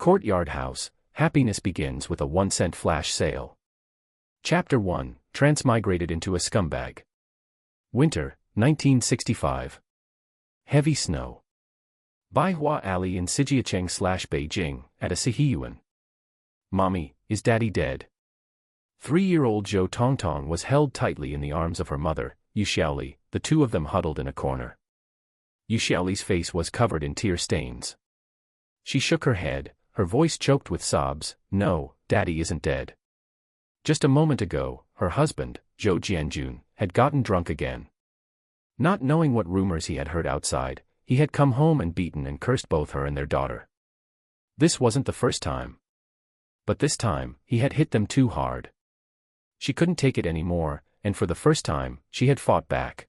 Courtyard House, happiness begins with a 1-cent flash sale. Chapter 1, Transmigrated into a Scumbag. Winter, 1965. Heavy snow. Baihua Alley in Siheyuan/Beijing, at a Siheyuan. Mommy, is Daddy dead? 3-year-old Zhou Tongtong was held tightly in the arms of her mother, Yu Xiaoli, the two of them huddled in a corner. Yu Xiaoli's face was covered in tear stains. She shook her head, her voice choked with sobs. No, Daddy isn't dead. Just a moment ago, her husband, Zhou Jianjun, had gotten drunk again. Not knowing what rumors he had heard outside, he had come home and beaten and cursed both her and their daughter. This wasn't the first time. But this time, he had hit them too hard. She couldn't take it anymore, and for the first time, she had fought back.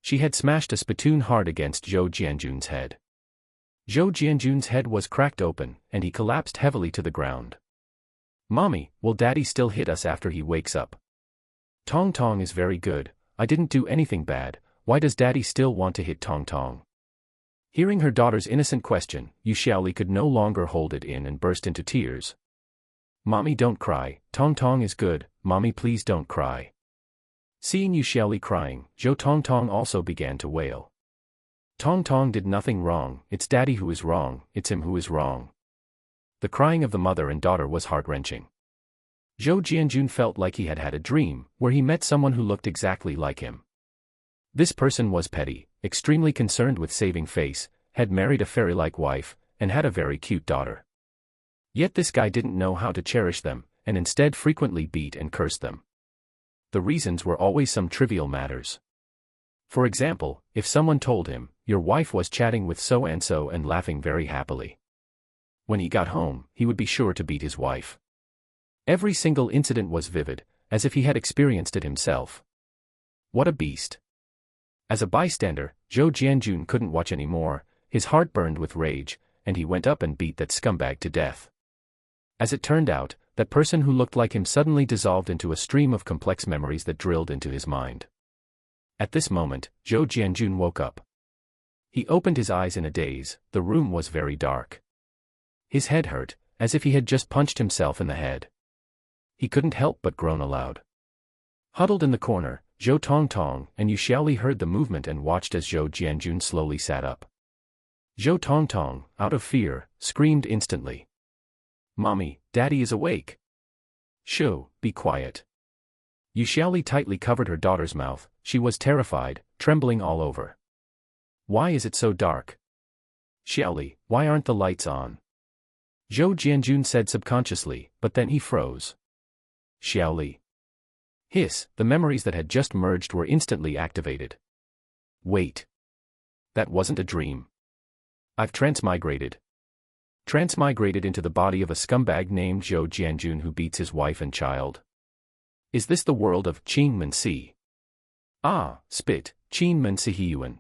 She had smashed a spittoon hard against Zhou Jianjun's head. Zhou Jianjun's head was cracked open, and he collapsed heavily to the ground. Mommy, will Daddy still hit us after he wakes up? Tong Tong is very good, I didn't do anything bad, why does Daddy still want to hit Tong Tong? Hearing her daughter's innocent question, Yu Xiaoli could no longer hold it in and burst into tears. Mommy, don't cry, Tong Tong is good, Mommy, please don't cry. Seeing Yu Xiaoli crying, Zhou Tongtong also began to wail. Tong Tong did nothing wrong, it's Daddy who is wrong, it's him who is wrong. The crying of the mother and daughter was heart-wrenching. Zhou Jianjun felt like he had had a dream, where he met someone who looked exactly like him. This person was petty, extremely concerned with saving face, had married a fairy-like wife, and had a very cute daughter. Yet this guy didn't know how to cherish them, and instead frequently beat and cursed them. The reasons were always some trivial matters. For example, if someone told him, your wife was chatting with so-and-so and laughing very happily. When he got home, he would be sure to beat his wife. Every single incident was vivid, as if he had experienced it himself. What a beast. As a bystander, Zhou Jianjun couldn't watch anymore, his heart burned with rage, and he went up and beat that scumbag to death. As it turned out, that person who looked like him suddenly dissolved into a stream of complex memories that drilled into his mind. At this moment, Zhou Jianjun woke up. He opened his eyes in a daze, the room was very dark. His head hurt, as if he had just punched himself in the head. He couldn't help but groan aloud. Huddled in the corner, Zhou Tongtong and Yu Xiaoli heard the movement and watched as Zhou Jianjun slowly sat up. Zhou Tongtong, out of fear, screamed instantly. Mommy, Daddy is awake. Shoo, be quiet. Yu Xiaoli tightly covered her daughter's mouth, she was terrified, trembling all over. Why is it so dark? Xiaoli, why aren't the lights on? Zhou Jianjun said subconsciously, but then he froze. Xiaoli. Hiss, the memories that had just merged were instantly activated. Wait. That wasn't a dream. I've transmigrated. Transmigrated into the body of a scumbag named Zhou Jianjun who beats his wife and child. Is this the world of Qin Men Si? Ah, spit, Qin Men Siheyuan.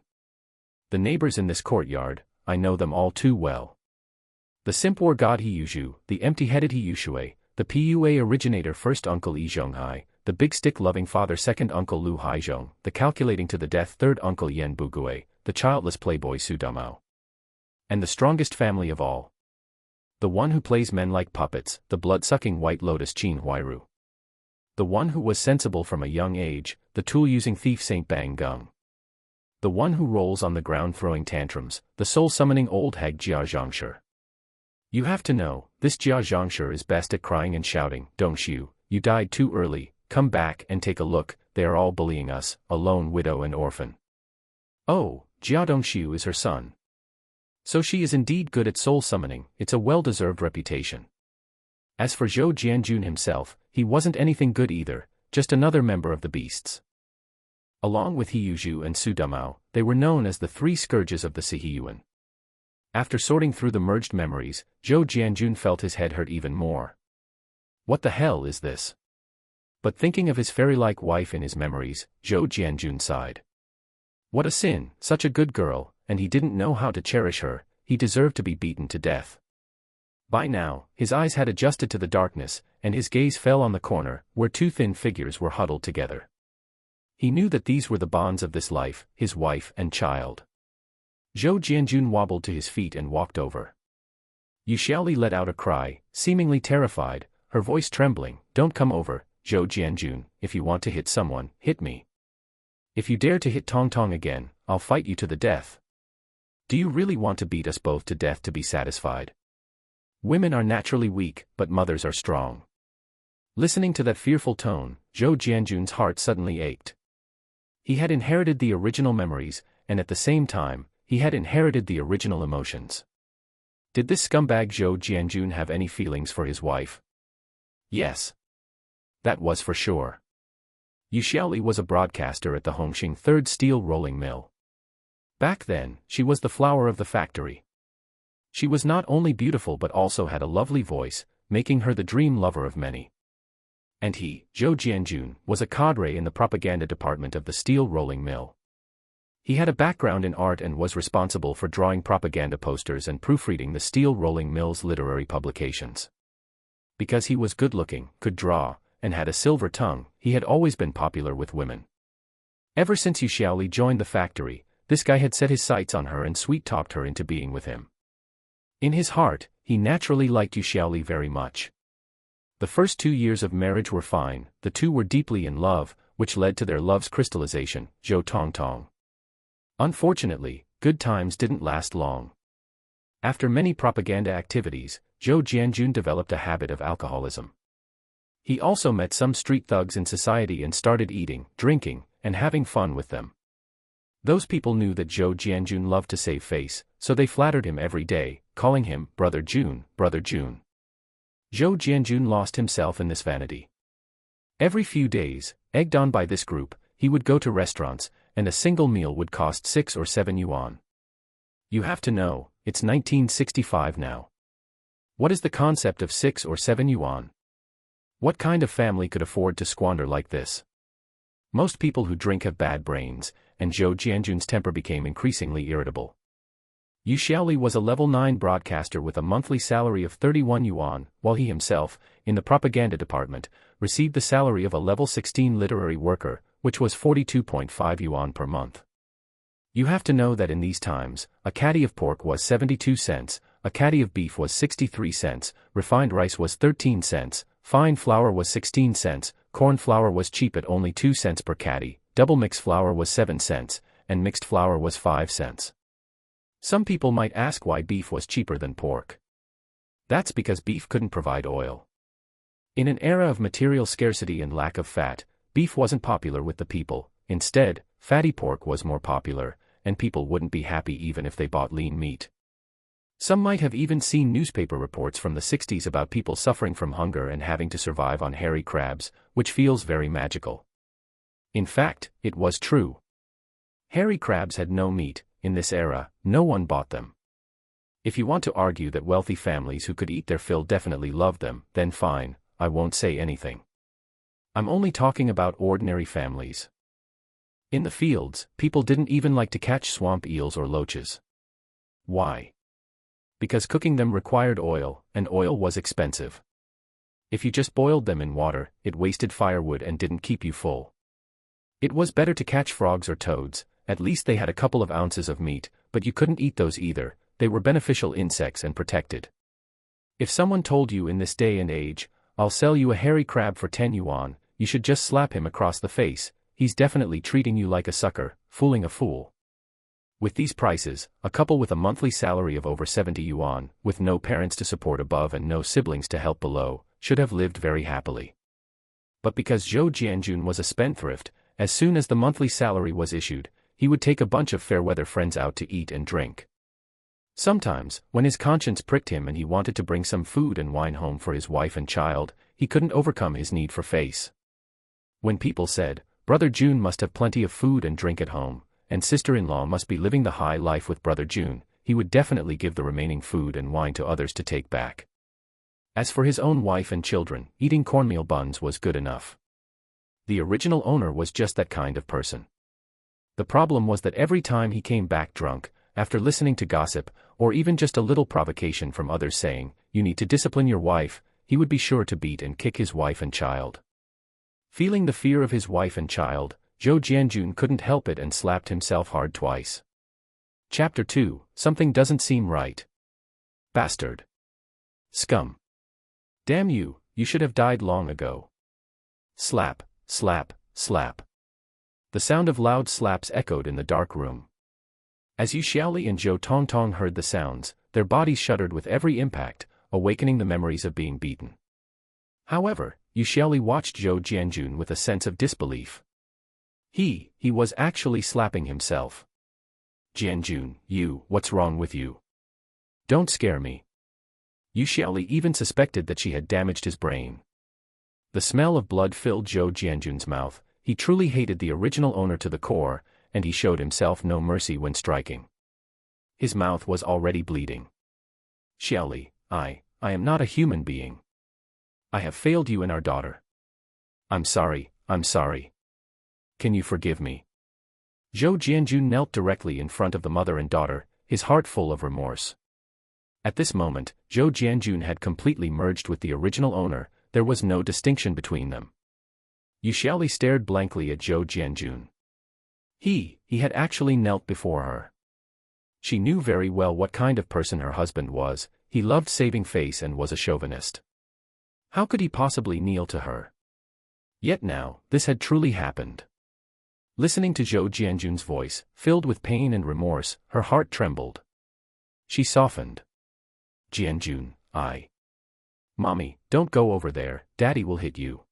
The neighbors in this courtyard, I know them all too well. The simp war god Heyuzhu, the empty-headed Heyushui, the Pua originator first uncle Yi Zhonghai, the big stick-loving father second uncle Lu Haizhong, the calculating to the death third uncle Yan Bugui, the childless playboy Su Damao. And the strongest family of all. The one who plays men like puppets, the blood-sucking white lotus Qin Huairu. The one who was sensible from a young age, the tool-using thief Saint Bang Gung. The one who rolls on the ground throwing tantrums, the soul-summoning old hag Jia Zhangshi. You have to know, this Jia Zhangshi is best at crying and shouting, Dongshu, you died too early, come back and take a look, they are all bullying us, a lone widow and orphan. Oh, Jia Dongshu is her son. So she is indeed good at soul summoning, it's a well-deserved reputation. As for Zhou Jianjun himself, he wasn't anything good either, just another member of the beasts. Along with Heyuzhu and Su Damao, they were known as the three scourges of the Siheyuan. After sorting through the merged memories, Zhou Jianjun felt his head hurt even more. What the hell is this? But thinking of his fairy-like wife in his memories, Zhou Jianjun sighed. What a sin, such a good girl, and he didn't know how to cherish her, he deserved to be beaten to death. By now, his eyes had adjusted to the darkness, and his gaze fell on the corner, where two thin figures were huddled together. He knew that these were the bonds of this life, his wife and child. Zhou Jianjun wobbled to his feet and walked over. Yu Xiaoli let out a cry, seemingly terrified, her voice trembling. Don't come over, Zhou Jianjun. If you want to hit someone, hit me. If you dare to hit Tong Tong again, I'll fight you to the death. Do you really want to beat us both to death to be satisfied? Women are naturally weak, but mothers are strong. Listening to that fearful tone, Zhou Jianjun's heart suddenly ached. He had inherited the original memories, and at the same time, he had inherited the original emotions. Did this scumbag Zhou Jianjun have any feelings for his wife? Yes. That was for sure. Yu Xiaoli was a broadcaster at the Hongqing 3rd Steel Rolling Mill. Back then, she was the flower of the factory. She was not only beautiful but also had a lovely voice, making her the dream lover of many. And he, Zhou Jianjun, was a cadre in the propaganda department of the steel rolling mill. He had a background in art and was responsible for drawing propaganda posters and proofreading the steel rolling mill's literary publications. Because he was good-looking, could draw, and had a silver tongue, he had always been popular with women. Ever since Yu Xiaoli joined the factory, this guy had set his sights on her and sweet-talked her into being with him. In his heart, he naturally liked Yu Xiaoli very much. The first 2 years of marriage were fine, the two were deeply in love, which led to their love's crystallization, Zhou Tong Tong. Unfortunately, good times didn't last long. After many propaganda activities, Zhou Jianjun developed a habit of alcoholism. He also met some street thugs in society and started eating, drinking, and having fun with them. Those people knew that Zhou Jianjun loved to save face, so they flattered him every day, calling him Brother Jun, Brother Jun. Zhou Jianjun lost himself in this vanity. Every few days, egged on by this group, he would go to restaurants, and a single meal would cost 6 or 7 yuan. You have to know, it's 1965 now. What is the concept of 6 or 7 yuan? What kind of family could afford to squander like this? Most people who drink have bad brains, and Zhou Jianjun's temper became increasingly irritable. Yu Xiaoli was a level 9 broadcaster with a monthly salary of 31 yuan, while he himself, in the propaganda department, received the salary of a level 16 literary worker, which was 42.5 yuan per month. You have to know that in these times, a caddy of pork was 72 cents, a caddy of beef was 63 cents, refined rice was 13 cents, fine flour was 16 cents, corn flour was cheap at only 2 cents per caddy, double mix flour was 7 cents, and mixed flour was 5 cents. Some people might ask why beef was cheaper than pork. That's because beef couldn't provide oil. In an era of material scarcity and lack of fat, beef wasn't popular with the people. Instead, fatty pork was more popular, and people wouldn't be happy even if they bought lean meat. Some might have even seen newspaper reports from the 60s about people suffering from hunger and having to survive on hairy crabs, which feels very magical. In fact, it was true. Hairy crabs had no meat. In this era, no one bought them. If you want to argue that wealthy families who could eat their fill definitely loved them, then fine, I won't say anything. I'm only talking about ordinary families. In the fields, people didn't even like to catch swamp eels or loaches. Why? Because cooking them required oil, and oil was expensive. If you just boiled them in water, it wasted firewood and didn't keep you full. It was better to catch frogs or toads, at least they had a couple of ounces of meat, but you couldn't eat those either, they were beneficial insects and protected. If someone told you in this day and age, I'll sell you a hairy crab for 10 yuan, you should just slap him across the face, he's definitely treating you like a sucker, fooling a fool. With these prices, a couple with a monthly salary of over 70 yuan, with no parents to support above and no siblings to help below, should have lived very happily. But because Zhou Jianjun was a spendthrift, as soon as the monthly salary was issued, he would take a bunch of fair-weather friends out to eat and drink. Sometimes, when his conscience pricked him and he wanted to bring some food and wine home for his wife and child, he couldn't overcome his need for face. When people said, Brother Jun must have plenty of food and drink at home, and sister-in-law must be living the high life with Brother Jun, he would definitely give the remaining food and wine to others to take back. As for his own wife and children, eating cornmeal buns was good enough. The original owner was just that kind of person. The problem was that every time he came back drunk, after listening to gossip, or even just a little provocation from others saying, you need to discipline your wife, he would be sure to beat and kick his wife and child. Feeling the fear of his wife and child, Zhou Jianjun couldn't help it and slapped himself hard twice. Chapter 2, Something Doesn't Seem Right. Bastard. Scum. Damn you, you should have died long ago. Slap, slap, slap. The sound of loud slaps echoed in the dark room. As Yu Xiaoli and Zhou Tongtong heard the sounds, their bodies shuddered with every impact, awakening the memories of being beaten. However, Yu Xiaoli watched Zhou Jianjun with a sense of disbelief. He was actually slapping himself. Jianjun, what's wrong with you? Don't scare me. Yu Xiaoli even suspected that she had damaged his brain. The smell of blood filled Zhou Jianjun's mouth. He truly hated the original owner to the core, and he showed himself no mercy when striking. His mouth was already bleeding. Xiaoli, I am not a human being. I have failed you and our daughter. I'm sorry. Can you forgive me? Zhou Jianjun knelt directly in front of the mother and daughter, his heart full of remorse. At this moment, Zhou Jianjun had completely merged with the original owner. There was no distinction between them. Yu Xiaoli stared blankly at Zhou Jianjun. He had actually knelt before her. She knew very well what kind of person her husband was. He loved saving face and was a chauvinist. How could he possibly kneel to her? Yet now, this had truly happened. Listening to Zhou Jianjun's voice, filled with pain and remorse, her heart trembled. She softened. Jianjun, Mommy, don't go over there, Daddy will hit you.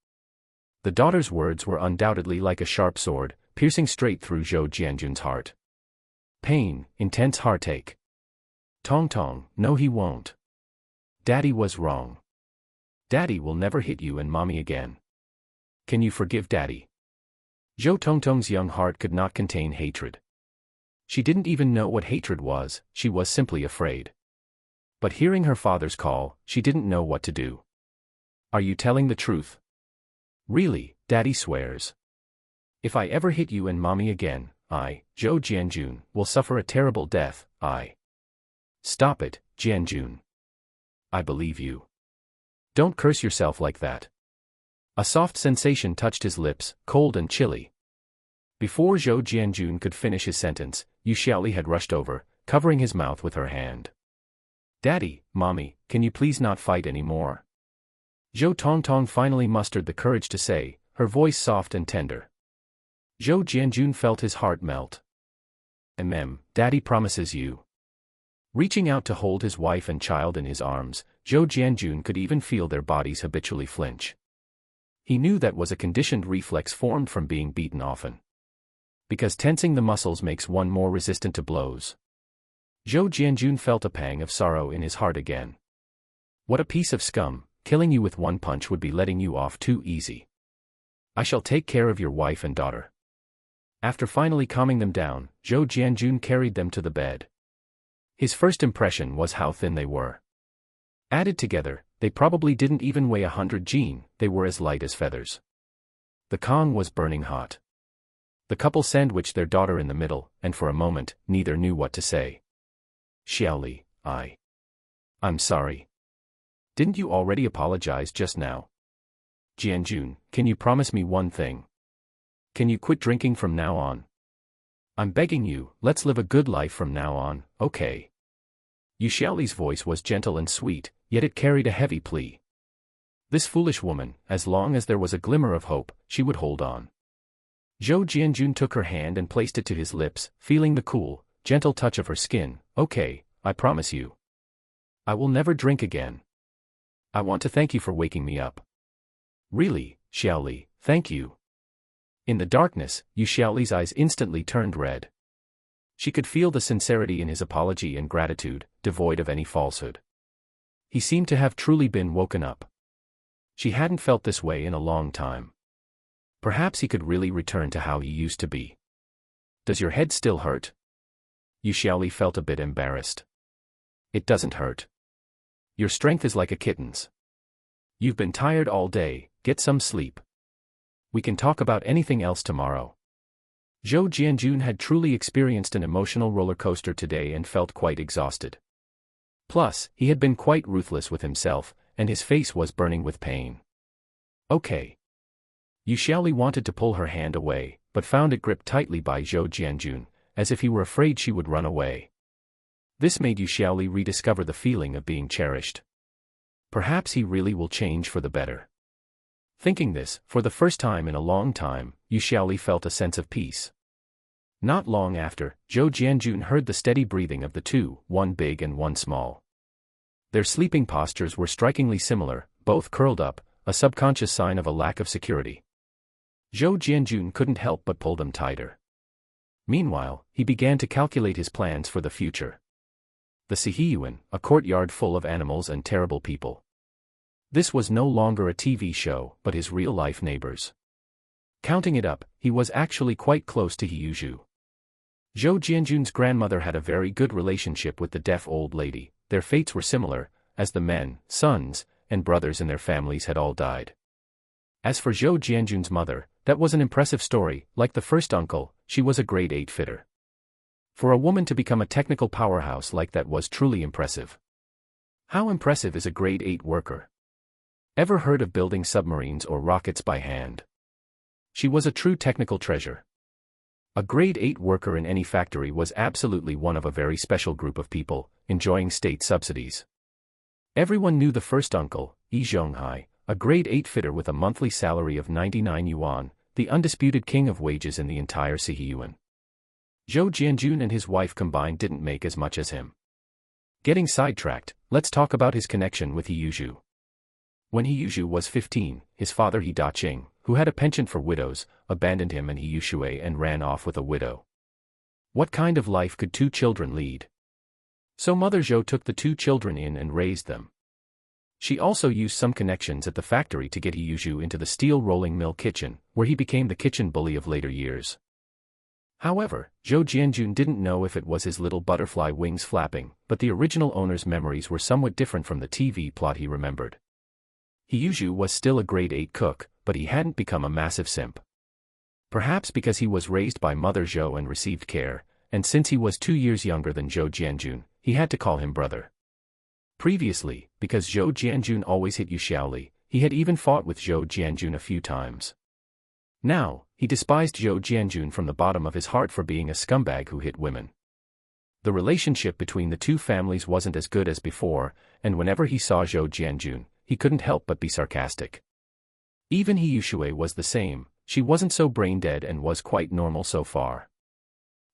The daughter's words were undoubtedly like a sharp sword, piercing straight through Zhou Jianjun's heart. Pain, intense heartache. Tong, no he won't. Daddy was wrong. Daddy will never hit you and Mommy again. Can you forgive Daddy? Zhou Tongtong's young heart could not contain hatred. She didn't even know what hatred was, she was simply afraid. But hearing her father's call, she didn't know what to do. Are you telling the truth? Really, Daddy swears. If I ever hit you and Mommy again, Zhou Jianjun, will suffer a terrible death, Stop it, Jianjun. I believe you. Don't curse yourself like that. A soft sensation touched his lips, cold and chilly. Before Zhou Jianjun could finish his sentence, Yu Xiaoli had rushed over, covering his mouth with her hand. Daddy, Mommy, can you please not fight anymore? Zhou Tongtong finally mustered the courage to say, her voice soft and tender. Zhou Jianjun felt his heart melt. Daddy promises you. Reaching out to hold his wife and child in his arms, Zhou Jianjun could even feel their bodies habitually flinch. He knew that was a conditioned reflex formed from being beaten often. Because tensing the muscles makes one more resistant to blows. Zhou Jianjun felt a pang of sorrow in his heart again. What a piece of scum, killing you with one punch would be letting you off too easy. I shall take care of your wife and daughter. After finally calming them down, Zhou Jianjun carried them to the bed. His first impression was how thin they were. Added together, they probably didn't even weigh 100 jin, they were as light as feathers. The Kong was burning hot. The couple sandwiched their daughter in the middle, and for a moment, neither knew what to say. Xiaoli, I'm sorry. Didn't you already apologize just now? Jianjun, can you promise me one thing? Can you quit drinking from now on? I'm begging you, let's live a good life from now on, okay? Yu Xiaoli's voice was gentle and sweet, yet it carried a heavy plea. This foolish woman, as long as there was a glimmer of hope, she would hold on. Zhou Jianjun took her hand and placed it to his lips, feeling the cool, gentle touch of her skin. Okay, I promise you. I will never drink again. I want to thank you for waking me up. Really, Xiaoli, thank you. In the darkness, Yu Xiaoli's eyes instantly turned red. She could feel the sincerity in his apology and gratitude, devoid of any falsehood. He seemed to have truly been woken up. She hadn't felt this way in a long time. Perhaps he could really return to how he used to be. Does your head still hurt? Yu Xiaoli felt a bit embarrassed. It doesn't hurt. Your strength is like a kitten's. You've been tired all day, get some sleep. We can talk about anything else tomorrow. Zhou Jianjun had truly experienced an emotional roller coaster today and felt quite exhausted. Plus, he had been quite ruthless with himself, and his face was burning with pain. Okay. Yu Xiaoli wanted to pull her hand away, but found it gripped tightly by Zhou Jianjun, as if he were afraid she would run away. This made Yu Xiaoli rediscover the feeling of being cherished. Perhaps he really will change for the better. Thinking this, for the first time in a long time, Yu Xiaoli felt a sense of peace. Not long after, Zhou Jianjun heard the steady breathing of the two, one big and one small. Their sleeping postures were strikingly similar, both curled up, a subconscious sign of a lack of security. Zhou Jianjun couldn't help but pull them tighter. Meanwhile, he began to calculate his plans for the future. The Siheyuan, a courtyard full of animals and terrible people. This was no longer a TV show, but his real-life neighbors. Counting it up, he was actually quite close to Hiyuzhu. Zhou Jianjun's grandmother had a very good relationship with the deaf old lady. Their fates were similar, as the men, sons, and brothers in their families had all died. As for Zhou Jianjun's mother, that was an impressive story. Like the first uncle, she was a grade 8 fitter. For a woman to become a technical powerhouse like that was truly impressive. How impressive is a grade 8 worker? Ever heard of building submarines or rockets by hand? She was a true technical treasure. A grade 8 worker in any factory was absolutely one of a very special group of people, enjoying state subsidies. Everyone knew the first uncle, Yi Zhonghai, a grade 8 fitter with a monthly salary of 99 yuan, the undisputed king of wages in the entire Siheyuan. Zhou Jianjun and his wife combined didn't make as much as him. Getting sidetracked, let's talk about his connection with Hiyuzhu. When Hiyuzhu was 15, his father He Daqing, who had a penchant for widows, abandoned him and Hiyushui and ran off with a widow. What kind of life could two children lead? So Mother Zhou took the two children in and raised them. She also used some connections at the factory to get Hiyuzhu into the steel rolling mill kitchen, where he became the kitchen bully of later years. However, Zhou Jianjun didn't know if it was his little butterfly wings flapping, but the original owner's memories were somewhat different from the TV plot he remembered. Hiyuzhu was still a grade 8 cook, but he hadn't become a massive simp. Perhaps because he was raised by Mother Zhou and received care, and since he was 2 years younger than Zhou Jianjun, he had to call him brother. Previously, because Zhou Jianjun always hit Yu Xiaoli, he had even fought with Zhou Jianjun a few times. Now, he despised Zhou Jianjun from the bottom of his heart for being a scumbag who hit women. The relationship between the two families wasn't as good as before, and whenever he saw Zhou Jianjun, he couldn't help but be sarcastic. Even Hiyushui was the same, she wasn't so brain-dead and was quite normal so far.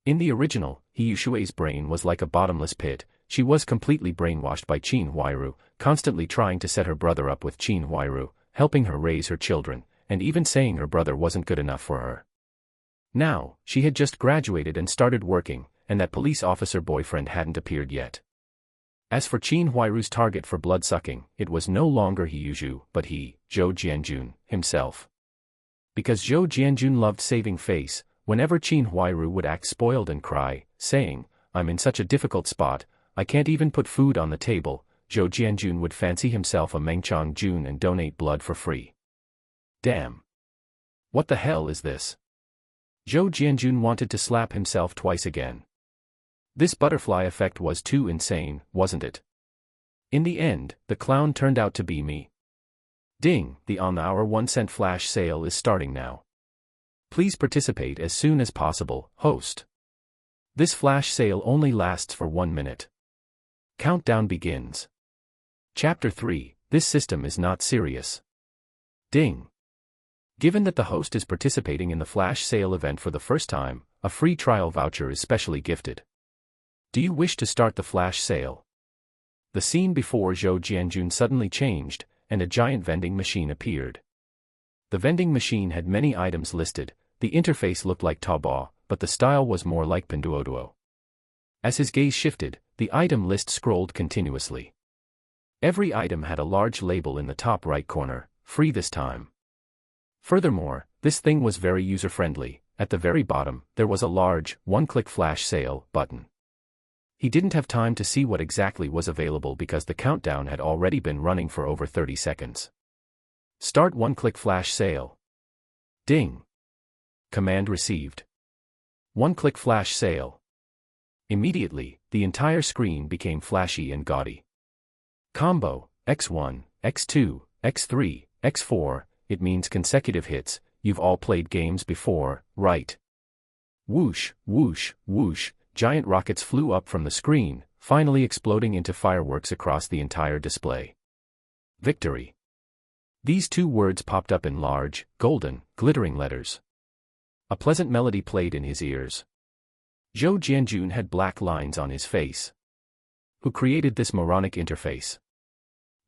In the original, Hiyushui's brain was like a bottomless pit. She was completely brainwashed by Qin Huairu, constantly trying to set her brother up with Qin Huairu, helping her raise her children, and even saying her brother wasn't good enough for her. Now, she had just graduated and started working, and that police officer boyfriend hadn't appeared yet. As for Qin Huairu's target for blood-sucking, it was no longer Hiyuzhu, but he, Zhou Jianjun, himself. Because Zhou Jianjun loved saving face, whenever Qin Huairu would act spoiled and cry, saying, "I'm in such a difficult spot, I can't even put food on the table," Zhou Jianjun would fancy himself a Mengchang Jun and donate blood for free. Damn. What the hell is this? Zhou Jianjun wanted to slap himself twice again. This butterfly effect was too insane, wasn't it? In the end, the clown turned out to be me. Ding, the on-the-hour 1-cent flash sale is starting now. Please participate as soon as possible, host. This flash sale only lasts for 1 minute. Countdown begins. Chapter 3, This system is not serious. Ding. Given that the host is participating in the flash sale event for the first time, a free trial voucher is specially gifted. Do you wish to start the flash sale? The scene before Zhou Jianjun suddenly changed, and a giant vending machine appeared. The vending machine had many items listed. The interface looked like Taobao, but the style was more like Pinduoduo. As his gaze shifted, the item list scrolled continuously. Every item had a large label in the top right corner, free this time. Furthermore, this thing was very user-friendly. At the very bottom, there was a large, one-click flash sale button. He didn't have time to see what exactly was available because the countdown had already been running for over 30 seconds. Start one-click flash sale. Ding. Command received. One-click flash sale. Immediately, the entire screen became flashy and gaudy. Combo, X1, X2, X3, X4, it means consecutive hits. You've all played games before, right? Whoosh, whoosh, whoosh, giant rockets flew up from the screen, finally exploding into fireworks across the entire display. Victory. These two words popped up in large, golden, glittering letters. A pleasant melody played in his ears. Zhou Jianjun had black lines on his face. Who created this moronic interface?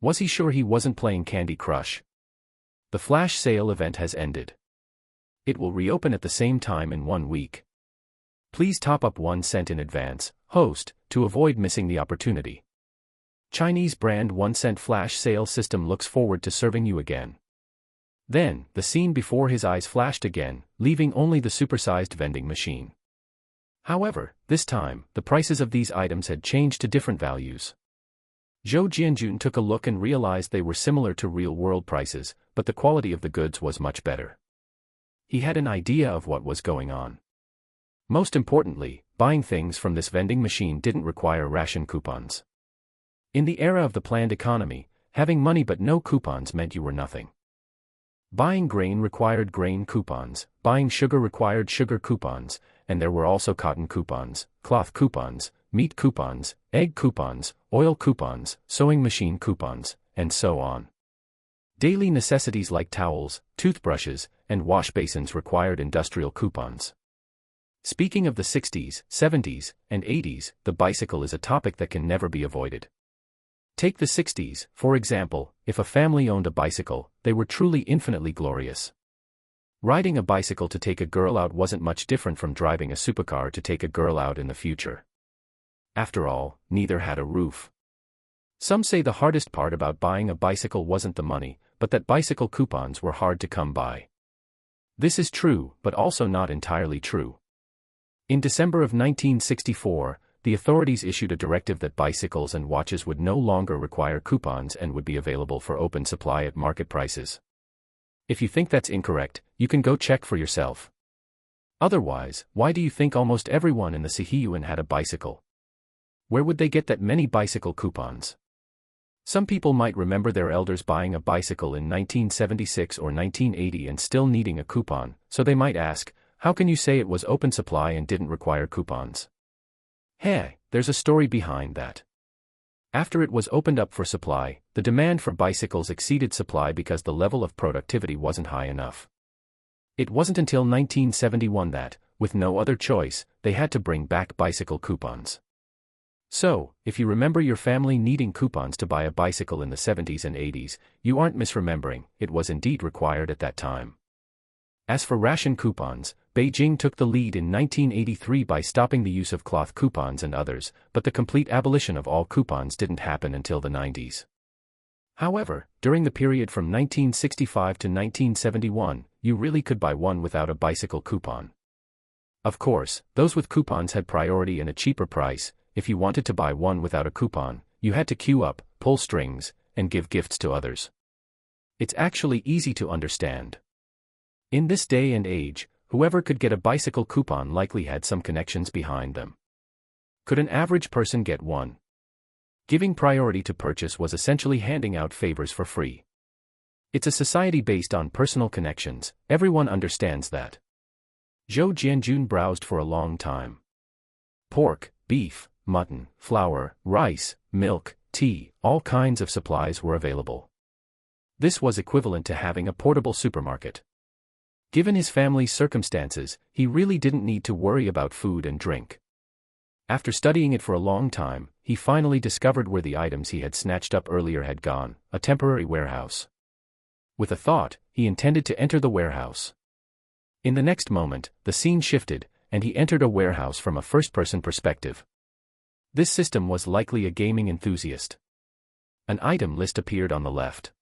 Was he sure he wasn't playing Candy Crush? The flash sale event has ended. It will reopen at the same time in 1 week. Please top up 1 cent in advance, host, to avoid missing the opportunity. Chinese brand 1 cent flash sale system looks forward to serving you again. Then, the scene before his eyes flashed again, leaving only the supersized vending machine. However, this time, the prices of these items had changed to different values. Zhou Jianjun took a look and realized they were similar to real-world prices, but the quality of the goods was much better. He had an idea of what was going on. Most importantly, buying things from this vending machine didn't require ration coupons. In the era of the planned economy, having money but no coupons meant you were nothing. Buying grain required grain coupons, buying sugar required sugar coupons, and there were also cotton coupons, cloth coupons, meat coupons, egg coupons, oil coupons, sewing machine coupons, and so on. Daily necessities like towels, toothbrushes, and wash basins required industrial coupons. Speaking of the 60s, 70s, and 80s, the bicycle is a topic that can never be avoided. Take the 60s, for example. If a family owned a bicycle, they were truly infinitely glorious. Riding a bicycle to take a girl out wasn't much different from driving a supercar to take a girl out in the future. After all, neither had a roof. Some say the hardest part about buying a bicycle wasn't the money, but that bicycle coupons were hard to come by. This is true, but also not entirely true. In December of 1964, the authorities issued a directive that bicycles and watches would no longer require coupons and would be available for open supply at market prices. If you think that's incorrect, you can go check for yourself. Otherwise, why do you think almost everyone in the Siheyuan had a bicycle? Where would they get that many bicycle coupons? Some people might remember their elders buying a bicycle in 1976 or 1980 and still needing a coupon, so they might ask, how can you say it was open supply and didn't require coupons? Hey, there's a story behind that. After it was opened up for supply, the demand for bicycles exceeded supply because the level of productivity wasn't high enough. It wasn't until 1971 that, with no other choice, they had to bring back bicycle coupons. So, if you remember your family needing coupons to buy a bicycle in the 70s and 80s, you aren't misremembering, it was indeed required at that time. As for ration coupons, Beijing took the lead in 1983 by stopping the use of cloth coupons and others, but the complete abolition of all coupons didn't happen until the 90s. However, during the period from 1965 to 1971, you really could buy one without a bicycle coupon. Of course, those with coupons had priority and a cheaper price. If you wanted to buy one without a coupon, you had to queue up, pull strings, and give gifts to others. It's actually easy to understand. In this day and age, whoever could get a bicycle coupon likely had some connections behind them. Could an average person get one? Giving priority to purchase was essentially handing out favors for free. It's a society based on personal connections, everyone understands that. Zhou Jianjun browsed for a long time. Pork, beef, mutton, flour, rice, milk, tea, all kinds of supplies were available. This was equivalent to having a portable supermarket. Given his family's circumstances, he really didn't need to worry about food and drink. After studying it for a long time, he finally discovered where the items he had snatched up earlier had gone, a temporary warehouse. With a thought, he intended to enter the warehouse. In the next moment, the scene shifted, and he entered a warehouse from a first-person perspective. This system was likely a gaming enthusiast. An item list appeared on the left.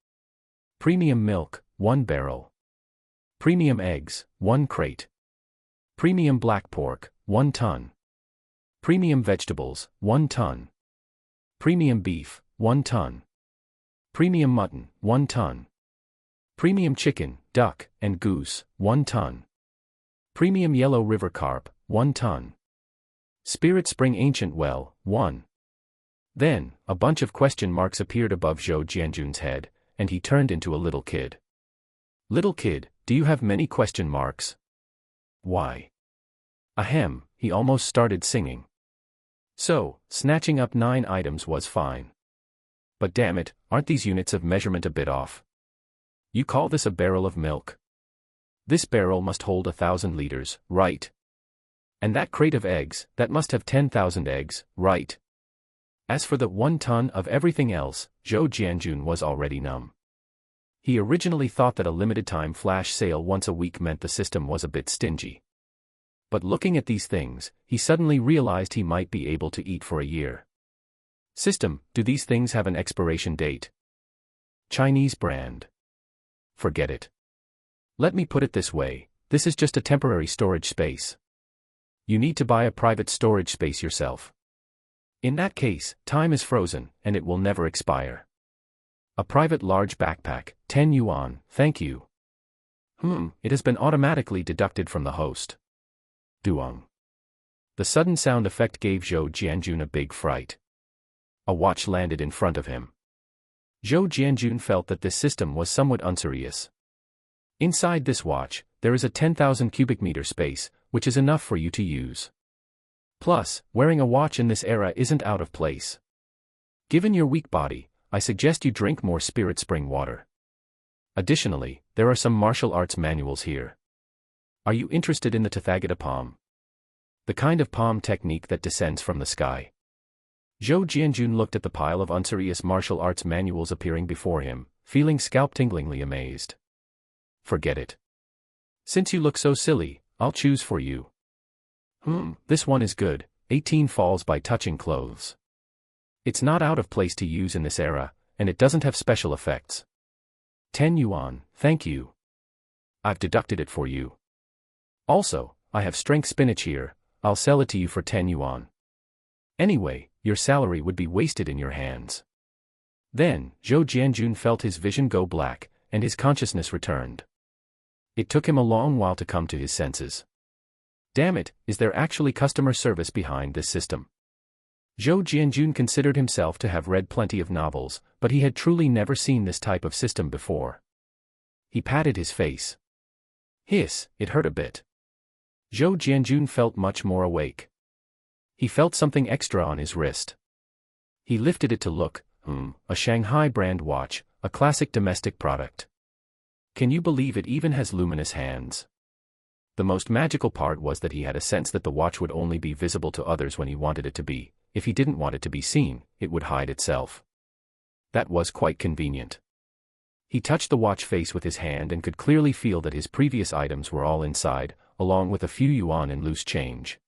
Premium milk, 1 barrel. Premium eggs, 1 crate. Premium black pork, 1 ton. Premium vegetables, 1 ton. Premium beef, 1 ton. Premium mutton, 1 ton. Premium chicken, duck, and goose, 1 ton. Premium yellow river carp, 1 ton. Spirit Spring Ancient Well, 1. Then, a bunch of question marks appeared above Zhou Jianjun's head, and he turned into a little kid. Little kid, do you have many question marks? Why? Ahem, he almost started singing. So, snatching up 9 items was fine. But damn it, aren't these units of measurement a bit off? You call this a barrel of milk? This barrel must hold 1,000 liters, right? And that crate of eggs, that must have 10,000 eggs, right? As for the 1 ton of everything else, Zhou Jianjun was already numb. He originally thought that a limited-time flash sale once a week meant the system was a bit stingy. But looking at these things, he suddenly realized he might be able to eat for a year. System, do these things have an expiration date? Chinese brand. Forget it. Let me put it this way, this is just a temporary storage space. You need to buy a private storage space yourself. In that case, time is frozen, and it will never expire. A private large backpack, 10 yuan, thank you. It has been automatically deducted from the host. Duong. The sudden sound effect gave Zhou Jianjun a big fright. A watch landed in front of him. Zhou Jianjun felt that this system was somewhat unserious. Inside this watch, there is a 10,000 cubic meter space, which is enough for you to use. Plus, wearing a watch in this era isn't out of place. Given your weak body, I suggest you drink more spirit spring water. Additionally, there are some martial arts manuals here. Are you interested in the Tathagata palm? The kind of palm technique that descends from the sky. Zhou Jianjun looked at the pile of unserious martial arts manuals appearing before him, feeling scalp-tinglingly amazed. Forget it. Since you look so silly, I'll choose for you. This one is good, 18 falls by touching clothes. It's not out of place to use in this era, and it doesn't have special effects. 10 yuan, thank you. I've deducted it for you. Also, I have strength spinach here, I'll sell it to you for 10 yuan. Anyway, your salary would be wasted in your hands. Then, Zhou Jianjun felt his vision go black, and his consciousness returned. It took him a long while to come to his senses. Damn it, is there actually customer service behind this system? Zhou Jianjun considered himself to have read plenty of novels, but he had truly never seen this type of system before. He patted his face. Hiss, it hurt a bit. Zhou Jianjun felt much more awake. He felt something extra on his wrist. He lifted it to look, a Shanghai brand watch, a classic domestic product. Can you believe it even has luminous hands? The most magical part was that he had a sense that the watch would only be visible to others when he wanted it to be. If he didn't want it to be seen, it would hide itself. That was quite convenient. He touched the watch face with his hand and could clearly feel that his previous items were all inside, along with a few yuan in loose change.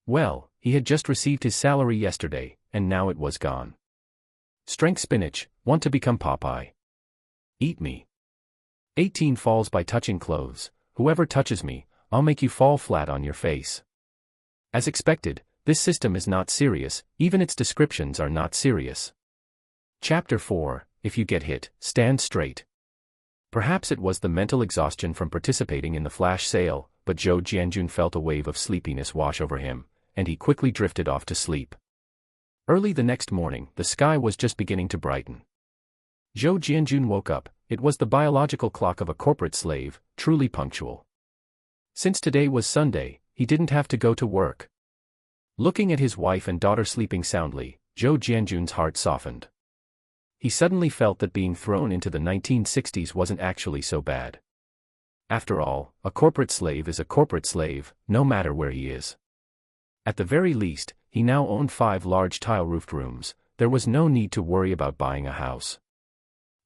Well, he had just received his salary yesterday, and now it was gone. Strength spinach, want to become Popeye? Eat me. 18 falls by touching clothes, whoever touches me, I'll make you fall flat on your face. As expected, this system is not serious, even its descriptions are not serious. Chapter 4, If you get hit, stand straight. Perhaps it was the mental exhaustion from participating in the flash sale, but Zhou Jianjun felt a wave of sleepiness wash over him, and he quickly drifted off to sleep. Early the next morning, the sky was just beginning to brighten. Zhou Jianjun woke up. It was the biological clock of a corporate slave, truly punctual. Since today was Sunday, he didn't have to go to work. Looking at his wife and daughter sleeping soundly, Zhou Jianjun's heart softened. He suddenly felt that being thrown into the 1960s wasn't actually so bad. After all, a corporate slave is a corporate slave, no matter where he is. At the very least, he now owned 5 large tile-roofed rooms. There was no need to worry about buying a house.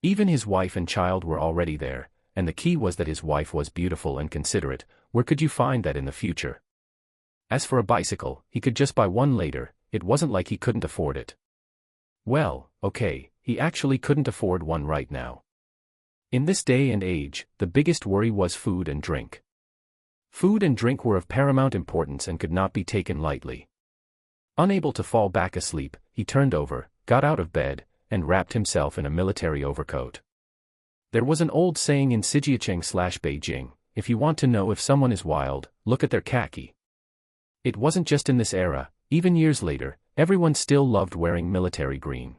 Even his wife and child were already there, and the key was that his wife was beautiful and considerate. Where could you find that in the future? As for a bicycle, he could just buy one later. It wasn't like he couldn't afford it. Well, okay, he actually couldn't afford one right now. In this day and age, the biggest worry was food and drink. Food and drink were of paramount importance and could not be taken lightly. Unable to fall back asleep, he turned over, got out of bed, and wrapped himself in a military overcoat. There was an old saying in Siheyuan/Beijing, if you want to know if someone is wild, look at their khaki. It wasn't just in this era, even years later, everyone still loved wearing military green.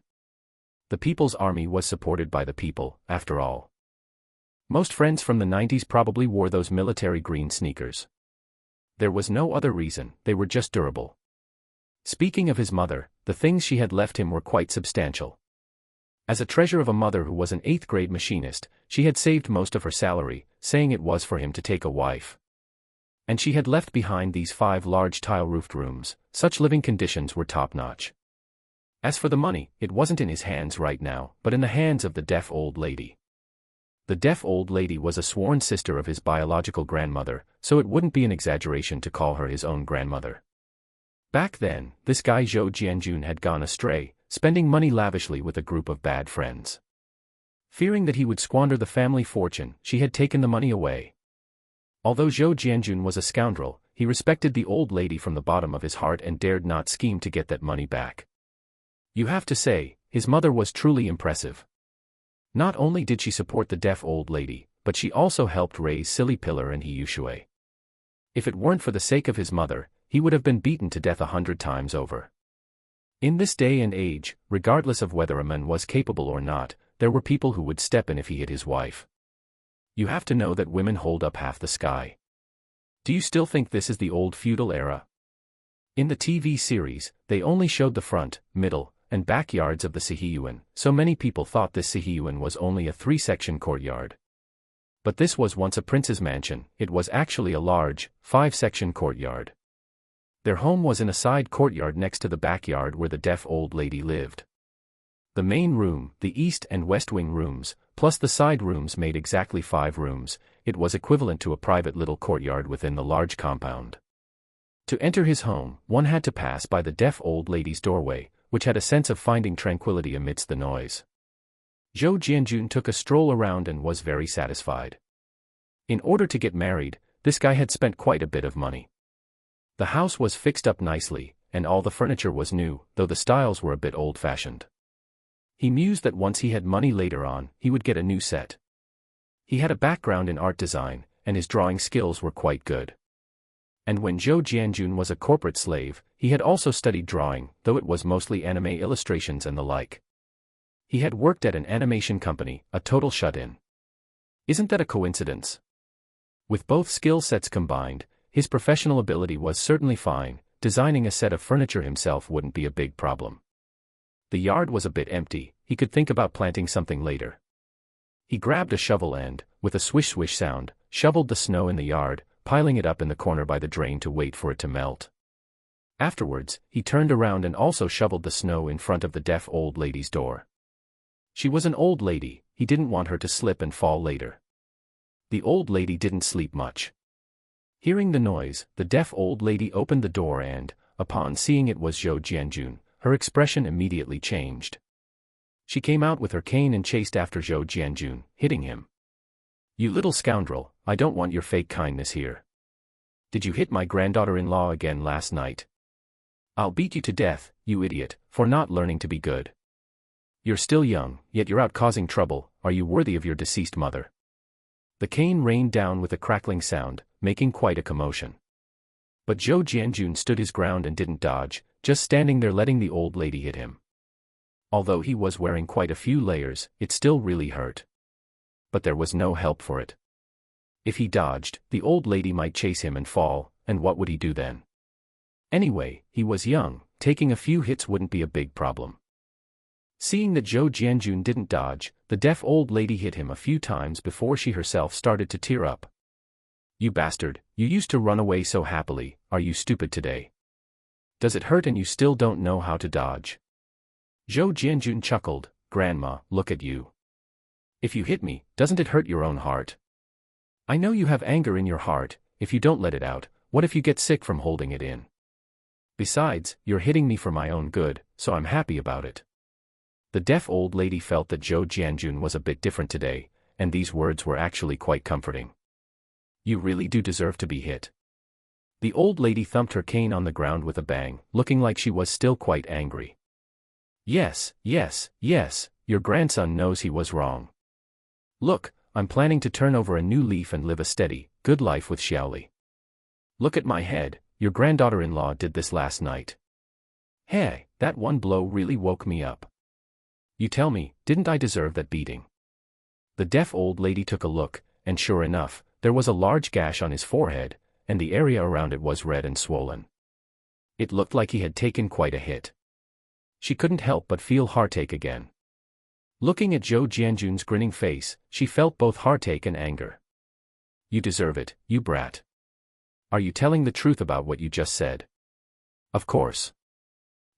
The People's Army was supported by the people, after all. Most friends from the 90s probably wore those military green sneakers. There was no other reason, they were just durable. Speaking of his mother, the things she had left him were quite substantial. As a treasure of a mother who was an 8th-grade machinist, she had saved most of her salary, saying it was for him to take a wife. And she had left behind these 5 large tile-roofed rooms. Such living conditions were top-notch. As for the money, it wasn't in his hands right now, but in the hands of the deaf old lady. The deaf old lady was a sworn sister of his biological grandmother, so it wouldn't be an exaggeration to call her his own grandmother. Back then, this guy Zhou Jianjun had gone astray, spending money lavishly with a group of bad friends. Fearing that he would squander the family fortune, she had taken the money away. Although Zhou Jianjun was a scoundrel, he respected the old lady from the bottom of his heart and dared not scheme to get that money back. You have to say, his mother was truly impressive. Not only did she support the deaf old lady, but she also helped raise Silly Pillar and Heyushui. If it weren't for the sake of his mother, he would have been beaten to death 100 times over. In this day and age, regardless of whether a man was capable or not, there were people who would step in if he hit his wife. You have to know that women hold up half the sky. Do you still think this is the old feudal era? In the TV series, they only showed the front, middle, and backyards of the Siheyuan, so many people thought this Siheyuan was only a 3-section courtyard. But this was once a prince's mansion. It was actually a large, 5-section courtyard. Their home was in a side courtyard next to the backyard where the deaf old lady lived. The main room, the east and west wing rooms, plus the side rooms made exactly 5 rooms. It was equivalent to a private little courtyard within the large compound. To enter his home, one had to pass by the deaf old lady's doorway, which had a sense of finding tranquility amidst the noise. Zhou Jianjun took a stroll around and was very satisfied. In order to get married, this guy had spent quite a bit of money. The house was fixed up nicely, and all the furniture was new, though the styles were a bit old-fashioned. He mused that once he had money later on, he would get a new set. He had a background in art design, and his drawing skills were quite good. And when Zhou Jianjun was a corporate slave, he had also studied drawing, though it was mostly anime illustrations and the like. He had worked at an animation company, a total shut-in. Isn't that a coincidence? With both skill sets combined, his professional ability was certainly fine. Designing a set of furniture himself wouldn't be a big problem. The yard was a bit empty, he could think about planting something later. He grabbed a shovel and, with a swish-swish sound, shoveled the snow in the yard, piling it up in the corner by the drain to wait for it to melt. Afterwards, he turned around and also shoveled the snow in front of the deaf old lady's door. She was an old lady, he didn't want her to slip and fall later. The old lady didn't sleep much. Hearing the noise, the deaf old lady opened the door and, upon seeing it was Zhou Jianjun, her expression immediately changed. She came out with her cane and chased after Zhou Jianjun, hitting him. "You little scoundrel, I don't want your fake kindness here. Did you hit my granddaughter-in-law again last night? I'll beat you to death, you idiot, for not learning to be good. You're still young, yet you're out causing trouble. Are you worthy of your deceased mother?" The cane rained down with a crackling sound, making quite a commotion. But Zhou Jianjun stood his ground and didn't dodge, just standing there letting the old lady hit him. Although he was wearing quite a few layers, it still really hurt. But there was no help for it. If he dodged, the old lady might chase him and fall, and what would he do then? Anyway, he was young, taking a few hits wouldn't be a big problem. Seeing that Zhou Jianjun didn't dodge, the deaf old lady hit him a few times before she herself started to tear up. "You bastard, you used to run away so happily, are you stupid today? Does it hurt and you still don't know how to dodge?" Zhou Jianjun chuckled, "Grandma, look at you. If you hit me, doesn't it hurt your own heart? I know you have anger in your heart. If you don't let it out, what if you get sick from holding it in? Besides, you're hitting me for my own good, so I'm happy about it." The deaf old lady felt that Zhou Jianjun was a bit different today, and these words were actually quite comforting. "You really do deserve to be hit." The old lady thumped her cane on the ground with a bang, looking like she was still quite angry. "Yes, yes, yes, your grandson knows he was wrong. Look, I'm planning to turn over a new leaf and live a steady, good life with Xiaoli. Look at my head, your granddaughter-in-law did this last night. Hey, that one blow really woke me up. You tell me, didn't I deserve that beating?" The deaf old lady took a look, and sure enough, there was a large gash on his forehead, and the area around it was red and swollen. It looked like he had taken quite a hit. She couldn't help but feel heartache again. Looking at Zhou Jianjun's grinning face, she felt both heartache and anger. You deserve it, you brat. Are you telling the truth about what you just said? Of course.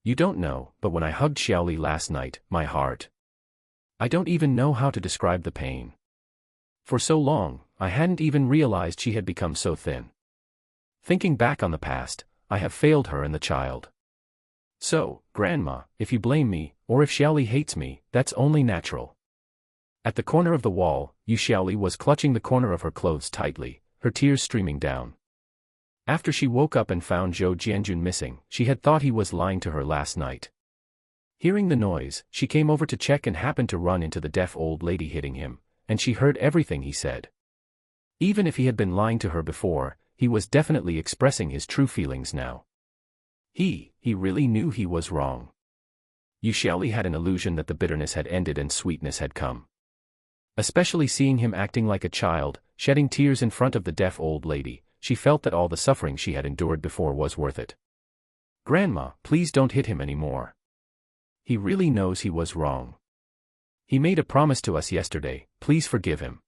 You don't know, but when I hugged Xiaoli last night, my heart. I don't even know how to describe the pain. For so long, I hadn't even realized she had become so thin. Thinking back on the past, I have failed her and the child. So, Grandma, if you blame me, or if Xiaoli hates me, that's only natural. At the corner of the wall, Xiaoli was clutching the corner of her clothes tightly, her tears streaming down. After she woke up and found Zhou Jianjun missing, she had thought he was lying to her last night. Hearing the noise, she came over to check and happened to run into the deaf old lady hitting him, and she heard everything he said. Even if he had been lying to her before, he was definitely expressing his true feelings now. He really knew he was wrong. Xiaoli had an illusion that the bitterness had ended and sweetness had come. Especially seeing him acting like a child, shedding tears in front of the deaf old lady, she felt that all the suffering she had endured before was worth it. Grandma, please don't hit him anymore. He really knows he was wrong. He made a promise to us yesterday, please forgive him.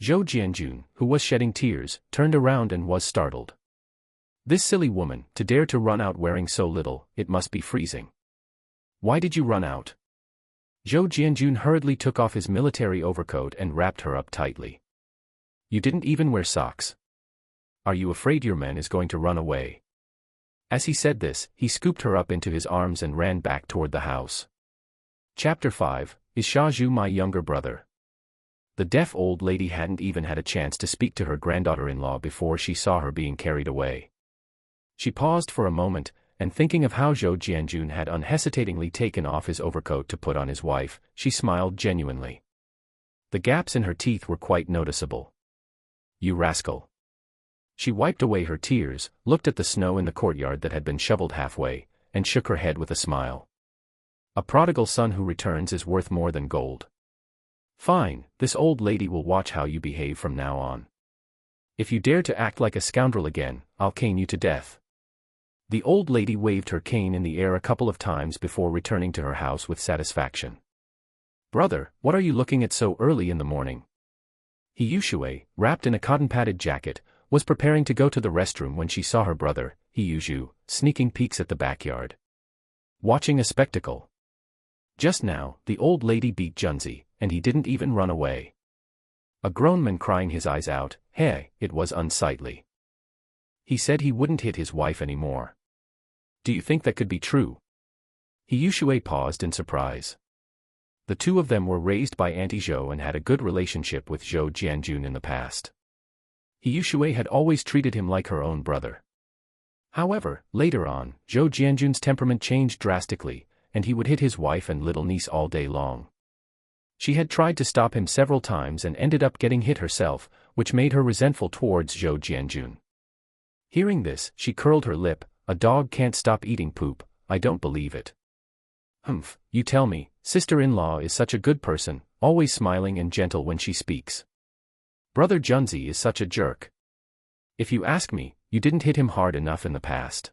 Zhou Jianjun, who was shedding tears, turned around and was startled. This silly woman, to dare to run out wearing so little, it must be freezing. Why did you run out? Zhou Jianjun hurriedly took off his military overcoat and wrapped her up tightly. You didn't even wear socks. Are you afraid your man is going to run away? As he said this, he scooped her up into his arms and ran back toward the house. Chapter 5, Is Sha-Zhu my younger brother? The deaf old lady hadn't even had a chance to speak to her granddaughter-in-law before she saw her being carried away. She paused for a moment, and thinking of how Zhou Jianjun had unhesitatingly taken off his overcoat to put on his wife, she smiled genuinely. The gaps in her teeth were quite noticeable. You rascal. She wiped away her tears, looked at the snow in the courtyard that had been shoveled halfway, and shook her head with a smile. A prodigal son who returns is worth more than gold. Fine, this old lady will watch how you behave from now on. If you dare to act like a scoundrel again, I'll cane you to death. The old lady waved her cane in the air a couple of times before returning to her house with satisfaction. Brother, what are you looking at so early in the morning? Siheyuan, wrapped in a cotton-padded jacket, was preparing to go to the restroom when she saw her brother, Siheyuan, sneaking peeks at the backyard. Watching a spectacle. Just now, the old lady beat Junzi, and he didn't even run away. A grown man crying his eyes out, hey, it was unsightly. He said he wouldn't hit his wife anymore. Do you think that could be true? Siheyuan paused in surprise. The two of them were raised by Auntie Zhou and had a good relationship with Zhou Jianjun in the past. Siheyuan had always treated him like her own brother. However, later on, Zhou Jianjun's temperament changed drastically, and he would hit his wife and little niece all day long. She had tried to stop him several times and ended up getting hit herself, which made her resentful towards Zhou Jianjun. Hearing this, she curled her lip. A dog can't stop eating poop, I don't believe it. Humph, you tell me, sister-in-law is such a good person, always smiling and gentle when she speaks. Brother Junzi is such a jerk. If you ask me, you didn't hit him hard enough in the past.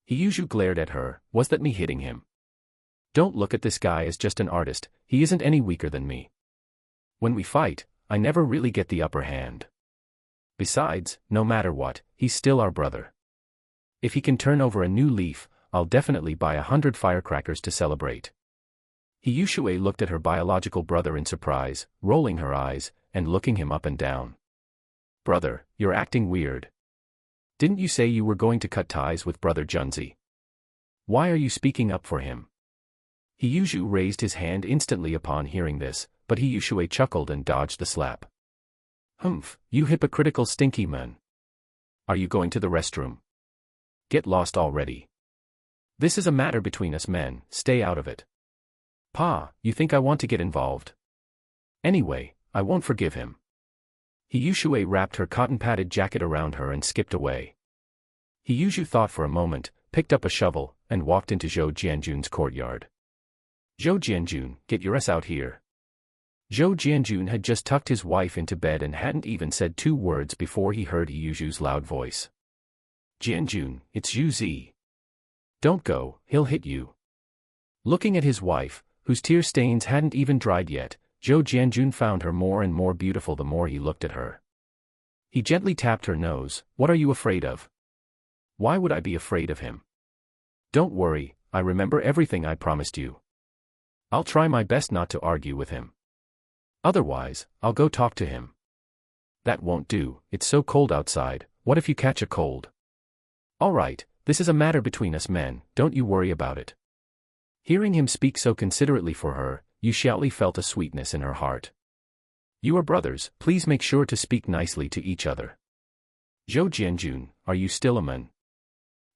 Siheyuan glared at her, was that me hitting him? Don't look at this guy as just an artist, he isn't any weaker than me. When we fight, I never really get the upper hand. Besides, no matter what, he's still our brother. If he can turn over a new leaf, I'll definitely buy 100 firecrackers to celebrate. Siheyuan looked at her biological brother in surprise, rolling her eyes, and looking him up and down. Brother, you're acting weird. Didn't you say you were going to cut ties with brother Junzi? Why are you speaking up for him? Siheyuan raised his hand instantly upon hearing this, but Siheyuan chuckled and dodged the slap. Humph, you hypocritical stinky man. Are you going to the restroom? Get lost already. This is a matter between us men, stay out of it. Pa, you think I want to get involved? Anyway, I won't forgive him. Siheyuan wrapped her cotton-padded jacket around her and skipped away. Siheyuan thought for a moment, picked up a shovel, and walked into Zhou Jianjun's courtyard. Zhou Jianjun, get your ass out here. Zhou Jianjun had just tucked his wife into bed and hadn't even said 2 words before he heard Siheyuan's loud voice. Jianjun, it's Zhu Zi. Don't go, he'll hit you. Looking at his wife, whose tear stains hadn't even dried yet, Zhou Jianjun found her more and more beautiful the more he looked at her. He gently tapped her nose. What are you afraid of? Why would I be afraid of him? Don't worry, I remember everything I promised you. I'll try my best not to argue with him. Otherwise, I'll go talk to him. That won't do, it's so cold outside, what if you catch a cold? All right, this is a matter between us men, don't you worry about it. Hearing him speak so considerately for her, Yu Xiaoli felt a sweetness in her heart. You are brothers, please make sure to speak nicely to each other. Zhou Jianjun, are you still a man?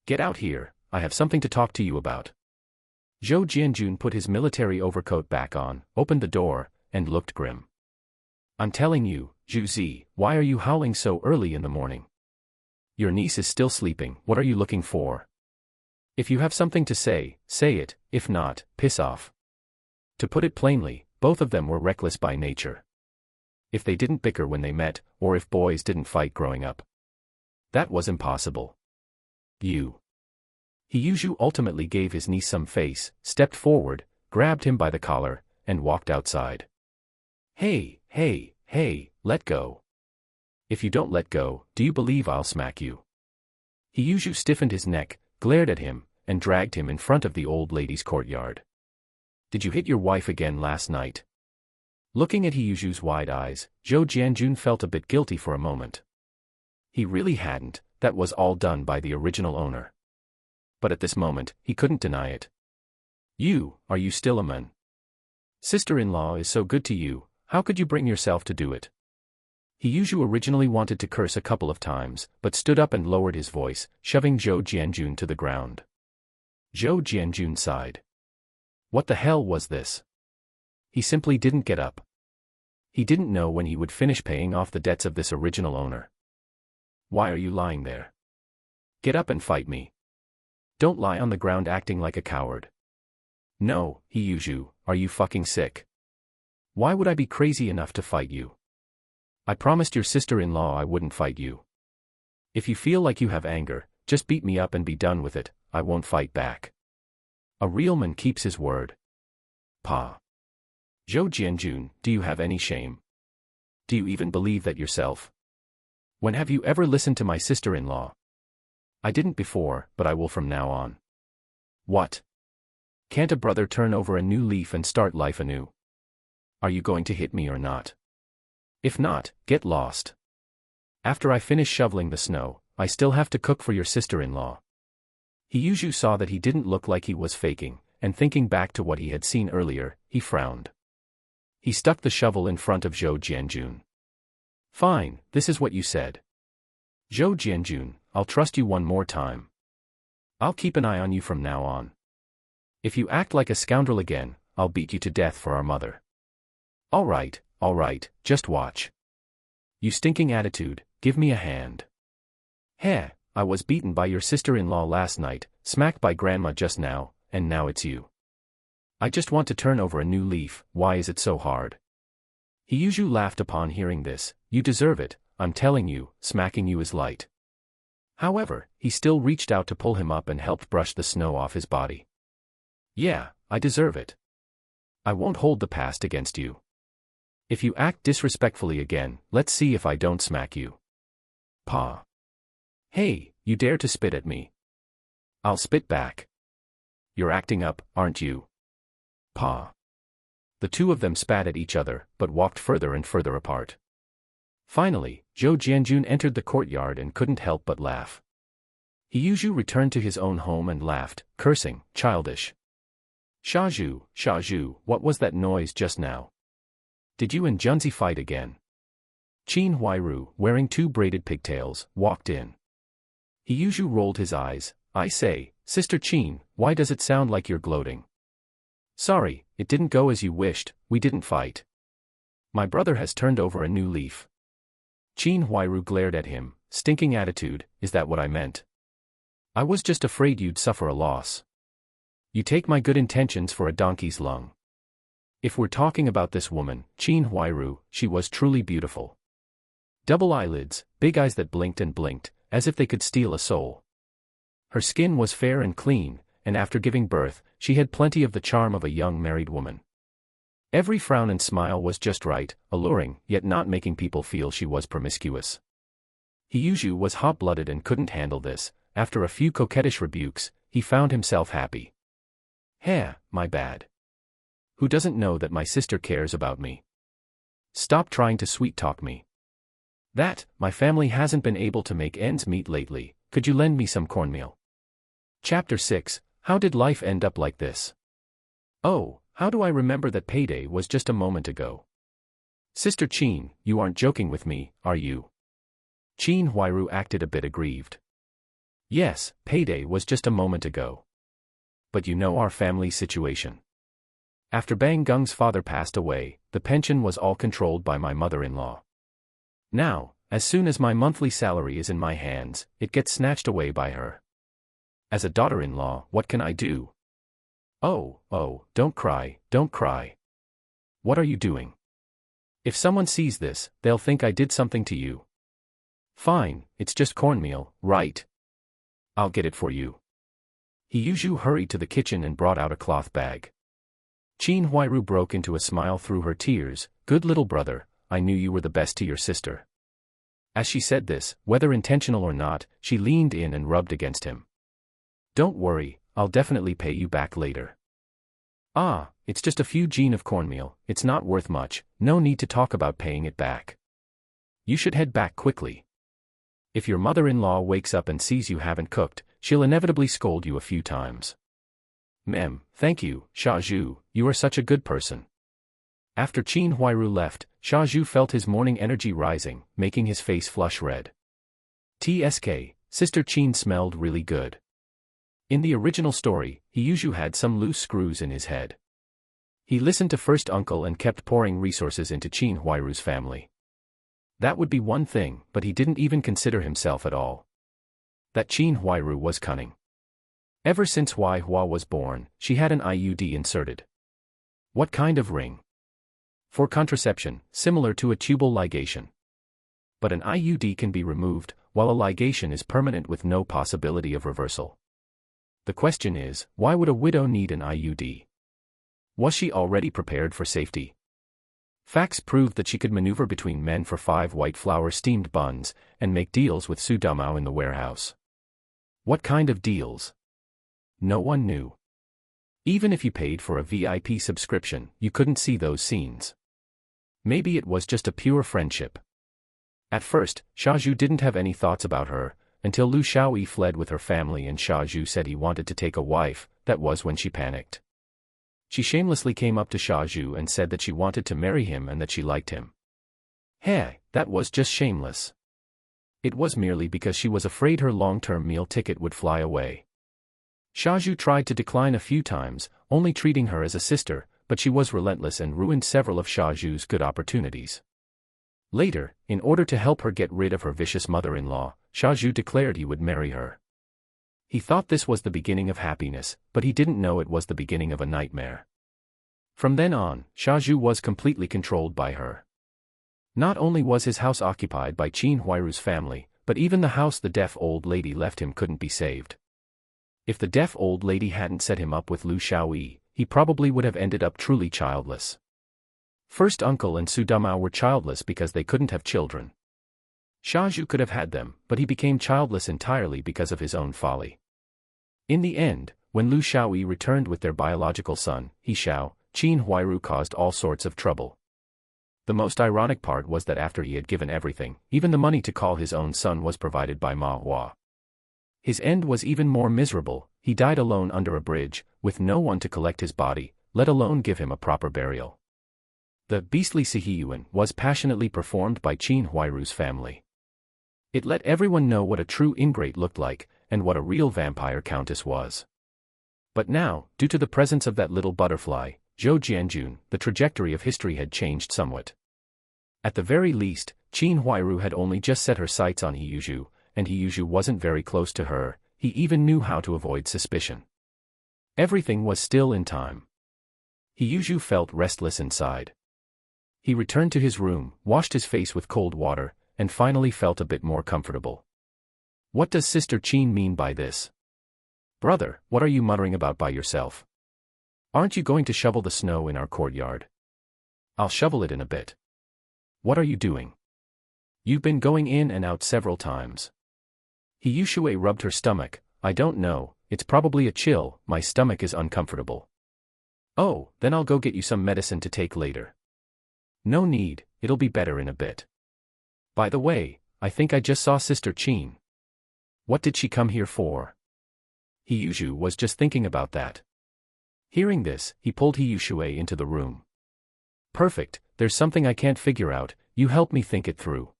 Get out here, I have something to talk to you about. Zhou Jianjun put his military overcoat back on, opened the door, and looked grim. I'm telling you, Zhu Zi, why are you howling so early in the morning? Your niece is still sleeping, what are you looking for? If you have something to say it, if not, piss off. To put it plainly, both of them were reckless by nature. If they didn't bicker when they met, or if boys didn't fight growing up. That was impossible. Siheyuan ultimately gave his niece some face, stepped forward, grabbed him by the collar, and walked outside. Hey, let go. If you don't let go, do you believe I'll smack you? Siheyuan stiffened his neck, glared at him, and dragged him in front of the old lady's courtyard. Did you hit your wife again last night? Looking at Siheyuan's wide eyes, Zhou Jianjun felt a bit guilty for a moment. He really hadn't, that was all done by the original owner. But at this moment, he couldn't deny it. Are you still a man? Sister-in-law is so good to you, how could you bring yourself to do it? Siheyuan originally wanted to curse a couple of times, but stood up and lowered his voice, shoving Zhou Jianjun to the ground. Zhou Jianjun sighed. What the hell was this? He simply didn't get up. He didn't know when he would finish paying off the debts of this original owner. Why are you lying there? Get up and fight me. Don't lie on the ground acting like a coward. No, Siheyuan, are you fucking sick? Why would I be crazy enough to fight you? I promised your sister-in-law I wouldn't fight you. If you feel like you have anger, just beat me up and be done with it, I won't fight back. A real man keeps his word. Pa. Zhou Jianjun, do you have any shame? Do you even believe that yourself? When have you ever listened to my sister-in-law? I didn't before, but I will from now on. What? Can't a brother turn over a new leaf and start life anew? Are you going to hit me or not? If not, get lost. After I finish shoveling the snow, I still have to cook for your sister-in-law. Siheyuan saw that he didn't look like he was faking, and thinking back to what he had seen earlier, he frowned. He stuck the shovel in front of Zhou Jianjun. Fine, this is what you said. Zhou Jianjun, I'll trust you one more time. I'll keep an eye on you from now on. If you act like a scoundrel again, I'll beat you to death for our mother. All right, just watch. You stinking attitude, give me a hand. Heh, I was beaten by your sister-in-law last night, smacked by grandma just now, and now it's you. I just want to turn over a new leaf, why is it so hard? Siheyuan laughed upon hearing this. You deserve it, I'm telling you, smacking you is light. However, he still reached out to pull him up and helped brush the snow off his body. Yeah, I deserve it. I won't hold the past against you. If you act disrespectfully again, let's see if I don't smack you. Pa. Hey, you dare to spit at me? I'll spit back. You're acting up, aren't you? Pa. The two of them spat at each other, but walked further and further apart. Finally, Zhou Jianjun entered the courtyard and couldn't help but laugh. Siheyuan returned to his own home and laughed, cursing, childish. Shazhu, what was that noise just now? Did you and Junzi fight again? Qin Huairu, wearing two braided pigtails, walked in. Siheyuan rolled his eyes. I say, Sister Qin, why does it sound like you're gloating? Sorry, it didn't go as you wished, we didn't fight. My brother has turned over a new leaf. Qin Huairu glared at him, stinking attitude, is that what I meant? I was just afraid you'd suffer a loss. You take my good intentions for a donkey's lung. If we're talking about this woman, Qin Huairu, she was truly beautiful. Double eyelids, big eyes that blinked and blinked, as if they could steal a soul. Her skin was fair and clean, and after giving birth, she had plenty of the charm of a young married woman. Every frown and smile was just right, alluring, yet not making people feel she was promiscuous. Siheyuan was hot-blooded and couldn't handle this. After a few coquettish rebukes, he found himself happy. "Heh, my bad. Who doesn't know that my sister cares about me? Stop trying to sweet-talk me. That, my family hasn't been able to make ends meet lately, could you lend me some cornmeal?" Chapter 6, How did life end up like this? Oh, how do I remember that payday was just a moment ago? Sister Qin, you aren't joking with me, are you? Qin Huairu acted a bit aggrieved. Yes, payday was just a moment ago. But you know our family situation. After Bang Gung's father passed away, the pension was all controlled by my mother-in-law. Now, as soon as my monthly salary is in my hands, it gets snatched away by her. As a daughter-in-law, what can I do? Oh, don't cry, don't cry. What are you doing? If someone sees this, they'll think I did something to you. Fine, it's just cornmeal, right? I'll get it for you. Siheyuan hurried to the kitchen and brought out a cloth bag. Qin Huairu broke into a smile through her tears. Good little brother, I knew you were the best to your sister. As she said this, whether intentional or not, she leaned in and rubbed against him. Don't worry, I'll definitely pay you back later. Ah, it's just a few jin of cornmeal, it's not worth much, no need to talk about paying it back. You should head back quickly. If your mother-in-law wakes up and sees you haven't cooked, she'll inevitably scold you a few times. Thank you, Siheyuan, you are such a good person. After Qin Huairu left, Siheyuan felt his morning energy rising, making his face flush red. TSK, Sister Qin smelled really good. In the original story, Siheyuan had some loose screws in his head. He listened to first uncle and kept pouring resources into Qin Huairu's family. That would be one thing, but he didn't even consider himself at all. That Qin Huairu was cunning. Ever since Hua was born, she had an IUD inserted. What kind of ring? For contraception, similar to a tubal ligation. But an IUD can be removed, while a ligation is permanent with no possibility of reversal. The question is, why would a widow need an IUD? Was she already prepared for safety? Facts proved that she could maneuver between men for 5 white flour steamed buns, and make deals with Su Dumao in the warehouse. What kind of deals? No one knew. Even if you paid for a VIP subscription, you couldn't see those scenes. Maybe it was just a pure friendship. At first, Siheyuan didn't have any thoughts about her, until Lu Shaoyi fled with her family and Siheyuan said he wanted to take a wife. That was when she panicked. She shamelessly came up to Siheyuan and said that she wanted to marry him and that she liked him. Hey, that was just shameless. It was merely because she was afraid her long-term meal ticket would fly away. Siheyuan tried to decline a few times, only treating her as a sister, but she was relentless and ruined several of Siheyuan's good opportunities. Later, in order to help her get rid of her vicious mother-in-law, Siheyuan declared he would marry her. He thought this was the beginning of happiness, but he didn't know it was the beginning of a nightmare. From then on, Siheyuan was completely controlled by her. Not only was his house occupied by Qin Huairu's family, but even the house the deaf old lady left him couldn't be saved. If the deaf old lady hadn't set him up with Lu Shaoyi, he probably would have ended up truly childless. First uncle and Su Dumao were childless because they couldn't have children. Siheyuan could have had them, but he became childless entirely because of his own folly. In the end, when Lu Shaoyi returned with their biological son, Qin Huairu caused all sorts of trouble. The most ironic part was that after he had given everything, even the money to call his own son was provided by Ma Hua. His end was even more miserable. He died alone under a bridge, with no one to collect his body, let alone give him a proper burial. The beastly Siheyuan was passionately performed by Qin Huairu's family. It let everyone know what a true ingrate looked like, and what a real vampire countess was. But now, due to the presence of that little butterfly, Zhou Jianjun, the trajectory of history had changed somewhat. At the very least, Qin Huairu had only just set her sights on Siheyuan, and Siheyuan wasn't very close to her. He even knew how to avoid suspicion. Everything was still in time. Siheyuan felt restless inside. He returned to his room, washed his face with cold water, and finally felt a bit more comfortable. What does Sister Qin mean by this? Brother, what are you muttering about by yourself? Aren't you going to shovel the snow in our courtyard? I'll shovel it in a bit. What are you doing? You've been going in and out several times. Hiyushui rubbed her stomach. I don't know, it's probably a chill, my stomach is uncomfortable. Oh, then I'll go get you some medicine to take later. No need, it'll be better in a bit. By the way, I think I just saw Sister Qin. What did she come here for? Hiyushu was just thinking about that. Hearing this, he pulled Hiyushui into the room. Perfect, there's something I can't figure out, you help me think it through.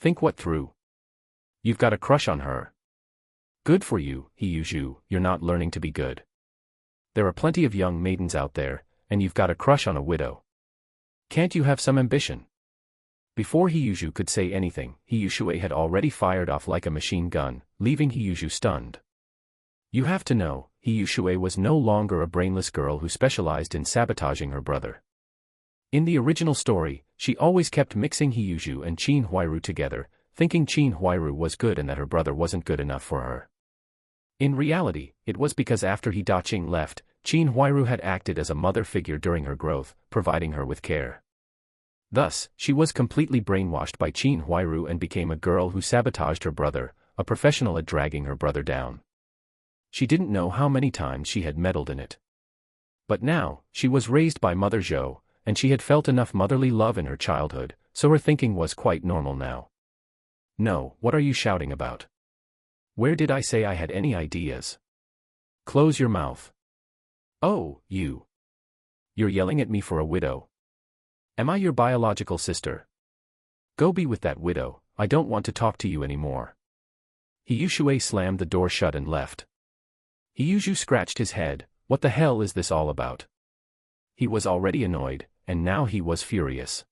Think what through? You've got a crush on her. Good for you, Hiyushu, you're not learning to be good. There are plenty of young maidens out there, and you've got a crush on a widow. Can't you have some ambition? Before Hiyushu could say anything, Hiyushui had already fired off like a machine gun, leaving Hiyushu stunned. You have to know, Hiyushui was no longer a brainless girl who specialized in sabotaging her brother. In the original story, she always kept mixing Hiyushu and Qin Huairu together, thinking Qin Huairu was good and that her brother wasn't good enough for her. In reality, it was because after He Daqing left, Qin Huairu had acted as a mother figure during her growth, providing her with care. Thus, she was completely brainwashed by Qin Huairu and became a girl who sabotaged her brother, a professional at dragging her brother down. She didn't know how many times she had meddled in it. But now, she was raised by Mother Zhou, and she had felt enough motherly love in her childhood, so her thinking was quite normal now. No, what are you shouting about? Where did I say I had any ideas? Close your mouth. Oh, you. You're yelling at me for a widow. Am I your biological sister? Go be with that widow, I don't want to talk to you anymore. Hiyushui slammed the door shut and left. Hiyushu scratched his head, what the hell is this all about? He was already annoyed, and now he was furious.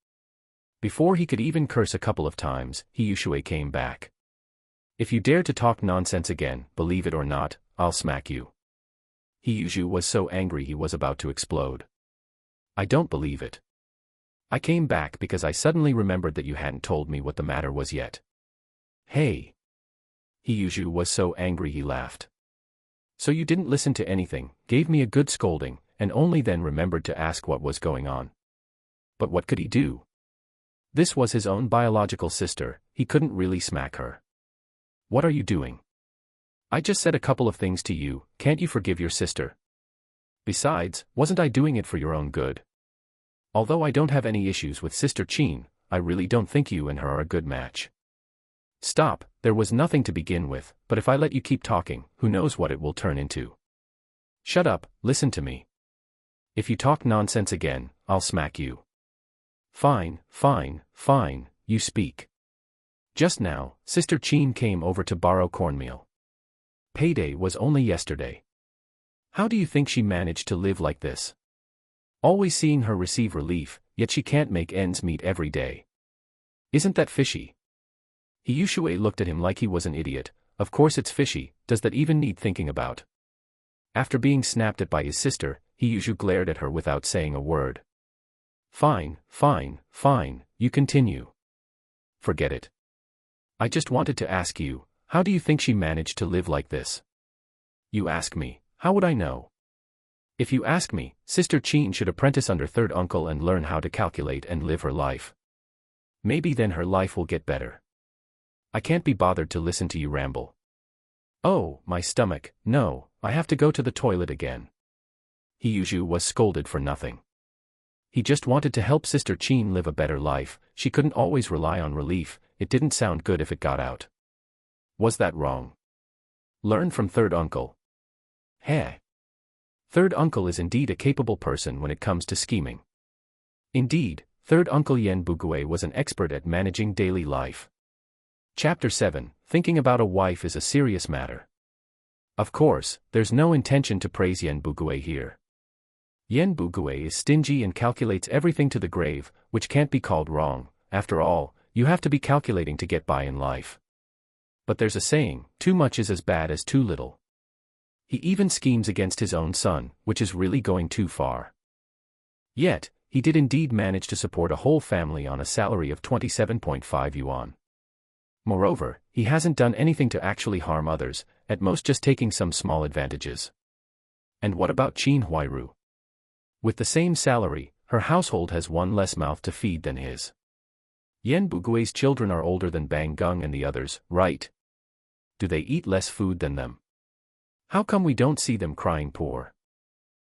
Before he could even curse a couple of times, Hiyushui came back. If you dare to talk nonsense again, believe it or not, I'll smack you. Hiyushu was so angry he was about to explode. I don't believe it. I came back because I suddenly remembered that you hadn't told me what the matter was yet. Hey. Hiyushu was so angry he laughed. So you didn't listen to anything, gave me a good scolding, and only then remembered to ask what was going on. But what could he do? This was his own biological sister, he couldn't really smack her. What are you doing? I just said a couple of things to you, can't you forgive your sister? Besides, wasn't I doing it for your own good? Although I don't have any issues with Sister Qin, I really don't think you and her are a good match. Stop, there was nothing to begin with, but if I let you keep talking, who knows what it will turn into. Shut up, listen to me. If you talk nonsense again, I'll smack you. Fine, fine, fine, you speak. Just now, Sister Qin came over to borrow cornmeal. Payday was only yesterday. How do you think she managed to live like this? Always seeing her receive relief, yet she can't make ends meet every day. Isn't that fishy? Hiyushui looked at him like he was an idiot. Of course it's fishy, does that even need thinking about? After being snapped at by his sister, Hiyushu glared at her without saying a word. Fine, fine, fine, you continue. Forget it. I just wanted to ask you, how do you think she managed to live like this? You ask me, how would I know? If you ask me, Sister Qin should apprentice under third uncle and learn how to calculate and live her life. Maybe then her life will get better. I can't be bothered to listen to you ramble. Oh, my stomach, no, I have to go to the toilet again. Hiyushu was scolded for nothing. He just wanted to help Sister Qin live a better life, she couldn't always rely on relief, it didn't sound good if it got out. Was that wrong? Learn from third uncle. Heh. Third uncle is indeed a capable person when it comes to scheming. Indeed, third uncle Yen Bugui was an expert at managing daily life. Chapter 7, Thinking about a wife is a serious matter. Of course, there's no intention to praise Yen Bugui here. Yen Bugui is stingy and calculates everything to the grave, which can't be called wrong, after all, you have to be calculating to get by in life. But there's a saying, too much is as bad as too little. He even schemes against his own son, which is really going too far. Yet, he did indeed manage to support a whole family on a salary of 27.5 yuan. Moreover, he hasn't done anything to actually harm others, at most just taking some small advantages. And what about Qin Huairu? With the same salary, her household has one less mouth to feed than his. Yan Bugui's children are older than Bang Gung and the others, right? Do they eat less food than them? How come we don't see them crying poor?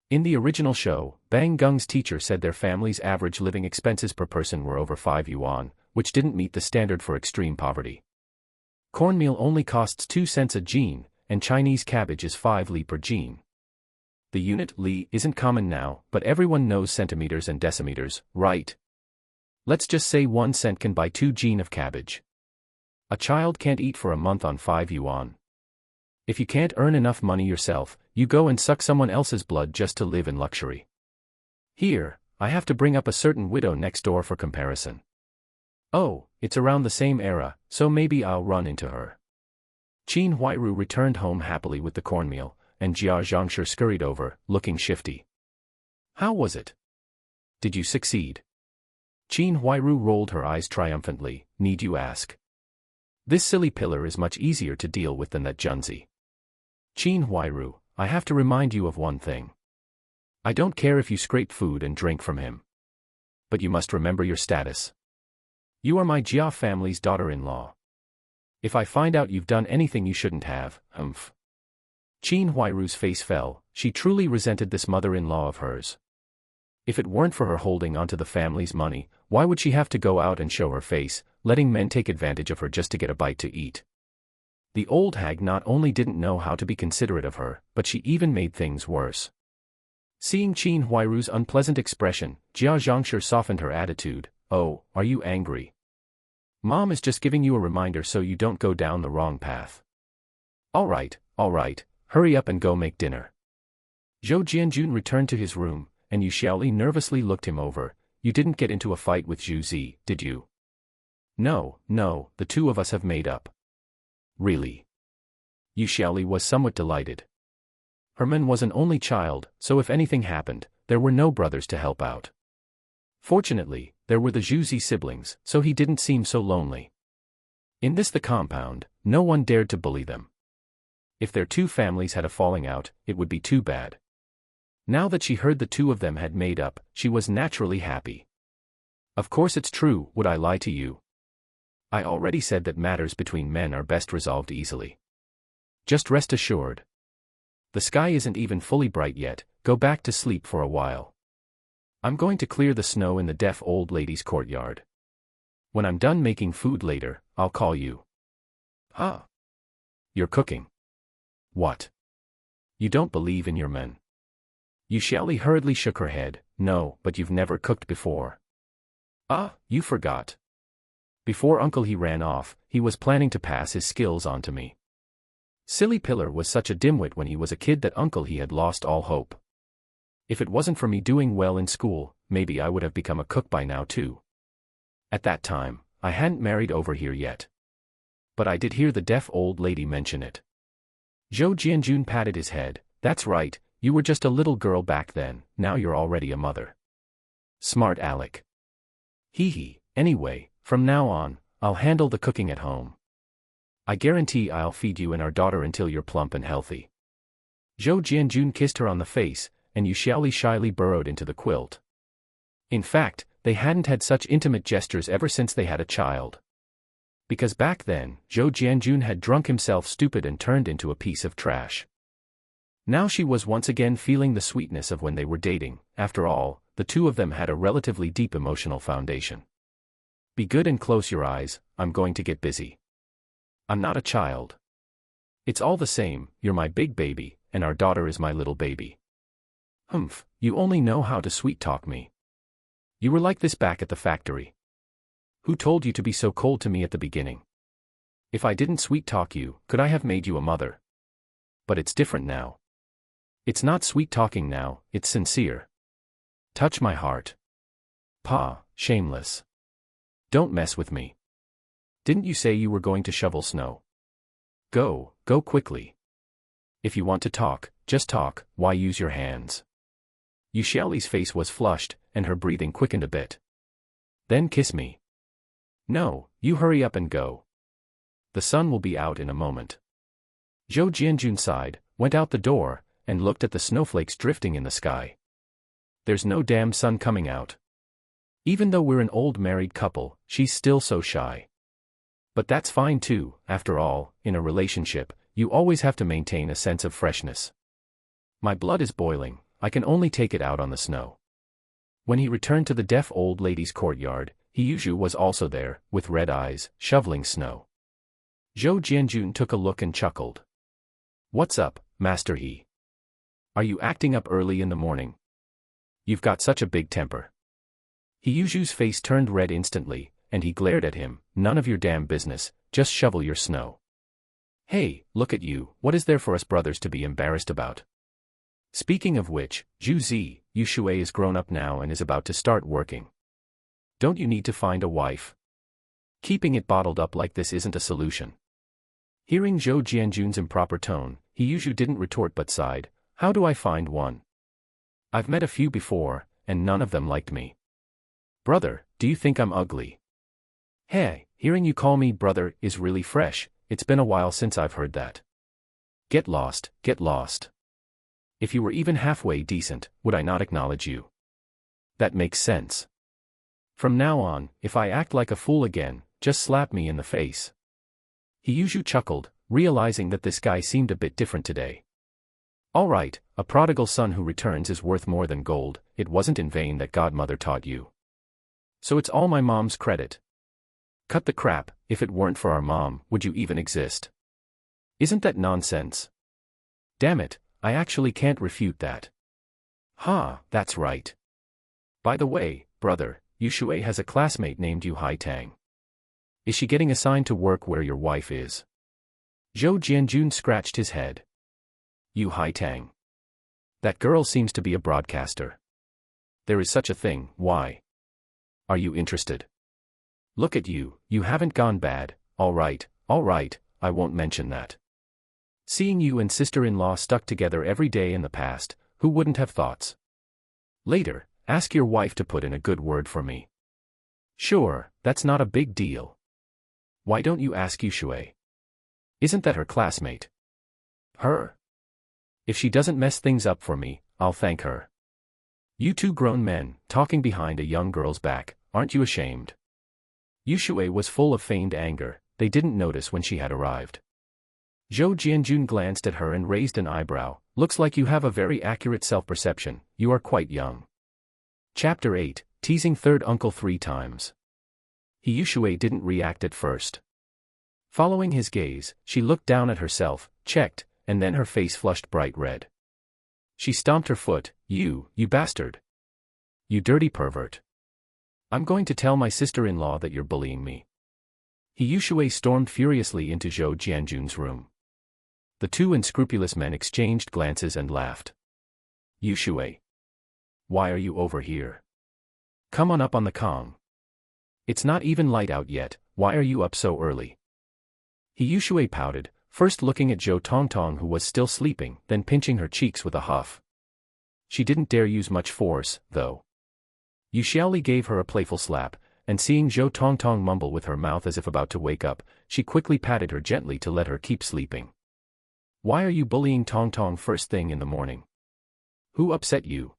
In the original show, Bang Gung's teacher said their family's average living expenses per person were over 5 yuan, which didn't meet the standard for extreme poverty. Cornmeal only costs 2 cents a jin, and Chinese cabbage is 5 li per jin. The unit li isn't common now, but everyone knows centimeters and decimeters, right? Let's just say 1 cent can buy 2 jin of cabbage. A child can't eat for a month on 5 yuan. If you can't earn enough money yourself, you go and suck someone else's blood just to live in luxury. Here, I have to bring up a certain widow next door for comparison. Oh, it's around the same era, so maybe I'll run into her. Qin Huairu returned home happily with the cornmeal, and Jia Zhangshi scurried over, looking shifty. How was it? Did you succeed? Qin Huairu rolled her eyes triumphantly. Need you ask? This silly pillar is much easier to deal with than that Junzi. Qin Huairu, I have to remind you of one thing. I don't care if you scrape food and drink from him. But you must remember your status. You are my Jia family's daughter-in-law. If I find out you've done anything you shouldn't have, Qin Huairu's face fell. She truly resented this mother-in-law of hers. If it weren't for her holding onto the family's money, why would she have to go out and show her face, letting men take advantage of her just to get a bite to eat? The old hag not only didn't know how to be considerate of her, but she even made things worse. Seeing Qin Huairu's unpleasant expression, Jia Zhangshi softened her attitude. Oh, are you angry? Mom is just giving you a reminder so you don't go down the wrong path. All right, hurry up and go make dinner. Zhou Jianjun returned to his room, and Yu Xiaoli nervously looked him over. You didn't get into a fight with Zhu Zi, did you? No, the two of us have made up. Really? Yu Xiaoli was somewhat delighted. Herman was an only child, so if anything happened, there were no brothers to help out. Fortunately, there were the Zhu Zi siblings, so he didn't seem so lonely. In the compound, no one dared to bully them. If their two families had a falling out, it would be too bad. Now that she heard the two of them had made up, she was naturally happy. Of course it's true, would I lie to you? I already said that matters between men are best resolved easily. Just rest assured. The sky isn't even fully bright yet, go back to sleep for a while. I'm going to clear the snow in the deaf old lady's courtyard. When I'm done making food later, I'll call you. Ah. You're cooking. What? You don't believe in your men? Yu Xiaoli hurriedly shook her head. No, but you've never cooked before. Ah, you forgot. Before Uncle he ran off, he was planning to pass his skills on to me. Silly Pillar was such a dimwit when he was a kid that Uncle he had lost all hope. If it wasn't for me doing well in school, maybe I would have become a cook by now too. At that time, I hadn't married over here yet. But I did hear the deaf old lady mention it. Zhou Jianjun patted his head. That's right, you were just a little girl back then, now you're already a mother. Smart Alec. Hee. Anyway, from now on, I'll handle the cooking at home. I guarantee I'll feed you and our daughter until you're plump and healthy. Zhou Jianjun kissed her on the face, and Yu Xiaoli shyly burrowed into the quilt. In fact, they hadn't had such intimate gestures ever since they had a child. Because back then, Zhou Jianjun had drunk himself stupid and turned into a piece of trash. Now she was once again feeling the sweetness of when they were dating. After all, the two of them had a relatively deep emotional foundation. Be good and close your eyes, I'm going to get busy. I'm not a child. It's all the same, you're my big baby, and our daughter is my little baby. You only know how to sweet-talk me. You were like this back at the factory. Who told you to be so cold to me at the beginning? If I didn't sweet-talk you, could I have made you a mother? But it's different now. It's not sweet-talking now, it's sincere. Touch my heart. Pa, shameless. Don't mess with me. Didn't you say you were going to shovel snow? Go quickly. If you want to talk, just talk, why use your hands? Yu Xiaoli's face was flushed, and her breathing quickened a bit. Then kiss me. No, you hurry up and go. The sun will be out in a moment. Zhou Jianjun sighed, went out the door, and looked at the snowflakes drifting in the sky. There's no damn sun coming out. Even though we're an old married couple, she's still so shy. But that's fine too, after all, in a relationship, you always have to maintain a sense of freshness. My blood is boiling, I can only take it out on the snow. When he returned to the deaf old lady's courtyard, Siheyuan was also there, with red eyes, shoveling snow. Zhou Jianjun took a look and chuckled. What's up, Master He? Are you acting up early in the morning? You've got such a big temper. Siheyuan's face turned red instantly, and he glared at him. None of your damn business, just shovel your snow. Hey, look at you, what is there for us brothers to be embarrassed about? Speaking of which, Zhu Jianjun is grown up now and is about to start working. Don't you need to find a wife? Keeping it bottled up like this isn't a solution. Hearing Zhou Jianjun's improper tone, Siheyuan didn't retort but sighed. How do I find one? I've met a few before, and none of them liked me. Brother, do you think I'm ugly? Hey, hearing you call me brother is really fresh, it's been a while since I've heard that. Get lost, get lost. If you were even halfway decent, would I not acknowledge you? That makes sense. From now on, if I act like a fool again, just slap me in the face. Siheyuan chuckled, realizing that this guy seemed a bit different today. All right, a prodigal son who returns is worth more than gold. It wasn't in vain that Godmother taught you. So it's all my mom's credit. Cut the crap, if it weren't for our mom, would you even exist? Isn't that nonsense? Damn it, I actually can't refute that. That's right. By the way, brother, Shui has a classmate named Yu Haitang. Is she getting assigned to work where your wife is? Zhou Jianjun scratched his head. Yu Haitang. That girl seems to be a broadcaster. There is such a thing, why? Are you interested? Look at you, you haven't gone bad. All right, I won't mention that. Seeing you and sister-in-law stuck together every day in the past, who wouldn't have thoughts? Later, ask your wife to put in a good word for me. Sure, that's not a big deal. Why don't you ask Shui? Isn't that her classmate? Her? If she doesn't mess things up for me, I'll thank her. You two grown men, talking behind a young girl's back, aren't you ashamed? Shui was full of feigned anger. They didn't notice when she had arrived. Zhou Jianjun glanced at her and raised an eyebrow. Looks like you have a very accurate self-perception. You are quite young. Chapter 8, Teasing Third Uncle 3 times. Shui didn't react at first. Following his gaze, she looked down at herself, checked, and then her face flushed bright red. She stomped her foot. You bastard. You dirty pervert. I'm going to tell my sister-in-law that you're bullying me. Shui stormed furiously into Zhou Jianjun's room. The two unscrupulous men exchanged glances and laughed. Shui. Why are you over here? Come on up on the Kong. It's not even light out yet, why are you up so early? Shui pouted, first looking at Zhou Tongtong who was still sleeping, then pinching her cheeks with a huff. She didn't dare use much force, though. Yu Xiaoli gave her a playful slap, and seeing Zhou Tongtong mumble with her mouth as if about to wake up, she quickly patted her gently to let her keep sleeping. Why are you bullying Tongtong first thing in the morning? Who upset you?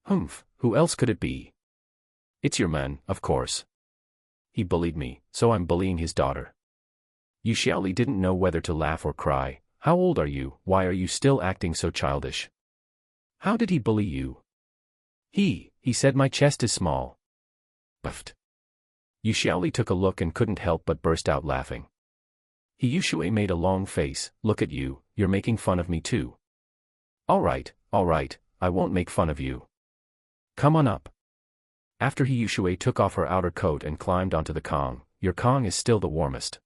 Humph, who else could it be? It's your man, of course. He bullied me, so I'm bullying his daughter. Yu Xiaoli didn't know whether to laugh or cry. How old are you? Why are you still acting so childish? How did he bully you? He said my chest is small. Buffed. Yu Xiaoli took a look and couldn't help but burst out laughing. Shui made a long face. Look at you, you're making fun of me too. All right, I won't make fun of you. Come on up. After Shui took off her outer coat and climbed onto the Kong, your Kong is still the warmest.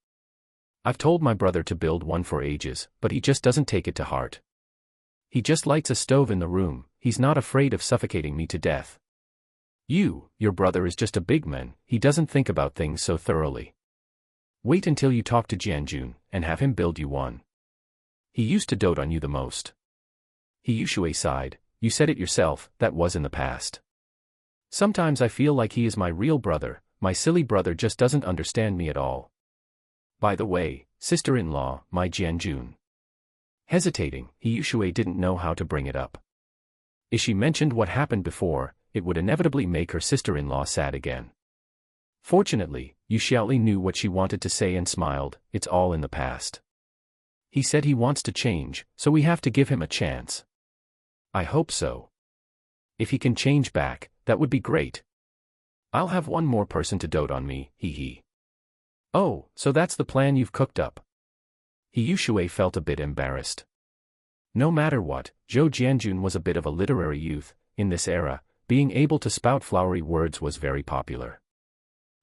I've told my brother to build one for ages, but he just doesn't take it to heart. He just lights a stove in the room, he's not afraid of suffocating me to death. Your brother is just a big man, he doesn't think about things so thoroughly. Wait until you talk to Jianjun, and have him build you one. He used to dote on you the most. Shui sighed, you said it yourself, that was in the past. Sometimes I feel like he is my real brother, my silly brother just doesn't understand me at all. By the way, sister-in-law, my Jianjun. Hesitating, He didn't know how to bring it up. If she mentioned what happened before, it would inevitably make her sister-in-law sad again. Fortunately, Yu Xiaoli knew what she wanted to say and smiled. It's all in the past. He said he wants to change, so we have to give him a chance. I hope so. If he can change back, that would be great. I'll have one more person to dote on me, hee. Oh, so that's the plan you've cooked up. Yu felt a bit embarrassed. No matter what, Zhou Jianjun was a bit of a literary youth. In this era, being able to spout flowery words was very popular.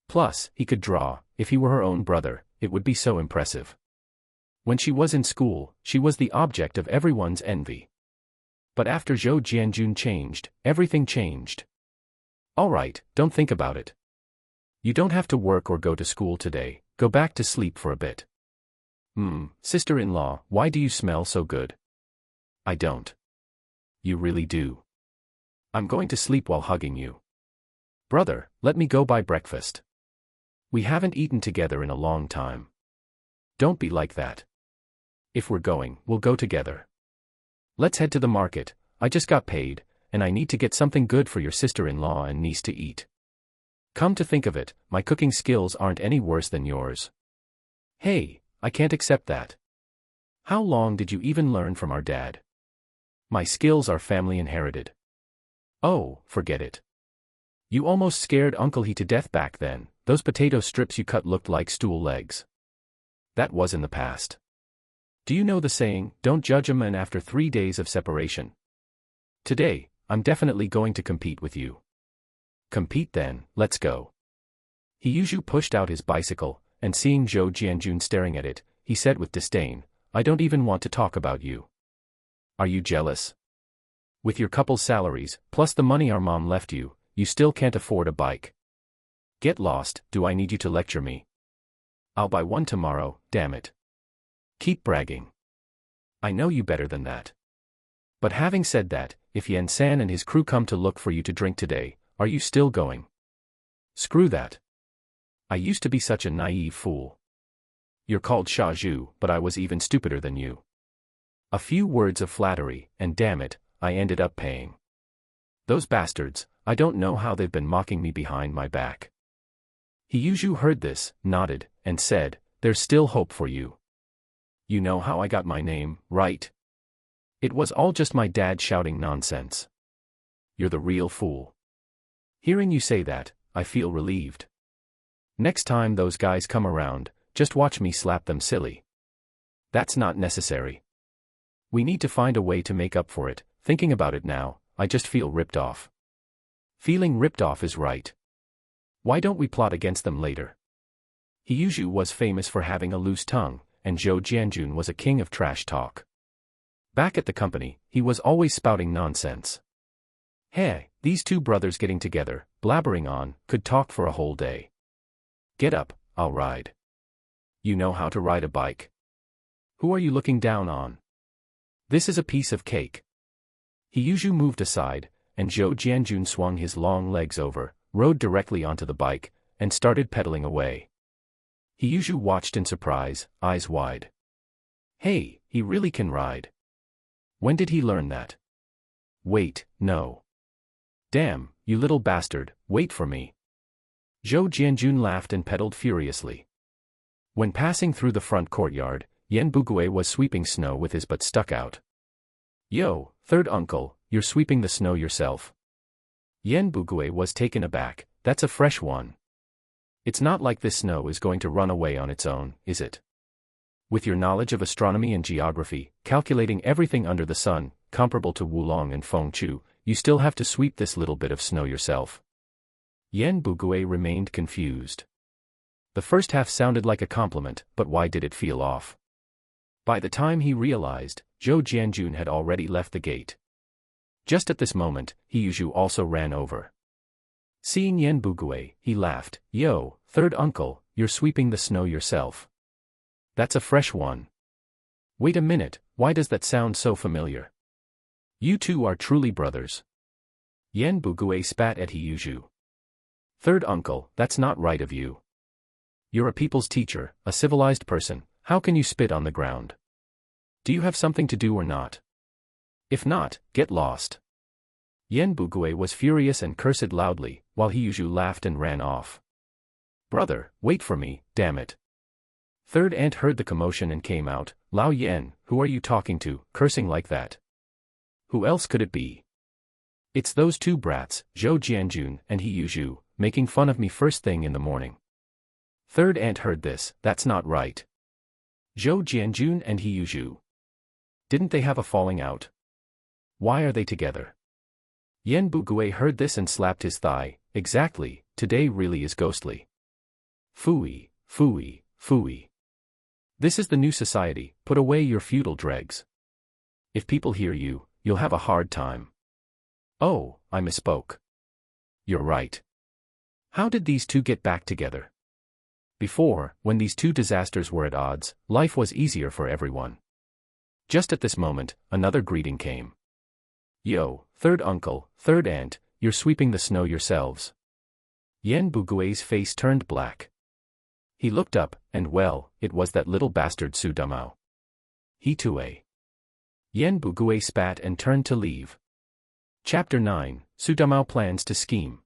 Plus, he could draw. If he were her own brother, it would be so impressive. When she was in school, she was the object of everyone's envy. But after Zhou Jianjun changed, everything changed. All right, don't think about it. You don't have to work or go to school today, go back to sleep for a bit. Sister-in-law, why do you smell so good? I don't. You really do. I'm going to sleep while hugging you. Brother, let me go buy breakfast. We haven't eaten together in a long time. Don't be like that. If we're going, we'll go together. Let's head to the market. I just got paid, and I need to get something good for your sister-in-law and niece to eat. Come to think of it, my cooking skills aren't any worse than yours. Hey, I can't accept that. How long did you even learn from our dad? My skills are family inherited. Oh, forget it. You almost scared Uncle He to death back then. Those potato strips you cut looked like stool legs. That was in the past. Do you know the saying, don't judge a man after 3 days of separation? Today, I'm definitely going to compete with you. Compete then, let's go. He pushed out his bicycle, and seeing Zhou Jianjun staring at it, he said with disdain, I don't even want to talk about you. Are you jealous? With your couple's salaries, plus the money our mom left you, you still can't afford a bike. Get lost, do I need you to lecture me? I'll buy one tomorrow, damn it. Keep bragging. I know you better than that. But having said that, if Yan San and his crew come to look for you to drink today, are you still going? Screw that. I used to be such a naive fool. You're called Sha Zhu, but I was even stupider than you. A few words of flattery, and damn it, I ended up paying. Those bastards, I don't know how they've been mocking me behind my back. He heard this, nodded, and said, there's still hope for you. You know how I got my name, right? It was all just my dad shouting nonsense. You're the real fool. Hearing you say that, I feel relieved. Next time those guys come around, just watch me slap them silly. That's not necessary. We need to find a way to make up for it. Thinking about it now, I just feel ripped off. Feeling ripped off is right. Why don't we plot against them later? He was famous for having a loose tongue, and Zhou Jianjun was a king of trash talk. Back at the company, he was always spouting nonsense. Hey, these two brothers getting together, blabbering on, could talk for a whole day. Get up, I'll ride. You know how to ride a bike? Who are you looking down on? This is a piece of cake. He moved aside, and Zhou Jianjun swung his long legs over, rode directly onto the bike, and started pedaling away. He watched in surprise, eyes wide. Hey, he really can ride. When did he learn that? Wait, no. Damn, you little bastard, wait for me. Zhou Jianjun laughed and pedaled furiously. When passing through the front courtyard, Yan Bugui was sweeping snow with his butt stuck out. Yo, third uncle, you're sweeping the snow yourself? Yan Bugui was taken aback, that's a fresh one. It's not like this snow is going to run away on its own, is it? With your knowledge of astronomy and geography, calculating everything under the sun, comparable to Wulong and Fengchu, you still have to sweep this little bit of snow yourself. Yan Bugui remained confused. The first half sounded like a compliment, but why did it feel off? By the time he realized, Zhou Jianjun had already left the gate. Just at this moment, He also ran over. Seeing Yan Bugui, he laughed, Yo, third uncle, you're sweeping the snow yourself. That's a fresh one. Wait a minute, why does that sound so familiar? You two are truly brothers. Yan Bugui spat at He. Third uncle, that's not right of you. You're a people's teacher, a civilized person, how can you spit on the ground? Do you have something to do or not? If not, get lost. Yan Bugui was furious and cursed loudly, while Hiyuzhu laughed and ran off. Brother, wait for me, damn it. Third ant heard the commotion and came out. Lao Yan, who are you talking to, cursing like that? Who else could it be? It's those two brats, Zhou Jianjun and Hiyuzhu, making fun of me first thing in the morning. Third ant heard this. That's not right. Zhou Jianjun and Hiyuzhu. Didn't they have a falling out? Why are they together? Yan Bugui heard this and slapped his thigh. Exactly, today really is ghostly. Phooey, phooey, phooey. This is the new society, put away your feudal dregs. If people hear you, you'll have a hard time. Oh, I misspoke. You're right. How did these two get back together? Before, when these two disasters were at odds, life was easier for everyone. Just at this moment, another greeting came. Yo, third uncle, third aunt, you're sweeping the snow yourselves. Yan Bugui's face turned black. He looked up, and well, it was that little bastard Su Damao. He too. Yan Bugui spat and turned to leave. Chapter 9, Su Damao plans to scheme.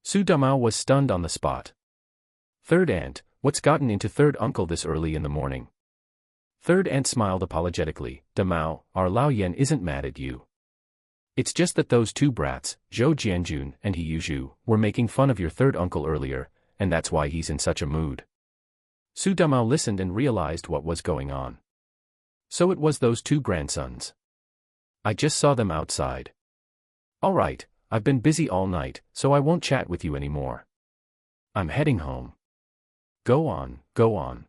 Su Damao was stunned on the spot. Third aunt, what's gotten into third uncle this early in the morning? Third aunt smiled apologetically. Damao, our Lao Yan isn't mad at you. It's just that those two brats, Zhou Jianjun and Hiyuzhu, were making fun of your third uncle earlier, and that's why he's in such a mood. Su Damao listened and realized what was going on. So it was those two grandsons. I just saw them outside. All right, I've been busy all night, so I won't chat with you anymore. I'm heading home. Go on, go on.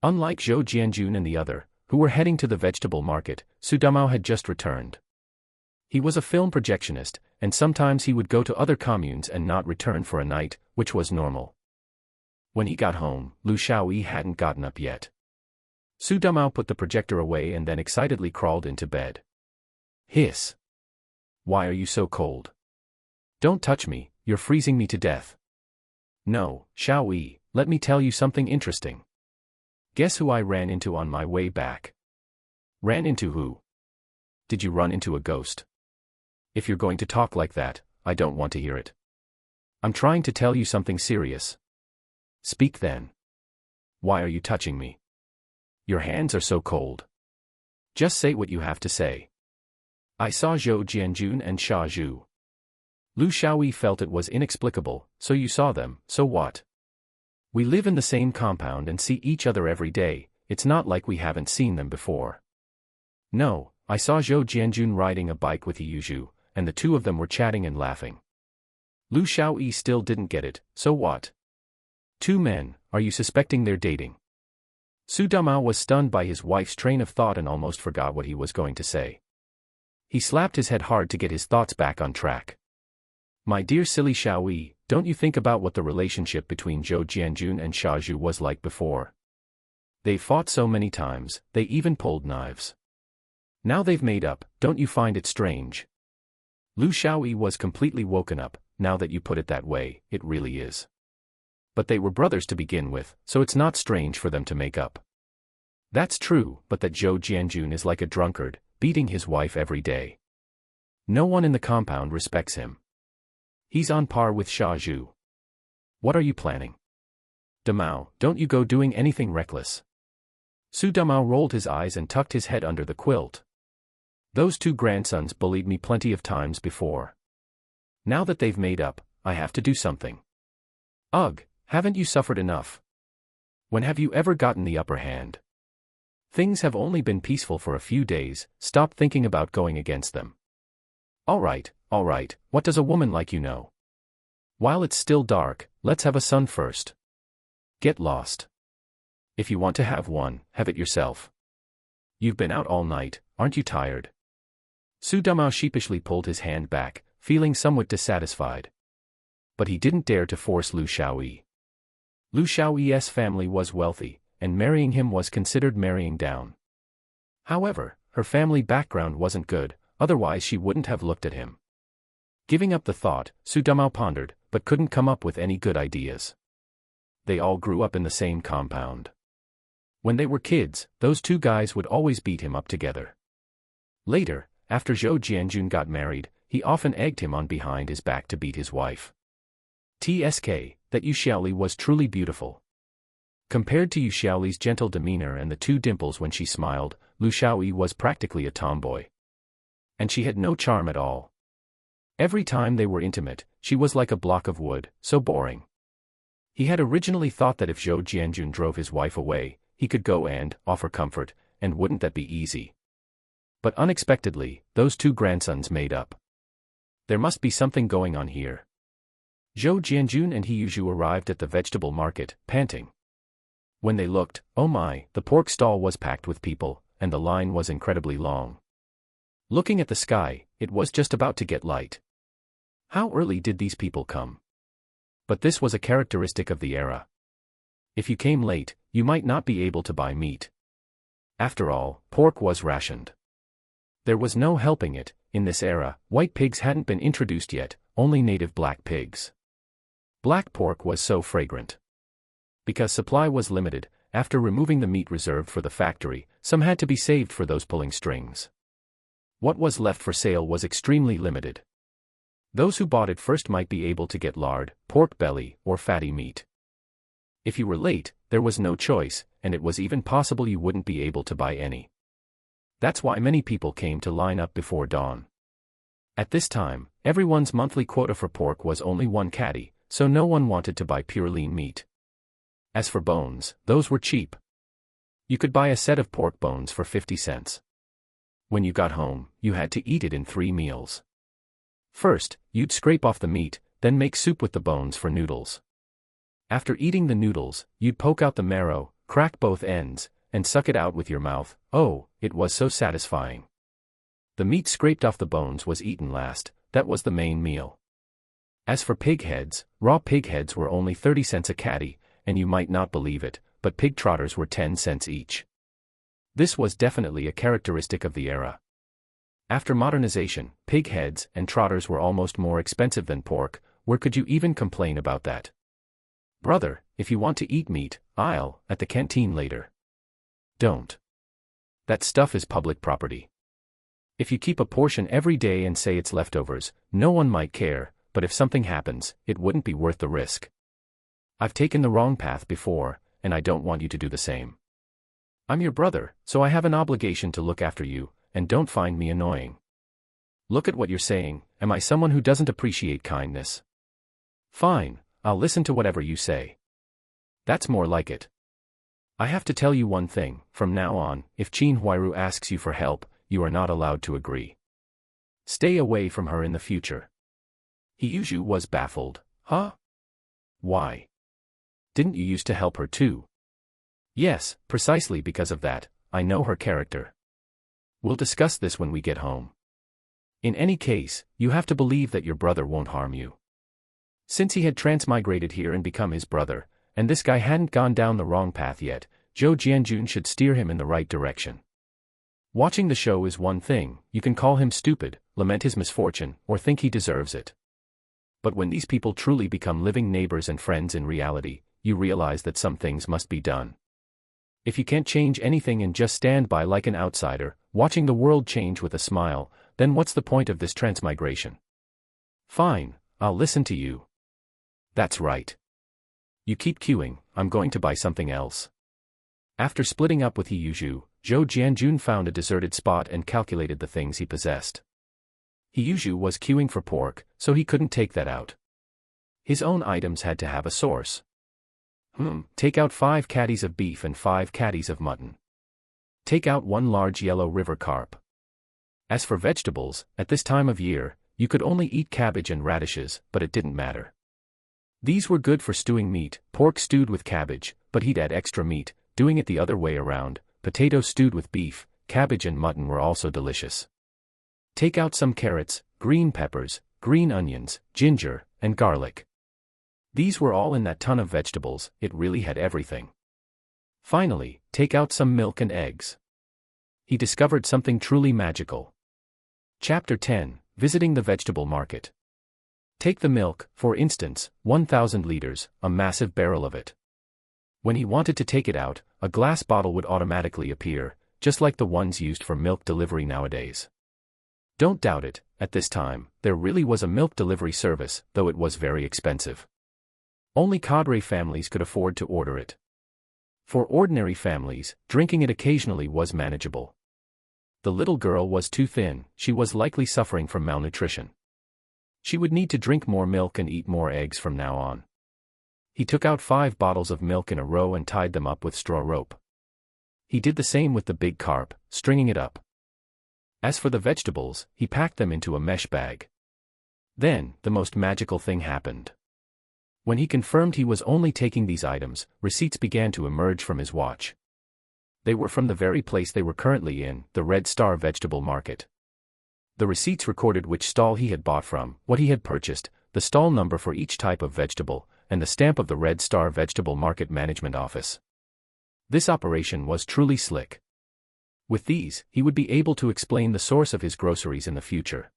Unlike Zhou Jianjun and the other, who were heading to the vegetable market, Su Damao had just returned. He was a film projectionist, and sometimes he would go to other communes and not return for a night, which was normal. When he got home, Lu Xiaoyi hadn't gotten up yet. Su Damao put the projector away and then excitedly crawled into bed. Hiss. Why are you so cold? Don't touch me, you're freezing me to death. No, Xiaoyi, let me tell you something interesting. Guess who I ran into on my way back? Ran into who? Did you run into a ghost? If you're going to talk like that, I don't want to hear it. I'm trying to tell you something serious. Speak then. Why are you touching me? Your hands are so cold. Just say what you have to say. I saw Zhou Jianjun and Sha Zhu. Lu Xiaoyi felt it was inexplicable. So you saw them, so what? We live in the same compound and see each other every day, it's not like we haven't seen them before. No, I saw Zhou Jianjun riding a bike with Hiyuzhu, and the two of them were chatting and laughing. Lu Xiaoyi still didn't get it, so what? Two men, are you suspecting they're dating? Su Damao was stunned by his wife's train of thought and almost forgot what he was going to say. He slapped his head hard to get his thoughts back on track. My dear silly Xiaoyi, don't you think about what the relationship between Zhou Jianjun and Sha Zhu was like before? They fought so many times, they even pulled knives. Now they've made up, don't you find it strange? Lu Xiaoyi was completely woken up. Now that you put it that way, it really is. But they were brothers to begin with, so it's not strange for them to make up. That's true, but that Zhou Jianjun is like a drunkard, beating his wife every day. No one in the compound respects him. He's on par with Sha Zhu. What are you planning? Damao, don't you go doing anything reckless. Su Damao rolled his eyes and tucked his head under the quilt. Those two grandsons bullied me plenty of times before. Now that they've made up, I have to do something. Ugh, haven't you suffered enough? When have you ever gotten the upper hand? Things have only been peaceful for a few days, stop thinking about going against them. All right, what does a woman like you know? While it's still dark, let's have a sun first. Get lost. If you want to have one, have it yourself. You've been out all night, aren't you tired? Su Damao sheepishly pulled his hand back, feeling somewhat dissatisfied. But he didn't dare to force Lu Xiaoyi. Lu Xiaoyi's family was wealthy, and marrying him was considered marrying down. However, her family background wasn't good, otherwise she wouldn't have looked at him. Giving up the thought, Su Damao pondered, but couldn't come up with any good ideas. They all grew up in the same compound. When they were kids, those two guys would always beat him up together. Later, after Zhou Jianjun got married, he often egged him on behind his back to beat his wife. TSK, that Yu Xiaoli was truly beautiful. Compared to Yu Xiaoli's gentle demeanor and the two dimples when she smiled, Lu Xiaoli was practically a tomboy. And she had no charm at all. Every time they were intimate, she was like a block of wood, so boring. He had originally thought that if Zhou Jianjun drove his wife away, he could go and offer comfort, and wouldn't that be easy? But unexpectedly, those two grandsons made up. There must be something going on here. Zhou Jianjun and Siheyuan arrived at the vegetable market, panting. When they looked, oh my, the pork stall was packed with people, and the line was incredibly long. Looking at the sky, it was just about to get light. How early did these people come? But this was a characteristic of the era. If you came late, you might not be able to buy meat. After all, pork was rationed. There was no helping it. In this era, white pigs hadn't been introduced yet, only native black pigs. Black pork was so fragrant. Because supply was limited, after removing the meat reserved for the factory, some had to be saved for those pulling strings. What was left for sale was extremely limited. Those who bought it first might be able to get lard, pork belly, or fatty meat. If you were late, there was no choice, and it was even possible you wouldn't be able to buy any. That's why many people came to line up before dawn. At this time, everyone's monthly quota for pork was only 1 catty, so no one wanted to buy pure lean meat. As for bones, those were cheap. You could buy a set of pork bones for 50 cents. When you got home, you had to eat it in 3 meals. First, you'd scrape off the meat, then make soup with the bones for noodles. After eating the noodles, you'd poke out the marrow, crack both ends, and suck it out with your mouth. Oh, it was so satisfying. The meat scraped off the bones was eaten last, that was the main meal. As for pig heads, raw pig heads were only 30 cents a catty, and you might not believe it, but pig trotters were 10 cents each. This was definitely a characteristic of the era. After modernization, pig heads and trotters were almost more expensive than pork. Where could you even complain about that? Brother, if you want to eat meat, I'll at the canteen later. Don't. That stuff is public property. If you keep a portion every day and say it's leftovers, no one might care, but if something happens, it wouldn't be worth the risk. I've taken the wrong path before, and I don't want you to do the same. I'm your brother, so I have an obligation to look after you, and don't find me annoying. Look at what you're saying. Am I someone who doesn't appreciate kindness? Fine, I'll listen to whatever you say. That's more like it. I have to tell you one thing, from now on, if Qin Huairu asks you for help, you are not allowed to agree. Stay away from her in the future. Siheyuan was baffled. Huh? Why? Didn't you used to help her too? Yes, precisely because of that, I know her character. We'll discuss this when we get home. In any case, you have to believe that your brother won't harm you. Since he had transmigrated here and become his brother, and this guy hadn't gone down the wrong path yet, Zhou Jianjun should steer him in the right direction. Watching the show is one thing, you can call him stupid, lament his misfortune, or think he deserves it. But when these people truly become living neighbors and friends in reality, you realize that some things must be done. If you can't change anything and just stand by like an outsider, watching the world change with a smile, then what's the point of this transmigration? Fine, I'll listen to you. That's right. You keep queuing, I'm going to buy something else. After splitting up with Siheyuan, Zhou Jianjun found a deserted spot and calculated the things he possessed. Siheyuan was queuing for pork, so he couldn't take that out. His own items had to have a source. Take out 5 catties of beef and 5 catties of mutton. Take out 1 large yellow river carp. As for vegetables, at this time of year, you could only eat cabbage and radishes, but it didn't matter. These were good for stewing meat, pork stewed with cabbage, but he'd add extra meat, doing it the other way around. Potato stewed with beef, cabbage and mutton were also delicious. Take out some carrots, green peppers, green onions, ginger, and garlic. These were all in that ton of vegetables, it really had everything. Finally, take out some milk and eggs. He discovered something truly magical. Chapter 10, Visiting the Vegetable Market. Take the milk, for instance, 1,000 liters, a massive barrel of it. When he wanted to take it out, a glass bottle would automatically appear, just like the ones used for milk delivery nowadays. Don't doubt it, at this time, there really was a milk delivery service, though it was very expensive. Only cadre families could afford to order it. For ordinary families, drinking it occasionally was manageable. The little girl was too thin, she was likely suffering from malnutrition. She would need to drink more milk and eat more eggs from now on. He took out 5 bottles of milk in a row and tied them up with straw rope. He did the same with the big carp, stringing it up. As for the vegetables, he packed them into a mesh bag. Then, the most magical thing happened. When he confirmed he was only taking these items, receipts began to emerge from his watch. They were from the very place they were currently in, the Red Star Vegetable Market. The receipts recorded which stall he had bought from, what he had purchased, the stall number for each type of vegetable, and the stamp of the Red Star Vegetable Market Management Office. This operation was truly slick. With these, he would be able to explain the source of his groceries in the future.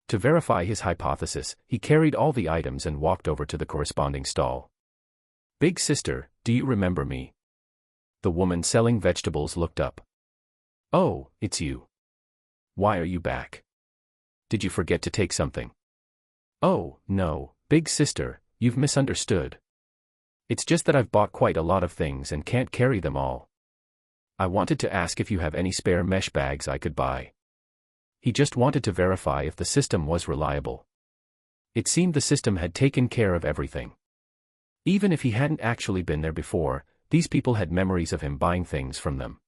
To verify his hypothesis, he carried all the items and walked over to the corresponding stall. "Big sister, do you remember me?" The woman selling vegetables looked up. "Oh, it's you. Why are you back? Did you forget to take something?" "Oh, no, big sister, you've misunderstood. It's just that I've bought quite a lot of things and can't carry them all. I wanted to ask if you have any spare mesh bags I could buy." He just wanted to verify if the system was reliable. It seemed the system had taken care of everything. Even if he hadn't actually been there before, these people had memories of him buying things from them.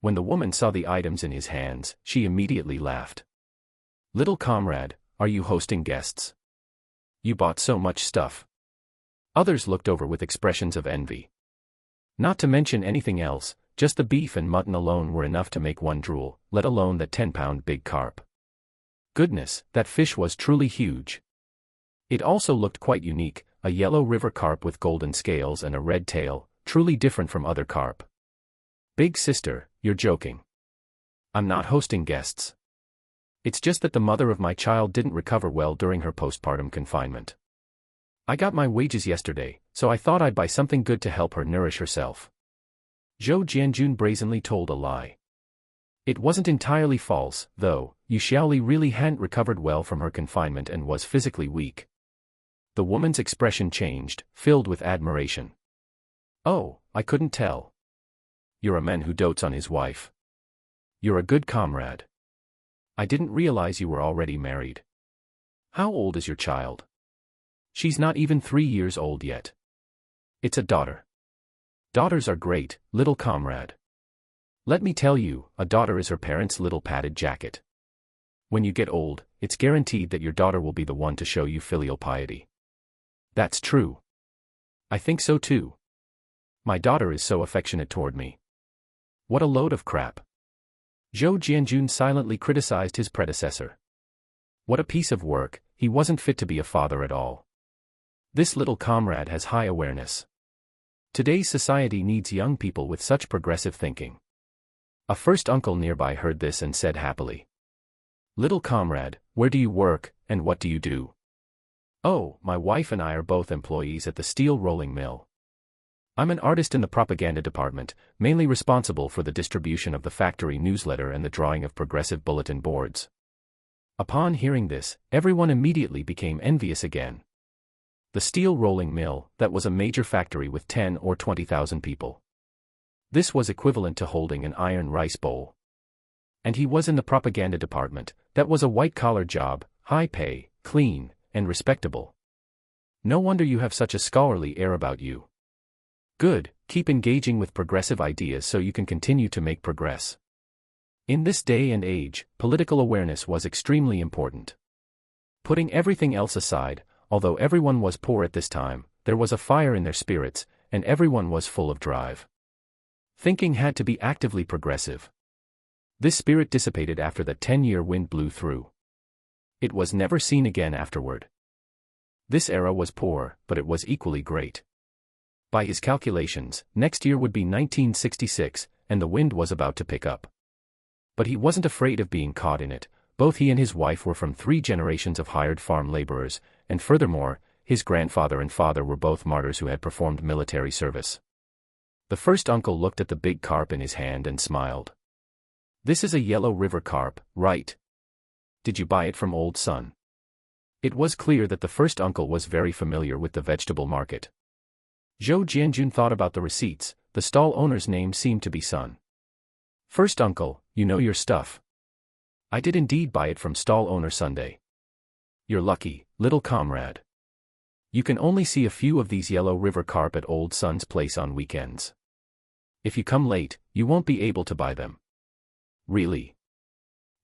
When the woman saw the items in his hands, she immediately laughed. "Little comrade, are you hosting guests? You bought so much stuff." Others looked over with expressions of envy. Not to mention anything else, just the beef and mutton alone were enough to make one drool, let alone that 10-pound big carp. Goodness, that fish was truly huge. It also looked quite unique, a yellow river carp with golden scales and a red tail, truly different from other carp. "Big sister, you're joking. I'm not hosting guests. It's just that the mother of my child didn't recover well during her postpartum confinement. I got my wages yesterday, so I thought I'd buy something good to help her nourish herself." Zhou Jianjun brazenly told a lie. It wasn't entirely false, though. Yu Xiaoli really hadn't recovered well from her confinement and was physically weak. The woman's expression changed, filled with admiration. "Oh, I couldn't tell. You're a man who dotes on his wife. You're a good comrade. I didn't realize you were already married. How old is your child?" "She's not even 3 years old yet. It's a daughter." "Daughters are great, little comrade. Let me tell you, a daughter is her parents' little padded jacket. When you get old, it's guaranteed that your daughter will be the one to show you filial piety." "That's true. I think so too. My daughter is so affectionate toward me." "What a load of crap." Zhou Jianjun silently criticized his predecessor. What a piece of work, he wasn't fit to be a father at all. This little comrade has high awareness. Today's society needs young people with such progressive thinking. A first uncle nearby heard this and said happily, "Little comrade, where do you work, and what do you do?" "Oh, my wife and I are both employees at the steel rolling mill. I'm an artist in the propaganda department, mainly responsible for the distribution of the factory newsletter and the drawing of progressive bulletin boards." Upon hearing this, everyone immediately became envious again. The steel rolling mill, that was a major factory with 10 or 20,000 people. This was equivalent to holding an iron rice bowl. And he was in the propaganda department, that was a white-collar job, high pay, clean, and respectable. No wonder you have such a scholarly air about you. Good, keep engaging with progressive ideas so you can continue to make progress. In this day and age, political awareness was extremely important. Putting everything else aside, although everyone was poor at this time, there was a fire in their spirits, and everyone was full of drive. Thinking had to be actively progressive. This spirit dissipated after the 10-year wind blew through. It was never seen again afterward. This era was poor, but it was equally great. By his calculations, next year would be 1966, and the wind was about to pick up. But he wasn't afraid of being caught in it. Both he and his wife were from 3 generations of hired farm laborers, and furthermore, his grandfather and father were both martyrs who had performed military service. The first uncle looked at the big carp in his hand and smiled. This is a yellow river carp, right? Did you buy it from old Sun? It was clear that the first uncle was very familiar with the vegetable market. Zhou Jianjun thought about the receipts. The stall owner's name seemed to be Sun. First uncle, you know your stuff. I did indeed buy it from stall owner Sunday. You're lucky, little comrade. You can only see a few of these yellow river carp at old Sun's place on weekends. If you come late, you won't be able to buy them. Really?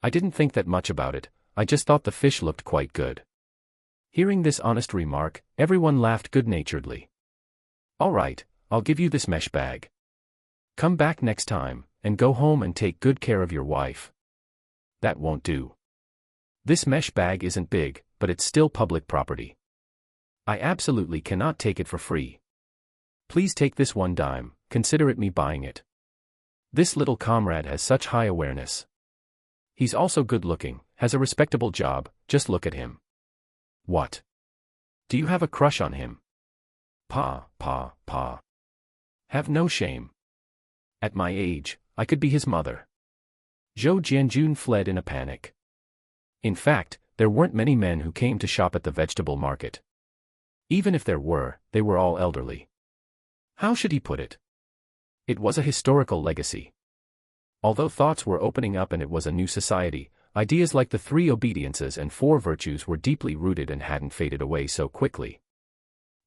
I didn't think that much about it, I just thought the fish looked quite good. Hearing this honest remark, everyone laughed good-naturedly. All right, I'll give you this mesh bag. Come back next time, and go home and take good care of your wife. That won't do. This mesh bag isn't big, but it's still public property. I absolutely cannot take it for free. Please take this 1 dime, consider it me buying it. This little comrade has such high awareness. He's also good-looking, has a respectable job, just look at him. What? Do you have a crush on him? Pa. Have no shame. At my age, I could be his mother. Zhou Jianjun fled in a panic. In fact, there weren't many men who came to shop at the vegetable market. Even if there were, they were all elderly. How should he put it? It was a historical legacy. Although thoughts were opening up and it was a new society, ideas like the 3 obediences and 4 virtues were deeply rooted and hadn't faded away so quickly.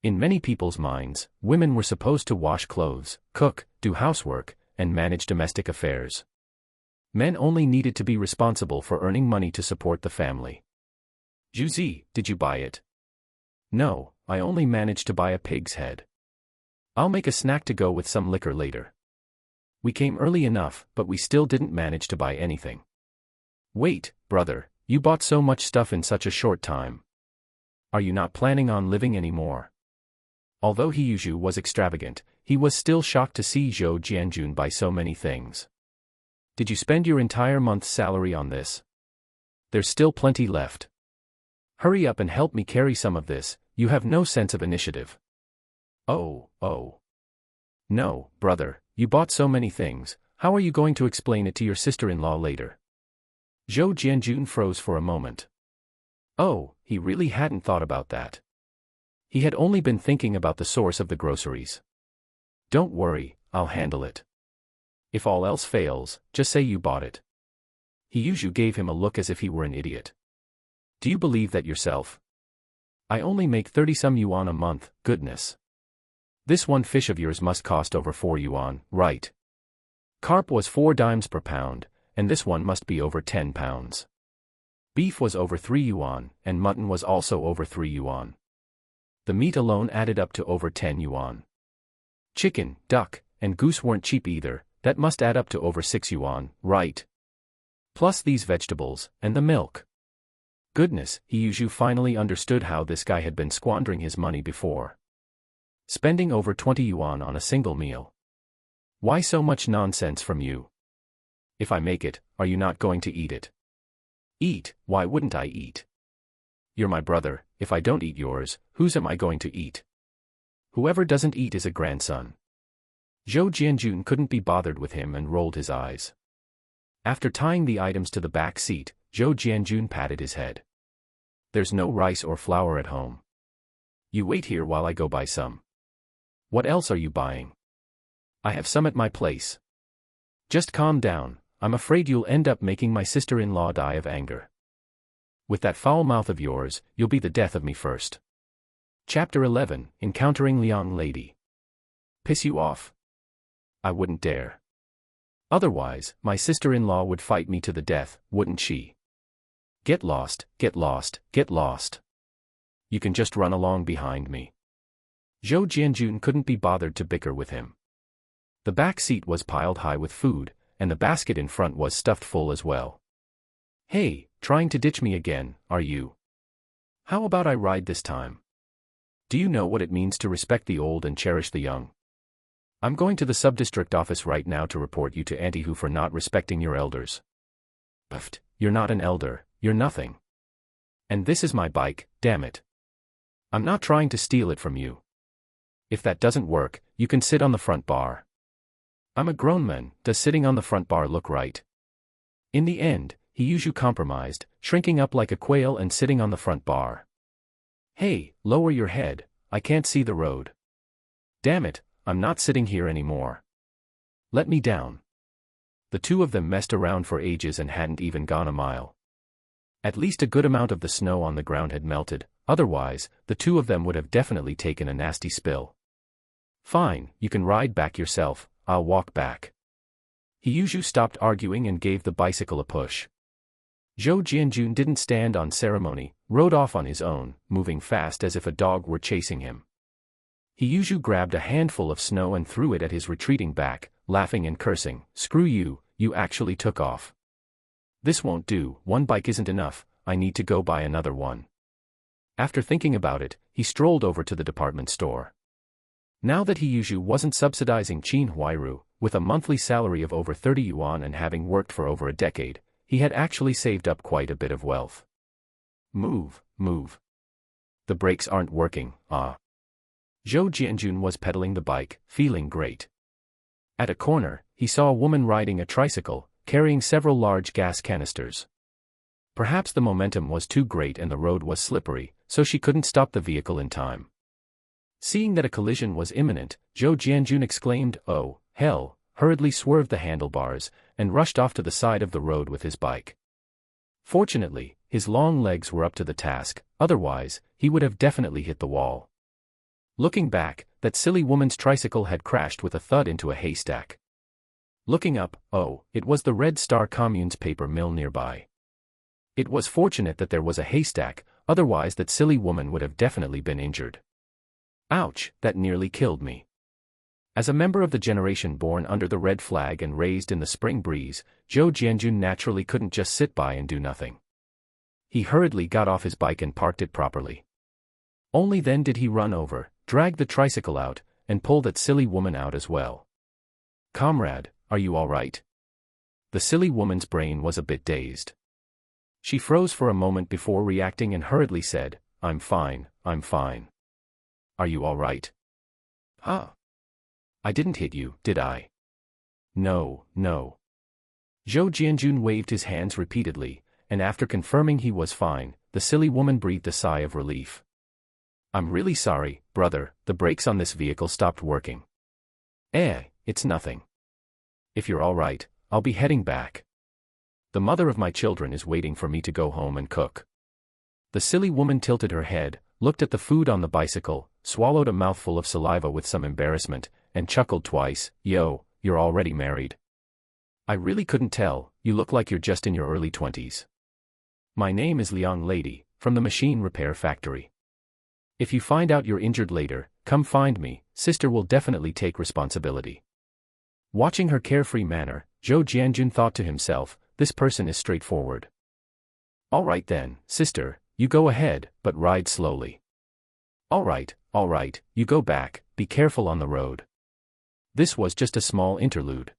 In many people's minds, women were supposed to wash clothes, cook, do housework, and manage domestic affairs. Men only needed to be responsible for earning money to support the family. Zhuzi, did you buy it? No, I only managed to buy a pig's head. I'll make a snack to go with some liquor later. We came early enough, but we still didn't manage to buy anything. Wait, brother, you bought so much stuff in such a short time. Are you not planning on living anymore? Although Siheyuan was extravagant, he was still shocked to see Zhou Jianjun buy so many things. Did you spend your entire month's salary on this? There's still plenty left. Hurry up and help me carry some of this, you have no sense of initiative. Oh. No, brother, you bought so many things, how are you going to explain it to your sister-in-law later? Zhou Jianjun froze for a moment. Oh, he really hadn't thought about that. He had only been thinking about the source of the groceries. Don't worry, I'll handle it. If all else fails, just say you bought it. Siheyuan gave him a look as if he were an idiot. Do you believe that yourself? I only make 30-some yuan a month, goodness. This one fish of yours must cost over 4 yuan, right? Carp was 4 dimes per pound, and this one must be over 10 pounds. Beef was over 3 yuan, and mutton was also over 3 yuan. The meat alone added up to over 10 yuan. Chicken, duck, and goose weren't cheap either, that must add up to over 6 yuan, right? Plus these vegetables, and the milk. Goodness, Siheyuan finally understood how this guy had been squandering his money before. Spending over 20 yuan on a single meal. Why so much nonsense from you? If I make it, are you not going to eat it? Eat, why wouldn't I eat? You're my brother, if I don't eat yours, whose am I going to eat? Whoever doesn't eat is a grandson. Zhou Jianjun couldn't be bothered with him and rolled his eyes. After tying the items to the back seat, Zhou Jianjun patted his head. There's no rice or flour at home. You wait here while I go buy some. What else are you buying? I have some at my place. Just calm down, I'm afraid you'll end up making my sister-in-law die of anger. With that foul mouth of yours, you'll be the death of me first. Chapter 11, Encountering Liang Lady. Piss you off? I wouldn't dare. Otherwise, my sister-in-law would fight me to the death, wouldn't she? Get lost, get lost, get lost. You can just run along behind me. Zhou Jianjun couldn't be bothered to bicker with him. The back seat was piled high with food, and the basket in front was stuffed full as well. Hey, trying to ditch me again, are you? How about I ride this time? Do you know what it means to respect the old and cherish the young? I'm going to the sub-district office right now to report you to Auntie Hu for not respecting your elders. Pfft, you're not an elder, you're nothing. And this is my bike, damn it. I'm not trying to steal it from you. If that doesn't work, you can sit on the front bar. I'm a grown man, does sitting on the front bar look right? In the end, Siheyuan compromised, shrinking up like a quail and sitting on the front bar. Hey, lower your head, I can't see the road. Damn it, I'm not sitting here anymore. Let me down. The two of them messed around for ages and hadn't even gone a mile. At least a good amount of the snow on the ground had melted, otherwise, the two of them would have definitely taken a nasty spill. Fine, you can ride back yourself, I'll walk back. Siheyuan stopped arguing and gave the bicycle a push. Zhou Jianjun didn't stand on ceremony, rode off on his own, moving fast as if a dog were chasing him. Siheyuan grabbed a handful of snow and threw it at his retreating back, laughing and cursing, "Screw you, you actually took off. This won't do, one bike isn't enough, I need to go buy another one." After thinking about it, he strolled over to the department store. Now that Siheyuan wasn't subsidizing Qin Huairu, with a monthly salary of over 30 yuan and having worked for over a decade, he had actually saved up quite a bit of wealth. Move, move. The brakes aren't working, ah. Zhou Jianjun was pedaling the bike, feeling great. At a corner, he saw a woman riding a tricycle, carrying several large gas canisters. Perhaps the momentum was too great and the road was slippery, so she couldn't stop the vehicle in time. Seeing that a collision was imminent, Zhou Jianjun exclaimed, "Oh, hell," hurriedly swerved the handlebars, and rushed off to the side of the road with his bike. Fortunately, his long legs were up to the task, otherwise, he would have definitely hit the wall. Looking back, that silly woman's tricycle had crashed with a thud into a haystack. Looking up, oh, it was the Red Star Commune's paper mill nearby. It was fortunate that there was a haystack, otherwise that silly woman would have definitely been injured. Ouch, that nearly killed me. As a member of the generation born under the red flag and raised in the spring breeze, Zhou Jianjun naturally couldn't just sit by and do nothing. He hurriedly got off his bike and parked it properly. Only then did he run over, drag the tricycle out, and pull that silly woman out as well. "Comrade, are you all right?" The silly woman's brain was a bit dazed. She froze for a moment before reacting and hurriedly said, I'm fine, I'm fine. Are you all right?" "Huh? I didn't hit you, did I?" "No, no." Zhou Jianjun waved his hands repeatedly, and after confirming he was fine, the silly woman breathed a sigh of relief. "I'm really sorry, brother, the brakes on this vehicle stopped working." It's nothing. If you're all right, I'll be heading back. The mother of my children is waiting for me to go home and cook." The silly woman tilted her head, looked at the food on the bicycle, swallowed a mouthful of saliva with some embarrassment, and chuckled twice. "Yo, you're already married. I really couldn't tell, you look like you're just in your early 20s. My name is Liang Lady, from the machine repair factory. If you find out you're injured later, come find me, sister will definitely take responsibility." Watching her carefree manner, Zhou Jianjun thought to himself, this person is straightforward. "All right then, sister, you go ahead, but ride slowly." All right, you go back, be careful on the road." This was just a small interlude.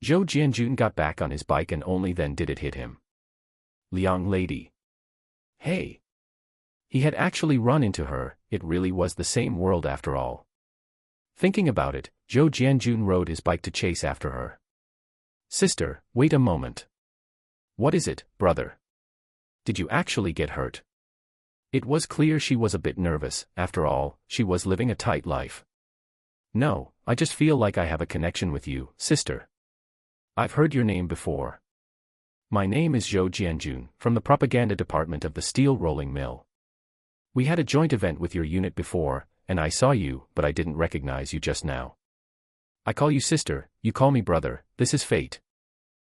Zhou Jianjun got back on his bike and only then did it hit him. Liang Lady. Hey! He had actually run into her, it really was the same world after all. Thinking about it, Zhou Jianjun rode his bike to chase after her. "Sister, wait a moment. What is it, brother? Did you actually get hurt?" It was clear she was a bit nervous, after all, she was living a tight life. "No, I just feel like I have a connection with you, sister. I've heard your name before. My name is Zhou Jianjun, from the propaganda department of the steel rolling mill. We had a joint event with your unit before, and I saw you, but I didn't recognize you just now. I call you sister, you call me brother, this is fate.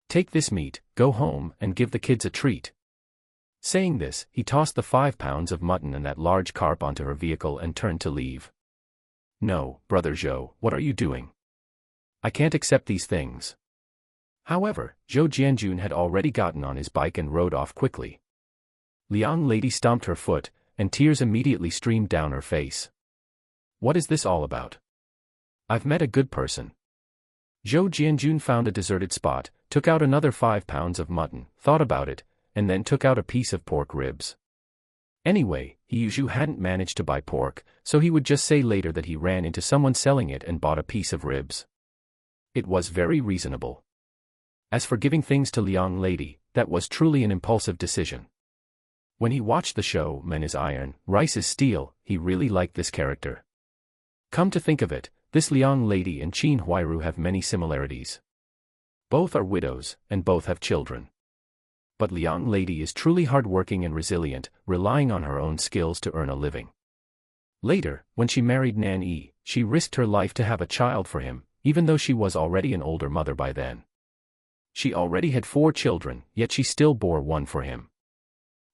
Take this meat, go home, and give the kids a treat." Saying this, he tossed the 5 pounds of mutton and that large carp onto her vehicle and turned to leave. "No, brother Zhou, what are you doing? I can't accept these things." However, Zhou Jianjun had already gotten on his bike and rode off quickly. Liang Lady stomped her foot, and tears immediately streamed down her face. What is this all about? I've met a good person. Zhou Jianjun found a deserted spot, took out another 5 pounds of mutton, thought about it, and then took out a piece of pork ribs. Anyway, Siheyuan hadn't managed to buy pork, so he would just say later that he ran into someone selling it and bought a piece of ribs. It was very reasonable. As for giving things to Liang Lady, that was truly an impulsive decision. When he watched the show Men is Iron, Rice is Steel, he really liked this character. Come to think of it, this Liang Lady and Qin Huairu have many similarities. Both are widows, and both have children. But Liang Lady is truly hardworking and resilient, relying on her own skills to earn a living. Later, when she married Nan Yi, she risked her life to have a child for him, even though she was already an older mother by then. She already had 4 children, yet she still bore one for him.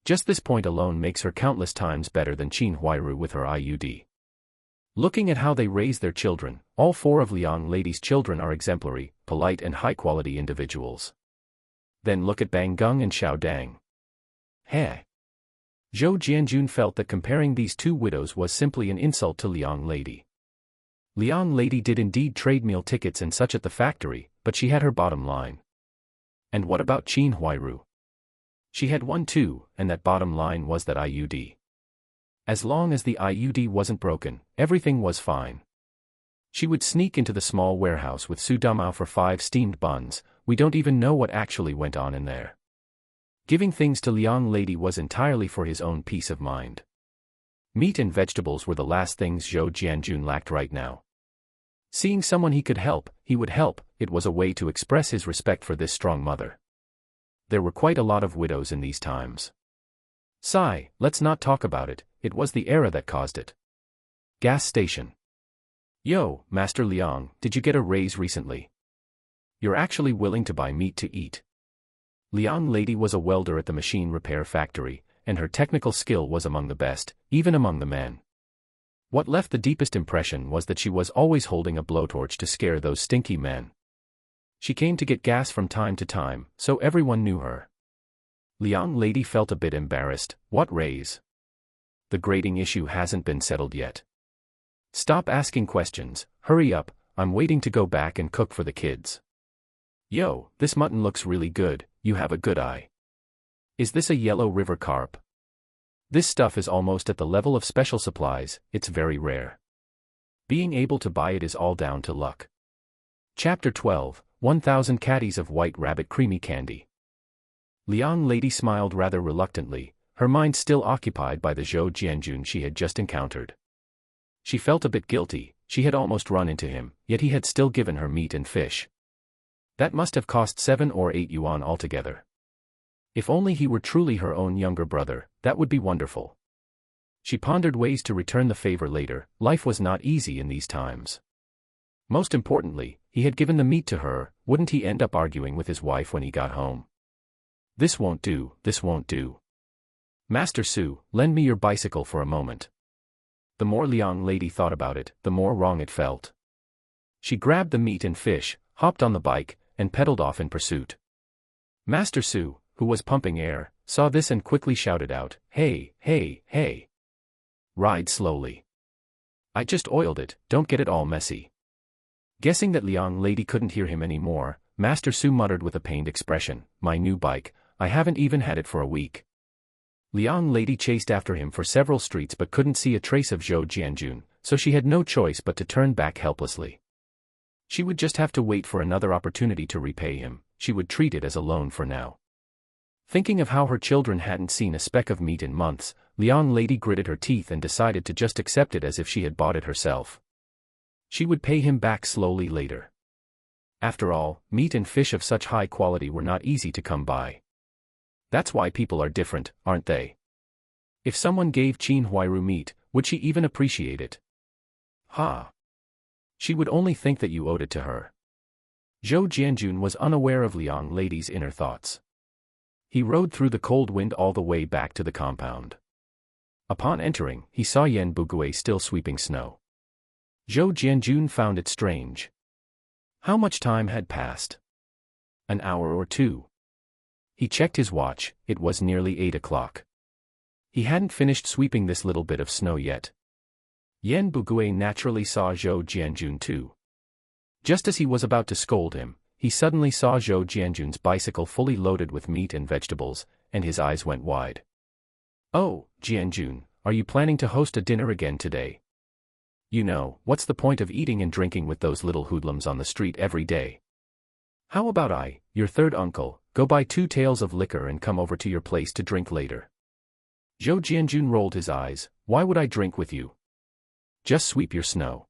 Just this point alone makes her countless times better than Qin Huairu with her IUD. Looking at how they raise their children, all 4 of Liang Lady's children are exemplary, polite and high-quality individuals. Then look at Bang Gung and Xiao Dang. Heh. Zhou Jianjun felt that comparing these 2 widows was simply an insult to Liang Lady. Liang Lady did indeed trade meal tickets and such at the factory, but she had her bottom line. And what about Qin Huairu? She had one too, and that bottom line was that IUD. As long as the IUD wasn't broken, everything was fine. She would sneak into the small warehouse with Su Damao for 5 steamed buns. We don't even know what actually went on in there. Giving things to Liang Lady was entirely for his own peace of mind. Meat and vegetables were the last things Zhou Jianjun lacked right now. Seeing someone he could help, he would help. It was a way to express his respect for this strong mother. There were quite a lot of widows in these times. Sigh, let's not talk about it, it was the era that caused it. Gas station. Yo, Master Liang, did you get a raise recently? You're actually willing to buy meat to eat. Liang Lady was a welder at the machine repair factory, and her technical skill was among the best, even among the men. What left the deepest impression was that she was always holding a blowtorch to scare those stinky men. She came to get gas from time to time, so everyone knew her. Liang Lady felt a bit embarrassed. What raise? The grading issue hasn't been settled yet. Stop asking questions, hurry up, I'm waiting to go back and cook for the kids. Yo, this mutton looks really good, you have a good eye. Is this a yellow river carp? This stuff is almost at the level of special supplies, it's very rare. Being able to buy it is all down to luck. Chapter 12, 1000 Caddies of White Rabbit Creamy Candy. Liang Lady smiled rather reluctantly, her mind still occupied by the Zhou Jianjun she had just encountered. She felt a bit guilty, she had almost run into him, yet he had still given her meat and fish. That must have cost 7 or 8 yuan altogether. If only he were truly her own younger brother, that would be wonderful. She pondered ways to return the favor later. Life was not easy in these times. Most importantly, he had given the meat to her, wouldn't he end up arguing with his wife when he got home? This won't do, this won't do. Master Su, lend me your bicycle for a moment. The more Liang Lady thought about it, the more wrong it felt. She grabbed the meat and fish, hopped on the bike, and pedaled off in pursuit. Master Su, who was pumping air, saw this and quickly shouted out, "Hey, hey, hey! Ride slowly. I just oiled it, don't get it all messy." Guessing that Liang Lady couldn't hear him anymore, Master Su muttered with a pained expression, "My new bike, I haven't even had it for a week." Liang Lady chased after him for several streets but couldn't see a trace of Zhou Jianjun, so she had no choice but to turn back helplessly. She would just have to wait for another opportunity to repay him, she would treat it as a loan for now. Thinking of how her children hadn't seen a speck of meat in months, Liang Lady gritted her teeth and decided to just accept it as if she had bought it herself. She would pay him back slowly later. After all, meat and fish of such high quality were not easy to come by. That's why people are different, aren't they? If someone gave Qin Huairu meat, would she even appreciate it? Ha! She would only think that you owed it to her. Zhou Jianjun was unaware of Liang Lady's inner thoughts. He rode through the cold wind all the way back to the compound. Upon entering, he saw Yan Bugui still sweeping snow. Zhou Jianjun found it strange. How much time had passed? An hour or 2. He checked his watch, it was nearly 8 o'clock. He hadn't finished sweeping this little bit of snow yet. Yan Bugui naturally saw Zhou Jianjun too. Just as he was about to scold him, he suddenly saw Zhou Jianjun's bicycle fully loaded with meat and vegetables, and his eyes went wide. "Oh, Jianjun, are you planning to host a dinner again today?" You know, what's the point of eating and drinking with those little hoodlums on the street every day? How about I, your third uncle, go buy 2 tails of liquor and come over to your place to drink later? Zhou Jianjun rolled his eyes. Why would I drink with you? Just sweep your snow.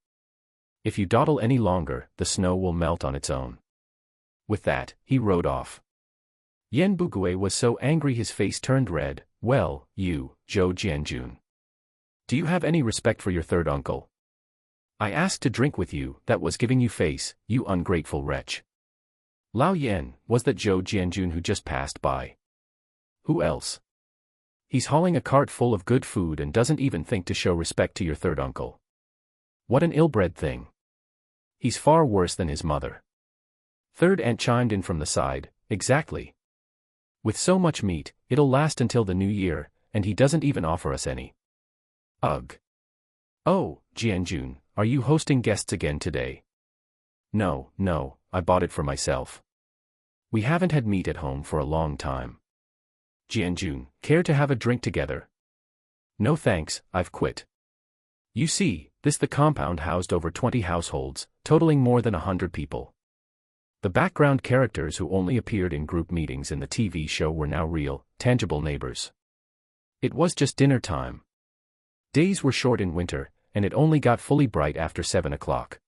If you dawdle any longer, the snow will melt on its own. With that, he rode off. Yan Bugui was so angry his face turned red. Well, you, Zhou Jianjun. Do you have any respect for your third uncle? I asked to drink with you, that was giving you face, you ungrateful wretch. Lao Yan, was that Zhou Jianjun who just passed by? Who else? He's hauling a cart full of good food and doesn't even think to show respect to your third uncle. What an ill-bred thing. He's far worse than his mother. Third aunt chimed in from the side. Exactly. With so much meat, it'll last until the new year, and he doesn't even offer us any. Ugh. Oh, Jianjun, are you hosting guests again today? No, I bought it for myself. We haven't had meat at home for a long time. Jianjun, care to have a drink together? No thanks, I've quit. You see, the compound housed over 20 households, totaling more than 100 people. The background characters who only appeared in group meetings in the TV show were now real, tangible neighbors. It was just dinner time. Days were short in winter, and it only got fully bright after 7 o'clock.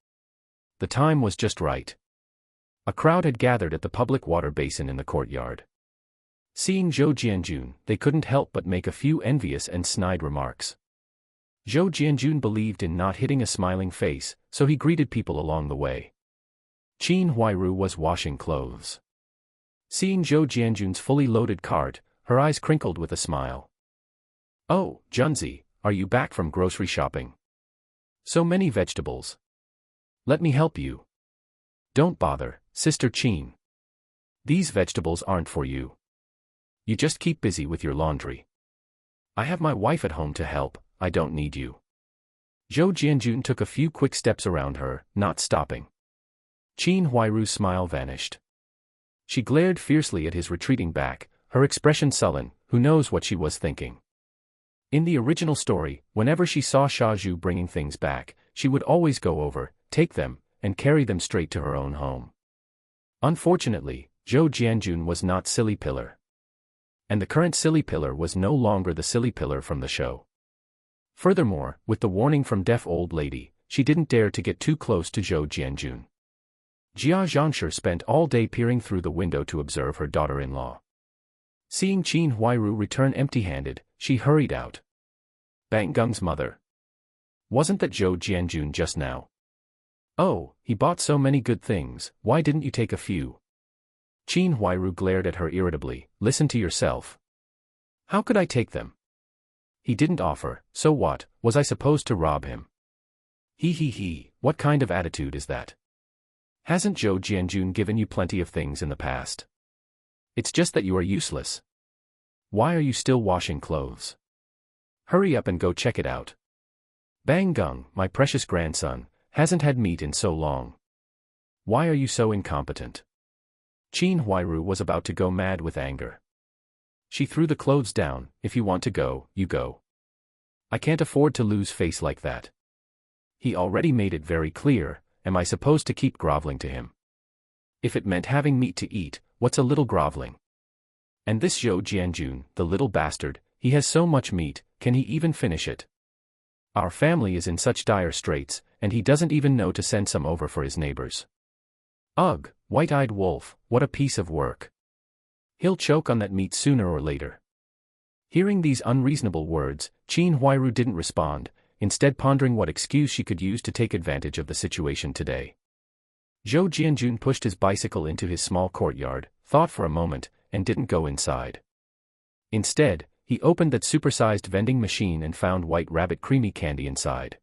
The time was just right. A crowd had gathered at the public water basin in the courtyard. Seeing Zhou Jianjun, they couldn't help but make a few envious and snide remarks. Zhou Jianjun believed in not hitting a smiling face, so he greeted people along the way. Qin Huairu was washing clothes. Seeing Zhou Jianjun's fully loaded cart, her eyes crinkled with a smile. Oh, Junzi, are you back from grocery shopping? So many vegetables. Let me help you. Don't bother, Sister Qin. These vegetables aren't for you. You just keep busy with your laundry. I have my wife at home to help, I don't need you. Zhou Jianjun took a few quick steps around her, not stopping. Qin Huairu's smile vanished. She glared fiercely at his retreating back, her expression sullen. Who knows what she was thinking. In the original story, whenever she saw Sha Zhu bringing things back, she would always go over, take them, and carry them straight to her own home. Unfortunately, Zhou Jianjun was not Silly Pillar. And the current Silly Pillar was no longer the Silly Pillar from the show. Furthermore, with the warning from Deaf Old Lady, she didn't dare to get too close to Zhou Jianjun. Jia Zhangshi spent all day peering through the window to observe her daughter-in-law. Seeing Qin Huairu return empty-handed, she hurried out. Bang Gung's mother. Wasn't that Zhou Jianjun just now? Oh, he bought so many good things, why didn't you take a few? Qin Huairu glared at her irritably. Listen to yourself. How could I take them? He didn't offer, so what, was I supposed to rob him? He, what kind of attitude is that? Hasn't Zhou Jianjun given you plenty of things in the past? It's just that you are useless. Why are you still washing clothes? Hurry up and go check it out. Bang Gung, my precious grandson, hasn't had meat in so long. Why are you so incompetent? Qin Huairu was about to go mad with anger. She threw the clothes down. If you want to go, you go. I can't afford to lose face like that. He already made it very clear, am I supposed to keep groveling to him? If it meant having meat to eat, what's a little groveling? And this Zhou Jianjun, the little bastard, he has so much meat, can he even finish it? Our family is in such dire straits, and he doesn't even know to send some over for his neighbors. Ugh, white-eyed wolf, what a piece of work. He'll choke on that meat sooner or later. Hearing these unreasonable words, Qin Huairu didn't respond, instead pondering what excuse she could use to take advantage of the situation today. Zhou Jianjun pushed his bicycle into his small courtyard, thought for a moment, and didn't go inside. Instead, he opened that supersized vending machine and found White Rabbit creamy candy inside.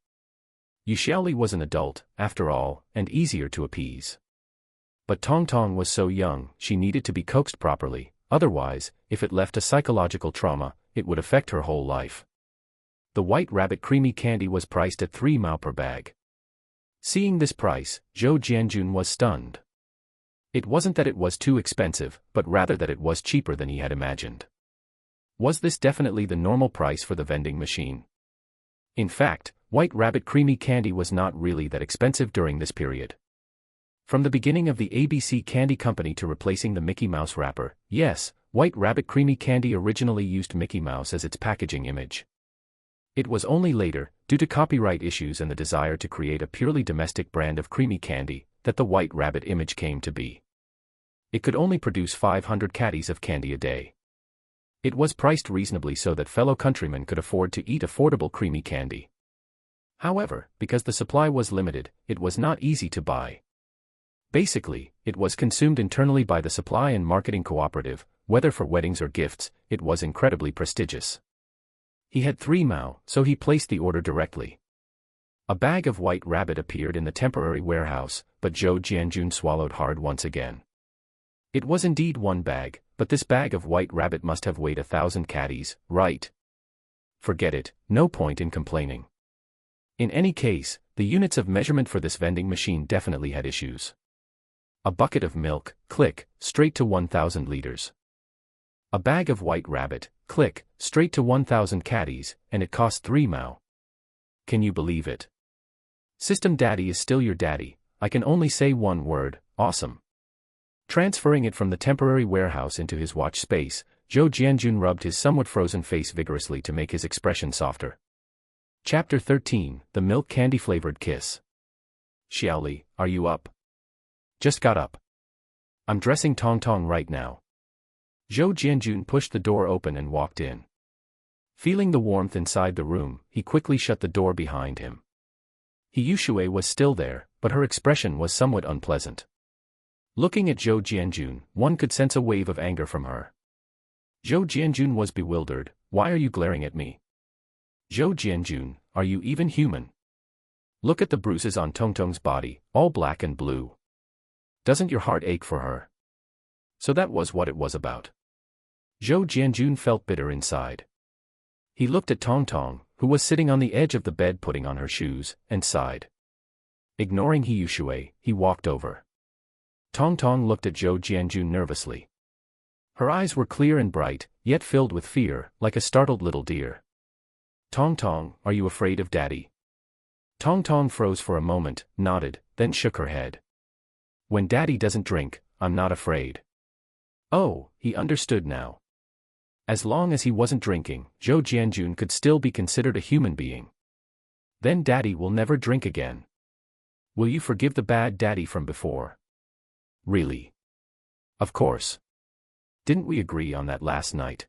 Yu Xiaoli was an adult, after all, and easier to appease. But Tong Tong was so young, she needed to be coaxed properly, otherwise, if it left a psychological trauma, it would affect her whole life. The White Rabbit creamy candy was priced at 3 mao per bag. Seeing this price, Zhou Jianjun was stunned. It wasn't that it was too expensive, but rather that it was cheaper than he had imagined. Was this definitely the normal price for the vending machine? In fact, White Rabbit creamy candy was not really that expensive during this period. From the beginning of the ABC Candy Company to replacing the Mickey Mouse wrapper, yes, White Rabbit creamy candy originally used Mickey Mouse as its packaging image. It was only later, due to copyright issues and the desire to create a purely domestic brand of creamy candy, that the White Rabbit image came to be. It could only produce 500 caddies of candy a day. It was priced reasonably so that fellow countrymen could afford to eat affordable creamy candy. However, because the supply was limited, it was not easy to buy. Basically, it was consumed internally by the supply and marketing cooperative, whether for weddings or gifts. It was incredibly prestigious. He had 3 mao, so he placed the order directly. A bag of White Rabbit appeared in the temporary warehouse, but Zhou Jianjun swallowed hard once again. It was indeed 1 bag, but this bag of White Rabbit must have weighed 1,000 caddies, right? Forget it, no point in complaining. In any case, the units of measurement for this vending machine definitely had issues. A bucket of milk, click, straight to 1,000 liters. A bag of White Rabbit, click, straight to 1,000 caddies, and it cost 3 mao. Can you believe it? System Daddy is still your daddy. I can only say one word, awesome. Transferring it from the temporary warehouse into his watch space, Zhou Jianjun rubbed his somewhat frozen face vigorously to make his expression softer. Chapter 13, The Milk Candy Flavored Kiss. Xiaoli, are you up? Just got up. I'm dressing Tong Tong right now. Zhou Jianjun pushed the door open and walked in. Feeling the warmth inside the room, he quickly shut the door behind him. He was still there, but her expression was somewhat unpleasant. Looking at Zhou Jianjun, one could sense a wave of anger from her. Zhou Jianjun was bewildered. Why are you glaring at me? Zhou Jianjun, are you even human? Look at the bruises on Tong Tong's body, all black and blue. Doesn't your heart ache for her? So that was what it was about. Zhou Jianjun felt bitter inside. He looked at Tong Tong, who was sitting on the edge of the bed putting on her shoes, and sighed. Ignoring He, he walked over. Tong Tong looked at Zhou Jianjun nervously. Her eyes were clear and bright, yet filled with fear, like a startled little deer. Tong Tong, are you afraid of Daddy? Tong Tong froze for a moment, nodded, then shook her head. When Daddy doesn't drink, I'm not afraid. Oh, he understood now. As long as he wasn't drinking, Zhou Jianjun could still be considered a human being. Then Daddy will never drink again. Will you forgive the bad Daddy from before? Really? Of course. Didn't we agree on that last night?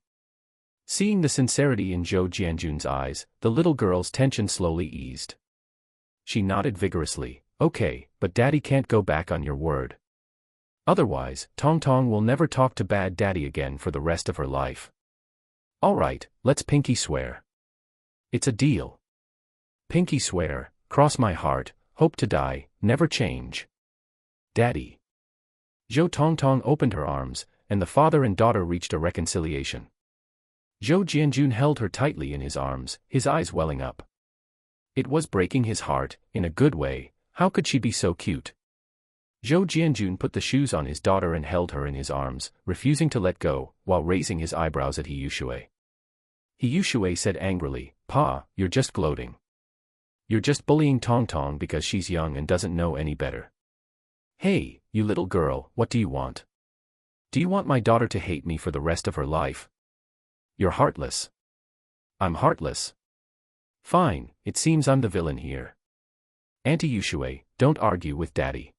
Seeing the sincerity in Zhou Jianjun's eyes, the little girl's tension slowly eased. She nodded vigorously. Okay, but Daddy can't go back on your word. Otherwise, Tong Tong will never talk to bad Daddy again for the rest of her life. All right, let's pinky swear. It's a deal. Pinky swear, cross my heart, hope to die, never change. Daddy. Zhou Tong Tong opened her arms, and the father and daughter reached a reconciliation. Zhou Jianjun held her tightly in his arms, his eyes welling up. It was breaking his heart, in a good way. How could she be so cute? Zhou Jianjun put the shoes on his daughter and held her in his arms, refusing to let go, while raising his eyebrows at He. He said angrily, Pa, you're just gloating. You're just bullying Tong Tong because she's young and doesn't know any better. Hey, you little girl, what do you want? Do you want my daughter to hate me for the rest of her life? You're heartless. I'm heartless. Fine, it seems I'm the villain here. Auntie Yushui, don't argue with Daddy.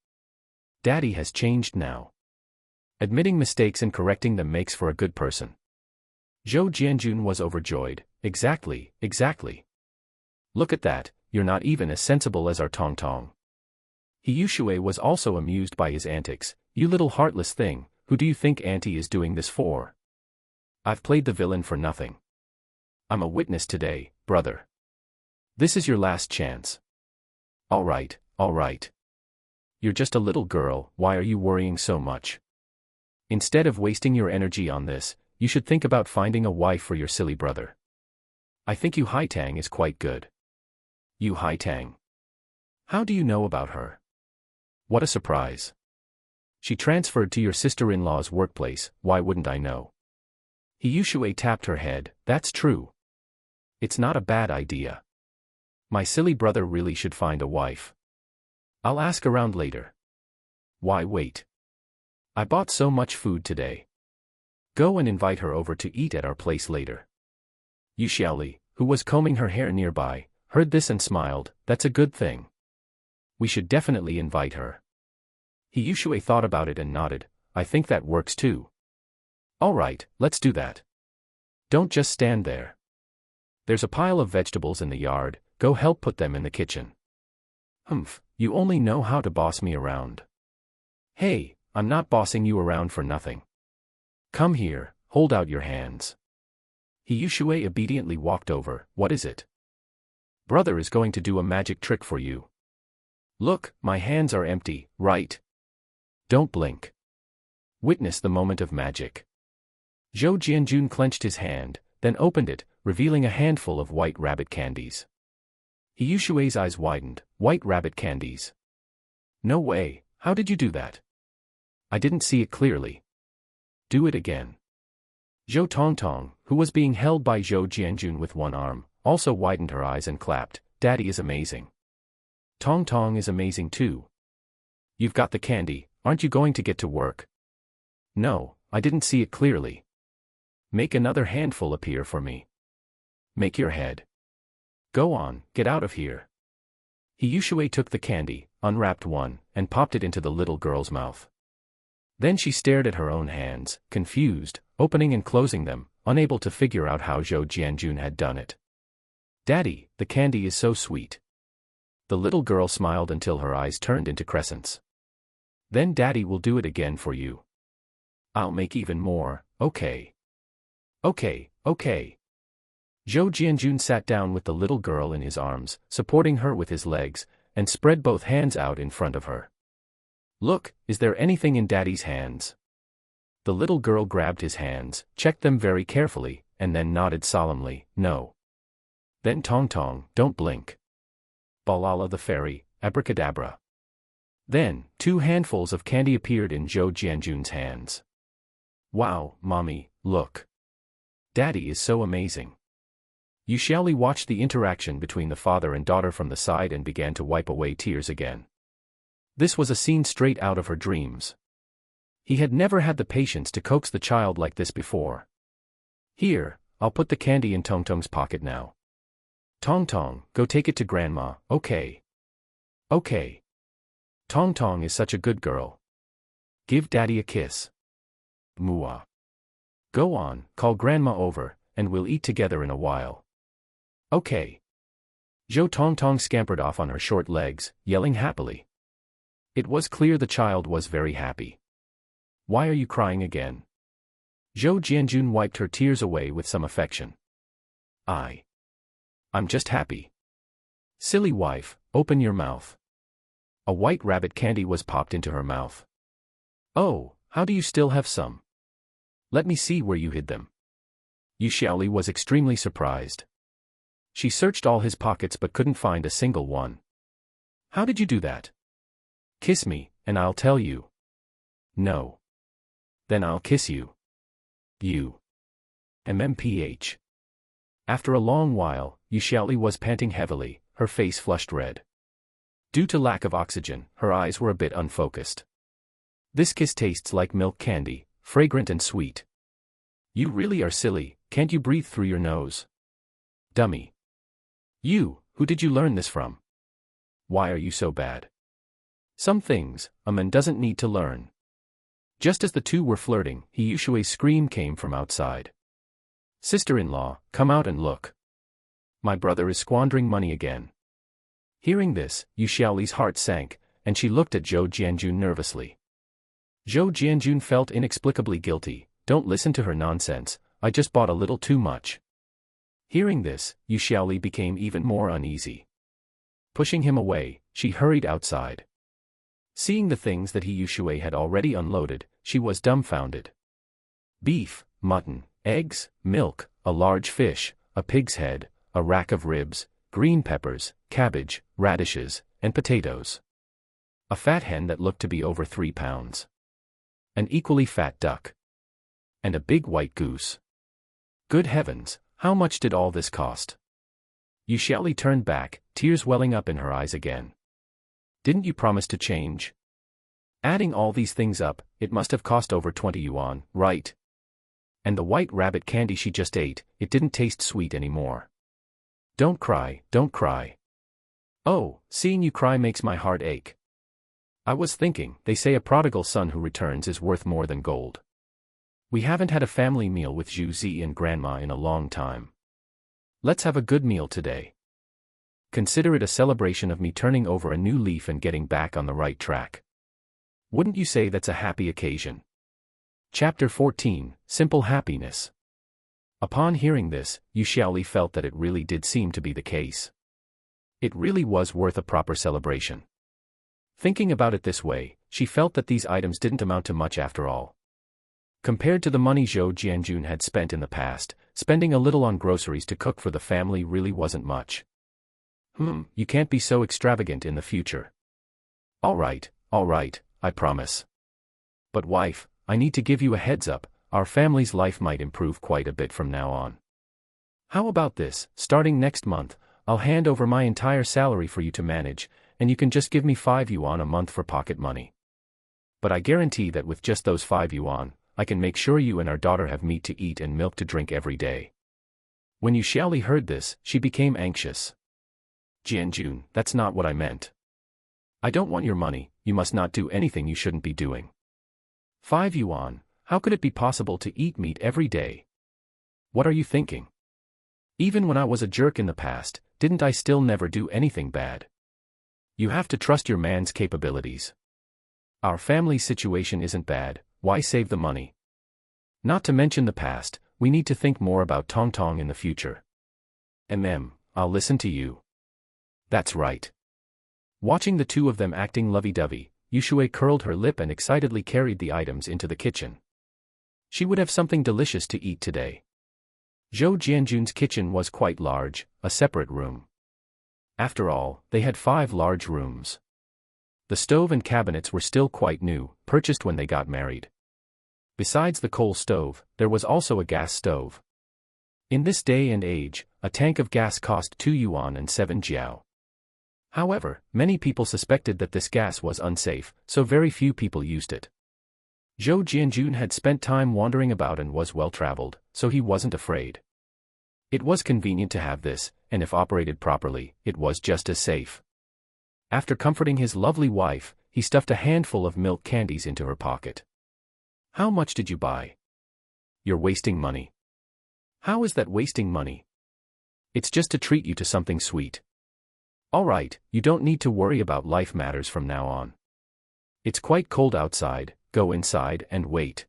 Daddy has changed now. Admitting mistakes and correcting them makes for a good person. Zhou Jianjun was overjoyed. Exactly, exactly. Look at that, you're not even as sensible as our Tong Tong. He was also amused by his antics. You little heartless thing, who do you think Auntie is doing this for? I've played the villain for nothing. I'm a witness today, brother. This is your last chance. All right, all right. You're just a little girl, why are you worrying so much? Instead of wasting your energy on this, you should think about finding a wife for your silly brother. I think Yu Haitang is quite good. Yu Haitang? How do you know about her? What a surprise. She transferred to your sister-in-law's workplace, why wouldn't I know? He tapped her head, that's true. It's not a bad idea. My silly brother really should find a wife. I'll ask around later. Why wait? I bought so much food today. Go and invite her over to eat at our place later. Yu Xiaoli, who was combing her hair nearby, heard this and smiled. That's a good thing. We should definitely invite her. He Yushui thought about it and nodded. I think that works too. All right, let's do that. Don't just stand there. There's a pile of vegetables in the yard, go help put them in the kitchen. Humph, you only know how to boss me around. Hey, I'm not bossing you around for nothing. Come here, hold out your hands. He Yushui obediently walked over. What is it? Brother is going to do a magic trick for you. Look, my hands are empty, right? Don't blink. Witness the moment of magic. Zhou Jianjun clenched his hand, then opened it, revealing a handful of white rabbit candies. He Yushui's eyes widened. White rabbit candies. No way, how did you do that? I didn't see it clearly. Do it again. Zhou Tongtong, who was being held by Zhou Jianjun with one arm, also widened her eyes and clapped. Daddy is amazing. Tongtong is amazing too. You've got the candy, aren't you going to get to work? No, I didn't see it clearly. Make another handful appear for me. Make your head. Go on, get out of here. He Yushui took the candy, unwrapped one, and popped it into the little girl's mouth. Then she stared at her own hands, confused, opening and closing them, unable to figure out how Zhou Jianjun had done it. Daddy, the candy is so sweet. The little girl smiled until her eyes turned into crescents. Then Daddy will do it again for you. I'll make even more, okay. Okay. Zhou Jianjun sat down with the little girl in his arms, supporting her with his legs, and spread both hands out in front of her. Look, is there anything in Daddy's hands? The little girl grabbed his hands, checked them very carefully, and then nodded solemnly, no. Then Tongtong, don't blink. Balala the fairy, abracadabra. Then, 2 handfuls of candy appeared in Zhou Jianjun's hands. Wow, Mommy, look. Daddy is so amazing. Yu Xiaoli watched the interaction between the father and daughter from the side and began to wipe away tears again. This was a scene straight out of her dreams. He had never had the patience to coax the child like this before. Here, I'll put the candy in Tongtong's pocket now. Tongtong, go take it to Grandma, okay? Okay. Tongtong is such a good girl. Give Daddy a kiss. Mua. Go on, call Grandma over, and we'll eat together in a while. Okay. Zhou Tongtong scampered off on her short legs, yelling happily. It was clear the child was very happy. Why are you crying again? Zhou Jianjun wiped her tears away with some affection. I'm just happy. Silly wife, open your mouth. A white rabbit candy was popped into her mouth. Oh, how do you still have some? Let me see where you hid them. Yu Xiaoli was extremely surprised. She searched all his pockets but couldn't find a single one. How did you do that? Kiss me, and I'll tell you. No. Then I'll kiss you. You. MMPH. After a long while, Yu Xiaoli was panting heavily, her face flushed red. Due to lack of oxygen, her eyes were a bit unfocused. This kiss tastes like milk candy, fragrant and sweet. You really are silly, can't you breathe through your nose? Dummy. You, who did you learn this from? Why are you so bad? Some things, a man doesn't need to learn. Just as the two were flirting, He Yushui's scream came from outside. Sister-in-law, come out and look. My brother is squandering money again. Hearing this, Yu Xiaoli's heart sank, and she looked at Zhou Jianjun nervously. Zhou Jianjun felt inexplicably guilty. Don't listen to her nonsense, I just bought a little too much. Hearing this, Yu Xiaoli became even more uneasy. Pushing him away, she hurried outside. Seeing the things that He Yushui had already unloaded, she was dumbfounded. Beef, mutton, eggs, milk, a large fish, a pig's head, a rack of ribs, green peppers, cabbage, radishes, and potatoes. A fat hen that looked to be over 3 pounds. An equally fat duck. And a big white goose. Good heavens, how much did all this cost? Yu Xiaoli turned back, tears welling up in her eyes again. Didn't you promise to change? Adding all these things up, it must have cost over 20 yuan, right? And the white rabbit candy she just ate, it didn't taste sweet anymore. Don't cry, don't cry. Oh, seeing you cry makes my heart ache. I was thinking, they say a prodigal son who returns is worth more than gold. We haven't had a family meal with Zhu Zi and Grandma in a long time. Let's have a good meal today. Consider it a celebration of me turning over a new leaf and getting back on the right track. Wouldn't you say that's a happy occasion? Chapter 14, Simple Happiness. Upon hearing this, Yu Xiaoli felt that it really did seem to be the case. It really was worth a proper celebration. Thinking about it this way, she felt that these items didn't amount to much after all. Compared to the money Zhou Jianjun had spent in the past, spending a little on groceries to cook for the family really wasn't much. You can't be so extravagant in the future. All right, I promise. But wife, I need to give you a heads up, our family's life might improve quite a bit from now on. How about this, starting next month, I'll hand over my entire salary for you to manage, and you can just give me 5 yuan a month for pocket money. But I guarantee that with just those 5 yuan, I can make sure you and our daughter have meat to eat and milk to drink every day. When Yu Xiaoli heard this, she became anxious. Jianjun, that's not what I meant. I don't want your money, you must not do anything you shouldn't be doing. 5 yuan, how could it be possible to eat meat every day? What are you thinking? Even when I was a jerk in the past, didn't I still never do anything bad? You have to trust your man's capabilities. Our family's situation isn't bad, why save the money? Not to mention the past, we need to think more about Tong Tong in the future. I'll listen to you. That's right. Watching the two of them acting lovey-dovey, Yu Shui curled her lip and excitedly carried the items into the kitchen. She would have something delicious to eat today. Zhou Jianjun's kitchen was quite large, a separate room. After all, they had 5 large rooms. The stove and cabinets were still quite new, purchased when they got married. Besides the coal stove, there was also a gas stove. In this day and age, a tank of gas cost 2 yuan and 7 jiao. However, many people suspected that this gas was unsafe, so very few people used it. Zhou Jianjun had spent time wandering about and was well-traveled, so he wasn't afraid. It was convenient to have this, and if operated properly, it was just as safe. After comforting his lovely wife, he stuffed a handful of milk candies into her pocket. How much did you buy? You're wasting money. How is that wasting money? It's just to treat you to something sweet. All right, you don't need to worry about life matters from now on. It's quite cold outside, go inside and wait.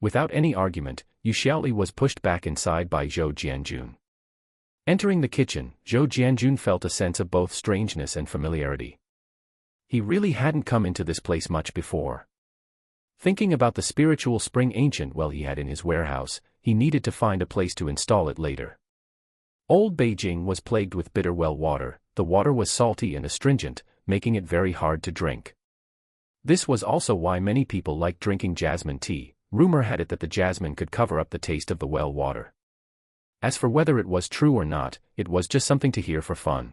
Without any argument, Yu Xiaoli was pushed back inside by Zhou Jianjun. Entering the kitchen, Zhou Jianjun felt a sense of both strangeness and familiarity. He really hadn't come into this place much before. Thinking about the spiritual spring ancient well he had in his warehouse, he needed to find a place to install it later. Old Beijing was plagued with bitter well water, the water was salty and astringent, making it very hard to drink. This was also why many people liked drinking jasmine tea. Rumor had it that the jasmine could cover up the taste of the well water. As for whether it was true or not, it was just something to hear for fun.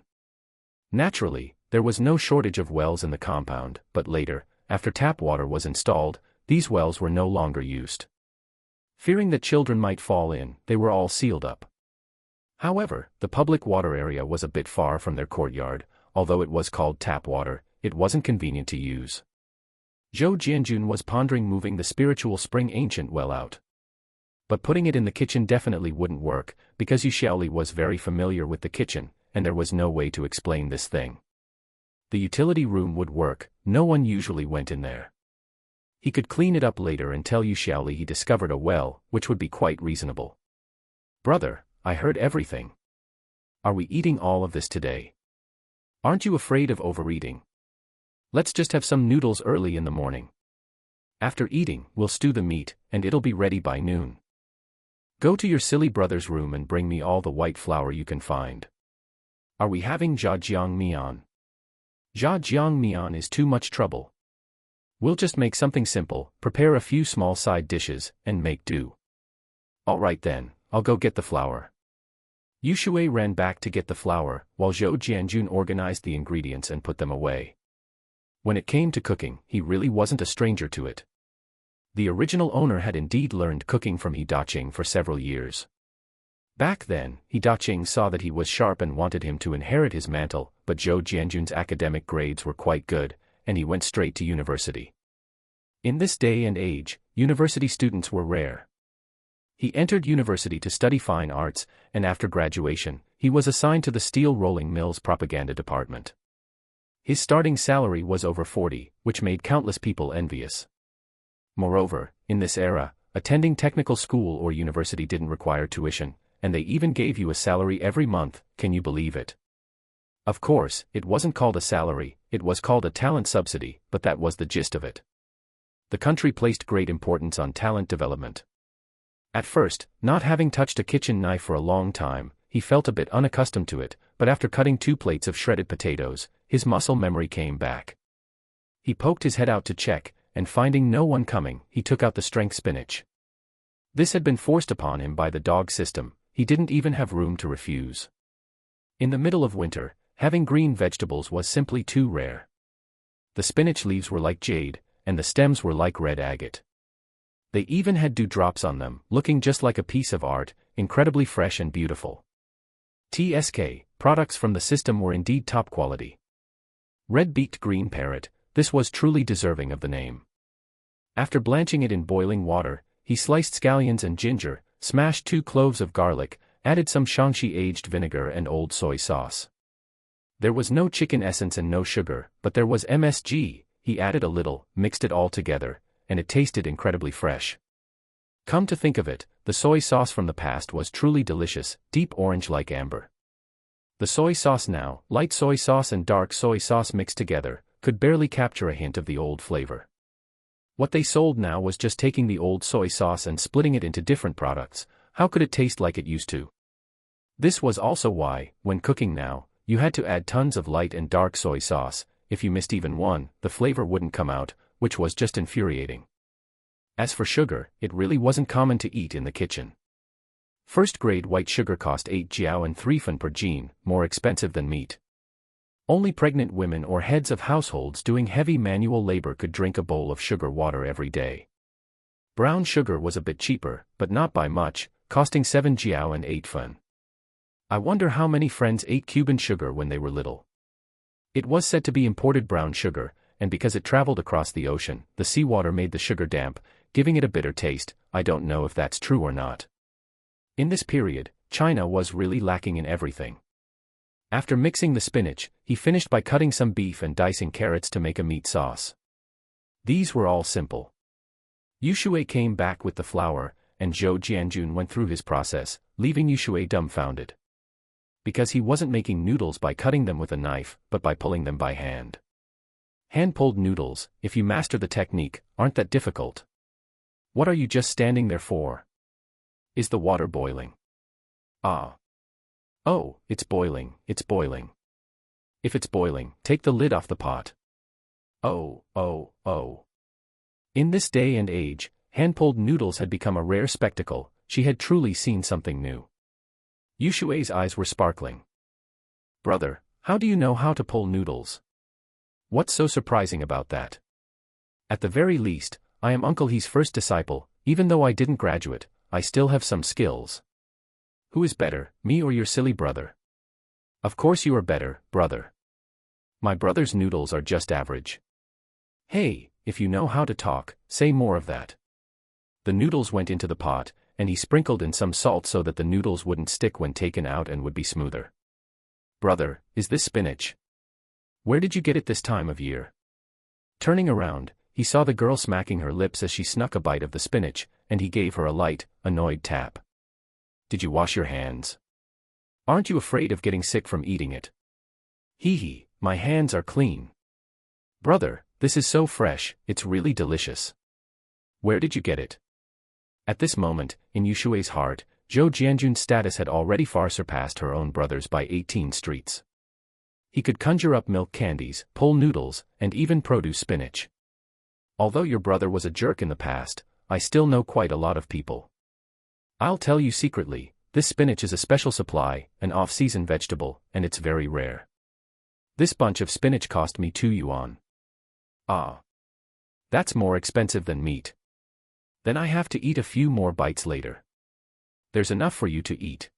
Naturally, there was no shortage of wells in the compound, but later, after tap water was installed, these wells were no longer used. Fearing that children might fall in, they were all sealed up. However, the public water area was a bit far from their courtyard, although it was called tap water, it wasn't convenient to use. Zhou Jianjun was pondering moving the spiritual spring ancient well out. But putting it in the kitchen definitely wouldn't work, because Yu Xiaoli was very familiar with the kitchen, and there was no way to explain this thing. The utility room would work, no one usually went in there. He could clean it up later and tell Yu Xiaoli he discovered a well, which would be quite reasonable. Brother, I heard everything. Are we eating all of this today? Aren't you afraid of overeating? Let's just have some noodles early in the morning. After eating, we'll stew the meat, and it'll be ready by noon. Go to your silly brother's room and bring me all the white flour you can find. Are we having jjiangmian? Jjiangmian is too much trouble. We'll just make something simple, prepare a few small side dishes, and make do. All right then, I'll go get the flour. Yu Shui ran back to get the flour, while Zhou Jianjun organized the ingredients and put them away. When it came to cooking, he really wasn't a stranger to it. The original owner had indeed learned cooking from He Daqing for several years. Back then, He Daqing saw that he was sharp and wanted him to inherit his mantle, but Zhou Jianjun's academic grades were quite good, and he went straight to university. In this day and age, university students were rare. He entered university to study fine arts, and after graduation, he was assigned to the steel rolling mills propaganda department. His starting salary was over 40, which made countless people envious. Moreover, in this era, attending technical school or university didn't require tuition, and they even gave you a salary every month. Can you believe it? Of course, it wasn't called a salary, it was called a talent subsidy, but that was the gist of it. The country placed great importance on talent development. At first, not having touched a kitchen knife for a long time, he felt a bit unaccustomed to it, but after cutting 2 plates of shredded potatoes, his muscle memory came back. He poked his head out to check, and finding no one coming, he took out the strength spinach. This had been forced upon him by the dog system, he didn't even have room to refuse. In the middle of winter, having green vegetables was simply too rare. The spinach leaves were like jade, and the stems were like red agate. They even had dewdrops on them, looking just like a piece of art, incredibly fresh and beautiful. TSK, products from the system were indeed top quality. Red-beaked green parrot, this was truly deserving of the name. After blanching it in boiling water, he sliced scallions and ginger, smashed 2 cloves of garlic, added some Shaanxi aged vinegar and old soy sauce. There was no chicken essence and no sugar, but there was MSG, he added a little, mixed it all together, and it tasted incredibly fresh. Come to think of it, the soy sauce from the past was truly delicious, deep orange like amber. The soy sauce now, light soy sauce and dark soy sauce mixed together, could barely capture a hint of the old flavor. What they sold now was just taking the old soy sauce and splitting it into different products. How could it taste like it used to? This was also why, when cooking now, you had to add tons of light and dark soy sauce. If you missed even one, the flavor wouldn't come out, which was just infuriating. As for sugar, it really wasn't common to eat in the kitchen. First-grade white sugar cost 8 jiao and 3 fen per jin, more expensive than meat. Only pregnant women or heads of households doing heavy manual labor could drink a bowl of sugar water every day. Brown sugar was a bit cheaper, but not by much, costing 7 jiao and 8 fen. I wonder how many friends ate Cuban sugar when they were little. It was said to be imported brown sugar, and because it traveled across the ocean, the seawater made the sugar damp, giving it a bitter taste. I don't know if that's true or not. In this period, China was really lacking in everything. After mixing the spinach, he finished by cutting some beef and dicing carrots to make a meat sauce. These were all simple. Yu Shui came back with the flour, and Zhou Jianjun went through his process, leaving Yu Shui dumbfounded. Because he wasn't making noodles by cutting them with a knife, but by pulling them by hand. Hand-pulled noodles, if you master the technique, aren't that difficult. What are you just standing there for? Is the water boiling? Ah. Oh, it's boiling, it's boiling. If it's boiling, take the lid off the pot. Oh, oh, oh. In this day and age, hand-pulled noodles had become a rare spectacle. She had truly seen something new. Yu Shui's eyes were sparkling. Brother, how do you know how to pull noodles? What's so surprising about that? At the very least, I am Uncle He's first disciple. Even though I didn't graduate, I still have some skills. Who is better, me or your silly brother? Of course you are better, brother. My brother's noodles are just average. Hey, if you know how to talk, say more of that. The noodles went into the pot, and he sprinkled in some salt so that the noodles wouldn't stick when taken out and would be smoother. Brother, is this spinach? Where did you get it this time of year? Turning around, he saw the girl smacking her lips as she snuck a bite of the spinach, and he gave her a light, annoyed tap. Did you wash your hands? Aren't you afraid of getting sick from eating it? Hee hee, my hands are clean. Brother, this is so fresh, it's really delicious. Where did you get it? At this moment, in Yu Shui's heart, Zhou Jianjun's status had already far surpassed her own brother's by 18 streets. He could conjure up milk candies, pull noodles, and even produce spinach. Although your brother was a jerk in the past, I still know quite a lot of people. I'll tell you secretly, This spinach is a special supply, an off-season vegetable, and it's very rare. This bunch of spinach cost me 2 yuan. Ah. That's more expensive than meat. Then I have to eat a few more bites later. There's enough for you to eat.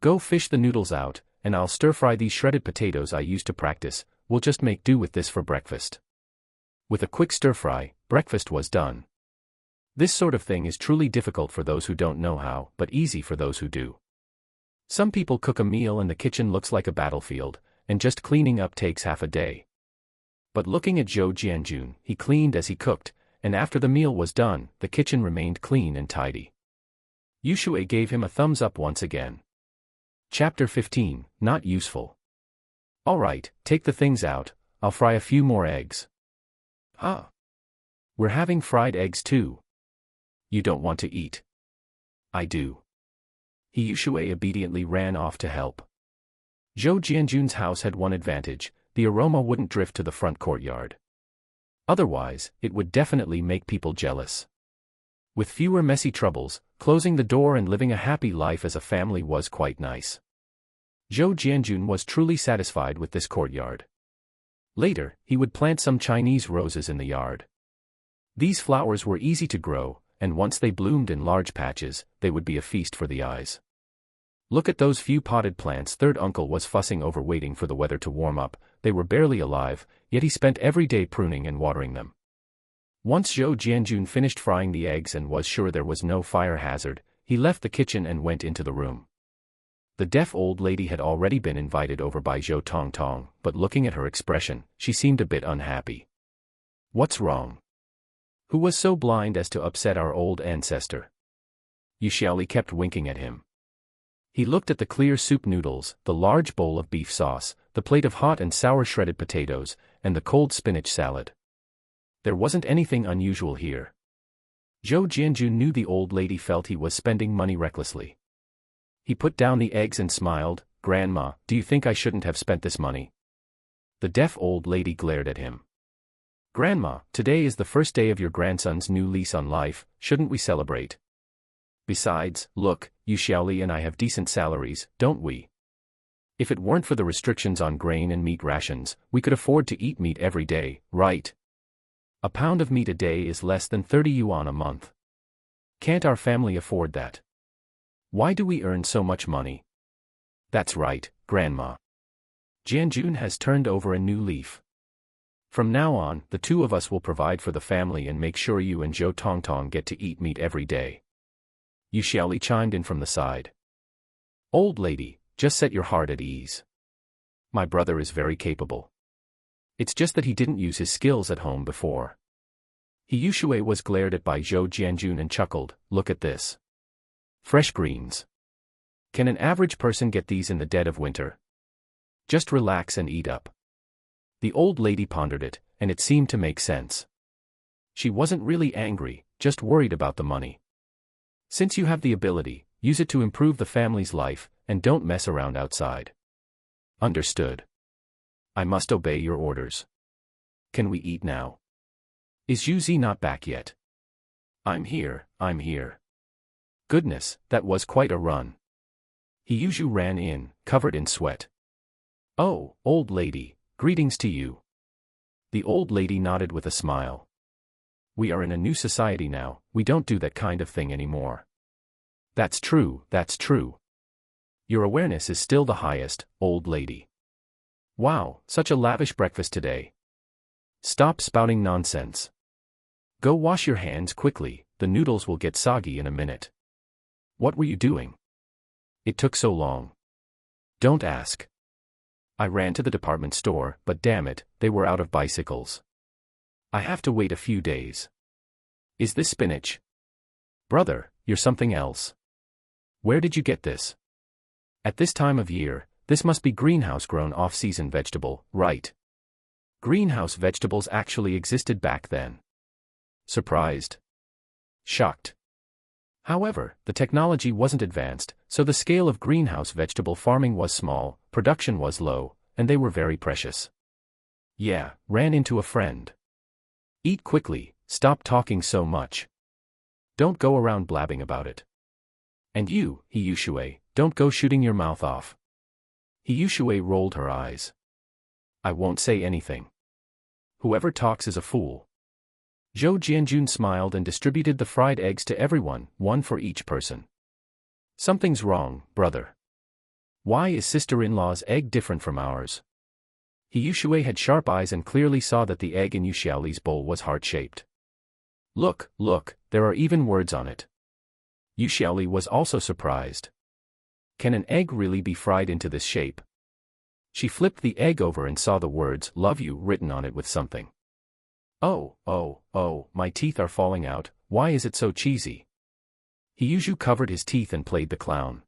Go fish the noodles out, and I'll stir-fry these shredded potatoes I used to practice. We'll just make do with this for breakfast. With a quick stir-fry, breakfast was done. This sort of thing is truly difficult for those who don't know how, but easy for those who do. Some people cook a meal and the kitchen looks like a battlefield, and just cleaning up takes half a day. But looking at Zhou Jianjun, he cleaned as he cooked, and after the meal was done, the kitchen remained clean and tidy. Yushui gave him a thumbs up once again. Chapter 15, Not Useful. Alright, take the things out, I'll fry a few more eggs. Huh? We're having fried eggs too. You don't want to eat. I do. Yushui obediently ran off to help. Zhou Jianjun's house had one advantage: the aroma wouldn't drift to the front courtyard. Otherwise, it would definitely make people jealous. With fewer messy troubles, closing the door and living a happy life as a family was quite nice. Zhou Jianjun was truly satisfied with this courtyard. Later, he would plant some Chinese roses in the yard. These flowers were easy to grow, and once they bloomed in large patches, they would be a feast for the eyes. Look at those few potted plants third uncle was fussing over waiting for the weather to warm up. They were barely alive, yet he spent every day pruning and watering them. Once Zhou Jianjun finished frying the eggs and was sure there was no fire hazard, he left the kitchen and went into the room. The deaf old lady had already been invited over by Zhou Tongtong, but looking at her expression, she seemed a bit unhappy. What's wrong? Who was so blind as to upset our old ancestor? Yushui kept winking at him. He looked at the clear soup noodles, the large bowl of beef sauce, the plate of hot and sour shredded potatoes, and the cold spinach salad. There wasn't anything unusual here. Zhou Jianjun knew the old lady felt he was spending money recklessly. He put down the eggs and smiled. Grandma, do you think I shouldn't have spent this money? The deaf old lady glared at him. Grandma, today is the first day of your grandson's new lease on life, shouldn't we celebrate? Besides, look, Yushui and I have decent salaries, don't we? If it weren't for the restrictions on grain and meat rations, we could afford to eat meat every day, right? A pound of meat a day is less than 30 yuan a month. Can't our family afford that? Why do we earn so much money? That's right, Grandma. Jianjun has turned over a new leaf. From now on, the two of us will provide for the family and make sure you and Zhou Tongtong get to eat meat every day. Yushui chimed in from the side. Old lady, just set your heart at ease. My brother is very capable. It's just that he didn't use his skills at home before. Yushui was glared at by Zhou Jianjun and chuckled, look at this. Fresh greens. Can an average person get these in the dead of winter? Just relax and eat up. The old lady pondered it, and it seemed to make sense. She wasn't really angry, just worried about the money. Since you have the ability, use it to improve the family's life, and don't mess around outside. Understood. I must obey your orders. Can we eat now? Is Yuzi not back yet? I'm here. Goodness, that was quite a run. Yushu ran in, covered in sweat. Oh, old lady, greetings to you. The old lady nodded with a smile. We are in a new society now, we don't do that kind of thing anymore. That's true. Your awareness is still the highest, old lady. Wow, such a lavish breakfast today. Stop spouting nonsense. Go wash your hands quickly, the noodles will get soggy in a minute. What were you doing? It took so long. Don't ask. I ran to the department store, but damn it, they were out of bicycles. I have to wait a few days. Is this spinach? Brother, you're something else. Where did you get this? At this time of year, this must be greenhouse-grown off-season vegetable, right? Greenhouse vegetables actually existed back then. Surprised? Shocked. However, the technology wasn't advanced, so the scale of greenhouse vegetable farming was small, production was low, and they were very precious. Yeah, ran into a friend. Eat quickly, stop talking so much. Don't go around blabbing about it. And you, He don't go shooting your mouth off. He rolled her eyes. I won't say anything. Whoever talks is a fool. Zhou Jianjun smiled and distributed the fried eggs to everyone, one for each person. Something's wrong, brother. Why is sister-in-law's egg different from ours? He had sharp eyes and clearly saw that the egg in Yuxiaoli's bowl was heart-shaped. Look, there are even words on it. Yuxiaoli was also surprised. Can an egg really be fried into this shape? She flipped the egg over and saw the words "Love you" written on it with something. Oh, my teeth are falling out, why is it so cheesy? He covered his teeth and played the clown.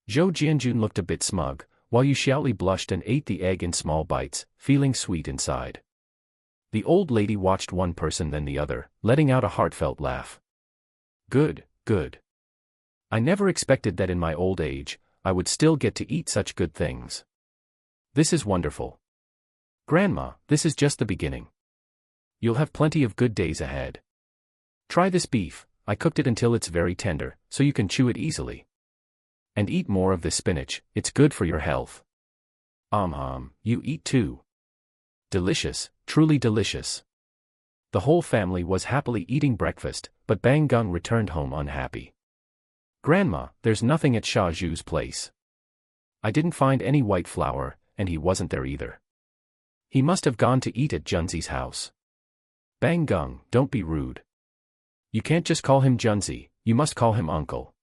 Zhou Jianjun looked a bit smug, while Yuxiaoli blushed and ate the egg in small bites, feeling sweet inside. The old lady watched one person then the other, letting out a heartfelt laugh. Good. I never expected that in my old age, I would still get to eat such good things. This is wonderful. Grandma, this is just the beginning. You'll have plenty of good days ahead. Try this beef, I cooked it until it's very tender, so you can chew it easily. And eat more of this spinach, it's good for your health. You eat too. Delicious, truly delicious. The whole family was happily eating breakfast, but Bang Gung returned home unhappy. Grandma, there's nothing at Sha Zhu's place. I didn't find any white flour, and he wasn't there either. He must have gone to eat at Junzi's house. Bang Gung, don't be rude. You can't just call him Junzi, you must call him uncle.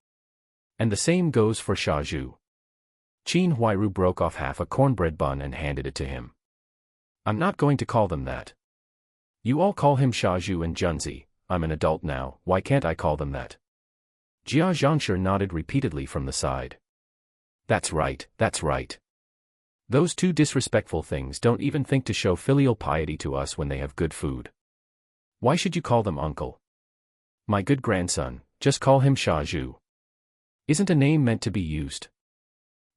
And the same goes for Sha Zhu. Qin Huairu broke off half a cornbread bun and handed it to him. I'm not going to call them that. You all call him Sha Zhu and Junzi, I'm an adult now, why can't I call them that? Jia Zhangshi nodded repeatedly from the side. That's right. Those two disrespectful things don't even think to show filial piety to us when they have good food. Why should you call them uncle? My good grandson, just call him Sha Zhu. Isn't a name meant to be used?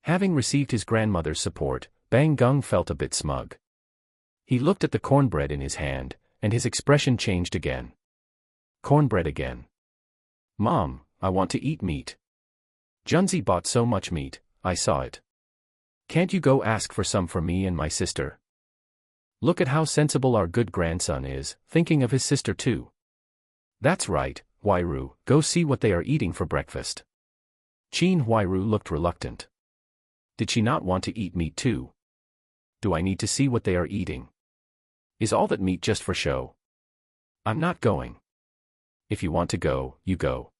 Having received his grandmother's support, Bang Gung felt a bit smug. He looked at the cornbread in his hand, and his expression changed again. Cornbread again. Mom, I want to eat meat. Junzi bought so much meat, I saw it. Can't you go ask for some for me and my sister? Look at how sensible our good grandson is, thinking of his sister too. That's right, Huairu, go see what they are eating for breakfast. Qin Huairu looked reluctant. Did she not want to eat meat too? Do I need to see what they are eating? Is all that meat just for show? I'm not going. If you want to go, you go.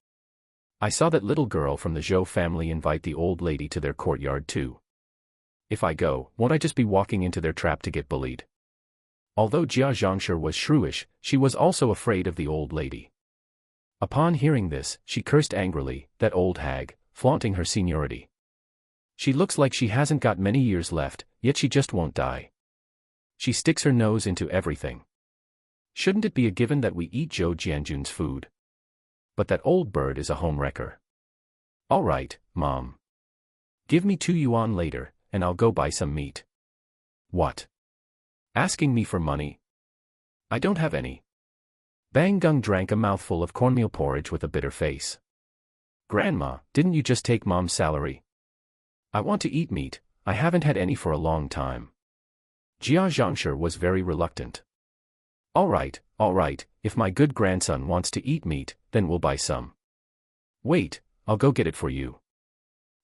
I saw that little girl from the Zhou family invite the old lady to their courtyard too. If I go, won't I just be walking into their trap to get bullied? Although Jia Zhangshi was shrewish, she was also afraid of the old lady. Upon hearing this, she cursed angrily, that old hag, flaunting her seniority. She looks like she hasn't got many years left, yet she just won't die. She sticks her nose into everything. Shouldn't it be a given that we eat Zhou Jianjun's food? But that old bird is a homewrecker. All right, Mom. Give me 2 yuan later, and I'll go buy some meat. What? Asking me for money? I don't have any. Bang Gung drank a mouthful of cornmeal porridge with a bitter face. Grandma, didn't you just take Mom's salary? I want to eat meat, I haven't had any for a long time. Jia Zhangshi was very reluctant. All right, if my good grandson wants to eat meat, then we'll buy some. Wait, I'll go get it for you.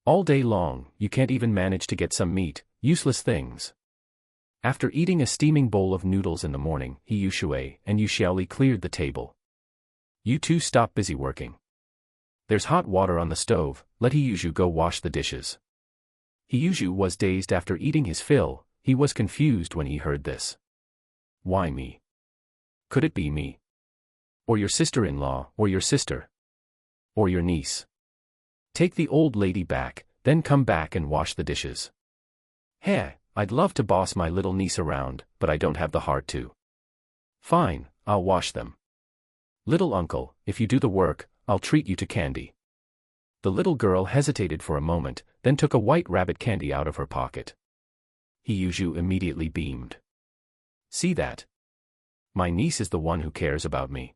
All day long, you can't even manage to get some meat, useless things. After eating a steaming bowl of noodles in the morning, He Yushui and Yuxiaoli cleared the table. You two stop busy working. There's hot water on the stove, let He Yushu go wash the dishes. He Yushu was dazed after eating his fill, he was confused when he heard this. Why me? Could it be me? Or your sister-in-law, or your sister? Or your niece? Take the old lady back, then come back and wash the dishes. Heh, I'd love to boss my little niece around, but I don't have the heart to. Fine, I'll wash them. Little uncle, if you do the work, I'll treat you to candy. The little girl hesitated for a moment, then took a white rabbit candy out of her pocket. He Yushu immediately beamed. See that? My niece is the one who cares about me.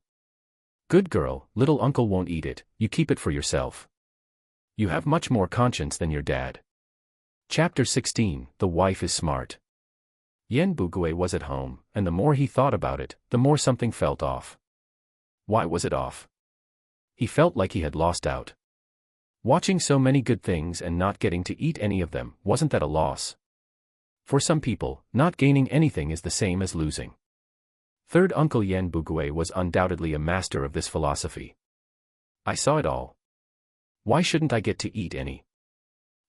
Good girl, little uncle won't eat it, you keep it for yourself. You have much more conscience than your dad. Chapter 16, The Wife is Smart. Yan Bugui was at home, and the more he thought about it, the more something felt off. Why was it off? He felt like he had lost out. Watching so many good things and not getting to eat any of them, wasn't that a loss? For some people, not gaining anything is the same as losing. Third uncle Yan Bugui was undoubtedly a master of this philosophy. I saw it all. Why shouldn't I get to eat any?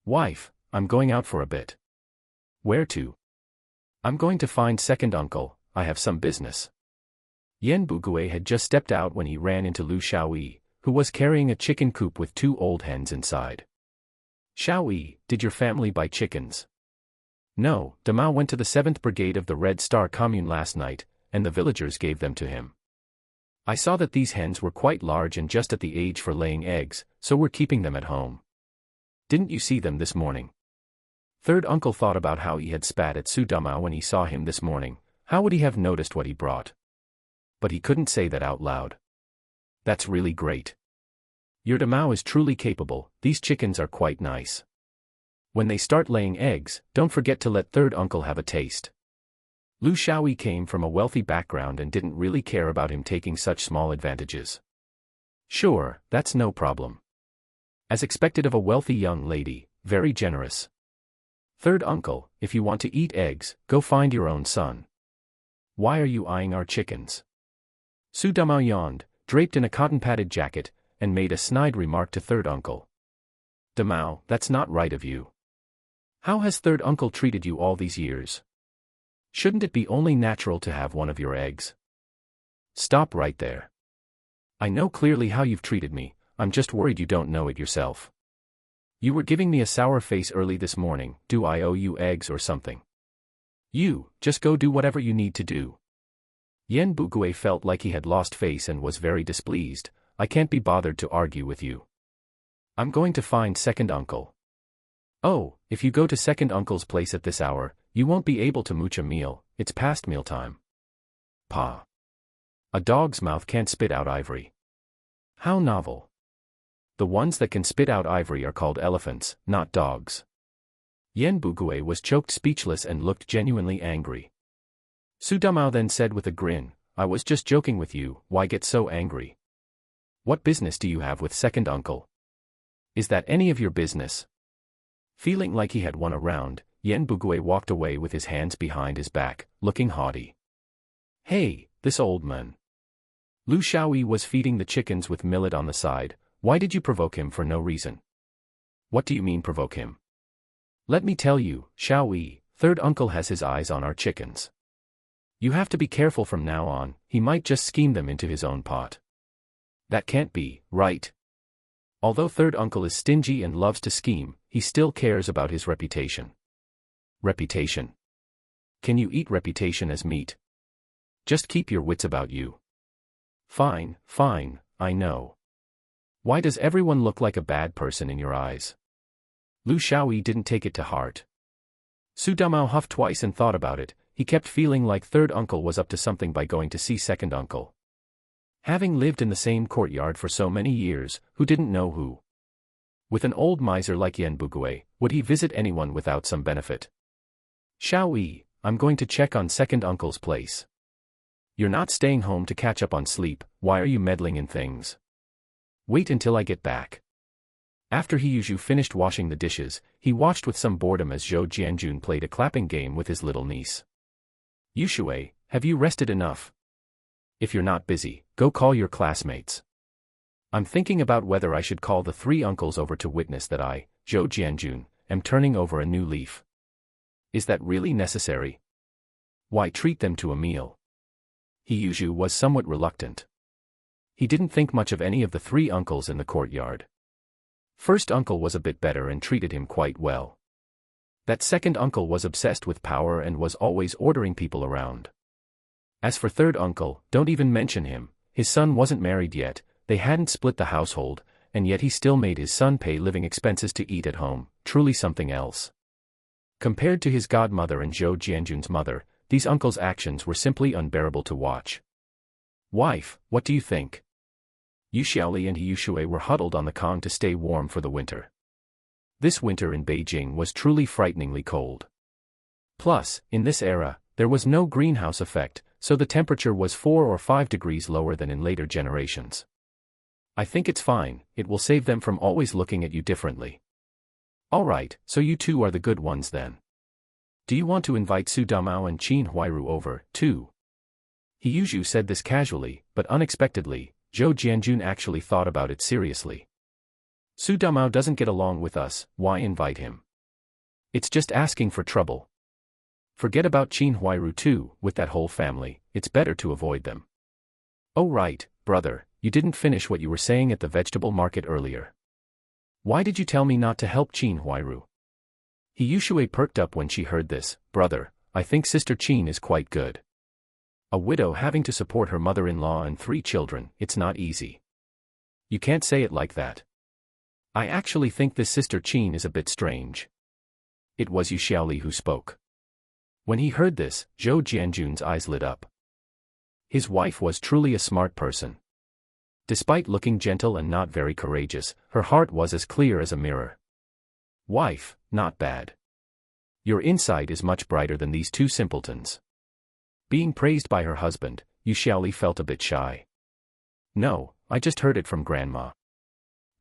Wife, I'm going out for a bit. Where to? I'm going to find second uncle, I have some business. Yan Bugui had just stepped out when he ran into Lu Xiaoyi, who was carrying a chicken coop with 2 old hens inside. Xiaoyi, did your family buy chickens? No, Damao went to the 7th Brigade of the Red Star Commune last night, and the villagers gave them to him. I saw that these hens were quite large and just at the age for laying eggs, so we're keeping them at home. Didn't you see them this morning? Third uncle thought about how he had spat at Su Damao when he saw him this morning. How would he have noticed what he brought? But he couldn't say that out loud. That's really great. Your Damao is truly capable, these chickens are quite nice. When they start laying eggs, don't forget to let third uncle have a taste. Lu Xiaoyi came from a wealthy background and didn't really care about him taking such small advantages. Sure, that's no problem. As expected of a wealthy young lady, very generous. Third uncle, if you want to eat eggs, go find your own son. Why are you eyeing our chickens? Su Damao yawned, draped in a cotton-padded jacket, and made a snide remark to third uncle. Damao, that's not right of you. How has third uncle treated you all these years? Shouldn't it be only natural to have one of your eggs? Stop right there. I know clearly how you've treated me, I'm just worried you don't know it yourself. You were giving me a sour face early this morning, do I owe you eggs or something? You, just go do whatever you need to do. Yan Bugui felt like he had lost face and was very displeased. I can't be bothered to argue with you. I'm going to find second uncle. Oh, if you go to second uncle's place at this hour, you won't be able to mooch a meal, it's past mealtime. Pa. A dog's mouth can't spit out ivory. How novel. The ones that can spit out ivory are called elephants, not dogs. Yan Bugui was choked speechless and looked genuinely angry. Su Damao then said with a grin, I was just joking with you, why get so angry? What business do you have with second uncle? Is that any of your business? Feeling like he had won a round, Yan Bugui walked away with his hands behind his back, looking haughty. Hey, this old man. Lu Xiaoyi was feeding the chickens with millet on the side. Why did you provoke him for no reason? What do you mean provoke him? Let me tell you, Xiaoyi, third uncle has his eyes on our chickens. You have to be careful from now on, he might just scheme them into his own pot. That can't be, right? Although third uncle is stingy and loves to scheme, he still cares about his reputation. Reputation? Can you eat reputation as meat? Just keep your wits about you. Fine, fine, I know. Why does everyone look like a bad person in your eyes? Lu Xiaoyi didn't take it to heart. Su Damao huffed twice and thought about it. He kept feeling like third uncle was up to something by going to see second uncle. Having lived in the same courtyard for so many years, who didn't know who? With an old miser like Yan Bugui, would he visit anyone without some benefit? Xiaoyi, I'm going to check on second uncle's place. You're not staying home to catch up on sleep, why are you meddling in things? Wait until I get back. After Hiyushu finished washing the dishes, he watched with some boredom as Zhou Jianjun played a clapping game with his little niece. Yushui, have you rested enough? If you're not busy, go call your classmates. I'm thinking about whether I should call the 3 uncles over to witness that I, Zhou Jianjun, am turning over a new leaf. Is that really necessary? Why treat them to a meal? Hiyushu was somewhat reluctant. He didn't think much of any of the 3 uncles in the courtyard. First uncle was a bit better and treated him quite well. That second uncle was obsessed with power and was always ordering people around. As for third uncle, don't even mention him, his son wasn't married yet, they hadn't split the household, and yet he still made his son pay living expenses to eat at home, truly something else. Compared to his godmother and Zhou Jianjun's mother, these uncles' actions were simply unbearable to watch. Wife, what do you think? Yu Xiaoli and Yushui were huddled on the kong to stay warm for the winter. This winter in Beijing was truly frighteningly cold. Plus, in this era, there was no greenhouse effect, so the temperature was 4 or 5 degrees lower than in later generations. I think it's fine, it will save them from always looking at you differently. Alright, so you two are the good ones then. Do you want to invite Su Damao and Qin Huairu over, too? Hiyushu said this casually, but unexpectedly, Zhou Jianjun actually thought about it seriously. Su Damao doesn't get along with us, why invite him? It's just asking for trouble. Forget about Qin Huairu too, with that whole family, it's better to avoid them. Oh right, brother, you didn't finish what you were saying at the vegetable market earlier. Why did you tell me not to help Qin Huairu? Hiyushu perked up when she heard this. Brother, I think Sister Qin is quite good. A widow having to support her mother-in-law and 3 children, it's not easy. You can't say it like that. I actually think this Sister Qin is a bit strange. It was Yu Xiaoli who spoke. When he heard this, Zhou Jianjun's eyes lit up. His wife was truly a smart person. Despite looking gentle and not very courageous, her heart was as clear as a mirror. Wife, not bad. Your insight is much brighter than these 2 simpletons. Being praised by her husband, Yu Xiaoli felt a bit shy. No, I just heard it from Grandma.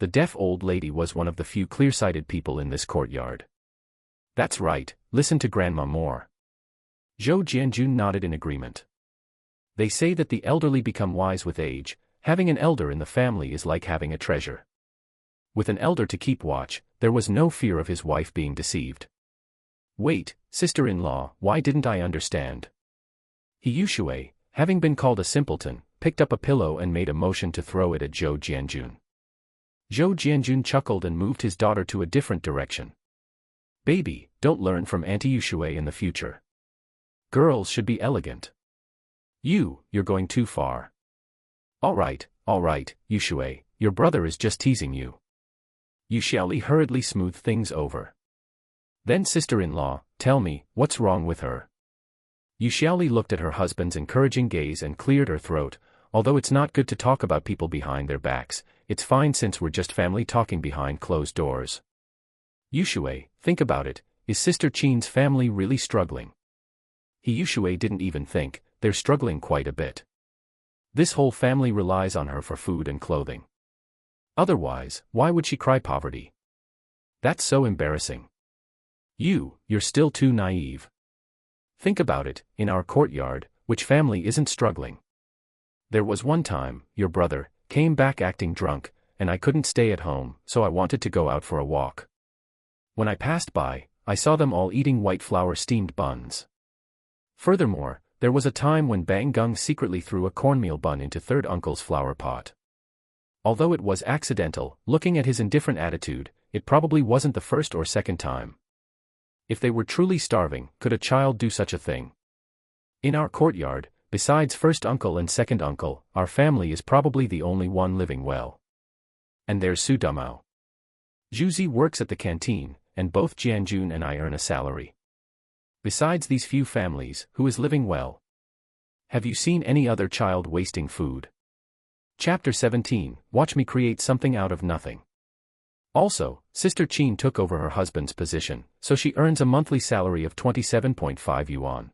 The deaf old lady was one of the few clear-sighted people in this courtyard. That's right, listen to Grandma more. Zhou Jianjun nodded in agreement. They say that the elderly become wise with age. Having an elder in the family is like having a treasure. With an elder to keep watch, there was no fear of his wife being deceived. Wait, sister-in-law, why didn't I understand? Hiyushu, having been called a simpleton, picked up a pillow and made a motion to throw it at Zhou Jianjun. Zhou Jianjun chuckled and moved his daughter to a different direction. Baby, don't learn from Auntie Yushui in the future. Girls should be elegant. You're going too far. Alright, Yushui, your brother is just teasing you. Yu Xiaoli hurriedly smoothed things over. Then sister-in-law, tell me, what's wrong with her? Yu Xiaoli looked at her husband's encouraging gaze and cleared her throat. Although it's not good to talk about people behind their backs, it's fine since we're just family talking behind closed doors. Yushui, think about it, is Sister Qin's family really struggling? Hiyushui didn't even think, they're struggling quite a bit. This whole family relies on her for food and clothing. Otherwise, why would she cry poverty? That's so embarrassing. You're still too naive. Think about it, in our courtyard, which family isn't struggling? There was one time, your brother came back acting drunk, and I couldn't stay at home, so I wanted to go out for a walk. When I passed by, I saw them all eating white flour steamed buns. Furthermore, there was a time when Bang Gung secretly threw a cornmeal bun into third uncle's flower pot. Although it was accidental, looking at his indifferent attitude, it probably wasn't the first or second time. If they were truly starving, could a child do such a thing? In our courtyard, besides first uncle and second uncle, our family is probably the only one living well. And there's Su Damao. Zhuzi works at the canteen, and both Jianjun and I earn a salary. Besides these few families, who is living well? Have you seen any other child wasting food? Chapter 17, Watch me create something out of nothing. Also, Sister Qin took over her husband's position, so she earns a monthly salary of 27.5 yuan.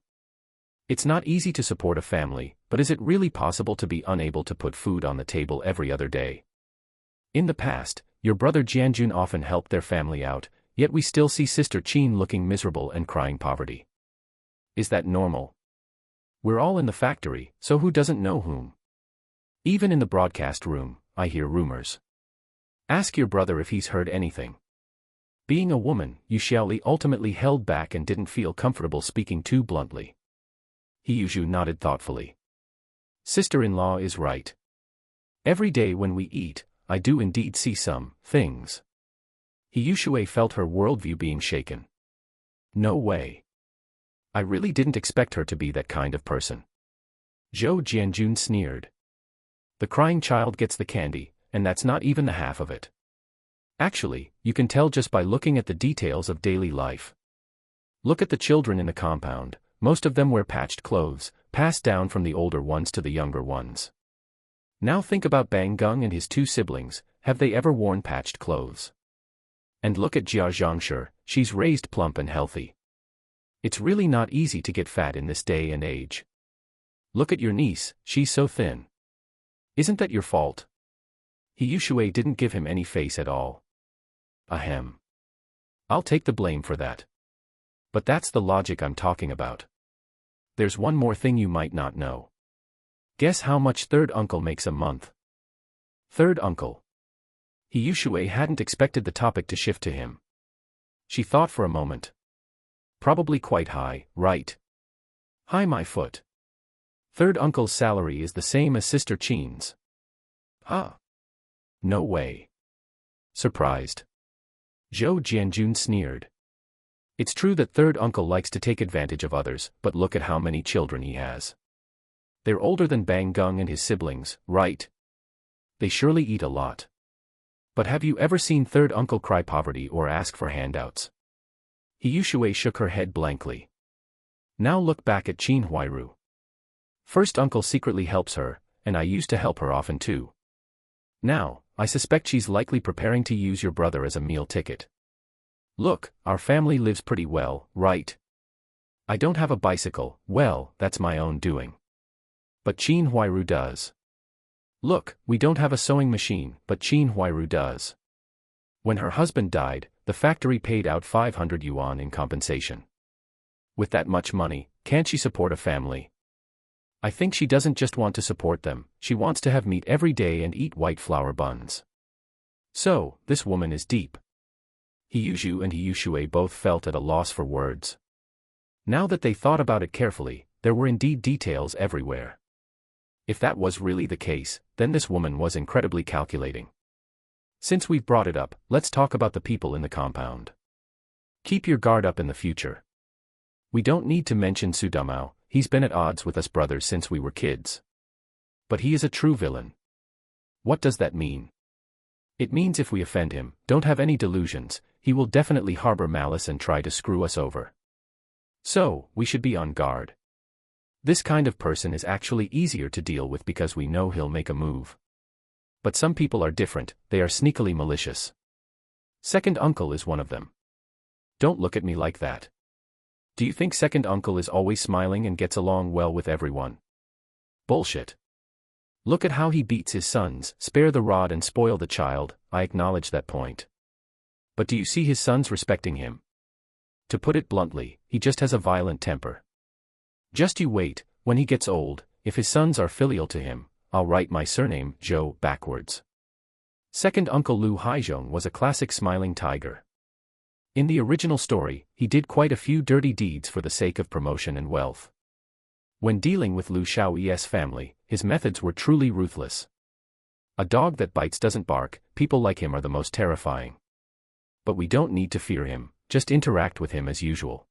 It's not easy to support a family, but is it really possible to be unable to put food on the table every other day? In the past, your brother Jianjun often helped their family out, yet we still see Sister Qin looking miserable and crying poverty. Is that normal? We're all in the factory, so who doesn't know whom? Even in the broadcast room, I hear rumors. Ask your brother if he's heard anything. Being a woman, Yu Xiaoli ultimately held back and didn't feel comfortable speaking too bluntly. Hiyushu nodded thoughtfully. Sister-in-law is right. Every day when we eat, I do indeed see some things. Hiyushu felt her worldview being shaken. No way. I really didn't expect her to be that kind of person. Zhou Jianjun sneered. The crying child gets the candy, and that's not even the half of it. Actually, you can tell just by looking at the details of daily life. Look at the children in the compound, most of them wear patched clothes, passed down from the older ones to the younger ones. Now think about Bang Gung and his 2 siblings, have they ever worn patched clothes? And look at Jia Zhangshi, she's raised plump and healthy. It's really not easy to get fat in this day and age. Look at your niece, she's so thin. Isn't that your fault? He Yushui didn't give him any face at all. Ahem. I'll take the blame for that. But that's the logic I'm talking about. There's one more thing you might not know. Guess how much third uncle makes a month? Third uncle. He Yushui hadn't expected the topic to shift to him. She thought for a moment. Probably quite high, right? Hi my foot. Third uncle's salary is the same as Sister Qin's. Huh? No way. Surprised. Zhou Jianjun sneered. It's true that third uncle likes to take advantage of others, but look at how many children he has. They're older than Bang Gung and his siblings, right? They surely eat a lot. But have you ever seen third uncle cry poverty or ask for handouts? He Yushui shook her head blankly. Now look back at Qin Huairu. First uncle secretly helps her, and I used to help her often too. Now, I suspect she's likely preparing to use your brother as a meal ticket. Look, our family lives pretty well, right? I don't have a bicycle, well, that's my own doing. But Qin Huairu does. Look, we don't have a sewing machine, but Qin Huairu does. When her husband died, the factory paid out 500 yuan in compensation. With that much money, can't she support a family? I think she doesn't just want to support them, she wants to have meat every day and eat white flour buns. So, this woman is deep. He Yuzhu and He Yushui both felt at a loss for words. Now that they thought about it carefully, there were indeed details everywhere. If that was really the case, then this woman was incredibly calculating. Since we've brought it up, let's talk about the people in the compound. Keep your guard up in the future. We don't need to mention Sudamao, he's been at odds with us brothers since we were kids. But he is a true villain. What does that mean? It means if we offend him, don't have any delusions, he will definitely harbor malice and try to screw us over. So, we should be on guard. This kind of person is actually easier to deal with because we know he'll make a move. But some people are different, they are sneakily malicious. Second uncle is one of them. Don't look at me like that. Do you think second uncle is always smiling and gets along well with everyone? Bullshit. Look at how he beats his sons, spare the rod and spoil the child, I acknowledge that point. But do you see his sons respecting him? To put it bluntly, he just has a violent temper. Just you wait, when he gets old, if his sons are filial to him, I'll write my surname, Zhou, backwards. Second uncle Lu Haizhong was a classic smiling tiger. In the original story, he did quite a few dirty deeds for the sake of promotion and wealth. When dealing with Lu Shaoyi's family, his methods were truly ruthless. A dog that bites doesn't bark, people like him are the most terrifying. But we don't need to fear him, just interact with him as usual.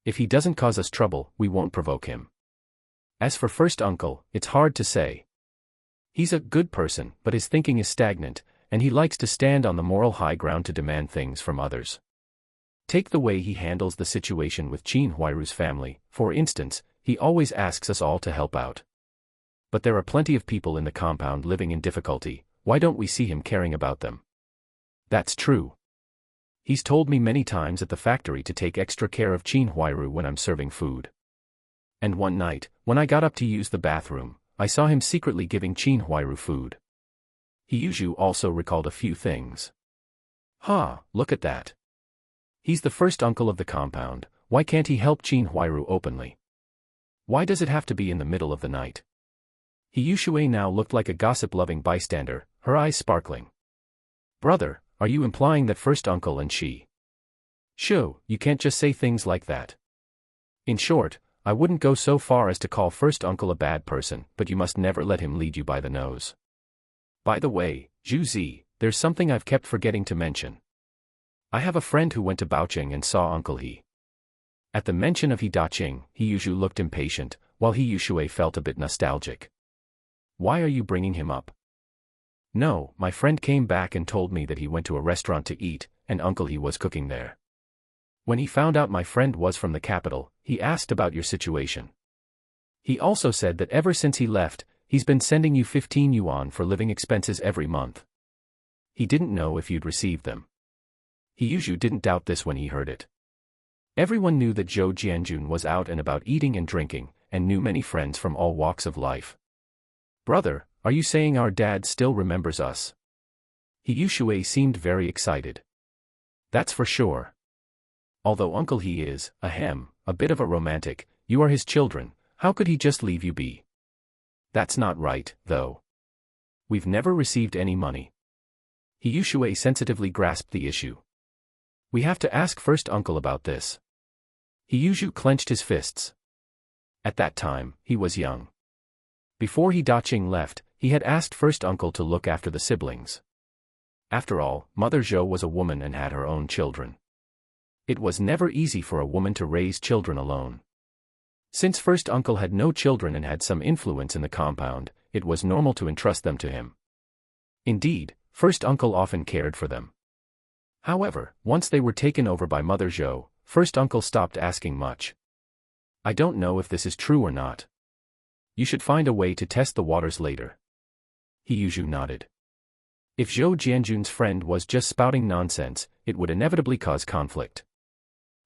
If he doesn't cause us trouble, we won't provoke him. As for first uncle, it's hard to say. He's a good person, but his thinking is stagnant, and he likes to stand on the moral high ground to demand things from others. Take the way he handles the situation with Qin Huairu's family, for instance, he always asks us all to help out. But there are plenty of people in the compound living in difficulty, why don't we see him caring about them? That's true. He's told me many times at the factory to take extra care of Qin Huairu when I'm serving food. And one night, when I got up to use the bathroom, I saw him secretly giving Qin Huairu food. He Yuzhu also recalled a few things. Look at that. He's the first uncle of the compound, why can't he help Qin Huairu openly? Why does it have to be in the middle of the night? He Yushui now looked like a gossip-loving bystander, her eyes sparkling. Brother, are you implying that first uncle and she? Shoo, you can't just say things like that. In short, I wouldn't go so far as to call first uncle a bad person, but you must never let him lead you by the nose. By the way, Zhu Zi, there's something I've kept forgetting to mention. I have a friend who went to Baoqing and saw Uncle He. At the mention of He Daqing, He Yuzhu looked impatient, while He Yushui felt a bit nostalgic. Why are you bringing him up? No, my friend came back and told me that he went to a restaurant to eat, and Uncle He was cooking there. When he found out my friend was from the capital, he asked about your situation. He also said that ever since he left, he's been sending you 15 yuan for living expenses every month. He didn't know if you'd received them. Hiyushu didn't doubt this when he heard it. Everyone knew that Zhou Jianjun was out and about eating and drinking, and knew many friends from all walks of life. "Brother, are you saying our dad still remembers us?" Hiyushu seemed very excited. "That's for sure. Although uncle he is, a bit of a romantic, you are his children, how could he just leave you be?" "That's not right, though. We've never received any money." Hiyushu sensitively grasped the issue. "We have to ask first uncle about this." Hiyushu clenched his fists. At that time, he was young. Before Daqing left, he had asked first uncle to look after the siblings. After all, Mother Zhou was a woman and had her own children. It was never easy for a woman to raise children alone. Since first uncle had no children and had some influence in the compound, it was normal to entrust them to him. Indeed, first uncle often cared for them. However, once they were taken over by Mother Zhou, first uncle stopped asking much. "I don't know if this is true or not. You should find a way to test the waters later." Hiyushu nodded. If Zhou Jianjun's friend was just spouting nonsense, it would inevitably cause conflict.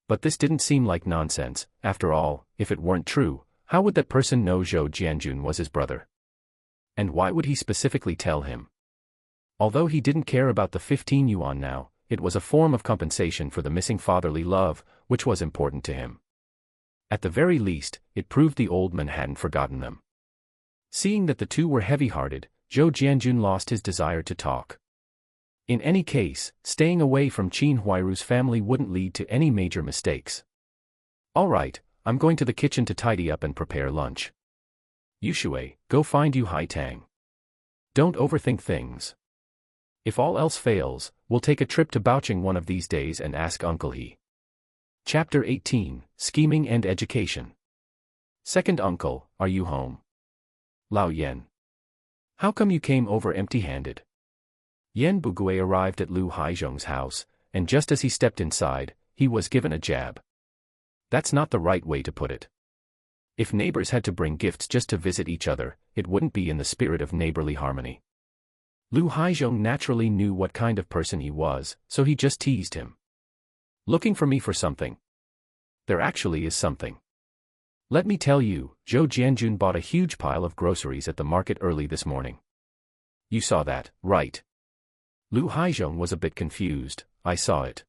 But this didn't seem like nonsense. After all, if it weren't true, how would that person know Zhou Jianjun was his brother? And why would he specifically tell him? Although he didn't care about the 15 yuan now, it was a form of compensation for the missing fatherly love, which was important to him. At the very least, it proved the old man hadn't forgotten them. Seeing that the two were heavy-hearted, Zhou Jianjun lost his desire to talk. In any case, staying away from Qin Huairu's family wouldn't lead to any major mistakes. "All right, I'm going to the kitchen to tidy up and prepare lunch. Yushui, go find Yu Haitang. Don't overthink things. If all else fails, we'll take a trip to Baocheng one of these days and ask Uncle He." Chapter 18, Scheming and Education. "Second uncle, are you home?" "Lao Yan. How come you came over empty-handed?" Yan Bugui arrived at Lu Haizhong's house, and just as he stepped inside, he was given a jab. That's not the right way to put it. If neighbors had to bring gifts just to visit each other, it wouldn't be in the spirit of neighborly harmony. Lu Haizhong naturally knew what kind of person he was, so he just teased him. "Looking for me for something?" "There actually is something. Let me tell you, Zhou Jianjun bought a huge pile of groceries at the market early this morning." "You saw that, right?" Lu Haizhong was a bit confused. "I saw it.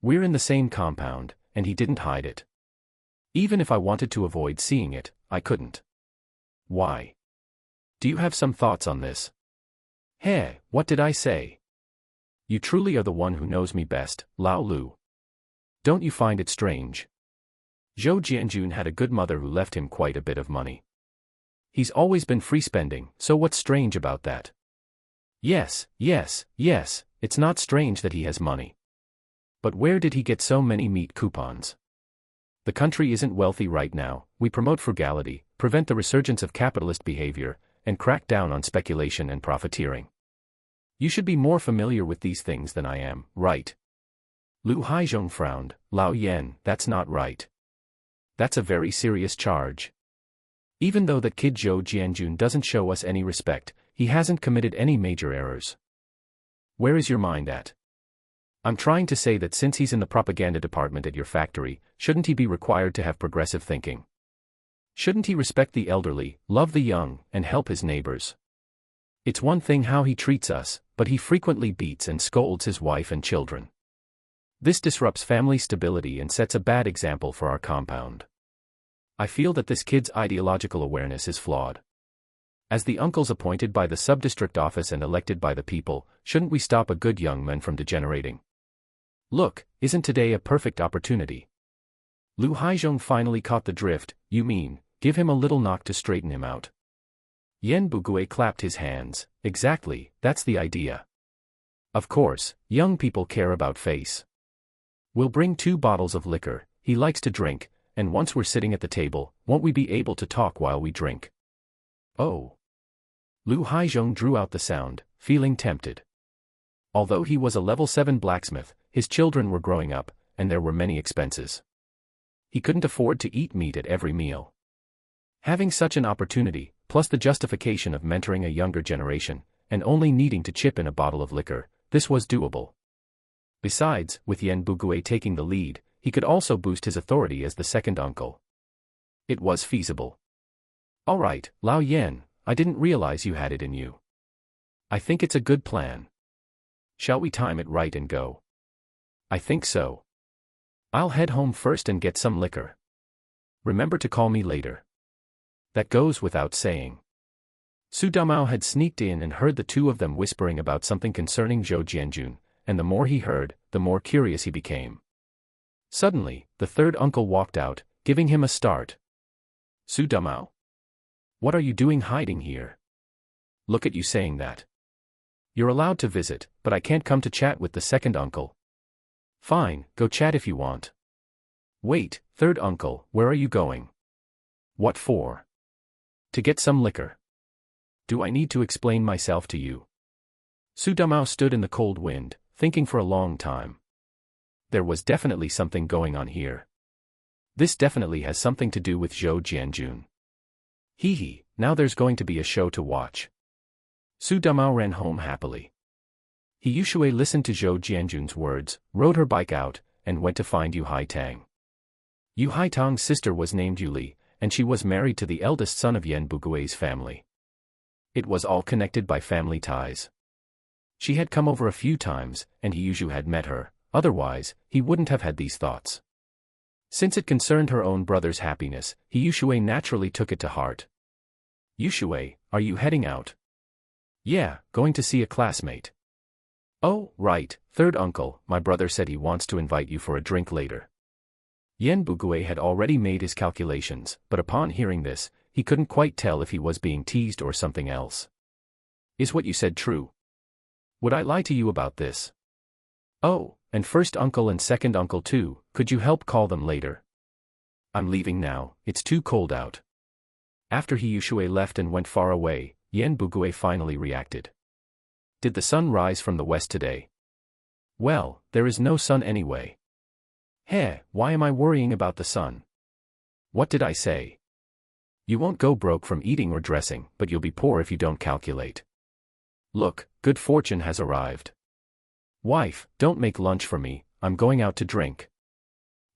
We're in the same compound, and he didn't hide it. Even if I wanted to avoid seeing it, I couldn't." "Why? Do you have some thoughts on this?" "Hey, what did I say? You truly are the one who knows me best, Lao Lu. Don't you find it strange? Zhou Jianjun had a good mother who left him quite a bit of money. He's always been free spending, so what's strange about that?" Yes, it's not strange that he has money. But where did he get so many meat coupons? The country isn't wealthy right now. We promote frugality, prevent the resurgence of capitalist behavior, and crack down on speculation and profiteering. You should be more familiar with these things than I am, right?" Lu Haizhong frowned. "Lao Yan, that's not right. That's a very serious charge. Even though that kid Zhou Jianjun doesn't show us any respect, he hasn't committed any major errors. Where is your mind at? I'm trying to say that since he's in the propaganda department at your factory, shouldn't he be required to have progressive thinking? Shouldn't he respect the elderly, love the young, and help his neighbors? It's one thing how he treats us, but he frequently beats and scolds his wife and children. This disrupts family stability and sets a bad example for our compound. I feel that this kid's ideological awareness is flawed. As the uncles appointed by the sub-district office and elected by the people, shouldn't we stop a good young man from degenerating? Look, isn't today a perfect opportunity?" Lu Haizhong finally caught the drift. "You mean, give him a little knock to straighten him out?" Yan Bugui clapped his hands. "Exactly, that's the idea. Of course, young people care about face. We'll bring 2 bottles of liquor, he likes to drink, and once we're sitting at the table, won't we be able to talk while we drink?" "Oh." Lu Haizhong drew out the sound, feeling tempted. Although he was a level 7 blacksmith, his children were growing up, and there were many expenses. He couldn't afford to eat meat at every meal. Having such an opportunity, plus the justification of mentoring a younger generation, and only needing to chip in a bottle of liquor, this was doable. Besides, with Yan Bugui taking the lead, he could also boost his authority as the second uncle. It was feasible. All right, Lao Yan, I didn't realize you had it in you. I think it's a good plan. Shall we time it right and go? I think so. I'll head home first and get some liquor. Remember to call me later. That goes without saying. Su Damao had sneaked in and heard the two of them whispering about something concerning Zhou Jianjun, and the more he heard, the more curious he became. Suddenly, the third uncle walked out, giving him a start. Su Damao. What are you doing hiding here? Look at you saying that. You're allowed to visit, but I can't come to chat with the second uncle. Fine, go chat if you want. Wait, third uncle, where are you going? What for? To get some liquor. Do I need to explain myself to you? Su Damao stood in the cold wind, thinking for a long time. There was definitely something going on here. This definitely has something to do with Zhou Jianjun. Hee, now there's going to be a show to watch. Su Damao ran home happily. He Yushui listened to Zhou Jianjun's words, rode her bike out, and went to find Yu Haitang. Yu Haitang's sister was named Yuli, and she was married to the eldest son of Yan Bugui's family. It was all connected by family ties. She had come over a few times, and he Yushu had met her, otherwise, he wouldn't have had these thoughts. Since it concerned her own brother's happiness, he Yushui naturally took it to heart. Yushui, are you heading out? Yeah, going to see a classmate. Oh, right, third uncle, my brother said he wants to invite you for a drink later. Yan Bugui had already made his calculations, but upon hearing this, he couldn't quite tell if he was being teased or something else. Is what you said true? Would I lie to you about this? Oh, and first uncle and second uncle too, could you help call them later? I'm leaving now, it's too cold out. After he Yushui left and went far away, Yan Bugui finally reacted. Did the sun rise from the west today? Well, there is no sun anyway. Heh, why am I worrying about the sun? What did I say? You won't go broke from eating or dressing, but you'll be poor if you don't calculate. Look, good fortune has arrived. Wife, don't make lunch for me, I'm going out to drink.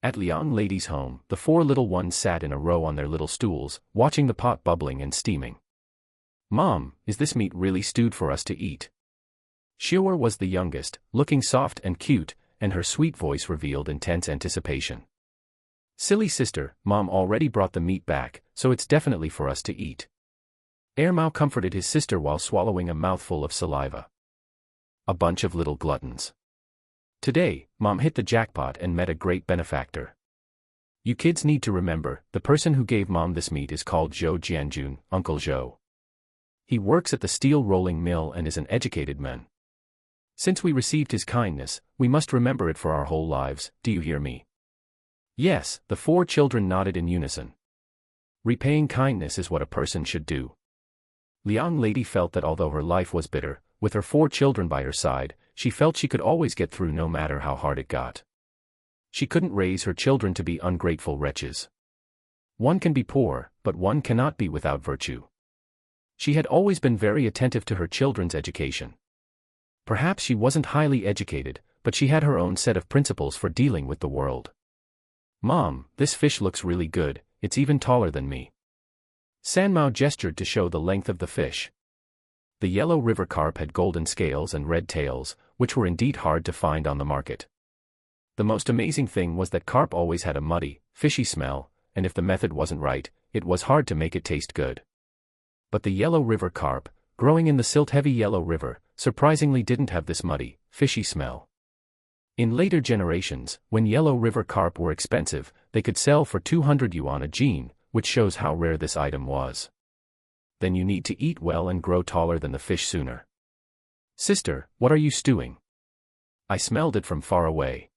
At Liang Lady's home, the four little ones sat in a row on their little stools, watching the pot bubbling and steaming. Mom, is this meat really stewed for us to eat? Xiu'er was the youngest, looking soft and cute, and her sweet voice revealed intense anticipation. Silly sister, Mom already brought the meat back, so it's definitely for us to eat. Ermao comforted his sister while swallowing a mouthful of saliva. A bunch of little gluttons. Today, Mom hit the jackpot and met a great benefactor. You kids need to remember, the person who gave Mom this meat is called Zhou Jianjun, Uncle Zhou. He works at the steel rolling mill and is an educated man. Since we received his kindness, we must remember it for our whole lives, do you hear me? Yes, the four children nodded in unison. Repaying kindness is what a person should do. Liang Lady felt that although her life was bitter, with her four children by her side, she felt she could always get through no matter how hard it got. She couldn't raise her children to be ungrateful wretches. One can be poor, but one cannot be without virtue. She had always been very attentive to her children's education. Perhaps she wasn't highly educated, but she had her own set of principles for dealing with the world. Mom, this fish looks really good, it's even taller than me. Sanmao gestured to show the length of the fish. The yellow river carp had golden scales and red tails, which were indeed hard to find on the market. The most amazing thing was that carp always had a muddy, fishy smell, and if the method wasn't right, it was hard to make it taste good. But the yellow river carp, growing in the silt-heavy yellow river, surprisingly didn't have this muddy, fishy smell. In later generations, when yellow river carp were expensive, they could sell for 200 yuan a jean, which shows how rare this item was. Then you need to eat well and grow taller than the fish sooner. Sister, what are you stewing? I smelled it from far away.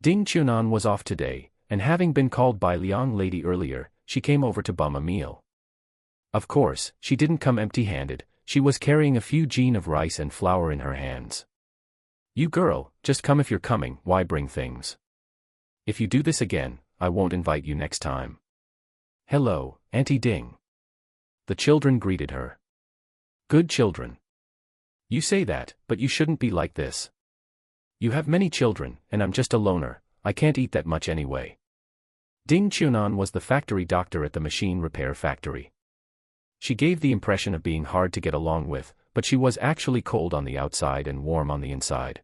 Ding Chunan was off today, and having been called by Liang Lady earlier, she came over to bum a meal. Of course, she didn't come empty-handed, she was carrying a few jean of rice and flour in her hands. You girl, just come if you're coming, why bring things? If you do this again, I won't invite you next time. Hello, Auntie Ding. The children greeted her. Good children. You say that, but you shouldn't be like this. You have many children, and I'm just a loner, I can't eat that much anyway. Ding Qiunan was the factory doctor at the machine repair factory. She gave the impression of being hard to get along with, but she was actually cold on the outside and warm on the inside.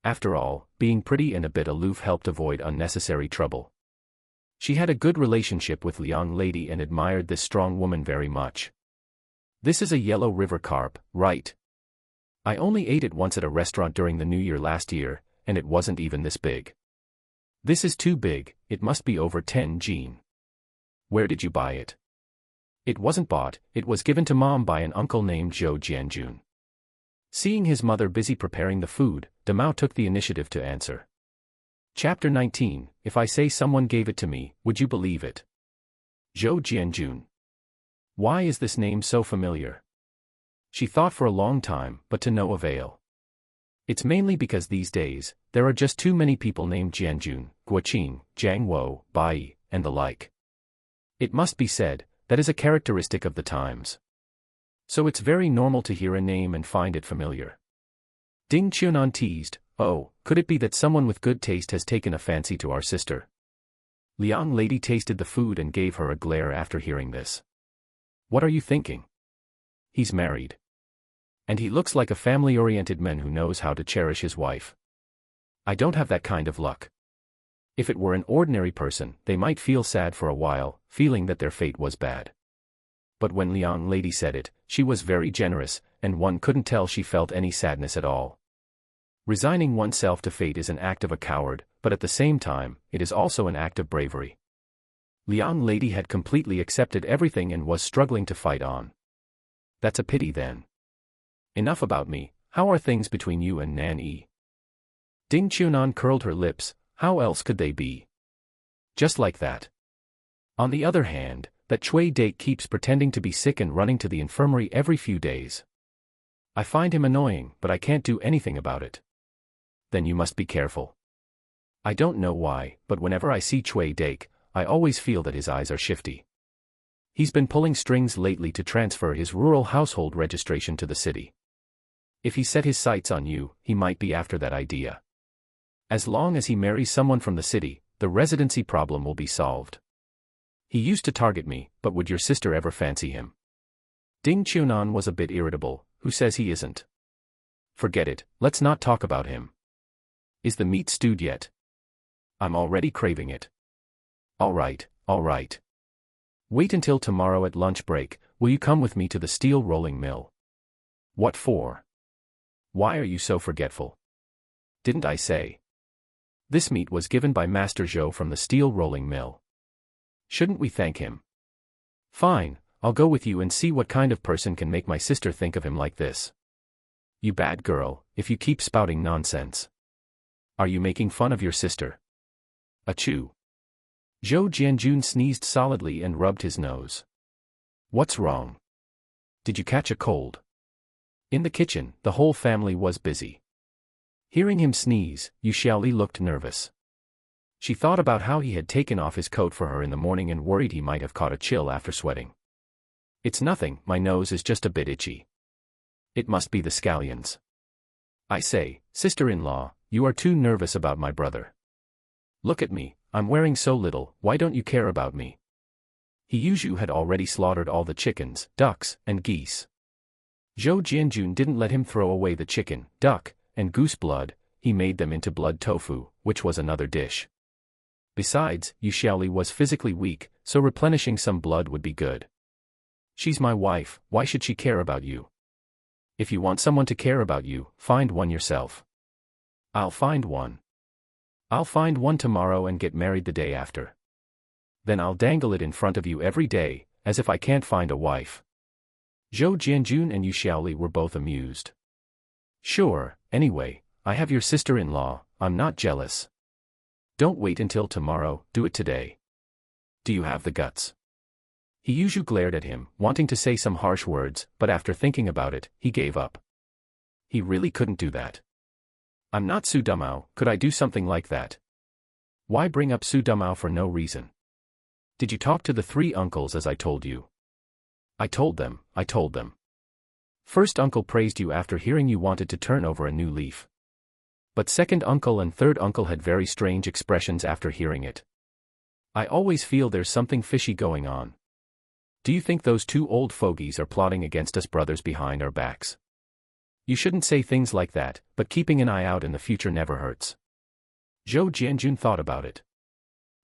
After all, being pretty and a bit aloof helped avoid unnecessary trouble. She had a good relationship with Liang Lady and admired this strong woman very much. This is a yellow river carp, right? I only ate it once at a restaurant during the New Year last year, and it wasn't even this big. This is too big, it must be over 10 Jin. Where did you buy it? It wasn't bought, it was given to Mom by an uncle named Zhou Jianjun. Seeing his mother busy preparing the food, Damao took the initiative to answer. Chapter 19, If I say someone gave it to me, would you believe it? Zhou Jianjun. Why is this name so familiar? She thought for a long time, but to no avail. It's mainly because these days, there are just too many people named Jianjun, Guoqing, Jiang Wo, Bai, and the like. It must be said, that is a characteristic of the times. So it's very normal to hear a name and find it familiar. Ding Qiunan teased, oh, could it be that someone with good taste has taken a fancy to our sister? Liang Lady tasted the food and gave her a glare after hearing this. What are you thinking? He's married. And he looks like a family-oriented man who knows how to cherish his wife. I don't have that kind of luck. If it were an ordinary person, they might feel sad for a while, feeling that their fate was bad. But when Liang Lady said it, she was very generous, and one couldn't tell she felt any sadness at all. Resigning oneself to fate is an act of a coward, but at the same time, it is also an act of bravery. Liang Lady had completely accepted everything and was struggling to fight on. That's a pity then. Enough about me, how are things between you and Nan Yi? Ding Qiunan curled her lips, how else could they be? Just like that. On the other hand, that Cui Date keeps pretending to be sick and running to the infirmary every few days. I find him annoying, but I can't do anything about it. Then you must be careful. I don't know why, but whenever I see Cui Date, I always feel that his eyes are shifty. He's been pulling strings lately to transfer his rural household registration to the city. If he set his sights on you, he might be after that idea. As long as he marries someone from the city, the residency problem will be solved. He used to target me, but would your sister ever fancy him? Ding Qiunan was a bit irritable, who says he isn't? Forget it, let's not talk about him. Is the meat stewed yet? I'm already craving it. All right. Wait until tomorrow at lunch break, will you come with me to the steel rolling mill? What for? Why are you so forgetful? Didn't I say? This meat was given by Master Zhou from the steel rolling mill. Shouldn't we thank him? Fine, I'll go with you and see what kind of person can make my sister think of him like this. You bad girl, if you keep spouting nonsense. Are you making fun of your sister? Achoo. Zhou Jianjun sneezed solidly and rubbed his nose. What's wrong? Did you catch a cold? In the kitchen, the whole family was busy. Hearing him sneeze, Yu Xiaoli looked nervous. She thought about how he had taken off his coat for her in the morning and worried he might have caught a chill after sweating. It's nothing, my nose is just a bit itchy. It must be the scallions. I say, sister-in-law, you are too nervous about my brother. Look at me, I'm wearing so little, why don't you care about me? He had already slaughtered all the chickens, ducks, and geese. Zhou Jianjun didn't let him throw away the chicken, duck, and goose blood, he made them into blood tofu, which was another dish. Besides, Yu Xiaoli was physically weak, so replenishing some blood would be good. She's my wife, why should she care about you? If you want someone to care about you, find one yourself. I'll find one. I'll find one tomorrow and get married the day after. Then I'll dangle it in front of you every day, as if I can't find a wife. Zhou Jianjun and Yu Xiaoli were both amused. Sure, anyway, I have your sister-in-law, I'm not jealous. Don't wait until tomorrow, do it today. Do you have the guts? He glared at him, wanting to say some harsh words, but after thinking about it, he gave up. He really couldn't do that. I'm not Su Dumao, could I do something like that? Why bring up Su Dumao for no reason? Did you talk to the 3 uncles as I told you? I told them. First uncle praised you after hearing you wanted to turn over a new leaf. But second uncle and third uncle had very strange expressions after hearing it. I always feel there's something fishy going on. Do you think those two old fogies are plotting against us brothers behind our backs? You shouldn't say things like that, but keeping an eye out in the future never hurts. Zhou Jianjun thought about it.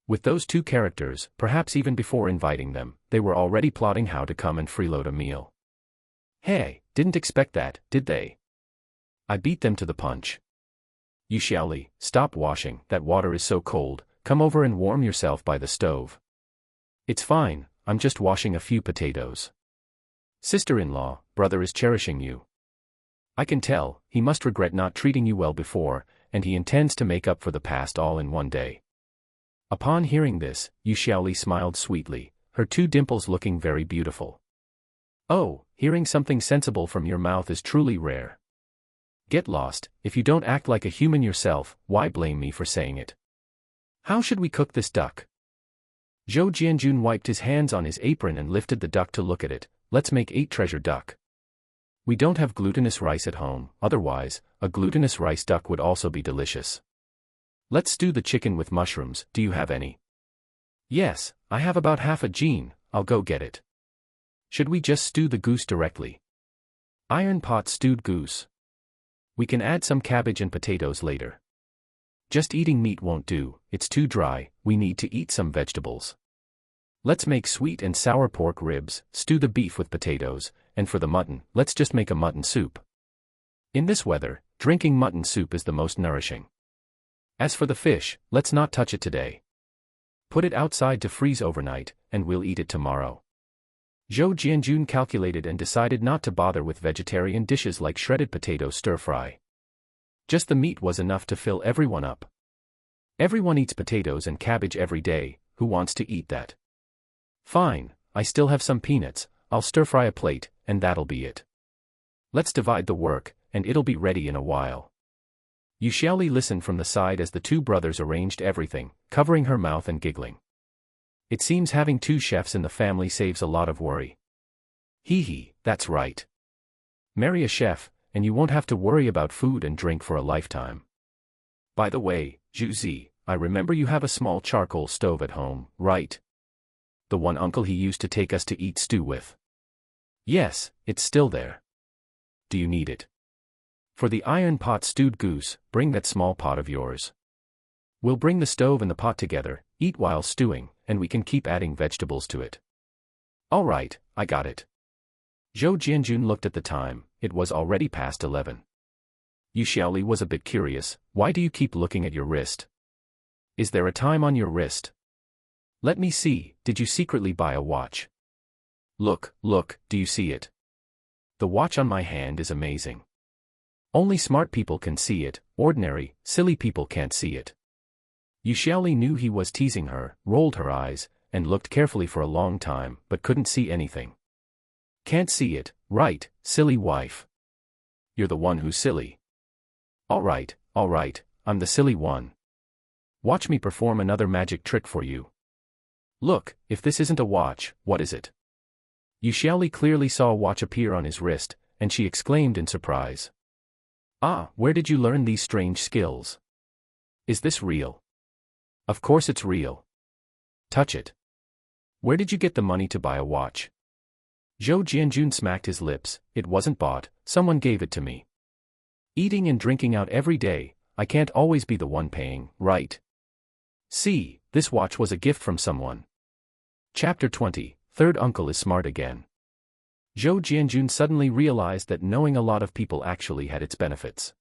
With those two characters, perhaps even before inviting them, they were already plotting how to come and freeload a meal. Hey, didn't expect that, did they? I beat them to the punch. You Xiaoli, stop washing, that water is so cold, come over and warm yourself by the stove. It's fine, I'm just washing a few potatoes. Sister-in-law, brother is cherishing you. I can tell, he must regret not treating you well before, and he intends to make up for the past all in one day. Upon hearing this, Yu Xiaoli smiled sweetly, her two dimples looking very beautiful. Oh, hearing something sensible from your mouth is truly rare. Get lost, if you don't act like a human yourself, why blame me for saying it? How should we cook this duck? Zhou Jianjun wiped his hands on his apron and lifted the duck to look at it. Let's make 8 treasure duck. We don't have glutinous rice at home, otherwise, a glutinous rice duck would also be delicious. Let's stew the chicken with mushrooms, do you have any? Yes, I have about half a gene, I'll go get it. Should we just stew the goose directly? Iron pot stewed goose. We can add some cabbage and potatoes later. Just eating meat won't do, it's too dry, we need to eat some vegetables. Let's make sweet and sour pork ribs, stew the beef with potatoes, and for the mutton, let's just make a mutton soup. In this weather, drinking mutton soup is the most nourishing. As for the fish, let's not touch it today. Put it outside to freeze overnight, and we'll eat it tomorrow. Zhou Jianjun calculated and decided not to bother with vegetarian dishes like shredded potato stir-fry. Just the meat was enough to fill everyone up. Everyone eats potatoes and cabbage every day, who wants to eat that? Fine, I still have some peanuts, I'll stir-fry a plate, and that'll be it. Let's divide the work, and it'll be ready in a while. Yu Xiaoli listened from the side as the two brothers arranged everything, covering her mouth and giggling. It seems having 2 chefs in the family saves a lot of worry. Hee, that's right. Marry a chef, and you won't have to worry about food and drink for a lifetime. By the way, Zhu, I remember you have a small charcoal stove at home, right? The one uncle he used to take us to eat stew with. Yes, it's still there. Do you need it? For the iron pot stewed goose, bring that small pot of yours. We'll bring the stove and the pot together, eat while stewing, and we can keep adding vegetables to it. All right, I got it. Zhou Jianjun looked at the time, it was already past 11. Yu Xiaoli was a bit curious, why do you keep looking at your wrist? Is there a time on your wrist? Let me see, did you secretly buy a watch? Look, do you see it? The watch on my hand is amazing. Only smart people can see it, ordinary, silly people can't see it. Yu Xiaoli knew he was teasing her, rolled her eyes, and looked carefully for a long time, but couldn't see anything. Can't see it, right, silly wife. You're the one who's silly. All right, I'm the silly one. Watch me perform another magic trick for you. Look, if this isn't a watch, what is it? Yu Xiaoli clearly saw a watch appear on his wrist, and she exclaimed in surprise. Ah, where did you learn these strange skills? Is this real? Of course it's real. Touch it. Where did you get the money to buy a watch? Zhou Jianjun smacked his lips, it wasn't bought, someone gave it to me. Eating and drinking out every day, I can't always be the one paying, right? See, this watch was a gift from someone. Chapter 20, Third Uncle is Smart Again. Zhou Jianjun suddenly realized that knowing a lot of people actually had its benefits.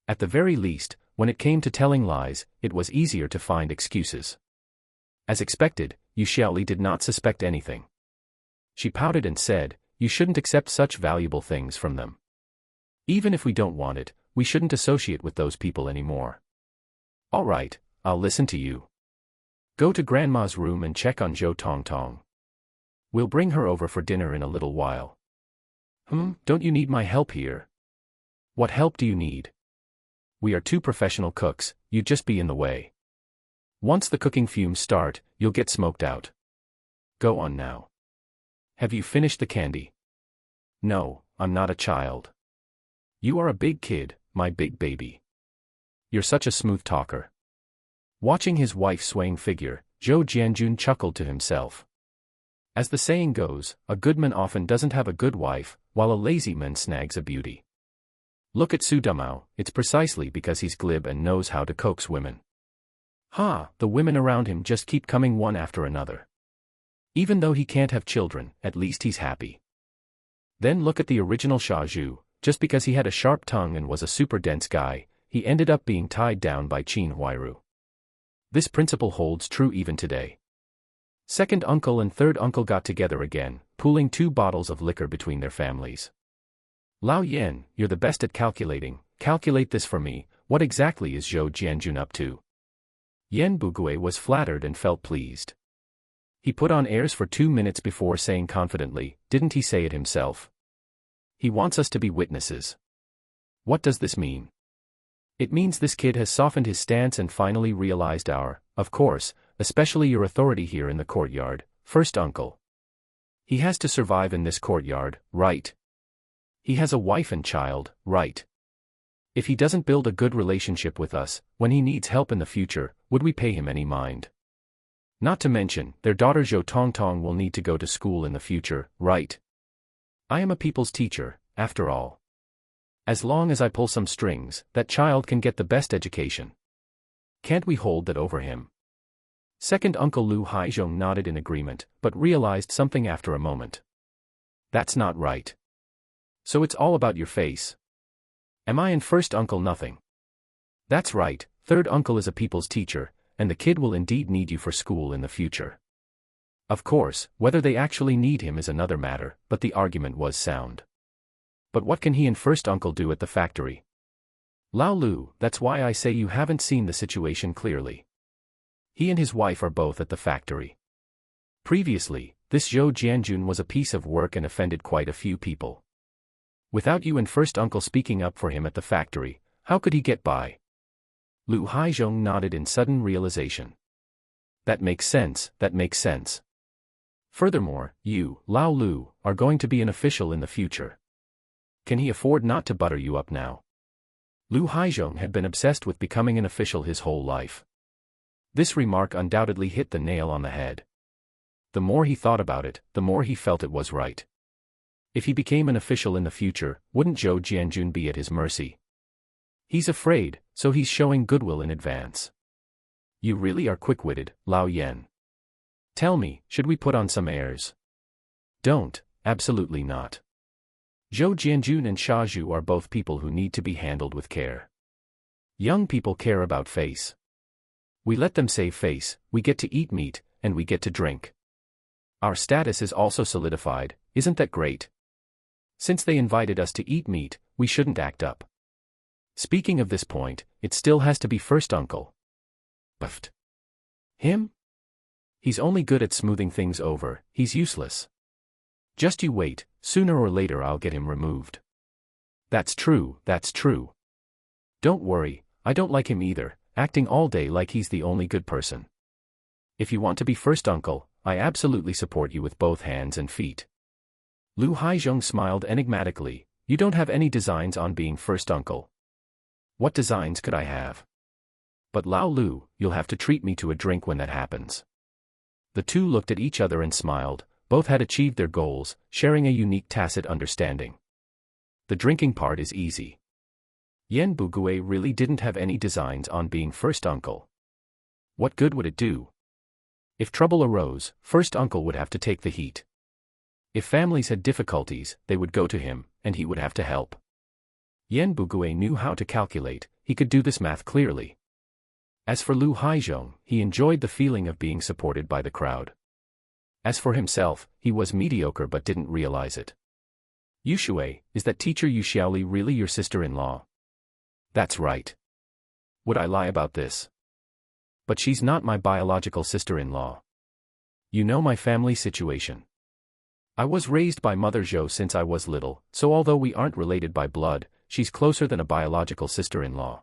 At the very least, when it came to telling lies, it was easier to find excuses. As expected, Yu Xiaoli did not suspect anything. She pouted and said, you shouldn't accept such valuable things from them. Even if we don't want it, we shouldn't associate with those people anymore. All right, I'll listen to you. Go to Grandma's room and check on Zhou Tongtong. We'll bring her over for dinner in a little while. Don't you need my help here? What help do you need? We are 2 professional cooks, you'd just be in the way. Once the cooking fumes start, you'll get smoked out. Go on now. Have you finished the candy? No, I'm not a child. You are a big kid, my big baby. You're such a smooth talker. Watching his wife's swaying figure, Zhou Jianjun chuckled to himself. As the saying goes, a good man often doesn't have a good wife, while a lazy man snags a beauty. Look at Su Dumao, it's precisely because he's glib and knows how to coax women. The women around him just keep coming one after another. Even though he can't have children, at least he's happy. Then look at the original Sha Zhu, just because he had a sharp tongue and was a super dense guy, he ended up being tied down by Qin Huairu. This principle holds true even today. Second uncle and third uncle got together again, pooling 2 bottles of liquor between their families. Lao Yan, you're the best at calculating, calculate this for me, what exactly is Zhou Jianjun up to? Yan Bugui was flattered and felt pleased. He put on airs for 2 minutes before saying confidently, didn't he say it himself? He wants us to be witnesses. What does this mean? It means this kid has softened his stance and finally realized of course, especially your authority here in the courtyard, first uncle. He has to survive in this courtyard, right? He has a wife and child, right? If he doesn't build a good relationship with us, when he needs help in the future, would we pay him any mind? Not to mention, their daughter Zhou Tongtong will need to go to school in the future, right? I am a people's teacher, after all. As long as I pull some strings, that child can get the best education. Can't we hold that over him? Second uncle Lu Haizhong nodded in agreement, but realized something after a moment. That's not right. So it's all about your face. Am I and first uncle nothing? That's right, third uncle is a people's teacher, and the kid will indeed need you for school in the future. Of course, whether they actually need him is another matter, but the argument was sound. But what can he and first uncle do at the factory? Lao Lu, that's why I say you haven't seen the situation clearly. He and his wife are both at the factory. Previously, this Zhou Jianjun was a piece of work and offended quite a few people. Without you and first uncle speaking up for him at the factory, how could he get by? Lu Haizhong nodded in sudden realization. That makes sense, that makes sense. Furthermore, you, Lao Lu, are going to be an official in the future. Can he afford not to butter you up now? Lu Haizhong had been obsessed with becoming an official his whole life. This remark undoubtedly hit the nail on the head. The more he thought about it, the more he felt it was right. If he became an official in the future, wouldn't Zhou Jianjun be at his mercy? He's afraid, so he's showing goodwill in advance. You really are quick-witted, Lao Yan. Tell me, should we put on some airs? Don't, absolutely not. Zhou Jianjun and Sha Zhu are both people who need to be handled with care. Young people care about face. We let them save face, we get to eat meat, and we get to drink. Our status is also solidified, isn't that great? Since they invited us to eat meat, we shouldn't act up. Speaking of this point, it still has to be first uncle. Buffed. Him? He's only good at smoothing things over, he's useless. Just you wait, sooner or later I'll get him removed. That's true, that's true. Don't worry, I don't like him either, acting all day like he's the only good person. If you want to be first uncle, I absolutely support you with both hands and feet. Lu Haizhong smiled enigmatically, you don't have any designs on being first uncle. What designs could I have? But Lao Lu, you'll have to treat me to a drink when that happens. The two looked at each other and smiled, both had achieved their goals, sharing a unique tacit understanding. The drinking part is easy. Yan Bugui really didn't have any designs on being first uncle. What good would it do? If trouble arose, first uncle would have to take the heat. If families had difficulties, they would go to him, and he would have to help. Yan Bugui knew how to calculate, he could do this math clearly. As for Lu Haizhong, he enjoyed the feeling of being supported by the crowd. As for himself, he was mediocre but didn't realize it. Yushui, is that teacher Yu Xiaoli really your sister-in-law? That's right. Would I lie about this? But she's not my biological sister-in-law. You know my family situation. I was raised by Mother Zhou since I was little, so although we aren't related by blood, she's closer than a biological sister-in-law.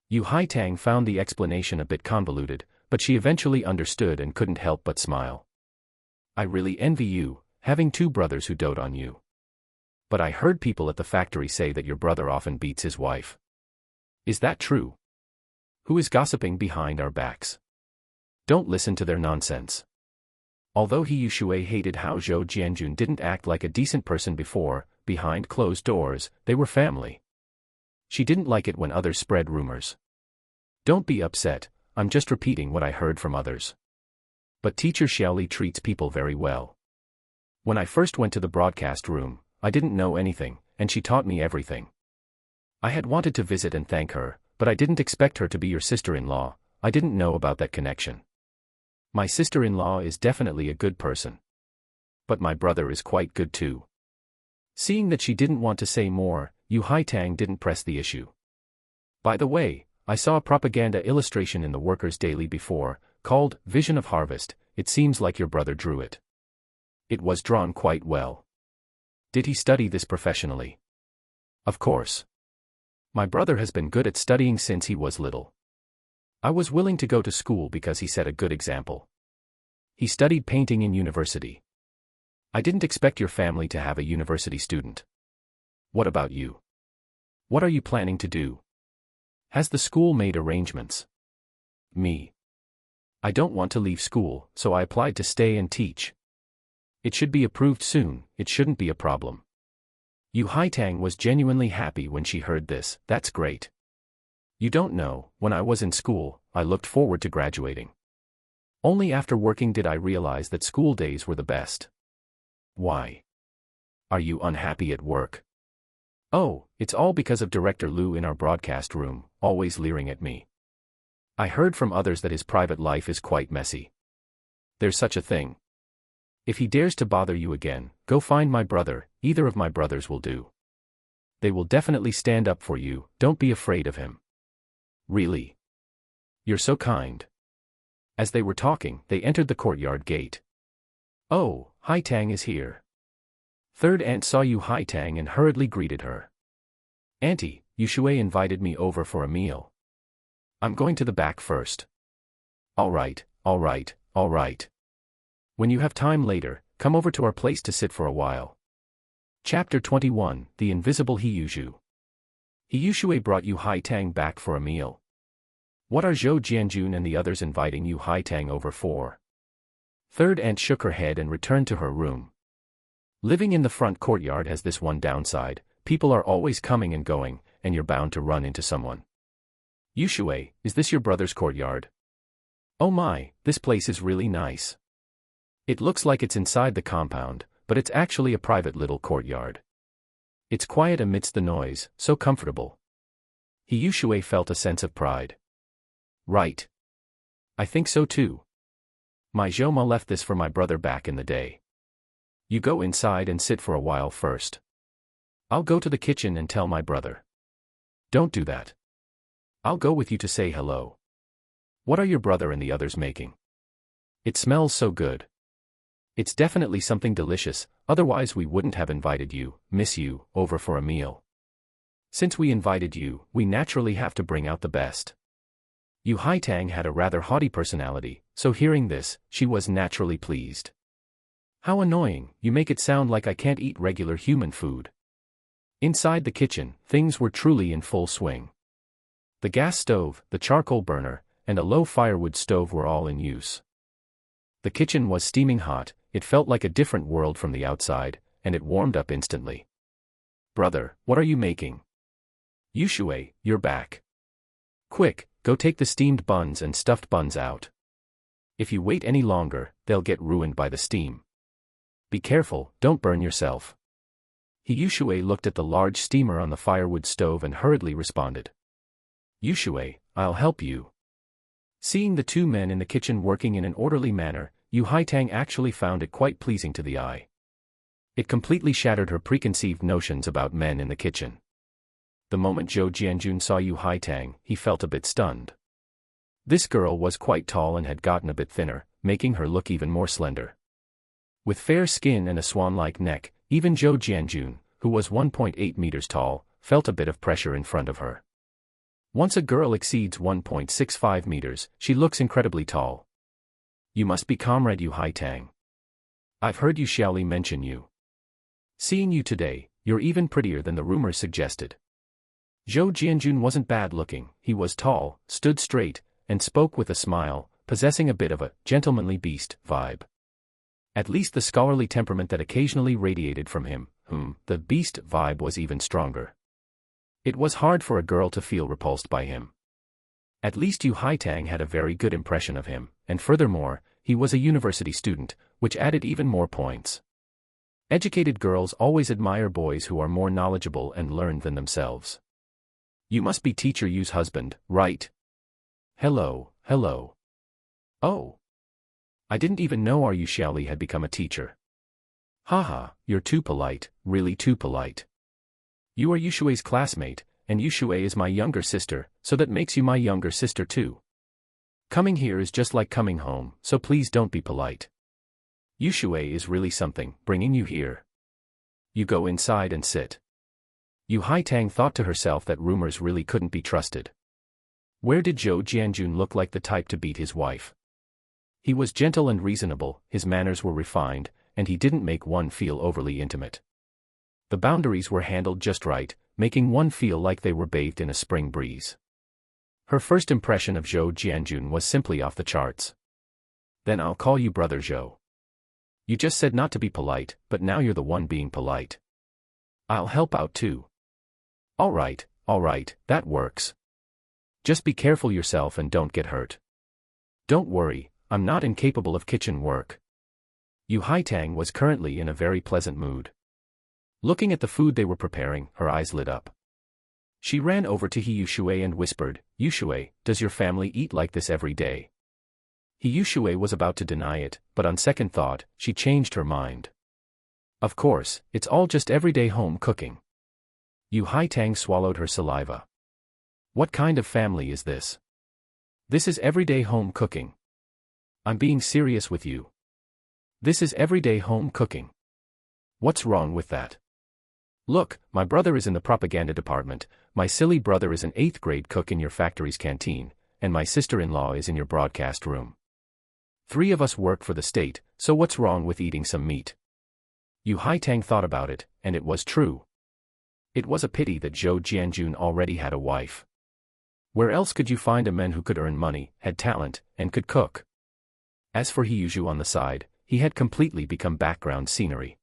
Yu Haitang found the explanation a bit convoluted, but she eventually understood and couldn't help but smile. I really envy you, having two brothers who dote on you. But I heard people at the factory say that your brother often beats his wife. Is that true? Who is gossiping behind our backs? Don't listen to their nonsense. Although He Yushui hated how Zhou Jianjun didn't act like a decent person before, behind closed doors, they were family. She didn't like it when others spread rumors. Don't be upset, I'm just repeating what I heard from others. But teacher Xiaoli treats people very well. When I first went to the broadcast room, I didn't know anything, and she taught me everything. I had wanted to visit and thank her, but I didn't expect her to be your sister-in-law. I didn't know about that connection. My sister-in-law is definitely a good person. But my brother is quite good too. Seeing that she didn't want to say more, Yu Haitang didn't press the issue. By the way, I saw a propaganda illustration in the Workers' Daily before, called Vision of Harvest. It seems like your brother drew it. It was drawn quite well. Did he study this professionally? Of course. My brother has been good at studying since he was little. I was willing to go to school because he set a good example. He studied painting in university. I didn't expect your family to have a university student. What about you? What are you planning to do? Has the school made arrangements? Me. I don't want to leave school, so I applied to stay and teach. It should be approved soon, it shouldn't be a problem. Yu Haitang was genuinely happy when she heard this. That's great. You don't know, when I was in school, I looked forward to graduating. Only after working did I realize that school days were the best. Why? Are you unhappy at work? Oh, it's all because of Director Liu in our broadcast room, always leering at me. I heard from others that his private life is quite messy. There's such a thing. If he dares to bother you again, go find my brother, either of my brothers will do. They will definitely stand up for you, don't be afraid of him. Really? You're so kind. As they were talking, they entered the courtyard gate. Oh, Haitang is here. Third aunt saw Yu Haitang and hurriedly greeted her. Auntie, Yushui invited me over for a meal. I'm going to the back first. All right. When you have time later, come over to our place to sit for a while. Chapter 21, The Invisible Hiyushu. Hiyushui brought Yu Haitang back for a meal. What are Zhou Jianjun and the others inviting Yu Haitang over for? Third aunt shook her head and returned to her room. Living in the front courtyard has this one downside: people are always coming and going, and you're bound to run into someone. Yushui, is this your brother's courtyard? Oh my, this place is really nice. It looks like it's inside the compound, but it's actually a private little courtyard. It's quiet amidst the noise, so comfortable. Hiyushui felt a sense of pride. Right. I think so too. My Zhoma left this for my brother back in the day. You go inside and sit for a while first. I'll go to the kitchen and tell my brother. Don't do that. I'll go with you to say hello. What are your brother and the others making? It smells so good. It's definitely something delicious, otherwise we wouldn't have invited you, Miss Yu, over for a meal. Since we invited you, we naturally have to bring out the best. Yu Haitang had a rather haughty personality, so hearing this, she was naturally pleased. How annoying, you make it sound like I can't eat regular human food. Inside the kitchen, things were truly in full swing. The gas stove, the charcoal burner, and a low firewood stove were all in use. The kitchen was steaming hot, it felt like a different world from the outside, and it warmed up instantly. Brother, what are you making? Yushui, you're back. Quick, go take the steamed buns and stuffed buns out. If you wait any longer, they'll get ruined by the steam. Be careful, don't burn yourself. Hiyushui looked at the large steamer on the firewood stove and hurriedly responded. Yushui, I'll help you. Seeing the two men in the kitchen working in an orderly manner, Yu Haitang actually found it quite pleasing to the eye. It completely shattered her preconceived notions about men in the kitchen. The moment Zhou Jianjun saw Yu Haitang, he felt a bit stunned. This girl was quite tall and had gotten a bit thinner, making her look even more slender. With fair skin and a swan-like neck, even Zhou Jianjun, who was 1.8 meters tall, felt a bit of pressure in front of her. Once a girl exceeds 1.65 meters, she looks incredibly tall. You must be Comrade Yu Haitang. I've heard Yu Xiaoli mention you. Seeing you today, you're even prettier than the rumors suggested. Zhou Jianjun wasn't bad looking, he was tall, stood straight, and spoke with a smile, possessing a bit of a gentlemanly beast vibe. At least the scholarly temperament that occasionally radiated from him, the beast vibe was even stronger. It was hard for a girl to feel repulsed by him. At least Yu Haitang had a very good impression of him, and furthermore, he was a university student, which added even more points. Educated girls always admire boys who are more knowledgeable and learned than themselves. You must be Teacher Yu's husband, right? Hello. Oh. I didn't even know our Yu Xiaoli had become a teacher. Haha, you're too polite, really too polite. You are Yu Shui's classmate, and Yu Shui is my younger sister, so that makes you my younger sister too. Coming here is just like coming home, so please don't be polite. Yu Shui is really something, bringing you here. You go inside and sit. Yu Haitang thought to herself that rumors really couldn't be trusted. Where did Zhou Jianjun look like the type to beat his wife? He was gentle and reasonable, his manners were refined, and he didn't make one feel overly intimate. The boundaries were handled just right, making one feel like they were bathed in a spring breeze. Her first impression of Zhou Jianjun was simply off the charts. Then I'll call you Brother Zhou. You just said not to be polite, but now you're the one being polite. I'll help out too. All right, that works. Just be careful yourself and don't get hurt. Don't worry, I'm not incapable of kitchen work. Yu Haitang was currently in a very pleasant mood. Looking at the food they were preparing, her eyes lit up. She ran over to Yu Shui and whispered, Yu Shui, does your family eat like this every day? Yu Shui was about to deny it, but on second thought, she changed her mind. Of course, it's all just everyday home cooking. Yu Haitang swallowed her saliva. What kind of family is this? This is everyday home cooking. I'm being serious with you. This is everyday home cooking. What's wrong with that? Look, my brother is in the propaganda department, my silly brother is an 8th grade cook in your factory's canteen, and my sister-in-law is in your broadcast room. 3 of us work for the state, so what's wrong with eating some meat? Yu Haitang thought about it, and it was true. It was a pity that Zhou Jianjun already had a wife. Where else could you find a man who could earn money, had talent, and could cook? As for Hiyuzhu on the side, he had completely become background scenery.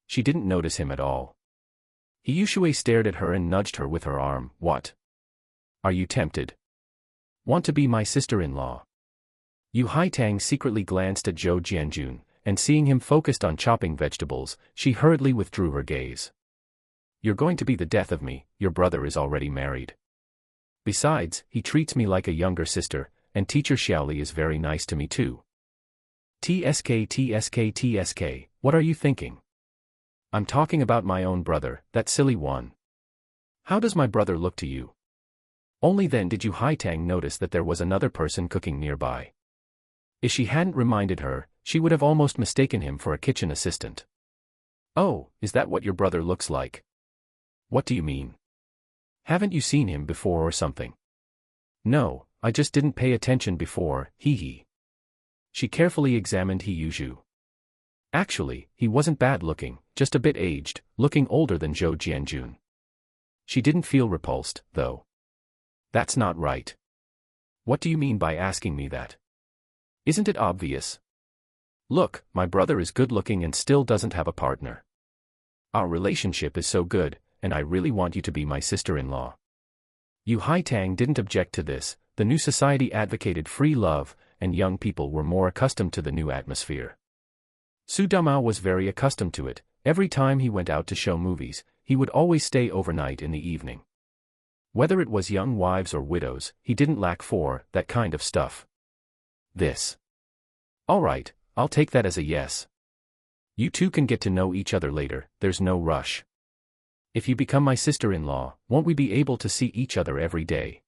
She didn't notice him at all. Hiyushui stared at her and nudged her with her arm. What? Are you tempted? Want to be my sister-in-law? Yu Haitang secretly glanced at Zhou Jianjun, and seeing him focused on chopping vegetables, she hurriedly withdrew her gaze. You're going to be the death of me, your brother is already married. Besides, he treats me like a younger sister, and Teacher Xiaoli is very nice to me too. TSK, what are you thinking? I'm talking about my own brother, that silly one. How does my brother look to you? Only then did Yu Haitang notice that there was another person cooking nearby. If she hadn't reminded her, she would have almost mistaken him for a kitchen assistant. Oh, is that what your brother looks like? What do you mean? Haven't you seen him before or something? No, I just didn't pay attention before, hee. She carefully examined Hiyuzhu. Actually, he wasn't bad looking, just a bit aged, looking older than Zhou Jianjun. She didn't feel repulsed, though. That's not right. What do you mean by asking me that? Isn't it obvious? Look, my brother is good looking and still doesn't have a partner. Our relationship is so good, and I really want you to be my sister-in-law. Yu Haitang didn't object to this. The new society advocated free love, and young people were more accustomed to the new atmosphere. Su Damao was very accustomed to it. Every time he went out to show movies, he would always stay overnight in the evening. Whether it was young wives or widows, he didn't lack for that kind of stuff. This. All right, I'll take that as a yes. You two can get to know each other later, there's no rush. If you become my sister-in-law, won't we be able to see each other every day?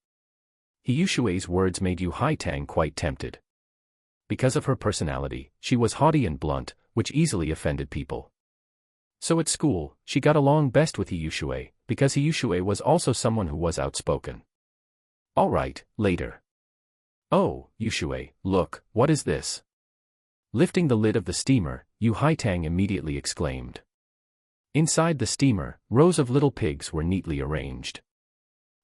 Hiyushui's words made Yu Haitang quite tempted. Because of her personality, she was haughty and blunt, which easily offended people. So at school, she got along best with Hiyushui, because Hiyushui was also someone who was outspoken. All right, later. Oh, Yushui, look, what is this? Lifting the lid of the steamer, Yu Haitang immediately exclaimed. Inside the steamer, rows of little pigs were neatly arranged.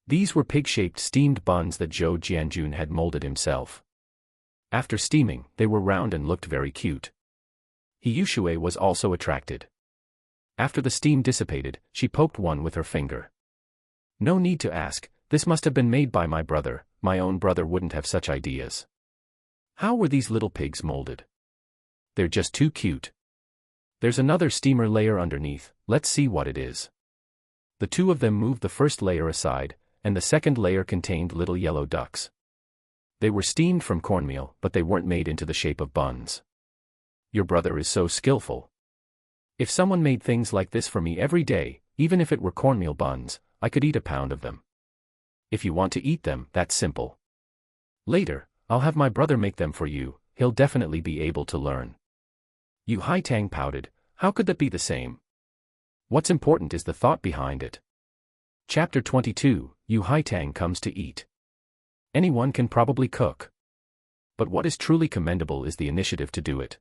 These were pig-shaped steamed buns that Zhou Jianjun had molded himself. After steaming, they were round and looked very cute. Siheyuan was also attracted. After the steam dissipated, she poked one with her finger. No need to ask, this must have been made by my brother, my own brother wouldn't have such ideas. How were these little pigs molded? They're just too cute. There's another steamer layer underneath, let's see what it is. The two of them moved the first layer aside, and the second layer contained little yellow ducks. They were steamed from cornmeal, but they weren't made into the shape of buns. Your brother is so skillful. If someone made things like this for me every day, even if it were cornmeal buns, I could eat a pound of them. If you want to eat them, that's simple. Later, I'll have my brother make them for you, he'll definitely be able to learn. Siheyuan pouted, how could that be the same? What's important is the thought behind it. Chapter 22, Siheyuan comes to eat. Anyone can probably cook. But what is truly commendable is the initiative to do it.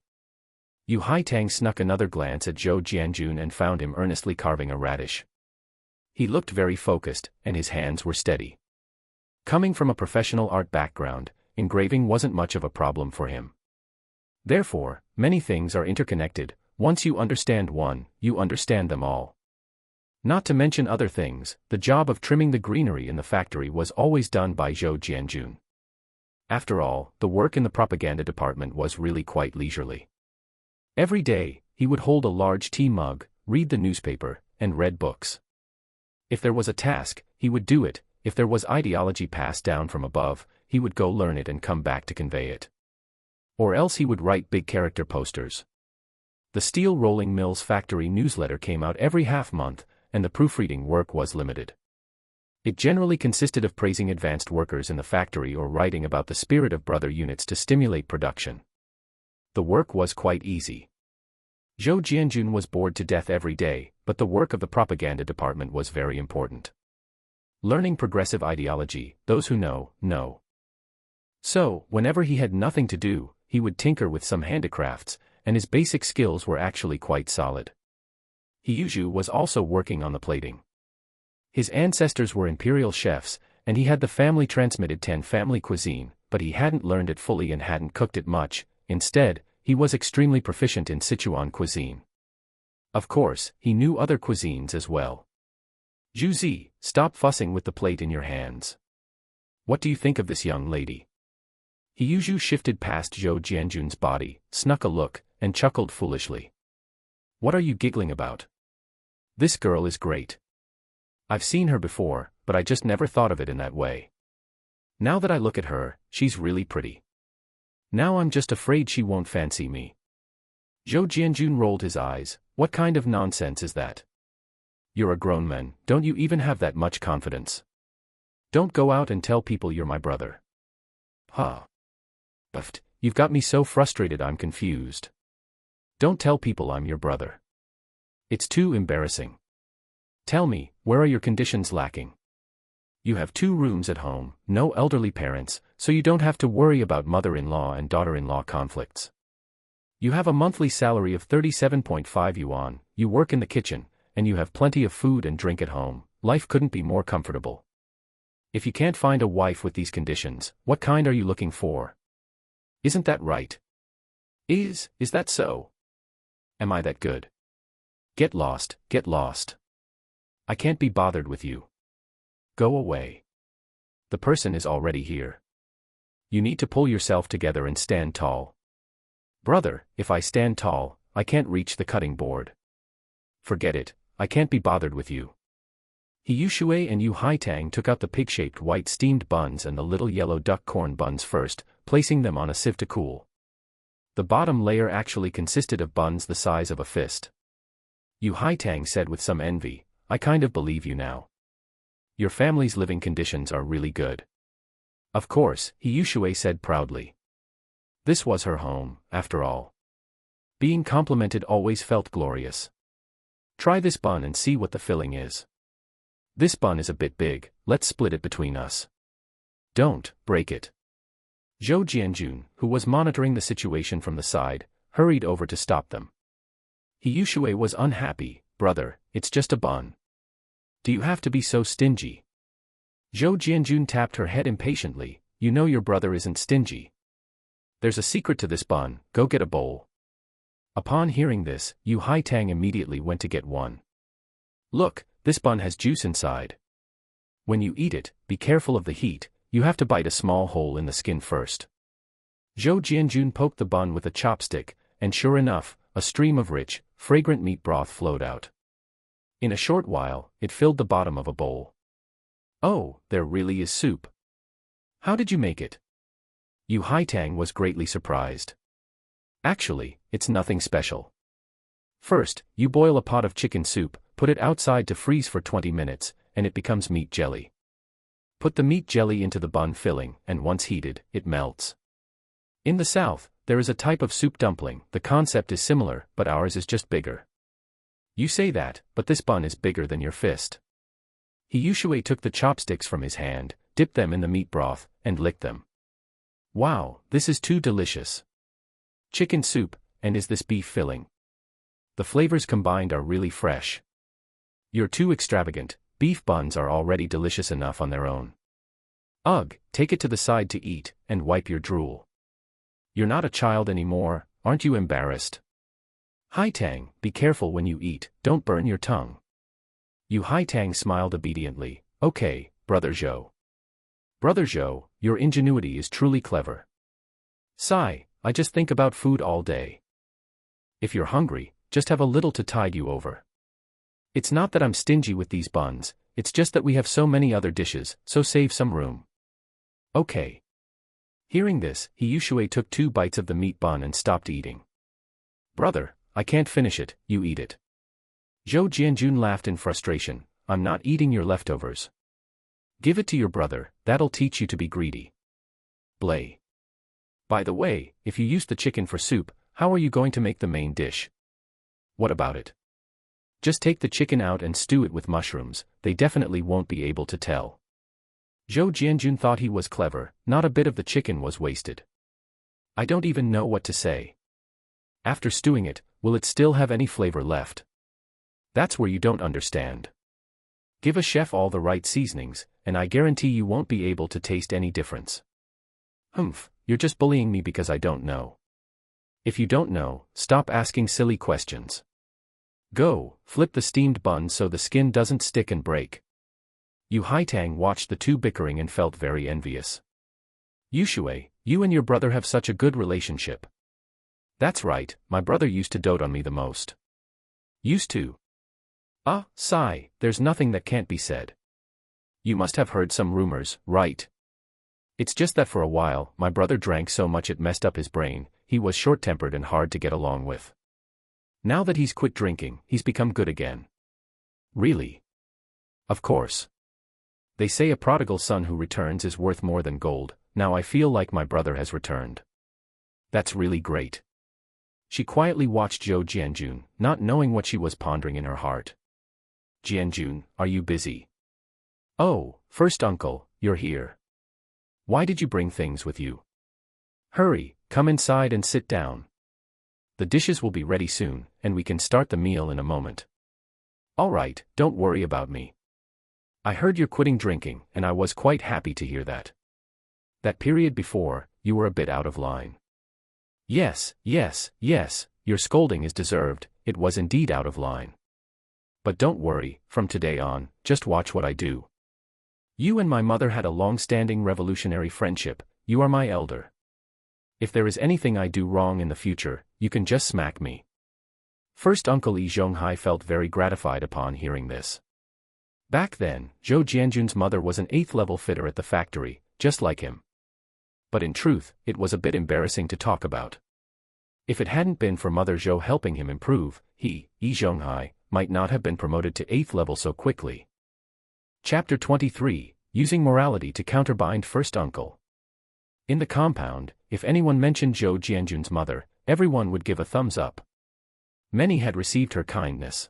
Siheyuan snuck another glance at Zhou Jianjun and found him earnestly carving a radish. He looked very focused, and his hands were steady. Coming from a professional art background, engraving wasn't much of a problem for him. Therefore, many things are interconnected. Once you understand one, you understand them all. Not to mention other things, the job of trimming the greenery in the factory was always done by Zhou Jianjun. After all, the work in the propaganda department was really quite leisurely. Every day, he would hold a large tea mug, read the newspaper, and read books. If there was a task, he would do it. If there was ideology passed down from above, he would go learn it and come back to convey it. Or else he would write big character posters. The steel rolling mills factory newsletter came out every half-month, and the proofreading work was limited. It generally consisted of praising advanced workers in the factory or writing about the spirit of brother units to stimulate production. The work was quite easy. Zhou Jianjun was bored to death every day, but the work of the propaganda department was very important. Learning progressive ideology, those who know, know. So, whenever he had nothing to do, he would tinker with some handicrafts, and his basic skills were actually quite solid. Siheyuan was also working on the plating. His ancestors were imperial chefs, and he had the family-transmitted Tan family cuisine, but he hadn't learned it fully and hadn't cooked it much. Instead, he was extremely proficient in Siheyuan cuisine. Of course, he knew other cuisines as well. Zhu, stop fussing with the plate in your hands. What do you think of this young lady? Siheyuan shifted past Zhou Jianjun's body, snuck a look, and chuckled foolishly. What are you giggling about? This girl is great. I've seen her before, but I just never thought of it in that way. Now that I look at her, she's really pretty. Now I'm just afraid she won't fancy me. Zhou Jianjun rolled his eyes. What kind of nonsense is that? You're a grown man, don't you even have that much confidence? Don't go out and tell people you're my brother. Huh. But you've got me so frustrated I'm confused. Don't tell people I'm your brother. It's too embarrassing. Tell me, where are your conditions lacking? You have 2 rooms at home, no elderly parents, so you don't have to worry about mother-in-law and daughter-in-law conflicts. You have a monthly salary of 37.5 yuan, you work in the kitchen, and you have plenty of food and drink at home. Life couldn't be more comfortable. If you can't find a wife with these conditions, what kind are you looking for? Isn't that right? Is that so? Am I that good? Get lost, get lost. I can't be bothered with you. Go away. The person is already here. You need to pull yourself together and stand tall. Brother, if I stand tall, I can't reach the cutting board. Forget it, I can't be bothered with you. Siheyuan and Siheyuan took out the pig-shaped white steamed buns and the little yellow duck corn buns first, placing them on a sieve to cool. The bottom layer actually consisted of buns the size of a fist. Siheyuan said with some envy, I kind of believe you now. Your family's living conditions are really good. Of course, Siheyuan said proudly. This was her home, after all. Being complimented always felt glorious. Try this bun and see what the filling is. This bun is a bit big, let's split it between us. Don't break it. Zhou Jianjun, who was monitoring the situation from the side, hurried over to stop them. Siheyuan was unhappy. Brother, it's just a bun. Do you have to be so stingy? Zhou Jianjun tapped her head impatiently. You know your brother isn't stingy. There's a secret to this bun, go get a bowl. Upon hearing this, Yu Haitang immediately went to get one. Look, this bun has juice inside. When you eat it, be careful of the heat, you have to bite a small hole in the skin first. Zhou Jianjun poked the bun with a chopstick, and sure enough, a stream of rich, fragrant meat broth flowed out. In a short while, it filled the bottom of a bowl. Oh, there really is soup. How did you make it? Yu Haitang was greatly surprised. Actually, it's nothing special. First, you boil a pot of chicken soup, put it outside to freeze for 20 minutes, and it becomes meat jelly. Put the meat jelly into the bun filling, and once heated, it melts. In the south, there is a type of soup dumpling. The concept is similar, but ours is just bigger. You say that, but this bun is bigger than your fist. He took the chopsticks from his hand, dipped them in the meat broth, and licked them. Wow, this is too delicious. Chicken soup, and is this beef filling? The flavors combined are really fresh. You're too extravagant, beef buns are already delicious enough on their own. Ugh, take it to the side to eat, and wipe your drool. You're not a child anymore, aren't you embarrassed? Haitang, be careful when you eat, don't burn your tongue. Yu Haitang smiled obediently. Okay, Brother Zhou. Brother Zhou, your ingenuity is truly clever. Sigh, I just think about food all day. If you're hungry, just have a little to tide you over. It's not that I'm stingy with these buns, it's just that we have so many other dishes, so save some room. Okay. Hearing this, He took 2 bites of the meat bun and stopped eating. Brother, I can't finish it, you eat it. Zhou Jianjun laughed in frustration. I'm not eating your leftovers. Give it to your brother, that'll teach you to be greedy. Blay. By the way, if you use the chicken for soup, how are you going to make the main dish? What about it? Just take the chicken out and stew it with mushrooms, they definitely won't be able to tell. Zhou Jianjun thought he was clever, not a bit of the chicken was wasted. I don't even know what to say. After stewing it, will it still have any flavor left? That's where you don't understand. Give a chef all the right seasonings, and I guarantee you won't be able to taste any difference. Humph, you're just bullying me because I don't know. If you don't know, stop asking silly questions. Go, flip the steamed bun so the skin doesn't stick and break. Yu Haitang watched the two bickering and felt very envious. Yushui, you and your brother have such a good relationship. That's right, my brother used to dote on me the most. Used to? Sigh, there's nothing that can't be said. You must have heard some rumors, right? It's just that for a while, my brother drank so much it messed up his brain, he was short-tempered and hard to get along with. Now that he's quit drinking, he's become good again. Really? Of course. They say a prodigal son who returns is worth more than gold. Now I feel like my brother has returned. That's really great. She quietly watched Zhou Jianjun, not knowing what she was pondering in her heart. Jianjun, are you busy? Oh, first uncle, you're here. Why did you bring things with you? Hurry, come inside and sit down. The dishes will be ready soon, and we can start the meal in a moment. All right, don't worry about me. I heard you're quitting drinking, and I was quite happy to hear that. That period before, you were a bit out of line. Yes, your scolding is deserved, it was indeed out of line. But don't worry, from today on, just watch what I do. You and my mother had a long-standing revolutionary friendship, you are my elder. If there is anything I do wrong in the future, you can just smack me. First Uncle Li Zhonghai felt very gratified upon hearing this. Back then, Zhou Jianjun's mother was an 8th-level fitter at the factory, just like him. But in truth, it was a bit embarrassing to talk about. If it hadn't been for Mother Zhou helping him improve, he, Li Zhonghai, might not have been promoted to 8th level so quickly. Chapter 23, Using Morality to Counterbind First Uncle. In the compound, if anyone mentioned Zhou Jianjun's mother, everyone would give a thumbs up. Many had received her kindness.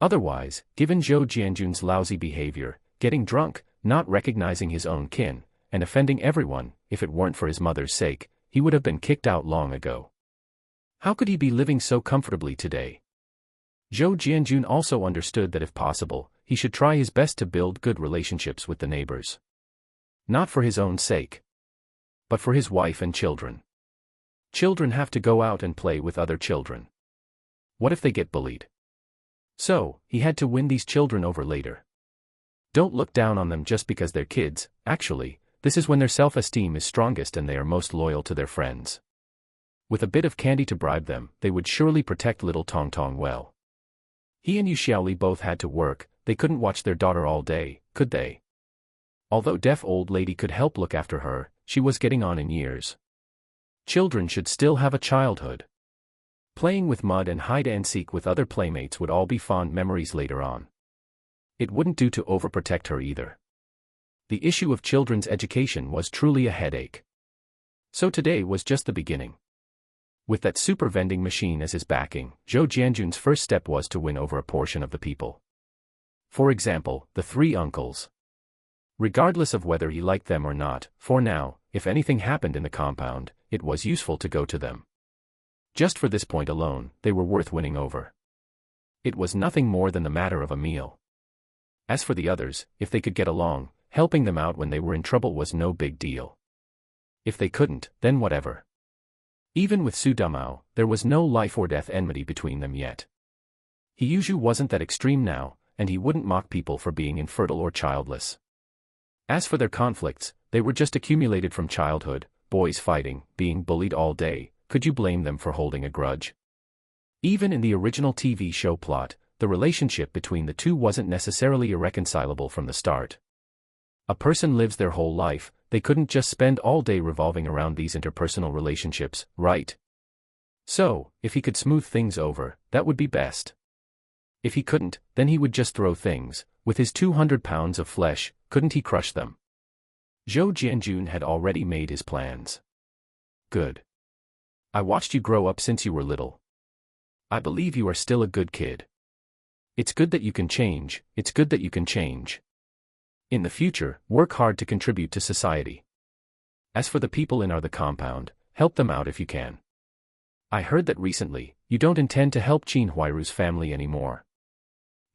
Otherwise, given Zhou Jianjun's lousy behavior, getting drunk, not recognizing his own kin, and offending everyone, if it weren't for his mother's sake, he would have been kicked out long ago. How could he be living so comfortably today? Zhou Jianjun also understood that if possible, he should try his best to build good relationships with the neighbors. Not for his own sake, but for his wife and children. Children have to go out and play with other children. What if they get bullied? So, he had to win these children over later. Don't look down on them just because they're kids. Actually, this is when their self-esteem is strongest and they are most loyal to their friends. With a bit of candy to bribe them, they would surely protect little Tong Tong well. He and Yu Xiaoli both had to work, they couldn't watch their daughter all day, could they? Although deaf old lady could help look after her, she was getting on in years. Children should still have a childhood. Playing with mud and hide and seek with other playmates would all be fond memories later on. It wouldn't do to overprotect her either. The issue of children's education was truly a headache. So today was just the beginning. With that super vending machine as his backing, Zhou Jianjun's first step was to win over a portion of the people. For example, the three uncles. Regardless of whether he liked them or not, for now, if anything happened in the compound, it was useful to go to them. Just for this point alone, they were worth winning over. It was nothing more than the matter of a meal. As for the others, if they could get along, helping them out when they were in trouble was no big deal. If they couldn't, then whatever. Even with Su Damao, there was no life-or-death enmity between them yet. He usually wasn't that extreme now, and he wouldn't mock people for being infertile or childless. As for their conflicts, they were just accumulated from childhood, boys fighting, being bullied all day. Could you blame them for holding a grudge? Even in the original TV show plot, the relationship between the two wasn't necessarily irreconcilable from the start. A person lives their whole life, they couldn't just spend all day revolving around these interpersonal relationships, right? So, if he could smooth things over, that would be best. If he couldn't, then he would just throw things. With his 200 pounds of flesh, couldn't he crush them? Zhou Jianjun had already made his plans. Good. I watched you grow up since you were little. I believe you are still a good kid. It's good that you can change, it's good that you can change. In the future, work hard to contribute to society. As for the people in the compound, help them out if you can. I heard that recently, you don't intend to help Qin Huairu's family anymore.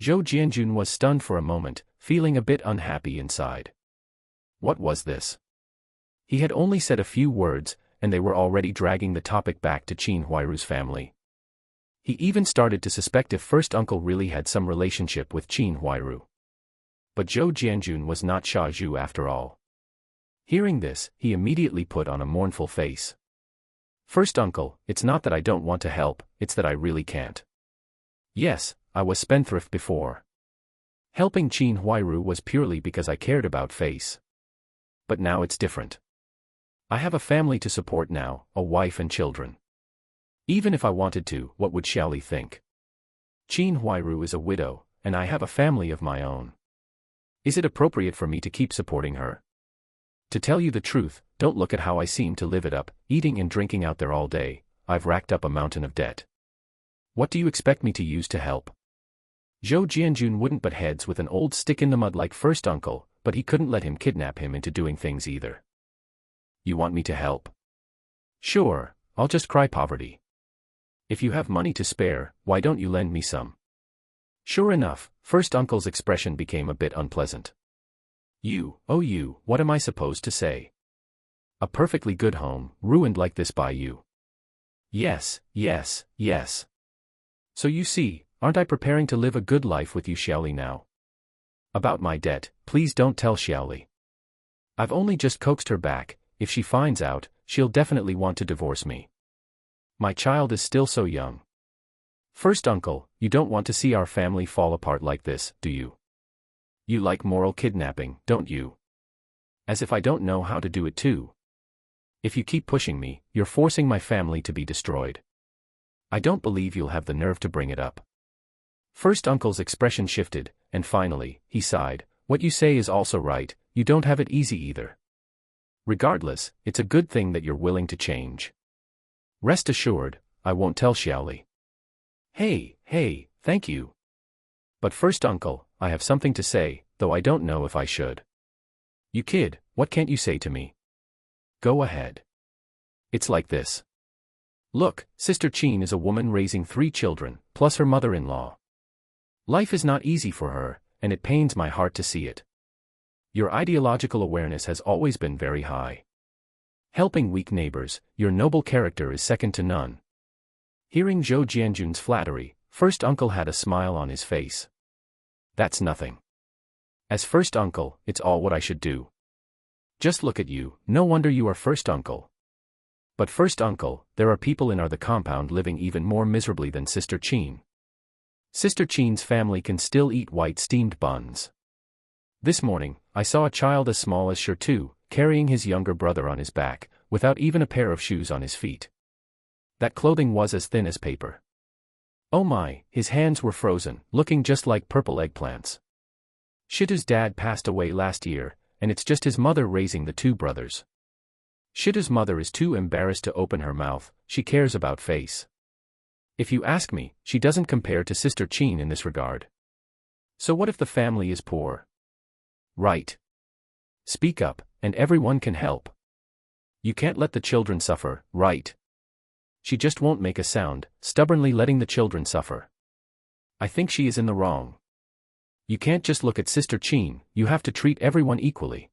Zhou Jianjun was stunned for a moment, feeling a bit unhappy inside. What was this? He had only said a few words, and they were already dragging the topic back to Qin Huairu's family. He even started to suspect if first uncle really had some relationship with Qin Huairu. But Zhou Jianjun was not Sha Zhu after all. Hearing this, he immediately put on a mournful face. First uncle, it's not that I don't want to help, it's that I really can't. Yes, I was spendthrift before. Helping Qin Huairu was purely because I cared about face. But now it's different. I have a family to support now, a wife and children. Even if I wanted to, what would Xiaoli think? Qin Huairu is a widow, and I have a family of my own. Is it appropriate for me to keep supporting her? To tell you the truth, don't look at how I seem to live it up, eating and drinking out there all day. I've racked up a mountain of debt. What do you expect me to use to help? Zhou Jianjun wouldn't butt heads with an old stick in the mud like first uncle, but he couldn't let him kidnap him into doing things either. You want me to help? Sure, I'll just cry poverty. If you have money to spare, why don't you lend me some? Sure enough, first uncle's expression became a bit unpleasant. You, what am I supposed to say? A perfectly good home, ruined like this by you. Yes. So you see, aren't I preparing to live a good life with you Xiaoli now? About my debt, please don't tell Xiaoli. I've only just coaxed her back, if she finds out, she'll definitely want to divorce me. My child is still so young. First uncle, you don't want to see our family fall apart like this, do you? You like moral kidnapping, don't you? As if I don't know how to do it too. If you keep pushing me, you're forcing my family to be destroyed. I don't believe you'll have the nerve to bring it up. First uncle's expression shifted, and finally, he sighed. What you say is also right, you don't have it easy either. Regardless, it's a good thing that you're willing to change. Rest assured, I won't tell Xiaoli. Hey, thank you. But first uncle, I have something to say, though I don't know if I should. You kid, what can't you say to me? Go ahead. It's like this. Look, Sister Qin is a woman raising 3 children, plus her mother-in-law. Life is not easy for her, and it pains my heart to see it. Your ideological awareness has always been very high. Helping weak neighbors, your noble character is second to none. Hearing Zhou Jianjun's flattery, first uncle had a smile on his face. That's nothing. As first uncle, it's all what I should do. Just look at you, no wonder you are first uncle. But first uncle, there are people in our the compound living even more miserably than Sister Qin. Sister Qin's family can still eat white steamed buns. This morning, I saw a child as small as Shirtu, carrying his younger brother on his back, without even a pair of shoes on his feet. That clothing was as thin as paper. Oh my, his hands were frozen, looking just like purple eggplants. Shitu's dad passed away last year, and it's just his mother raising the two brothers. Shitu's mother is too embarrassed to open her mouth, she cares about face. If you ask me, she doesn't compare to Sister Qin in this regard. So what if the family is poor? Right. Speak up, and everyone can help. You can't let the children suffer, right? She just won't make a sound, stubbornly letting the children suffer. I think she is in the wrong. You can't just look at Sister Qin, you have to treat everyone equally.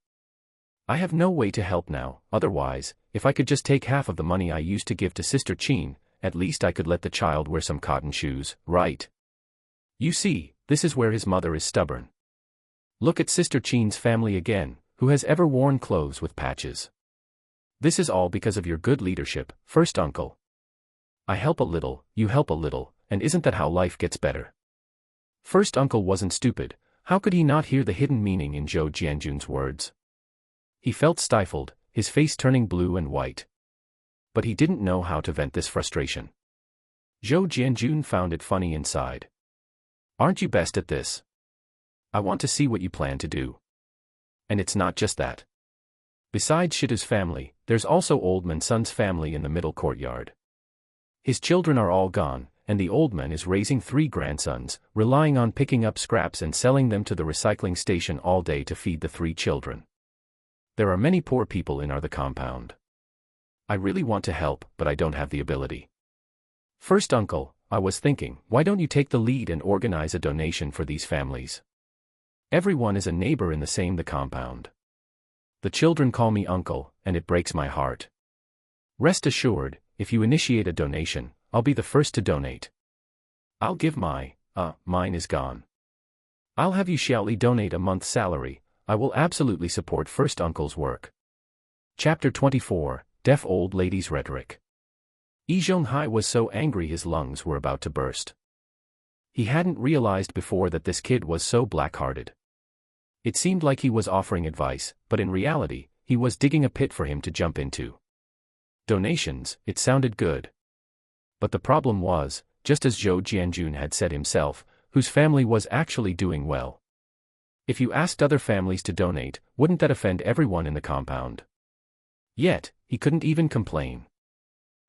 I have no way to help now, otherwise, if I could just take half of the money I used to give to Sister Qin, at least I could let the child wear some cotton shoes, right? You see, this is where his mother is stubborn. Look at Sister Qin's family again, who has ever worn clothes with patches? This is all because of your good leadership, first uncle. I help a little, you help a little, and isn't that how life gets better? First uncle wasn't stupid, how could he not hear the hidden meaning in Zhou Jianjun's words? He felt stifled, his face turning blue and white. But he didn't know how to vent this frustration. Zhou Jianjun found it funny inside. Aren't you best at this? I want to see what you plan to do. And it's not just that. Besides Shitu's family, there's also Old Man Sun's family in the middle courtyard. His children are all gone, and the old man is raising 3 grandsons, relying on picking up scraps and selling them to the recycling station all day to feed the 3 children. There are many poor people in the compound. I really want to help, but I don't have the ability. First uncle, I was thinking, why don't you take the lead and organize a donation for these families? Everyone is a neighbor in the compound. The children call me uncle, and it breaks my heart. Rest assured, if you initiate a donation, I'll be the first to donate. I'll give mine is gone. I'll have you Xiaoli donate a month's salary, I will absolutely support first uncle's work. Chapter 24, Deaf Old Lady's Rhetoric. Yi Zhonghai was so angry his lungs were about to burst. He hadn't realized before that this kid was so black-hearted. It seemed like he was offering advice, but in reality, he was digging a pit for him to jump into. Donations, it sounded good. But the problem was, just as Zhou Jianjun had said himself, whose family was actually doing well. If you asked other families to donate, wouldn't that offend everyone in the compound? Yet, he couldn't even complain.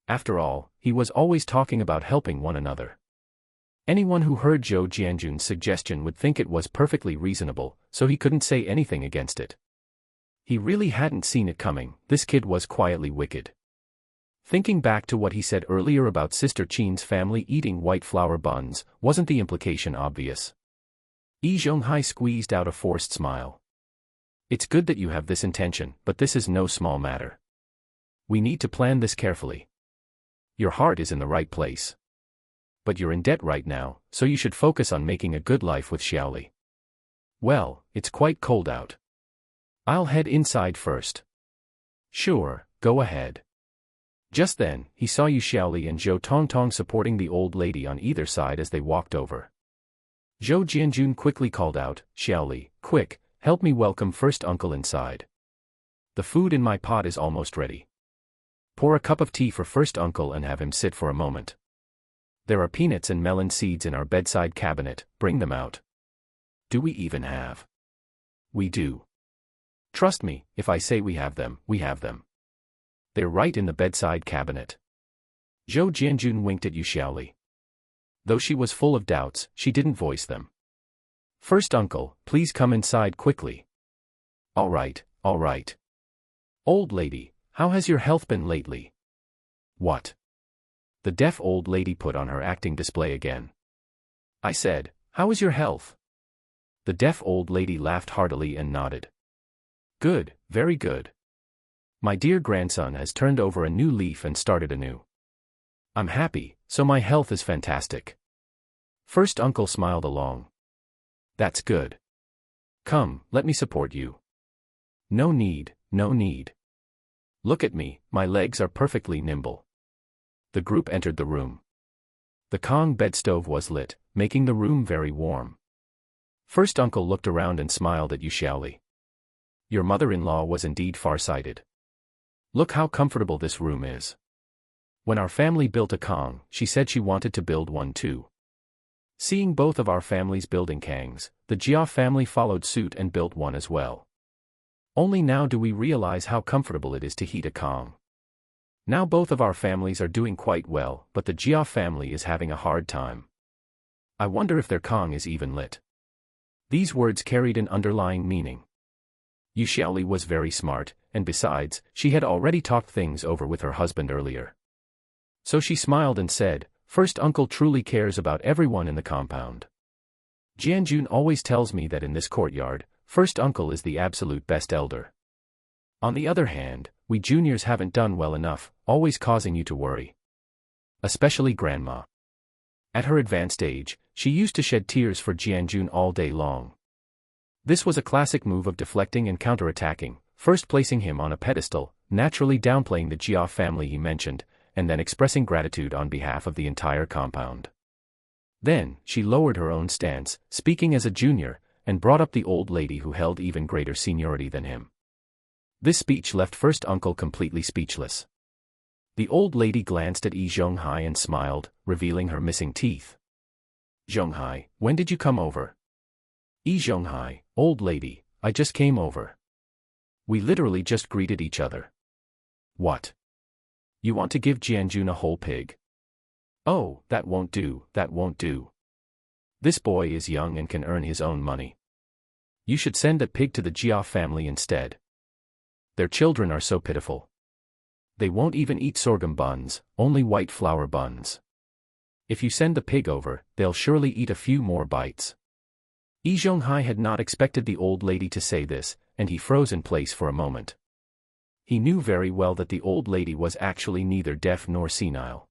After all, he was always talking about helping one another. Anyone who heard Zhou Jianjun's suggestion would think it was perfectly reasonable, so he couldn't say anything against it. He really hadn't seen it coming, this kid was quietly wicked. Thinking back to what he said earlier about Sister Qin's family eating white flour buns, wasn't the implication obvious? Yi Zhonghai squeezed out a forced smile. It's good that you have this intention, but this is no small matter. We need to plan this carefully. Your heart is in the right place. But you're in debt right now, so you should focus on making a good life with Xiaoli. Well, it's quite cold out. I'll head inside first. Sure, go ahead. Just then, he saw Yu Xiaoli and Zhou Tongtong supporting the old lady on either side as they walked over. Zhou Jianjun quickly called out, Xiaoli, quick, help me welcome first uncle inside. The food in my pot is almost ready. Pour a cup of tea for first uncle and have him sit for a moment. There are peanuts and melon seeds in our bedside cabinet, bring them out. Do we even have? We do. Trust me, if I say we have them, we have them. They're right in the bedside cabinet. Zhou Jianjun winked at Yu Xiaoli. Though she was full of doubts, she didn't voice them. First uncle, please come inside quickly. All right, all right. Old lady, how has your health been lately? What? The deaf old lady put on her acting display again. I said, how is your health? The deaf old lady laughed heartily and nodded. Good, very good. My dear grandson has turned over a new leaf and started anew. I'm happy, so my health is fantastic. First uncle smiled along. That's good. Come, let me support you. No need, no need. Look at me, my legs are perfectly nimble. The group entered the room. The Kong bed stove was lit, making the room very warm. First uncle looked around and smiled at Yu Xiaoli. Your mother-in-law was indeed far-sighted. Look how comfortable this room is. When our family built a Kong, she said she wanted to build one too. Seeing both of our families building Kangs, the Jia family followed suit and built one as well. Only now do we realize how comfortable it is to heat a Kong. Now both of our families are doing quite well, but the Jia family is having a hard time. I wonder if their Kong is even lit. These words carried an underlying meaning. Yu Xiaoli was very smart, and besides, she had already talked things over with her husband earlier. So she smiled and said, First uncle truly cares about everyone in the compound. Jianjun always tells me that in this courtyard, first uncle is the absolute best elder. On the other hand, we juniors haven't done well enough, always causing you to worry. Especially grandma. At her advanced age, she used to shed tears for Jianjun all day long. This was a classic move of deflecting and counterattacking, first placing him on a pedestal, naturally downplaying the Jia family he mentioned, and then expressing gratitude on behalf of the entire compound. Then, she lowered her own stance, speaking as a junior, and brought up the old lady who held even greater seniority than him. This speech left first uncle completely speechless. The old lady glanced at Yi Zhonghai and smiled, revealing her missing teeth. Zhonghai, when did you come over? Yi Zhonghai, old lady, I just came over. We literally just greeted each other. What? You want to give Jianjun a whole pig? Oh, that won't do, that won't do. This boy is young and can earn his own money. You should send a pig to the Jia family instead. Their children are so pitiful. They won't even eat sorghum buns, only white flour buns. If you send the pig over, they'll surely eat a few more bites. Yi Zhonghai had not expected the old lady to say this, and he froze in place for a moment. He knew very well that the old lady was actually neither deaf nor senile.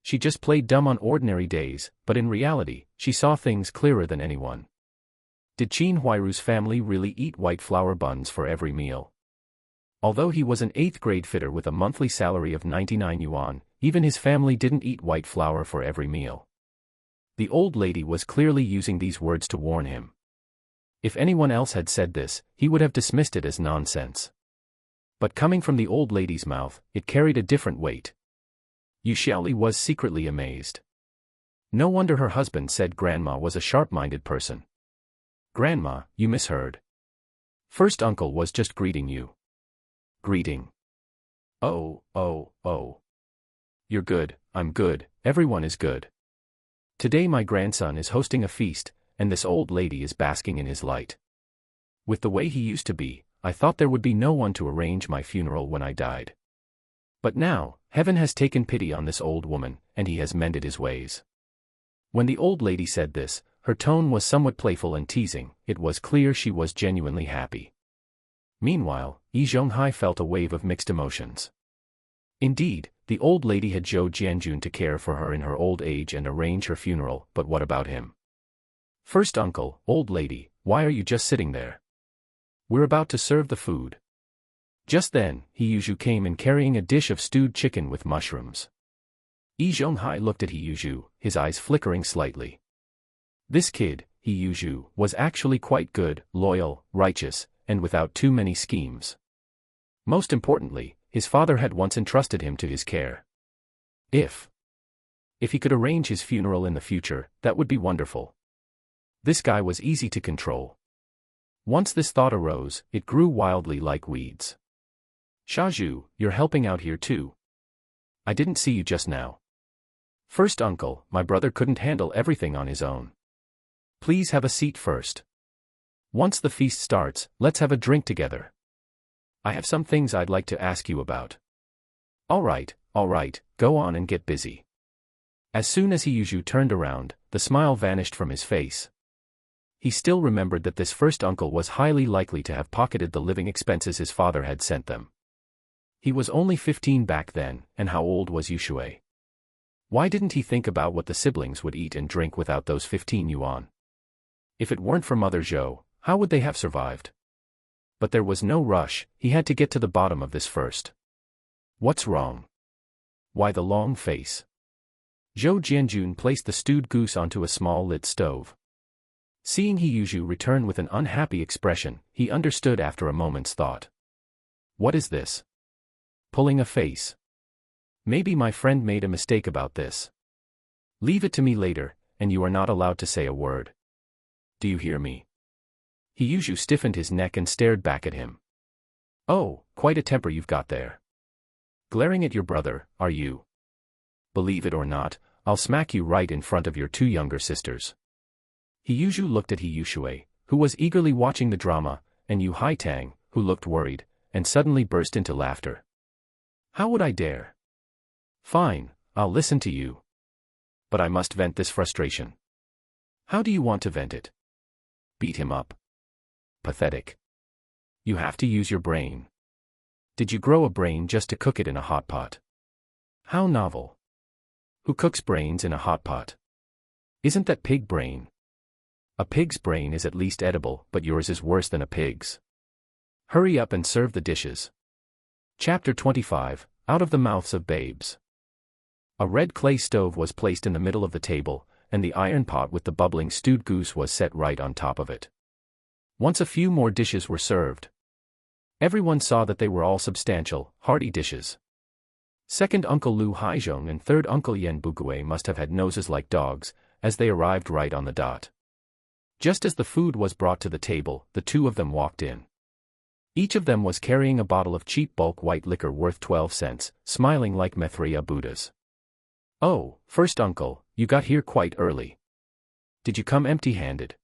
She just played dumb on ordinary days, but in reality, she saw things clearer than anyone. Did Qin Huairu's family really eat white flour buns for every meal? Although he was an 8th grade fitter with a monthly salary of 99 yuan, even his family didn't eat white flour for every meal. The old lady was clearly using these words to warn him. If anyone else had said this, he would have dismissed it as nonsense. But coming from the old lady's mouth, it carried a different weight. Yu Xiaoli was secretly amazed. No wonder her husband said grandma was a sharp-minded person. Grandma, you misheard. First uncle was just greeting you. Greeting. Oh. You're good, I'm good, everyone is good. Today my grandson is hosting a feast, and this old lady is basking in his light. With the way he used to be, I thought there would be no one to arrange my funeral when I died. But now, heaven has taken pity on this old woman, and he has mended his ways. When the old lady said this, her tone was somewhat playful and teasing. It was clear she was genuinely happy. Meanwhile, Yi Zhonghai felt a wave of mixed emotions. Indeed, the old lady had Zhou Jianjun to care for her in her old age and arrange her funeral, but what about him? First uncle, old lady, why are you just sitting there? We're about to serve the food. Just then, Hiyuzhu came in carrying a dish of stewed chicken with mushrooms. Yi Zhonghai looked at Hiyuzhu, his eyes flickering slightly. This kid, Hiyuzhu, was actually quite good, loyal, righteous, and without too many schemes. Most importantly, his father had once entrusted him to his care. If he could arrange his funeral in the future, that would be wonderful. This guy was easy to control. Once this thought arose, it grew wildly like weeds. Shazhu, you're helping out here too. I didn't see you just now. First uncle, my brother couldn't handle everything on his own. Please have a seat first. Once the feast starts, let's have a drink together. I have some things I'd like to ask you about. All right, go on and get busy. As soon as Hiyuzhu turned around, the smile vanished from his face. He still remembered that this first uncle was highly likely to have pocketed the living expenses his father had sent them. He was only 15 back then, and how old was Yushui? Why didn't he think about what the siblings would eat and drink without those 15 yuan? If it weren't for Mother Zhou, how would they have survived? But there was no rush, he had to get to the bottom of this first. What's wrong? Why the long face? Zhou Jianjun placed the stewed goose onto a small lit stove. Seeing Heyuju return with an unhappy expression, he understood after a moment's thought. What is this? Pulling a face. Maybe my friend made a mistake about this. Leave it to me later, and you are not allowed to say a word. Do you hear me? Heyuju stiffened his neck and stared back at him. Oh, quite a temper you've got there. Glaring at your brother, are you? Believe it or not, I'll smack you right in front of your two younger sisters. Heyuju looked at Heyushui, who was eagerly watching the drama, and Yu Haitang, who looked worried, and suddenly burst into laughter. How would I dare? Fine, I'll listen to you. But I must vent this frustration. How do you want to vent it? Beat him up. Pathetic. You have to use your brain. Did you grow a brain just to cook it in a hot pot? How novel. Who cooks brains in a hot pot? Isn't that pig brain? A pig's brain is at least edible, but yours is worse than a pig's. Hurry up and serve the dishes. Chapter 25, Out of the Mouths of Babes. A red clay stove was placed in the middle of the table, and the iron pot with the bubbling stewed goose was set right on top of it. Once a few more dishes were served. Everyone saw that they were all substantial, hearty dishes. Second Uncle Lu Haizhong and third Uncle Yan Bugui must have had noses like dogs, as they arrived right on the dot. Just as the food was brought to the table, the two of them walked in. Each of them was carrying a bottle of cheap bulk white liquor worth 12 cents, smiling like Maitreya Buddhas. Oh, first uncle, you got here quite early. Did you come empty-handed?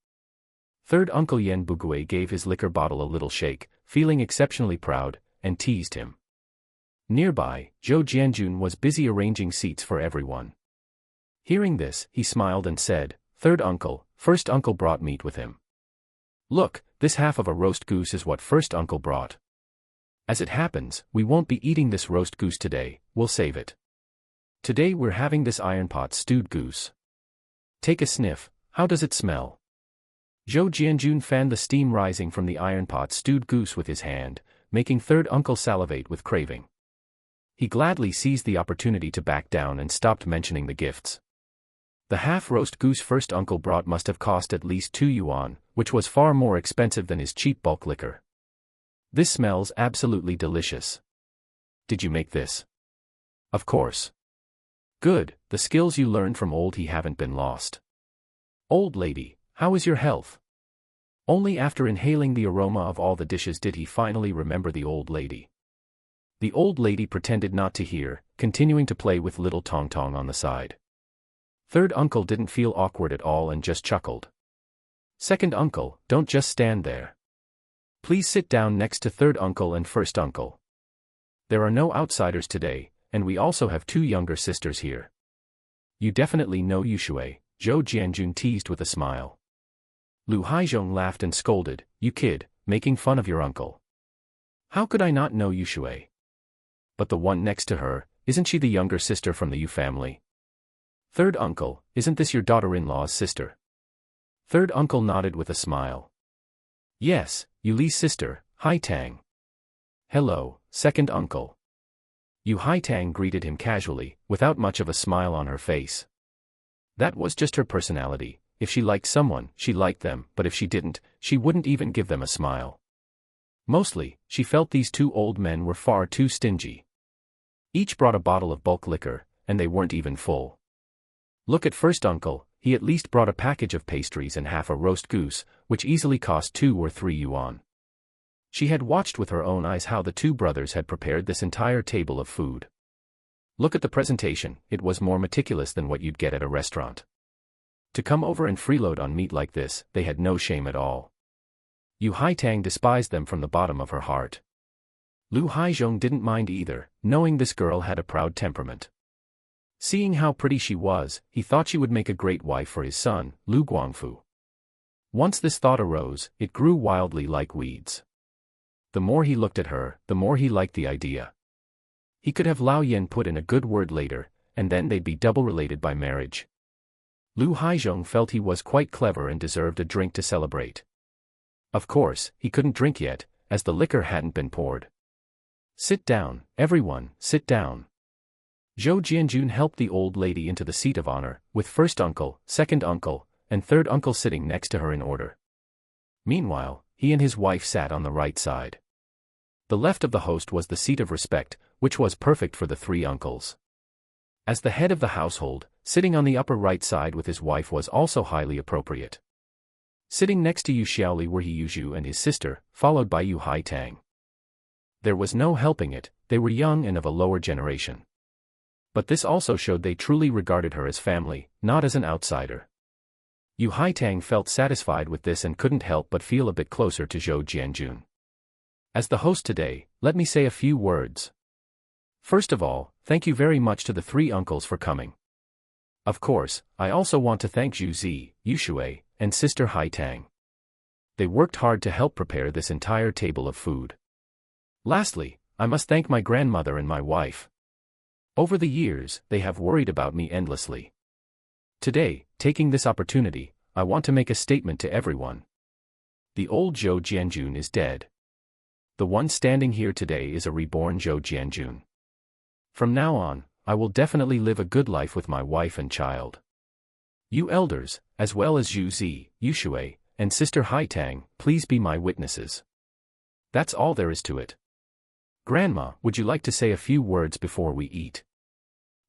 Third Uncle Yan Bugui gave his liquor bottle a little shake, feeling exceptionally proud, and teased him. Nearby, Zhou Jianjun was busy arranging seats for everyone. Hearing this, he smiled and said, Third uncle, first uncle brought meat with him. Look, this half of a roast goose is what first uncle brought. As it happens, we won't be eating this roast goose today, we'll save it. Today we're having this iron pot stewed goose. Take a sniff, how does it smell? Zhou Jianjun fanned the steam rising from the iron pot stewed goose with his hand, making third uncle salivate with craving. He gladly seized the opportunity to back down and stopped mentioning the gifts. The half-roast goose first uncle brought must have cost at least 2 yuan, which was far more expensive than his cheap bulk liquor. This smells absolutely delicious. Did you make this? Of course. Good, the skills you learned from old he haven't been lost. Old lady, how is your health? Only after inhaling the aroma of all the dishes did he finally remember the old lady. The old lady pretended not to hear, continuing to play with little Tong Tong on the side. Third uncle didn't feel awkward at all and just chuckled. Second uncle, don't just stand there. Please sit down next to third uncle and first uncle. There are no outsiders today, and we also have 2 younger sisters here. You definitely know Yushui, Zhou Jianjun teased with a smile. Lu Haizhong laughed and scolded, you kid, making fun of your uncle. How could I not know Yushui? But the one next to her, isn't she the younger sister from the Yu family? Third uncle, isn't this your daughter-in-law's sister? Third uncle nodded with a smile. Yes, Yuli's sister, Haitang. Hello, second uncle. Yu Haitang greeted him casually, without much of a smile on her face. That was just her personality. If she liked someone, she liked them, but if she didn't, she wouldn't even give them a smile. Mostly, she felt these 2 old men were far too stingy. Each brought a bottle of bulk liquor, and they weren't even full. Look at first uncle, he at least brought a package of pastries and half a roast goose, which easily cost 2 or 3 yuan. She had watched with her own eyes how the 2 brothers had prepared this entire table of food. Look at the presentation, it was more meticulous than what you'd get at a restaurant. To come over and freeload on meat like this, they had no shame at all. Yu Haitang despised them from the bottom of her heart. Lu Haizhong didn't mind either, knowing this girl had a proud temperament. Seeing how pretty she was, he thought she would make a great wife for his son, Lu Guangfu. Once this thought arose, it grew wildly like weeds. The more he looked at her, the more he liked the idea. He could have Lao Yen put in a good word later, and then they'd be double related by marriage. Lu Haizhong felt he was quite clever and deserved a drink to celebrate. Of course, he couldn't drink yet, as the liquor hadn't been poured. Sit down, everyone, sit down. Zhou Jianjun helped the old lady into the seat of honor, with first uncle, second uncle, and third uncle sitting next to her in order. Meanwhile, he and his wife sat on the right side. The left of the host was the seat of respect, which was perfect for the three uncles. As the head of the household, sitting on the upper right side with his wife was also highly appropriate. Sitting next to Yu Xiaoli were He Yuzhu and his sister, followed by Yu Haitang. There was no helping it, they were young and of a lower generation. But this also showed they truly regarded her as family, not as an outsider. Yu Haitang felt satisfied with this and couldn't help but feel a bit closer to Zhou Jianjun. As the host today, let me say a few words. First of all, thank you very much to the three uncles for coming. Of course, I also want to thank Zhu Zi, Yu Shui, and sister Haitang. They worked hard to help prepare this entire table of food. Lastly, I must thank my grandmother and my wife. Over the years, they have worried about me endlessly. Today, taking this opportunity, I want to make a statement to everyone. The old Zhou Jianjun is dead. The one standing here today is a reborn Zhou Jianjun. From now on, I will definitely live a good life with my wife and child. You elders, as well as Zhu Zi, Yu Shui, and sister Haitang, please be my witnesses. That's all there is to it. Grandma, would you like to say a few words before we eat?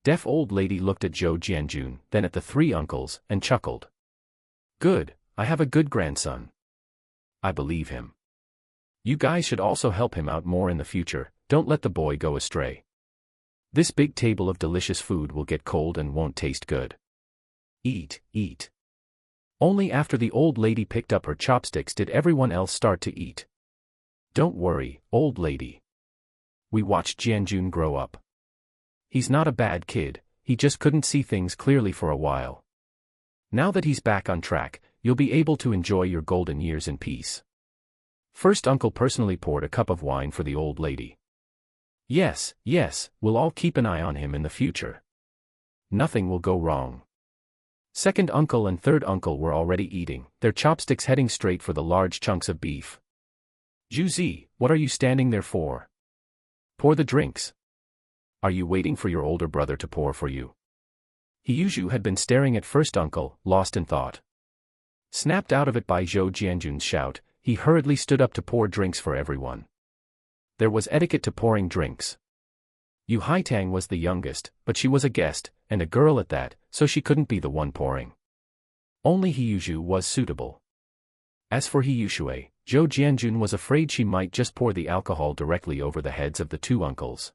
Deaf old lady looked at Zhou Jianjun, then at the three uncles, and chuckled. Good, I have a good grandson. I believe him. You guys should also help him out more in the future, don't let the boy go astray. This big table of delicious food will get cold and won't taste good. Eat, eat. Only after the old lady picked up her chopsticks did everyone else start to eat. Don't worry, old lady. We watched Jianjun grow up. He's not a bad kid, he just couldn't see things clearly for a while. Now that he's back on track, you'll be able to enjoy your golden years in peace. First uncle personally poured a cup of wine for the old lady. Yes, yes, we'll all keep an eye on him in the future. Nothing will go wrong. Second uncle and third uncle were already eating, their chopsticks heading straight for the large chunks of beef. Zhu Zi, what are you standing there for? Pour the drinks. Are you waiting for your older brother to pour for you? He Yuzhu had been staring at first uncle, lost in thought. Snapped out of it by Zhou Jianjun's shout, he hurriedly stood up to pour drinks for everyone. There was etiquette to pouring drinks. Yu Haitang was the youngest, but she was a guest, and a girl at that, so she couldn't be the one pouring. Only He Yuzhu was suitable. As for He Yushui, Zhou Jianjun was afraid she might just pour the alcohol directly over the heads of the two uncles.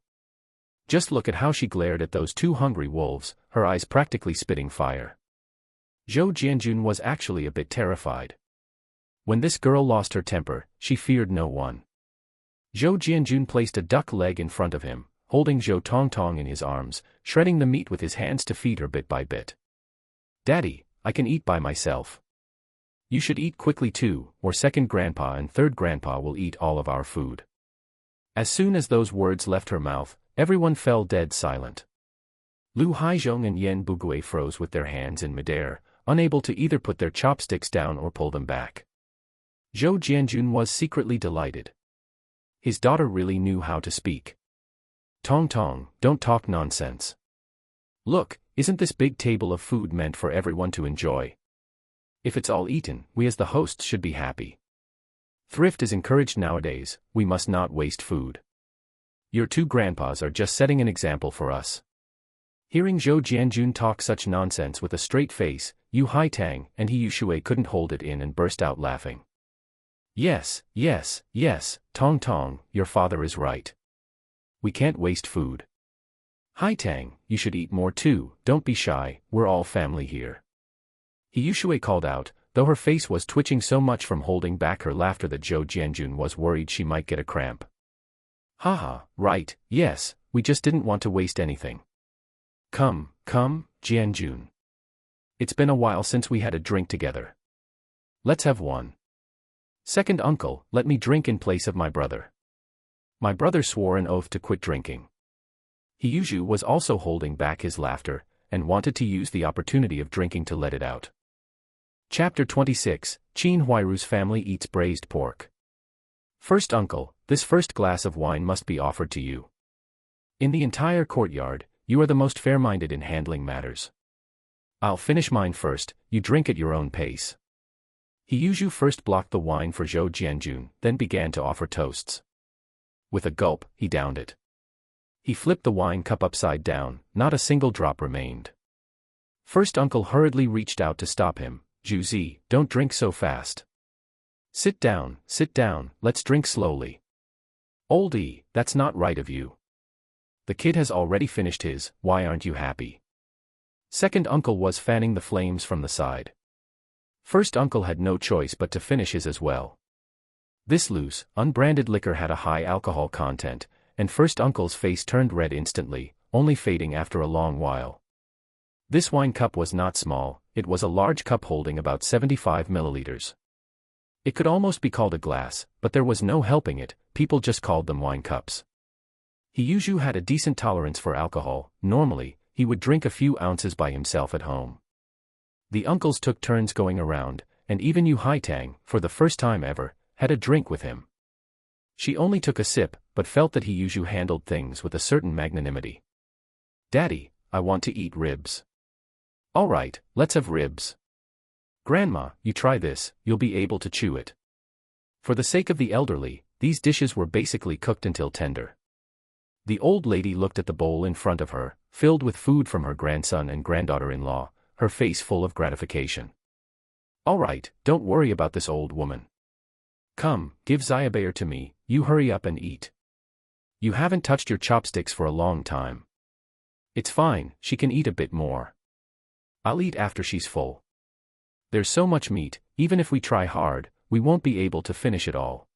Just look at how she glared at those two hungry wolves, her eyes practically spitting fire. Zhou Jianjun was actually a bit terrified. When this girl lost her temper, she feared no one. Zhou Jianjun placed a duck leg in front of him, holding Zhou Tongtong in his arms, shredding the meat with his hands to feed her bit by bit. Daddy, I can eat by myself. You should eat quickly too, or second grandpa and third grandpa will eat all of our food. As soon as those words left her mouth, everyone fell dead silent. Lu Haizhong and Yan Bugui froze with their hands in midair, unable to either put their chopsticks down or pull them back. Zhou Jianjun was secretly delighted. His daughter really knew how to speak. Tong, don't talk nonsense. Look, isn't this big table of food meant for everyone to enjoy? If it's all eaten, we as the hosts should be happy. Thrift is encouraged nowadays, we must not waste food. Your two grandpas are just setting an example for us. Hearing Zhou Jianjun talk such nonsense with a straight face, Yu Haitang and He Yushui couldn't hold it in and burst out laughing. Yes, Tong, your father is right. We can't waste food. Haitang, you should eat more too, don't be shy, we're all family here. He Yushui called out, though her face was twitching so much from holding back her laughter that Zhou Jianjun was worried she might get a cramp. Haha, right, yes, we just didn't want to waste anything. Come, Jianjun. It's been a while since we had a drink together. Let's have one. Second uncle, let me drink in place of my brother. My brother swore an oath to quit drinking. Hiyuju was also holding back his laughter, and wanted to use the opportunity of drinking to let it out. Chapter 26, Qin Huairu's family eats braised pork. First uncle, this first glass of wine must be offered to you. In the entire courtyard, you are the most fair-minded in handling matters. I'll finish mine first, you drink at your own pace. Hiyuju first blocked the wine for Zhou Jianjun, then began to offer toasts. With a gulp, he downed it. He flipped the wine cup upside down, not a single drop remained. First uncle hurriedly reached out to stop him. Juzi, don't drink so fast. Sit down, let's drink slowly. Oldie, that's not right of you. The kid has already finished his, why aren't you happy? Second uncle was fanning the flames from the side. First uncle had no choice but to finish his as well. This loose, unbranded liquor had a high alcohol content, and first uncle's face turned red instantly, only fading after a long while. This wine cup was not small, it was a large cup holding about 75 milliliters. It could almost be called a glass, but there was no helping it, people just called them wine cups. Hiyuju had a decent tolerance for alcohol. Normally, he would drink a few ounces by himself at home. The uncles took turns going around, and even Yu Haitang, for the first time ever, had a drink with him. She only took a sip, but felt that Hiyuju handled things with a certain magnanimity. Daddy, I want to eat ribs. All right, let's have ribs. Grandma, you try this, you'll be able to chew it. For the sake of the elderly, these dishes were basically cooked until tender. The old lady looked at the bowl in front of her, filled with food from her grandson and granddaughter-in-law, her face full of gratification. All right, don't worry about this old woman. Come, give Xiaobeer to me, you hurry up and eat. You haven't touched your chopsticks for a long time. It's fine, she can eat a bit more. I'll eat after she's full. There's so much meat, even if we try hard, we won't be able to finish it all.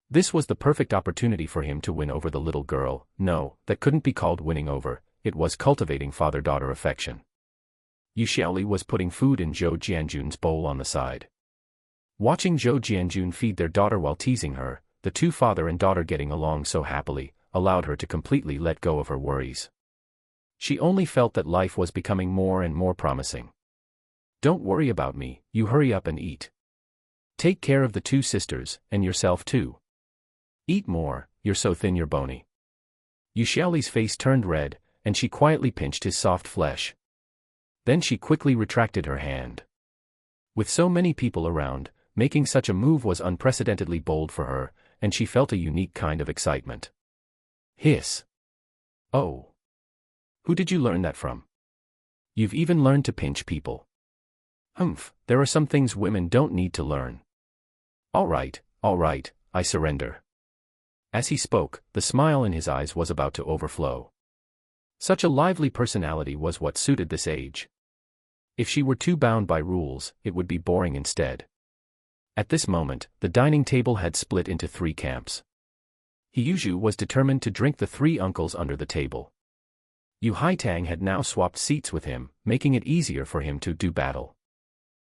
This was the perfect opportunity for him to win over the little girl. No, that couldn't be called winning over, it was cultivating father-daughter affection. Yu Xiaoli was putting food in Zhou Jianjun's bowl on the side. Watching Zhou Jianjun feed their daughter while teasing her, the two father and daughter getting along so happily, allowed her to completely let go of her worries. She only felt that life was becoming more and more promising. Don't worry about me, you hurry up and eat. Take care of the two sisters, and yourself too. Eat more, you're so thin you're bony. Yu Xiaoli's face turned red, and she quietly pinched his soft flesh. Then she quickly retracted her hand. With so many people around, making such a move was unprecedentedly bold for her, and she felt a unique kind of excitement. Hiss. Oh. Who did you learn that from? You've even learned to pinch people. Humph, there are some things women don't need to learn. All right, I surrender. As he spoke, the smile in his eyes was about to overflow. Such a lively personality was what suited this age. If she were too bound by rules, it would be boring instead. At this moment, the dining table had split into three camps. Hiyuju was determined to drink the three uncles under the table. Yu Haitang had now swapped seats with him, making it easier for him to do battle.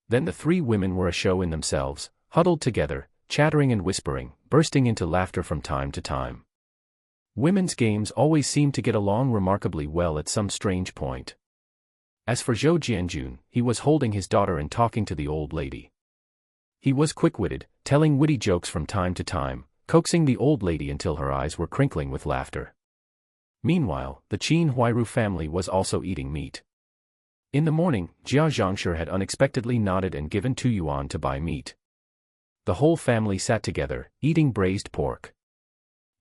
Then the three women were a show in themselves, huddled together, chattering and whispering, bursting into laughter from time to time. Women's games always seemed to get along remarkably well at some strange point. As for Zhou Jianjun, he was holding his daughter and talking to the old lady. He was quick-witted, telling witty jokes from time to time, coaxing the old lady until her eyes were crinkling with laughter. Meanwhile, the Qin Huairu family was also eating meat. In the morning, Jia Zhangshi had unexpectedly nodded and given 2 yuan to buy meat. The whole family sat together, eating braised pork.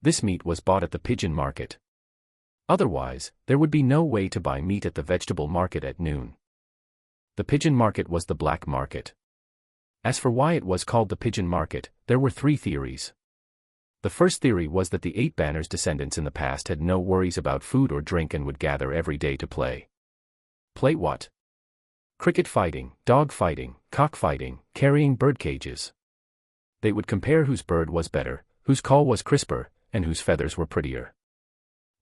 This meat was bought at the pigeon market. Otherwise, there would be no way to buy meat at the vegetable market at noon. The pigeon market was the black market. As for why it was called the pigeon market, there were 3 theories. The first theory was that the 8 banners' descendants in the past had no worries about food or drink and would gather every day to play. Play what? Cricket fighting, dog fighting, cock fighting, carrying bird cages. They would compare whose bird was better, whose call was crisper, and whose feathers were prettier.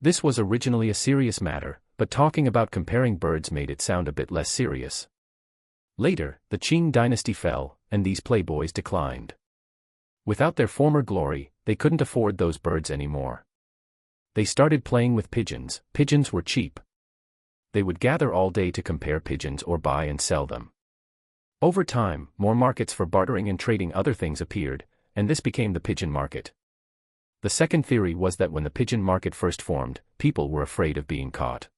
This was originally a serious matter, but talking about comparing birds made it sound a bit less serious. Later, the Qing dynasty fell, and these playboys declined. Without their former glory, they couldn't afford those birds anymore. They started playing with pigeons. Pigeons were cheap. They would gather all day to compare pigeons or buy and sell them. Over time, more markets for bartering and trading other things appeared, and this became the pigeon market. The second theory was that when the pigeon market first formed, people were afraid of being caught.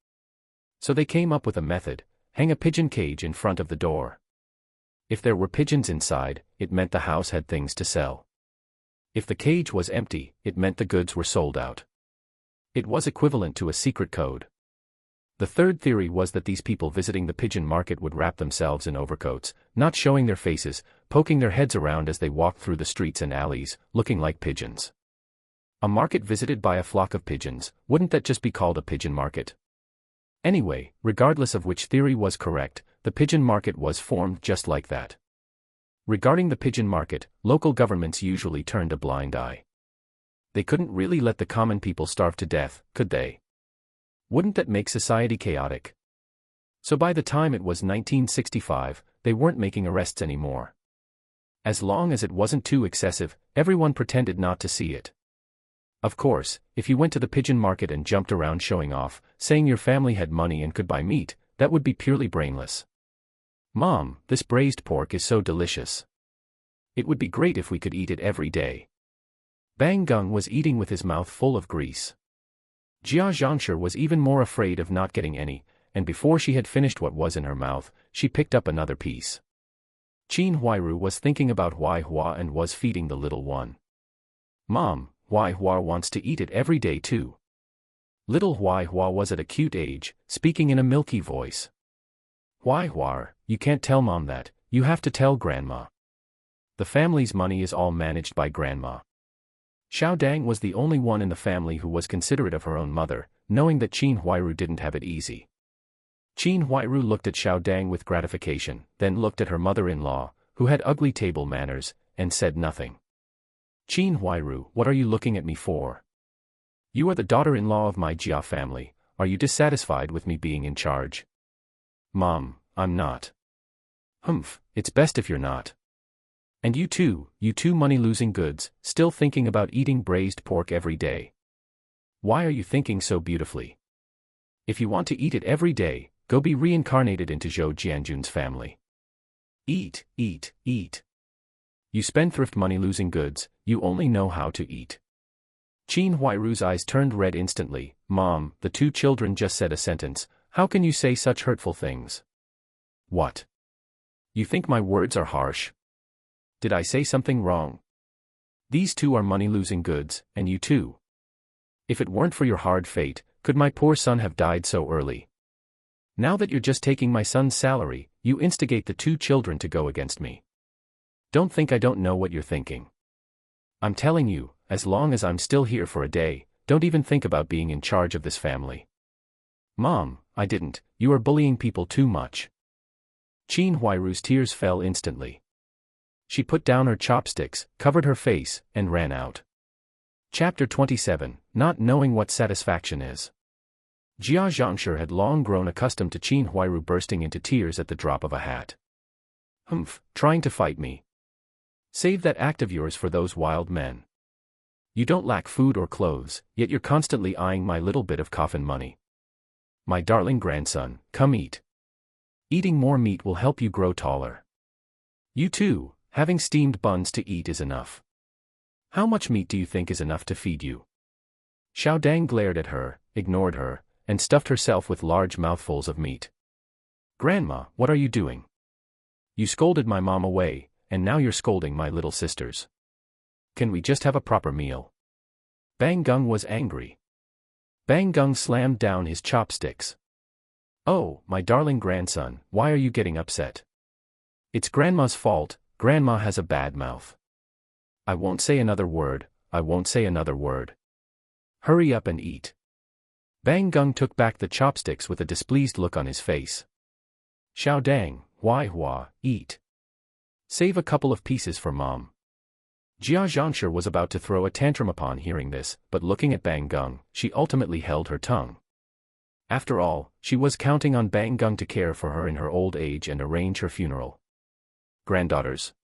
So they came up with a method: hang a pigeon cage in front of the door. If there were pigeons inside, it meant the house had things to sell. If the cage was empty, it meant the goods were sold out. It was equivalent to a secret code. The third theory was that these people visiting the pigeon market would wrap themselves in overcoats, not showing their faces, poking their heads around as they walked through the streets and alleys, looking like pigeons. A market visited by a flock of pigeons, wouldn't that just be called a pigeon market? Anyway, regardless of which theory was correct, the pigeon market was formed just like that. Regarding the pigeon market, local governments usually turned a blind eye. They couldn't really let the common people starve to death, could they? Wouldn't that make society chaotic? So by the time it was 1965, they weren't making arrests anymore. As long as it wasn't too excessive, everyone pretended not to see it. Of course, if you went to the pigeon market and jumped around showing off, saying your family had money and could buy meat, that would be purely brainless. "Mom, this braised pork is so delicious. It would be great if we could eat it every day." Bang Gung was eating with his mouth full of grease. Jia Zhangshi was even more afraid of not getting any, and before she had finished what was in her mouth, she picked up another piece. Qin Huairu was thinking about Huaihua and was feeding the little one. "Mom, Huaihua wants to eat it every day too." Little Huaihua was at a cute age, speaking in a milky voice. "Huaihua, you can't tell Mom that, you have to tell Grandma. The family's money is all managed by Grandma." Xiao Dang was the only one in the family who was considerate of her own mother, knowing that Qin Huairu didn't have it easy. Qin Huairu looked at Xiao Dang with gratification, then looked at her mother-in-law, who had ugly table manners, and said nothing. "Qin Huairu, what are you looking at me for? You are the daughter-in-law of my Jia family, are you dissatisfied with me being in charge?" "Mom, I'm not." "Humph, it's best if you're not. And you two money-losing goods, still thinking about eating braised pork every day. Why are you thinking so beautifully? If you want to eat it every day, go be reincarnated into Zhou Jianjun's family. Eat, eat, eat. You spendthrift money-losing goods, you only know how to eat." Qin Huairu's eyes turned red instantly. "Mom, the two children just said a sentence, how can you say such hurtful things?" "What? You think my words are harsh? Did I say something wrong? These two are money-losing goods, and you too. If it weren't for your hard fate, could my poor son have died so early? Now that you're just taking my son's salary, you instigate the two children to go against me. Don't think I don't know what you're thinking. I'm telling you, as long as I'm still here for a day, don't even think about being in charge of this family." "Mom, I didn't, you are bullying people too much." Qin Huairu's tears fell instantly. She put down her chopsticks, covered her face, and ran out. Chapter 27, Not Knowing What Satisfaction Is. Jia Zhangshi had long grown accustomed to Qin Huairu bursting into tears at the drop of a hat. "Humph, trying to fight me. Save that act of yours for those wild men. You don't lack food or clothes, yet you're constantly eyeing my little bit of coffin money. My darling grandson, come eat. Eating more meat will help you grow taller. You too, having steamed buns to eat is enough. How much meat do you think is enough to feed you?" Xiao Dang glared at her, ignored her, and stuffed herself with large mouthfuls of meat. "Grandma, what are you doing? You scolded my mom away, and now you're scolding my little sisters. Can we just have a proper meal?" Bang Gung was angry. Bang Gung slammed down his chopsticks. "Oh, my darling grandson, why are you getting upset? It's Grandma's fault, Grandma has a bad mouth. I won't say another word, I won't say another word. Hurry up and eat." Bang Gung took back the chopsticks with a displeased look on his face. "Xiao Dang, Huaihua, eat. Save a couple of pieces for Mom." Jia Zhangshi was about to throw a tantrum upon hearing this, but looking at Bang Gung, she ultimately held her tongue. After all, she was counting on Bang Gung to care for her in her old age and arrange her funeral. "Granddaughters.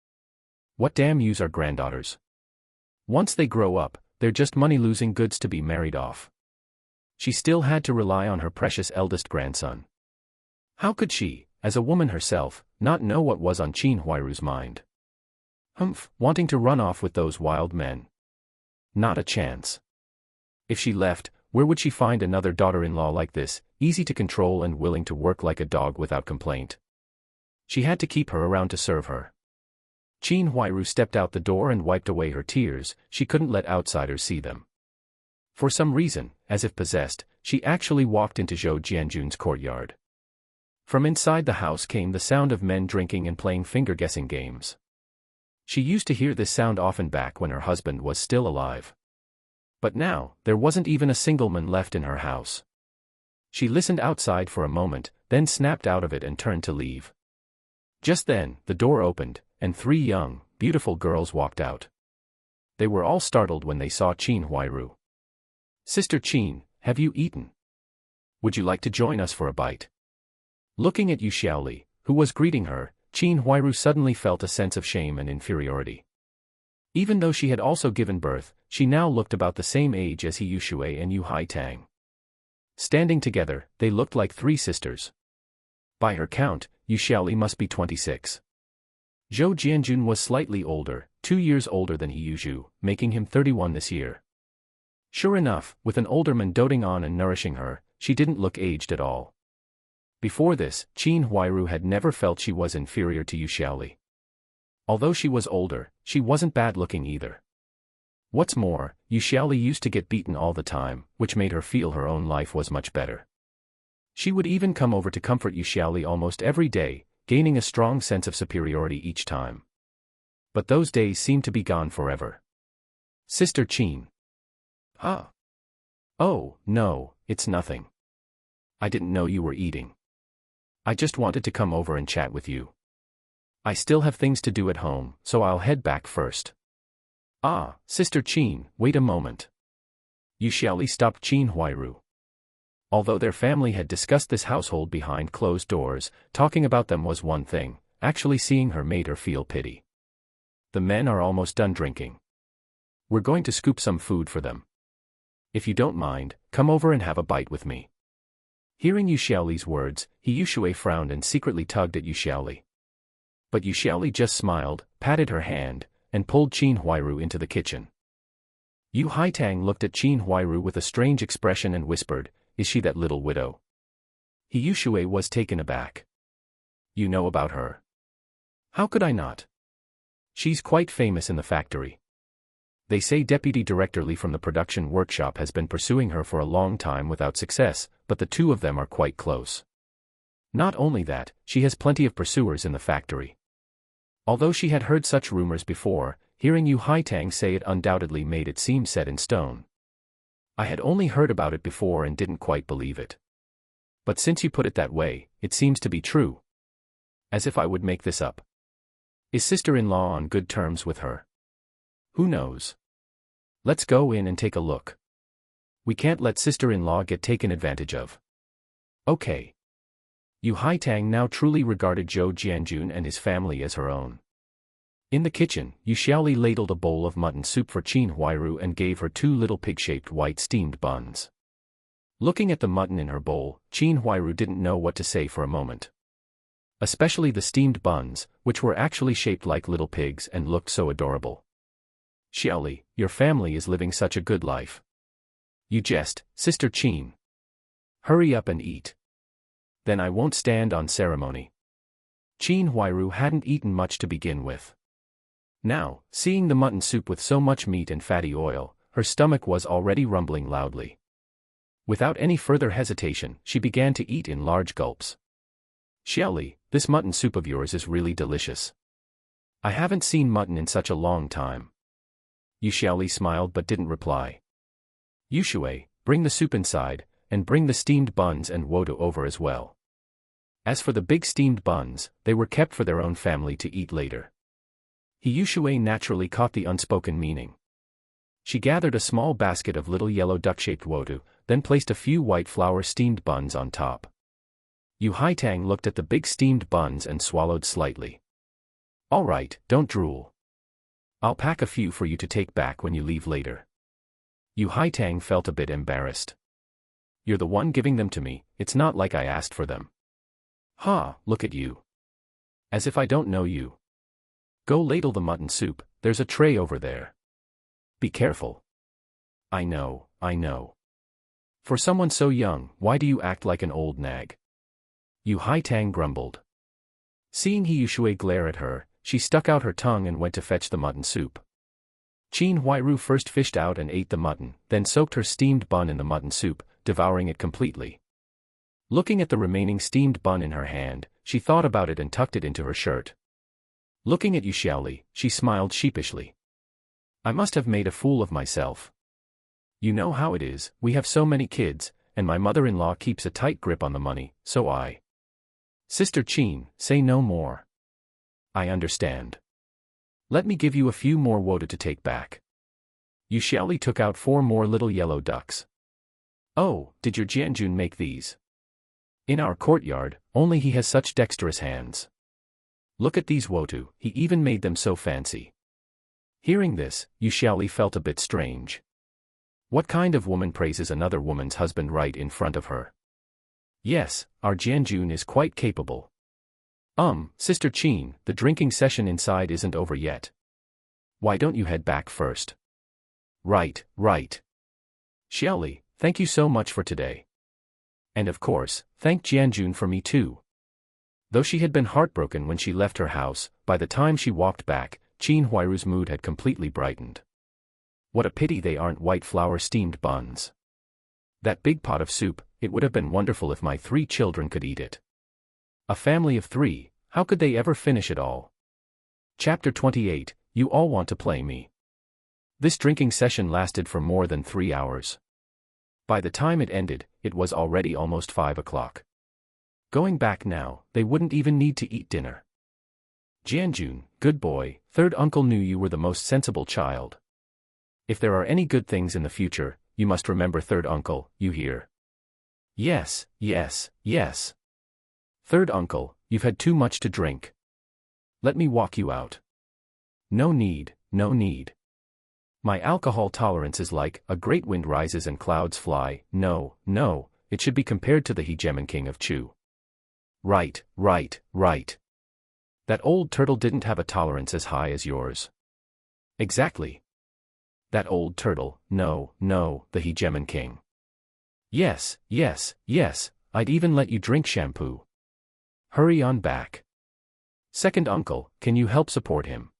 What damn use are granddaughters? Once they grow up, they're just money-losing goods to be married off. She still had to rely on her precious eldest grandson. How could she, as a woman herself, not know what was on Qin Huairu's mind? Wanting to run off with those wild men. Not a chance. If she left, where would she find another daughter-in-law like this, easy to control and willing to work like a dog without complaint? She had to keep her around to serve her. Qin Huairu stepped out the door and wiped away her tears. She couldn't let outsiders see them. For some reason, as if possessed, she actually walked into Zhou Jianjun's courtyard. From inside the house came the sound of men drinking and playing finger-guessing games. She used to hear this sound often back when her husband was still alive. But now, there wasn't even a single man left in her house. She listened outside for a moment, then snapped out of it and turned to leave. Just then, the door opened, and 3 young, beautiful girls walked out. They were all startled when they saw Qin Huairu. "Sister Qin, have you eaten? Would you like to join us for a bite?" Looking at Yu Xiaoli, who was greeting her, Qin Huairu suddenly felt a sense of shame and inferiority. Even though she had also given birth, she now looked about the same age as Yu Shui and Yu Haitang. Standing together, they looked like 3 sisters. By her count, Yu Xiaoli must be 26. Zhou Jianjun was slightly older, 2 years older than Yu Zhu, making him 31 this year. Sure enough, with an older man doting on and nourishing her, she didn't look aged at all. Before this, Qin Huairu had never felt she was inferior to Yu Xiaoli. Although she was older, she wasn't bad-looking either. What's more, Yu Xiaoli used to get beaten all the time, which made her feel her own life was much better. She would even come over to comfort Yu Xiaoli almost every day, gaining a strong sense of superiority each time. But those days seemed to be gone forever. "Sister Qin." "Ah. Oh, no, it's nothing. I didn't know you were eating. I just wanted to come over and chat with you. I still have things to do at home, so I'll head back first." "Ah, Sister Qin, wait a moment." Yu Xiaoli stopped Qin Huairu. Although their family had discussed this household behind closed doors, talking about them was one thing, actually seeing her made her feel pity. "The men are almost done drinking. We're going to scoop some food for them. If you don't mind, come over and have a bite with me." Hearing Yu Xiaoli's words, Yu Shui frowned and secretly tugged at Yu Xiaoli. But Yu Xiaoli just smiled, patted her hand, and pulled Qin Huairu into the kitchen. Yu Haitang looked at Qin Huairu with a strange expression and whispered, "Is she that little widow?" Yu Shui was taken aback. "You know about her?" "How could I not? She's quite famous in the factory. They say Deputy Director Li from the production workshop has been pursuing her for a long time without success, but the 2 of them are quite close. Not only that, she has plenty of pursuers in the factory." Although she had heard such rumors before, hearing Yu Haitang say it undoubtedly made it seem set in stone. "I had only heard about it before and didn't quite believe it. But since you put it that way, it seems to be true. As if I would make this up. Is sister-in-law on good terms with her? Who knows? Let's go in and take a look. We can't let sister-in-law get taken advantage of." "Okay." Yu Haitang now truly regarded Zhou Jianjun and his family as her own. In the kitchen, Yu Xiaoli ladled a bowl of mutton soup for Qin Huairu and gave her 2 little pig-shaped white steamed buns. Looking at the mutton in her bowl, Qin Huairu didn't know what to say for a moment. Especially the steamed buns, which were actually shaped like little pigs and looked so adorable. "Xiaoli, your family is living such a good life." "You jest, Sister Qin. Hurry up and eat. Then I won't stand on ceremony." Qin Huairu hadn't eaten much to begin with. Now, seeing the mutton soup with so much meat and fatty oil, her stomach was already rumbling loudly. Without any further hesitation, she began to eat in large gulps. "Xiaoli, this mutton soup of yours is really delicious. I haven't seen mutton in such a long time." Yu Xiaoli smiled but didn't reply. "Yu Shui, bring the soup inside, and bring the steamed buns and wodu over as well." As for the big steamed buns, they were kept for their own family to eat later. Yu Shui naturally caught the unspoken meaning. She gathered a small basket of little yellow duck-shaped wodu, then placed a few white flour steamed buns on top. Yu Haitang looked at the big steamed buns and swallowed slightly. "All right, don't drool. I'll pack a few for you to take back when you leave later. Yu Haitang felt a bit embarrassed. You're the one giving them to me, it's not like I asked for them. Ha, look at you. As if I don't know you. Go ladle the mutton soup, there's a tray over there. Be careful. I know. For someone so young, why do you act like an old nag? Yu Haitang grumbled. Seeing He Yushui glare at her, she stuck out her tongue and went to fetch the mutton soup. Qin Huairu first fished out and ate the mutton, then soaked her steamed bun in the mutton soup, devouring it completely. Looking at the remaining steamed bun in her hand, she thought about it and tucked it into her shirt. Looking at Yu Xiaoli, she smiled sheepishly. I must have made a fool of myself. You know how it is, we have so many kids, and my mother-in-law keeps a tight grip on the money, so I... Sister Qin, say no more. I understand. Let me give you a few more woda to take back. Yu Xiaoli took out 4 more little yellow ducks. Oh, did your Jianjun make these? In our courtyard, only he has such dexterous hands. Look at these wotu, he even made them so fancy. Hearing this, Yu Xiaoli felt a bit strange. What kind of woman praises another woman's husband right in front of her? Yes, our Jianjun is quite capable. Sister Qin, the drinking session inside isn't over yet. Why don't you head back first? Right. Xiaoli, thank you so much for today. And of course, thank Jianjun for me too. Though she had been heartbroken when she left her house, by the time she walked back, Qin Huairu's mood had completely brightened. What a pity they aren't white flour steamed buns. That big pot of soup, it would have been wonderful if my 3 children could eat it. A family of 3, how could they ever finish it all? Chapter 28, You All Want to Play Me. This drinking session lasted for more than 3 hours. By the time it ended, it was already almost 5 o'clock. Going back now, they wouldn't even need to eat dinner. Jianjun, good boy, third uncle knew you were the most sensible child. If there are any good things in the future, you must remember third uncle, you hear? Yes. Third uncle, you've had too much to drink. Let me walk you out. No need. My alcohol tolerance is like, a great wind rises and clouds fly, no, it should be compared to the hegemon king of Chu. Right. That old turtle didn't have a tolerance as high as yours. Exactly. That old turtle, no, the hegemon king. Yes, I'd even let you drink shampoo. Hurry on back. Second uncle, can you help support him?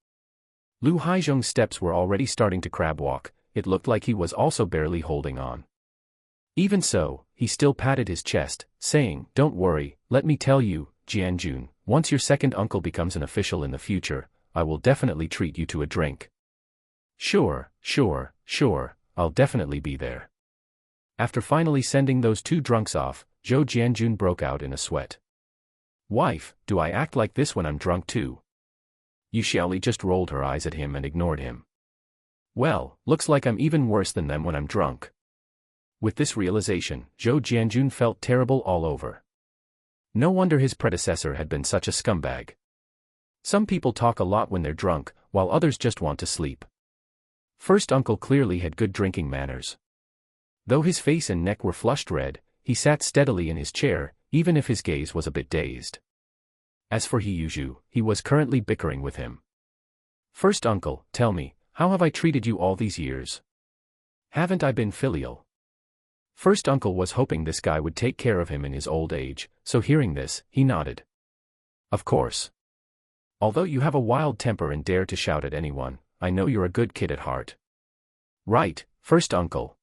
Lu Haizhong's steps were already starting to crab walk, it looked like he was also barely holding on. Even so, he still patted his chest, saying, don't worry, let me tell you, Jianjun, once your second uncle becomes an official in the future, I will definitely treat you to a drink. Sure, I'll definitely be there. After finally sending those 2 drunks off, Zhou Jianjun broke out in a sweat. Wife, do I act like this when I'm drunk too? Yu Xiaoli just rolled her eyes at him and ignored him. Well, looks like I'm even worse than them when I'm drunk. With this realization, Zhou Jianjun felt terrible all over. No wonder his predecessor had been such a scumbag. Some people talk a lot when they're drunk, while others just want to sleep. First uncle clearly had good drinking manners. Though his face and neck were flushed red, he sat steadily in his chair, even if his gaze was a bit dazed. As for He Yuzhu, he was currently bickering with him. First uncle, tell me, how have I treated you all these years? Haven't I been filial? First uncle was hoping this guy would take care of him in his old age, so hearing this, he nodded. Of course. Although you have a wild temper and dare to shout at anyone, I know you're a good kid at heart. Right, first uncle.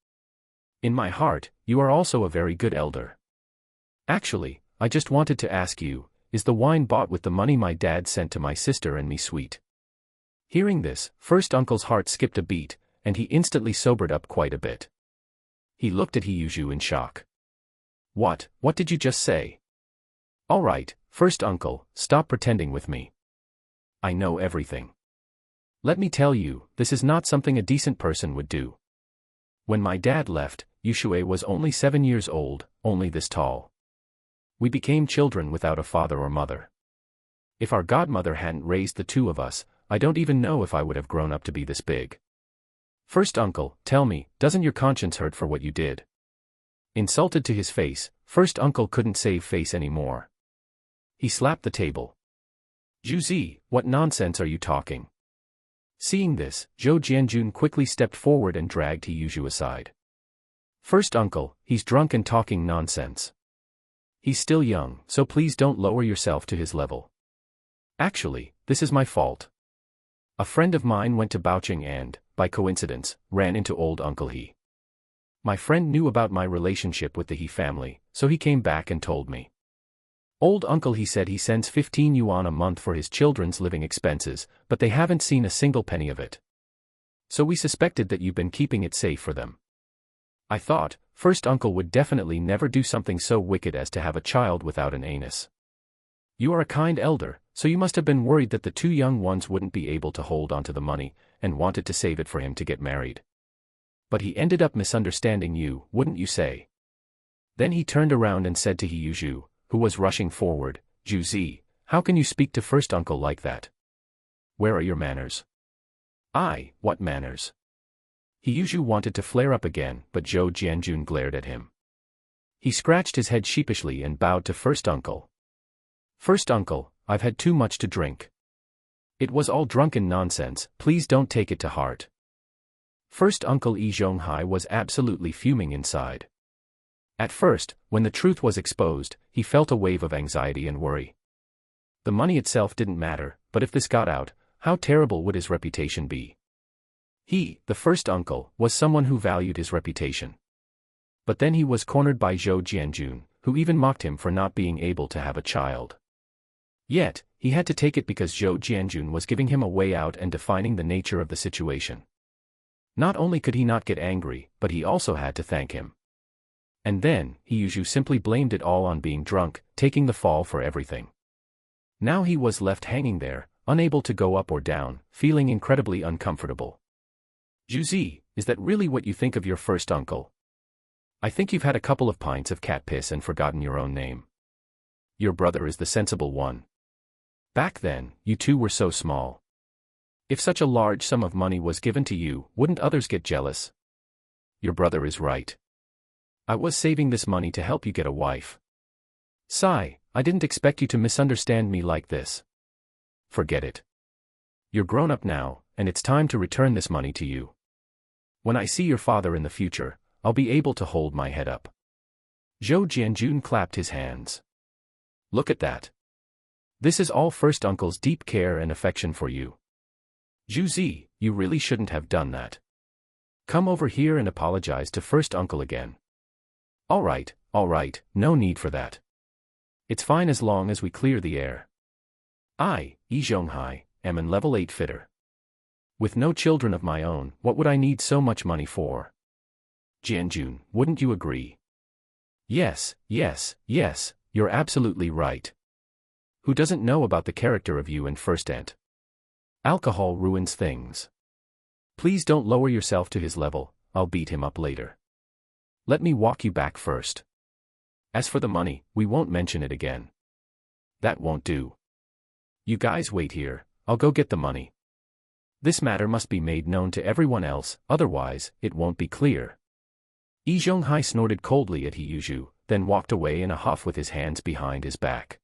In my heart, you are also a very good elder. Actually, I just wanted to ask you, is the wine bought with the money my dad sent to my sister and me sweet? Hearing this, first uncle's heart skipped a beat, and he instantly sobered up quite a bit. He looked at He Yuzhu in shock. What did you just say? All right, first uncle, stop pretending with me. I know everything. Let me tell you, this is not something a decent person would do. When my dad left, Yushui was only 7 years old, only this tall. We became children without a father or mother. If our godmother hadn't raised the 2 of us, I don't even know if I would have grown up to be this big. First uncle, tell me, doesn't your conscience hurt for what you did? Insulted to his face, first uncle couldn't save face anymore. He slapped the table. Zhu, what nonsense are you talking? Seeing this, Zhou Jianjun quickly stepped forward and dragged Siheyuan aside. First uncle, he's drunk and talking nonsense. He's still young, so please don't lower yourself to his level. Actually, this is my fault. A friend of mine went to Beijing and, by coincidence, ran into old Uncle He. My friend knew about my relationship with the He family, so he came back and told me. Old Uncle He said he sends 15 yuan a month for his children's living expenses, but they haven't seen a single penny of it. So we suspected that you've been keeping it safe for them. I thought, first uncle would definitely never do something so wicked as to have a child without an anus. You are a kind elder, so you must have been worried that the two young ones wouldn't be able to hold onto the money, and wanted to save it for him to get married. But he ended up misunderstanding you, wouldn't you say? Then he turned around and said to Siheyuan, who was rushing forward, Zhu, how can you speak to first uncle like that? Where are your manners? What manners? Siheyuan wanted to flare up again, but Zhou Jianjun glared at him. He scratched his head sheepishly and bowed to first uncle. First uncle, I've had too much to drink. It was all drunken nonsense, please don't take it to heart. First uncle Zhonghai was absolutely fuming inside. At first, when the truth was exposed, he felt a wave of anxiety and worry. The money itself didn't matter, but if this got out, how terrible would his reputation be? He, the first uncle, was someone who valued his reputation. But then he was cornered by Zhou Jianjun, who even mocked him for not being able to have a child. Yet, he had to take it because Zhou Jianjun was giving him a way out and defining the nature of the situation. Not only could he not get angry, but he also had to thank him. And then, Siheyuan simply blamed it all on being drunk, taking the fall for everything. Now he was left hanging there, unable to go up or down, feeling incredibly uncomfortable. Zhu, is that really what you think of your first uncle? I think you've had a couple of pints of cat piss and forgotten your own name. Your brother is the sensible one. Back then, you two were so small. If such a large sum of money was given to you, wouldn't others get jealous? Your brother is right. I was saving this money to help you get a wife. Sigh, I didn't expect you to misunderstand me like this. Forget it. You're grown up now, and it's time to return this money to you. When I see your father in the future, I'll be able to hold my head up. Zhou Jianjun clapped his hands. Look at that. This is all first uncle's deep care and affection for you. Zhu, you really shouldn't have done that. Come over here and apologize to first uncle again. All right, no need for that. It's fine as long as we clear the air. I, Zhonghai, am an level 8 fitter. With no children of my own, what would I need so much money for? Jianjun, wouldn't you agree? Yes, you're absolutely right. Who doesn't know about the character of you and first aunt? Alcohol ruins things. Please don't lower yourself to his level, I'll beat him up later. Let me walk you back first. As for the money, we won't mention it again. That won't do. You guys wait here, I'll go get the money. This matter must be made known to everyone else, otherwise, it won't be clear. Zhonghai snorted coldly at Siheyuan, then walked away in a huff with his hands behind his back.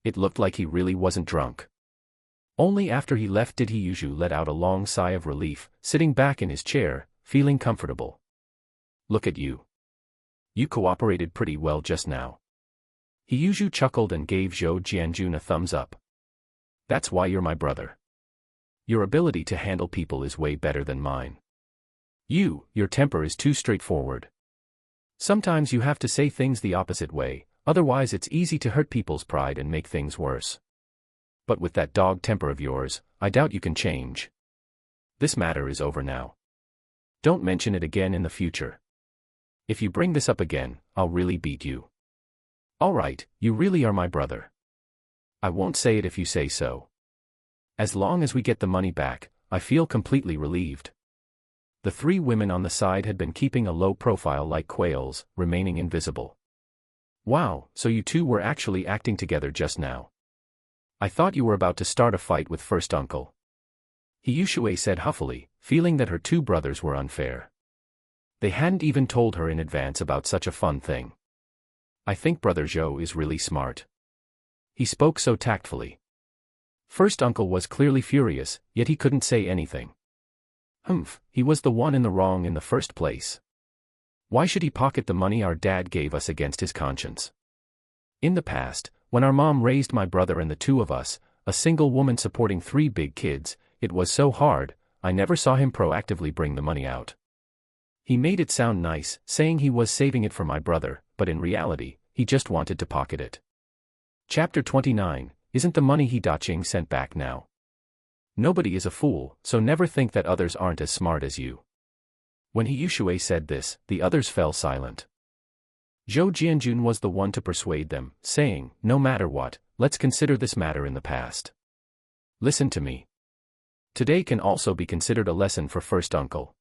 It looked like he really wasn't drunk. Only after he left did Siheyuan let out a long sigh of relief, sitting back in his chair, feeling comfortable. Look at you. You cooperated pretty well just now. Siheyuan chuckled and gave Zhou Jianjun a thumbs up. That's why you're my brother. Your ability to handle people is way better than mine. Your temper is too straightforward. Sometimes you have to say things the opposite way, otherwise it's easy to hurt people's pride and make things worse. But with that dog temper of yours, I doubt you can change. This matter is over now. Don't mention it again in the future. If you bring this up again, I'll really beat you. All right, you really are my brother. I won't say it if you say so. As long as we get the money back, I feel completely relieved. The three women on the side had been keeping a low profile like quails, remaining invisible. Wow, so you two were actually acting together just now. I thought you were about to start a fight with first uncle. He said huffily, feeling that her two brothers were unfair. They hadn't even told her in advance about such a fun thing. I think Brother Zhou is really smart. He spoke so tactfully. First uncle was clearly furious, yet he couldn't say anything. He was the one in the wrong in the first place. Why should he pocket the money our dad gave us against his conscience? In the past, when our mom raised my brother and the two of us, a single woman supporting 3 big kids, it was so hard, I never saw him proactively bring the money out. He made it sound nice, saying he was saving it for my brother, but in reality, he just wanted to pocket it. Chapter 29, Isn't the money he Daching sent back now? Nobody is a fool, so never think that others aren't as smart as you. When He said this, the others fell silent. Zhou Jianjun was the one to persuade them, saying, no matter what, let's consider this matter in the past. Listen to me. Today can also be considered a lesson for first uncle.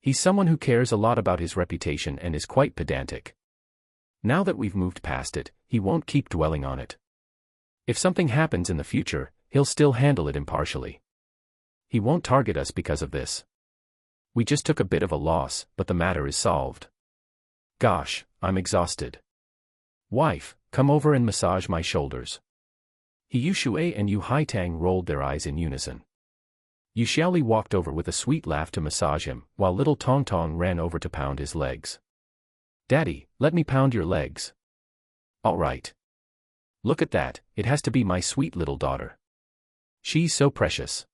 He's someone who cares a lot about his reputation and is quite pedantic. Now that we've moved past it, he won't keep dwelling on it. If something happens in the future, he'll still handle it impartially. He won't target us because of this. We just took a bit of a loss, but the matter is solved. Gosh, I'm exhausted. Wife, come over and massage my shoulders. He and Yu Haitang rolled their eyes in unison. Yu Xiaoli walked over with a sweet laugh to massage him, while little Tong Tong ran over to pound his legs. Daddy, let me pound your legs. All right. Look at that, it has to be my sweet little daughter. She's so precious.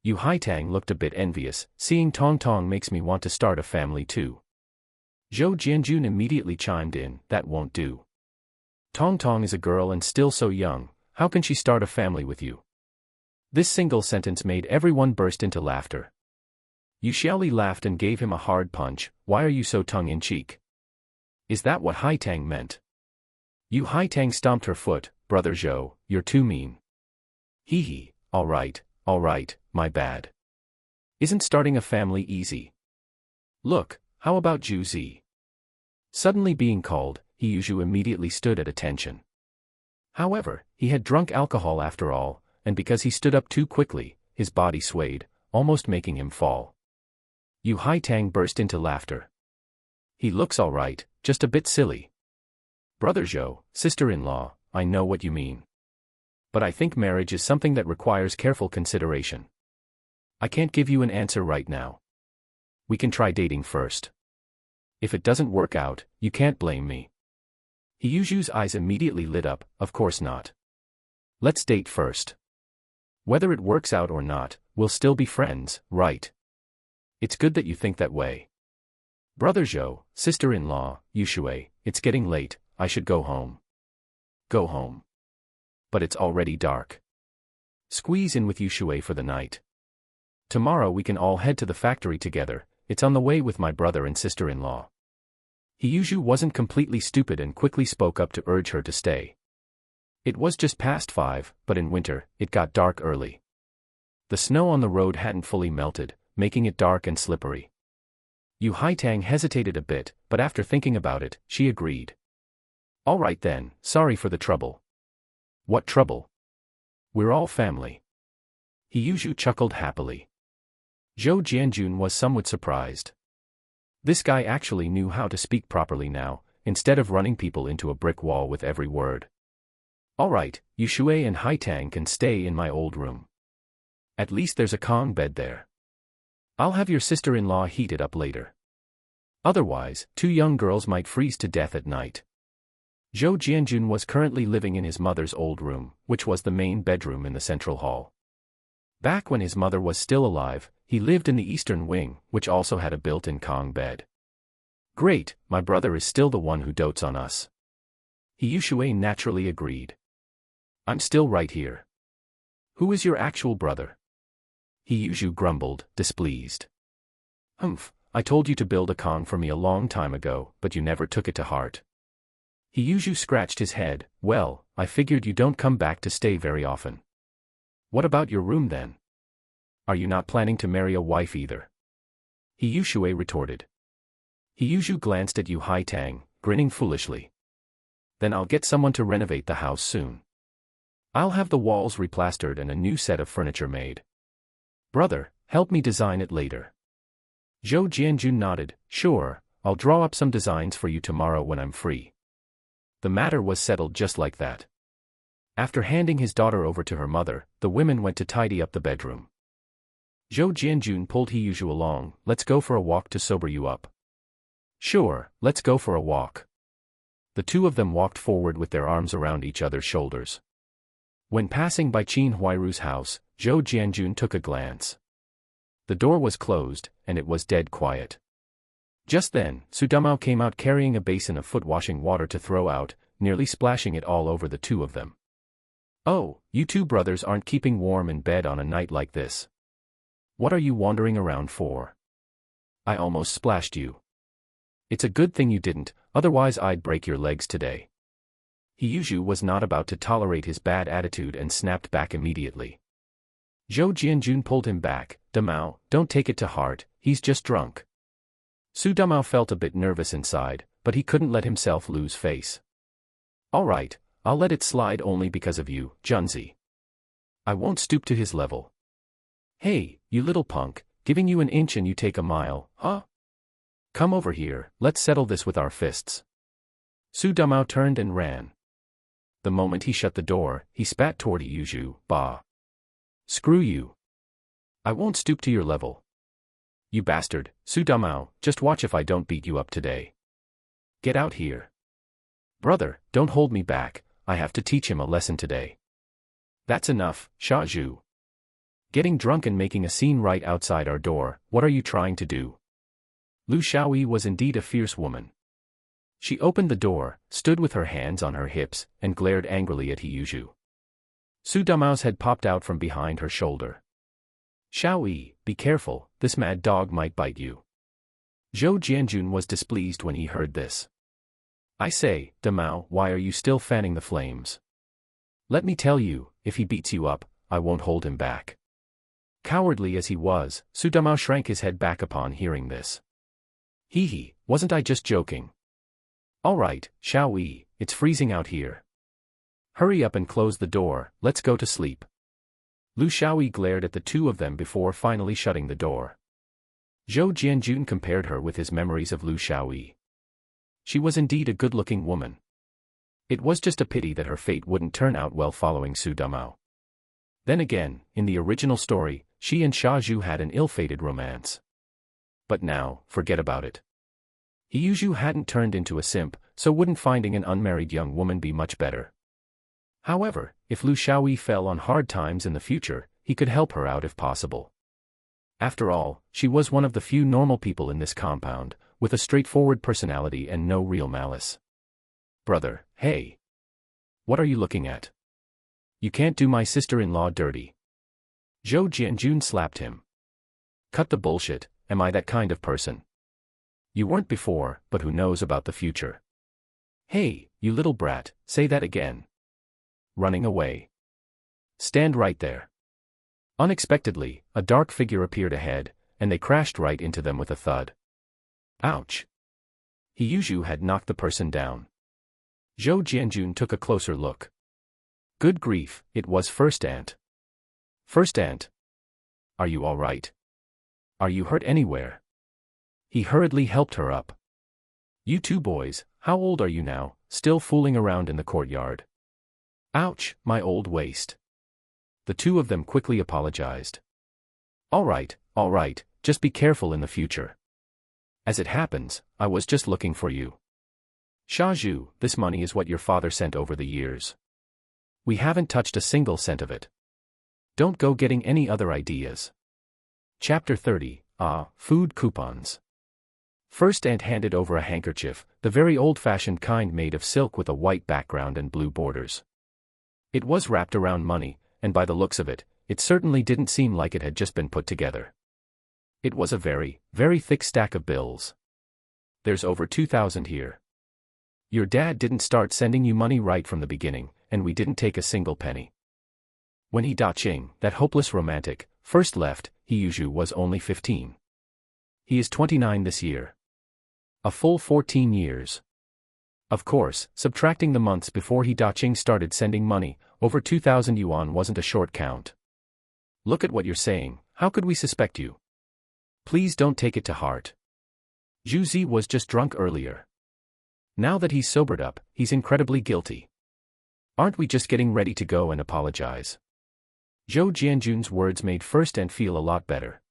Yu Haitang looked a bit envious, seeing Tong Tong makes me want to start a family too. Zhou Jianjun immediately chimed in, that won't do. Tong Tong is a girl and still so young, how can she start a family with you? This single sentence made everyone burst into laughter. Yu Xiaoli laughed and gave him a hard punch, why are you so tongue-in-cheek? Is that what Haitang meant? Yu Haitang stomped her foot, Brother Zhou, you're too mean. Hee, all right, my bad. Isn't starting a family easy? Look, how about Zhu Zi? Suddenly being called, He immediately stood at attention. However, he had drunk alcohol after all, and because he stood up too quickly, his body swayed, almost making him fall. Yu Haitang burst into laughter. He looks all right, just a bit silly. Brother Zhou, sister-in-law, I know what you mean. But I think marriage is something that requires careful consideration. I can't give you an answer right now. We can try dating first. If it doesn't work out, you can't blame me. He eyes immediately lit up, of course not. Let's date first. Whether it works out or not, we'll still be friends, right? It's good that you think that way. Brother Zhou, sister-in-law, Yu it's getting late, I should go home. Go home. But it's already dark. Squeeze in with Yu for the night. Tomorrow we can all head to the factory together, it's on the way with my brother and sister-in-law. He wasn't completely stupid and quickly spoke up to urge her to stay. It was just past 5, but in winter, it got dark early. The snow on the road hadn't fully melted, making it dark and slippery. Yu Haitang hesitated a bit, but after thinking about it, she agreed. All right then, sorry for the trouble. What trouble? We're all family. He chuckled happily. Zhou Jianjun was somewhat surprised. This guy actually knew how to speak properly now, instead of running people into a brick wall with every word. All right, Yu and Haitang can stay in my old room. At least there's a Kong bed there. I'll have your sister-in-law heat it up later. Otherwise, 2 young girls might freeze to death at night. Zhou Jianjun was currently living in his mother's old room, which was the main bedroom in the central hall. Back when his mother was still alive, he lived in the eastern wing, which also had a built-in Kong bed. Great, my brother is still the one who dotes on us. He naturally agreed. I'm still right here. Who is your actual brother? He grumbled, displeased. I told you to build a Kong for me a long time ago, but you never took it to heart. He scratched his head, well, I figured you don't come back to stay very often. What about your room then? Are you not planning to marry a wife either? He retorted. He glanced at Yu Haitang, grinning foolishly. Then I'll get someone to renovate the house soon. I'll have the walls replastered and a new set of furniture made. Brother, help me design it later. Zhou Jianjun nodded. Sure, I'll draw up some designs for you tomorrow when I'm free. The matter was settled just like that. After handing his daughter over to her mother, the women went to tidy up the bedroom. Zhou Jianjun pulled Heyuju along. Let's go for a walk to sober you up. Sure, let's go for a walk. The two of them walked forward with their arms around each other's shoulders. When passing by Qin Huairu's house, Zhou Jianjun took a glance. The door was closed, and it was dead quiet. Just then, Su Dumao came out carrying a basin of foot-washing water to throw out, nearly splashing it all over the two of them. Oh, you two brothers aren't keeping warm in bed on a night like this. What are you wandering around for? I almost splashed you. It's a good thing you didn't, otherwise I'd break your legs today. Heyuju was not about to tolerate his bad attitude and snapped back immediately. Zhou Jianjun pulled him back. Dumao, don't take it to heart, he's just drunk. Su Dumao felt a bit nervous inside, but he couldn't let himself lose face. All right, I'll let it slide only because of you, Junzi. I won't stoop to his level. Hey, you little punk, giving you an inch and you take a mile, huh? Come over here, let's settle this with our fists. Su Dumao turned and ran. The moment he shut the door, he spat toward Heyuju. Bah. Screw you. I won't stoop to your level. You bastard, Su Dumao, just watch if I don't beat you up today. Get out here. Brother, don't hold me back, I have to teach him a lesson today. That's enough, Sha Zhu. Getting drunk and making a scene right outside our door, what are you trying to do? Lu Xiaoyi was indeed a fierce woman. She opened the door, stood with her hands on her hips, and glared angrily at Heyuju. Su Damao's head popped out from behind her shoulder. Xiaoyi, be careful, this mad dog might bite you. Zhou Jianjun was displeased when he heard this. I say, Damao, why are you still fanning the flames? Let me tell you, if he beats you up, I won't hold him back. Cowardly as he was, Su Damao shrank his head back upon hearing this. Hee, wasn't I just joking? All right, Xiaoyi, it's freezing out here. Hurry up and close the door, let's go to sleep. Lu Xiaoyi glared at the two of them before finally shutting the door. Zhou Jianjun compared her with his memories of Lu Xiaoyi. She was indeed a good-looking woman. It was just a pity that her fate wouldn't turn out well following Su Damao. Then again, in the original story, she and Sha Zhu had an ill-fated romance. But now, forget about it. Heyuju hadn't turned into a simp, so wouldn't finding an unmarried young woman be much better? However, if Lu Xiaoyi fell on hard times in the future, he could help her out if possible. After all, she was one of the few normal people in this compound, with a straightforward personality and no real malice. Brother, hey! What are you looking at? You can't do my sister-in-law dirty. Zhou Jianjun slapped him. Cut the bullshit, am I that kind of person? You weren't before, but who knows about the future? Hey, you little brat, say that again. Running away. Stand right there. Unexpectedly, a dark figure appeared ahead, and they crashed right into them with a thud. Ouch! Heyuju had knocked the person down. Zhou Jianjun took a closer look. Good grief, it was First Aunt. First Aunt. Are you all right? Are you hurt anywhere? He hurriedly helped her up. You two boys, how old are you now, still fooling around in the courtyard? Ouch, my old waist. The two of them quickly apologized. All right, just be careful in the future. As it happens, I was just looking for you. Sha Zhu, this money is what your father sent over the years. We haven't touched a single cent of it. Don't go getting any other ideas. Chapter 30, Food Coupons. First Aunt handed over a handkerchief, the very old-fashioned kind made of silk with a white background and blue borders. It was wrapped around money, and by the looks of it, it certainly didn't seem like it had just been put together. It was a very, very thick stack of bills. There's over 2,000 here. Your dad didn't start sending you money right from the beginning, and we didn't take a single penny. When he Da-Ching, that hopeless romantic, first left, Heyuju was only 15. He is 29 this year. A full 14 years. Of course, subtracting the months before he Da-Ching started sending money, over 2,000 yuan wasn't a short count. Look at what you're saying, How could we suspect you? Please don't take it to heart. Zhu Zi was just drunk earlier. Now that he's sobered up, he's incredibly guilty. Aren't we just getting ready to go and apologize? Zhou Jianjun's words made First Ant feel a lot better.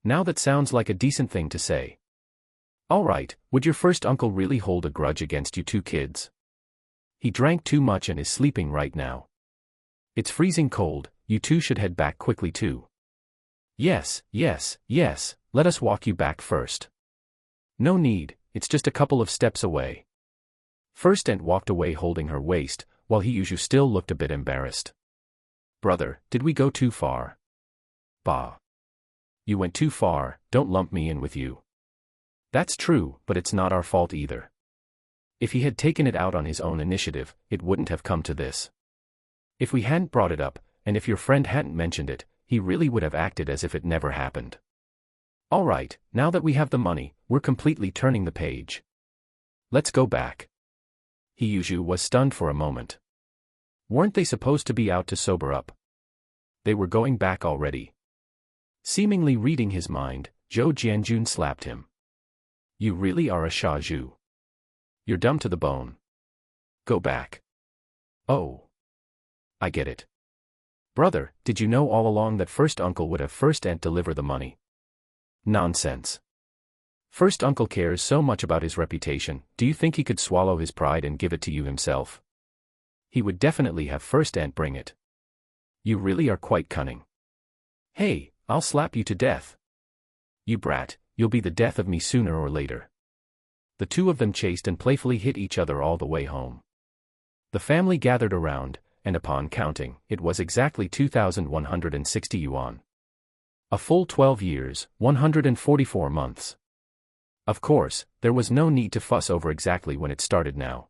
Now that sounds like a decent thing to say. Alright, would your first uncle really hold a grudge against you two kids? He drank too much and is sleeping right now. It's freezing cold, you two should head back quickly too. Yes, let us walk you back first. No need, it's just a couple of steps away. First Ant walked away holding her waist, while Siheyuan still looked a bit embarrassed. Brother, did we go too far? Bah. You went too far, don't lump me in with you. That's true, but it's not our fault either. If he had taken it out on his own initiative, it wouldn't have come to this. If we hadn't brought it up, and if your friend hadn't mentioned it, he really would have acted as if it never happened. Alright, now that we have the money, we're completely turning the page. Let's go back. Siheyuan was stunned for a moment. Weren't they supposed to be out to sober up? They were going back already. Seemingly reading his mind, Zhou Jianjun slapped him. You really are a Sha Zhu. You're dumb to the bone. Go back. Oh. I get it. Brother, did you know all along that First Uncle would have First Ant deliver the money? Nonsense. First Uncle cares so much about his reputation, do you think he could swallow his pride and give it to you himself? He would definitely have First Ant bring it. You really are quite cunning. Hey, I'll slap you to death. You brat, you'll be the death of me sooner or later. The two of them chased and playfully hit each other all the way home. The family gathered around, and upon counting, it was exactly 2,160 yuan. A full 12 years, 144 months. Of course, there was no need to fuss over exactly when it started now.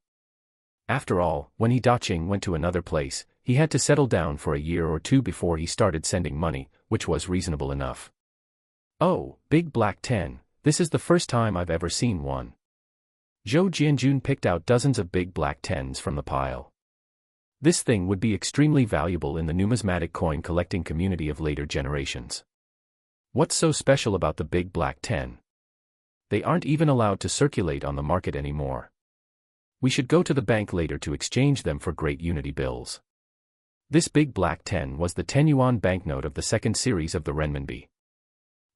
After all, when Daching went to another place, he had to settle down for a year or two before he started sending money, which was reasonable enough. Oh, big black 10, this is the first time I've ever seen one. Zhou Jianjun picked out dozens of big black 10s from the pile. This thing would be extremely valuable in the numismatic coin collecting community of later generations. What's so special about the big black 10? They aren't even allowed to circulate on the market anymore. We should go to the bank later to exchange them for great unity bills. This big black 10 was the 10 yuan banknote of the second series of the renminbi.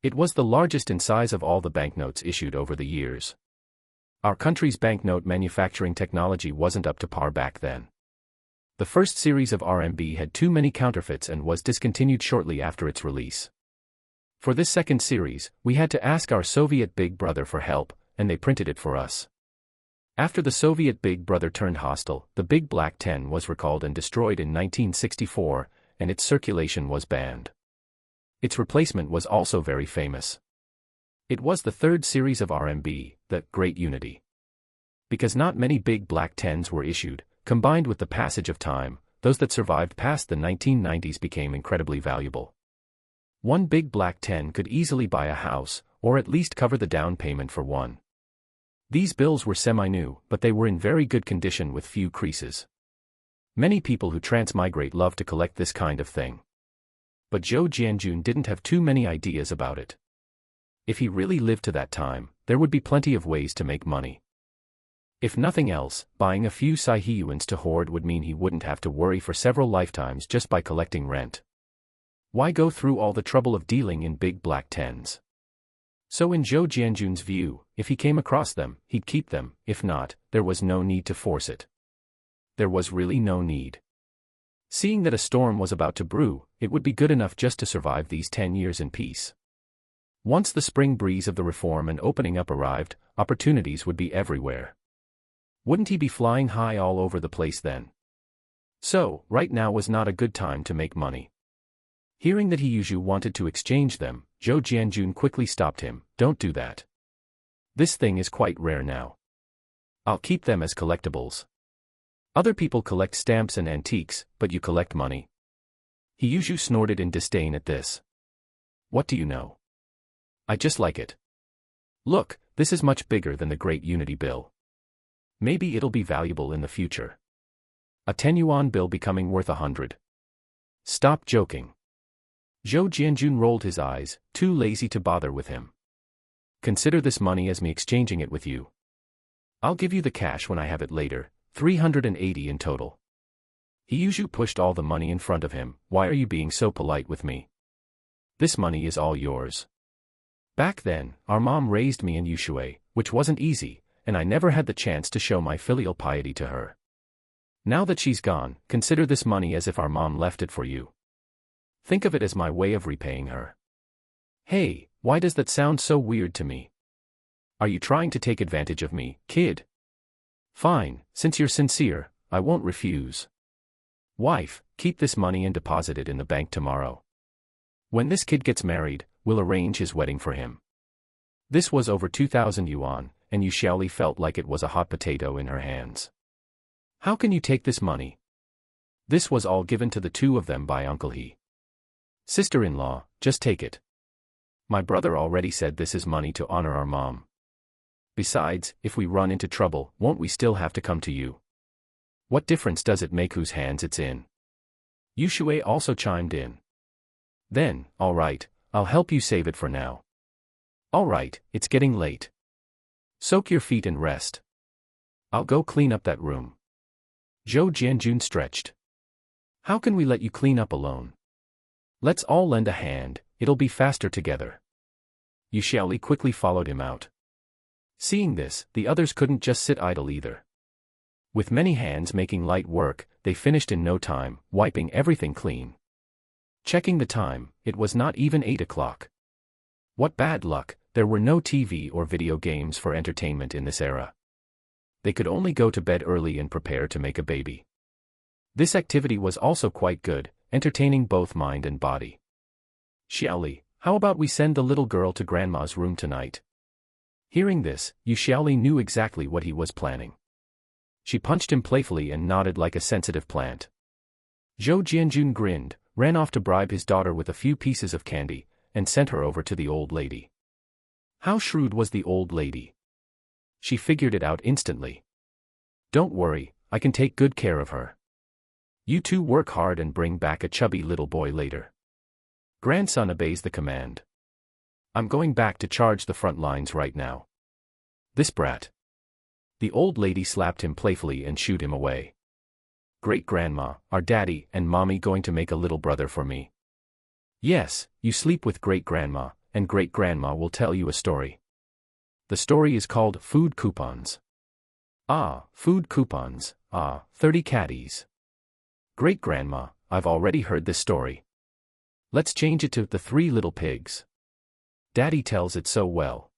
It was the largest in size of all the banknotes issued over the years. Our country's banknote manufacturing technology wasn't up to par back then. The first series of RMB had too many counterfeits and was discontinued shortly after its release. For this second series, we had to ask our Soviet big brother for help, and they printed it for us. After the Soviet big brother turned hostile, the big black 10 was recalled and destroyed in 1964, and its circulation was banned. Its replacement was also very famous. It was the third series of RMB, the Great Unity. Because not many big black 10s were issued, combined with the passage of time, those that survived past the 1990s became incredibly valuable. One big black 10 could easily buy a house, or at least cover the down payment for one. These bills were semi-new, but they were in very good condition with few creases. Many people who transmigrate love to collect this kind of thing. But Zhou Jianjun didn't have too many ideas about it. If he really lived to that time, there would be plenty of ways to make money. If nothing else, buying a few Siheyuans to hoard would mean he wouldn't have to worry for several lifetimes just by collecting rent. Why go through all the trouble of dealing in big black 10s? So in Zhou Jianjun's view, if he came across them, he'd keep them, if not, there was no need to force it. There was really no need. Seeing that a storm was about to brew, it would be good enough just to survive these 10 years in peace. Once the spring breeze of the reform and opening up arrived, opportunities would be everywhere. Wouldn't he be flying high all over the place then? So, right now was not a good time to make money. Hearing that Siheyuan wanted to exchange them, Zhou Jianjun quickly stopped him. Don't do that. This thing is quite rare now. I'll keep them as collectibles. Other people collect stamps and antiques, but you collect money. Siheyuan snorted in disdain at this. What do you know? I just like it. Look, this is much bigger than the Great Unity bill. Maybe it'll be valuable in the future. A 10 yuan bill becoming worth 100. Stop joking. Zhou Jianjun rolled his eyes, too lazy to bother with him. Consider this money as me exchanging it with you. I'll give you the cash when I have it later, 380 in total. Hiyushu pushed all the money in front of him. Why are you being so polite with me? This money is all yours. Back then, our mom raised me in Yushui, which wasn't easy, and I never had the chance to show my filial piety to her. Now that she's gone, consider this money as if our mom left it for you. Think of it as my way of repaying her. Hey, why does that sound so weird to me? Are you trying to take advantage of me, kid? Fine, since you're sincere, I won't refuse. Wife, keep this money and deposit it in the bank tomorrow. When this kid gets married, we'll arrange his wedding for him. This was over 2,000 yuan, and Yu Xiaoli felt like it was a hot potato in her hands. How can you take this money? This was all given to the two of them by Uncle He. Sister-in-law, just take it. My brother already said this is money to honor our mom. Besides, if we run into trouble, won't we still have to come to you? What difference does it make whose hands it's in? Yushui also chimed in. Then, all right, I'll help you save it for now. All right, it's getting late. Soak your feet and rest. I'll go clean up that room. Zhou Jianjun stretched. How can we let you clean up alone? Let's all lend a hand, it'll be faster together. Yu Xiaoli quickly followed him out. Seeing this, the others couldn't just sit idle either. With many hands making light work, they finished in no time, wiping everything clean. Checking the time, it was not even 8 o'clock. What bad luck, there were no TV or video games for entertainment in this era. They could only go to bed early and prepare to make a baby. This activity was also quite good, entertaining both mind and body. Xiaoli, how about we send the little girl to grandma's room tonight? Hearing this, Yu Xiaoli knew exactly what he was planning. She punched him playfully and nodded like a sensitive plant. Zhou Jianjun grinned, ran off to bribe his daughter with a few pieces of candy, and sent her over to the old lady. How shrewd was the old lady? She figured it out instantly. Don't worry, I can take good care of her. You two work hard and bring back a chubby little boy later. Grandson obeys the command. I'm going back to charge the front lines right now. This brat. The old lady slapped him playfully and shooed him away. Great-grandma, are daddy and mommy going to make a little brother for me? Yes, you sleep with great-grandma, and great-grandma will tell you a story. The story is called Food Coupons. Ah, food coupons, 30 caddies. Great-grandma, I've already heard this story. Let's change it to The Three Little Pigs. Daddy tells it so well.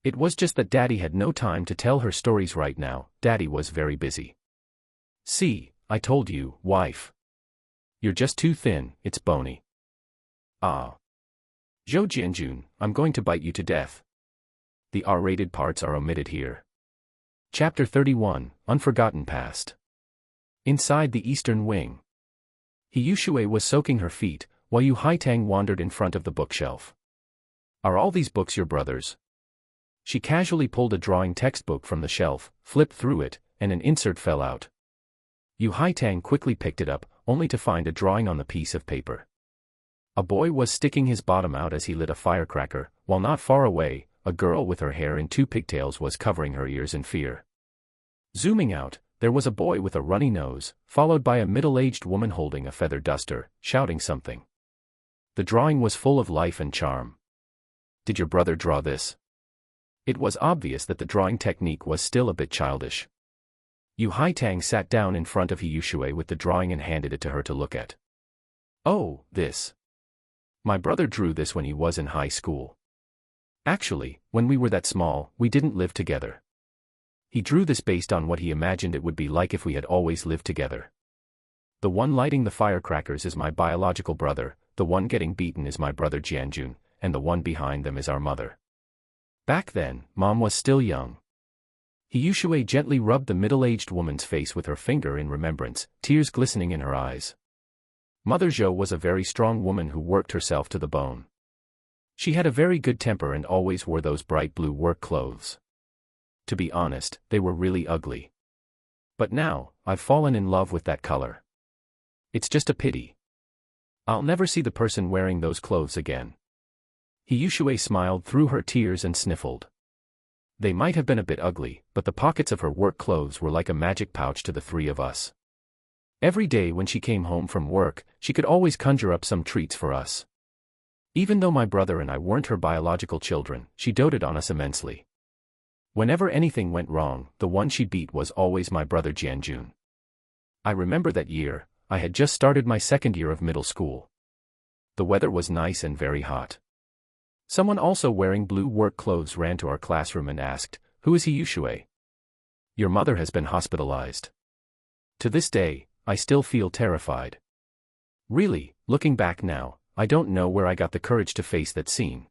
It was just that Daddy had no time to tell her stories right now. Daddy was very busy. See, I told you, wife. You're just too thin, it's bony. Ah. Zhou Jianjun, I'm going to bite you to death. The R-rated parts are omitted here. Chapter 31, Unforgotten Past. Inside the eastern wing. Hiyushui was soaking her feet, while Yu Haitang wandered in front of the bookshelf. Are all these books your brother's? She casually pulled a drawing textbook from the shelf, flipped through it, and an insert fell out. Yu Haitang quickly picked it up, only to find a drawing on the piece of paper. A boy was sticking his bottom out as he lit a firecracker, while not far away, a girl with her hair in two pigtails was covering her ears in fear. Zooming out, there was a boy with a runny nose, followed by a middle-aged woman holding a feather duster, shouting something. The drawing was full of life and charm. Did your brother draw this? It was obvious that the drawing technique was still a bit childish. Yu Haitang sat down in front of Hiyushui with the drawing and handed it to her to look at. Oh, this. My brother drew this when he was in high school. Actually, when we were that small, we didn't live together. He drew this based on what he imagined it would be like if we had always lived together. The one lighting the firecrackers is my biological brother, the one getting beaten is my brother Jianjun, and the one behind them is our mother. Back then, Mom was still young. Hiyushui gently rubbed the middle-aged woman's face with her finger in remembrance, tears glistening in her eyes. Mother Zhou was a very strong woman who worked herself to the bone. She had a very good temper and always wore those bright blue work clothes. To be honest, they were really ugly. But now, I've fallen in love with that color. It's just a pity. I'll never see the person wearing those clothes again. Hiyushui smiled through her tears and sniffled. They might have been a bit ugly, but the pockets of her work clothes were like a magic pouch to the three of us. Every day when she came home from work, she could always conjure up some treats for us. Even though my brother and I weren't her biological children, she doted on us immensely. Whenever anything went wrong, the one she beat was always my brother Jianjun. I remember that year, I had just started my second year of middle school. The weather was nice and very hot. Someone also wearing blue work clothes ran to our classroom and asked, "Who is Hiyushui? Your mother has been hospitalized." To this day, I still feel terrified. Really, looking back now, I don't know where I got the courage to face that scene.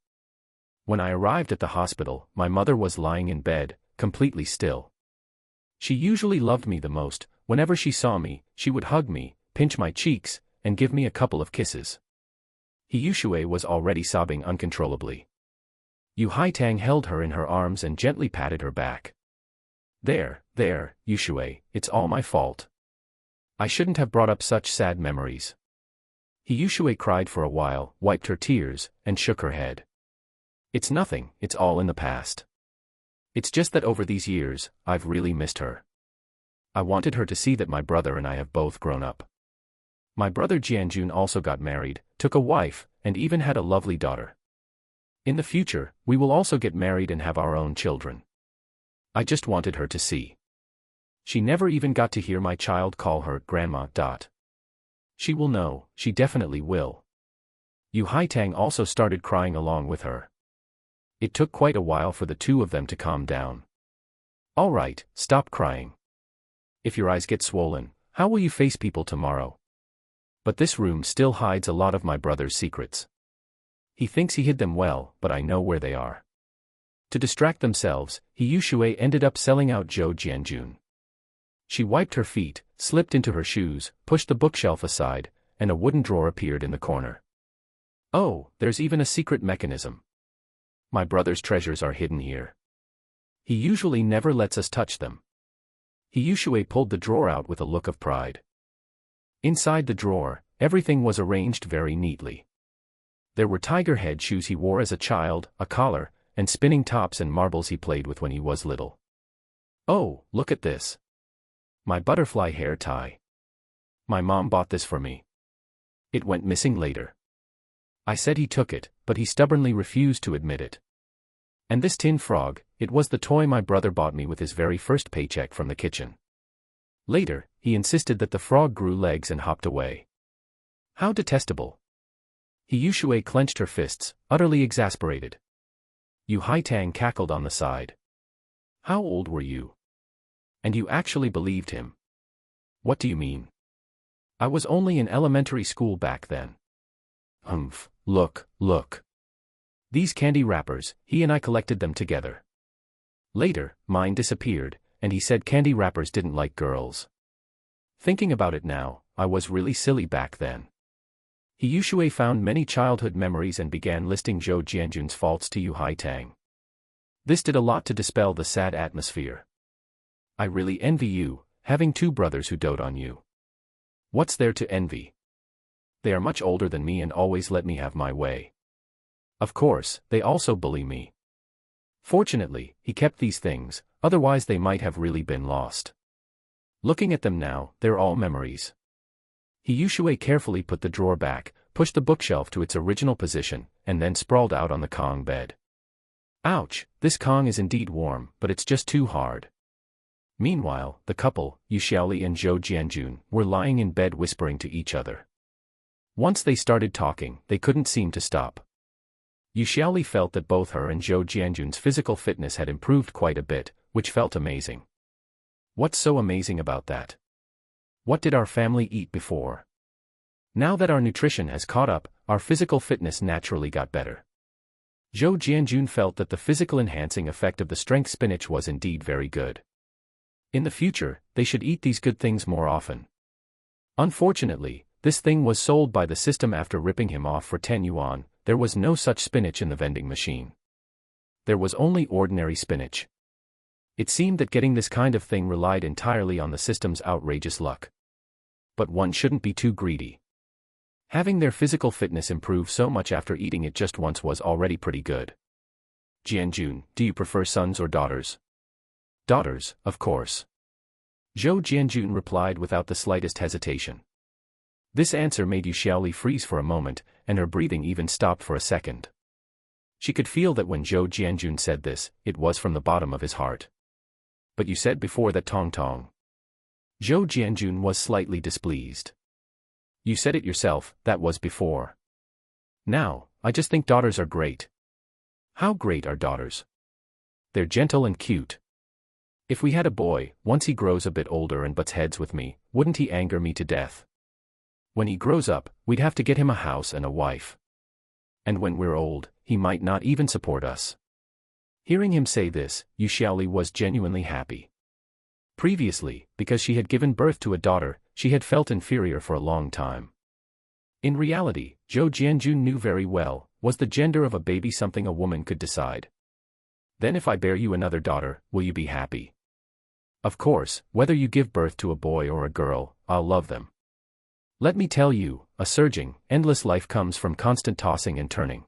When I arrived at the hospital, my mother was lying in bed, completely still. She usually loved me the most. Whenever she saw me, she would hug me, pinch my cheeks, and give me a couple of kisses. Hiyushui was already sobbing uncontrollably. Yu Haitang held her in her arms and gently patted her back. There, Yushui, it's all my fault. I shouldn't have brought up such sad memories." Hiyushui cried for a while, wiped her tears, and shook her head. "It's nothing, it's all in the past. It's just that over these years, I've really missed her. I wanted her to see that my brother and I have both grown up. My brother Jianjun also got married, took a wife, and even had a lovely daughter. In the future, we will also get married and have our own children. I just wanted her to see. She never even got to hear my child call her grandma. She will know, she definitely will." Yu Haitang also started crying along with her. It took quite a while for the two of them to calm down. "All right, stop crying. If your eyes get swollen, how will you face people tomorrow? But this room still hides a lot of my brother's secrets. He thinks he hid them well, but I know where they are." To distract themselves, Hiyushui ended up selling out Zhou Jianjun. She wiped her feet, slipped into her shoes, pushed the bookshelf aside, and a wooden drawer appeared in the corner. "Oh, there's even a secret mechanism. My brother's treasures are hidden here. He usually never lets us touch them." Hiyushui pulled the drawer out with a look of pride. Inside the drawer, everything was arranged very neatly. There were tiger head shoes he wore as a child, a collar, and spinning tops and marbles he played with when he was little. "Oh, look at this. My butterfly hair tie. My mom bought this for me. It went missing later. I said he took it, but he stubbornly refused to admit it. And this tin frog, it was the toy my brother bought me with his very first paycheck from the kitchen. Later, he insisted that the frog grew legs and hopped away. How detestable." Hiyushui clenched her fists, utterly exasperated. Yu Haitang cackled on the side. "How old were you? And you actually believed him? What do you mean? I was only in elementary school back then." "Humph, look. These candy wrappers, he and I collected them together. Later, mine disappeared, and he said candy wrappers didn't like girls. Thinking about it now, I was really silly back then." Hiyushui found many childhood memories and began listing Zhou Jianjun's faults to Yu Haitang. This did a lot to dispel the sad atmosphere. "I really envy you, having two brothers who dote on you. What's there to envy? They are much older than me and always let me have my way. Of course, they also bully me. Fortunately, he kept these things, otherwise they might have really been lost. Looking at them now, they're all memories." Hiyushui carefully put the drawer back, pushed the bookshelf to its original position, and then sprawled out on the Kong bed. "Ouch, this Kong is indeed warm, but it's just too hard." Meanwhile, the couple, Yu Xiaoli and Zhou Jianjun, were lying in bed whispering to each other. Once they started talking, they couldn't seem to stop. Yu Xiaoli felt that both her and Zhou Jianjun's physical fitness had improved quite a bit, which felt amazing. What's so amazing about that? What did our family eat before? Now that our nutrition has caught up, our physical fitness naturally got better. Zhou Jianjun felt that the physical enhancing effect of the strength spinach was indeed very good. In the future, they should eat these good things more often. Unfortunately, this thing was sold by the system after ripping him off for 10 yuan. There was no such spinach in the vending machine. There was only ordinary spinach. It seemed that getting this kind of thing relied entirely on the system's outrageous luck. But one shouldn't be too greedy. Having their physical fitness improve so much after eating it just once was already pretty good. Jianjun, do you prefer sons or daughters? Daughters, of course. Zhou Jianjun replied without the slightest hesitation. This answer made Yu Xiaoli freeze for a moment, and her breathing even stopped for a second. She could feel that when Zhou Jianjun said this, it was from the bottom of his heart. But you said before that Tong Tong. Zhou Jianjun was slightly displeased. You said it yourself, that was before. Now, I just think daughters are great. How great are daughters? They're gentle and cute. If we had a boy, once he grows a bit older and butts heads with me, wouldn't he anger me to death? When he grows up, we'd have to get him a house and a wife. And when we're old, he might not even support us. Hearing him say this, Yu Xiaoli was genuinely happy. Previously, because she had given birth to a daughter, she had felt inferior for a long time. In reality, Zhou Jianjun knew very well, was the gender of a baby something a woman could decide. Then if I bear you another daughter, will you be happy? Of course, whether you give birth to a boy or a girl, I'll love them. Let me tell you, a surging, endless life comes from constant tossing and turning.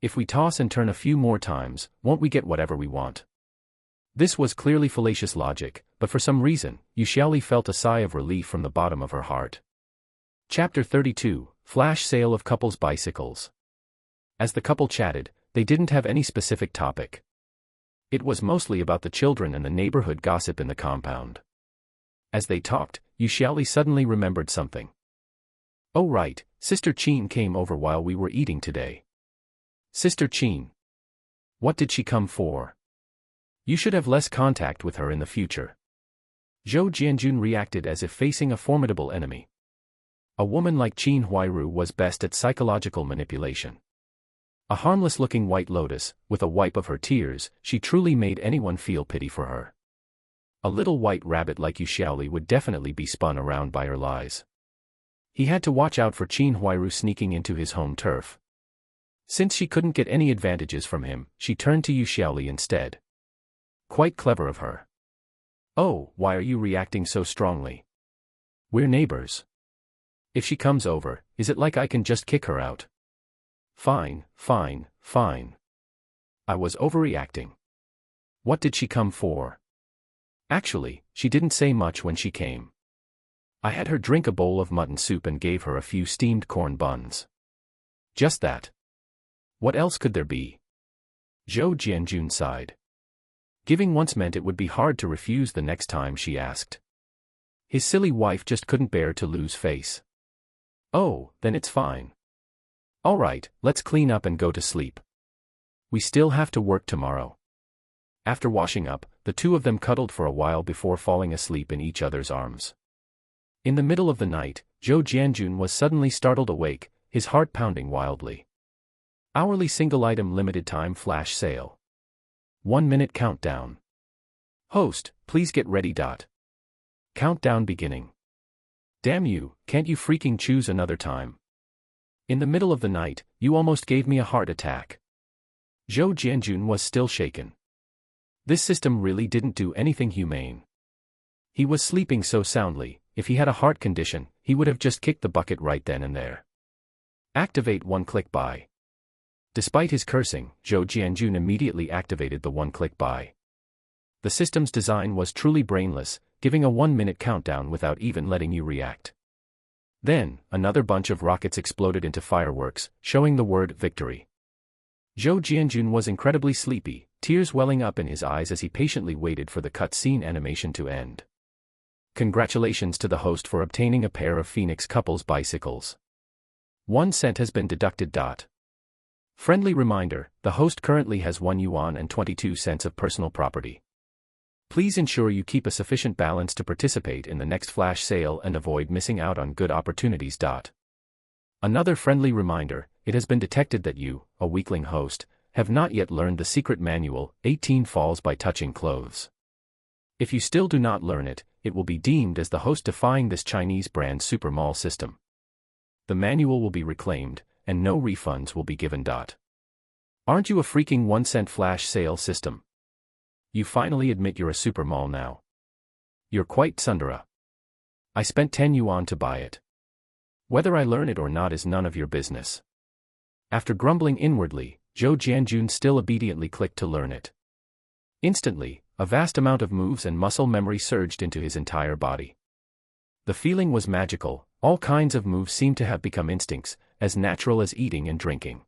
If we toss and turn a few more times, won't we get whatever we want? This was clearly fallacious logic, but for some reason, Yu Xiaoli felt a sigh of relief from the bottom of her heart. Chapter 32, Flash Sale of Couples' Bicycles. As the couple chatted, they didn't have any specific topic. It was mostly about the children and the neighborhood gossip in the compound. As they talked, Yu Xiaoli suddenly remembered something. Oh right, Sister Qin came over while we were eating today. Sister Qin. What did she come for? You should have less contact with her in the future. Zhou Jianjun reacted as if facing a formidable enemy. A woman like Qin Huairu was best at psychological manipulation. A harmless-looking white lotus, with a wipe of her tears, she truly made anyone feel pity for her. A little white rabbit like Yu Xiaoli would definitely be spun around by her lies. He had to watch out for Qin Huairu sneaking into his home turf. Since she couldn't get any advantages from him, she turned to Yu Xiaoli instead. Quite clever of her. Oh, why are you reacting so strongly? We're neighbors. If she comes over, is it like I can just kick her out? Fine, fine, fine. I was overreacting. What did she come for? Actually, she didn't say much when she came. I had her drink a bowl of mutton soup and gave her a few steamed corn buns. Just that. What else could there be? Zhou Jianjun sighed. Giving once meant it would be hard to refuse the next time she asked. His silly wife just couldn't bear to lose face. Oh, then it's fine. All right, let's clean up and go to sleep. We still have to work tomorrow. After washing up, the two of them cuddled for a while before falling asleep in each other's arms. In the middle of the night, Zhou Jianjun was suddenly startled awake, his heart pounding wildly. Hourly single-item limited-time flash sale. 1-minute countdown. Host, please get ready. Countdown beginning. Damn you, can't you freaking choose another time? In the middle of the night, you almost gave me a heart attack. Zhou Jianjun was still shaken. This system really didn't do anything humane. He was sleeping so soundly, if he had a heart condition, he would have just kicked the bucket right then and there. Activate one-click buy. Despite his cursing, Zhou Jianjun immediately activated the one-click buy. The system's design was truly brainless, giving a 1-minute countdown without even letting you react. Then, another bunch of rockets exploded into fireworks, showing the word victory. Zhou Jianjun was incredibly sleepy, tears welling up in his eyes as he patiently waited for the cutscene animation to end. Congratulations to the host for obtaining a pair of Phoenix Couples bicycles. 1 cent has been deducted. Friendly reminder, the host currently has 1 yuan and 22 cents of personal property. Please ensure you keep a sufficient balance to participate in the next flash sale and avoid missing out on good opportunities. Another friendly reminder, it has been detected that you, a weakling host, have not yet learned the secret manual, 18 Falls by Touching Clothes. If you still do not learn it, it will be deemed as the host defying this Chinese brand super mall system. The manual will be reclaimed, and no refunds will be given. Aren't you a freaking 1 cent flash sale system? You finally admit you're a super mall now. You're quite tsundere. I spent 10 yuan to buy it. Whether I learn it or not is none of your business. After grumbling inwardly, Zhou Jianjun still obediently clicked to learn it. Instantly, a vast amount of moves and muscle memory surged into his entire body. The feeling was magical, all kinds of moves seemed to have become instincts, as natural as eating and drinking.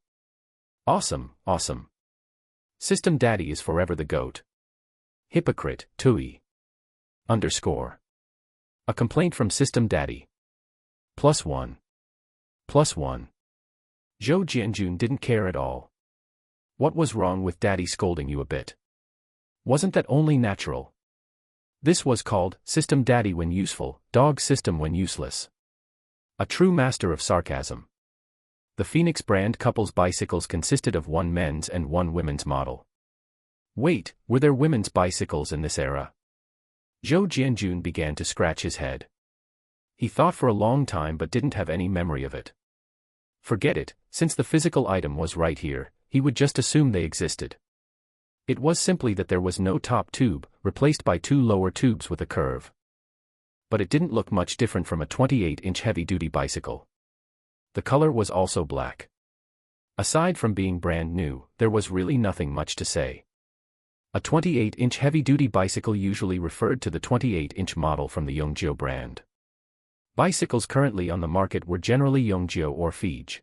Awesome, awesome. System Daddy is forever the GOAT. Hypocrite, Tui. _ A complaint from System Daddy. +1. +1. Zhou Jianjun didn't care at all. What was wrong with Daddy scolding you a bit? Wasn't that only natural? This was called System Daddy when useful, Dog System when useless. A true master of sarcasm. The Phoenix brand couple's bicycles consisted of one men's and one women's model. Wait, were there women's bicycles in this era? Zhou Jianjun began to scratch his head. He thought for a long time but didn't have any memory of it. Forget it, since the physical item was right here, he would just assume they existed. It was simply that there was no top tube, replaced by two lower tubes with a curve. But it didn't look much different from a 28-inch heavy-duty bicycle. The color was also black. Aside from being brand new, there was really nothing much to say. A 28-inch heavy-duty bicycle usually referred to the 28-inch model from the Yongjiu brand. Bicycles currently on the market were generally Yongjiu or Fige.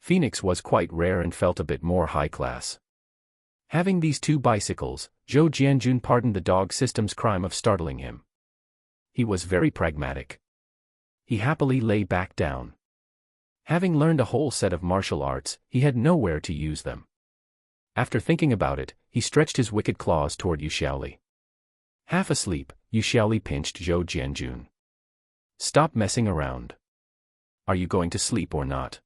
Phoenix was quite rare and felt a bit more high-class. Having these two bicycles, Zhou Jianjun pardoned the Dog System's crime of startling him. He was very pragmatic. He happily lay back down. Having learned a whole set of martial arts, he had nowhere to use them. After thinking about it, he stretched his wicked claws toward Yu Xiaoli. Half asleep, Yu Xiaoli pinched Zhou Jianjun. Stop messing around. Are you going to sleep or not?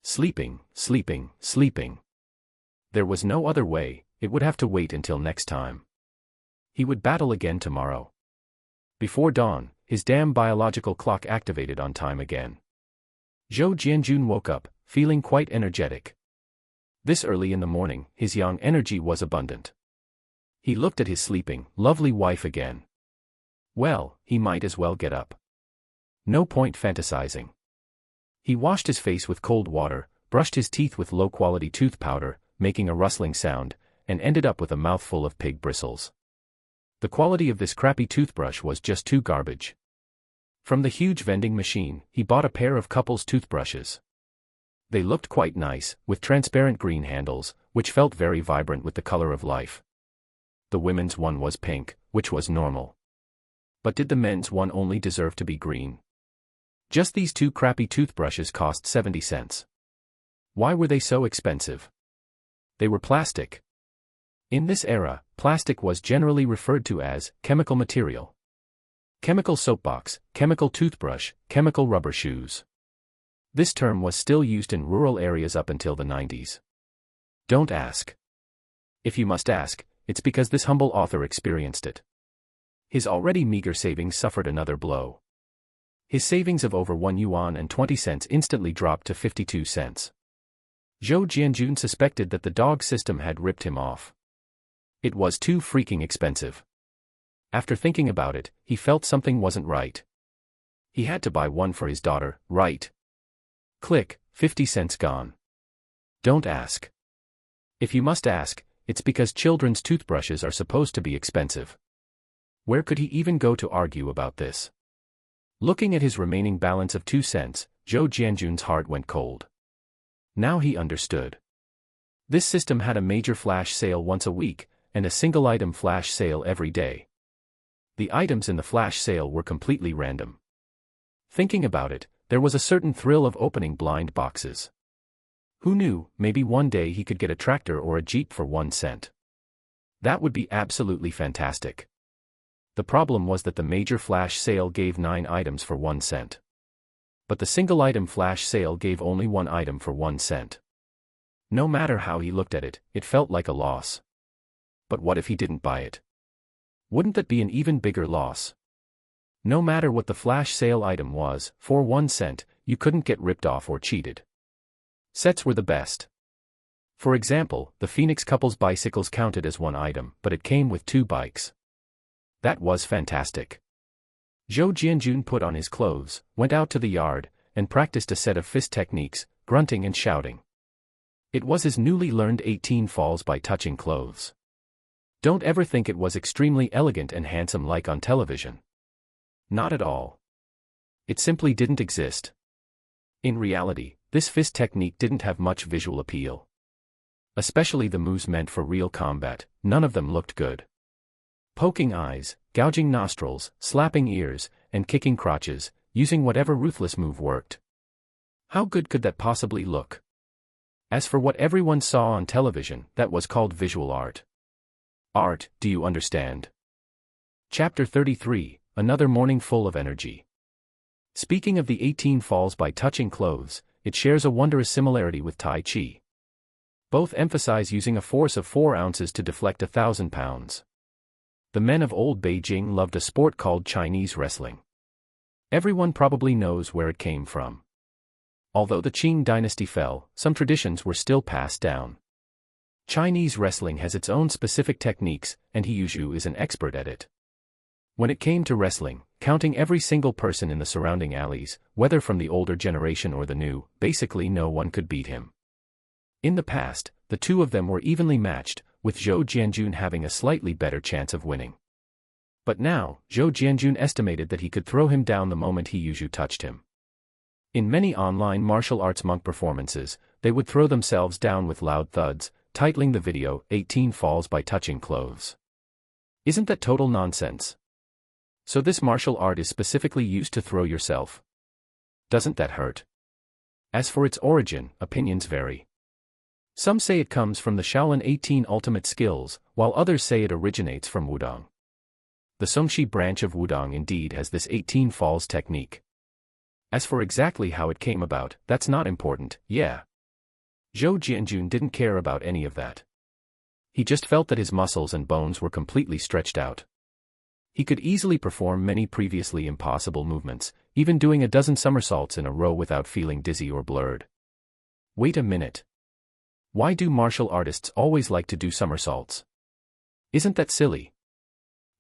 Sleeping, sleeping, sleeping. There was no other way, it would have to wait until next time. He would battle again tomorrow. Before dawn, his damn biological clock activated on time again. Zhou Jianjun woke up, feeling quite energetic. This early in the morning, his yang energy was abundant. He looked at his sleeping, lovely wife again. Well, he might as well get up. No point fantasizing. He washed his face with cold water, brushed his teeth with low-quality tooth powder, making a rustling sound, and ended up with a mouthful of pig bristles. The quality of this crappy toothbrush was just too garbage. From the huge vending machine, he bought a pair of couple's toothbrushes. They looked quite nice, with transparent green handles, which felt very vibrant with the color of life. The women's one was pink, which was normal. But did the men's one only deserve to be green? Just these two crappy toothbrushes cost 70 cents. Why were they so expensive? They were plastic. In this era, plastic was generally referred to as chemical material. Chemical soapbox, chemical toothbrush, chemical rubber shoes. This term was still used in rural areas up until the 90s. Don't ask. If you must ask, it's because this humble author experienced it. His already meager savings suffered another blow. His savings of over 1 yuan and 20 cents instantly dropped to 52 cents. Zhou Jianjun suspected that the Dog System had ripped him off. It was too freaking expensive. After thinking about it, he felt something wasn't right. He had to buy one for his daughter, right? Click, 50 cents gone. Don't ask. If you must ask, it's because children's toothbrushes are supposed to be expensive. Where could he even go to argue about this? Looking at his remaining balance of 2 cents, Zhou Jianjun's heart went cold. Now he understood. This system had a major flash sale once a week, and a single-item flash sale every day. The items in the flash sale were completely random. Thinking about it, there was a certain thrill of opening blind boxes. Who knew, maybe one day he could get a tractor or a Jeep for 1 cent. That would be absolutely fantastic. The problem was that the major flash sale gave 9 items for 1 cent. But the single-item flash sale gave only 1 item for 1 cent. No matter how he looked at it, it felt like a loss. But what if he didn't buy it? Wouldn't that be an even bigger loss? No matter what the flash sale item was, for 1 cent, you couldn't get ripped off or cheated. Sets were the best. For example, the Phoenix couple's bicycles counted as 1 item, but it came with 2 bikes. That was fantastic. Zhou Jianjun put on his clothes, went out to the yard, and practiced a set of fist techniques, grunting and shouting. It was his newly learned 18 falls by touching clothes. Don't ever think it was extremely elegant and handsome like on television. Not at all. It simply didn't exist. In reality, this fist technique didn't have much visual appeal. Especially the moves meant for real combat, none of them looked good. Poking eyes, gouging nostrils, slapping ears, and kicking crotches, using whatever ruthless move worked. How good could that possibly look? As for what everyone saw on television, that was called visual art. Art, do you understand? Chapter 33, Another Morning Full of Energy. Speaking of the 18 falls by touching clothes, it shares a wondrous similarity with Tai Chi. Both emphasize using a force of 4 ounces to deflect 1,000 pounds. The men of old Beijing loved a sport called Chinese wrestling. Everyone probably knows where it came from. Although the Qing dynasty fell, some traditions were still passed down. Chinese wrestling has its own specific techniques, and He Yuzhu is an expert at it. When it came to wrestling, counting every single person in the surrounding alleys, whether from the older generation or the new, basically no one could beat him. In the past, the two of them were evenly matched, with Zhou Jianjun having a slightly better chance of winning. But now, Zhou Jianjun estimated that he could throw him down the moment He Yuzhu touched him. In many online martial arts monk performances, they would throw themselves down with loud thuds, titling the video, 18 falls by touching clothes. Isn't that total nonsense? So this martial art is specifically used to throw yourself. Doesn't that hurt? As for its origin, opinions vary. Some say it comes from the Shaolin 18 ultimate skills, while others say it originates from Wudang. The Songshi branch of Wudang indeed has this 18 falls technique. As for exactly how it came about, that's not important, yeah. Zhou Jianjun didn't care about any of that. He just felt that his muscles and bones were completely stretched out. He could easily perform many previously impossible movements, even doing a dozen somersaults in a row without feeling dizzy or blurred. Wait a minute. Why do martial artists always like to do somersaults? Isn't that silly?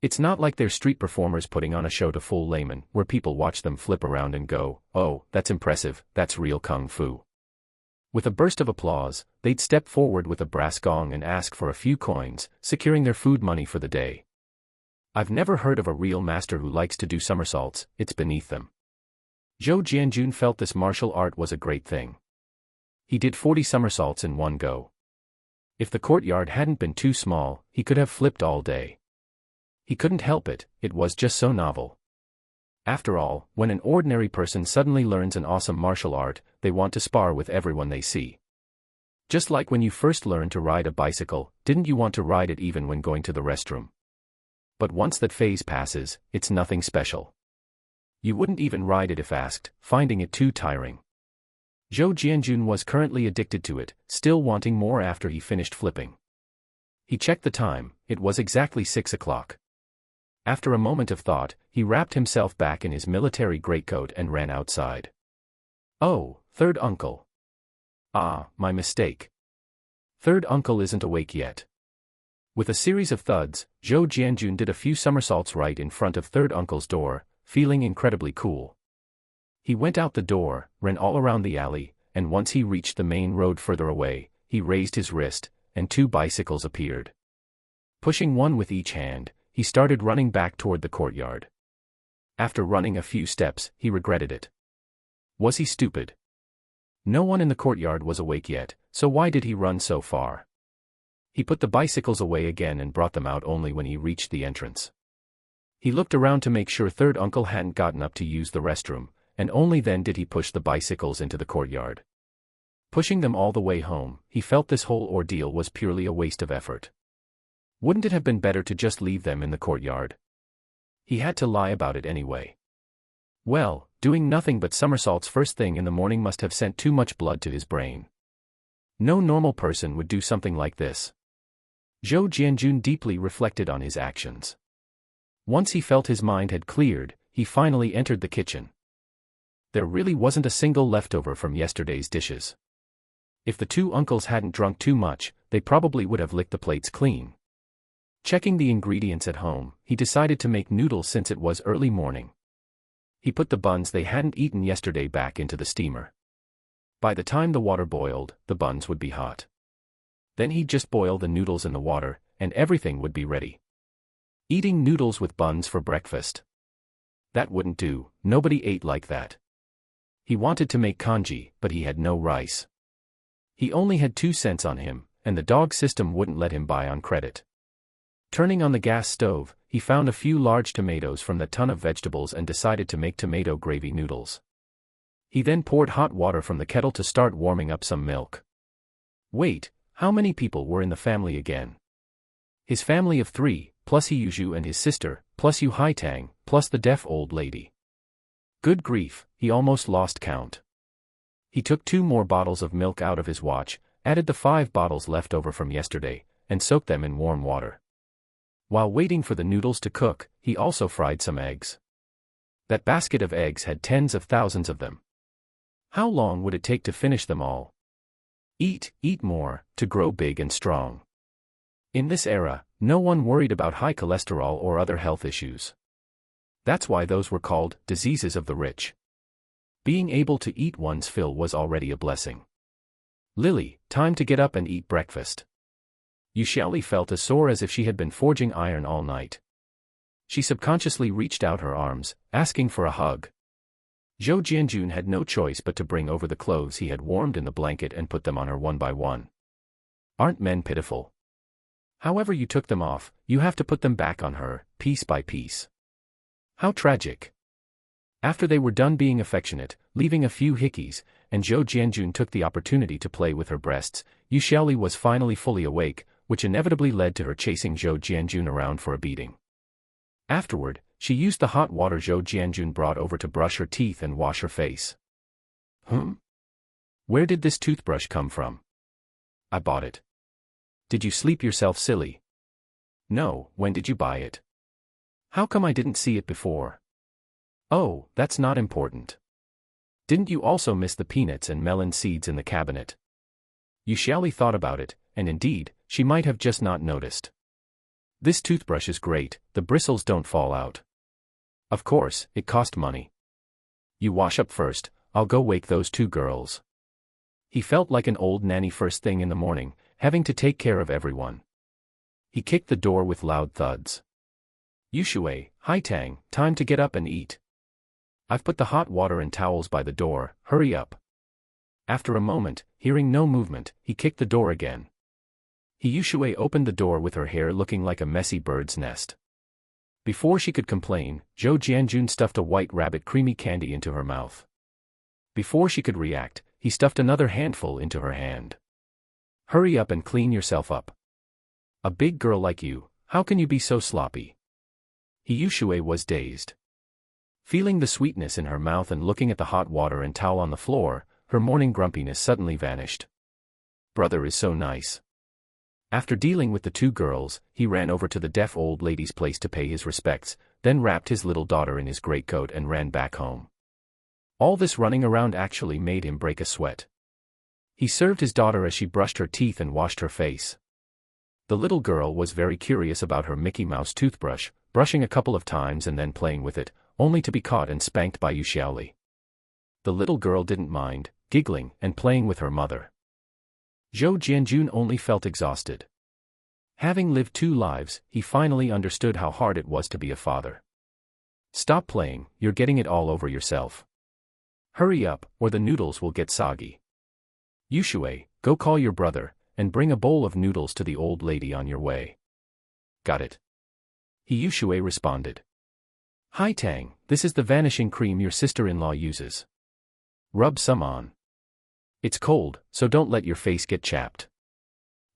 It's not like they're street performers putting on a show to fool laymen, where people watch them flip around and go, "Oh, that's impressive, that's real kung fu." With a burst of applause, they'd step forward with a brass gong and ask for a few coins, securing their food money for the day. I've never heard of a real master who likes to do somersaults, it's beneath them. Zhou Jianjun felt this martial art was a great thing. He did 40 somersaults in one go. If the courtyard hadn't been too small, he could have flipped all day. He couldn't help it, it was just so novel. After all, when an ordinary person suddenly learns an awesome martial art, they want to spar with everyone they see. Just like when you first learned to ride a bicycle, didn't you want to ride it even when going to the restroom? But once that phase passes, it's nothing special. You wouldn't even ride it if asked, finding it too tiring. Zhou Jianjun was currently addicted to it, still wanting more after he finished flipping. He checked the time, it was exactly 6 o'clock. After a moment of thought, he wrapped himself back in his military greatcoat and ran outside. Oh, third uncle. Ah, my mistake. Third uncle isn't awake yet. With a series of thuds, Zhou Jianjun did a few somersaults right in front of third uncle's door, feeling incredibly cool. He went out the door, ran all around the alley, and once he reached the main road further away, he raised his wrist, and 2 bicycles appeared. Pushing one with each hand, he started running back toward the courtyard. After running a few steps, he regretted it. Was he stupid? No one in the courtyard was awake yet, so why did he run so far? He put the bicycles away again and brought them out only when he reached the entrance. He looked around to make sure third uncle hadn't gotten up to use the restroom, and only then did he push the bicycles into the courtyard. Pushing them all the way home, he felt this whole ordeal was purely a waste of effort. Wouldn't it have been better to just leave them in the courtyard? He had to lie about it anyway. Well, doing nothing but somersaults first thing in the morning must have sent too much blood to his brain. No normal person would do something like this. Zhou Jianjun deeply reflected on his actions. Once he felt his mind had cleared, he finally entered the kitchen. There really wasn't a single leftover from yesterday's dishes. If the 2 uncles hadn't drunk too much, they probably would have licked the plates clean. Checking the ingredients at home, he decided to make noodles since it was early morning. He put the buns they hadn't eaten yesterday back into the steamer. By the time the water boiled, the buns would be hot. Then he'd just boil the noodles in the water, and everything would be ready. Eating noodles with buns for breakfast. That wouldn't do, nobody ate like that. He wanted to make congee, but he had no rice. He only had 2 cents on him, and the dog system wouldn't let him buy on credit. Turning on the gas stove, he found a few large tomatoes from the ton of vegetables and decided to make tomato gravy noodles. He then poured hot water from the kettle to start warming up some milk. Wait, how many people were in the family again? His family of 3, plus Siheyuan and his sister, plus Yu Haitang, plus the deaf old lady. Good grief, he almost lost count. He took 2 more bottles of milk out of his watch, added the 5 bottles left over from yesterday, and soaked them in warm water. While waiting for the noodles to cook, he also fried some eggs. That basket of eggs had tens of thousands of them. How long would it take to finish them all? Eat more, to grow big and strong. In this era, no one worried about high cholesterol or other health issues. That's why those were called diseases of the rich. Being able to eat one's fill was already a blessing. Lily, time to get up and eat breakfast. Yuxiaoli felt as sore as if she had been forging iron all night. She subconsciously reached out her arms, asking for a hug. Zhou Jianjun had no choice but to bring over the clothes he had warmed in the blanket and put them on her one by one. Aren't men pitiful? However you took them off, you have to put them back on her, piece by piece. How tragic. After they were done being affectionate, leaving a few hickeys, and Zhou Jianjun took the opportunity to play with her breasts, Yuxiaoli was finally fully awake, which inevitably led to her chasing Zhou Jianjun around for a beating. Afterward, she used the hot water Zhou Jianjun brought over to brush her teeth and wash her face. Where did this toothbrush come from? I bought it. Did you sleep yourself silly? No, when did you buy it? How come I didn't see it before? Oh, that's not important. Didn't you also miss the peanuts and melon seeds in the cabinet? Yuxiaoli thought about it, and indeed, she might have just not noticed. This toothbrush is great, the bristles don't fall out. Of course, it cost money. You wash up first, I'll go wake those 2 girls. He felt like an old nanny first thing in the morning, having to take care of everyone. He kicked the door with loud thuds. Yuxiaoli, Haitang, time to get up and eat. I've put the hot water and towels by the door, hurry up. After a moment, hearing no movement, he kicked the door again. Yuxiaoli opened the door with her hair looking like a messy bird's nest. Before she could complain, Zhou Jianjun stuffed a white rabbit creamy candy into her mouth. Before she could react, he stuffed another handful into her hand. Hurry up and clean yourself up. A big girl like you, how can you be so sloppy? Yuxiaoli was dazed. Feeling the sweetness in her mouth and looking at the hot water and towel on the floor, her morning grumpiness suddenly vanished. Brother is so nice. After dealing with the 2 girls, he ran over to the deaf old lady's place to pay his respects, then wrapped his little daughter in his greatcoat and ran back home. All this running around actually made him break a sweat. He served his daughter as she brushed her teeth and washed her face. The little girl was very curious about her Mickey Mouse toothbrush, brushing a couple of times and then playing with it, only to be caught and spanked by Yuxiaoli. The little girl didn't mind, giggling and playing with her mother. Zhou Jianjun only felt exhausted. Having lived 2 lives, he finally understood how hard it was to be a father. Stop playing, you're getting it all over yourself. Hurry up, or the noodles will get soggy. Yuxiaoli, go call your brother, and bring a bowl of noodles to the old lady on your way. Got it. Yuxiaoli responded. Haitang, this is the vanishing cream your sister-in-law uses. Rub some on. It's cold, so don't let your face get chapped.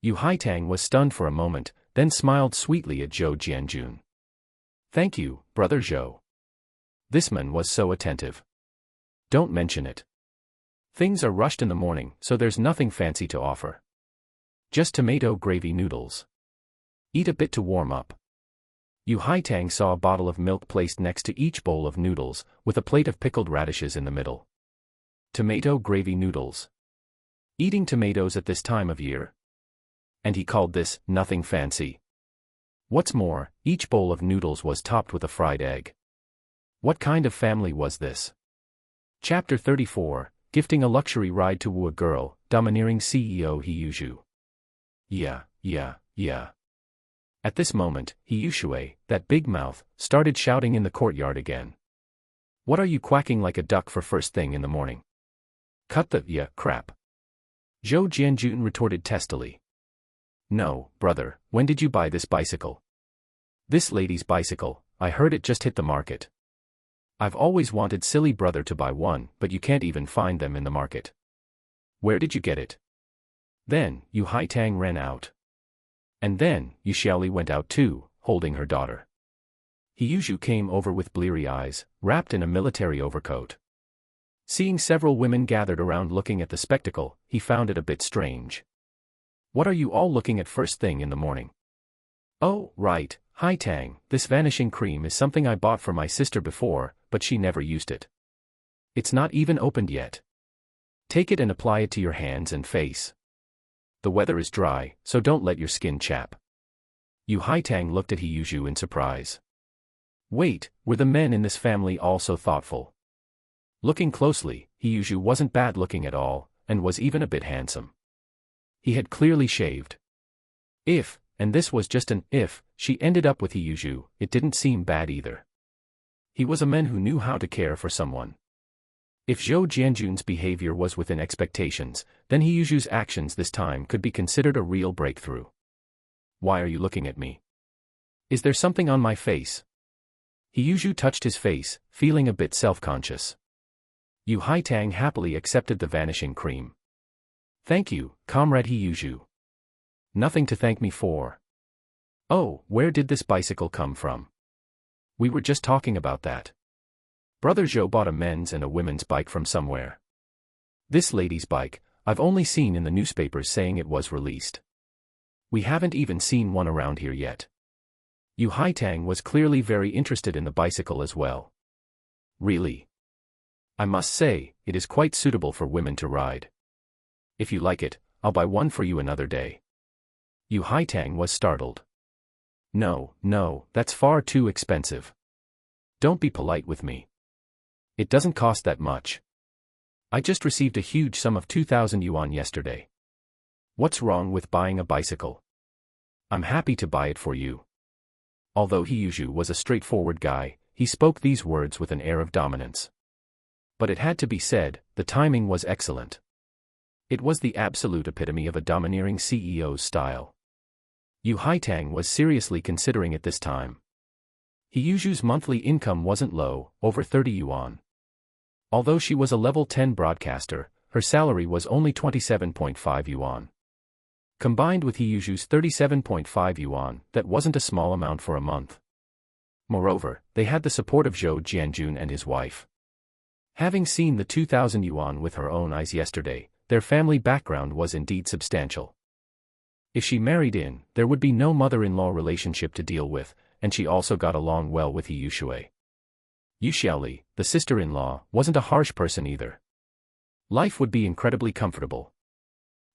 Yu Haitang was stunned for a moment, then smiled sweetly at Zhou Jianjun. Thank you, brother Zhou. This man was so attentive. Don't mention it. Things are rushed in the morning, so there's nothing fancy to offer. Just tomato gravy noodles. Eat a bit to warm up. Yu Haitang saw a bottle of milk placed next to each bowl of noodles, with a plate of pickled radishes in the middle. Tomato gravy noodles. Eating tomatoes at this time of year? And he called this nothing fancy. What's more, each bowl of noodles was topped with a fried egg. What kind of family was this? Chapter 34, Gifting a Luxury Ride to Woo a Girl, Domineering CEO Hiyuzhu. Yeah. At this moment, Hiyushui, that big mouth, started shouting in the courtyard again. What are you quacking like a duck for first thing in the morning? Cut the crap. Zhou Jianjun retorted testily. No, brother, when did you buy this bicycle? This lady's bicycle, I heard it just hit the market. I've always wanted silly brother to buy one, but you can't even find them in the market. Where did you get it? Then, Yu Haitang ran out. And then, Yu Xiaoli went out too, holding her daughter. Hiyuzhu came over with bleary eyes, wrapped in a military overcoat. Seeing several women gathered around looking at the spectacle, he found it a bit strange. What are you all looking at first thing in the morning? Oh, right, Haitang, this vanishing cream is something I bought for my sister before, but she never used it. It's not even opened yet. Take it and apply it to your hands and face. The weather is dry, so don't let your skin chap. Yu Haitang looked at Hiyuzhu in surprise. Wait, were the men in this family also thoughtful? Looking closely, Hiyuzhu wasn't bad looking at all, and was even a bit handsome. He had clearly shaved. If, and this was just an if, she ended up with Hiyuzhu, it didn't seem bad either. He was a man who knew how to care for someone. If Zhou Jianjun's behavior was within expectations, then Hiyuzhu's actions this time could be considered a real breakthrough. Why are you looking at me? Is there something on my face? Hiyuzhu touched his face, feeling a bit self-conscious. Yu Haitang happily accepted the vanishing cream. Thank you, Comrade Hiyuzhu. Nothing to thank me for. Oh, where did this bicycle come from? We were just talking about that. Brother Zhou bought a men's and a women's bike from somewhere. This lady's bike, I've only seen in the newspapers saying it was released. We haven't even seen one around here yet. Yu Haitang was clearly very interested in the bicycle as well. Really? I must say, it is quite suitable for women to ride. If you like it, I'll buy one for you another day. Yu Haitang was startled. No, that's far too expensive. Don't be polite with me. It doesn't cost that much. I just received a huge sum of 2,000 yuan yesterday. What's wrong with buying a bicycle? I'm happy to buy it for you. Although Hiyuzhu was a straightforward guy, he spoke these words with an air of dominance. But it had to be said, the timing was excellent. It was the absolute epitome of a domineering CEO's style. Yu Haitang was seriously considering it this time. Hiyuzhu's monthly income wasn't low, over 30 yuan. Although she was a level 10 broadcaster, her salary was only 27.5 yuan. Combined with Hiyuzhu's 37.5 yuan, that wasn't a small amount for a month. Moreover, they had the support of Zhou Jianjun and his wife. Having seen the 2,000 yuan with her own eyes yesterday, their family background was indeed substantial. If she married in, there would be no mother-in-law relationship to deal with, and she also got along well with Hiyushui. Yu Xiaoli, the sister-in-law, wasn't a harsh person either. Life would be incredibly comfortable.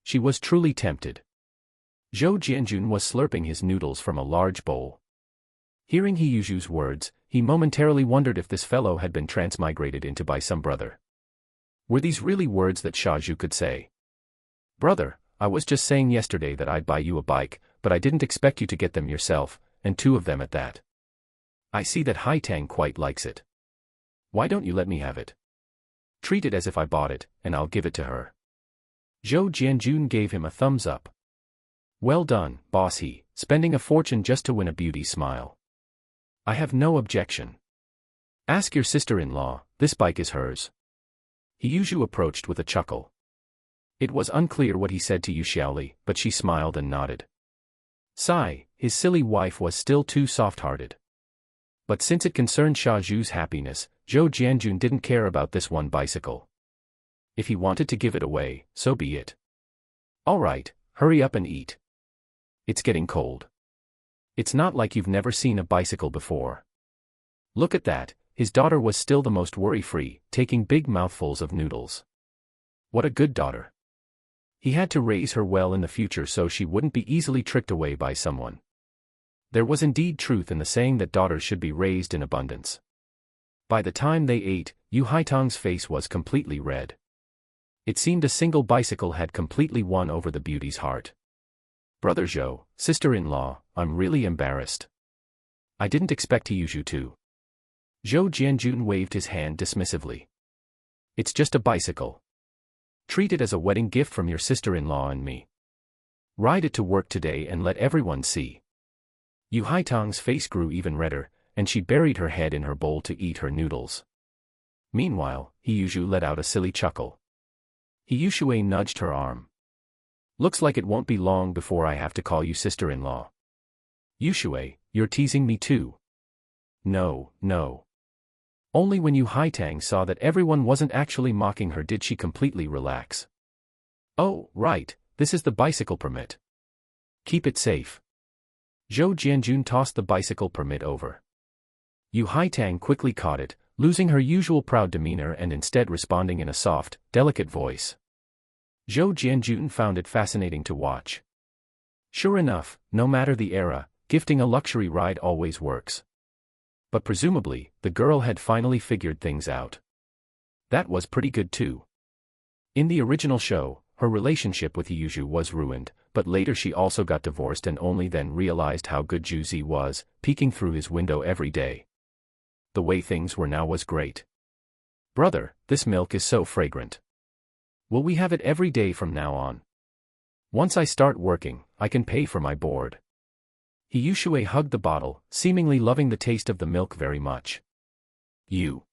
She was truly tempted. Zhou Jianjun was slurping his noodles from a large bowl. Hearing Hiyuzhu's words, he momentarily wondered if this fellow had been transmigrated into by some brother. Were these really words that Xiaozhu could say? Brother, I was just saying yesterday that I'd buy you a bike, but I didn't expect you to get them yourself, and 2 of them at that. I see that Haitang quite likes it. Why don't you let me have it? Treat it as if I bought it, and I'll give it to her. Zhou Jianjun gave him a thumbs up. Well done, boss he, spending a fortune just to win a beauty smile. I have no objection. Ask your sister-in-law, this bike is hers. Hiyuzhu approached with a chuckle. It was unclear what he said to Yu Xiaoli, but she smiled and nodded. Sigh, his silly wife was still too soft-hearted. But since it concerned Xiaozhu's happiness, Zhou Jianjun didn't care about this one bicycle. If he wanted to give it away, so be it. All right, hurry up and eat. It's getting cold. It's not like you've never seen a bicycle before. Look at that, his daughter was still the most worry-free, taking big mouthfuls of noodles. What a good daughter. He had to raise her well in the future so she wouldn't be easily tricked away by someone. There was indeed truth in the saying that daughters should be raised in abundance. By the time they ate, Yu Haitang's face was completely red. It seemed a single bicycle had completely won over the beauty's heart. Brother Zhou, sister-in-law, I'm really embarrassed. I didn't expect Hiyuju to. Zhou Jianjun waved his hand dismissively. It's just a bicycle. Treat it as a wedding gift from your sister-in-law and me. Ride it to work today and let everyone see. Yu Haitang's face grew even redder, and she buried her head in her bowl to eat her noodles. Meanwhile, Hiyuju let out a silly chuckle. Hiyushui nudged her arm. Looks like it won't be long before I have to call you sister-in-law. Yushui, you're teasing me too. No, no. Only when Yu Haitang saw that everyone wasn't actually mocking her did she completely relax. Oh, right, this is the bicycle permit. Keep it safe. Zhou Jianjun tossed the bicycle permit over. Yu Haitang quickly caught it, losing her usual proud demeanor and instead responding in a soft, delicate voice. Zhou Jianjun found it fascinating to watch. Sure enough, no matter the era, gifting a luxury ride always works. But presumably, the girl had finally figured things out. That was pretty good too. In the original show, her relationship with Hiyuju was ruined, but later she also got divorced and only then realized how good Juzi was, peeking through his window every day. The way things were now was great. Brother, this milk is so fragrant. Will we have it every day from now on? Once I start working, I can pay for my board. Hiyushui hugged the bottle, seemingly loving the taste of the milk very much. You.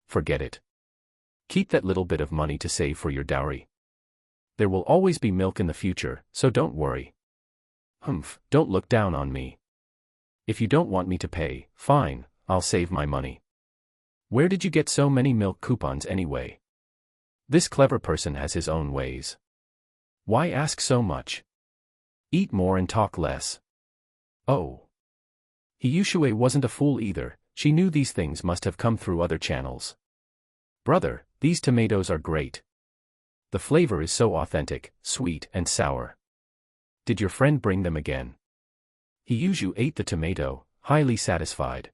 Forget it. Keep that little bit of money to save for your dowry. There will always be milk in the future, so don't worry. Humph, don't look down on me. If you don't want me to pay, fine, I'll save my money. Where did you get so many milk coupons anyway? This clever person has his own ways. Why ask so much? Eat more and talk less. Oh. Hiyushui wasn't a fool either, she knew these things must have come through other channels. Brother, these tomatoes are great. The flavor is so authentic, sweet and sour. Did your friend bring them again? Hiyuju ate the tomato, highly satisfied.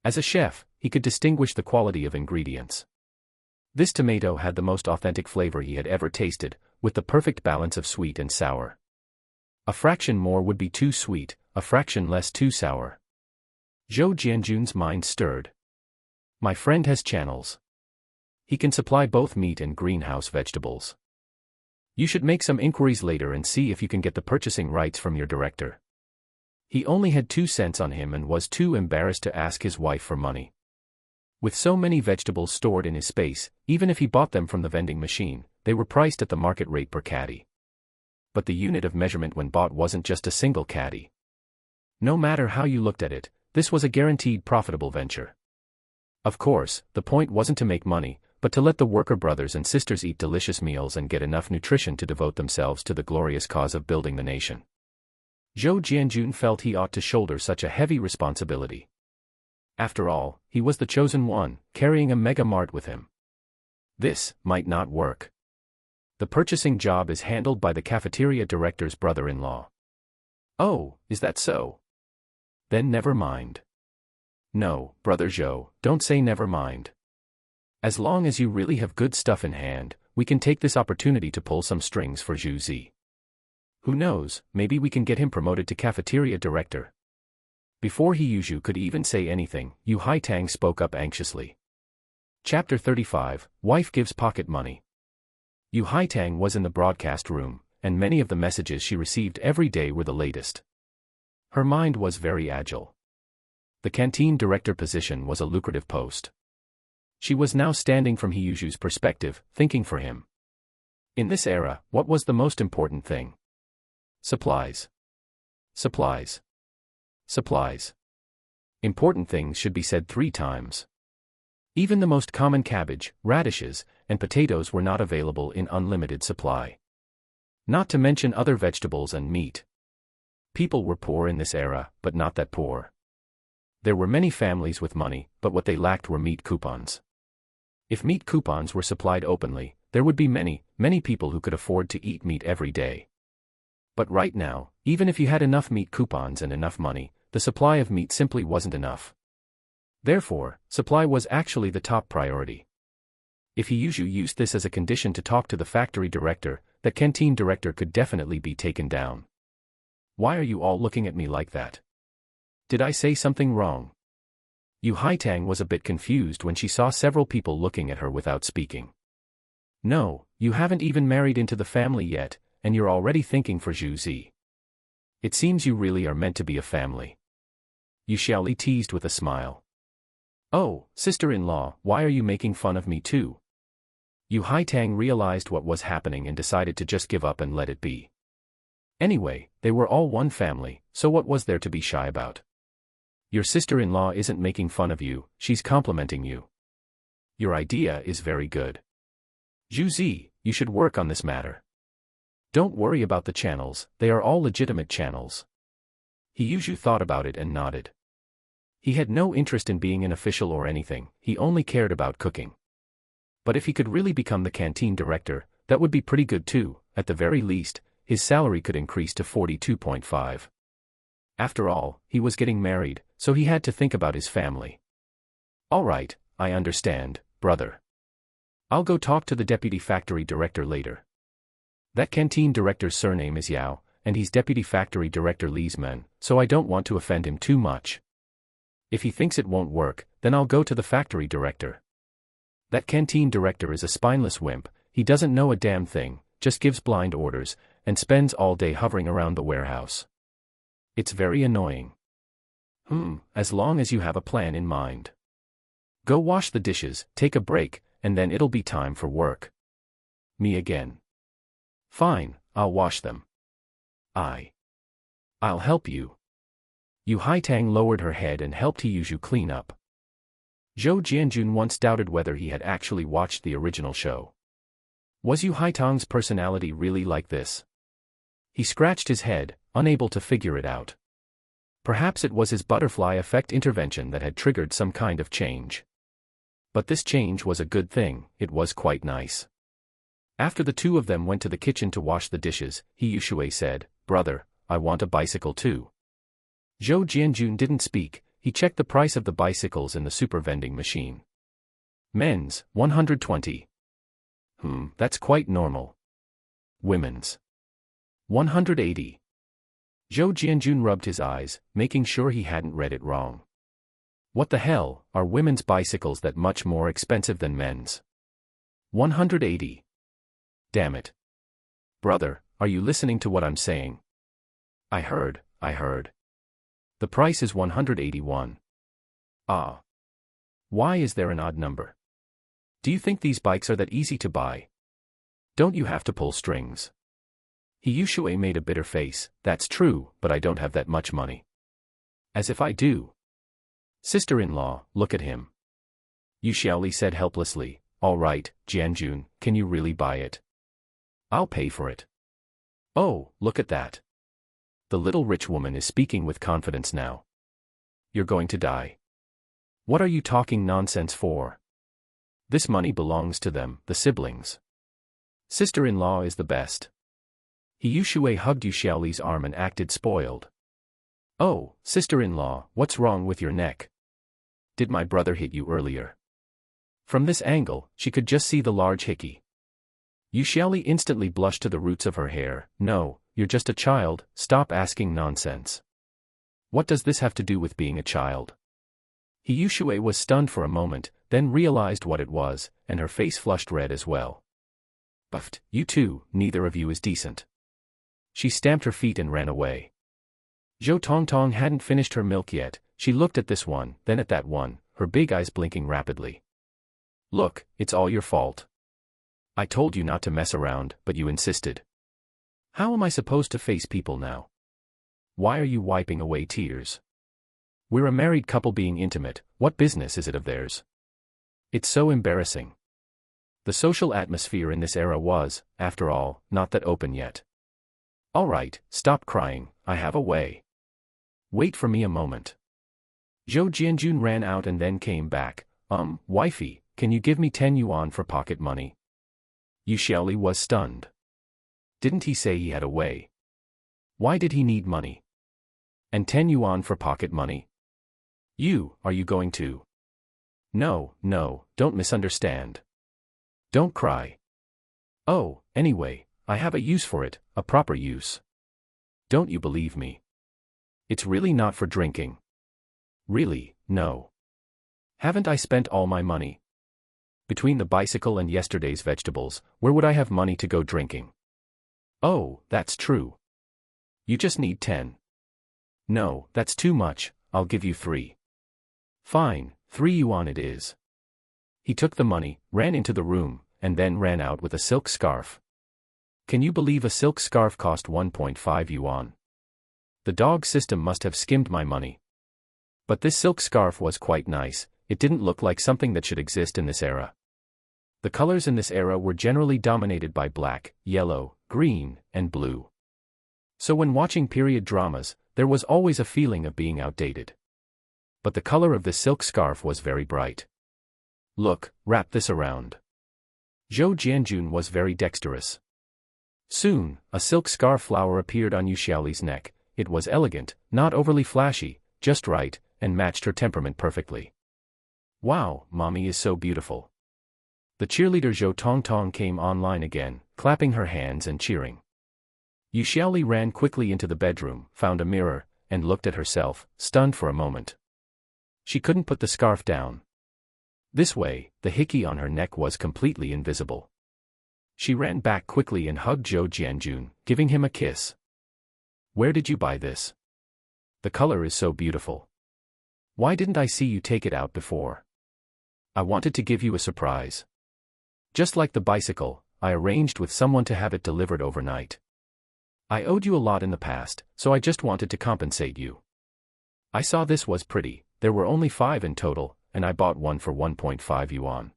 As a chef, he could distinguish the quality of ingredients. This tomato had the most authentic flavor he had ever tasted, with the perfect balance of sweet and sour. A fraction more would be too sweet, a fraction less too sour. Zhou Jianjun's mind stirred. My friend has channels. He can supply both meat and greenhouse vegetables. You should make some inquiries later and see if you can get the purchasing rights from your director. He only had 2 cents on him and was too embarrassed to ask his wife for money. With so many vegetables stored in his space, even if he bought them from the vending machine, they were priced at the market rate per caddy. But the unit of measurement when bought wasn't just a single caddy. No matter how you looked at it, this was a guaranteed profitable venture. Of course, the point wasn't to make money, but to let the worker brothers and sisters eat delicious meals and get enough nutrition to devote themselves to the glorious cause of building the nation. Zhou Jianjun felt he ought to shoulder such a heavy responsibility. After all, he was the chosen one, carrying a mega mart with him. This might not work. The purchasing job is handled by the cafeteria director's brother-in-law. Oh, is that so? Then never mind. No, Brother Zhou, don't say never mind. As long as you really have good stuff in hand, we can take this opportunity to pull some strings for Zhu Zi. Who knows, maybe we can get him promoted to cafeteria director. Before Hiyuju could even say anything, Yu Haitang spoke up anxiously. Chapter 35, Wife Gives Pocket Money. Yu Haitang was in the broadcast room, and many of the messages she received every day were the latest. Her mind was very agile. The canteen director position was a lucrative post. She was now standing from Hiyuju's perspective, thinking for him. In this era, what was the most important thing? Supplies. Supplies. Supplies. Important things should be said 3 times. Even the most common cabbage, radishes, and potatoes were not available in unlimited supply. Not to mention other vegetables and meat. People were poor in this era, but not that poor. There were many families with money, but what they lacked were meat coupons. If meat coupons were supplied openly, there would be many, many people who could afford to eat meat every day. But right now, even if you had enough meat coupons and enough money, the supply of meat simply wasn't enough. Therefore, supply was actually the top priority. If he used this as a condition to talk to the factory director, that canteen director could definitely be taken down. Why are you all looking at me like that? Did I say something wrong? Yu Haitang was a bit confused when she saw several people looking at her without speaking. No, you haven't even married into the family yet, and you're already thinking for Zhu Zi. It seems you really are meant to be a family. Yu Xiaoli teased with a smile. Oh, sister-in-law, why are you making fun of me too? Yu Haitang realized what was happening and decided to just give up and let it be. Anyway, they were all one family, so what was there to be shy about? Your sister-in-law isn't making fun of you, she's complimenting you. Your idea is very good. Zhu Zi, you should work on this matter. Don't worry about the channels, they are all legitimate channels. He thought about it and nodded. He had no interest in being an official or anything, he only cared about cooking. But if he could really become the canteen director, that would be pretty good too. At the very least, his salary could increase to 42.5. After all, he was getting married, so he had to think about his family. All right, I understand, brother. I'll go talk to the deputy factory director later. That canteen director's surname is Yao, and he's deputy factory director Li's man, so I don't want to offend him too much. If he thinks it won't work, then I'll go to the factory director. That canteen director is a spineless wimp, he doesn't know a damn thing, just gives blind orders, and spends all day hovering around the warehouse. It's very annoying. As long as you have a plan in mind. Go wash the dishes, take a break, and then it'll be time for work. Me again. Fine, I'll wash them. I'll help you. Yu Haitang lowered her head and helped Hiyushu clean up. Zhou Jianjun once doubted whether he had actually watched the original show. Was Yu Haitang's personality really like this? He scratched his head, unable to figure it out. Perhaps it was his butterfly effect intervention that had triggered some kind of change. But this change was a good thing, it was quite nice. After the two of them went to the kitchen to wash the dishes, Hiyushu said, "Brother, I want a bicycle too." Zhou Jianjun didn't speak, he checked the price of the bicycles in the super vending machine. Men's, 120. That's quite normal. Women's. 180. Zhou Jianjun rubbed his eyes, making sure he hadn't read it wrong. What the hell, are women's bicycles that much more expensive than men's? 180. Damn it. Brother, are you listening to what I'm saying? I heard. The price is 181. Ah. Why is there an odd number? Do you think these bikes are that easy to buy? Don't you have to pull strings? Hiyushu made a bitter face. That's true, but I don't have that much money. As if I do. Sister-in-law, look at him. Yu Xiaoli said helplessly, all right, Jianjun, can you really buy it? I'll pay for it. Oh, look at that. The little rich woman is speaking with confidence now. You're going to die. What are you talking nonsense for? This money belongs to them, the siblings. Sister-in-law is the best. Hiyushu hugged Yu Xiaoli's arm and acted spoiled. Oh, sister-in-law, what's wrong with your neck? Did my brother hit you earlier? From this angle, she could just see the large hickey. Yu Xiaoli instantly blushed to the roots of her hair. No, you're just a child, stop asking nonsense. What does this have to do with being a child? Hiyushu was stunned for a moment, then realized what it was, and her face flushed red as well. Buffed, you two, neither of you is decent. She stamped her feet and ran away. Zhou Tongtong hadn't finished her milk yet, she looked at this one, then at that one, her big eyes blinking rapidly. Look, it's all your fault. I told you not to mess around, but you insisted. How am I supposed to face people now? Why are you wiping away tears? We're a married couple being intimate, what business is it of theirs? It's so embarrassing. The social atmosphere in this era was, after all, not that open yet. All right, stop crying, I have a way. Wait for me a moment. Zhou Jianjun ran out and then came back. Wifey, can you give me 10 yuan for pocket money? Yu Xiaoli was stunned. Didn't he say he had a way? Why did he need money? And 10 yuan for pocket money? Are you going to? No, no, don't misunderstand. Don't cry. Oh, anyway, I have a use for it, a proper use. Don't you believe me? It's really not for drinking. Really, no. Haven't I spent all my money? Between the bicycle and yesterday's vegetables, where would I have money to go drinking? Oh, that's true. You just need 10. No, that's too much, I'll give you 3. Fine, 3 yuan it is. He took the money, ran into the room, and then ran out with a silk scarf. Can you believe a silk scarf cost 1.5 yuan? The dog system must have skimmed my money. But this silk scarf was quite nice, it didn't look like something that should exist in this era. The colors in this era were generally dominated by black, yellow, green, and blue. So when watching period dramas, there was always a feeling of being outdated. But the color of this silk scarf was very bright. Look, wrap this around. Zhou Jianjun was very dexterous. Soon, a silk scarf flower appeared on Yu Xiaoli's neck. It was elegant, not overly flashy, just right, and matched her temperament perfectly. Wow, mommy is so beautiful. The cheerleader Zhou Tongtong came online again, clapping her hands and cheering. Yu Xiaoli ran quickly into the bedroom, found a mirror, and looked at herself, stunned for a moment. She couldn't put the scarf down. This way, the hickey on her neck was completely invisible. She ran back quickly and hugged Zhou Jianjun, giving him a kiss. Where did you buy this? The color is so beautiful. Why didn't I see you take it out before? I wanted to give you a surprise. Just like the bicycle, I arranged with someone to have it delivered overnight. I owed you a lot in the past, so I just wanted to compensate you. I saw this was pretty, there were only 5 in total, and I bought one for 1.5 yuan.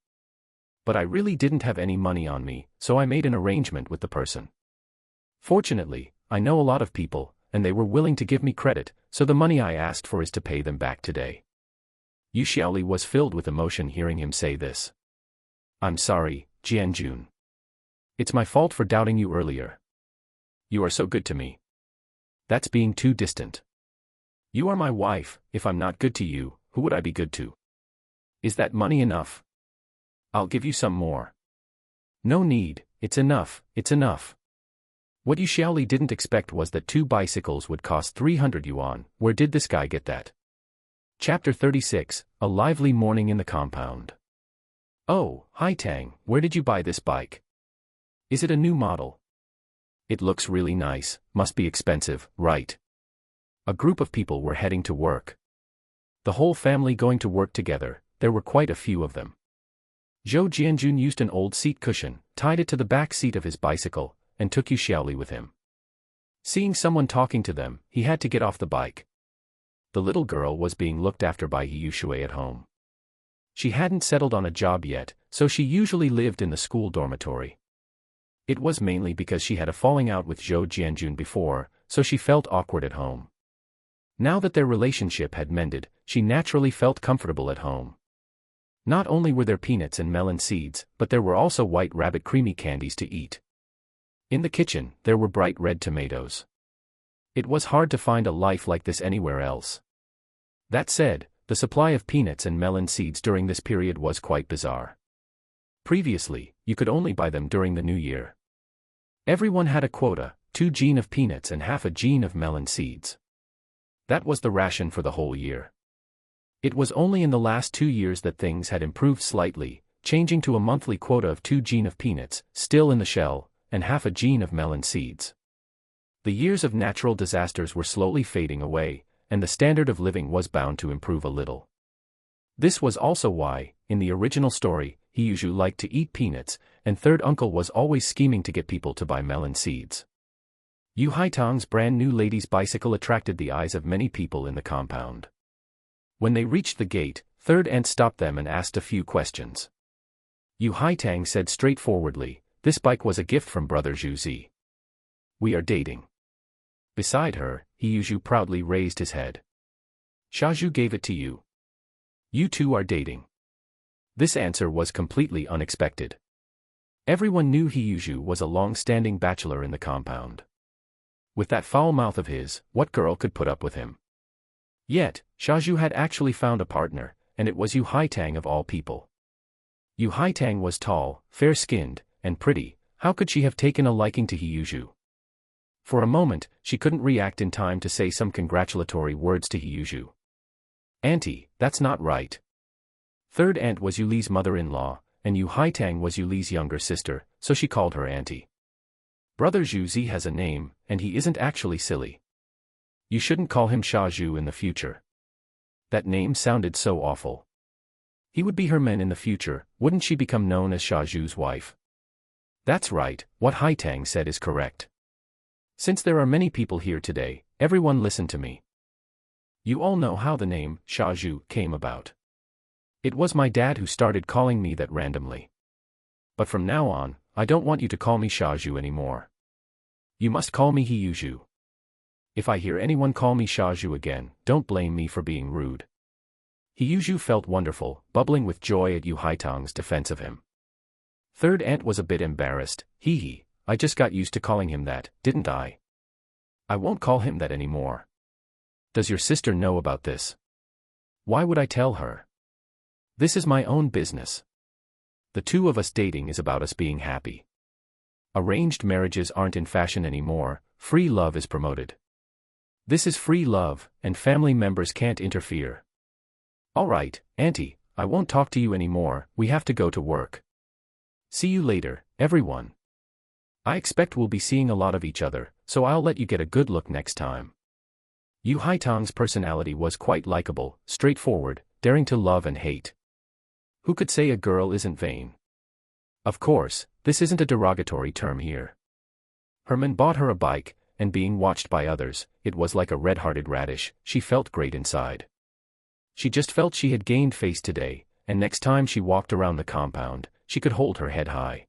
But I really didn't have any money on me, so I made an arrangement with the person. Fortunately, I know a lot of people, and they were willing to give me credit, so the money I asked for is to pay them back today. Yu Xiaoli was filled with emotion hearing him say this. I'm sorry, Jianjun. It's my fault for doubting you earlier. You are so good to me. That's being too distant. You are my wife, if I'm not good to you, who would I be good to? Is that money enough? I'll give you some more. No need, it's enough, it's enough. What Yu Xiaoli didn't expect was that 2 bicycles would cost 300 yuan, where did this guy get that? Chapter 36, A Lively Morning in the Compound. Oh, hi Tang, where did you buy this bike? Is it a new model? It looks really nice, must be expensive, right? A group of people were heading to work. The whole family going to work together, there were quite a few of them. Zhou Jianjun used an old seat cushion, tied it to the back seat of his bicycle, and took Yu Xiaoli with him. Seeing someone talking to them, he had to get off the bike. The little girl was being looked after by Yu Shui at home. She hadn't settled on a job yet, so she usually lived in the school dormitory. It was mainly because she had a falling out with Zhou Jianjun before, so she felt awkward at home. Now that their relationship had mended, she naturally felt comfortable at home. Not only were there peanuts and melon seeds, but there were also white rabbit creamy candies to eat. In the kitchen, there were bright red tomatoes. It was hard to find a life like this anywhere else. That said, the supply of peanuts and melon seeds during this period was quite bizarre. Previously, you could only buy them during the new year. Everyone had a quota, 2 gene of peanuts and half a gene of melon seeds. That was the ration for the whole year. It was only in the last 2 years that things had improved slightly, changing to a monthly quota of 2 gene of peanuts, still in the shell, and half a gene of melon seeds. The years of natural disasters were slowly fading away, and the standard of living was bound to improve a little. This was also why, in the original story, he usually liked to eat peanuts, and third uncle was always scheming to get people to buy melon seeds. Yu Haitang's brand new lady's bicycle attracted the eyes of many people in the compound. When they reached the gate, third aunt stopped them and asked a few questions. Yu Haitang said straightforwardly, this bike was a gift from brother Zhu Zi. We are dating. Beside her, he Yuzhu proudly raised his head. Shazhu gave it to you. You two are dating. This answer was completely unexpected. Everyone knew He Yuzhu was a long-standing bachelor in the compound. With that foul mouth of his, what girl could put up with him? Yet, Shazhu had actually found a partner, and it was Yu Haitang of all people. Yu Haitang was tall, fair-skinned, and pretty. How could she have taken a liking to Hiyuzhu? For a moment, she couldn't react in time to say some congratulatory words to Hiyuzhu. Auntie, that's not right. Third aunt was Yu Li's mother-in-law, and Yu Haitang was Yu Li's younger sister, so she called her auntie. Brother Zhu Zi has a name, and he isn't actually silly. You shouldn't call him Sha Zhu in the future. That name sounded so awful. He would be her man in the future, wouldn't she become known as Sha Zhu's wife? That's right, what Haitang said is correct. Since there are many people here today, everyone listen to me. You all know how the name, Sha Zhu, came about. It was my dad who started calling me that randomly. But from now on, I don't want you to call me Sha Zhu anymore. You must call me Hiyuzhu. If I hear anyone call me Sha Zhu again, don't blame me for being rude. Hiyuzhu felt wonderful, bubbling with joy at Yu Haitang's defense of him. Third aunt was a bit embarrassed. Hee, I just got used to calling him that, didn't I? I won't call him that anymore. Does your sister know about this? Why would I tell her? This is my own business. The two of us dating is about us being happy. Arranged marriages aren't in fashion anymore, free love is promoted. This is free love, and family members can't interfere. All right, Auntie, I won't talk to you anymore, we have to go to work. See you later, everyone. I expect we'll be seeing a lot of each other, so I'll let you get a good look next time. Yu Haitang's personality was quite likable, straightforward, daring to love and hate. Who could say a girl isn't vain? Of course, this isn't a derogatory term here. Herman bought her a bike, and being watched by others, it was like a red-hearted radish. She felt great inside. She just felt she had gained face today, and next time she walked around the compound, she could hold her head high.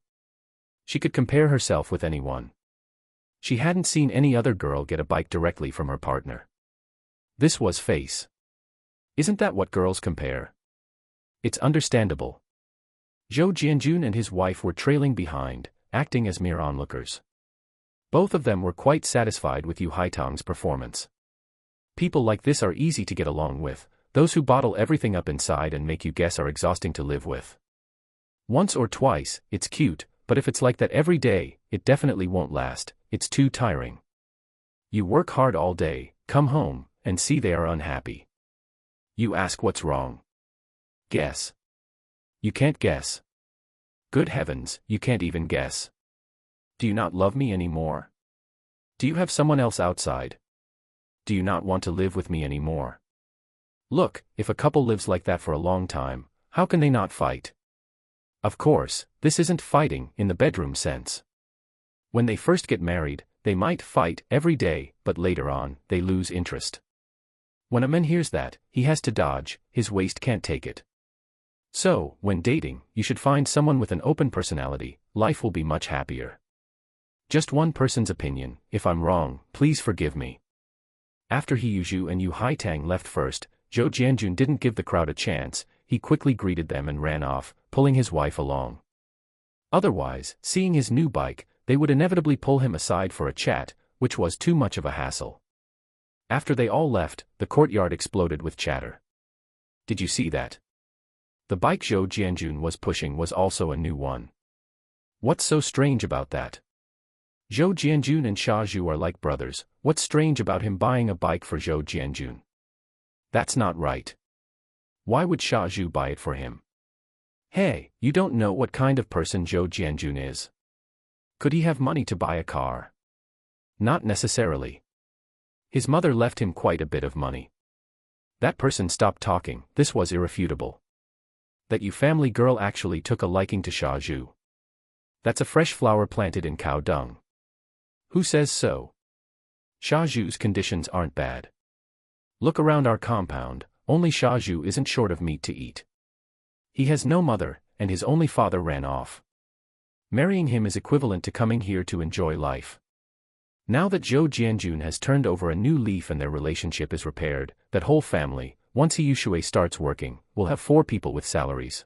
She could compare herself with anyone. She hadn't seen any other girl get a bike directly from her partner. This was face. Isn't that what girls compare? It's understandable. Zhou Jianjun and his wife were trailing behind, acting as mere onlookers. Both of them were quite satisfied with Yu Haitang's performance. People like this are easy to get along with. Those who bottle everything up inside and make you guess are exhausting to live with. Once or twice, it's cute, but if it's like that every day, it definitely won't last. It's too tiring. You work hard all day, come home, and see they are unhappy. You ask what's wrong. Guess. You can't guess. Good heavens, you can't even guess. Do you not love me anymore? Do you have someone else outside? Do you not want to live with me anymore? Look, if a couple lives like that for a long time, how can they not fight? Of course, this isn't fighting in the bedroom sense. When they first get married, they might fight every day, but later on, they lose interest. When a man hears that, he has to dodge, his waist can't take it. So, when dating, you should find someone with an open personality, life will be much happier. Just one person's opinion, if I'm wrong, please forgive me. After Hiyuzhu and Yu Haitang left first, Zhou Jianjun didn't give the crowd a chance, he quickly greeted them and ran off, pulling his wife along. Otherwise, seeing his new bike, they would inevitably pull him aside for a chat, which was too much of a hassle. After they all left, the courtyard exploded with chatter. Did you see that? The bike Zhou Jianjun was pushing was also a new one. What's so strange about that? Zhou Jianjun and Sha Zhu are like brothers, what's strange about him buying a bike for Zhou Jianjun? That's not right. Why would Sha Zhu buy it for him? Hey, you don't know what kind of person Zhou Jianjun is. Could he have money to buy a car? Not necessarily. His mother left him quite a bit of money. That person stopped talking, this was irrefutable. That you family girl actually took a liking to Sha Zhu. That's a fresh flower planted in cow dung. Who says so? Sha Zhu's conditions aren't bad. Look around our compound, only Sha Zhu isn't short of meat to eat. He has no mother, and his only father ran off. Marrying him is equivalent to coming here to enjoy life. Now that Zhou Jianjun has turned over a new leaf and their relationship is repaired, that whole family, once Hiyushui starts working, will have 4 people with salaries.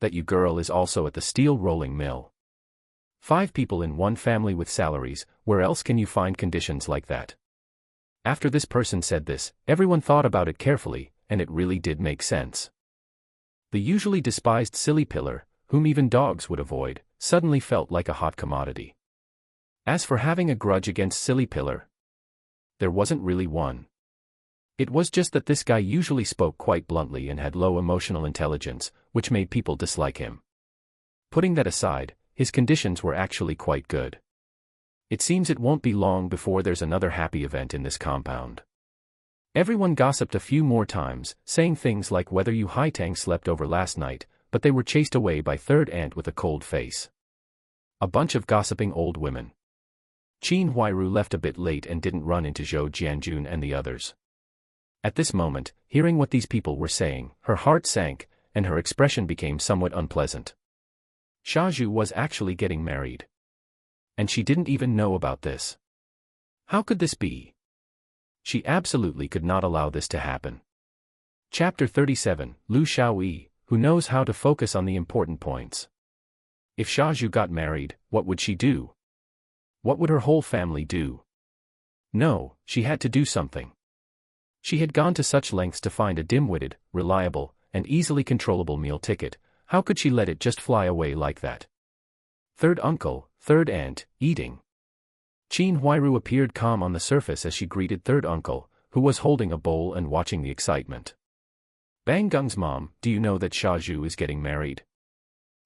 That you girl is also at the steel rolling mill. 5 people in one family with salaries, where else can you find conditions like that? After this person said this, everyone thought about it carefully, and it really did make sense. The usually despised silly pillar, whom even dogs would avoid, suddenly felt like a hot commodity. As for having a grudge against silly pillar, there wasn't really one. It was just that this guy usually spoke quite bluntly and had low emotional intelligence, which made people dislike him. Putting that aside, his conditions were actually quite good. It seems it won't be long before there's another happy event in this compound. Everyone gossiped a few more times, saying things like whether you Haitang slept over last night, but they were chased away by third aunt with a cold face. A bunch of gossiping old women. Qin Huairu left a bit late and didn't run into Zhou Jianjun and the others. At this moment, hearing what these people were saying, her heart sank, and her expression became somewhat unpleasant. Xiaozhu was actually getting married. And she didn't even know about this. How could this be? She absolutely could not allow this to happen. Chapter 37, Lu Xiaoyi, who knows how to focus on the important points. If Xiaozhu got married, what would she do? What would her whole family do? No, she had to do something. She had gone to such lengths to find a dim-witted, reliable, and easily controllable meal ticket. How could she let it just fly away like that? Third uncle, third aunt, eating. Qin Huairu appeared calm on the surface as she greeted third uncle, who was holding a bowl and watching the excitement. Bang Gung's mom, do you know that Xiaozhu is getting married?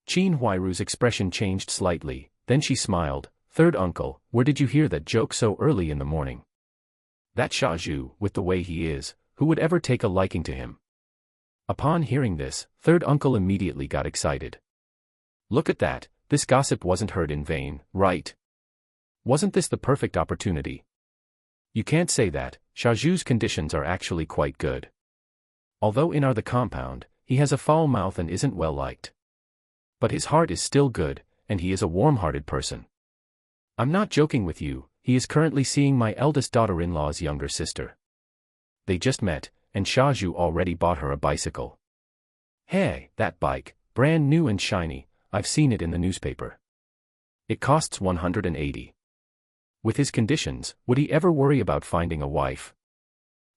Qin Huairu's expression changed slightly, then she smiled. Third uncle, where did you hear that joke so early in the morning? That Xiaozhu, with the way he is, who would ever take a liking to him? Upon hearing this, third uncle immediately got excited. Look at that, this gossip wasn't heard in vain, right? Wasn't this the perfect opportunity? You can't say that, Xiaozhu's conditions are actually quite good. Although in the compound, he has a foul mouth and isn't well liked. But his heart is still good, and he is a warm-hearted person. I'm not joking with you, he is currently seeing my eldest daughter-in-law's younger sister. They just met, and Xiaozhu already bought her a bicycle. Hey, that bike, brand new and shiny, I've seen it in the newspaper. It costs 180. With his conditions, would he ever worry about finding a wife?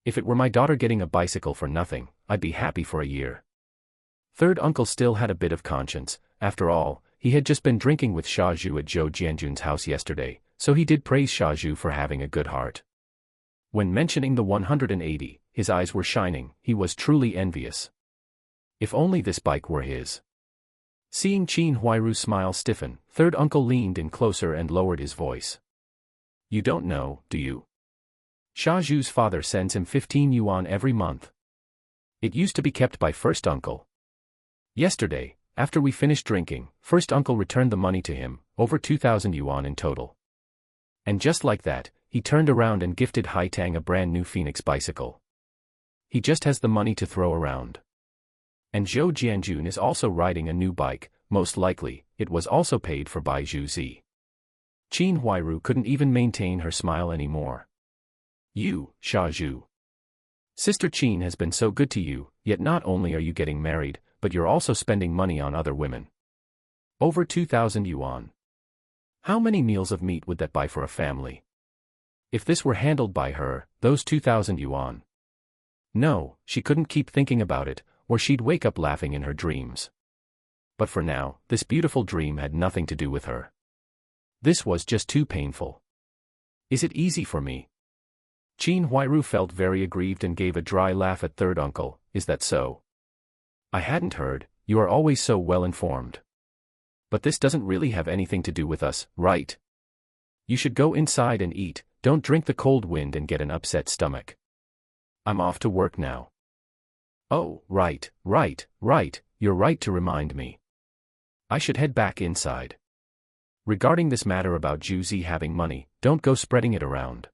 If it were my daughter getting a bicycle for nothing, I'd be happy for a year. Third uncle still had a bit of conscience. After all, he had just been drinking with Xiaozhu at Zhou Jianjun's house yesterday, so he did praise Xiaozhu for having a good heart. When mentioning the 180, his eyes were shining, he was truly envious. If only this bike were his. Seeing Qin Huairu's smile stiffen, third uncle leaned in closer and lowered his voice. You don't know, do you? Xiaozhu's father sends him 15 yuan every month. It used to be kept by first uncle. Yesterday, after we finished drinking, first uncle returned the money to him, over 2,000 yuan in total. And just like that, he turned around and gifted Haitang a brand new Phoenix bicycle. He just has the money to throw around. And Zhou Jianjun is also riding a new bike, most likely, it was also paid for by Zhu Zi. Qin Huairu couldn't even maintain her smile anymore. You, Xiaozhu. Sister Qin has been so good to you, yet not only are you getting married, but you're also spending money on other women. Over 2,000 yuan. How many meals of meat would that buy for a family? If this were handled by her, those 2,000 yuan. No, she couldn't keep thinking about it, or she'd wake up laughing in her dreams. But for now, this beautiful dream had nothing to do with her. This was just too painful. Is it easy for me? Qin Huairu felt very aggrieved and gave a dry laugh at third uncle. Is that so? I hadn't heard, you are always so well informed. But this doesn't really have anything to do with us, right? You should go inside and eat, don't drink the cold wind and get an upset stomach. I'm off to work now. Oh, right, you're right to remind me. I should head back inside. Regarding this matter about Zhu Zi having money, don't go spreading it around.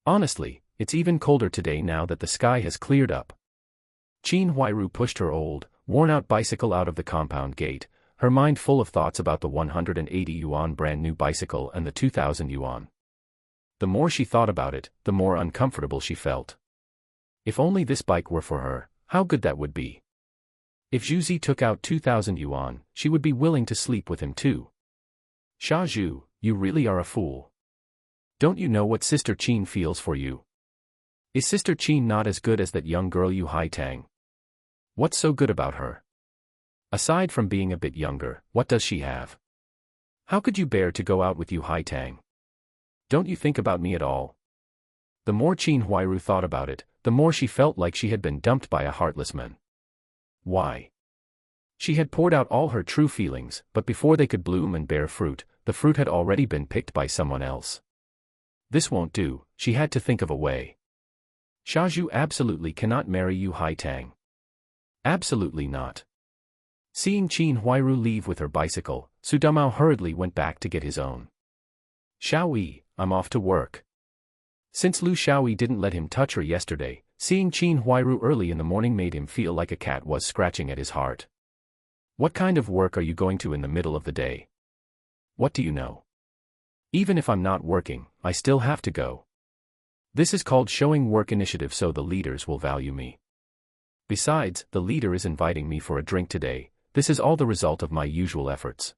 Honestly, it's even colder today now that the sky has cleared up. Qin Huairu pushed her old, worn-out bicycle out of the compound gate, her mind full of thoughts about the 180 yuan brand new bicycle and the 2,000 yuan. The more she thought about it, the more uncomfortable she felt. If only this bike were for her, how good that would be. If Zhu Zi took out 2,000 yuan, she would be willing to sleep with him too. Xiaozhu, you really are a fool. Don't you know what Sister Qin feels for you? Is Sister Qin not as good as that young girl you Haitang? What's so good about her? Aside from being a bit younger, what does she have? How could you bear to go out with Yu Haitang? Don't you think about me at all? The more Qin Huairu thought about it, the more she felt like she had been dumped by a heartless man. Why? She had poured out all her true feelings, but before they could bloom and bear fruit, the fruit had already been picked by someone else. This won't do, she had to think of a way. Xiaozhu absolutely cannot marry Yu Haitang. Absolutely not. Seeing Qin Huairu leave with her bicycle, Su Damao hurriedly went back to get his own. Xiaoyi, I'm off to work. Since Lu Xiaoyi didn't let him touch her yesterday, seeing Qin Huairu early in the morning made him feel like a cat was scratching at his heart. What kind of work are you going to in the middle of the day? What do you know? Even if I'm not working, I still have to go. This is called showing work initiative, so the leaders will value me. Besides, the leader is inviting me for a drink today. This is all the result of my usual efforts.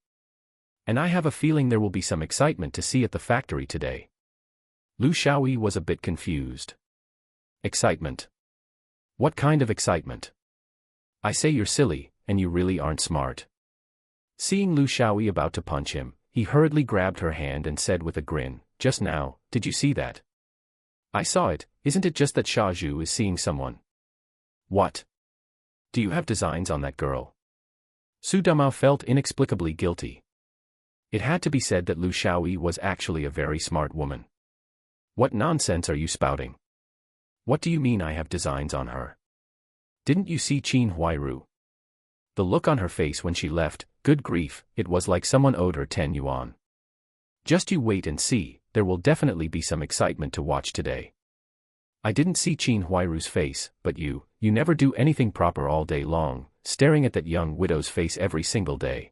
And I have a feeling there will be some excitement to see at the factory today. Lu Xiaoyi was a bit confused. Excitement? What kind of excitement? I say you're silly, and you really aren't smart. Seeing Lu Xiaoyi about to punch him, he hurriedly grabbed her hand and said with a grin, just now, did you see that? I saw it. Isn't it just that Xiaozhu is seeing someone? What? Do you have designs on that girl? Su Damao felt inexplicably guilty. It had to be said that Lu Xiaoyi was actually a very smart woman. What nonsense are you spouting? What do you mean I have designs on her? Didn't you see Qin Huairu? The look on her face when she left, good grief, it was like someone owed her 10 yuan. Just you wait and see, there will definitely be some excitement to watch today. I didn't see Qin Huairu's face, but you never do anything proper all day long, staring at that young widow's face every single day.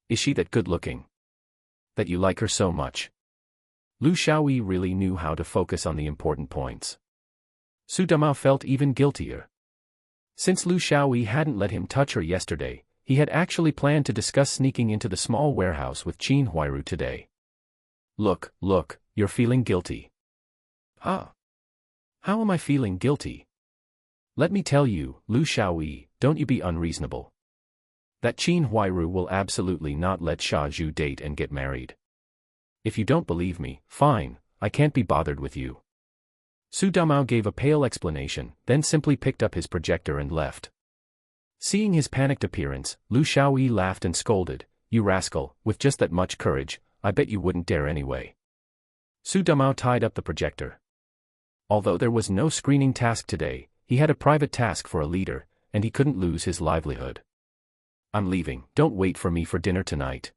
Is she that good looking? That you like her so much? Lu Xiaoyi really knew how to focus on the important points. Su Damao felt even guiltier. Since Lu Xiaoyi hadn't let him touch her yesterday, he had actually planned to discuss sneaking into the small warehouse with Qin Huairu today. Look, you're feeling guilty. Huh? How am I feeling guilty? Let me tell you, Lu Xiaoyi, don't you be unreasonable. That Qin Huairu will absolutely not let Xiaozhu date and get married. If you don't believe me, fine, I can't be bothered with you. Su Damao gave a pale explanation, then simply picked up his projector and left. Seeing his panicked appearance, Lu Xiaoyi laughed and scolded, you rascal, with just that much courage, I bet you wouldn't dare anyway. Su Damao tied up the projector. Although there was no screening task today, he had a private task for a leader, and he couldn't lose his livelihood. I'm leaving, don't wait for me for dinner tonight.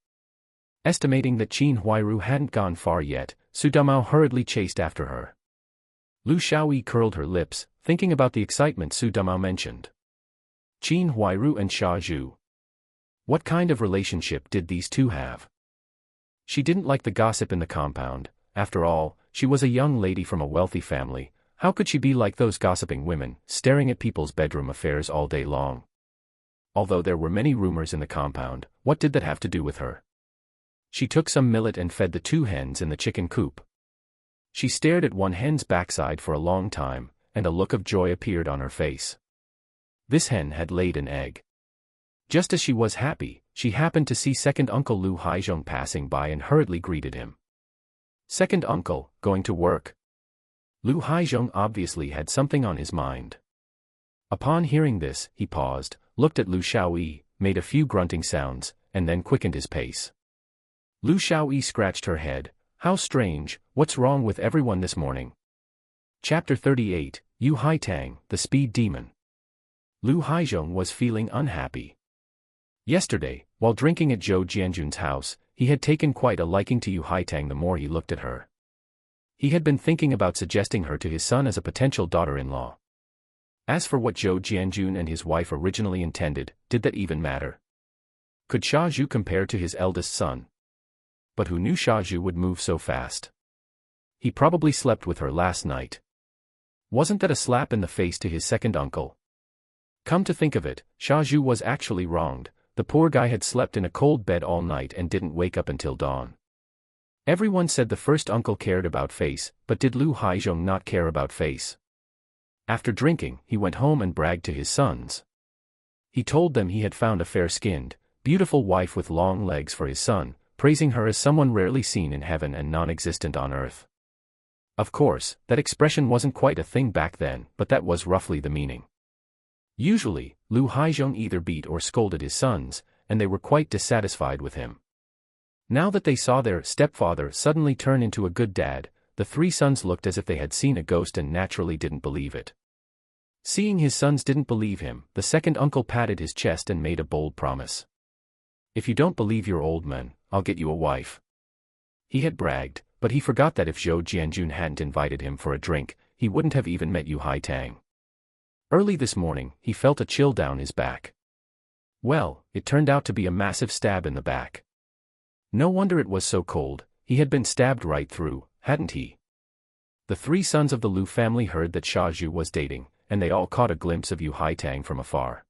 Estimating that Qin Huairu hadn't gone far yet, Su Damao hurriedly chased after her. Lu Xiaoyi curled her lips, thinking about the excitement Su Damao mentioned. Qin Huairu and Xiaozhu. What kind of relationship did these two have? She didn't like the gossip in the compound. After all, she was a young lady from a wealthy family. How could she be like those gossiping women, staring at people's bedroom affairs all day long? Although there were many rumors in the compound, what did that have to do with her? She took some millet and fed the 2 hens in the chicken coop. She stared at one hen's backside for a long time, and a look of joy appeared on her face. This hen had laid an egg. Just as she was happy, she happened to see second uncle Lu Haizhong passing by and hurriedly greeted him. Second uncle, going to work? Lu Haizhong obviously had something on his mind. Upon hearing this, he paused, looked at Lu Xiaoyi, made a few grunting sounds, and then quickened his pace. Lu Xiaoyi scratched her head. How strange, what's wrong with everyone this morning? Chapter 38, Yu Haitang, the Speed Demon. Lu Haizhong was feeling unhappy. Yesterday, while drinking at Zhou Jianjun's house, he had taken quite a liking to Yu Haitang the more he looked at her. He had been thinking about suggesting her to his son as a potential daughter-in-law. As for what Zhou Jianjun and his wife originally intended, did that even matter? Could Xiaozhu compare to his eldest son? But who knew Xiaozhu would move so fast? He probably slept with her last night. Wasn't that a slap in the face to his second uncle? Come to think of it, Xiaozhu was actually wronged. The poor guy had slept in a cold bed all night and didn't wake up until dawn. Everyone said the first uncle cared about face, but did Lu Haizhong not care about face? After drinking, he went home and bragged to his sons. He told them he had found a fair-skinned, beautiful wife with long legs for his son, praising her as someone rarely seen in heaven and non-existent on earth. Of course, that expression wasn't quite a thing back then, but that was roughly the meaning. Usually, Lu Haizhong either beat or scolded his sons, and they were quite dissatisfied with him. Now that they saw their stepfather suddenly turn into a good dad, the three sons looked as if they had seen a ghost and naturally didn't believe it. Seeing his sons didn't believe him, the second uncle patted his chest and made a bold promise. "If you don't believe your old man, I'll get you a wife." He had bragged, but he forgot that if Zhou Jianjun hadn't invited him for a drink, he wouldn't have even met Yu Haitang. Early this morning, he felt a chill down his back. Well, it turned out to be a massive stab in the back. No wonder it was so cold, he had been stabbed right through, hadn't he? The three sons of the Lu family heard that Xia Zhu was dating, and they all caught a glimpse of Yu Haitang from afar.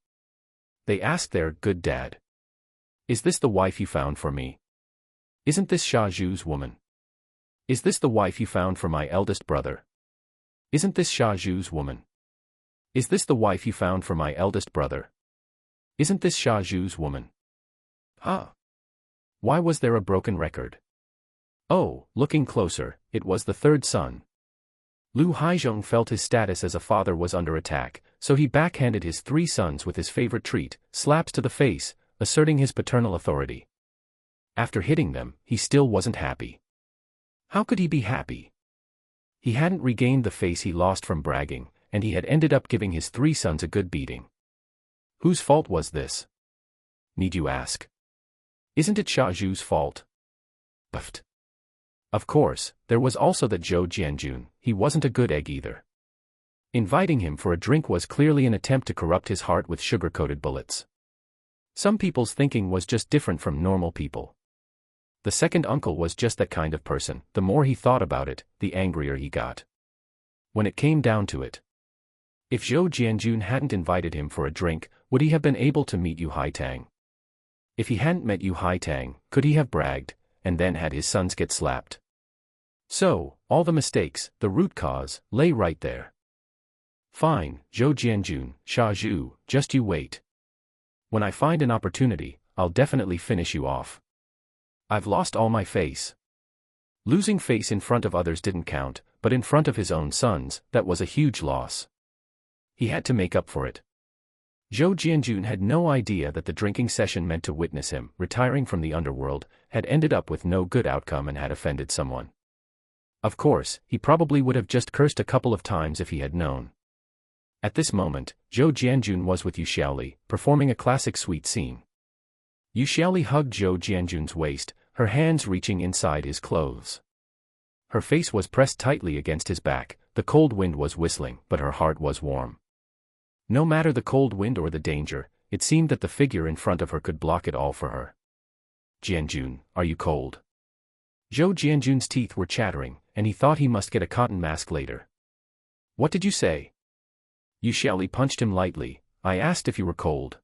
They asked their good dad, "Is this the wife you found for me? Isn't this Xia Zhu's woman? Is this the wife you found for my eldest brother? Isn't this Xia Zhu's woman? Is this the wife you found for my eldest brother? Isn't this Xia Zhu's woman?" Huh? Why was there a broken record? Oh, looking closer, it was the third son. Lu Haizhong felt his status as a father was under attack, so he backhanded his three sons with his favorite treat, slaps to the face, asserting his paternal authority. After hitting them, he still wasn't happy. How could he be happy? He hadn't regained the face he lost from bragging, and he had ended up giving his three sons a good beating. Whose fault was this? Need you ask? Isn't it Xia Zhu's fault? Buffed. Of course, there was also that Zhou Jianjun, he wasn't a good egg either. Inviting him for a drink was clearly an attempt to corrupt his heart with sugar-coated bullets. Some people's thinking was just different from normal people. The second uncle was just that kind of person. The more he thought about it, the angrier he got. When it came down to it, if Zhou Jianjun hadn't invited him for a drink, would he have been able to meet Yu Haitang? If he hadn't met Yu Haitang, could he have bragged, and then had his sons get slapped? So, all the mistakes, the root cause, lay right there. Fine, Zhou Jianjun, Xia Zhu, just you wait. When I find an opportunity, I'll definitely finish you off. I've lost all my face. Losing face in front of others didn't count, but in front of his own sons, that was a huge loss. He had to make up for it. Zhou Jianjun had no idea that the drinking session meant to witness him, retiring from the underworld, had ended up with no good outcome and had offended someone. Of course, he probably would have just cursed a couple of times if he had known. At this moment, Zhou Jianjun was with Yu Xiaoli, performing a classic sweet scene. Yu Xiaoli hugged Zhou Jianjun's waist, her hands reaching inside his clothes. Her face was pressed tightly against his back, the cold wind was whistling, but her heart was warm. No matter the cold wind or the danger, it seemed that the figure in front of her could block it all for her. "Jianjun, are you cold?" Zhou Jianjun's teeth were chattering, and he thought he must get a cotton mask later. "What did you say?" Yu Xiaoli punched him lightly. "I asked if you were cold."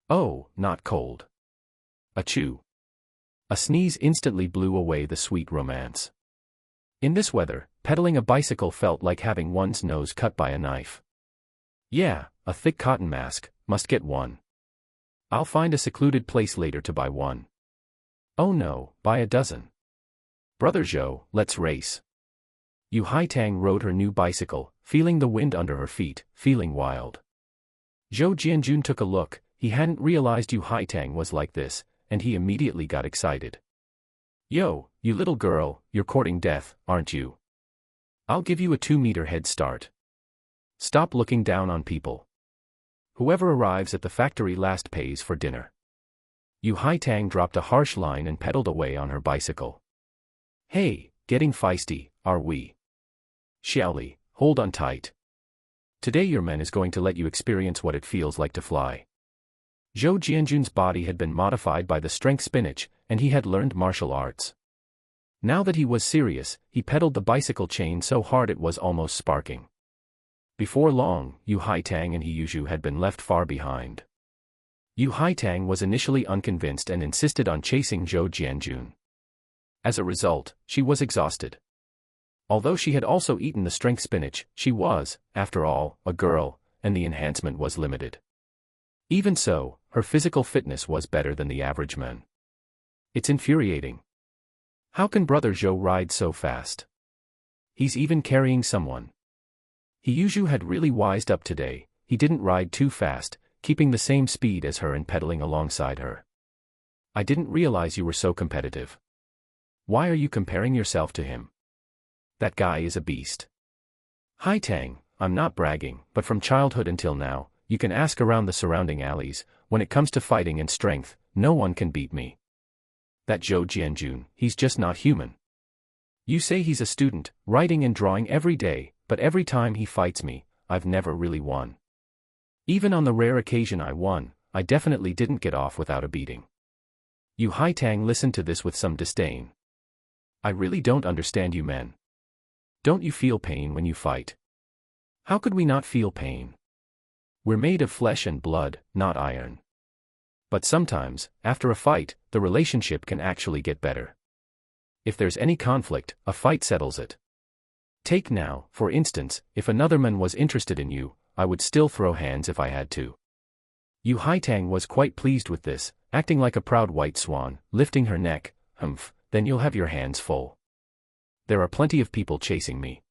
"Oh, not cold." Achoo. A sneeze instantly blew away the sweet romance. In this weather, pedaling a bicycle felt like having one's nose cut by a knife. Yeah, a thick cotton mask, must get one. I'll find a secluded place later to buy one. Oh no, buy a dozen. Brother Zhou, let's race. Yu Haitang rode her new bicycle, feeling the wind under her feet, feeling wild. Zhou Jianjun took a look. He hadn't realized Yu Haitang was like this, and he immediately got excited. Yo, you little girl, you're courting death, aren't you? I'll give you a 2-meter head start. Stop looking down on people. Whoever arrives at the factory last pays for dinner. Yu Haitang dropped a harsh line and pedaled away on her bicycle. Hey, getting feisty, are we? Xiaoli, hold on tight. Today your man is going to let you experience what it feels like to fly. Zhou Jianjun's body had been modified by the strength spinach, and he had learned martial arts. Now that he was serious, he pedaled the bicycle chain so hard it was almost sparking. Before long, Yu Haitang and Heyuzhu had been left far behind. Yu Haitang was initially unconvinced and insisted on chasing Zhou Jianjun. As a result, she was exhausted. Although she had also eaten the strength spinach, she was, after all, a girl, and the enhancement was limited. Even so, her physical fitness was better than the average man. It's infuriating. How can Brother Zhou ride so fast? He's even carrying someone. Yuzhu had really wised up today. He didn't ride too fast, keeping the same speed as her and pedaling alongside her. I didn't realize you were so competitive. Why are you comparing yourself to him? That guy is a beast. Hai Tang, I'm not bragging, but from childhood until now, you can ask around the surrounding alleys, when it comes to fighting and strength, no one can beat me. That Zhou Jianjun, he's just not human. You say he's a student, writing and drawing every day, but every time he fights me, I've never really won. Even on the rare occasion I won, I definitely didn't get off without a beating. You Hai Tang listened to this with some disdain. I really don't understand you men. Don't you feel pain when you fight? How could we not feel pain? We're made of flesh and blood, not iron. But sometimes, after a fight, the relationship can actually get better. If there's any conflict, a fight settles it. Take now, for instance, if another man was interested in you, I would still throw hands if I had to. Yu Haitang was quite pleased with this, acting like a proud white swan, lifting her neck. Humph, then you'll have your hands full. There are plenty of people chasing me.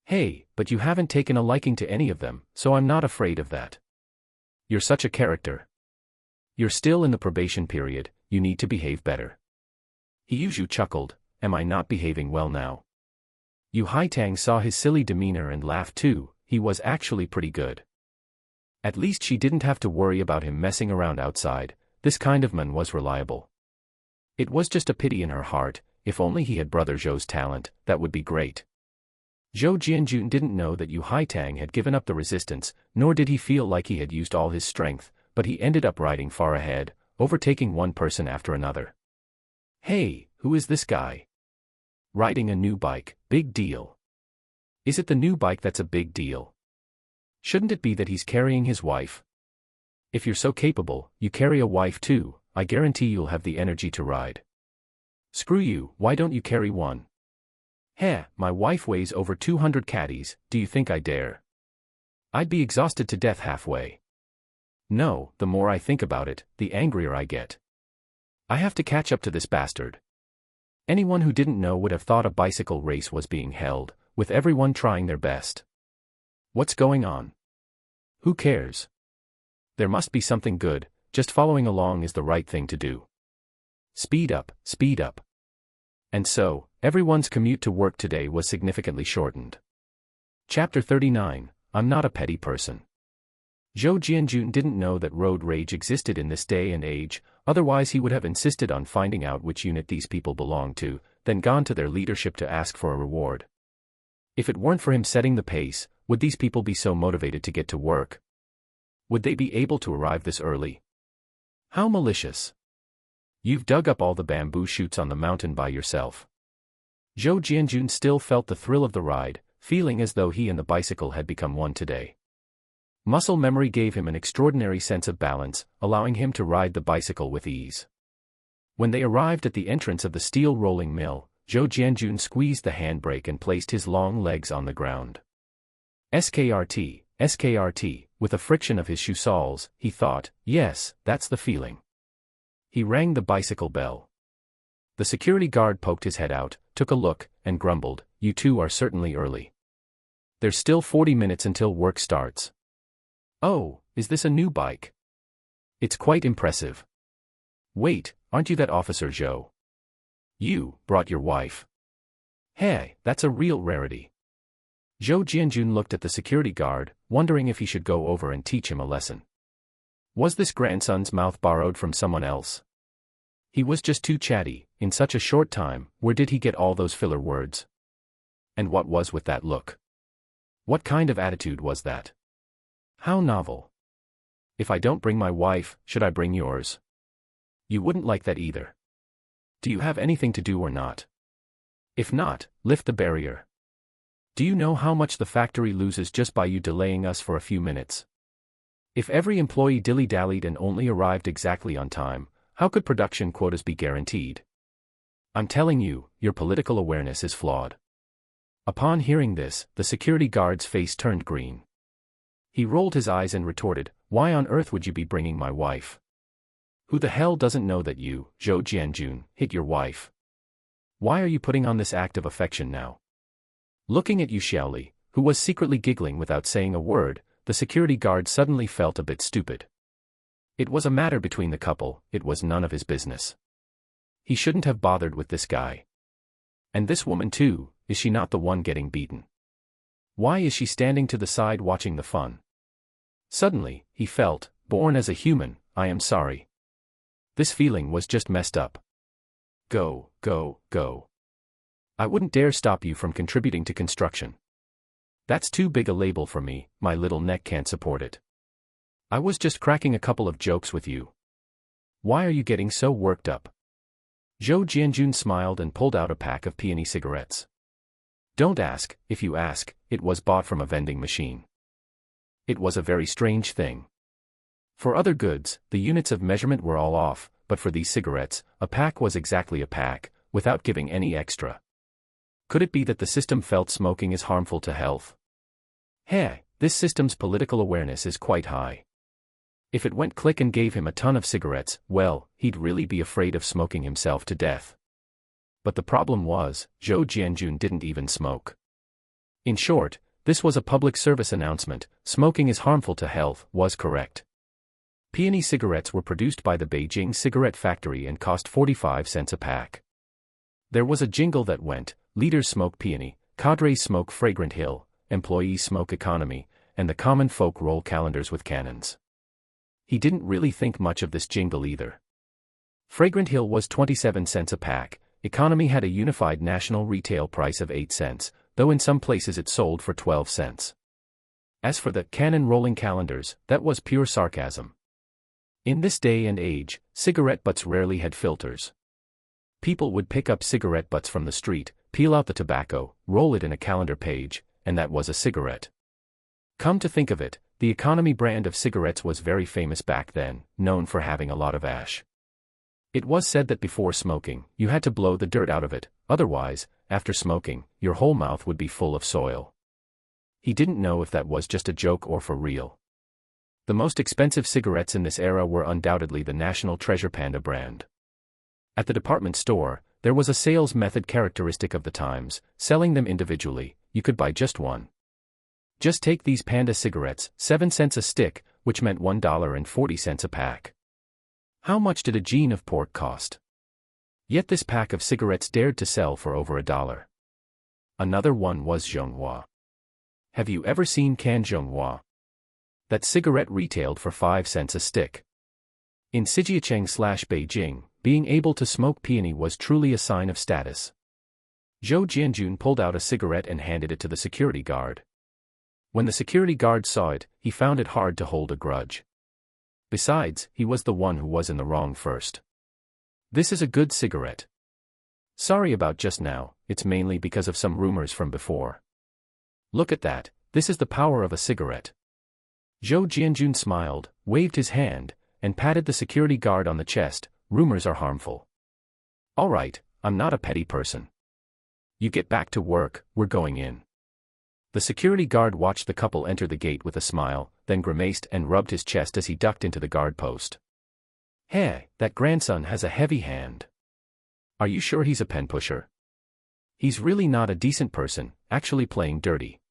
Hey, but you haven't taken a liking to any of them, so I'm not afraid of that. You're such a character. You're still in the probation period, you need to behave better. Yuzhu chuckled, am I not behaving well now? Yu Haitang saw his silly demeanor and laughed too, he was actually pretty good. At least she didn't have to worry about him messing around outside, this kind of man was reliable. It was just a pity in her heart, if only he had Brother Zhou's talent, that would be great. Zhou Jianjun didn't know that Yu Haitang had given up the resistance, nor did he feel like he had used all his strength, but he ended up riding far ahead, overtaking one person after another. Hey, who is this guy? Riding a new bike, big deal. Is it the new bike that's a big deal? Shouldn't it be that he's carrying his wife? If you're so capable, you carry a wife too, I guarantee you'll have the energy to ride. Screw you, why don't you carry one? Heh, my wife weighs over 200 caddies, do you think I dare? I'd be exhausted to death halfway. No, the more I think about it, the angrier I get. I have to catch up to this bastard. Anyone who didn't know would have thought a bicycle race was being held, with everyone trying their best. What's going on? Who cares? There must be something good, just following along is the right thing to do. Speed up, speed up. And so, everyone's commute to work today was significantly shortened. Chapter 39, I'm not a petty person. Zhou Jianjun didn't know that road rage existed in this day and age, otherwise he would have insisted on finding out which unit these people belonged to, then gone to their leadership to ask for a reward. If it weren't for him setting the pace, would these people be so motivated to get to work? Would they be able to arrive this early? How malicious. You've dug up all the bamboo shoots on the mountain by yourself. Zhou Jianjun still felt the thrill of the ride, feeling as though he and the bicycle had become one today. Muscle memory gave him an extraordinary sense of balance, allowing him to ride the bicycle with ease. When they arrived at the entrance of the steel rolling mill, Zhou Jianjun squeezed the handbrake and placed his long legs on the ground. SKRT, SKRT, with a friction of his shoe soles, he thought, yes, that's the feeling. He rang the bicycle bell. The security guard poked his head out, took a look, and grumbled, you two are certainly early. There's still 40 minutes until work starts. Oh, is this a new bike? It's quite impressive. Wait, aren't you that Officer Zhou? You brought your wife. Hey, that's a real rarity. Zhou Jianjun looked at the security guard, wondering if he should go over and teach him a lesson. Was this grandson's mouth borrowed from someone else? He was just too chatty, in such a short time, where did he get all those filler words? And what was with that look? What kind of attitude was that? How novel. If I don't bring my wife, should I bring yours? You wouldn't like that either. Do you have anything to do or not? If not, lift the barrier. Do you know how much the factory loses just by you delaying us for a few minutes? If every employee dilly-dallied and only arrived exactly on time, how could production quotas be guaranteed? I'm telling you, your political awareness is flawed. Upon hearing this, the security guard's face turned green. He rolled his eyes and retorted, "Why on earth would you be bringing my wife? Who the hell doesn't know that you, Zhou Jianjun, hit your wife? Why are you putting on this act of affection now?" Looking at Yu Xiaoli, who was secretly giggling without saying a word, the security guard suddenly felt a bit stupid. It was a matter between the couple, it was none of his business. He shouldn't have bothered with this guy. And this woman too, is she not the one getting beaten? Why is she standing to the side watching the fun? Suddenly, he felt, born as a human, I am sorry. This feeling was just messed up. Go, go, go. I wouldn't dare stop you from contributing to construction. That's too big a label for me, my little neck can't support it. I was just cracking a couple of jokes with you. Why are you getting so worked up? Zhou Jianjun smiled and pulled out a pack of peony cigarettes. Don't ask, if you ask, it was bought from a vending machine. It was a very strange thing. For other goods, the units of measurement were all off, but for these cigarettes, a pack was exactly a pack, without giving any extra. Could it be that the system felt smoking is harmful to health? Hey, this system's political awareness is quite high. If it went click and gave him a ton of cigarettes, well, he'd really be afraid of smoking himself to death. But the problem was, Zhou Jianjun didn't even smoke. In short, this was a public service announcement, smoking is harmful to health, was correct. Peony cigarettes were produced by the Beijing cigarette factory and cost 45 cents a pack. There was a jingle that went, leaders smoke peony, cadres smoke fragrant hill, employees smoke economy, and the common folk roll calendars with cannons. He didn't really think much of this jingle either. Fragrant hill was 27 cents a pack, economy had a unified national retail price of 8 cents, though in some places it sold for 12 cents. As for the cannon rolling calendars, that was pure sarcasm. In this day and age, cigarette butts rarely had filters. People would pick up cigarette butts from the street, peel out the tobacco, roll it in a calendar page, and that was a cigarette. Come to think of it, the economy brand of cigarettes was very famous back then, known for having a lot of ash. It was said that before smoking, you had to blow the dirt out of it, otherwise, after smoking, your whole mouth would be full of soil. He didn't know if that was just a joke or for real. The most expensive cigarettes in this era were undoubtedly the National Treasure Panda brand. At the department store, there was a sales method characteristic of the times, selling them individually, you could buy just one. Just take these Panda cigarettes, 7 cents a stick, which meant $1.40 a pack. How much did a gene of pork cost? Yet this pack of cigarettes dared to sell for over $1. Another one was Zhonghua. Have you ever seen canned Zhonghua? That cigarette retailed for 5 cents a stick. In Siheyuan/Beijing, being able to smoke peony was truly a sign of status. Zhou Jianjun pulled out a cigarette and handed it to the security guard. When the security guard saw it, he found it hard to hold a grudge. Besides, he was the one who was in the wrong first. This is a good cigarette. Sorry about just now, it's mainly because of some rumors from before. Look at that, this is the power of a cigarette. Zhou Jianjun smiled, waved his hand, and patted the security guard on the chest. Rumors are harmful. All right, I'm not a petty person. You get back to work, we're going in. The security guard watched the couple enter the gate with a smile, then grimaced and rubbed his chest as he ducked into the guard post. Hey, that grandson has a heavy hand. Are you sure he's a pen pusher? He's really not a decent person, actually playing dirty.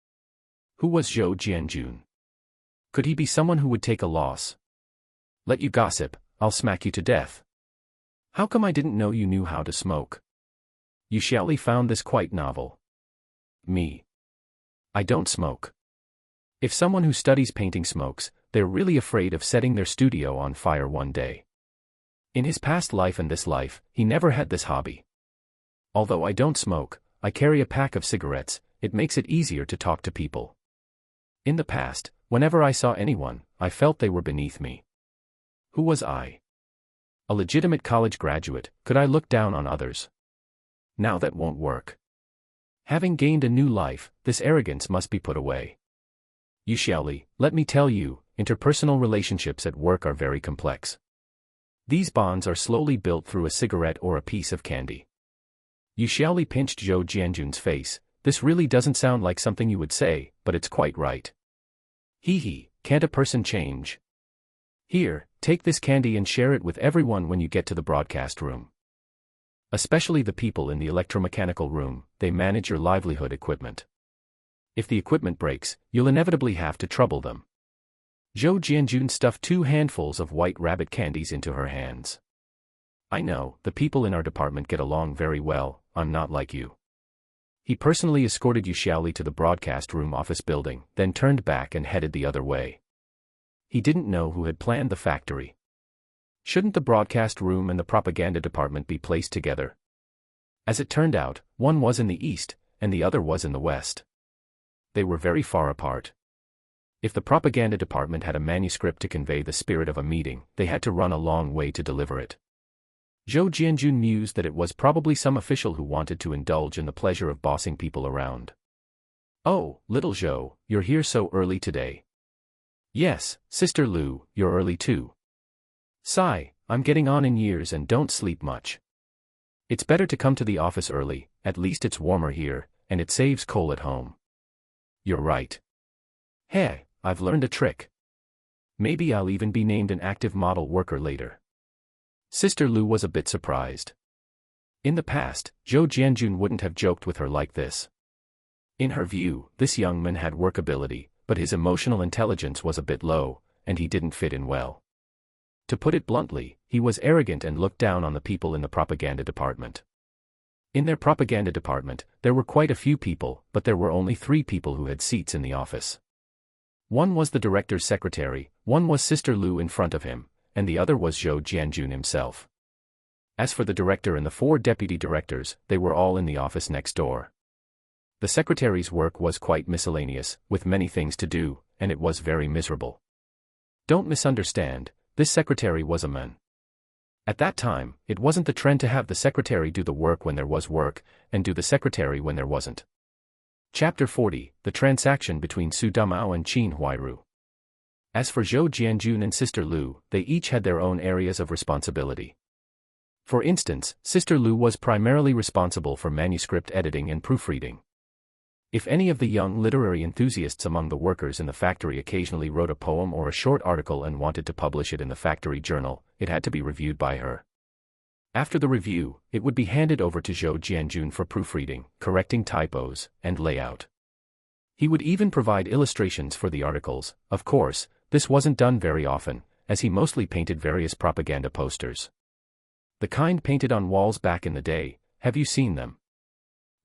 Who was Zhou Jianjun? Could he be someone who would take a loss? Let you gossip, I'll smack you to death. How come I didn't know you knew how to smoke? Yu Xiaoli found this quite novel. Me. I don't smoke. If someone who studies painting smokes, they're really afraid of setting their studio on fire one day. In his past life and this life, he never had this hobby. Although I don't smoke, I carry a pack of cigarettes, it makes it easier to talk to people. In the past, whenever I saw anyone, I felt they were beneath me. Who was I? A legitimate college graduate, could I look down on others? Now that won't work. Having gained a new life, this arrogance must be put away. Yu Xiaoli, let me tell you, interpersonal relationships at work are very complex. These bonds are slowly built through a cigarette or a piece of candy. Yu Xiaoli pinched Zhou Jianjun's face. This really doesn't sound like something you would say, but it's quite right. Hee hee, can't a person change? Here, take this candy and share it with everyone when you get to the broadcast room. Especially the people in the electromechanical room, they manage your livelihood equipment. If the equipment breaks, you'll inevitably have to trouble them. Zhou Jianjun stuffed 2 handfuls of white rabbit candies into her hands. I know, the people in our department get along very well, I'm not like you. He personally escorted Yu Xiaoli to the broadcast room office building, then turned back and headed the other way. He didn't know who had planned the factory. Shouldn't the broadcast room and the propaganda department be placed together? As it turned out, one was in the east, and the other was in the west. They were very far apart. If the propaganda department had a manuscript to convey the spirit of a meeting, they had to run a long way to deliver it. Zhou Jianjun mused that it was probably some official who wanted to indulge in the pleasure of bossing people around. Oh, little Zhou, you're here so early today. Yes, Sister Lu, you're early too. Sigh, I'm getting on in years and don't sleep much. It's better to come to the office early, at least it's warmer here, and it saves coal at home. You're right. Hey, I've learned a trick. Maybe I'll even be named an active model worker later. Sister Lu was a bit surprised. In the past, Zhou Jianjun wouldn't have joked with her like this. In her view, this young man had workability, but his emotional intelligence was a bit low, and he didn't fit in well. To put it bluntly, he was arrogant and looked down on the people in the propaganda department. In their propaganda department, there were quite a few people, but there were only 3 people who had seats in the office. One was the director's secretary, one was Sister Lu in front of him, and the other was Zhou Jianjun himself. As for the director and the 4 deputy directors, they were all in the office next door. The secretary's work was quite miscellaneous, with many things to do, and it was very miserable. Don't misunderstand, this secretary was a man. At that time, it wasn't the trend to have the secretary do the work when there was work, and do the secretary when there wasn't. Chapter 40, The Transaction between Su Damao and Qin Huairu. As for Zhou Jianjun and Sister Lu, they each had their own areas of responsibility. For instance, Sister Lu was primarily responsible for manuscript editing and proofreading. If any of the young literary enthusiasts among the workers in the factory occasionally wrote a poem or a short article and wanted to publish it in the factory journal, it had to be reviewed by her. After the review, it would be handed over to Zhou Jianjun for proofreading, correcting typos, and layout. He would even provide illustrations for the articles. Of course, this wasn't done very often, as he mostly painted various propaganda posters. The kind painted on walls back in the day, have you seen them?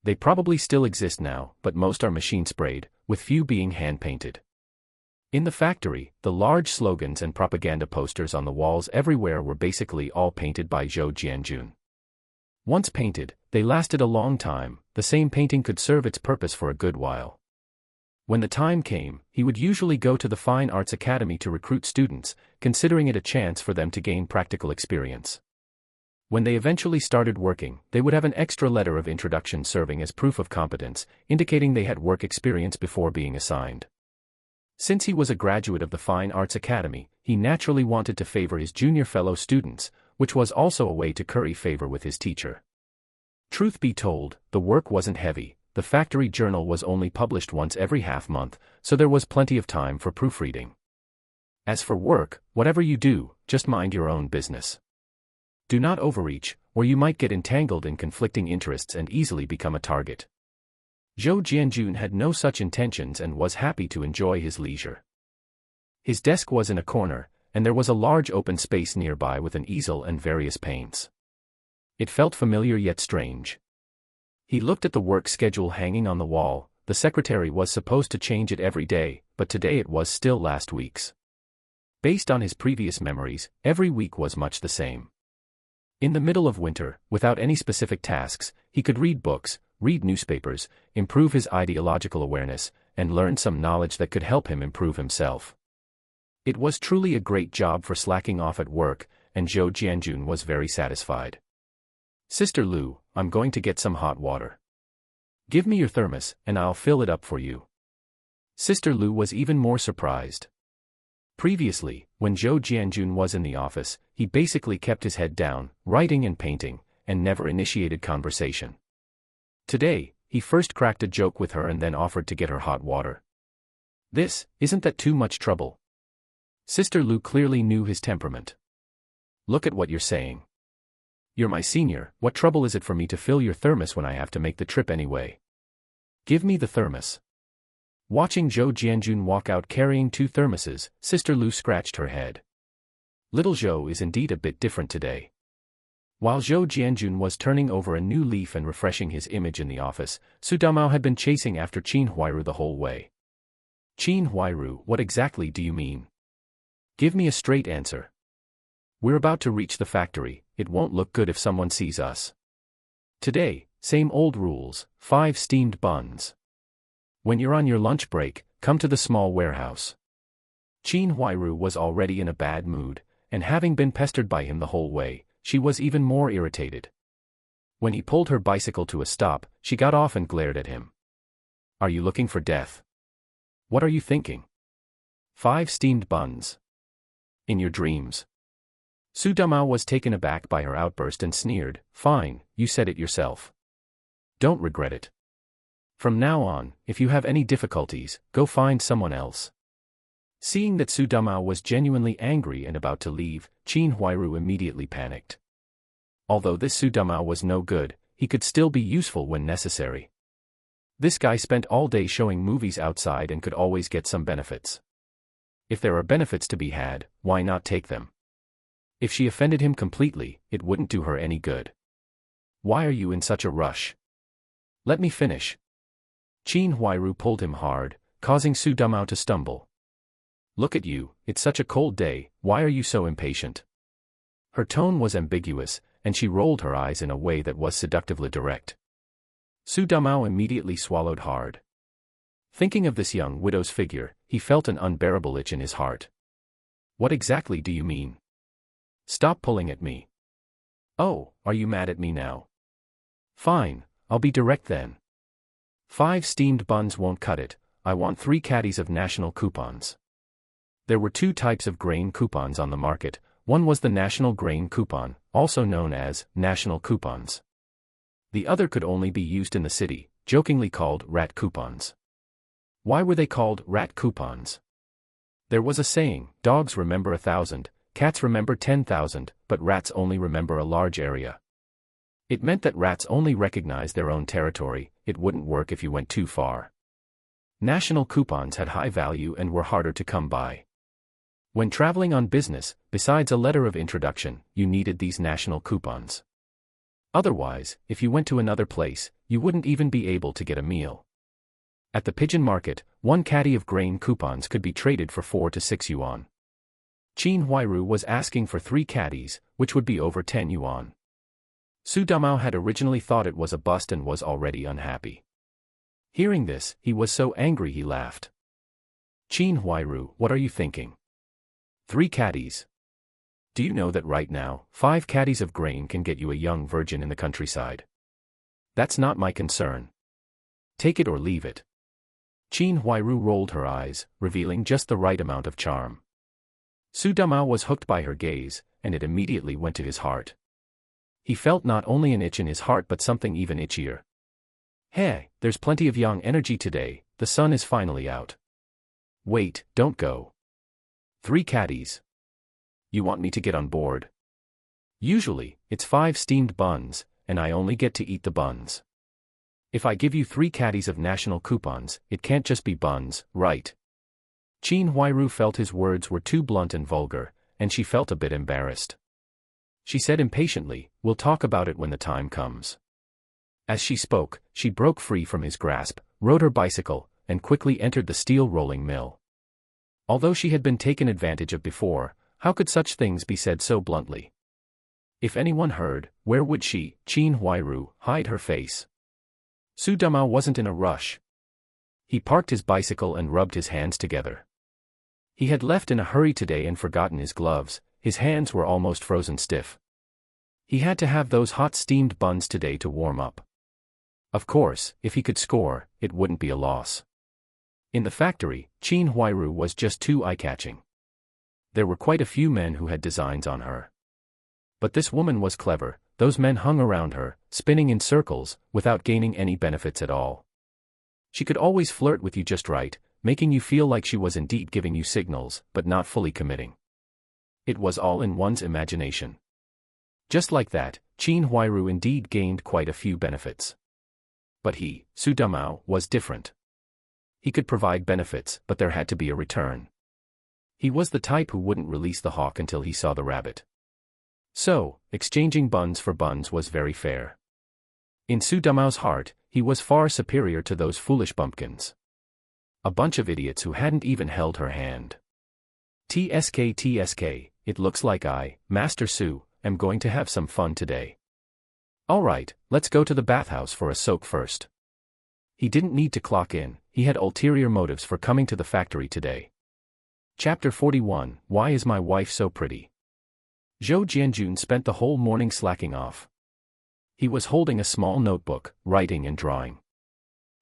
They probably still exist now, but most are machine-sprayed, with few being hand-painted. In the factory, the large slogans and propaganda posters on the walls everywhere were basically all painted by Zhou Jianjun. Once painted, they lasted a long time, the same painting could serve its purpose for a good while. When the time came, he would usually go to the Fine Arts Academy to recruit students, considering it a chance for them to gain practical experience. When they eventually started working, they would have an extra letter of introduction serving as proof of competence, indicating they had work experience before being assigned. Since he was a graduate of the Fine Arts Academy, he naturally wanted to favor his junior fellow students, which was also a way to curry favor with his teacher. Truth be told, the work wasn't heavy, the factory journal was only published once every half-month, so there was plenty of time for proofreading. As for work, whatever you do, just mind your own business. Do not overreach, or you might get entangled in conflicting interests and easily become a target. Zhou Jianjun had no such intentions and was happy to enjoy his leisure. His desk was in a corner, and there was a large open space nearby with an easel and various paints. It felt familiar yet strange. He looked at the work schedule hanging on the wall. The secretary was supposed to change it every day, but today it was still last week's. Based on his previous memories, every week was much the same. In the middle of winter, without any specific tasks, he could read books, read newspapers, improve his ideological awareness, and learn some knowledge that could help him improve himself. It was truly a great job for slacking off at work, and Zhou Jianjun was very satisfied. Sister Lu, I'm going to get some hot water. Give me your thermos, and I'll fill it up for you. Sister Lu was even more surprised. Previously, when Zhou Jianjun was in the office, he basically kept his head down, writing and painting, and never initiated conversation. Today, he first cracked a joke with her and then offered to get her hot water. Isn't that too much trouble? Sister Lu clearly knew his temperament. Look at what you're saying. You're my senior, what trouble is it for me to fill your thermos when I have to make the trip anyway? Give me the thermos. Watching Zhou Jianjun walk out carrying 2 thermoses, Sister Lu scratched her head. Little Zhou is indeed a bit different today. While Zhou Jianjun was turning over a new leaf and refreshing his image in the office, Su Damao had been chasing after Qin Huairu the whole way. Qin Huairu, what exactly do you mean? Give me a straight answer. We're about to reach the factory, it won't look good if someone sees us. Today, same old rules, 5 steamed buns. When you're on your lunch break, come to the small warehouse. Qin Huairu was already in a bad mood, and having been pestered by him the whole way, she was even more irritated. When he pulled her bicycle to a stop, she got off and glared at him. Are you looking for death? What are you thinking? 5 steamed buns. In your dreams. Su Damao was taken aback by her outburst and sneered, fine, you said it yourself. Don't regret it. From now on, if you have any difficulties, go find someone else. Seeing that Su Damao was genuinely angry and about to leave, Qin Huairu immediately panicked. Although this Su Damao was no good, he could still be useful when necessary. This guy spent all day showing movies outside and could always get some benefits. If there are benefits to be had, why not take them? If she offended him completely, it wouldn't do her any good. Why are you in such a rush? Let me finish. Qin Huairu pulled him hard, causing Su Damao to stumble. Look at you, it's such a cold day, why are you so impatient? Her tone was ambiguous, and she rolled her eyes in a way that was seductively direct. Su Damao immediately swallowed hard. Thinking of this young widow's figure, he felt an unbearable itch in his heart. What exactly do you mean? Stop pulling at me. Oh, are you mad at me now? Fine, I'll be direct then. 5 steamed buns won't cut it, I want 3 caddies of national coupons. There were 2 types of grain coupons on the market, one was the national grain coupon, also known as national coupons. The other could only be used in the city, jokingly called rat coupons. Why were they called rat coupons? There was a saying, dogs remember 1,000, cats remember 10,000, but rats only remember a large area. It meant that rats only recognize their own territory, it wouldn't work if you went too far. National coupons had high value and were harder to come by. When traveling on business, besides a letter of introduction, you needed these national coupons. Otherwise, if you went to another place, you wouldn't even be able to get a meal. At the pigeon market, 1 caddy of grain coupons could be traded for 4 to 6 yuan. Qin Huairu was asking for 3 caddies, which would be over 10 yuan. Su Damao had originally thought it was a bust and was already unhappy. Hearing this, he was so angry he laughed. Qin Huairu, what are you thinking? 3 caddies. Do you know that right now, 5 caddies of grain can get you a young virgin in the countryside? That's not my concern. Take it or leave it. Qin Huairu rolled her eyes, revealing just the right amount of charm. Su Damao was hooked by her gaze, and it immediately went to his heart. He felt not only an itch in his heart but something even itchier. Hey, there's plenty of young energy today, the sun is finally out. Wait, don't go. 3 caddies. You want me to get on board? Usually, it's 5 steamed buns, and I only get to eat the buns. If I give you 3 caddies of national coupons, it can't just be buns, right? Qin Huairu felt his words were too blunt and vulgar, and she felt a bit embarrassed. She said impatiently, we'll talk about it when the time comes. As she spoke, she broke free from his grasp, rode her bicycle, and quickly entered the steel rolling mill. Although she had been taken advantage of before, how could such things be said so bluntly? If anyone heard, where would she, Qin Huairu, hide her face? Su Damao wasn't in a rush. He parked his bicycle and rubbed his hands together. He had left in a hurry today and forgotten his gloves, his hands were almost frozen stiff. He had to have those hot steamed buns today to warm up. Of course, if he could score, it wouldn't be a loss. In the factory, Qin Huairu was just too eye-catching. There were quite a few men who had designs on her. But this woman was clever, those men hung around her, spinning in circles, without gaining any benefits at all. She could always flirt with you just right, making you feel like she was indeed giving you signals, but not fully committing. It was all in one's imagination. Just like that, Qin Huairu indeed gained quite a few benefits. But he, Su Dumao, was different. He could provide benefits, but there had to be a return. He was the type who wouldn't release the hawk until he saw the rabbit. So, exchanging buns for buns was very fair. In Su Dumao's heart, he was far superior to those foolish bumpkins. A bunch of idiots who hadn't even held her hand. TSK, it looks like I, Master Su, am going to have some fun today. Alright, let's go to the bathhouse for a soak first. He didn't need to clock in, he had ulterior motives for coming to the factory today. Chapter 41, Why is my wife so pretty? Zhou Jianjun spent the whole morning slacking off. He was holding a small notebook, writing and drawing.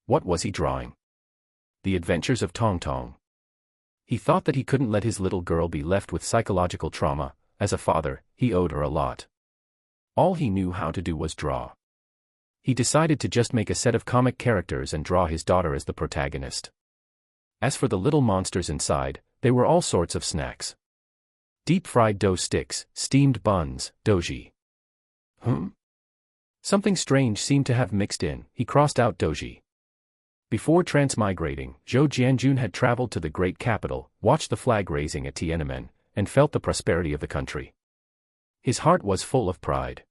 What was he drawing? The adventures of Tong Tong. He thought that he couldn't let his little girl be left with psychological trauma. As a father, he owed her a lot. All he knew how to do was draw. He decided to just make a set of comic characters and draw his daughter as the protagonist. As for the little monsters inside, they were all sorts of snacks. Deep-fried dough sticks, steamed buns, doji. Something strange seemed to have mixed in, he crossed out doji. Before transmigrating, Zhou Jianjun had traveled to the great capital, watched the flag raising at Tiananmen, and felt the prosperity of the country. His heart was full of pride.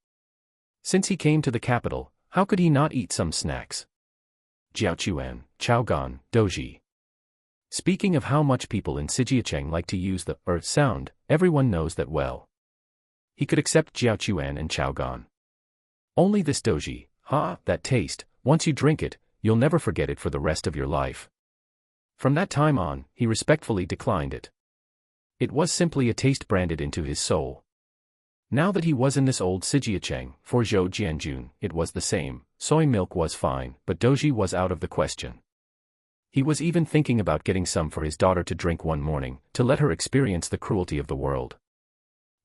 Since he came to the capital, how could he not eat some snacks? Jiaochuan, Chaogan, doji. Speaking of how much people in Siheyuan like to use the sound, everyone knows that well. He could accept Jiaochuan and Chaogan. Only this doji, that taste, once you drink it, you'll never forget it for the rest of your life. From that time on, he respectfully declined it. It was simply a taste branded into his soul. Now that he was in this old Siheyuan, for Zhou Jianjun, it was the same. Soy milk was fine, but doji was out of the question. He was even thinking about getting some for his daughter to drink one morning, to let her experience the cruelty of the world.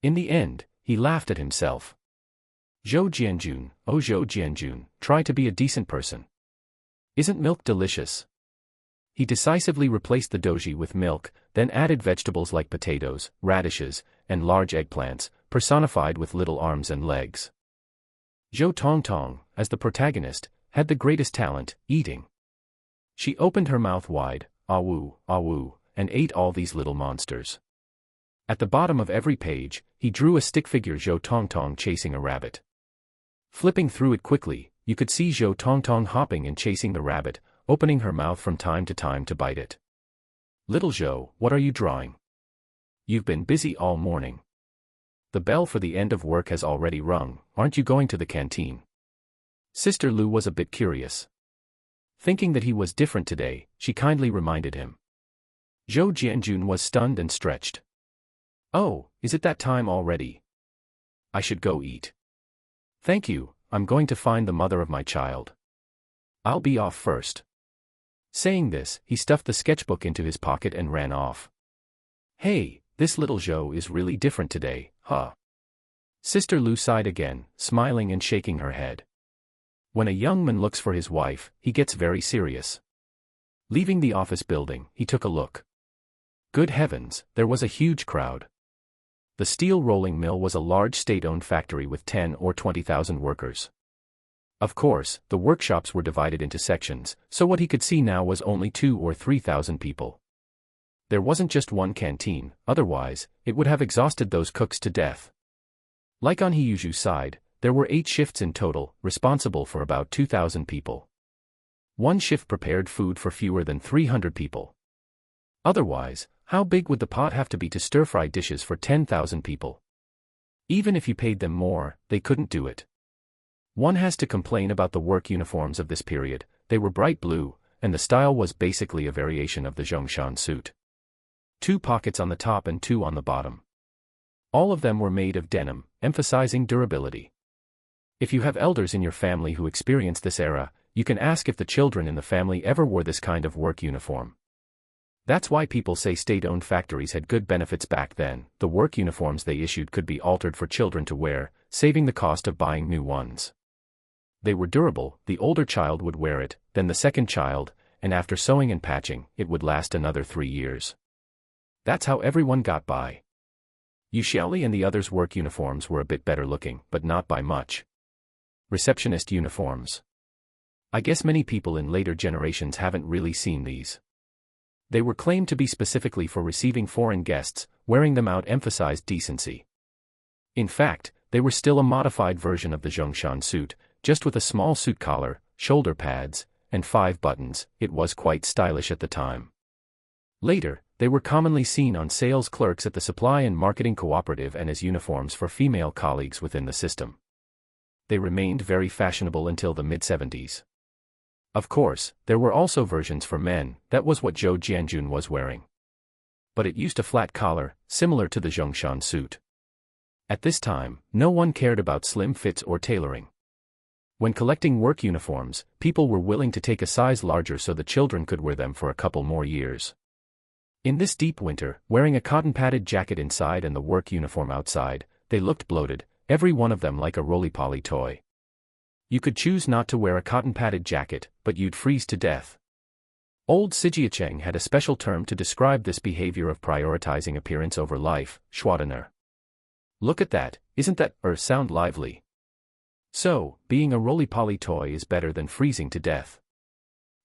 In the end, he laughed at himself. Zhou Jianjun, try to be a decent person. Isn't milk delicious? He decisively replaced the doji with milk, then added vegetables like potatoes, radishes, and large eggplants, personified with little arms and legs. Zhou Tongtong, as the protagonist, had the greatest talent, eating. She opened her mouth wide, ah-woo, and ate all these little monsters. At the bottom of every page, he drew a stick figure Zhou Tongtong chasing a rabbit. Flipping through it quickly, you could see Zhou Tongtong hopping and chasing the rabbit, opening her mouth from time to time to bite it. Little Zhou, what are you drawing? You've been busy all morning. The bell for the end of work has already rung, aren't you going to the canteen? Sister Lu was a bit curious. Thinking that he was different today, she kindly reminded him. Zhou Jianjun was stunned and stretched. Oh, is it that time already? I should go eat. Thank you, I'm going to find the mother of my child. I'll be off first. Saying this, he stuffed the sketchbook into his pocket and ran off. Hey, this little Zhou is really different today, huh? Sister Lu sighed again, smiling and shaking her head. When a young man looks for his wife, he gets very serious. Leaving the office building, he took a look. Good heavens, there was a huge crowd. The steel rolling mill was a large state-owned factory with 10 or 20,000 workers. Of course, the workshops were divided into sections, so what he could see now was only 2,000 or 3,000 people. There wasn't just one canteen, otherwise, it would have exhausted those cooks to death. Like on Hiyuju's side, there were 8 shifts in total, responsible for about 2,000 people. One shift prepared food for fewer than 300 people. Otherwise, how big would the pot have to be to stir-fry dishes for 10,000 people? Even if you paid them more, they couldn't do it. One has to complain about the work uniforms of this period. They were bright blue, and the style was basically a variation of the Zhongshan suit. 2 pockets on the top and 2 on the bottom. All of them were made of denim, emphasizing durability. If you have elders in your family who experienced this era, you can ask if the children in the family ever wore this kind of work uniform. That's why people say state-owned factories had good benefits back then. The work uniforms they issued could be altered for children to wear, saving the cost of buying new ones. They were durable, the older child would wear it, then the second child, and after sewing and patching, it would last another 3 years. That's how everyone got by. Yu Xiaoli and the others' work uniforms were a bit better looking, but not by much. Receptionist uniforms. I guess many people in later generations haven't really seen these. They were claimed to be specifically for receiving foreign guests, wearing them out emphasized decency. In fact, they were still a modified version of the Zhongshan suit, just with a small suit collar, shoulder pads, and 5 buttons. It was quite stylish at the time. Later, they were commonly seen on sales clerks at the supply and marketing cooperative and as uniforms for female colleagues within the system. They remained very fashionable until the mid-70s. Of course, there were also versions for men. That was what Zhou Jianjun was wearing. But it used a flat collar, similar to the Zhongshan suit. At this time, no one cared about slim fits or tailoring. When collecting work uniforms, people were willing to take a size larger so the children could wear them for a couple more years. In this deep winter, wearing a cotton-padded jacket inside and the work uniform outside, they looked bloated, every one of them like a roly-poly toy. You could choose not to wear a cotton-padded jacket, but you'd freeze to death. Old Siheyuan had a special term to describe this behavior of prioritizing appearance over life, schwadener. Look at that, isn't that sound lively? So, being a roly-poly toy is better than freezing to death.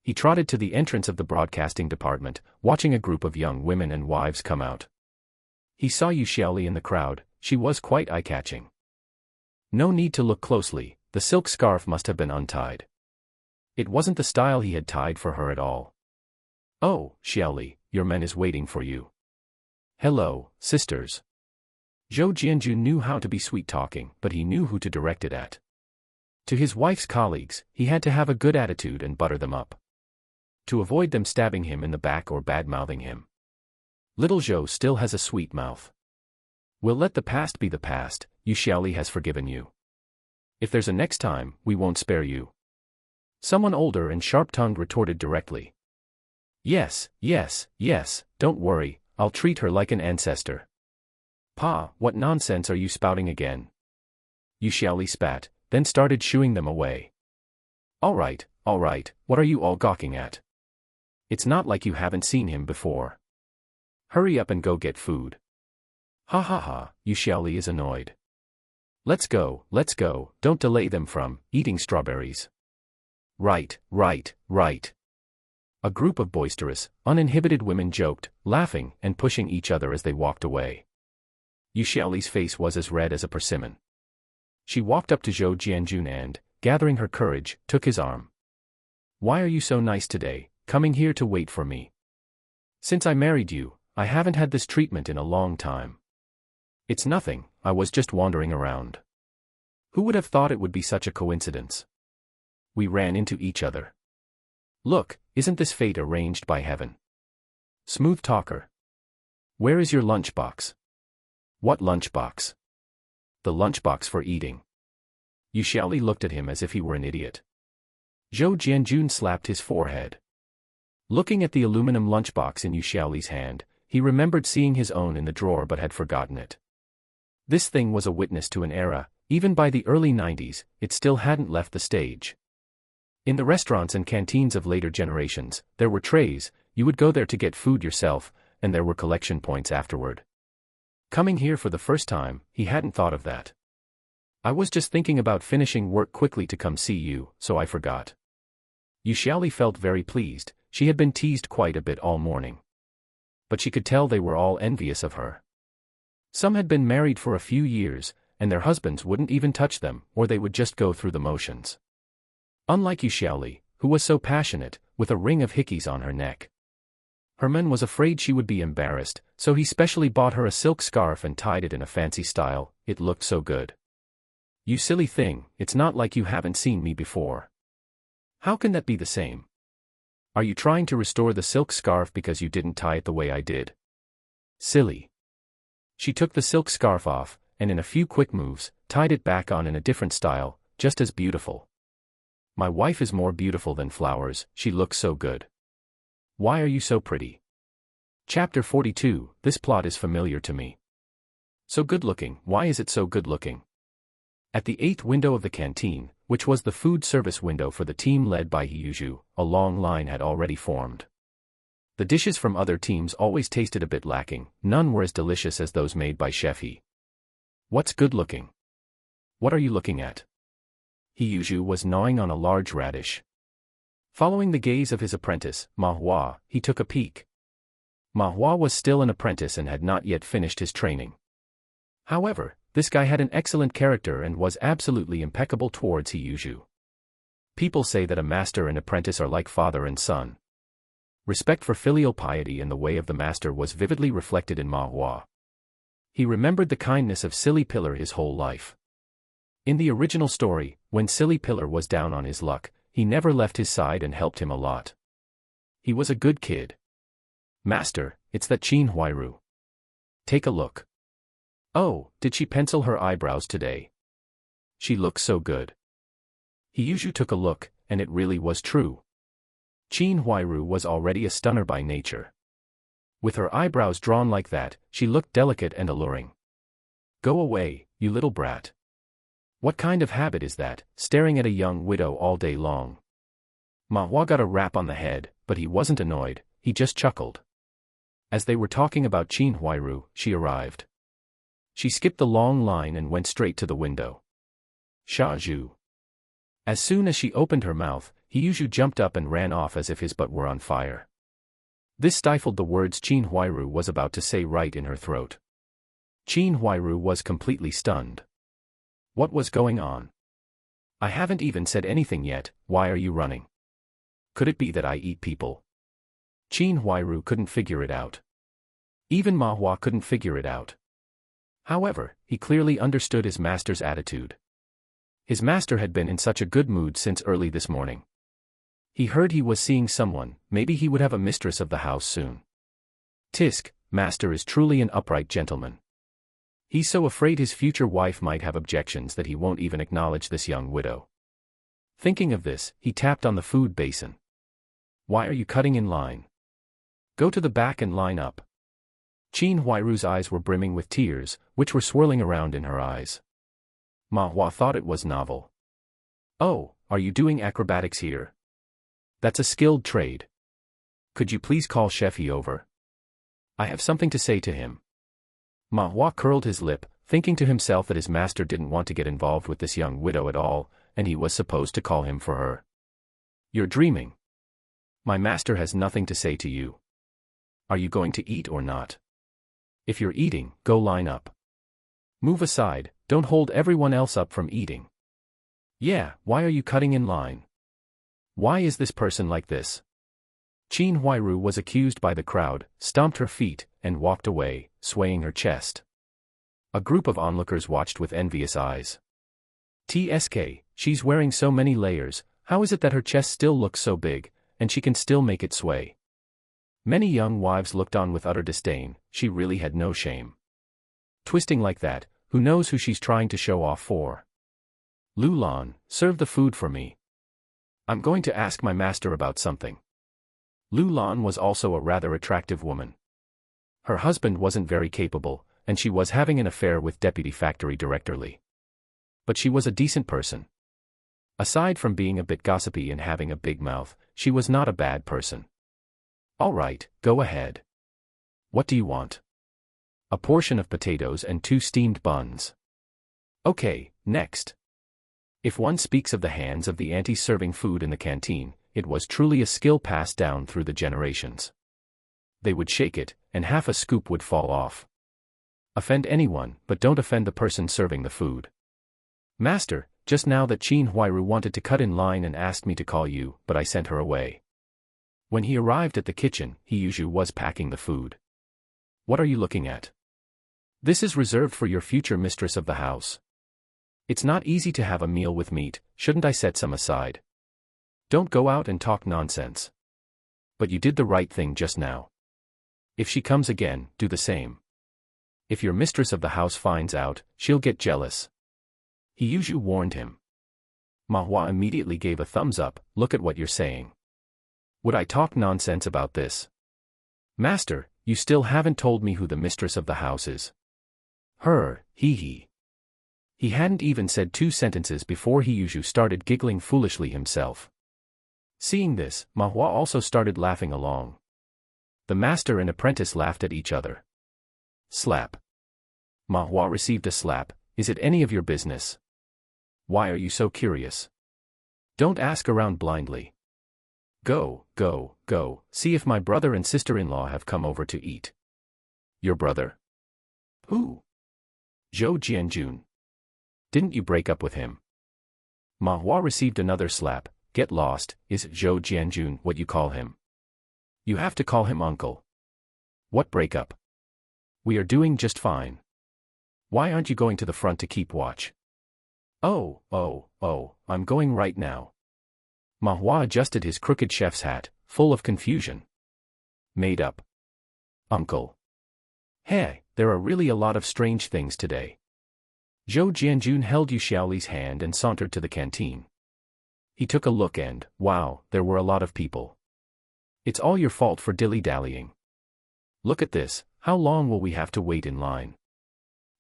He trotted to the entrance of the broadcasting department, watching a group of young women and wives come out. He saw Yu Xiaoli in the crowd. She was quite eye-catching. No need to look closely, the silk scarf must have been untied. It wasn't the style he had tied for her at all. "Oh, Xiaoli, your man is waiting for you." "Hello, sisters." Zhou Jianjun knew how to be sweet-talking, but he knew who to direct it at. To his wife's colleagues, he had to have a good attitude and butter them up. To avoid them stabbing him in the back or bad-mouthing him. Little Zhou still has a sweet mouth. "We'll let the past be the past. Yu Xiaoli has forgiven you. If there's a next time, we won't spare you." Someone older and sharp-tongued retorted directly. Yes, don't worry, I'll treat her like an ancestor." "Pa, what nonsense are you spouting again?" Yu Xiaoli spat, then started shooing them away. All right, what are you all gawking at? It's not like you haven't seen him before. Hurry up and go get food." Ha, Yu Xiaoli is annoyed. Let's go, don't delay them from eating strawberries." Right. A group of boisterous, uninhibited women joked, laughing and pushing each other as they walked away. Yu Xiaoli's face was as red as a persimmon. She walked up to Zhou Jianjun and, gathering her courage, took his arm. "Why are you so nice today, coming here to wait for me? Since I married you, I haven't had this treatment in a long time." "It's nothing, I was just wandering around." Who would have thought it would be such a coincidence? We ran into each other. Look, isn't this fate arranged by heaven? Smooth talker. Where is your lunchbox? What lunchbox? The lunchbox for eating. Yu Xiaoli looked at him as if he were an idiot. Zhou Jianjun slapped his forehead. Looking at the aluminum lunchbox in Yu Xiaoli's hand, he remembered seeing his own in the drawer but had forgotten it. This thing was a witness to an era. Even by the early 90s, it still hadn't left the stage. In the restaurants and canteens of later generations, there were trays. You would go there to get food yourself, and there were collection points afterward. Coming here for the first time, he hadn't thought of that. "I was just thinking about finishing work quickly to come see you, so I forgot." Yu Xiaoli felt very pleased. She had been teased quite a bit all morning. But she could tell they were all envious of her. Some had been married for a few years, and their husbands wouldn't even touch them, or they would just go through the motions. Unlike Yu Xiaoli, who was so passionate, with a ring of hickeys on her neck. Her man was afraid she would be embarrassed, so he specially bought her a silk scarf and tied it in a fancy style. It looked so good. "You silly thing, it's not like you haven't seen me before." "How can that be the same? Are you trying to restore the silk scarf because you didn't tie it the way I did?" "Silly." She took the silk scarf off, and in a few quick moves, tied it back on in a different style, just as beautiful. "My wife is more beautiful than flowers, she looks so good. Why are you so pretty?" Chapter 42, this plot is familiar to me. So good-looking, why is it so good-looking? At the 8th window of the canteen, which was the food service window for the team led by Siheyuan, a long line had already formed. The dishes from other teams always tasted a bit lacking, none were as delicious as those made by Chef He. What's good looking? What are you looking at? Siheyuan was gnawing on a large radish. Following the gaze of his apprentice, Ma Hua, he took a peek. Ma Hua was still an apprentice and had not yet finished his training. However, this guy had an excellent character and was absolutely impeccable towards Siheyuan. People say that a master and apprentice are like father and son. Respect for filial piety and the way of the master was vividly reflected in Ma Hua. He remembered the kindness of Silly Pillar his whole life. In the original story, when Silly Pillar was down on his luck, he never left his side and helped him a lot. He was a good kid. Master, it's that Qin Huairu. Take a look. Oh, did she pencil her eyebrows today? She looks so good. Siheyuan took a look, and it really was true. Qin Huairu was already a stunner by nature. With her eyebrows drawn like that, she looked delicate and alluring. Go away, you little brat. What kind of habit is that, staring at a young widow all day long? Ma Hua got a rap on the head, but he wasn't annoyed, he just chuckled. As they were talking about Qin Huairu, she arrived. She skipped the long line and went straight to the window. Sha Zhu. As soon as she opened her mouth, Siheyuan jumped up and ran off as if his butt were on fire. This stifled the words Qin Huairu was about to say right in her throat. Qin Huairu was completely stunned. What was going on? I haven't even said anything yet, why are you running? Could it be that I eat people? Qin Huairu couldn't figure it out. Even Ma Hua couldn't figure it out. However, he clearly understood his master's attitude. His master had been in such a good mood since early this morning. He heard he was seeing someone, maybe he would have a mistress of the house soon. Tisk, master is truly an upright gentleman. He's so afraid his future wife might have objections that he won't even acknowledge this young widow. Thinking of this, he tapped on the food basin. Why are you cutting in line? Go to the back and line up. Qin Huairu's eyes were brimming with tears, which were swirling around in her eyes. Ma Hua thought it was novel. Oh, are you doing acrobatics here? That's a skilled trade. Could you please call Chef He over? I have something to say to him. Ma Hua curled his lip, thinking to himself that his master didn't want to get involved with this young widow at all, and he was supposed to call him for her. You're dreaming. My master has nothing to say to you. Are you going to eat or not? If you're eating, go line up. Move aside, don't hold everyone else up from eating. Yeah, why are you cutting in line? Why is this person like this? Qin Huairu was accused by the crowd, stomped her feet, and walked away, swaying her chest. A group of onlookers watched with envious eyes. TSK, she's wearing so many layers, how is it that her chest still looks so big, and she can still make it sway? Many young wives looked on with utter disdain, she really had no shame. Twisting like that, who knows who she's trying to show off for? Lu Lan, serve the food for me. I'm going to ask my master about something. Lu Lan was also a rather attractive woman. Her husband wasn't very capable, and she was having an affair with Deputy Factory Director Li. But she was a decent person. Aside from being a bit gossipy and having a big mouth, she was not a bad person. All right, go ahead. What do you want? A portion of potatoes and 2 steamed buns. Okay, next. If one speaks of the hands of the aunties serving food in the canteen, it was truly a skill passed down through the generations. They would shake it, and half a scoop would fall off. Offend anyone, but don't offend the person serving the food. Master, just now that Qin Huairu wanted to cut in line and asked me to call you, but I sent her away. When he arrived at the kitchen, Siheyuan was packing the food. What are you looking at? This is reserved for your future mistress of the house. It's not easy to have a meal with meat, shouldn't I set some aside? Don't go out and talk nonsense. But you did the right thing just now. If she comes again, do the same. If your mistress of the house finds out, she'll get jealous. Siheyuan warned him. Ma Hua immediately gave a thumbs up, look at what you're saying. Would I talk nonsense about this? Master, you still haven't told me who the mistress of the house is. Her, he. He hadn't even said 2 sentences before Hiyuzhu started giggling foolishly himself. Seeing this, Ma Hua also started laughing along. The master and apprentice laughed at each other. Slap. Ma Hua received a slap. Is it any of your business? Why are you so curious? Don't ask around blindly. Go, go, go, see if my brother and sister-in-law have come over to eat. Your brother? Who? Zhou Jianjun. Didn't you break up with him? Ma Hua received another slap. Get lost, is Zhou Jianjun what you call him? You have to call him uncle. What breakup? We are doing just fine. Why aren't you going to the front to keep watch? Oh, I'm going right now. Ma Hua adjusted his crooked chef's hat, full of confusion. Made up. Uncle. Hey, there are really a lot of strange things today. Zhou Jianjun held Yu Xiaoli's hand and sauntered to the canteen. He took a look and, wow, there were a lot of people. It's all your fault for dilly-dallying. Look at this, how long will we have to wait in line?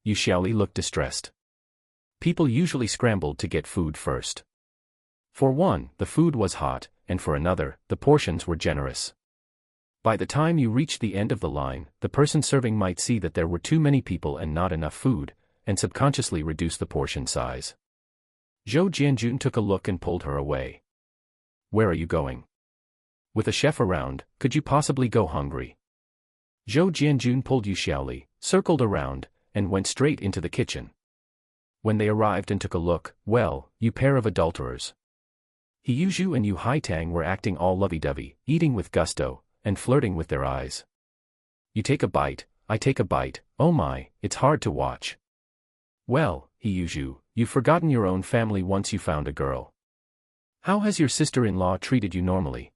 Yu Xiaoli looked distressed. People usually scrambled to get food first. For one, the food was hot, and for another, the portions were generous. By the time you reached the end of the line, the person serving might see that there were too many people and not enough food, and subconsciously reduce the portion size. Zhou Jianjun took a look and pulled her away. Where are you going? With a chef around, could you possibly go hungry? Zhou Jianjun pulled Yu Xiaoli, circled around, and went straight into the kitchen. When they arrived and took a look, well, you pair of adulterers. Hiyuzhu and Yu Haitang were acting all lovey-dovey, eating with gusto, and flirting with their eyes. You take a bite, I take a bite, oh my, it's hard to watch. Well, Hiyuzhu, you've forgotten your own family once you found a girl. How has your sister-in-law treated you normally?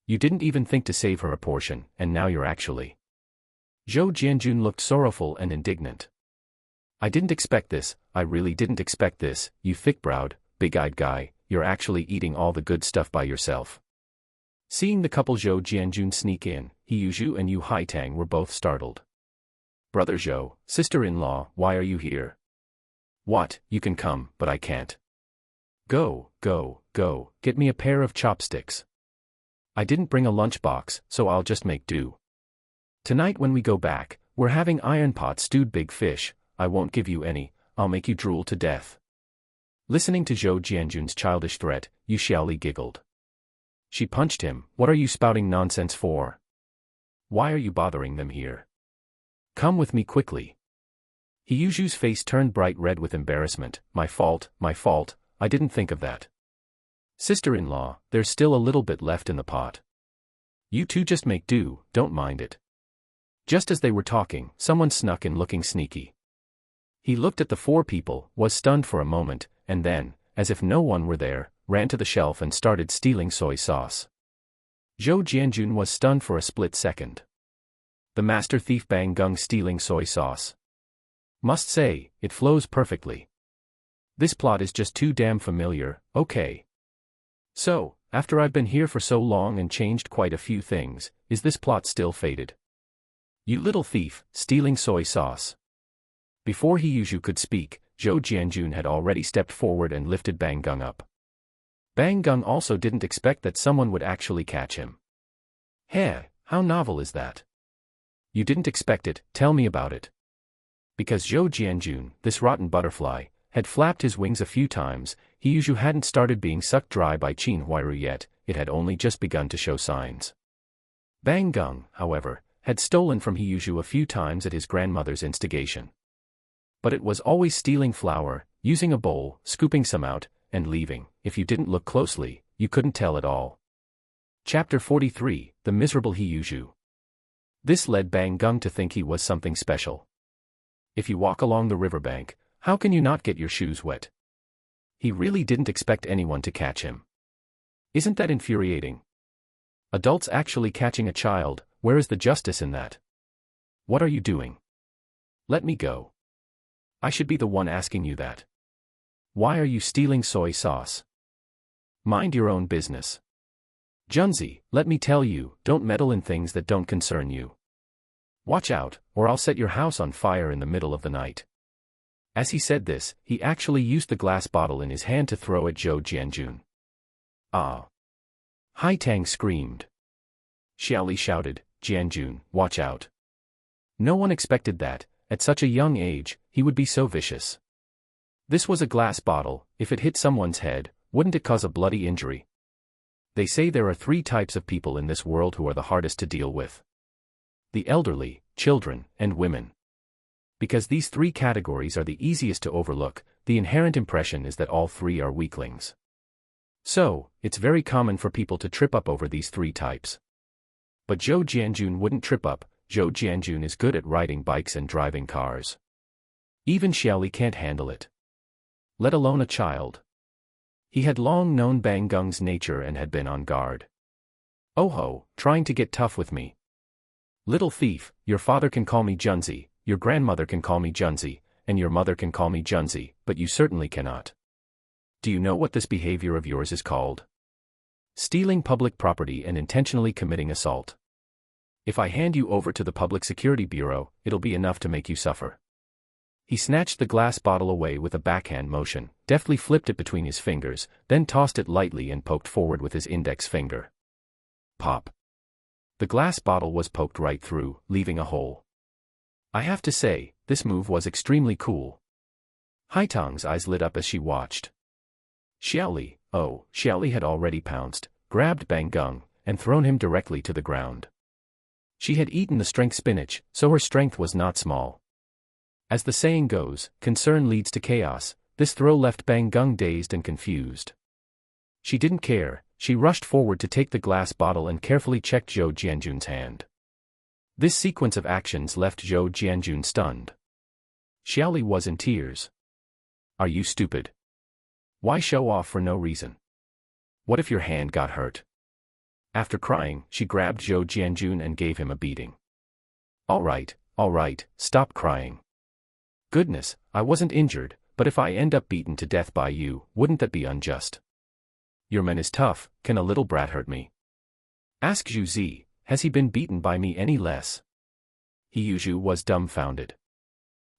You didn't even think to save her a portion, and now you're actually. Zhou Jianjun looked sorrowful and indignant. I didn't expect this, I really didn't expect this, you thick-browed, big-eyed guy, you're actually eating all the good stuff by yourself. Seeing the couple Zhou Jianjun sneak in, Hiyuzhu and Yu Haitang were both startled. Brother Zhou, sister-in-law, why are you here? What, you can come, but I can't. Go, get me a pair of chopsticks. I didn't bring a lunchbox, so I'll just make do. Tonight when we go back, we're having iron pot stewed big fish, I won't give you any, I'll make you drool to death. Listening to Zhou Jianjun's childish threat, Yu Xiaoli giggled. She punched him, what are you spouting nonsense for? Why are you bothering them here? Come with me quickly. Hiyuzhu's face turned bright red with embarrassment, my fault, I didn't think of that. Sister-in-law, there's still a little bit left in the pot. You two just make do, don't mind it. Just as they were talking, someone snuck in looking sneaky. He looked at the 4 people, was stunned for a moment, and then, as if no one were there, ran to the shelf and started stealing soy sauce. Zhou Jianjun was stunned for a split second. The master thief Bang Gung stealing soy sauce. Must say, it flows perfectly. This plot is just too damn familiar, okay. So, after I've been here for so long and changed quite a few things, is this plot still fated? You little thief, stealing soy sauce. Before Hiyuzhu could speak, Zhou Jianjun had already stepped forward and lifted Bang Gung up. Bang Gung also didn't expect that someone would actually catch him. Hey, how novel is that? You didn't expect it, tell me about it. Because Zhou Jianjun, this rotten butterfly, had flapped his wings a few times, Hiyuzhu hadn't started being sucked dry by Qin Huairu yet, it had only just begun to show signs. Bang Gung, however, had stolen from Hiyuzhu a few times at his grandmother's instigation. But it was always stealing flour, using a bowl, scooping some out, and leaving. If you didn't look closely, you couldn't tell at all. Chapter 43, The Miserable Hiyuzhu. This led Bang Gung to think he was something special. If you walk along the riverbank, how can you not get your shoes wet? He really didn't expect anyone to catch him. Isn't that infuriating? Adults actually catching a child, where is the justice in that? What are you doing? Let me go. I should be the one asking you that. Why are you stealing soy sauce? Mind your own business. Junzi, let me tell you, don't meddle in things that don't concern you. Watch out, or I'll set your house on fire in the middle of the night. As he said this, he actually used the glass bottle in his hand to throw at Zhou Jianjun. Ah! Haitang screamed. Xiaoli shouted, Jianjun, watch out. No one expected that, at such a young age, he would be so vicious. This was a glass bottle. If it hit someone's head, wouldn't it cause a bloody injury? They say there are 3 types of people in this world who are the hardest to deal with. The elderly, children, and women. Because these 3 categories are the easiest to overlook, the inherent impression is that all 3 are weaklings. So, it's very common for people to trip up over these 3 types. But Zhou Jianjun wouldn't trip up. Zhou Jianjun is good at riding bikes and driving cars. Even Xiaoli can't handle it. Let alone a child. He had long known Bang Gung's nature and had been on guard. Oh ho, trying to get tough with me. Little thief, your father can call me Junzi, your grandmother can call me Junzi, and your mother can call me Junzi, but you certainly cannot. Do you know what this behavior of yours is called? Stealing public property and intentionally committing assault. If I hand you over to the Public Security Bureau, it'll be enough to make you suffer. He snatched the glass bottle away with a backhand motion, deftly flipped it between his fingers, then tossed it lightly and poked forward with his index finger. Pop. The glass bottle was poked right through, leaving a hole. I have to say, this move was extremely cool. Haitang's eyes lit up as she watched. Xiaoli had already pounced, grabbed Bang Gung, and thrown him directly to the ground. She had eaten the strength spinach, so her strength was not small. As the saying goes, concern leads to chaos. This throw left Bang Gung dazed and confused. She didn't care. She rushed forward to take the glass bottle and carefully checked Zhou Jianjun's hand. This sequence of actions left Zhou Jianjun stunned. Xiaoli was in tears. Are you stupid? Why show off for no reason? What if your hand got hurt? After crying, she grabbed Zhou Jianjun and gave him a beating. All right, stop crying. Goodness, I wasn't injured, but if I end up beaten to death by you, wouldn't that be unjust? Your man is tough, can a little brat hurt me? Ask Zhu Zi, has he been beaten by me any less? He was dumbfounded.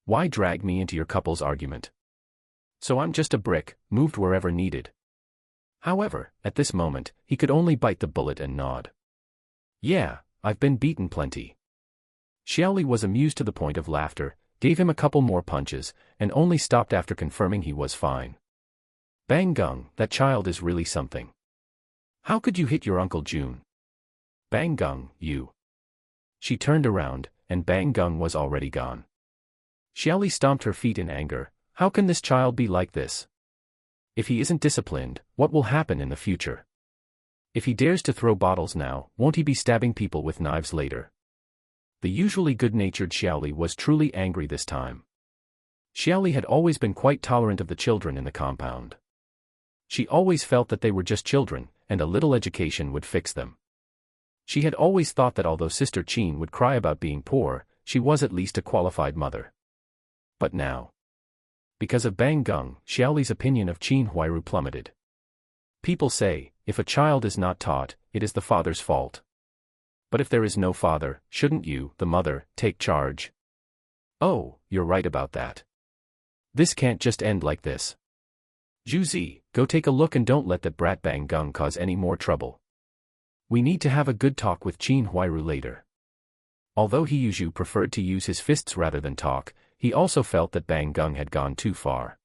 Why drag me into your couple's argument? So I'm just a brick, moved wherever needed. However, at this moment, he could only bite the bullet and nod. Yeah, I've been beaten plenty. Xiaoli was amused to the point of laughter, gave him a couple more punches, and only stopped after confirming he was fine. Bang Gung, that child is really something. How could you hit your Uncle June? Bang Gung, you. She turned around, and Bang Gung was already gone. Xiaoli stomped her feet in anger. How can this child be like this? If he isn't disciplined, what will happen in the future? If he dares to throw bottles now, won't he be stabbing people with knives later? The usually good-natured Xiaoli was truly angry this time. Xiaoli had always been quite tolerant of the children in the compound. She always felt that they were just children, and a little education would fix them. She had always thought that although Sister Qin would cry about being poor, she was at least a qualified mother. But now, because of Bang Gung, Xiaoli's opinion of Qin Huairu plummeted. People say, if a child is not taught, it is the father's fault. But if there is no father, shouldn't you, the mother, take charge? Oh, you're right about that. This can't just end like this. Zhu Zi, go take a look and don't let that brat Bang Gung cause any more trouble. We need to have a good talk with Qin Huairu later. Although he preferred to use his fists rather than talk, he also felt that Bang Gung had gone too far.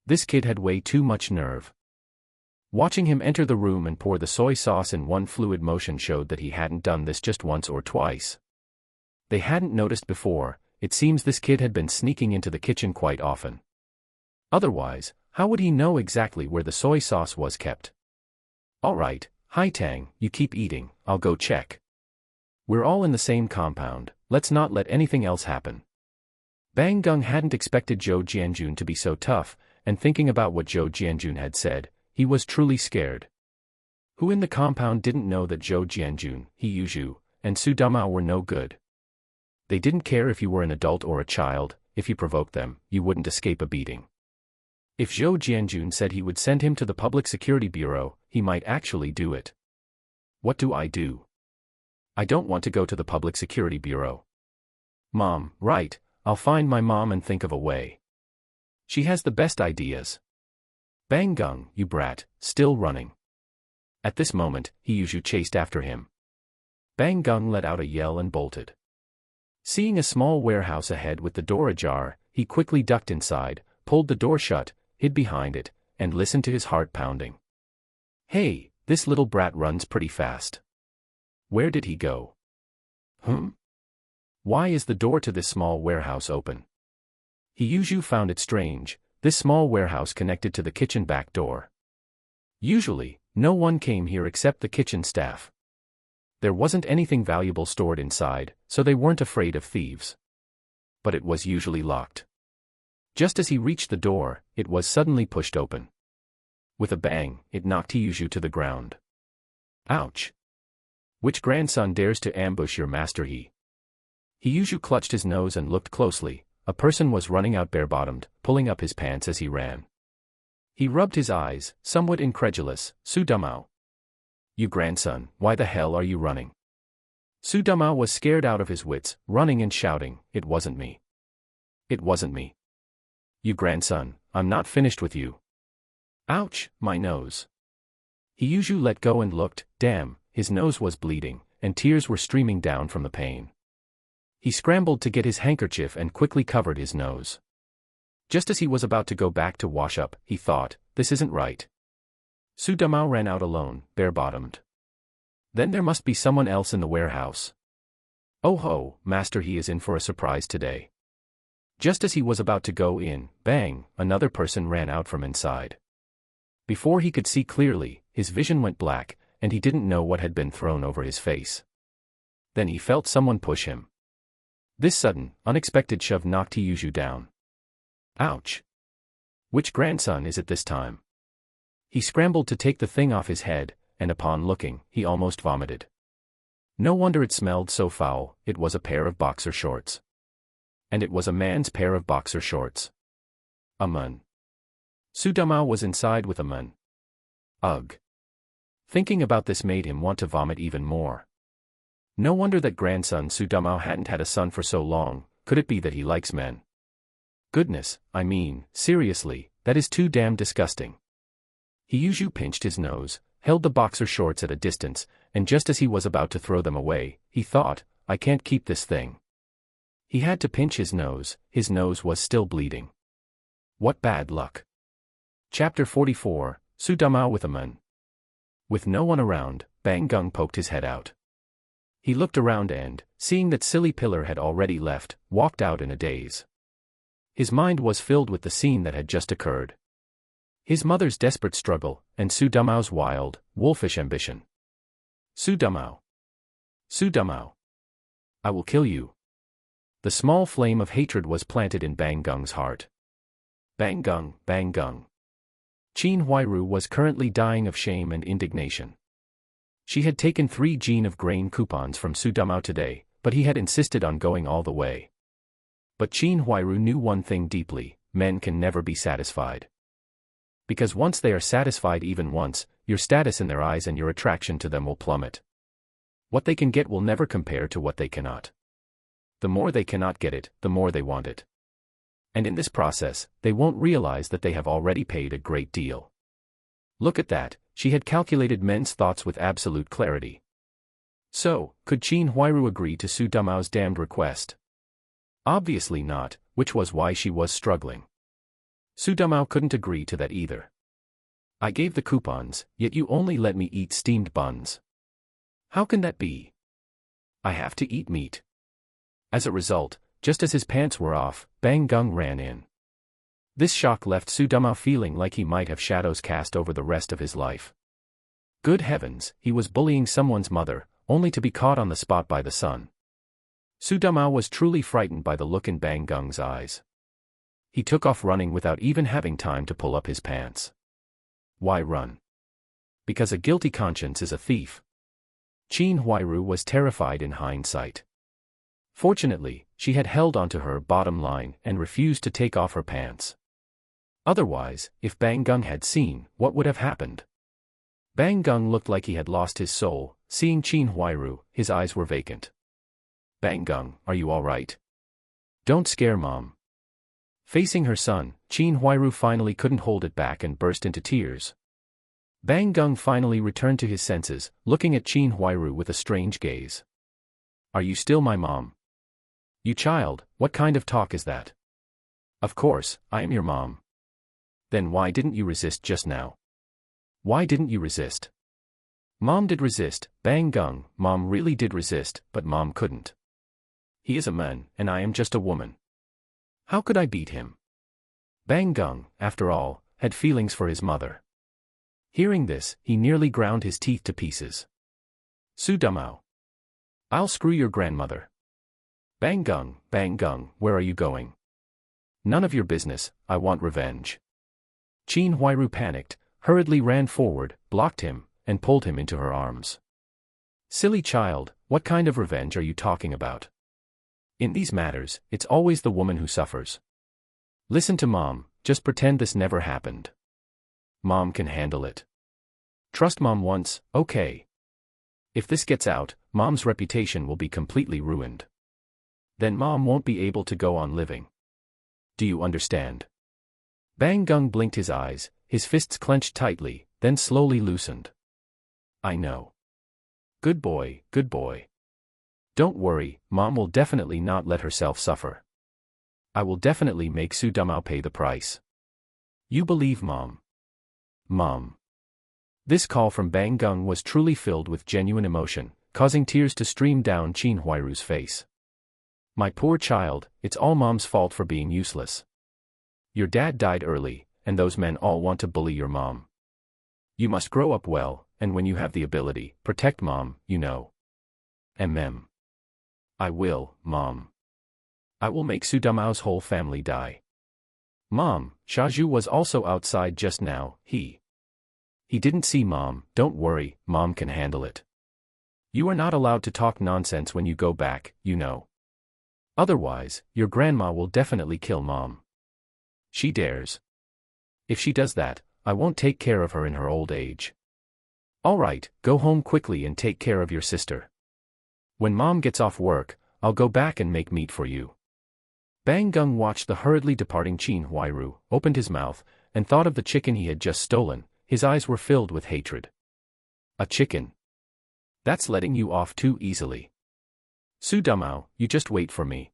This kid had way too much nerve. Watching him enter the room and pour the soy sauce in one fluid motion showed that he hadn't done this just once or twice. They hadn't noticed before. It seems this kid had been sneaking into the kitchen quite often. Otherwise, how would he know exactly where the soy sauce was kept? All right, Haitang, you keep eating, I'll go check. We're all in the same compound, let's not let anything else happen. Bang Gung hadn't expected Zhou Jianjun to be so tough, and thinking about what Zhou Jianjun had said, he was truly scared. Who in the compound didn't know that Zhou Jianjun, He and Su Damao were no good? They didn't care if you were an adult or a child. If you provoked them, you wouldn't escape a beating. If Zhou Jianjun said he would send him to the Public Security Bureau, he might actually do it. What do? I don't want to go to the Public Security Bureau. Mom, right, I'll find my mom and think of a way. She has the best ideas. Bang Gung, you brat, still running. At this moment, Siheyuan chased after him. Bang Gung let out a yell and bolted. Seeing a small warehouse ahead with the door ajar, he quickly ducked inside, pulled the door shut, hid behind it, and listened to his heart pounding. Hey, this little brat runs pretty fast. Where did he go? Why is the door to this small warehouse open? Siheyuan found it strange. This small warehouse connected to the kitchen back door. Usually, no one came here except the kitchen staff. There wasn't anything valuable stored inside, so they weren't afraid of thieves. But it was usually locked. Just as he reached the door, it was suddenly pushed open. With a bang, it knocked Siheyuan to the ground. Ouch! Which grandson dares to ambush your master? Siheyuan clutched his nose and looked closely. A person was running out bare-bottomed, pulling up his pants as he ran. He rubbed his eyes, somewhat incredulous. Su Dumao. You grandson, why the hell are you running? Su Dumao was scared out of his wits, running and shouting, it wasn't me. It wasn't me. You grandson, I'm not finished with you. Ouch, my nose. Siheyuan let go and looked, damn, his nose was bleeding, and tears were streaming down from the pain. He scrambled to get his handkerchief and quickly covered his nose. Just as he was about to go back to wash up, he thought, this isn't right. Su Dumao ran out alone, bare-bottomed. Then there must be someone else in the warehouse. Oh ho, master, he is in for a surprise today. Just as he was about to go in, bang, another person ran out from inside. Before he could see clearly, his vision went black, and he didn't know what had been thrown over his face. Then he felt someone push him. This sudden, unexpected shove knocked Siheyuan down. Ouch! Which grandson is it this time? He scrambled to take the thing off his head, and upon looking, he almost vomited. No wonder it smelled so foul, it was a pair of boxer shorts. And it was a man's pair of boxer shorts. A man. Su Dumao was inside with a man. Ugh. Thinking about this made him want to vomit even more. No wonder that grandson Su Dumao hadn't had a son for so long. Could it be that he likes men? Goodness, I mean, seriously, that is too damn disgusting. Siheyuan pinched his nose, held the boxer shorts at a distance, and just as he was about to throw them away, he thought, I can't keep this thing. He had to pinch his nose was still bleeding. What bad luck. Chapter 44, Su Dumao with a man. With no one around, Bang Gung poked his head out. He looked around and, seeing that Silly Pillar had already left, walked out in a daze. His mind was filled with the scene that had just occurred. His mother's desperate struggle, and Su Dumao's wild, wolfish ambition. Su Dumao. Su Dumao. I will kill you. The small flame of hatred was planted in Bang Gung's heart. Bang Gung, Bang Gung. Qin Huairu was currently dying of shame and indignation. She had taken 3 jean of grain coupons from Su Dumao today, but he had insisted on going all the way. But Qin Huairu knew one thing deeply, men can never be satisfied. Because once they are satisfied even once, your status in their eyes and your attraction to them will plummet. What they can get will never compare to what they cannot. The more they cannot get it, the more they want it. And in this process, they won't realize that they have already paid a great deal. Look at that, she had calculated men's thoughts with absolute clarity. So, could Qin Huairu agree to Su Dumao's damned request? Obviously not, which was why she was struggling. Su Dumao couldn't agree to that either. I gave the coupons, yet you only let me eat steamed buns. How can that be? I have to eat meat. As a result, just as his pants were off, Bang Gung ran in. This shock left Su Dumao feeling like he might have shadows cast over the rest of his life. Good heavens, he was bullying someone's mother, only to be caught on the spot by the son. Su Dumao was truly frightened by the look in Bang Gung's eyes. He took off running without even having time to pull up his pants. Why run? Because a guilty conscience is a thief. Qin Huairu was terrified in hindsight. Fortunately, she had held onto her bottom line and refused to take off her pants. Otherwise, if Bang Gung had seen, what would have happened? Bang Gung looked like he had lost his soul. Seeing Qin Huairu, his eyes were vacant. Bang Gung, are you all right? Don't scare Mom. Facing her son, Qin Huairu finally couldn't hold it back and burst into tears. Bang Gung finally returned to his senses, looking at Qin Huairu with a strange gaze. Are you still my mom? You child, what kind of talk is that? Of course, I am your mom. Then why didn't you resist just now? Why didn't you resist? Mom did resist, Bang Gung, Mom really did resist, but Mom couldn't. He is a man, and I am just a woman. How could I beat him? Bang Gung, after all, had feelings for his mother. Hearing this, he nearly ground his teeth to pieces. Su Dumao. I'll screw your grandmother. Bang Gung, where are you going? None of your business, I want revenge. Qin Huairu panicked, hurriedly ran forward, blocked him, and pulled him into her arms. Silly child, what kind of revenge are you talking about? In these matters, it's always the woman who suffers. Listen to Mom, just pretend this never happened. Mom can handle it. Trust Mom once, okay? If this gets out, Mom's reputation will be completely ruined. Then Mom won't be able to go on living. Do you understand? Bang Gung blinked his eyes, his fists clenched tightly, then slowly loosened. I know. Good boy, good boy. Don't worry, Mom will definitely not let herself suffer. I will definitely make Su Dumao pay the price. You believe Mom? Mom. This call from Bang Gung was truly filled with genuine emotion, causing tears to stream down Qin Huairu's face. My poor child, it's all Mom's fault for being useless. Your dad died early, and those men all want to bully your mom. You must grow up well, and when you have the ability, protect Mom, you know. I will, Mom. I will make Su Dumao's whole family die. Mom, Shaju was also outside just now, He didn't see Mom, don't worry, Mom can handle it. You are not allowed to talk nonsense when you go back, you know. Otherwise, your grandma will definitely kill Mom. She dares. If she does that, I won't take care of her in her old age. All right, go home quickly and take care of your sister. When Mom gets off work, I'll go back and make meat for you. Bang Gung watched the hurriedly departing Qin Huairu, opened his mouth, and thought of the chicken he had just stolen. His eyes were filled with hatred. A chicken? That's letting you off too easily. Su Dumao, you just wait for me.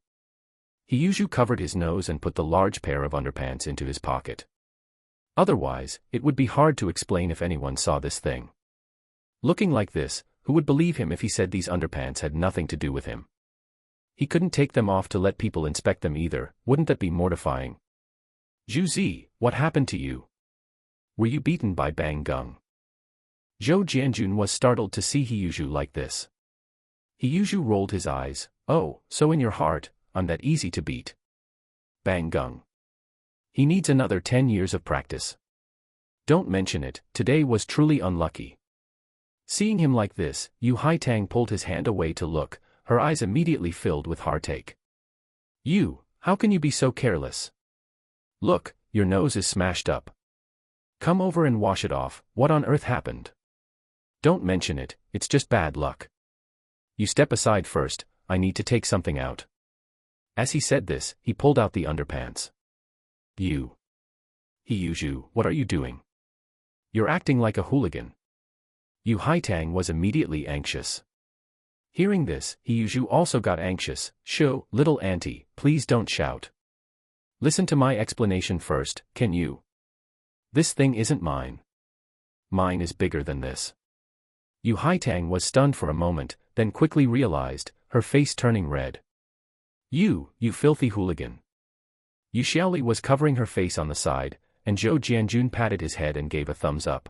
Hiyushu covered his nose and put the large pair of underpants into his pocket. Otherwise, it would be hard to explain if anyone saw this thing. Looking like this, who would believe him if he said these underpants had nothing to do with him? He couldn't take them off to let people inspect them either, wouldn't that be mortifying? Zhu Zi, what happened to you? Were you beaten by Bang Gung? Zhou Jianjun was startled to see Hiyushu like this. Hiyushu rolled his eyes. Oh, so in your heart, I'm that easy to beat. Bang Gung. He needs another 10 years of practice. Don't mention it, today was truly unlucky. Seeing him like this, Yu Haitang pulled his hand away to look, her eyes immediately filled with heartache. You, how can you be so careless? Look, your nose is smashed up. Come over and wash it off, what on earth happened? Don't mention it, it's just bad luck. You step aside first, I need to take something out. As he said this, he pulled out the underpants. Hiyushu, what are you doing? You're acting like a hooligan. Yu Haitang was immediately anxious. Hearing this, Hiyushu also got anxious. Shoo, little auntie, please don't shout. Listen to my explanation first, can you? This thing isn't mine. Mine is bigger than this. Yu Haitang was stunned for a moment, then quickly realized, her face turning red. You filthy hooligan. Yu Xiaoli was covering her face on the side, and Zhou Jianjun patted his head and gave a thumbs up.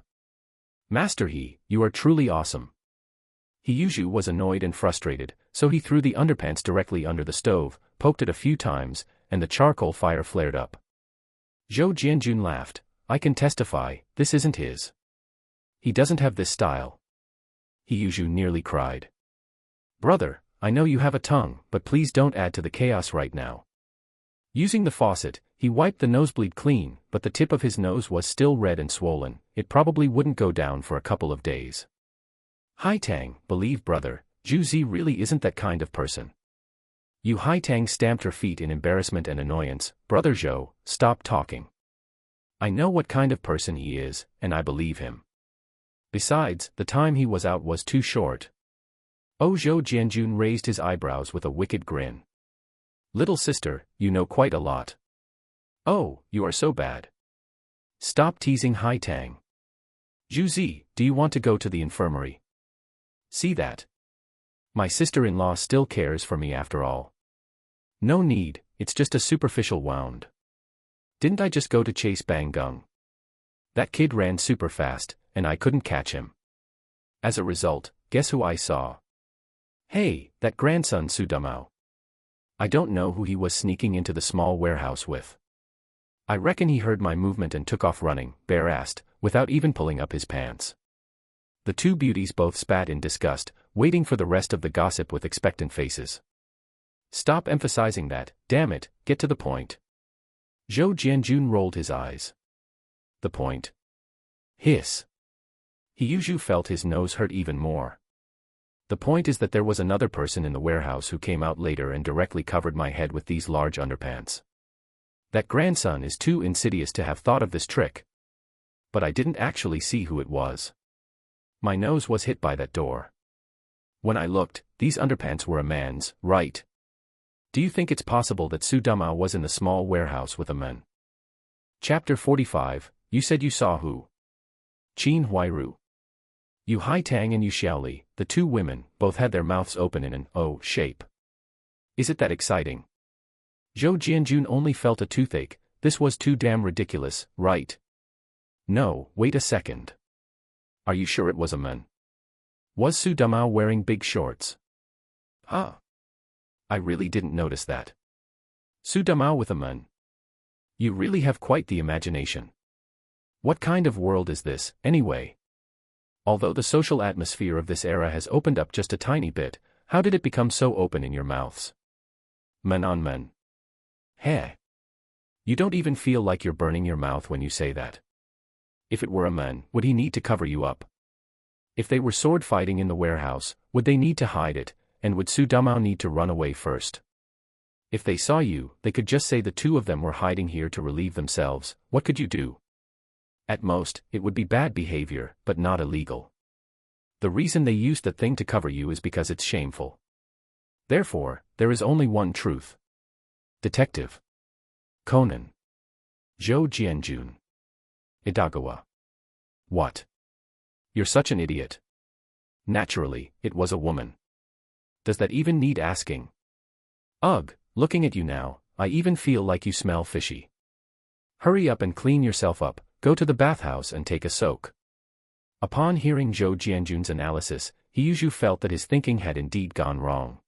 Master He, you are truly awesome. Hiyushu was annoyed and frustrated, so he threw the underpants directly under the stove, poked it a few times, and the charcoal fire flared up. Zhou Jianjun laughed. I can testify, this isn't his. He doesn't have this style. Hiyushu nearly cried. Brother, I know you have a tongue, but please don't add to the chaos right now. Using the faucet, he wiped the nosebleed clean, but the tip of his nose was still red and swollen. It probably wouldn't go down for a couple of days. Haitang, believe brother, Zhu Zi really isn't that kind of person. Yu Haitang stamped her feet in embarrassment and annoyance. Brother Zhou, stop talking. I know what kind of person he is, and I believe him. Besides, the time he was out was too short. Oh, Zhou Jianjun raised his eyebrows with a wicked grin. Little sister, you know quite a lot. Oh, you are so bad. Stop teasing Haitang. Zhu, do you want to go to the infirmary? See that? My sister-in-law still cares for me after all. No need, it's just a superficial wound. Didn't I just go to chase Bang Gung? That kid ran super fast, and I couldn't catch him. As a result, guess who I saw? Hey, that grandson Su Dumao. I don't know who he was sneaking into the small warehouse with. I reckon he heard my movement and took off running, bare-assed, without even pulling up his pants. The two beauties both spat in disgust, waiting for the rest of the gossip with expectant faces. Stop emphasizing that, damn it, get to the point. Zhou Jianjun rolled his eyes. The point? Hiss. Hiyuzhu felt his nose hurt even more. The point is that there was another person in the warehouse who came out later and directly covered my head with these large underpants. That grandson is too insidious to have thought of this trick. But I didn't actually see who it was. My nose was hit by that door. When I looked, these underpants were a man's, right? Do you think it's possible that Su Dumao was in the small warehouse with a man? Chapter 45, you said you saw who? Qin Huairu. Yu Haitang and Yu Xiaoli, the two women, both had their mouths open in an O shape. Is it that exciting? Zhou Jianjun only felt a toothache. This was too damn ridiculous, right? No, wait a second. Are you sure it was a man? Was Su Dumao wearing big shorts? Huh. I really didn't notice that. Su Dumao with a man. You really have quite the imagination. What kind of world is this, anyway? Although the social atmosphere of this era has opened up just a tiny bit, how did it become so open in your mouths? Men on men. Heh. You don't even feel like you're burning your mouth when you say that. If it were a man, would he need to cover you up? If they were sword fighting in the warehouse, would they need to hide it, and would Su Dumao need to run away first? If they saw you, they could just say the two of them were hiding here to relieve themselves. What could you do? At most, it would be bad behavior, but not illegal. The reason they used the thing to cover you is because it's shameful. Therefore, there is only one truth. Detective Conan. Zhou Jianjun. Itagawa. What? You're such an idiot. Naturally, it was a woman. Does that even need asking? Ugh, looking at you now, I even feel like you smell fishy. Hurry up and clean yourself up, go to the bathhouse and take a soak. Upon hearing Zhou Jianjun's analysis, Hiyuzhu felt that his thinking had indeed gone wrong.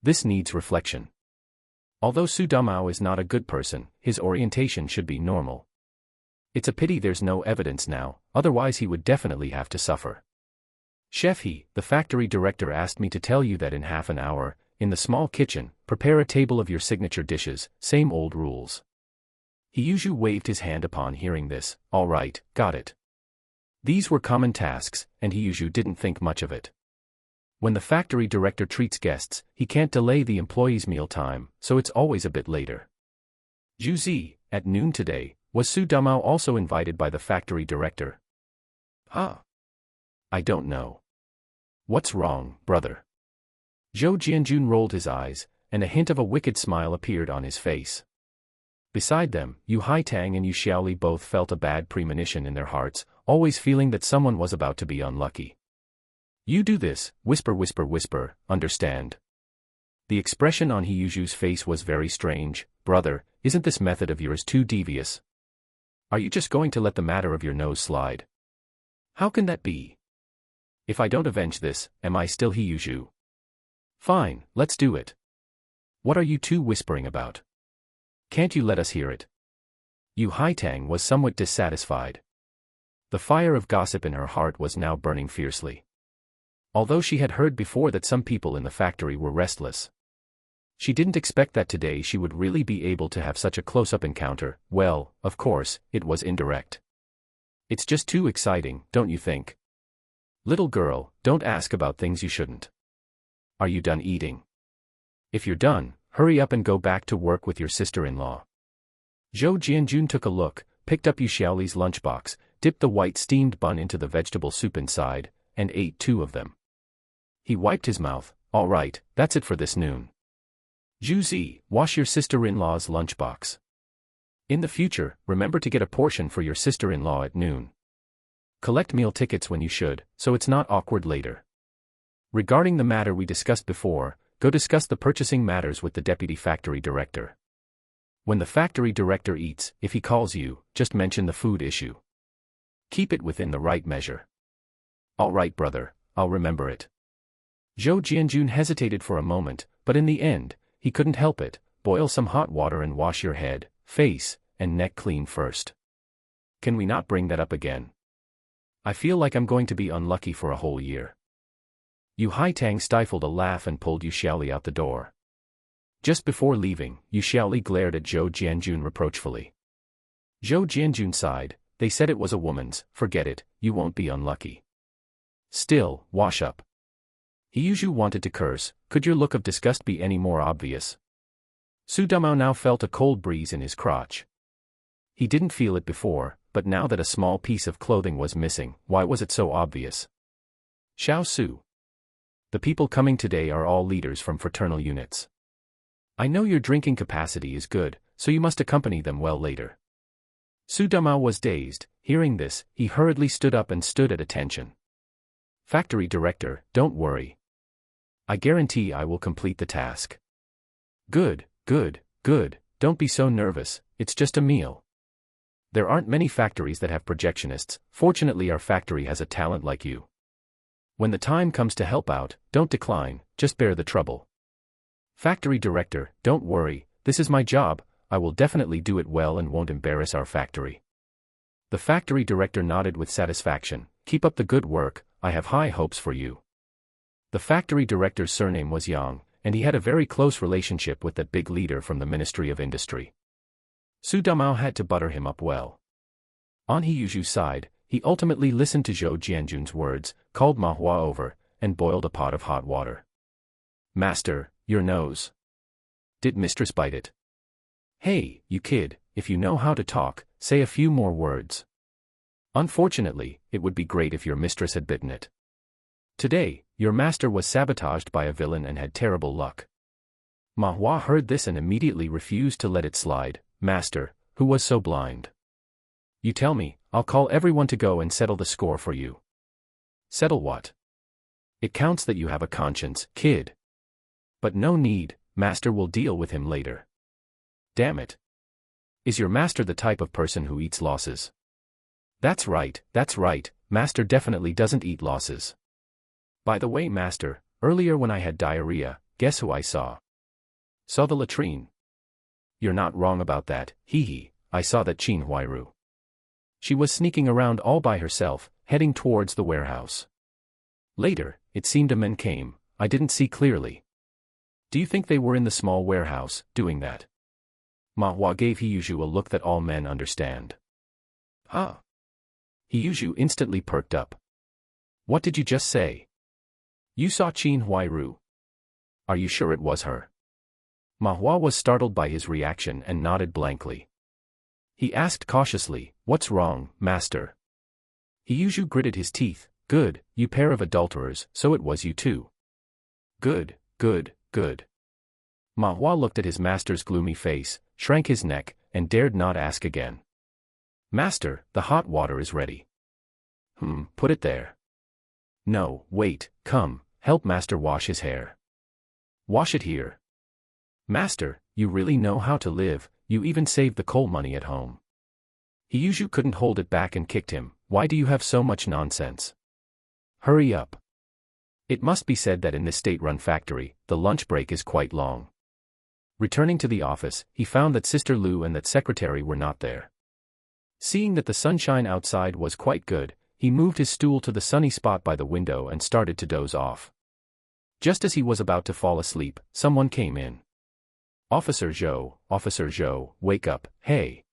This needs reflection. Although Su Dumao is not a good person, his orientation should be normal. It's a pity there's no evidence now, otherwise he would definitely have to suffer. Chef He, the factory director, asked me to tell you that in half an hour, in the small kitchen, prepare a table of your signature dishes, same old rules. Hiyuzhu waved his hand upon hearing this. All right, got it. These were common tasks, and Hiyuzhu didn't think much of it. When the factory director treats guests, he can't delay the employees' meal time, so it's always a bit later. Zhu, at noon today, was Su Dumao also invited by the factory director? Huh? I don't know. What's wrong, brother? Zhou Jianjun rolled his eyes, and a hint of a wicked smile appeared on his face. Beside them, Yu Haitang and Yu Xiaoli both felt a bad premonition in their hearts, always feeling that someone was about to be unlucky. You do this, whisper whisper whisper, understand? The expression on Hiyuzhu's face was very strange. Brother, isn't this method of yours too devious? Are you just going to let the matter of your nose slide? How can that be? If I don't avenge this, am I still Hiyuzhu? Fine, let's do it. What are you two whispering about? Can't you let us hear it? Yu Haitang was somewhat dissatisfied. The fire of gossip in her heart was now burning fiercely. Although she had heard before that some people in the factory were restless, she didn't expect that today she would really be able to have such a close-up encounter. Well, of course, it was indirect. It's just too exciting, don't you think? Little girl, don't ask about things you shouldn't. Are you done eating? If you're done, hurry up and go back to work with your sister-in-law. Zhou Jianjun took a look, picked up Yu Xiaoli's lunchbox, dipped the white steamed bun into the vegetable soup inside, and ate 2 of them. He wiped his mouth. All right, that's it for this noon. Zhu Zi, wash your sister-in-law's lunchbox. In the future, remember to get a portion for your sister-in-law at noon. Collect meal tickets when you should, so it's not awkward later. Regarding the matter we discussed before, go discuss the purchasing matters with the deputy factory director. When the factory director eats, if he calls you, just mention the food issue. Keep it within the right measure. All right, brother, I'll remember it. Zhou Jianjun hesitated for a moment, but in the end, he couldn't help it. Boil some hot water and wash your head, face, and neck clean first. Can we not bring that up again? I feel like I'm going to be unlucky for a whole year. Yu Haitang stifled a laugh and pulled Yu Xiaoli out the door. Just before leaving, Yu Xiaoli glared at Zhou Jianjun reproachfully. Zhou Jianjun sighed. They said it was a woman's. Forget it, you won't be unlucky. Still, wash up. Siheyuan wanted to curse. Could your look of disgust be any more obvious? Su Dumao now felt a cold breeze in his crotch. He didn't feel it before, but now that a small piece of clothing was missing, why was it so obvious? Xiao Su. The people coming today are all leaders from fraternal units. I know your drinking capacity is good, so you must accompany them well later. Su Dumao was dazed. Hearing this, he hurriedly stood up and stood at attention. Factory director, don't worry. I guarantee I will complete the task. Good, good, good, don't be so nervous, it's just a meal. There aren't many factories that have projectionists. Fortunately our factory has a talent like you. When the time comes to help out, don't decline, just bear the trouble. Factory director, don't worry, this is my job, I will definitely do it well and won't embarrass our factory. The factory director nodded with satisfaction. Keep up the good work, I have high hopes for you. The factory director's surname was Yang, and he had a very close relationship with that big leader from the Ministry of Industry. Su Dumao had to butter him up well. On Siheyuan's side, he ultimately listened to Zhou Jianjun's words, called Ma Hua over, and boiled a pot of hot water. Master, your nose. Did mistress bite it? Hey, you kid, if you know how to talk, say a few more words. Unfortunately, it would be great if your mistress had bitten it. Today, your master was sabotaged by a villain and had terrible luck. Ma Hua heard this and immediately refused to let it slide. Master, who was so blind? You tell me, I'll call everyone to go and settle the score for you. Settle what? It counts that you have a conscience, kid. But no need, master will deal with him later. Damn it. Is your master the type of person who eats losses? That's right, master definitely doesn't eat losses. By the way, master, earlier when I had diarrhea, guess who I saw? Saw the latrine. You're not wrong about that, hee, I saw that Qin Huairu. She was sneaking around all by herself, heading towards the warehouse. Later, it seemed a men came, I didn't see clearly. Do you think they were in the small warehouse, doing that? Ma Hua gave Siheyuan a look that all men understand. Huh? Siheyuan instantly perked up. What did you just say? You saw Qin Huairu. Are you sure it was her? Ma Hua was startled by his reaction and nodded blankly. He asked cautiously, what's wrong, master? Siheyuan gritted his teeth. Good, you pair of adulterers, so it was you too. Good, good, good. Ma Hua looked at his master's gloomy face, shrank his neck, and dared not ask again. Master, the hot water is ready. Put it there. No, wait, come, help master wash his hair. Wash it here. Master, you really know how to live, you even saved the coal money at home. Siheyuan couldn't hold it back and kicked him. Why do you have so much nonsense? Hurry up. It must be said that in this state-run factory, the lunch break is quite long. Returning to the office, he found that Sister Lu and that secretary were not there. Seeing that the sunshine outside was quite good, he moved his stool to the sunny spot by the window and started to doze off. Just as he was about to fall asleep, someone came in. Officer Zhou, wake up, hey.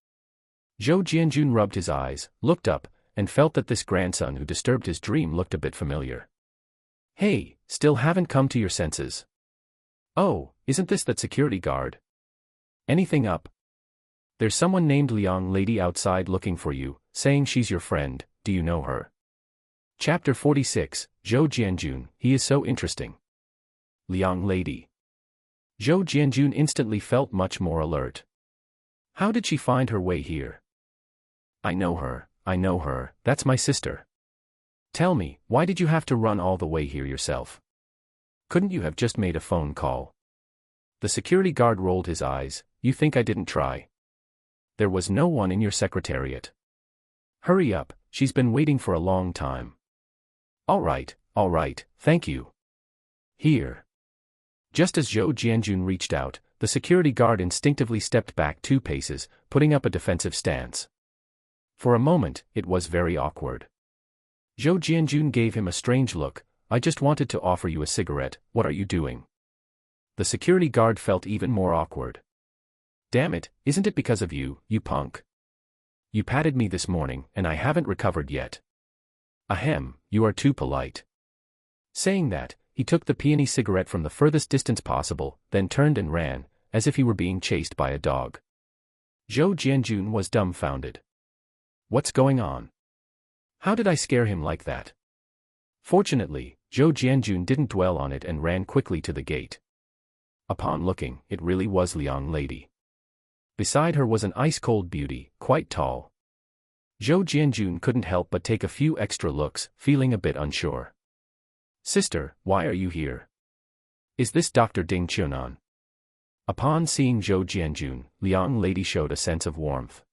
Zhou Jianjun rubbed his eyes, looked up, and felt that this grandson who disturbed his dream looked a bit familiar. Hey, still haven't come to your senses? Oh, Isn't this that security guard? Anything up? There's someone named Liang Lady outside looking for you, saying she's your friend. Do you know her? Chapter 46, Zhou Jianjun. He is so interesting. Liang Lady. Zhou Jianjun instantly felt much more alert. How did she find her way here? I know her, that's my sister. Tell me, why did you have to run all the way here yourself? Couldn't you have just made a phone call? The security guard rolled his eyes. You think I didn't try? There was no one in your secretariat. Hurry up, she's been waiting for a long time. All right, thank you. Here. Just as Zhou Jianjun reached out, the security guard instinctively stepped back 2 paces, putting up a defensive stance. For a moment, it was very awkward. Zhou Jianjun gave him a strange look. I just wanted to offer you a cigarette, what are you doing? The security guard felt even more awkward. Damn it, isn't it because of you, you punk? You patted me this morning, and I haven't recovered yet. Ahem, you are too polite. Saying that, he took the peony cigarette from the furthest distance possible, then turned and ran, as if he were being chased by a dog. Zhou Jianjun was dumbfounded. What's going on? How did I scare him like that? Fortunately, Zhou Jianjun didn't dwell on it and ran quickly to the gate. Upon looking, it really was Liang Lady. Beside her was an ice-cold beauty, quite tall. Zhou Jianjun couldn't help but take a few extra looks, feeling a bit unsure. Sister, why are you here? Is this Dr. Ding Qiunan? Upon seeing Zhou Jianjun, Liang Lady showed a sense of warmth.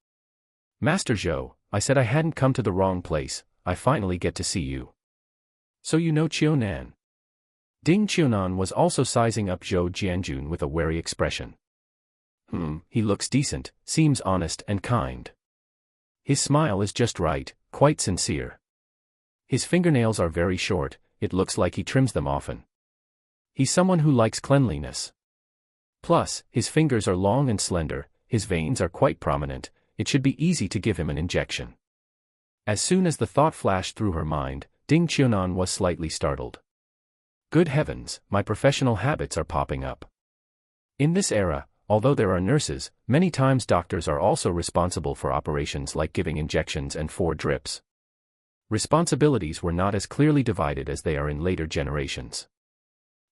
Master Zhou, I said I hadn't come to the wrong place, I finally get to see you. So you know Qiunan? Ding Qiunan was also sizing up Zhou Jianjun with a wary expression. He looks decent, seems honest and kind. His smile is just right, quite sincere. His fingernails are very short, it looks like he trims them often. He's someone who likes cleanliness. Plus, his fingers are long and slender, his veins are quite prominent, it should be easy to give him an injection. As soon as the thought flashed through her mind, Ding Qiunan was slightly startled. Good heavens, my professional habits are popping up. In this era, although there are nurses, many times doctors are also responsible for operations like giving injections and 4 drips. Responsibilities were not as clearly divided as they are in later generations.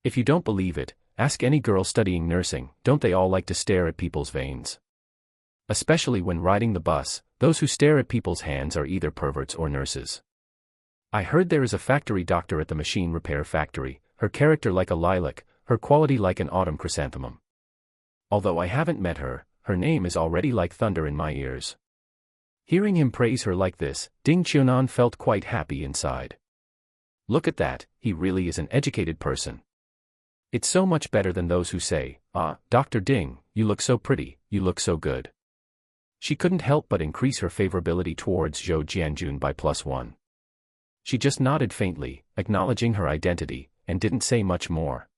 If you don't believe it, ask any girl studying nursing, don't they all like to stare at people's veins? Especially when riding the bus, those who stare at people's hands are either perverts or nurses. I heard there is a factory doctor at the machine repair factory, her character like a lilac, her quality like an autumn chrysanthemum. Although I haven't met her, her name is already like thunder in my ears. Hearing him praise her like this, Ding Qiunan felt quite happy inside. Look at that, he really is an educated person. It's so much better than those who say, Dr. Ding, you look so pretty, you look so good. She couldn't help but increase her favorability towards Zhou Jianjun by +1. She just nodded faintly, acknowledging her identity, and didn't say much more.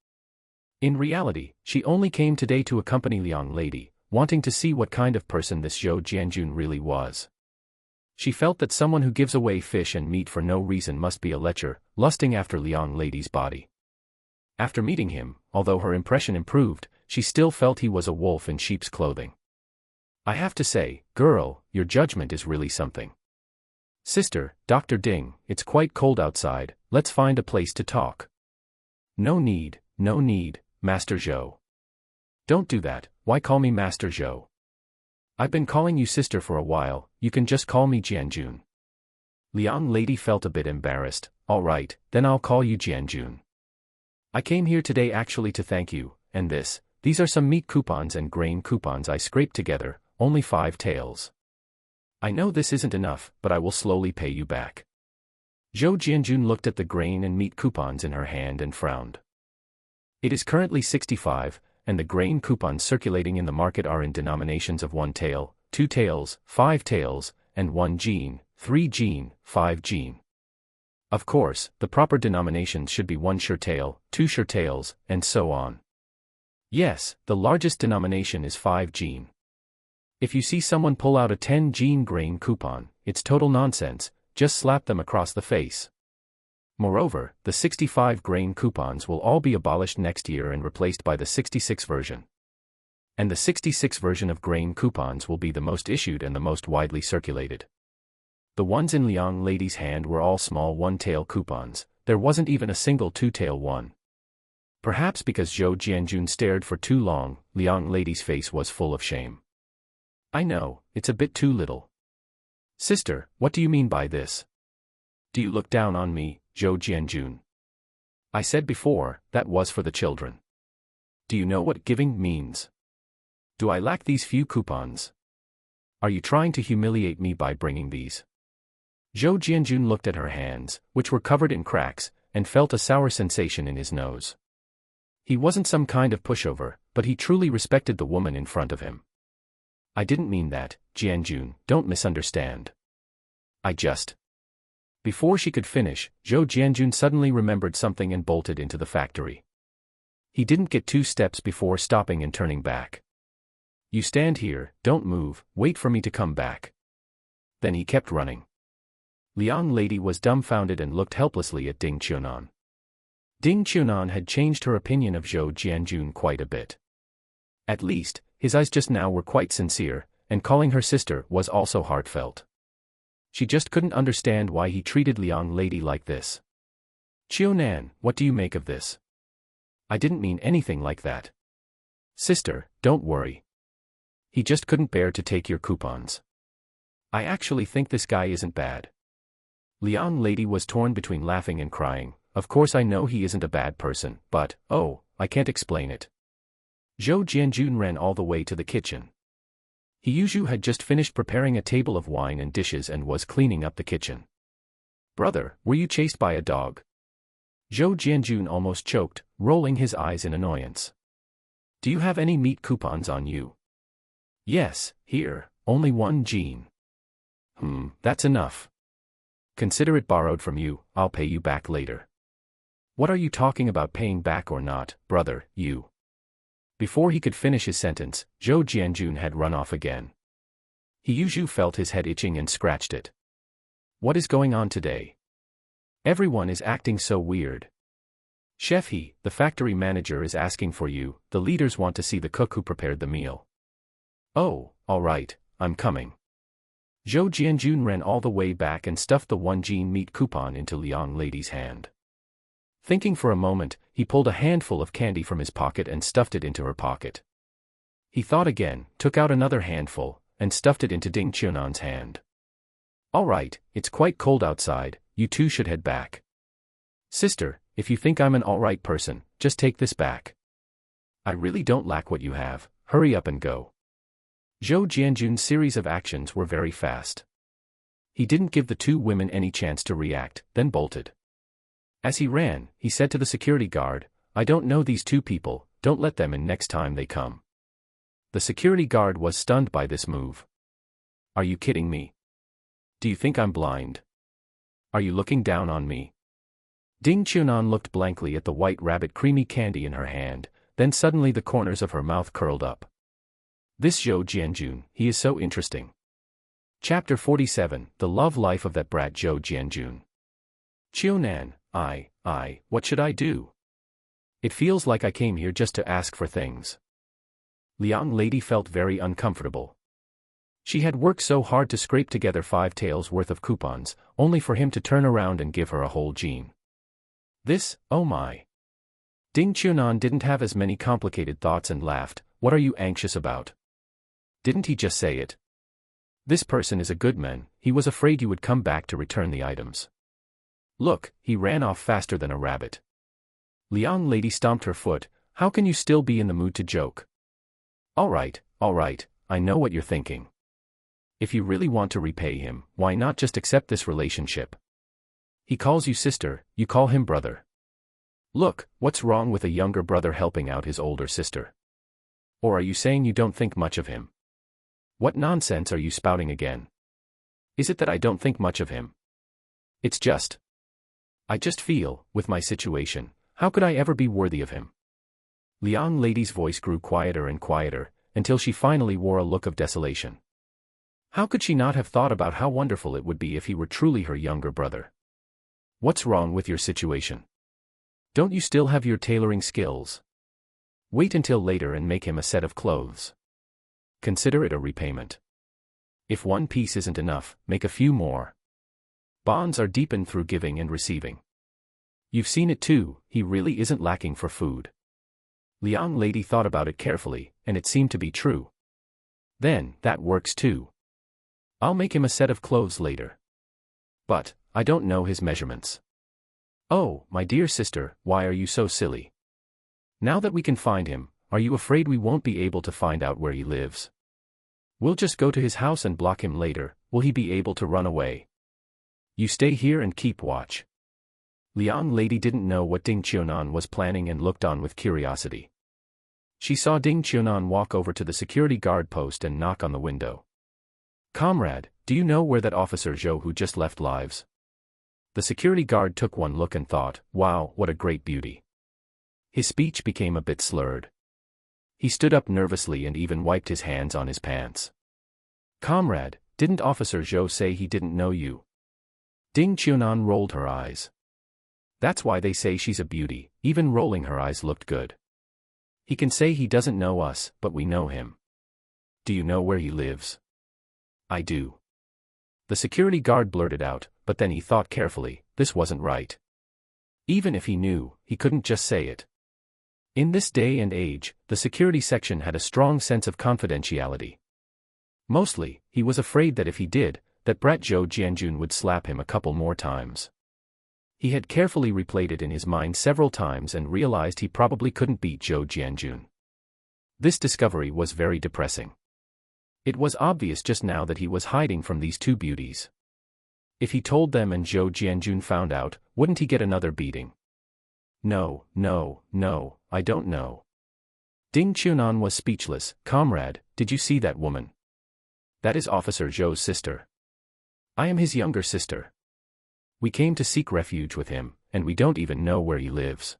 In reality, she only came today to accompany Liang Lady, wanting to see what kind of person this Zhou Jianjun really was. She felt that someone who gives away fish and meat for no reason must be a lecher, lusting after Liang Lady's body. After meeting him, although her impression improved, she still felt he was a wolf in sheep's clothing. I have to say, girl, your judgment is really something. Sister, Dr. Ding, it's quite cold outside, let's find a place to talk. No need, Master Zhou. Don't do that, why call me Master Zhou? I've been calling you sister for a while, you can just call me Jianjun. Liang Lady felt a bit embarrassed. Alright, then I'll call you Jianjun. I came here today actually to thank you, and these are some meat coupons and grain coupons I scraped together, only 5 taels. I know this isn't enough, but I will slowly pay you back. Zhou Jianjun looked at the grain and meat coupons in her hand and frowned. It is currently 65, and the grain coupons circulating in the market are in denominations of 1 tael, 2 taels, 5 taels, and 1 jin, 3 jin, 5 jin. Of course, the proper denominations should be 1 tael, 2 taels, and so on. Yes, the largest denomination is 5 jin. If you see someone pull out a 10 jin grain coupon, it's total nonsense, just slap them across the face. Moreover, the 65-grain coupons will all be abolished next year and replaced by the 66 version. And the 66 version of grain coupons will be the most issued and the most widely circulated. The ones in Liang Lady's hand were all small one-tail coupons, there wasn't even a single two-tail one. Perhaps because Zhou Jianjun stared for too long, Liang Lady's face was full of shame. I know, it's a bit too little. Sister, what do you mean by this? Do you look down on me, Zhou Jianjun? I said before, that was for the children. Do you know what giving means? Do I lack these few coupons? Are you trying to humiliate me by bringing these? Zhou Jianjun looked at her hands, which were covered in cracks, and felt a sour sensation in his nose. He wasn't some kind of pushover, but he truly respected the woman in front of him. I didn't mean that, Jianjun, don't misunderstand. I just... Before she could finish, Zhou Jianjun suddenly remembered something and bolted into the factory. He didn't get 2 steps before stopping and turning back. You stand here, don't move, wait for me to come back. Then he kept running. Liang Lady was dumbfounded and looked helplessly at Ding Qiunan. Ding Qiunan had changed her opinion of Zhou Jianjun quite a bit. At least, his eyes just now were quite sincere, and calling her sister was also heartfelt. She just couldn't understand why he treated Liang Lady like this. Qiunan, what do you make of this? I didn't mean anything like that. Sister, don't worry. He just couldn't bear to take your coupons. I actually think this guy isn't bad. Liang Lady was torn between laughing and crying. Of course I know he isn't a bad person, but, oh, I can't explain it. Zhou Jianjun ran all the way to the kitchen. Siheyuan had just finished preparing a table of wine and dishes and was cleaning up the kitchen. Brother, were you chased by a dog? Zhou Jianjun almost choked, rolling his eyes in annoyance. Do you have any meat coupons on you? Yes, here, only 1 jean. That's enough. Consider it borrowed from you, I'll pay you back later. What are you talking about paying back or not, brother, you? Before he could finish his sentence, Zhou Jianjun had run off again. Siheyuan felt his head itching and scratched it. What is going on today? Everyone is acting so weird. Chef He, the factory manager is asking for you, the leaders want to see the cook who prepared the meal. Oh, all right, I'm coming. Zhou Jianjun ran all the way back and stuffed the 1 jean meat coupon into Liang Lady's hand. Thinking for a moment, he pulled a handful of candy from his pocket and stuffed it into her pocket. He thought again, took out another handful, and stuffed it into Ding Qiunan's hand. All right, it's quite cold outside, you two should head back. Sister, if you think I'm an all-right person, just take this back. I really don't lack what you have, hurry up and go. Zhou Jianjun's series of actions were very fast. He didn't give the 2 women any chance to react, then bolted. As he ran, he said to the security guard, I don't know these 2 people, don't let them in next time they come. The security guard was stunned by this move. Are you kidding me? Do you think I'm blind? Are you looking down on me? Ding Qiunan looked blankly at the white rabbit creamy candy in her hand, then suddenly the corners of her mouth curled up. This Zhou Jianjun, he is so interesting. Chapter 47, The Love Life of that brat Zhou Jianjun. Qiunan, what should I do? It feels like I came here just to ask for things. Liang Lady felt very uncomfortable. She had worked so hard to scrape together 5 taels worth of coupons, only for him to turn around and give her a whole jean. This, oh my. Ding Qiunan didn't have as many complicated thoughts and laughed, what are you anxious about? Didn't he just say it? This person is a good man, he was afraid you would come back to return the items. Look, he ran off faster than a rabbit. Liang Lady stomped her foot, how can you still be in the mood to joke? All right, I know what you're thinking. If you really want to repay him, why not just accept this relationship? He calls you sister, you call him brother. Look, what's wrong with a younger brother helping out his older sister? Or are you saying you don't think much of him? What nonsense are you spouting again? Is it that I don't think much of him? It's just... I just feel, with my situation, how could I ever be worthy of him? Liang Lady's voice grew quieter and quieter, until she finally wore a look of desolation. How could she not have thought about how wonderful it would be if he were truly her younger brother? What's wrong with your situation? Don't you still have your tailoring skills? Wait until later and make him a set of clothes. Consider it a repayment. If one piece isn't enough, make a few more. Bonds are deepened through giving and receiving. You've seen it too, he really isn't lacking for food. The young lady thought about it carefully, and it seemed to be true. Then, that works too. I'll make him a set of clothes later. But, I don't know his measurements. Oh, my dear sister, why are you so silly? Now that we can find him, are you afraid we won't be able to find out where he lives? We'll just go to his house and block him later. Will he be able to run away? You stay here and keep watch. The young lady didn't know what Ding Qiunan was planning and looked on with curiosity. She saw Ding Qiunan walk over to the security guard post and knock on the window. Comrade, do you know where that officer Zhou who just left lives? The security guard took one look and thought, wow, what a great beauty. His speech became a bit slurred. He stood up nervously and even wiped his hands on his pants. Comrade, didn't Officer Zhou say he didn't know you? Ding Qiunan rolled her eyes. That's why they say she's a beauty, even rolling her eyes looked good. He can say he doesn't know us, but we know him. Do you know where he lives? I do. The security guard blurted out, but then he thought carefully, this wasn't right. Even if he knew, he couldn't just say it. In this day and age, the security section had a strong sense of confidentiality. Mostly, he was afraid that if he did, that brat Zhou Jianjun would slap him a couple more times. He had carefully replayed it in his mind several times and realized he probably couldn't beat Zhou Jianjun. This discovery was very depressing. It was obvious just now that he was hiding from these two beauties. If he told them and Zhou Jianjun found out, wouldn't he get another beating? No, I don't know. Ding Qiunan was speechless. Comrade, did you see that woman? That is Officer Zhou's sister. I am his younger sister. We came to seek refuge with him, and we don't even know where he lives.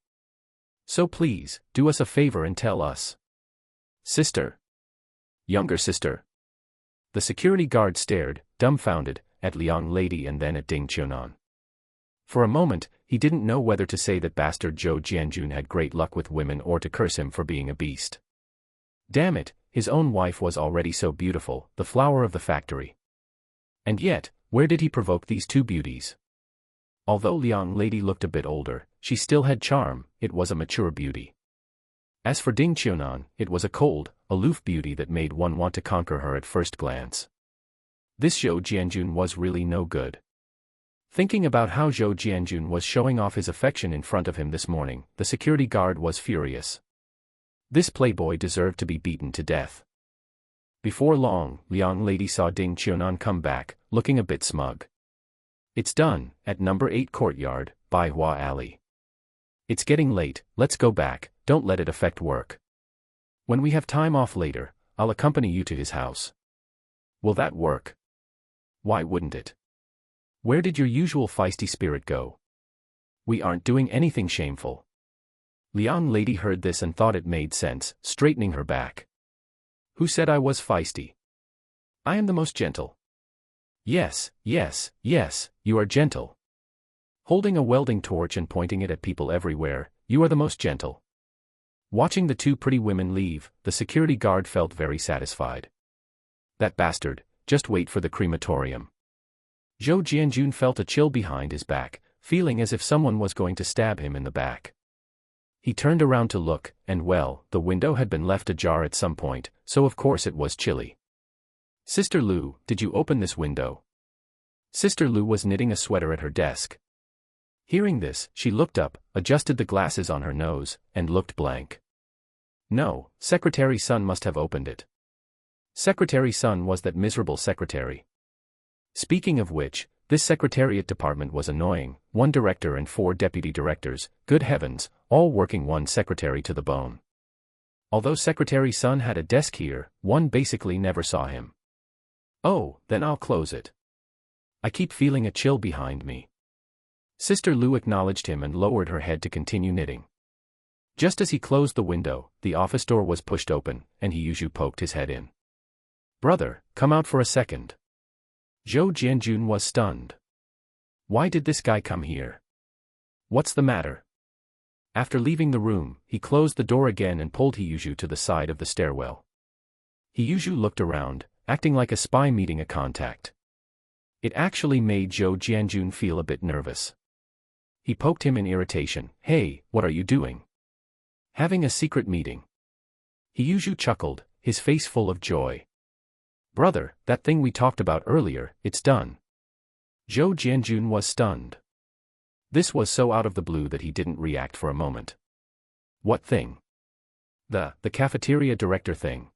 So please, do us a favor and tell us. Sister. Younger sister. The security guard stared, dumbfounded, at Liang Lady and then at Ding Qiunan. For a moment, he didn't know whether to say that bastard Zhou Jianjun had great luck with women or to curse him for being a beast. Damn it, his own wife was already so beautiful, the flower of the factory. And yet, where did he provoke these two beauties? Although Liang Lady looked a bit older, she still had charm, it was a mature beauty. As for Ding Qiunan, it was a cold, aloof beauty that made one want to conquer her at first glance. This Zhou Jianjun was really no good. Thinking about how Zhou Jianjun was showing off his affection in front of him this morning, the security guard was furious. This playboy deserved to be beaten to death. Before long, Liang Lady saw Ding Qiunan come back, looking a bit smug. It's done, at number 8 Courtyard, by Hua Alley. It's getting late, let's go back, don't let it affect work. When we have time off later, I'll accompany you to his house. Will that work? Why wouldn't it? Where did your usual feisty spirit go? We aren't doing anything shameful. Liang Lady heard this and thought it made sense, straightening her back. Who said I was feisty? I am the most gentle. Yes, you are gentle. Holding a welding torch and pointing it at people everywhere, you are the most gentle. Watching the two pretty women leave, the security guard felt very satisfied. That bastard, just wait for the crematorium. Zhou Jianjun felt a chill behind his back, feeling as if someone was going to stab him in the back. He turned around to look, and well, the window had been left ajar at some point, so of course it was chilly. Sister Lu, did you open this window? Sister Lu was knitting a sweater at her desk. Hearing this, she looked up, adjusted the glasses on her nose, and looked blank. No, Secretary Sun must have opened it. Secretary Sun was that miserable secretary. Speaking of which, this secretariat department was annoying, 1 director and 4 deputy directors, good heavens, all working one secretary to the bone. Although Secretary Sun had a desk here, one basically never saw him. Oh, then I'll close it. I keep feeling a chill behind me. Sister Lu acknowledged him and lowered her head to continue knitting. Just as he closed the window, the office door was pushed open, and Heyushu poked his head in. Brother, come out for a second. Zhou Jianjun was stunned. Why did this guy come here? What's the matter? After leaving the room, he closed the door again and pulled Hiyuzhu to the side of the stairwell. Hiyuzhu looked around, acting like a spy meeting a contact. It actually made Zhou Jianjun feel a bit nervous. He poked him in irritation. Hey, what are you doing? Having a secret meeting. Hiyuzhu chuckled, his face full of joy. Brother, that thing we talked about earlier, it's done. Zhou Jianjun was stunned. This was so out of the blue that he didn't react for a moment. What thing? The cafeteria director thing.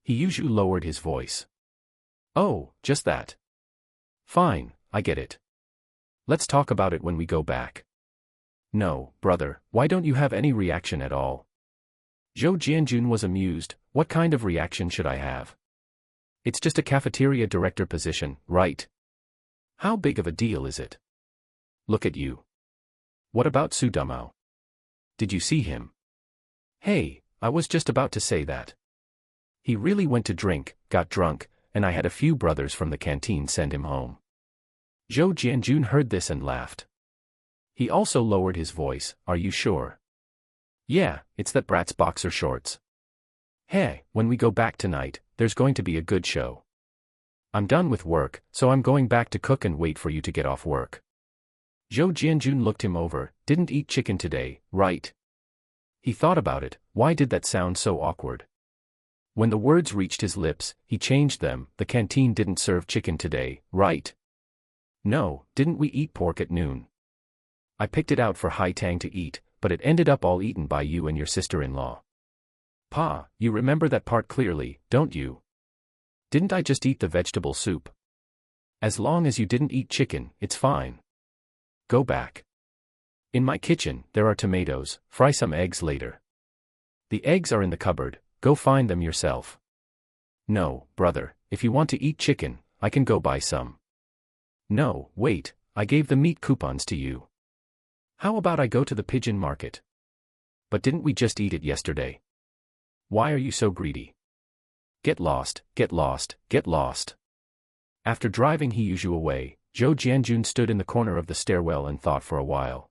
Hiyuzhu lowered his voice. Oh, just that. Fine, I get it. Let's talk about it when we go back. No, brother, why don't you have any reaction at all? Zhou Jianjun was amused. What kind of reaction should I have? It's just a cafeteria director position, right? How big of a deal is it? Look at you. What about Su Damao? Did you see him? Hey, I was just about to say that. He really went to drink, got drunk, and I had a few brothers from the canteen send him home. Zhou Jianjun heard this and laughed. He also lowered his voice. Are you sure? Yeah, it's that brat's boxer shorts. Hey, when we go back tonight, there's going to be a good show. I'm done with work, so I'm going back to cook and wait for you to get off work. Zhou Jianjun looked him over. Didn't eat chicken today, right? He thought about it. Why did that sound so awkward? When the words reached his lips, he changed them. The canteen didn't serve chicken today, right? No, didn't we eat pork at noon? I picked it out for Hai Tang to eat, but it ended up all eaten by you and your sister-in-law. Pa, you remember that part clearly, don't you? Didn't I just eat the vegetable soup? As long as you didn't eat chicken, it's fine. Go back. In my kitchen, there are tomatoes. Fry some eggs later. The eggs are in the cupboard. Go find them yourself. No, brother, if you want to eat chicken, I can go buy some. No, wait, I gave the meat coupons to you. How about I go to the pigeon market? But didn't we just eat it yesterday? Why are you so greedy? Get lost, get lost, get lost. After driving Hiyuzhu away, Zhou Jianjun stood in the corner of the stairwell and thought for a while.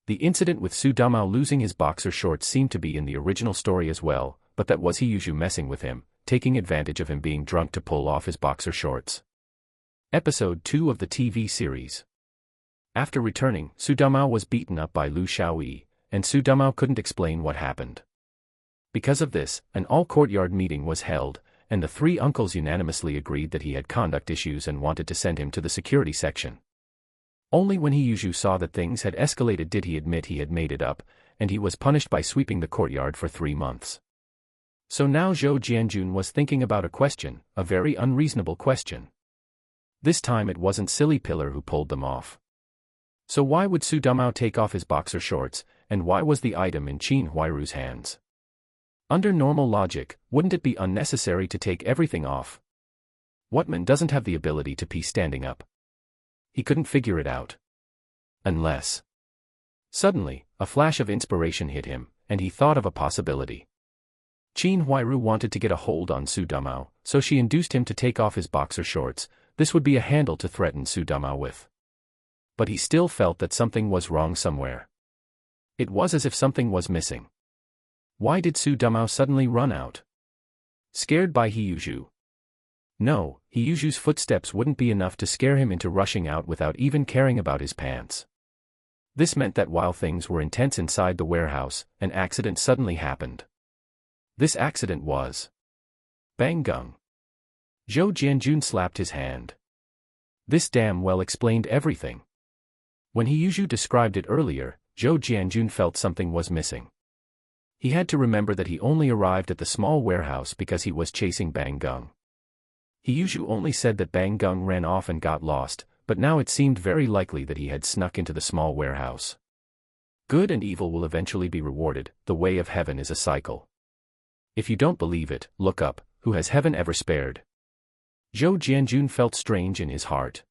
The incident with Su Damao losing his boxer shorts seemed to be in the original story as well, but that was Hiyuzhu messing with him, taking advantage of him being drunk to pull off his boxer shorts. Episode 2 of the TV series. After returning, Su Damao was beaten up by Lu Xiaoyi, and Su Damao couldn't explain what happened. Because of this, an all-courtyard meeting was held, and the three uncles unanimously agreed that he had conduct issues and wanted to send him to the security section. Only when Hiyuzhu saw that things had escalated did he admit he had made it up, and he was punished by sweeping the courtyard for 3 months. So now Zhou Jianjun was thinking about a question, a very unreasonable question. This time it wasn't Silly Pillar who pulled them off. So why would Su Damao take off his boxer shorts, and why was the item in Qin Huairu's hands? Under normal logic, wouldn't it be unnecessary to take everything off? What man doesn't have the ability to pee standing up? He couldn't figure it out. Unless. Suddenly, a flash of inspiration hit him, and he thought of a possibility. Qin Huairu wanted to get a hold on Su Damao, so she induced him to take off his boxer shorts. This would be a handle to threaten Su Damao with. But he still felt that something was wrong somewhere. It was as if something was missing. Why did Su Damao suddenly run out? Scared by Hiyuzhu? No, Hiyuzhu's footsteps wouldn't be enough to scare him into rushing out without even caring about his pants. This meant that while things were intense inside the warehouse, an accident suddenly happened. This accident was Bang Gung. Zhou Jianjun slapped his hand. This damn well explained everything. When Hiyuzhu described it earlier, Zhou Jianjun felt something was missing. He had to remember that he only arrived at the small warehouse because he was chasing Bang Gung. Hiyuzhu only said that Bang Gung ran off and got lost, but now it seemed very likely that he had snuck into the small warehouse. Good and evil will eventually be rewarded. The way of heaven is a cycle. If you don't believe it, look up. Who has heaven ever spared? Zhou Jianjun felt strange in his heart.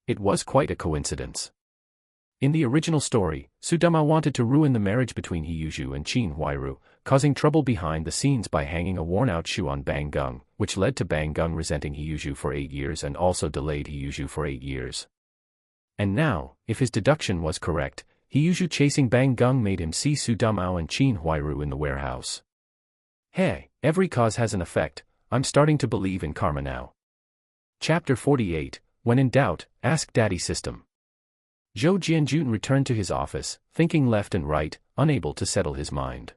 It was quite a coincidence. In the original story, Su Damao wanted to ruin the marriage between Hiyuzhu and Qin Huairu, causing trouble behind the scenes by hanging a worn-out shoe on Bang Gung, which led to Bang Gung resenting Hiyuzhu for 8 years and also delayed Hiyuzhu for 8 years. And now, if his deduction was correct, he Yuzhu chasing Bang Gung made him see Su Dumao and Qin Huairu in the warehouse. Hey, every cause has an effect. I'm starting to believe in karma now. Chapter 48, When in doubt, ask Daddy System. Zhou Jianjun returned to his office, thinking left and right, unable to settle his mind.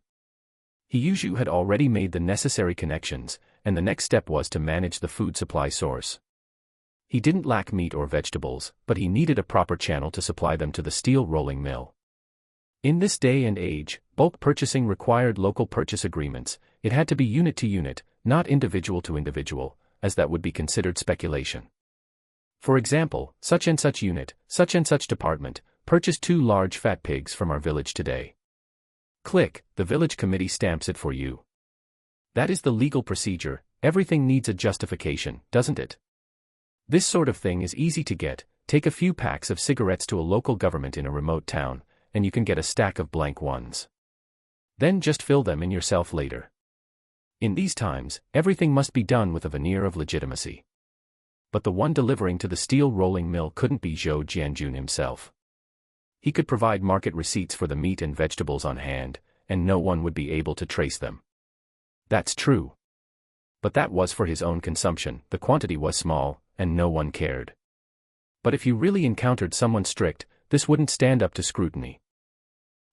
He Yuzhu had already made the necessary connections, and the next step was to manage the food supply source. He didn't lack meat or vegetables, but he needed a proper channel to supply them to the steel rolling mill. In this day and age, bulk purchasing required local purchase agreements. It had to be unit to unit, not individual to individual, as that would be considered speculation. For example, such and such unit, such and such department, purchased 2 large fat pigs from our village today. Click, the village committee stamps it for you. That is the legal procedure. Everything needs a justification, doesn't it? This sort of thing is easy to get. Take a few packs of cigarettes to a local government in a remote town, and you can get a stack of blank ones. Then just fill them in yourself later. In these times, everything must be done with a veneer of legitimacy. But the one delivering to the steel rolling mill couldn't be Zhou Jianjun himself. He could provide market receipts for the meat and vegetables on hand, and no one would be able to trace them. That's true. But that was for his own consumption. The quantity was small, and no one cared. But if you really encountered someone strict, this wouldn't stand up to scrutiny.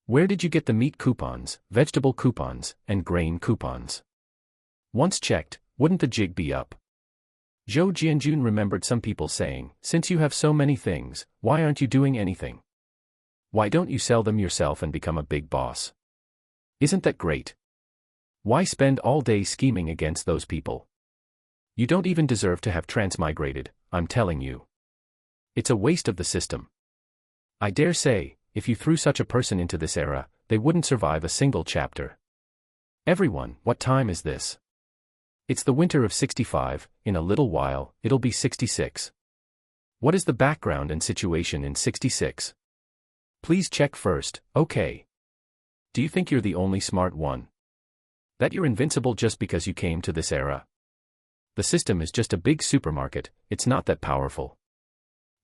Where did you get the meat coupons, vegetable coupons, and grain coupons? Once checked, wouldn't the jig be up? Zhou Jianjun remembered some people saying, since you have so many things, why aren't you doing anything? Why don't you sell them yourself and become a big boss? Isn't that great? Why spend all day scheming against those people? You don't even deserve to have transmigrated, I'm telling you. It's a waste of the system. I dare say, if you threw such a person into this era, they wouldn't survive a single chapter. Everyone, what time is this? It's the winter of 65, in a little while, it'll be 66. What is the background and situation in 66? Please check first, okay. Do you think you're the only smart one? That you're invincible just because you came to this era? The system is just a big supermarket, it's not that powerful.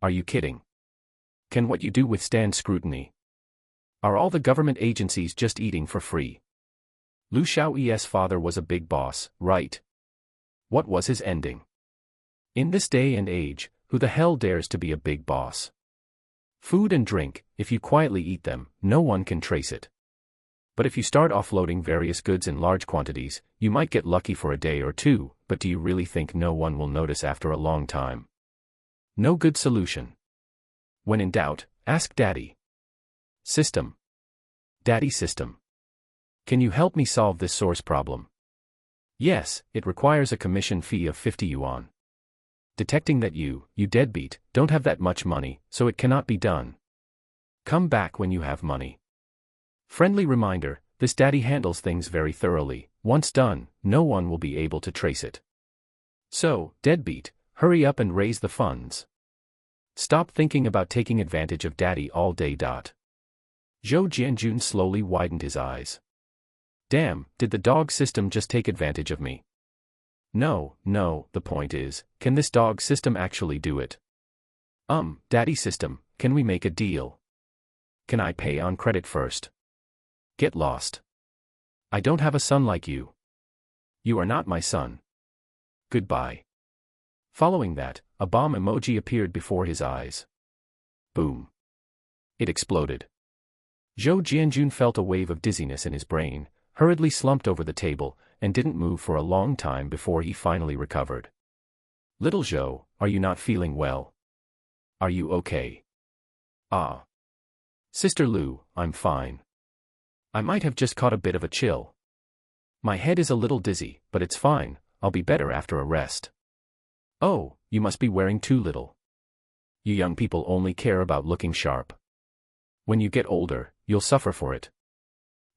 Are you kidding? Can what you do withstand scrutiny? Are all the government agencies just eating for free? Lu Xiaoyi's father was a big boss, right? What was his ending? In this day and age, who the hell dares to be a big boss? Food and drink, if you quietly eat them, no one can trace it. But if you start offloading various goods in large quantities, you might get lucky for a day or two, but do you really think no one will notice after a long time? No good solution. When in doubt, ask Daddy. System. Daddy System. Can you help me solve this source problem? Yes, it requires a commission fee of 50 yuan. Detecting that you deadbeat, don't have that much money, so it cannot be done. Come back when you have money. Friendly reminder, this daddy handles things very thoroughly. Once done, no one will be able to trace it. So, deadbeat, hurry up and raise the funds. Stop thinking about taking advantage of daddy all day. Zhou Jianjun slowly widened his eyes. Damn, did the dog system just take advantage of me? No, the point is, can this dog system actually do it? Daddy System, can we make a deal? Can I pay on credit first? Get lost. I don't have a son like you. You are not my son. Goodbye. Following that, a bomb emoji appeared before his eyes. Boom. It exploded. Zhou Jianjun felt a wave of dizziness in his brain, hurriedly slumped over the table, and didn't move for a long time before he finally recovered. Little Zhou, are you not feeling well? Are you okay? Ah. Sister Lu, I'm fine. I might have just caught a bit of a chill. My head is a little dizzy, but it's fine, I'll be better after a rest. Oh, you must be wearing too little. You young people only care about looking sharp. When you get older, you'll suffer for it.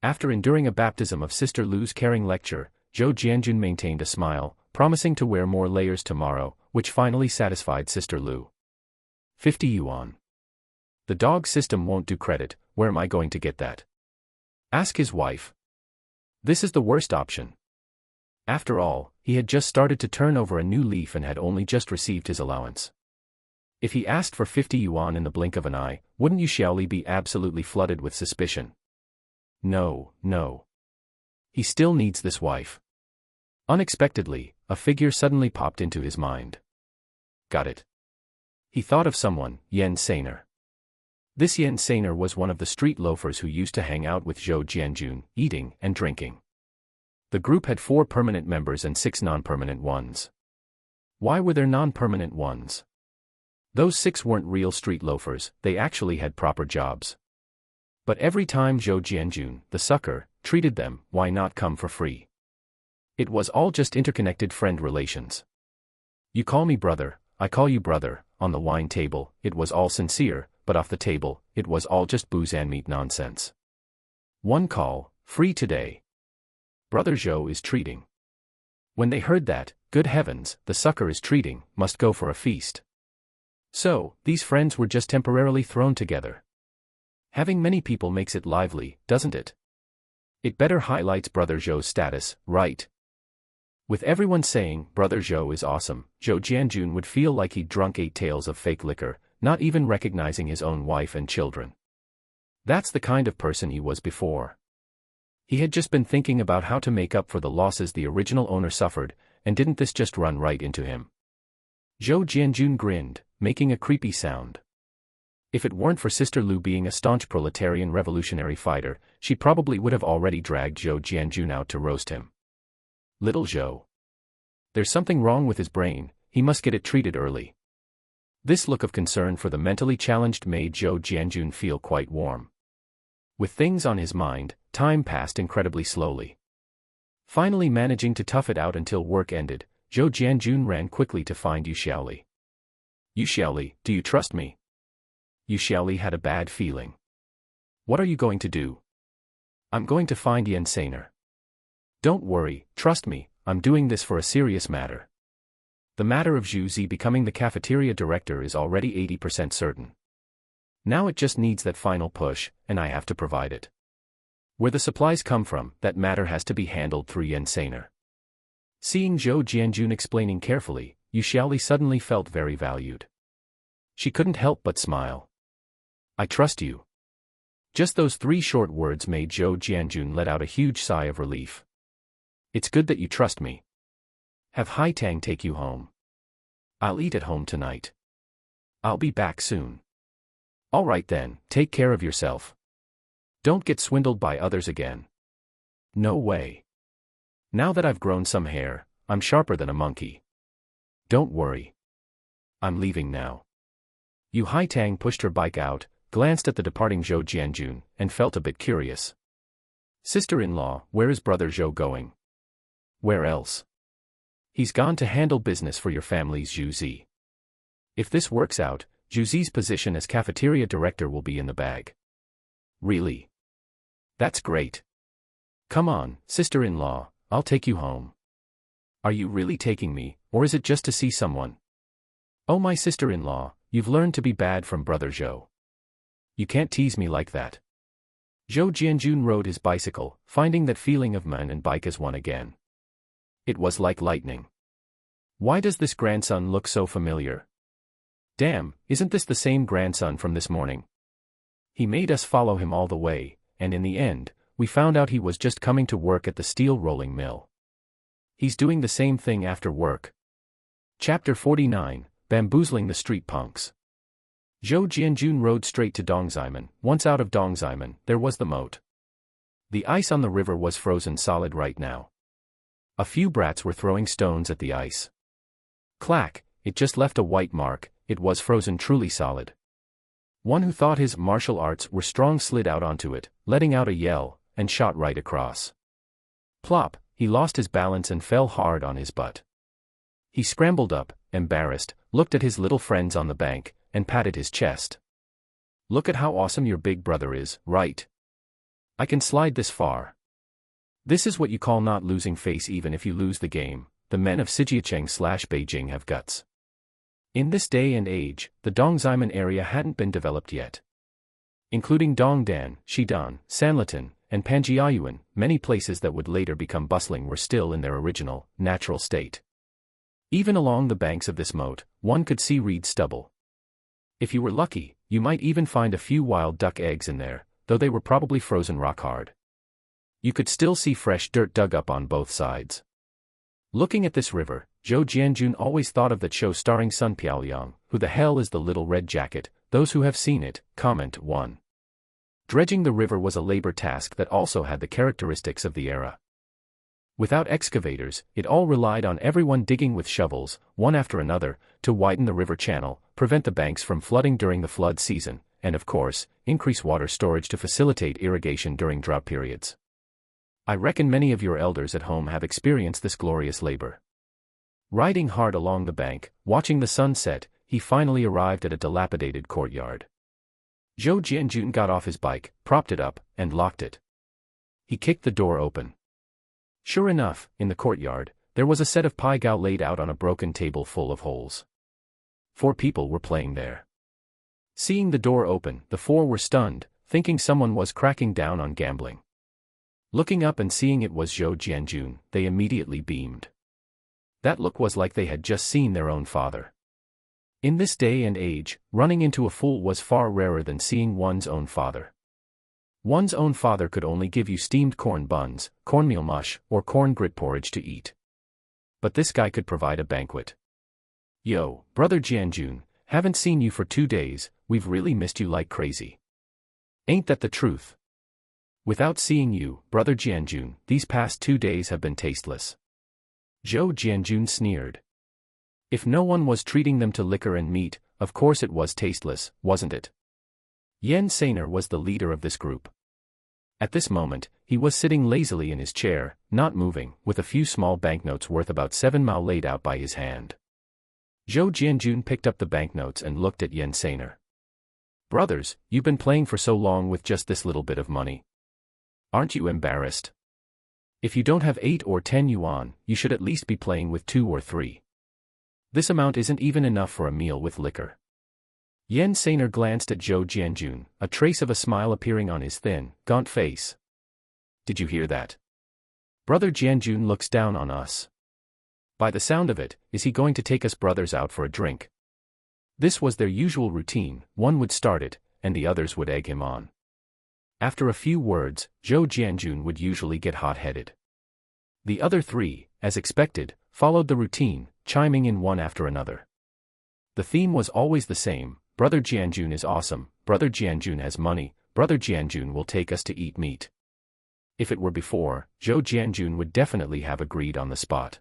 After enduring a baptism of Sister Lu's caring lecture, Zhou Jianjun maintained a smile, promising to wear more layers tomorrow, which finally satisfied Sister Lu. 50 yuan. The dog system won't do credit, where am I going to get that? Ask his wife. This is the worst option. After all, he had just started to turn over a new leaf and had only just received his allowance. If he asked for 50 yuan in the blink of an eye, wouldn't Yu Xiaoli be absolutely flooded with suspicion? No, no. He still needs this wife. Unexpectedly, a figure suddenly popped into his mind. Got it. He thought of someone, Yan Sainer. This Yan Sainer was one of the street loafers who used to hang out with Zhou Jianjun, eating and drinking. The group had 4 permanent members and 6 non-permanent ones. Why were there non-permanent ones? Those 6 weren't real street loafers, they actually had proper jobs. But every time Zhou Jianjun, the sucker, treated them, why not come for free? It was all just interconnected friend relations. You call me brother, I call you brother. On the wine table, it was all sincere, but off the table, it was all just booze and meat nonsense. One call, free today. Brother Zhou is treating. When they heard that, good heavens, the sucker is treating, must go for a feast. So, these friends were just temporarily thrown together. Having many people makes it lively, doesn't it? It better highlights Brother Zhou's status, right? With everyone saying, Brother Zhou is awesome, Zhou Jianjun would feel like he'd drunk 8 tails of fake liquor, not even recognizing his own wife and children. That's the kind of person he was before. He had just been thinking about how to make up for the losses the original owner suffered, and didn't this just run right into him? Zhou Jianjun grinned, making a creepy sound. If it weren't for Sister Lu being a staunch proletarian revolutionary fighter, she probably would have already dragged Zhou Jianjun out to roast him. Little Zhou. There's something wrong with his brain, he must get it treated early. This look of concern for the mentally challenged made Zhou Jianjun feel quite warm. With things on his mind, time passed incredibly slowly. Finally managing to tough it out until work ended, Zhou Jianjun ran quickly to find Yu Xiaoli. Yu Xiaoli, do you trust me? Yu Xiaoli had a bad feeling. What are you going to do? I'm going to find Yan Sainer. Don't worry, trust me, I'm doing this for a serious matter. The matter of Zhu Zi becoming the cafeteria director is already 80% certain. Now it just needs that final push, and I have to provide it. Where the supplies come from, that matter has to be handled through Yan Sainer. Seeing Zhou Jianjun explaining carefully, Yu Xiaoli suddenly felt very valued. She couldn't help but smile. I trust you. Just those 3 short words made Zhou Jianjun let out a huge sigh of relief. It's good that you trust me. Have Hai Tang take you home. I'll eat at home tonight. I'll be back soon. All right then, take care of yourself. Don't get swindled by others again. No way. Now that I've grown some hair, I'm sharper than a monkey. Don't worry. I'm leaving now. Yu Haitang pushed her bike out, glanced at the departing Zhou Jianjun, and felt a bit curious. Sister-in-law, where is Brother Zhou going? Where else? He's gone to handle business for your family's Zhu Zi. If this works out, Zhu Zi's position as cafeteria director will be in the bag. Really? That's great. Come on, sister-in-law, I'll take you home. Are you really taking me, or is it just to see someone? Oh my sister-in-law, you've learned to be bad from Brother Zhou. You can't tease me like that. Zhou Jianjun rode his bicycle, finding that feeling of man and bike as one again. It was like lightning. Why does this grandson look so familiar? Damn, isn't this the same grandson from this morning? He made us follow him all the way, and in the end, we found out he was just coming to work at the steel rolling mill. He's doing the same thing after work. Chapter 49, Bamboozling the Street Punks. Zhou Jianjun rode straight to Dongximen. Once out of Dongximen, there was the moat. The ice on the river was frozen solid right now. A few brats were throwing stones at the ice. Clack, it just left a white mark, it was frozen truly solid. One who thought his martial arts were strong slid out onto it, letting out a yell, and shot right across. Plop, he lost his balance and fell hard on his butt. He scrambled up, embarrassed, looked at his little friends on the bank, and patted his chest. Look at how awesome your big brother is, right? I can slide this far. This is what you call not losing face even if you lose the game. The men of Siheyuan/Beijing have guts. In this day and age, the Dongximen area hadn't been developed yet. Including Dongdan, Xidan, Sanlitun, and Panjiayuan, many places that would later become bustling were still in their original, natural state. Even along the banks of this moat, one could see reed stubble. If you were lucky, you might even find a few wild duck eggs in there, though they were probably frozen rock hard. You could still see fresh dirt dug up on both sides. Looking at this river, Zhou Jianjun always thought of that show starring Sun Piaoliang, Who the Hell is the Little Red Jacket? Those who have seen it, comment 1. Dredging the river was a labor task that also had the characteristics of the era. Without excavators, it all relied on everyone digging with shovels, one after another, to widen the river channel, prevent the banks from flooding during the flood season, and of course, increase water storage to facilitate irrigation during drought periods. I reckon many of your elders at home have experienced this glorious labor. Riding hard along the bank, watching the sun set, he finally arrived at a dilapidated courtyard. Zhou Jianjun got off his bike, propped it up, and locked it. He kicked the door open. Sure enough, in the courtyard, there was a set of pai gao laid out on a broken table full of holes. 4 people were playing there. Seeing the door open, the 4 were stunned, thinking someone was cracking down on gambling. Looking up and seeing it was Zhou Jianjun, they immediately beamed. That look was like they had just seen their own father. In this day and age, running into a fool was far rarer than seeing one's own father. One's own father could only give you steamed corn buns, cornmeal mush, or corn grit porridge to eat. But this guy could provide a banquet. Yo, brother Jianjun, haven't seen you for 2 days, we've really missed you like crazy. Ain't that the truth? Without seeing you, brother Jianjun, these past 2 days have been tasteless. Zhou Jianjun sneered. If no one was treating them to liquor and meat, of course it was tasteless, wasn't it? Yan Sainer was the leader of this group. At this moment, he was sitting lazily in his chair, not moving, with a few small banknotes worth about 7 mao laid out by his hand. Zhou Jianjun picked up the banknotes and looked at Yan Sainer. Brothers, you've been playing for so long with just this little bit of money. Aren't you embarrassed? If you don't have 8 or 10 yuan, you should at least be playing with 2 or 3. This amount isn't even enough for a meal with liquor. Yan Sainer glanced at Zhou Jianjun, a trace of a smile appearing on his thin, gaunt face. Did you hear that? Brother Jianjun looks down on us. By the sound of it, is he going to take us brothers out for a drink? This was their usual routine, one would start it, and the others would egg him on. After a few words, Zhou Jianjun would usually get hot-headed. The other 3, as expected, followed the routine, chiming in one after another. The theme was always the same: Brother Jianjun is awesome, Brother Jianjun has money, Brother Jianjun will take us to eat meat. If it were before, Zhou Jianjun would definitely have agreed on the spot.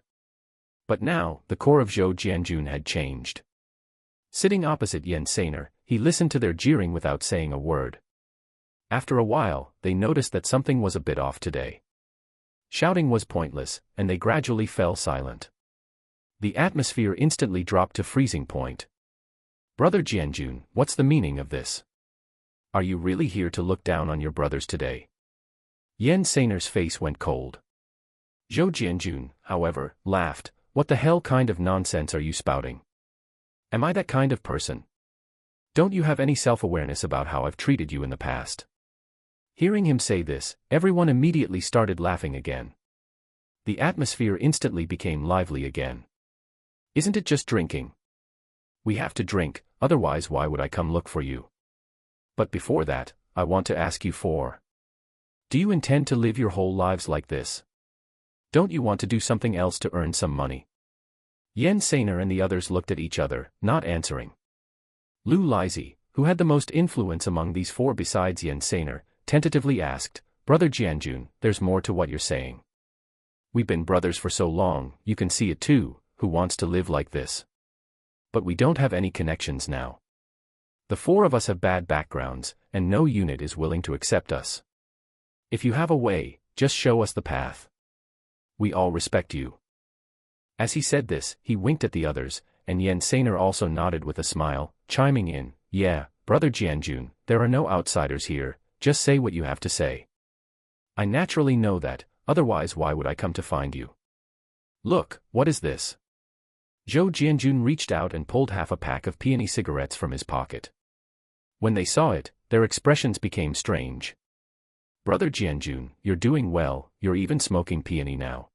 But now, the core of Zhou Jianjun had changed. Sitting opposite Yan Sainer, he listened to their jeering without saying a word. After a while, they noticed that something was a bit off today. Shouting was pointless, and they gradually fell silent. The atmosphere instantly dropped to freezing point. Brother Jianjun, what's the meaning of this? Are you really here to look down on your brothers today? Yan Sainer's face went cold. Zhou Jianjun, however, laughed. What the hell kind of nonsense are you spouting? Am I that kind of person? Don't you have any self-awareness about how I've treated you in the past? Hearing him say this, everyone immediately started laughing again. The atmosphere instantly became lively again. Isn't it just drinking? We have to drink, otherwise why would I come look for you? But before that, I want to ask you do you intend to live your whole lives like this? Don't you want to do something else to earn some money? Yan Sainer and the others looked at each other, not answering. Lu Lizhi, who had the most influence among these 4 besides Yan Sainer, tentatively asked, Brother Jianjun, there's more to what you're saying. We've been brothers for so long, you can see it too, who wants to live like this? But we don't have any connections now. The 4 of us have bad backgrounds, and no unit is willing to accept us. If you have a way, just show us the path. We all respect you. As he said this, he winked at the others, and Yan Sainer also nodded with a smile, chiming in, yeah, Brother Jianjun, there are no outsiders here, just say what you have to say. I naturally know that, otherwise why would I come to find you? Look, what is this? Zhou Jianjun reached out and pulled half a pack of peony cigarettes from his pocket. When they saw it, their expressions became strange. Brother Jianjun, you're doing well, you're even smoking peony now.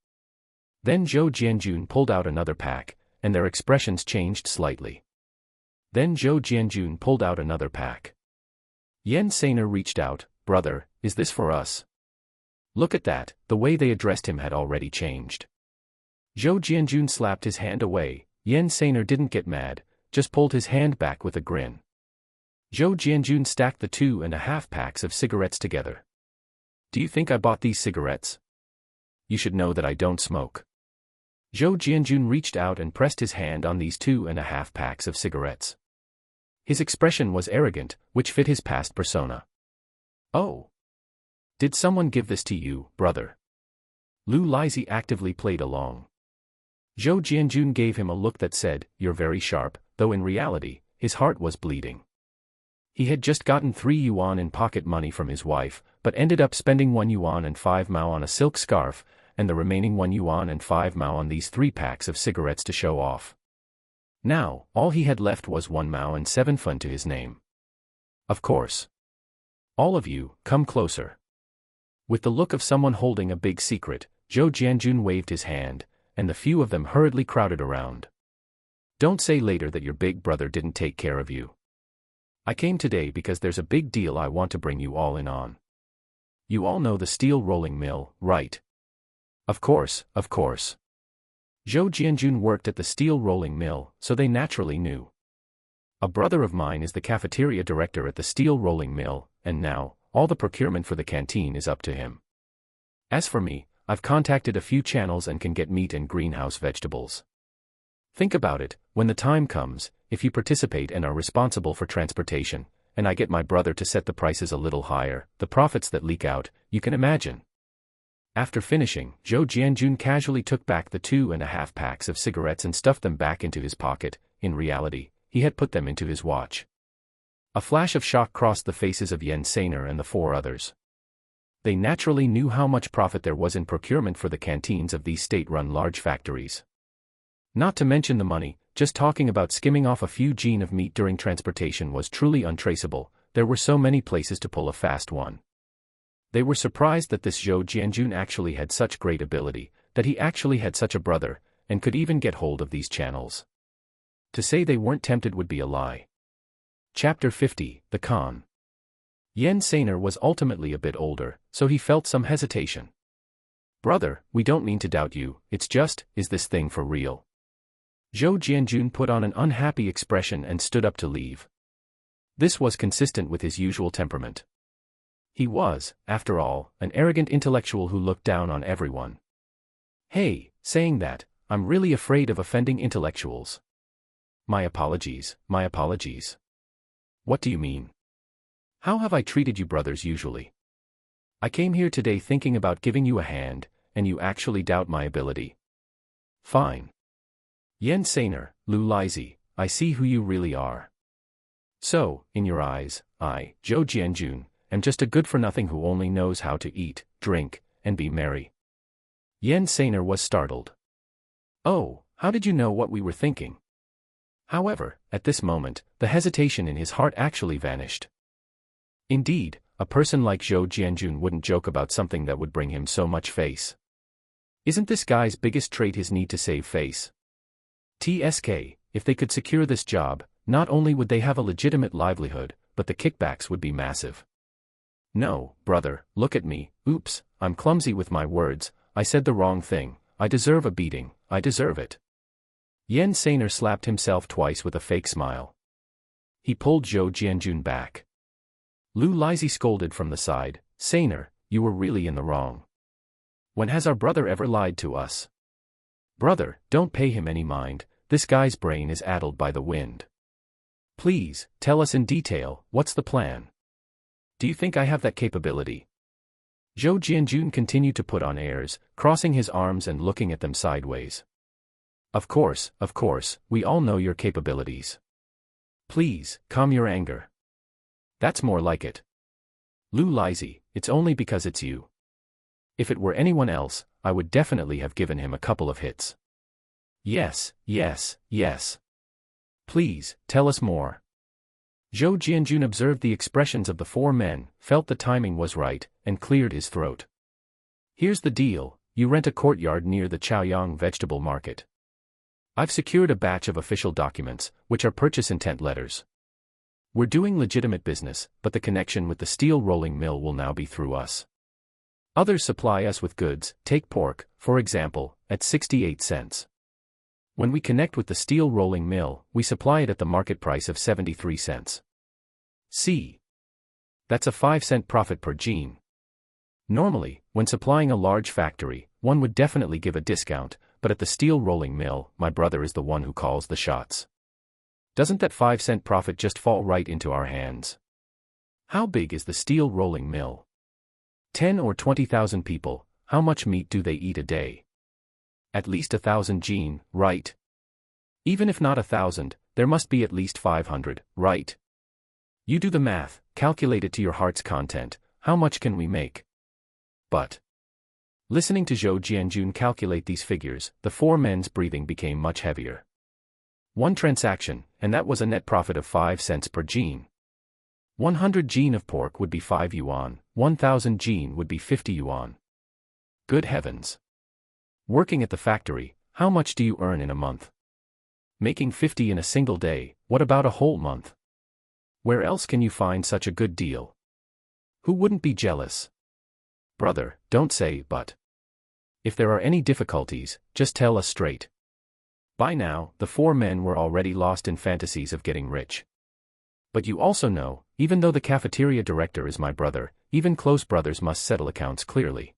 Then Zhou Jianjun pulled out another pack, and their expressions changed slightly. Then Zhou Jianjun pulled out another pack. Yan Sainer reached out. Brother, is this for us? Look at that, the way they addressed him had already changed. Zhou Jianjun slapped his hand away. Yan Sainer didn't get mad, just pulled his hand back with a grin. Zhou Jianjun stacked the 2.5 packs of cigarettes together. Do you think I bought these cigarettes? You should know that I don't smoke. Zhou Jianjun reached out and pressed his hand on these 2.5 packs of cigarettes. His expression was arrogant, which fit his past persona. Oh. Did someone give this to you, brother? Lu Lizhi actively played along. Zhou Jianjun gave him a look that said, "You're very sharp," though in reality, his heart was bleeding. He had just gotten 3 yuan in pocket money from his wife, but ended up spending 1 yuan and 5 mao on a silk scarf, and the remaining 1 yuan and 5 mao on these 3 packs of cigarettes to show off. Now, all he had left was 1 mao and 7 fun to his name. Of course. All of you, come closer. With the look of someone holding a big secret, Zhou Jianjun waved his hand, and the few of them hurriedly crowded around. Don't say later that your big brother didn't take care of you. I came today because there's a big deal I want to bring you all in on. You all know the steel rolling mill, right? Of course, of course. Zhou Jianjun worked at the steel rolling mill, so they naturally knew. A brother of mine is the cafeteria director at the steel rolling mill, and now, all the procurement for the canteen is up to him. As for me, I've contacted a few channels and can get meat and greenhouse vegetables. Think about it, when the time comes, if you participate and are responsible for transportation, and I get my brother to set the prices a little higher, the profits that leak out, you can imagine. After finishing, Zhou Jianjun casually took back the 2.5 packs of cigarettes and stuffed them back into his pocket. In reality, he had put them into his watch. A flash of shock crossed the faces of Yan Sainer and the 4 others. They naturally knew how much profit there was in procurement for the canteens of these state-run large factories. Not to mention the money, just talking about skimming off a few gene of meat during transportation was truly untraceable. There were so many places to pull a fast one. They were surprised that this Zhou Jianjun actually had such great ability, that he actually had such a brother, and could even get hold of these channels. To say they weren't tempted would be a lie. Chapter 50, The Con. Yan Sainer was ultimately a bit older, so he felt some hesitation. Brother, we don't mean to doubt you, it's just, is this thing for real? Zhou Jianjun put on an unhappy expression and stood up to leave. This was consistent with his usual temperament. He was, after all, an arrogant intellectual who looked down on everyone. Hey, saying that, I'm really afraid of offending intellectuals. My apologies, my apologies. What do you mean? How have I treated you brothers usually? I came here today thinking about giving you a hand, and you actually doubt my ability. Fine. Yan Sainer, Lu Lizhi, I see who you really are. So, in your eyes, I, Zhou Jianjun, am just a good-for-nothing who only knows how to eat, drink, and be merry. Yan Sainer was startled. Oh, how did you know what we were thinking? However, at this moment, the hesitation in his heart actually vanished. Indeed, a person like Zhou Jianjun wouldn't joke about something that would bring him so much face. Isn't this guy's biggest trait his need to save face? TSK, if they could secure this job, not only would they have a legitimate livelihood, but the kickbacks would be massive. No, brother, look at me, oops, I'm clumsy with my words, I said the wrong thing, I deserve a beating, I deserve it. Yan Sainer slapped himself twice with a fake smile. He pulled Zhou Jianjun back. Lu Lizhi scolded from the side, Sainer, you were really in the wrong. When has our brother ever lied to us? Brother, don't pay him any mind, this guy's brain is addled by the wind. Please, tell us in detail, what's the plan? Do you think I have that capability? Zhou Jianjun continued to put on airs, crossing his arms and looking at them sideways. Of course, we all know your capabilities. Please, calm your anger. That's more like it. Lu Lizhi, it's only because it's you. If it were anyone else, I would definitely have given him a couple of hits. Yes. Please, tell us more. Zhou Jianjun observed the expressions of the 4 men, felt the timing was right, and cleared his throat. Here's the deal, you rent a courtyard near the Chaoyang vegetable market. I've secured a batch of official documents, which are purchase intent letters. We're doing legitimate business, but the connection with the steel rolling mill will now be through us. Others supply us with goods, take pork, for example, at 68 cents. When we connect with the steel rolling mill, we supply it at the market price of 73 cents. See? That's a 5-cent profit per gene. Normally, when supplying a large factory, one would definitely give a discount, but at the steel rolling mill, my brother is the one who calls the shots. Doesn't that 5-cent profit just fall right into our hands? How big is the steel rolling mill? 10 or 20,000 people. How much meat do they eat a day? At least 1,000 gene, right? Even if not 1,000, there must be at least 500, right? You do the math, calculate it to your heart's content. How much can we make? But listening to Zhou Jianjun calculate these figures, the four men's breathing became much heavier. One transaction, and that was a net profit of 5 cents per gene. 100 gene of pork would be 5 yuan, 1,000 gene would be 50 yuan. Good heavens! Working at the factory, how much do you earn in a month? Making 50 in a single day, what about a whole month? Where else can you find such a good deal? Who wouldn't be jealous? Brother, don't say but. If there are any difficulties, just tell us straight. By now, the four men were already lost in fantasies of getting rich. But you also know, even though the cafeteria director is my brother, even close brothers must settle accounts clearly.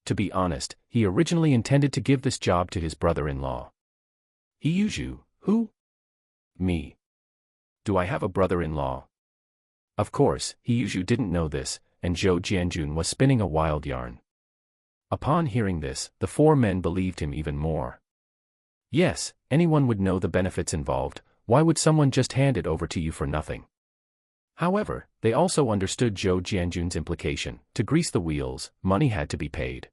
To be honest, he originally intended to give this job to his brother-in-law. Siheyuan, who? Me. Do I have a brother-in-law? Of course, Siheyuan didn't know this, and Zhou Jianjun was spinning a wild yarn. Upon hearing this, the four men believed him even more. Yes, anyone would know the benefits involved. Why would someone just hand it over to you for nothing? However, they also understood Zhou Jianjun's implication. To grease the wheels, money had to be paid.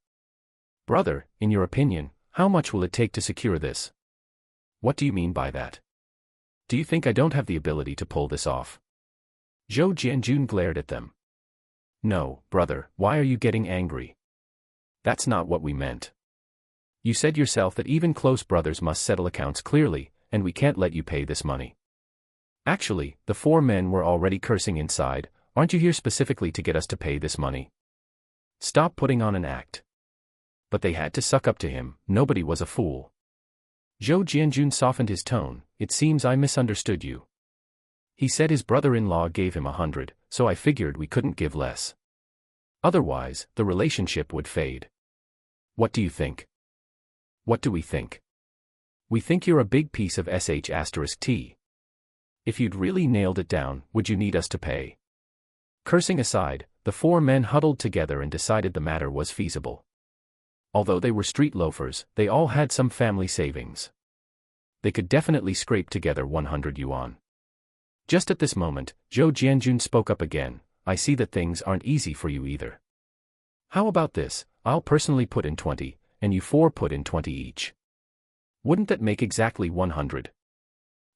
Brother, in your opinion, how much will it take to secure this? What do you mean by that? Do you think I don't have the ability to pull this off? Zhou Jianjun glared at them. No, brother, why are you getting angry? That's not what we meant. You said yourself that even close brothers must settle accounts clearly, and we can't let you pay this money. Actually, the four men were already cursing inside. Aren't you here specifically to get us to pay this money? Stop putting on an act. But they had to suck up to him. Nobody was a fool. Zhou Jianjun softened his tone. It seems I misunderstood you. He said his brother-in-law gave him 100, so I figured we couldn't give less. Otherwise, the relationship would fade. What do you think? What do we think? We think you're a big piece of sh*t. If you'd really nailed it down, would you need us to pay? Cursing aside, the four men huddled together and decided the matter was feasible. Although they were street loafers, they all had some family savings. They could definitely scrape together 100 yuan. Just at this moment, Zhou Jianjun spoke up again. I see that things aren't easy for you either. How about this? I'll personally put in 20, and you four put in 20 each. Wouldn't that make exactly 100?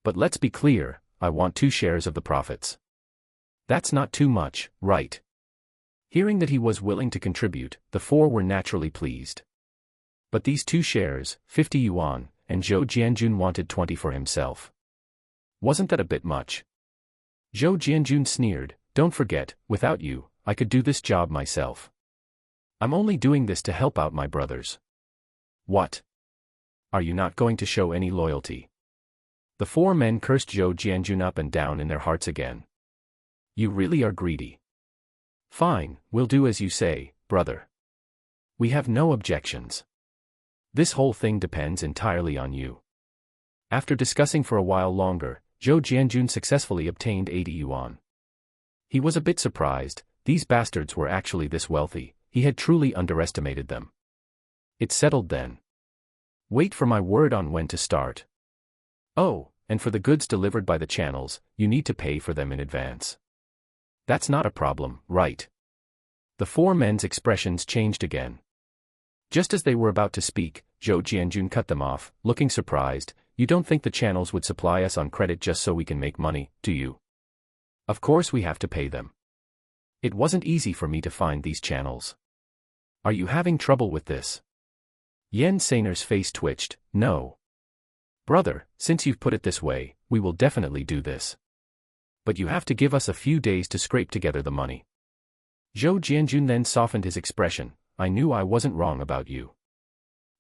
But let's be clear, I want 2 shares of the profits. That's not too much, right? Hearing that he was willing to contribute, the four were naturally pleased. But these 2 shares, 50 yuan, and Zhou Jianjun wanted 20 for himself. Wasn't that a bit much? Zhou Jianjun sneered, don't forget, without you, I could do this job myself. I'm only doing this to help out my brothers. What? Are you not going to show any loyalty? The four men cursed Zhou Jianjun up and down in their hearts again. You really are greedy. Fine, we'll do as you say, brother. We have no objections. This whole thing depends entirely on you. After discussing for a while longer, Zhou Jianjun successfully obtained 80 yuan. He was a bit surprised. These bastards were actually this wealthy. He had truly underestimated them. It's settled then. Wait for my word on when to start. Oh, and for the goods delivered by the channels, you need to pay for them in advance. That's not a problem, right? The four men's expressions changed again. Just as they were about to speak, Zhou Jianjun cut them off, looking surprised. You don't think the channels would supply us on credit just so we can make money, do you? Of course we have to pay them. It wasn't easy for me to find these channels. Are you having trouble with this? Yen Seiner's face twitched. No. Brother, since you've put it this way, we will definitely do this. But you have to give us a few days to scrape together the money. Zhou Jianjun then softened his expression. I knew I wasn't wrong about you.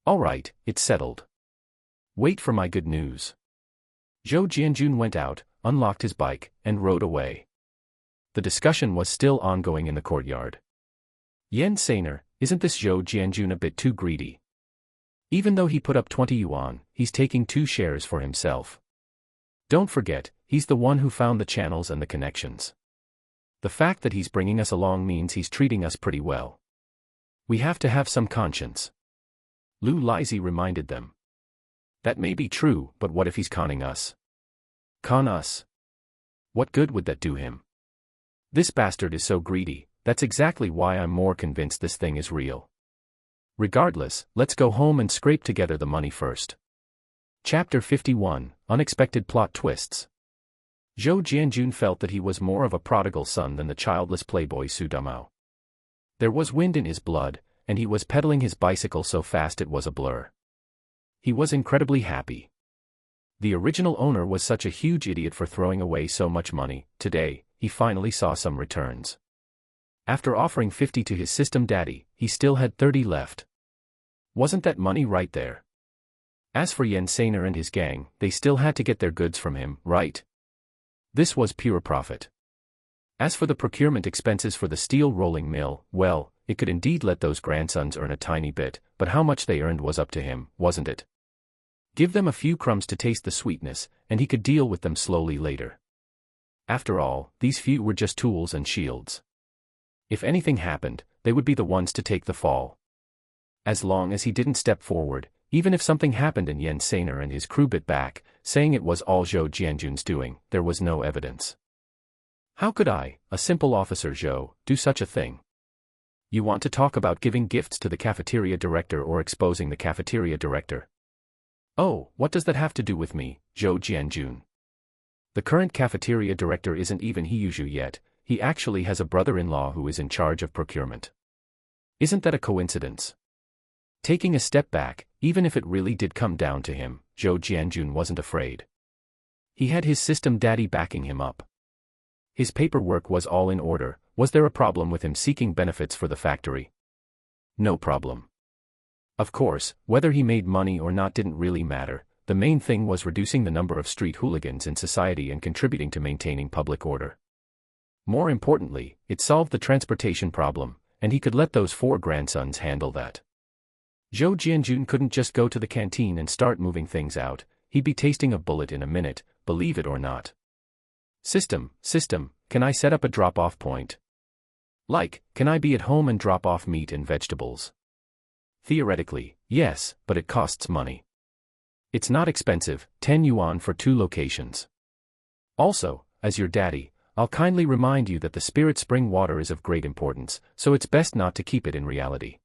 All right, it's settled. Wait for my good news. Zhou Jianjun went out, unlocked his bike, and rode away. The discussion was still ongoing in the courtyard. Yen Sainer, isn't this Zhou Jianjun a bit too greedy? Even though he put up 20 yuan, he's taking 2 shares for himself. Don't forget, he's the one who found the channels and the connections. The fact that he's bringing us along means he's treating us pretty well. We have to have some conscience. Lu Lizhi reminded them. That may be true, but what if he's conning us? Con us? What good would that do him? This bastard is so greedy, that's exactly why I'm more convinced this thing is real. Regardless, let's go home and scrape together the money first. Chapter 51, Unexpected Plot Twists. Zhou Jianjun felt that he was more of a prodigal son than the childless playboy Su Damao. There was wind in his blood, and he was pedaling his bicycle so fast it was a blur. He was incredibly happy. The original owner was such a huge idiot for throwing away so much money. Today, he finally saw some returns. After offering 50 to his system daddy, he still had 30 left. Wasn't that money right there? As for Yen Sainer and his gang, they still had to get their goods from him, right? This was pure profit. As for the procurement expenses for the steel rolling mill, well, it could indeed let those grandsons earn a tiny bit, but how much they earned was up to him, wasn't it? Give them a few crumbs to taste the sweetness, and he could deal with them slowly later. After all, these few were just tools and shields. If anything happened, they would be the ones to take the fall. As long as he didn't step forward, even if something happened and Yen Sainer and his crew bit back, saying it was all Zhou Jianjun's doing, there was no evidence. How could I, a simple officer Zhou, do such a thing? You want to talk about giving gifts to the cafeteria director or exposing the cafeteria director? Oh, what does that have to do with me, Zhou Jianjun? The current cafeteria director isn't even Siheyuan yet. He actually has a brother-in-law who is in charge of procurement. Isn't that a coincidence? Taking a step back, even if it really did come down to him, Zhou Jianjun wasn't afraid. He had his system daddy backing him up. His paperwork was all in order. Was there a problem with him seeking benefits for the factory? No problem. Of course, whether he made money or not didn't really matter. The main thing was reducing the number of street hooligans in society and contributing to maintaining public order. More importantly, it solved the transportation problem, and he could let those 4 grandsons handle that. Zhou Jianjun couldn't just go to the canteen and start moving things out. He'd be tasting a bullet in a minute, believe it or not. System, can I set up a drop-off point? Like, can I be at home and drop off meat and vegetables? Theoretically, yes, but it costs money. It's not expensive, 10 yuan for 2 locations. Also, as your daddy, I'll kindly remind you that the spirit spring water is of great importance, so it's best not to keep it in reality.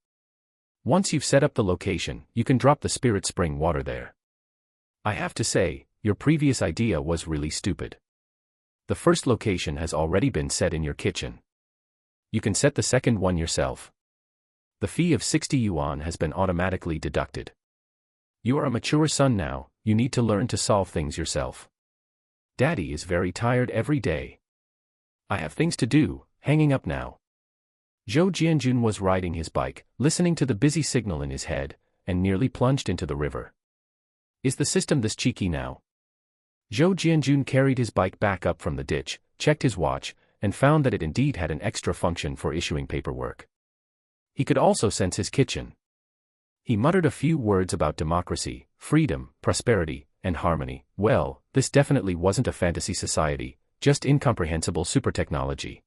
Once you've set up the location, you can drop the spirit spring water there. I have to say, your previous idea was really stupid. The first location has already been set in your kitchen. You can set the second one yourself. The fee of 60 yuan has been automatically deducted. You are a mature son now, you need to learn to solve things yourself. Daddy is very tired every day. I have things to do, hanging up now. Zhou Jianjun was riding his bike, listening to the busy signal in his head, and nearly plunged into the river. Is the system this cheeky now? Zhou Jianjun carried his bike back up from the ditch, checked his watch, and found that it indeed had an extra function for issuing paperwork. He could also sense his kitchen. He muttered a few words about democracy, freedom, prosperity, and harmony. Well, this definitely wasn't a fantasy society, just incomprehensible super technology.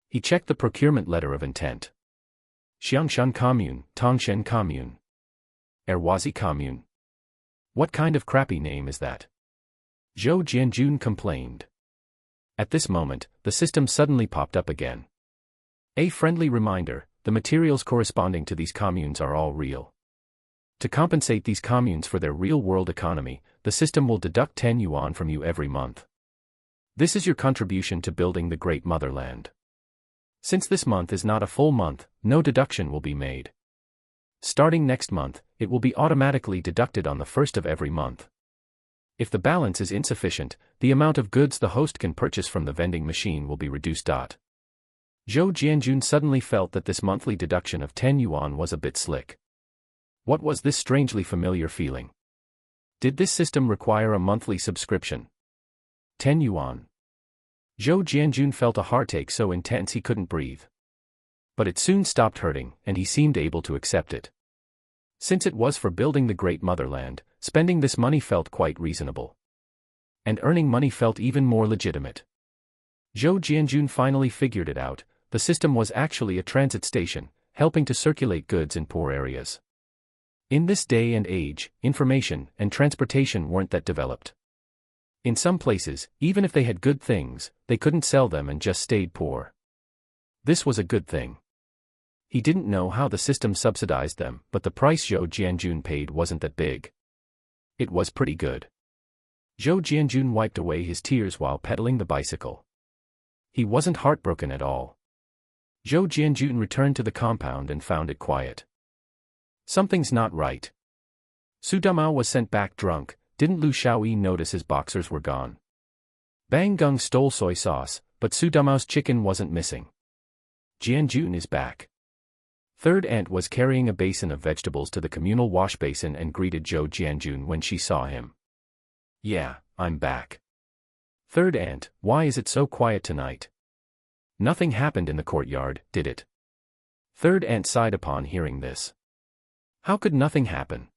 He checked the procurement letter of intent. Xiangshan Commune, Tongshen Commune. Erwazi Commune. What kind of crappy name is that? Zhou Jianjun complained. At this moment, the system suddenly popped up again. A friendly reminder, the materials corresponding to these communes are all real. To compensate these communes for their real-world economy, the system will deduct 10 yuan from you every month. This is your contribution to building the great motherland. Since this month is not a full month, no deduction will be made. Starting next month, it will be automatically deducted on the 1st of every month. If the balance is insufficient, the amount of goods the host can purchase from the vending machine will be reduced. Zhou Jianjun suddenly felt that this monthly deduction of 10 yuan was a bit slick. What was this strangely familiar feeling? Did this system require a monthly subscription? 10 yuan. Zhou Jianjun felt a heartache so intense he couldn't breathe. But it soon stopped hurting, and he seemed able to accept it. Since it was for building the great motherland, spending this money felt quite reasonable. And earning money felt even more legitimate. Zhou Jianjun finally figured it out. The system was actually a transit station, helping to circulate goods in poor areas. In this day and age, information and transportation weren't that developed. In some places, even if they had good things, they couldn't sell them and just stayed poor. This was a good thing. He didn't know how the system subsidized them, but the price Zhou Jianjun paid wasn't that big. It was pretty good. Zhou Jianjun wiped away his tears while pedaling the bicycle. He wasn't heartbroken at all. Zhou Jianjun returned to the compound and found it quiet. Something's not right. Su Damao was sent back drunk. Didn't Lu Shaoyi notice his boxers were gone? Bang Gung stole soy sauce, but Su Damao's chicken wasn't missing. Jianjun is back. Third aunt was carrying a basin of vegetables to the communal wash basin and greeted Zhou Jianjun when she saw him. Yeah, I'm back. Third aunt, why is it so quiet tonight? Nothing happened in the courtyard, did it? Third aunt sighed upon hearing this. How could nothing happen?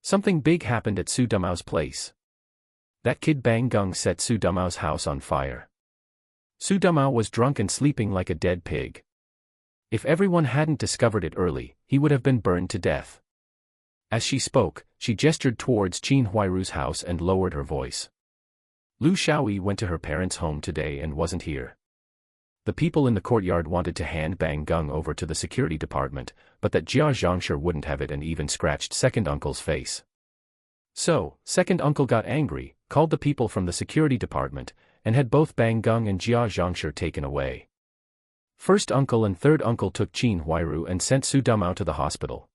Something big happened at Su Damao's place. That kid Bang Gung set Su Damao's house on fire. Su Damao was drunk and sleeping like a dead pig. If everyone hadn't discovered it early, he would have been burned to death. As she spoke, she gestured towards Qin Huairu's house and lowered her voice. Lu Shaoyi went to her parents' home today and wasn't here. The people in the courtyard wanted to hand Bang Gung over to the security department, but that Jia Zhangshi wouldn't have it and even scratched second uncle's face. So, second uncle got angry, called the people from the security department, and had both Bang Gung and Jia Zhangshi taken away. First uncle and third uncle took Qin Huairu and sent Su Damao to the hospital.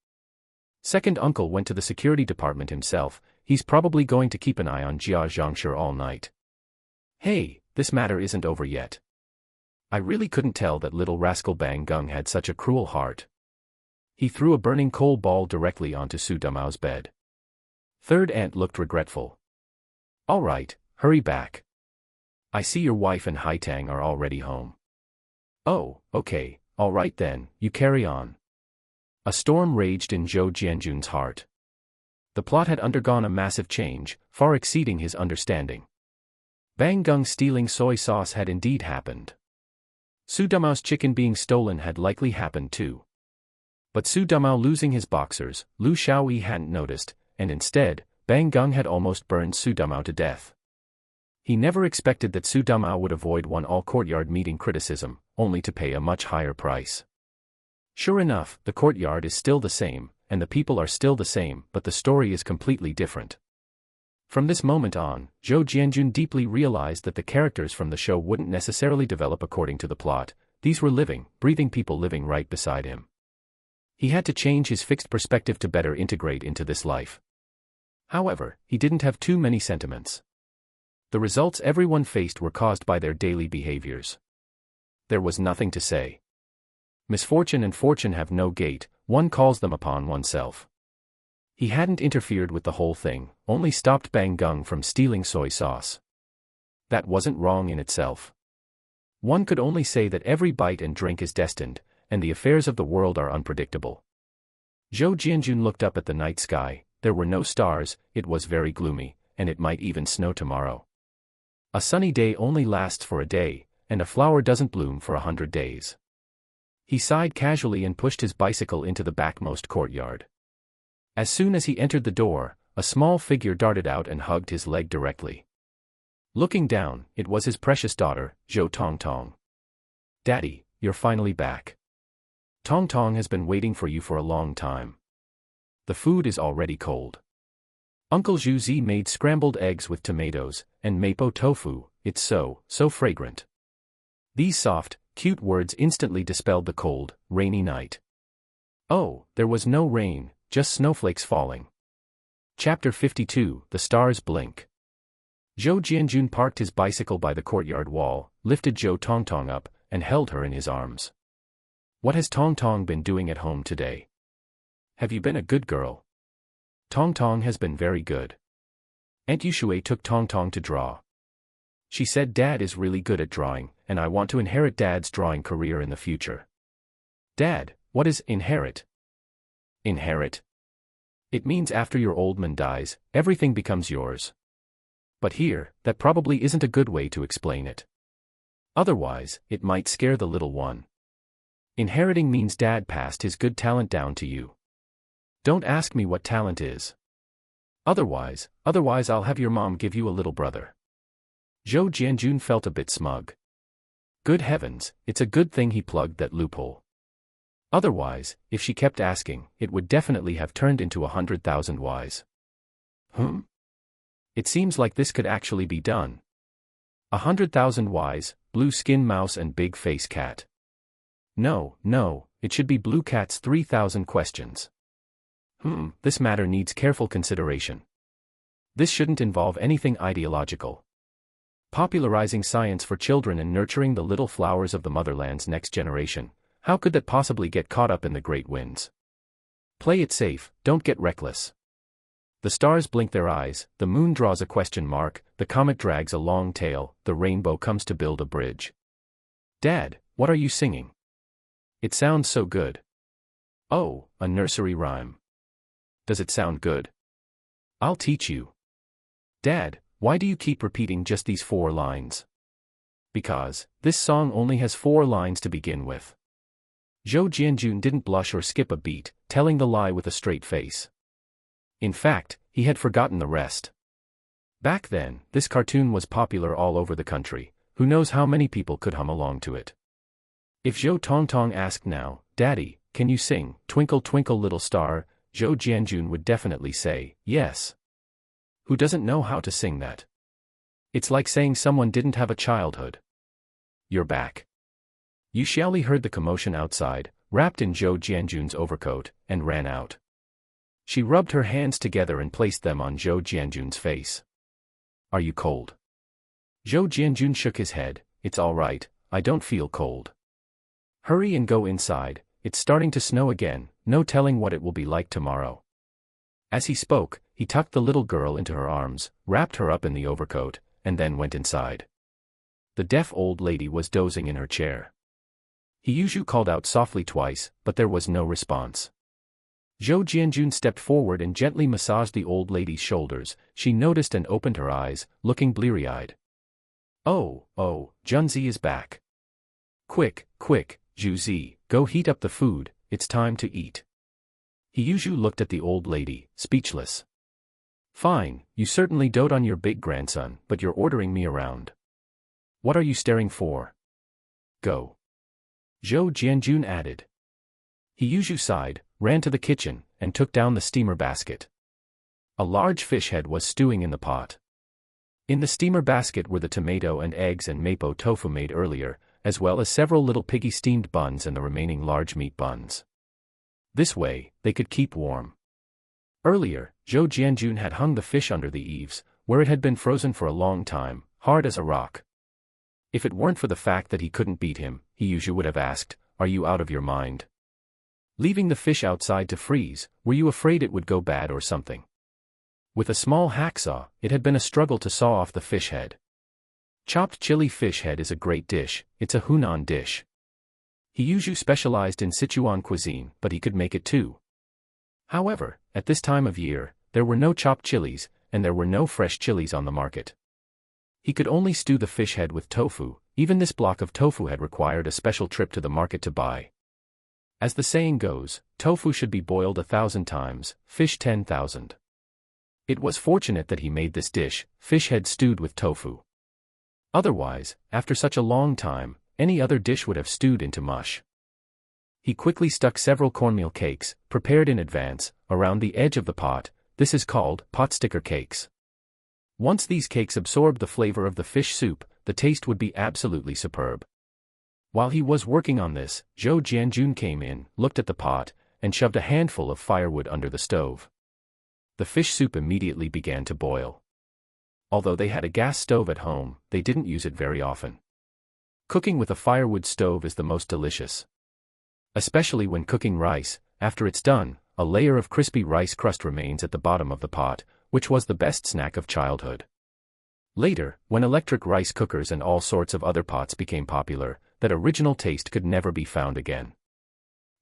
Second uncle went to the security department himself. He's probably going to keep an eye on Jia Zhangshi all night. Hey, this matter isn't over yet. I really couldn't tell that little rascal Bang Gung had such a cruel heart. He threw a burning coal ball directly onto Su Damao's bed. Third aunt looked regretful. All right, hurry back. I see your wife and Haitang are already home. Oh, okay, all right then, you carry on. A storm raged in Zhou Jianjun's heart. The plot had undergone a massive change, far exceeding his understanding. Bang Gung stealing soy sauce had indeed happened. Su Damao's chicken being stolen had likely happened too. But Su Damao losing his boxers, Lu Shaoyi hadn't noticed, and instead, Bang Gung had almost burned Su Damao to death. He never expected that Su Damao would avoid one all-courtyard meeting criticism, only to pay a much higher price. Sure enough, the courtyard is still the same, and the people are still the same, but the story is completely different. From this moment on, Zhou Jianjun deeply realized that the characters from the show wouldn't necessarily develop according to the plot. These were living, breathing people living right beside him. He had to change his fixed perspective to better integrate into this life. However, he didn't have too many sentiments. The results everyone faced were caused by their daily behaviors. There was nothing to say. Misfortune and fortune have no gate, one calls them upon oneself. He hadn't interfered with the whole thing, only stopped Bang Gung from stealing soy sauce. That wasn't wrong in itself. One could only say that every bite and drink is destined, and the affairs of the world are unpredictable. Zhou Jianjun looked up at the night sky. There were no stars, it was very gloomy, and it might even snow tomorrow. A sunny day only lasts for a day, and a flower doesn't bloom for 100 days. He sighed casually and pushed his bicycle into the backmost courtyard. As soon as he entered the door, a small figure darted out and hugged his leg directly. Looking down, it was his precious daughter, Zhou Tongtong. Daddy, you're finally back. Tongtong has been waiting for you for a long time. The food is already cold. Uncle Zhu Zi made scrambled eggs with tomatoes and mapo tofu. It's so fragrant. These soft, cute words instantly dispelled the cold, rainy night. Oh, there was no rain, just snowflakes falling. Chapter 52, The Stars Blink. Zhou Jianjun parked his bicycle by the courtyard wall, lifted Zhou Tongtong up, and held her in his arms. What has Tongtong been doing at home today? Have you been a good girl? Tongtong has been very good. Aunt Yushui took Tongtong to draw. She said Dad is really good at drawing, and I want to inherit Dad's drawing career in the future. Dad, what is inherit? Inherit? It means after your old man dies, everything becomes yours. But here, that probably isn't a good way to explain it. Otherwise, it might scare the little one. Inheriting means Dad passed his good talent down to you. Don't ask me what talent is. Otherwise I'll have your mom give you a little brother. Zhou Jianjun felt a bit smug. Good heavens, it's a good thing he plugged that loophole. Otherwise, if she kept asking, it would definitely have turned into 100,000 whys. It seems like this could actually be done. 100,000 whys, blue skin mouse and big face cat. No, it should be blue cat's 3,000 questions. This matter needs careful consideration. This shouldn't involve anything ideological. Popularizing science for children and nurturing the little flowers of the motherland's next generation, how could that possibly get caught up in the great winds? Play it safe, don't get reckless. The stars blink their eyes, the moon draws a question mark, the comet drags a long tail, the rainbow comes to build a bridge. Dad, what are you singing? It sounds so good. Oh, a nursery rhyme. Does it sound good? I'll teach you. Dad, why do you keep repeating just these 4 lines? Because, this song only has 4 lines to begin with. Zhou Jianjun didn't blush or skip a beat, telling the lie with a straight face. In fact, he had forgotten the rest. Back then, this cartoon was popular all over the country, who knows how many people could hum along to it. If Zhou Tongtong asked now, Daddy, can you sing, Twinkle Twinkle Little Star, Zhou Jianjun would definitely say, yes. Who doesn't know how to sing that? It's like saying someone didn't have a childhood. You're back. Yu Xiaoli heard the commotion outside, wrapped in Zhou Jianjun's overcoat, and ran out. She rubbed her hands together and placed them on Zhou Jianjun's face. Are you cold? Zhou Jianjun shook his head. It's all right, I don't feel cold. Hurry and go inside, it's starting to snow again, no telling what it will be like tomorrow. As he spoke, he tucked the little girl into her arms, wrapped her up in the overcoat, and then went inside. The deaf old lady was dozing in her chair. Siheyuan called out softly twice, but there was no response. Zhou Jianjun stepped forward and gently massaged the old lady's shoulders. She noticed and opened her eyes, looking bleary-eyed. Oh, Junzi is back. Quick, Zhuzi, go heat up the food, it's time to eat. Siheyuan looked at the old lady, speechless. Fine, you certainly dote on your big grandson, but you're ordering me around. What are you staring for? Go. Zhou Jianjun added. Siheyuan sighed, ran to the kitchen, and took down the steamer basket. A large fish head was stewing in the pot. In the steamer basket were the tomato and eggs and mapo tofu made earlier, as well as several little piggy steamed buns and the remaining large meat buns. This way, they could keep warm. Earlier, Zhou Jianjun had hung the fish under the eaves, where it had been frozen for a long time, hard as a rock. If it weren't for the fact that he couldn't beat him, Siheyuan would have asked, "Are you out of your mind? Leaving the fish outside to freeze, were you afraid it would go bad or something?" With a small hacksaw, it had been a struggle to saw off the fish head. Chopped chili fish head is a great dish, it's a Hunan dish. Siheyuan specialized in Sichuan cuisine, but he could make it too. However, at this time of year, there were no chopped chilies, and there were no fresh chilies on the market. He could only stew the fish head with tofu. Even this block of tofu had required a special trip to the market to buy. As the saying goes, tofu should be boiled 1,000 times, fish 10,000. It was fortunate that he made this dish, fish head stewed with tofu. Otherwise, after such a long time, any other dish would have stewed into mush. He quickly stuck several cornmeal cakes, prepared in advance, around the edge of the pot. This is called pot sticker cakes. Once these cakes absorbed the flavor of the fish soup, the taste would be absolutely superb. While he was working on this, Zhou Jianjun came in, looked at the pot, and shoved a handful of firewood under the stove. The fish soup immediately began to boil. Although they had a gas stove at home, they didn't use it very often. Cooking with a firewood stove is the most delicious. Especially when cooking rice. After it's done, a layer of crispy rice crust remains at the bottom of the pot, which was the best snack of childhood. Later, when electric rice cookers and all sorts of other pots became popular, that original taste could never be found again.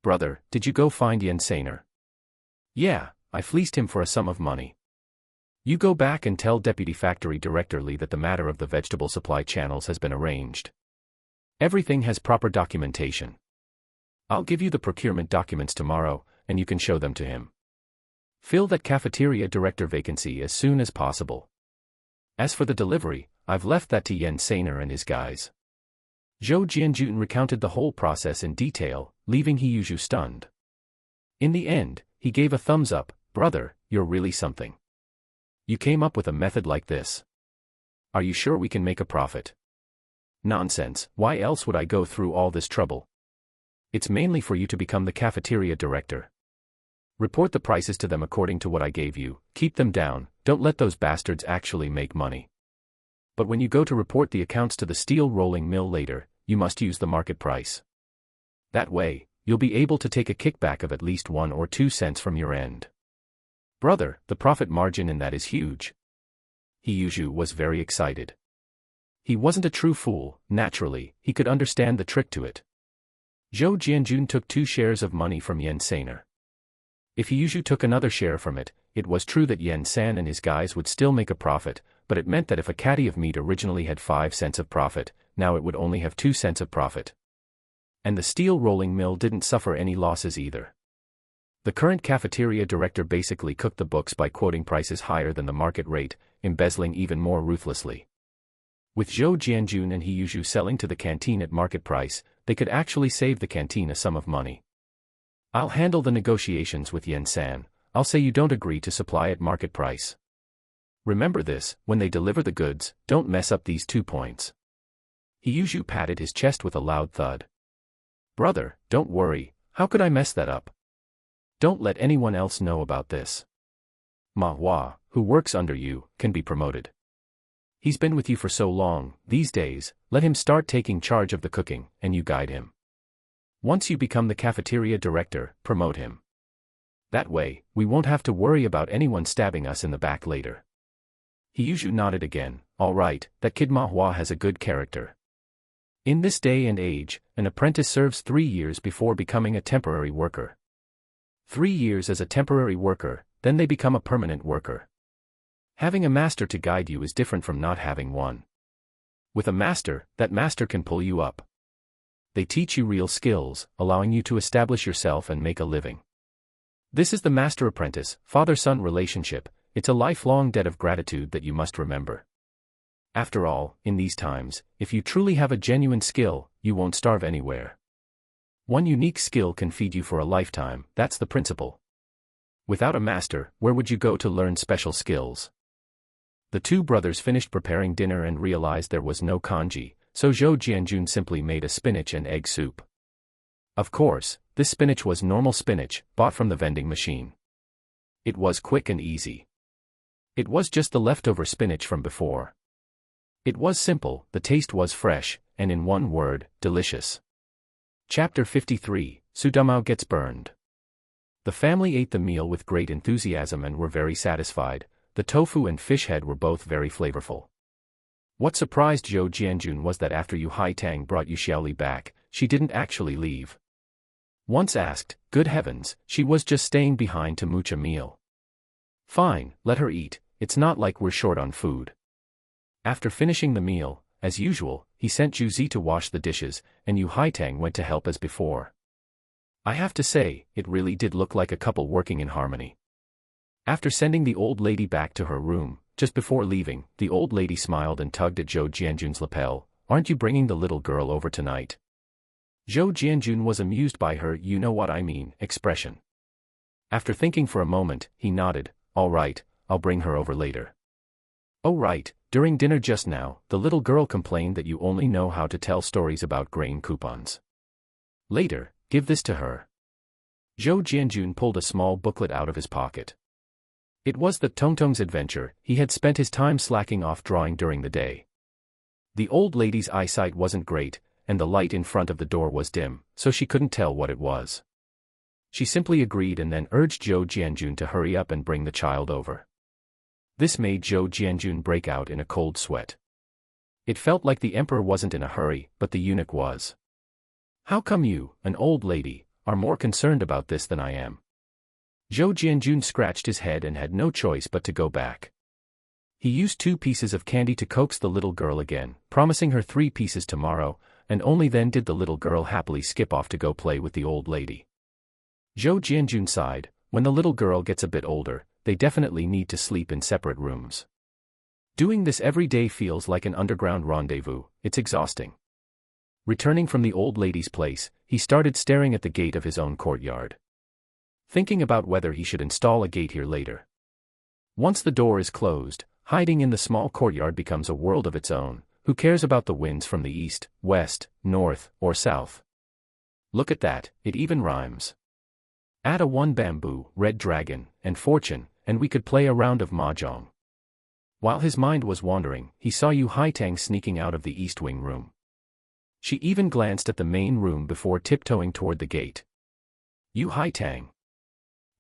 Brother, did you go find Yen Saner? Yeah, I fleeced him for a sum of money. You go back and tell Deputy Factory Director Lee that the matter of the vegetable supply channels has been arranged. Everything has proper documentation. I'll give you the procurement documents tomorrow, and you can show them to him. Fill that cafeteria director vacancy as soon as possible. As for the delivery, I've left that to Yen Saner and his guys. Zhou Jianjun recounted the whole process in detail, leaving Siheyuan stunned. In the end, he gave a thumbs up. Brother, you're really something. You came up with a method like this. Are you sure we can make a profit? Nonsense, why else would I go through all this trouble? It's mainly for you to become the cafeteria director. Report the prices to them according to what I gave you, keep them down, don't let those bastards actually make money. But when you go to report the accounts to the steel rolling mill later, you must use the market price. That way, you'll be able to take a kickback of at least 1 or 2 cents from your end. Brother, the profit margin in that is huge. Siheyuan was very excited. He wasn't a true fool, naturally, he could understand the trick to it. Zhou Jianjun took 2 shares of money from Yen Saner. If Siheyuan took another share from it, it was true that Yen San and his guys would still make a profit, but it meant that if a caddy of meat originally had 5 cents of profit, now it would only have 2 cents of profit. And the steel rolling mill didn't suffer any losses either. The current cafeteria director basically cooked the books by quoting prices higher than the market rate, embezzling even more ruthlessly. With Zhou Jianjun and Siheyuan selling to the canteen at market price, they could actually save the canteen a sum of money. I'll handle the negotiations with Yen San. I'll say you don't agree to supply at market price. Remember this, when they deliver the goods, don't mess up these 2 points. Siheyuan patted his chest with a loud thud. Brother, don't worry, how could I mess that up? Don't let anyone else know about this. Ma Hua, who works under you, can be promoted. He's been with you for so long, these days, let him start taking charge of the cooking, and you guide him. Once you become the cafeteria director, promote him. That way, we won't have to worry about anyone stabbing us in the back later. Siheyuan nodded again. All right, that kid Ma Hua has a good character. In this day and age, an apprentice serves 3 years before becoming a temporary worker. 3 years as a temporary worker, then they become a permanent worker. Having a master to guide you is different from not having one. With a master, that master can pull you up. They teach you real skills, allowing you to establish yourself and make a living. This is the master-apprentice, father-son relationship. It's a lifelong debt of gratitude that you must remember. After all, in these times, if you truly have a genuine skill, you won't starve anywhere. One unique skill can feed you for a lifetime, that's the principle. Without a master, where would you go to learn special skills? The 2 brothers finished preparing dinner and realized there was no congee, so Zhou Jianjun simply made a spinach and egg soup. Of course, this spinach was normal spinach, bought from the vending machine. It was quick and easy. It was just the leftover spinach from before. It was simple, the taste was fresh, and in one word, delicious. Chapter 53, Sudamao gets burned. The family ate the meal with great enthusiasm and were very satisfied. The tofu and fish head were both very flavorful. What surprised Zhou Jianjun was that after Yu Haitang brought Yu Xiaoli back, she didn't actually leave. Once asked, good heavens, she was just staying behind to mooch a meal. Fine, let her eat, it's not like we're short on food. After finishing the meal, as usual, he sent Zhu Zi to wash the dishes, and Yu Haitang went to help as before. I have to say, it really did look like a couple working in harmony. After sending the old lady back to her room, just before leaving, the old lady smiled and tugged at Zhou Jianjun's lapel. Aren't you bringing the little girl over tonight? Zhou Jianjun was amused by her you know what I mean expression. After thinking for a moment, he nodded. All right, I'll bring her over later. Oh right, during dinner just now, the little girl complained that you only know how to tell stories about grain coupons. Later, give this to her. Zhou Jianjun pulled a small booklet out of his pocket. It was the Tongtong's adventure. He had spent his time slacking off drawing during the day. The old lady's eyesight wasn't great, and the light in front of the door was dim, so she couldn't tell what it was. She simply agreed and then urged Zhou Jianjun to hurry up and bring the child over. This made Zhou Jianjun break out in a cold sweat. It felt like the emperor wasn't in a hurry, but the eunuch was. "How come you, an old lady, are more concerned about this than I am?" Zhou Jianjun scratched his head and had no choice but to go back. He used 2 pieces of candy to coax the little girl again, promising her 3 pieces tomorrow, and only then did the little girl happily skip off to go play with the old lady. Zhou Jianjun sighed. When the little girl gets a bit older, they definitely need to sleep in separate rooms. Doing this every day feels like an underground rendezvous. It's exhausting. Returning from the old lady's place, he started staring at the gate of his own courtyard, thinking about whether he should install a gate here later. Once the door is closed, hiding in the small courtyard becomes a world of its own. Who cares about the winds from the east, west, north, or south? Look at that, it even rhymes. Add a 1 bamboo, red dragon, and fortune, and we could play a round of mahjong. While his mind was wandering, he saw Yu Haitang sneaking out of the east wing room. She even glanced at the main room before tiptoeing toward the gate. Yu Haitang.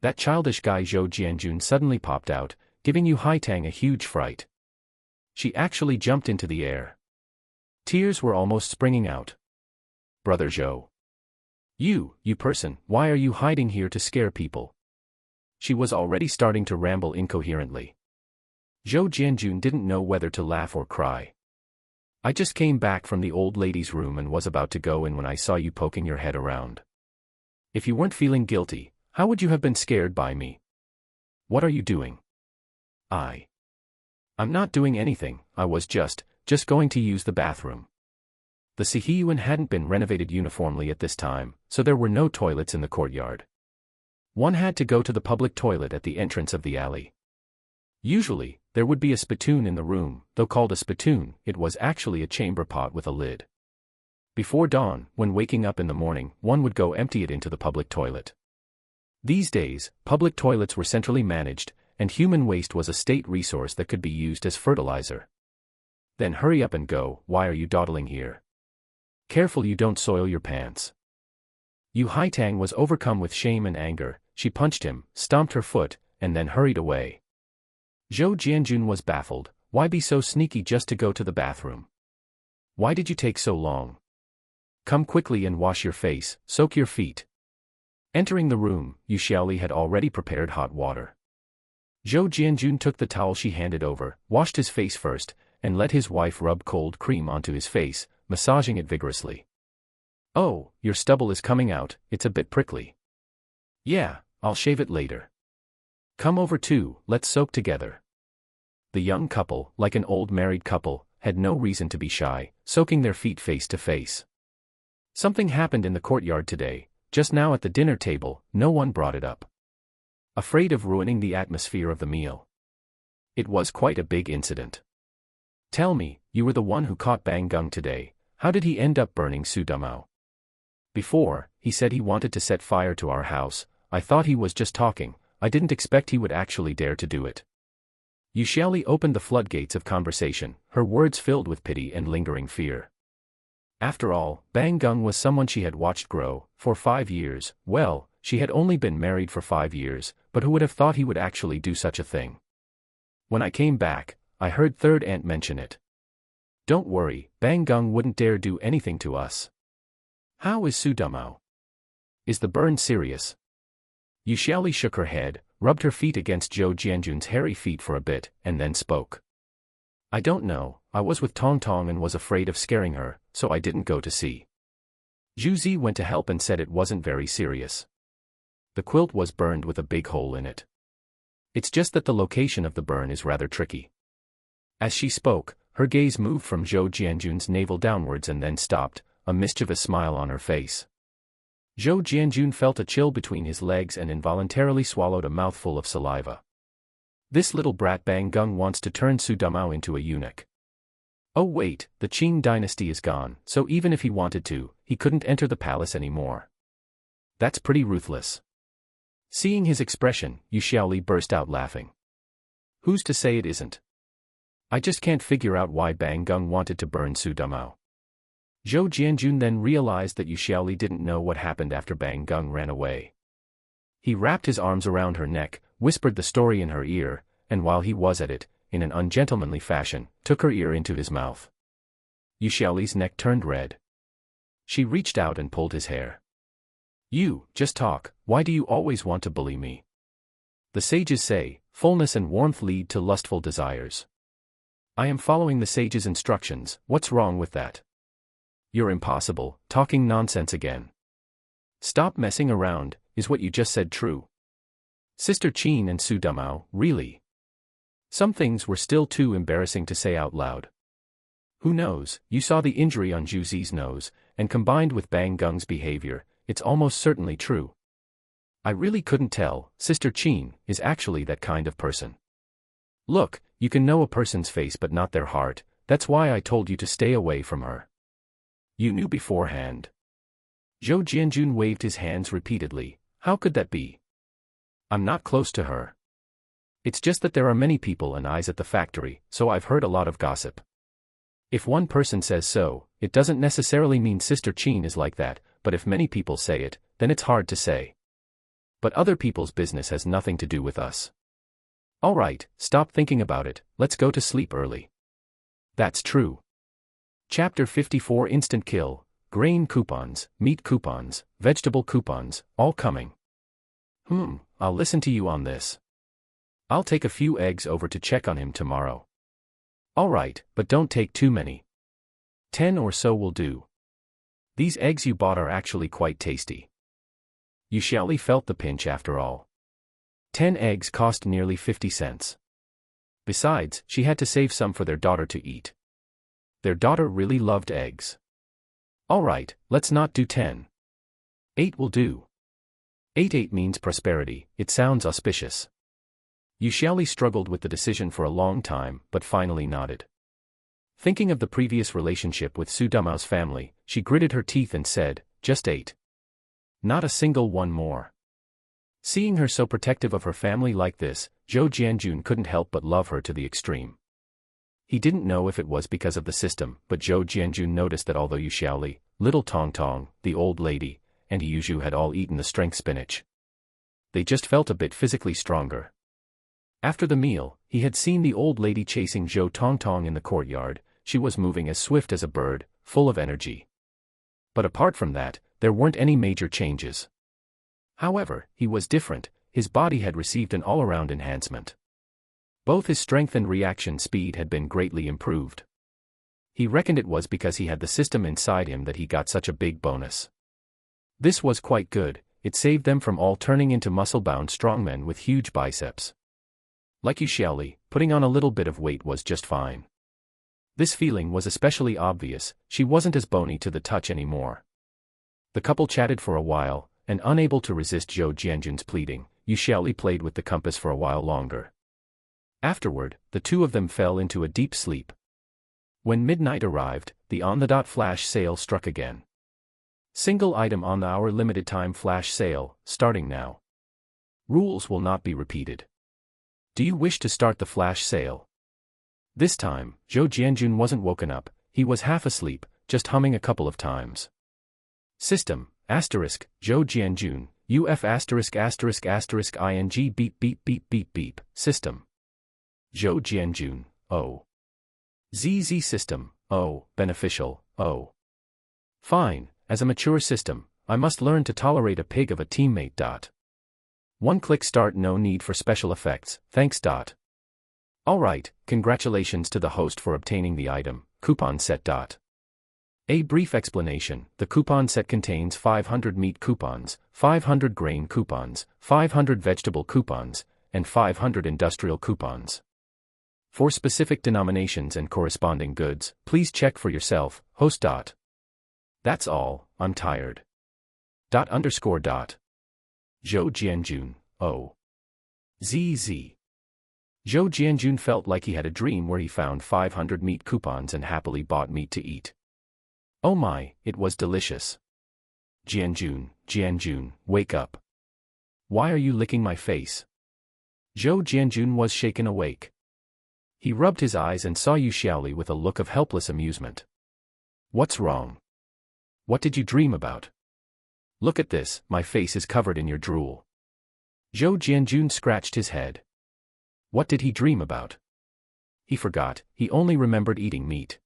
That childish guy Zhou Jianjun suddenly popped out, giving Yu Haitang a huge fright. She actually jumped into the air. Tears were almost springing out. "Brother Zhou. You person, why are you hiding here to scare people?" She was already starting to ramble incoherently. Zhou Jianjun didn't know whether to laugh or cry. "I just came back from the old lady's room and was about to go in when I saw you poking your head around. If you weren't feeling guilty, how would you have been scared by me? What are you doing?" I'm not doing anything, I was just going to use the bathroom." The Siheyuan hadn't been renovated uniformly at this time, so there were no toilets in the courtyard. One had to go to the public toilet at the entrance of the alley. Usually, there would be a spittoon in the room. Though called a spittoon, it was actually a chamber pot with a lid. Before dawn, when waking up in the morning, one would go empty it into the public toilet. These days, public toilets were centrally managed, and human waste was a state resource that could be used as fertilizer. "Then hurry up and go, why are you dawdling here? Careful you don't soil your pants." Yu Haitang was overcome with shame and anger. She punched him, stomped her foot, and then hurried away. Zhou Jianjun was baffled. Why be so sneaky just to go to the bathroom? Why did you take so long? Come quickly and wash your face, soak your feet. Entering the room, Yu Xiaoli had already prepared hot water. Zhou Jianjun took the towel she handed over, washed his face first, and let his wife rub cold cream onto his face, massaging it vigorously. "Oh, your stubble is coming out, it's a bit prickly." "Yeah, I'll shave it later." "Come over too, let's soak together." The young couple, like an old married couple, had no reason to be shy, soaking their feet face to face. Something happened in the courtyard today. Just now at the dinner table, no one brought it up. Afraid of ruining the atmosphere of the meal. It was quite a big incident. "Tell me, you were the one who caught Bang Gung today. How did he end up burning Su Dumao?" "Before, he said he wanted to set fire to our house. I thought he was just talking. I didn't expect he would actually dare to do it." Yu Xiaoli opened the floodgates of conversation, her words filled with pity and lingering fear. After all, Bang Gung was someone she had watched grow, for 5 years. Well, she had only been married for 5 years, but who would have thought he would actually do such a thing? "When I came back, I heard third aunt mention it." "Don't worry, Bang Gung wouldn't dare do anything to us." "How is Su Dumao? Is the burn serious?" Yu Xiaoli shook her head, rubbed her feet against Zhou Jianjun's hairy feet for a bit, and then spoke. "I don't know, I was with Tong Tong and was afraid of scaring her, so I didn't go to see. Zhu Zi went to help and said it wasn't very serious. The quilt was burned with a big hole in it. It's just that the location of the burn is rather tricky." As she spoke, her gaze moved from Zhou Jianjun's navel downwards and then stopped, a mischievous smile on her face. Zhou Jianjun felt a chill between his legs and involuntarily swallowed a mouthful of saliva. This little brat Bang Gung wants to turn Su Dumao into a eunuch. Oh wait, the Qing dynasty is gone, so even if he wanted to, he couldn't enter the palace anymore. That's pretty ruthless. Seeing his expression, Yu Xiaoli burst out laughing. Who's to say it isn't? I just can't figure out why Bang Gung wanted to burn Su Dumao. Zhou Jianjun then realized that Yu Xiaoli didn't know what happened after Bang Gung ran away. He wrapped his arms around her neck, whispered the story in her ear, and while he was at it, in an ungentlemanly fashion, took her ear into his mouth. Yu Xiaoli's neck turned red. She reached out and pulled his hair. You, just talk, why do you always want to bully me? The sages say, fullness and warmth lead to lustful desires. I am following the sages' instructions, what's wrong with that? You're impossible, talking nonsense again. Stop messing around, is what you just said true? Sister Qin and Su Dumao, really? Some things were still too embarrassing to say out loud. Who knows, you saw the injury on Zhu Zi's nose, and combined with Bang Gung's behavior, it's almost certainly true. I really couldn't tell, Sister Qin is actually that kind of person. Look, you can know a person's face but not their heart, that's why I told you to stay away from her. You knew beforehand. Zhou Jianjun waved his hands repeatedly, how could that be? I'm not close to her. It's just that there are many people and eyes at the factory, so I've heard a lot of gossip. If one person says so, it doesn't necessarily mean Sister Qin is like that, but if many people say it, then it's hard to say. But other people's business has nothing to do with us. Alright, stop thinking about it, let's go to sleep early. That's true. Chapter 54 Instant Kill, Grain Coupons, Meat Coupons, Vegetable Coupons, all coming. I'll listen to you on this. I'll take a few eggs over to check on him tomorrow. Alright, but don't take too many. 10 or so will do. These eggs you bought are actually quite tasty. Yu Xiaoli felt the pinch after all. 10 eggs cost nearly 50 cents. Besides, she had to save some for their daughter to eat. Their daughter really loved eggs. Alright, let's not do 10. 8 will do. 8 means prosperity, it sounds auspicious. Yu Xiaoli struggled with the decision for a long time, but finally nodded. Thinking of the previous relationship with Su Dumao's family, she gritted her teeth and said, just 8. Not a single one more. Seeing her so protective of her family like this, Zhou Jianjun couldn't help but love her to the extreme. He didn't know if it was because of the system, but Zhou Jianjun noticed that although Yu Xiaoli, little Tong Tong, the old lady, and Yu Zhu had all eaten the strength spinach, they just felt a bit physically stronger. After the meal, he had seen the old lady chasing Zhou Tong Tong in the courtyard. She was moving as swift as a bird, full of energy. But apart from that, there weren't any major changes. However, he was different, his body had received an all-around enhancement. Both his strength and reaction speed had been greatly improved. He reckoned it was because he had the system inside him that he got such a big bonus. This was quite good, it saved them from all turning into muscle-bound strongmen with huge biceps. Like Yu Xiaoli, putting on a little bit of weight was just fine. This feeling was especially obvious, she wasn't as bony to the touch anymore. The couple chatted for a while, and unable to resist Zhou Jianjun's pleading, Yu Xiaoli played with the compass for a while longer. Afterward, the two of them fell into a deep sleep. When midnight arrived, the on-the-dot flash sale struck again. Single item on the hour limited time flash sale, starting now. Rules will not be repeated. Do you wish to start the flash sale? This time, Zhou Jianjun wasn't woken up, he was half asleep, just humming a couple of times. System, asterisk, Zhou Jianjun, UF asterisk asterisk asterisk ING beep beep beep beep beep, system. Zhou Jianjun, oh. ZZ system, oh, beneficial, oh. Fine, as a mature system, I must learn to tolerate a pig of a teammate. One-click start, no need for special effects, thanks. Alright, congratulations to the host for obtaining the item, coupon set. A brief explanation, the coupon set contains 500 meat coupons, 500 grain coupons, 500 vegetable coupons, and 500 industrial coupons. For specific denominations and corresponding goods, please check for yourself, host. That's all, I'm tired. Zhou Jianjun, oh. ZZ. Zhou Jianjun felt like he had a dream where he found 500 meat coupons and happily bought meat to eat. Oh my, it was delicious. Jianjun, wake up. Why are you licking my face? Zhou Jianjun was shaken awake. He rubbed his eyes and saw Yu Xiaoli with a look of helpless amusement. What's wrong? What did you dream about? Look at this, my face is covered in your drool. Zhou Jianjun scratched his head. What did he dream about? He forgot, he only remembered eating meat.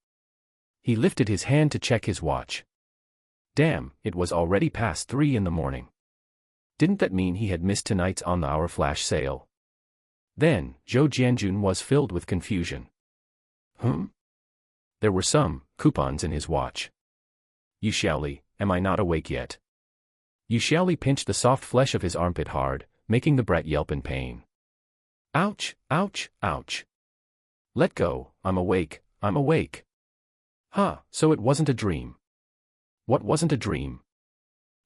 He lifted his hand to check his watch. Damn, it was already past 3 in the morning. Didn't that mean he had missed tonight's on-the-hour flash sale? Then, Zhou Jianjun was filled with confusion. There were some coupons in his watch. Yu Xiaoli, am I not awake yet? Yu Xiaoli pinched the soft flesh of his armpit hard, making the brat yelp in pain. Ouch, ouch, ouch. Let go, I'm awake, I'm awake. Huh, so it wasn't a dream. What wasn't a dream?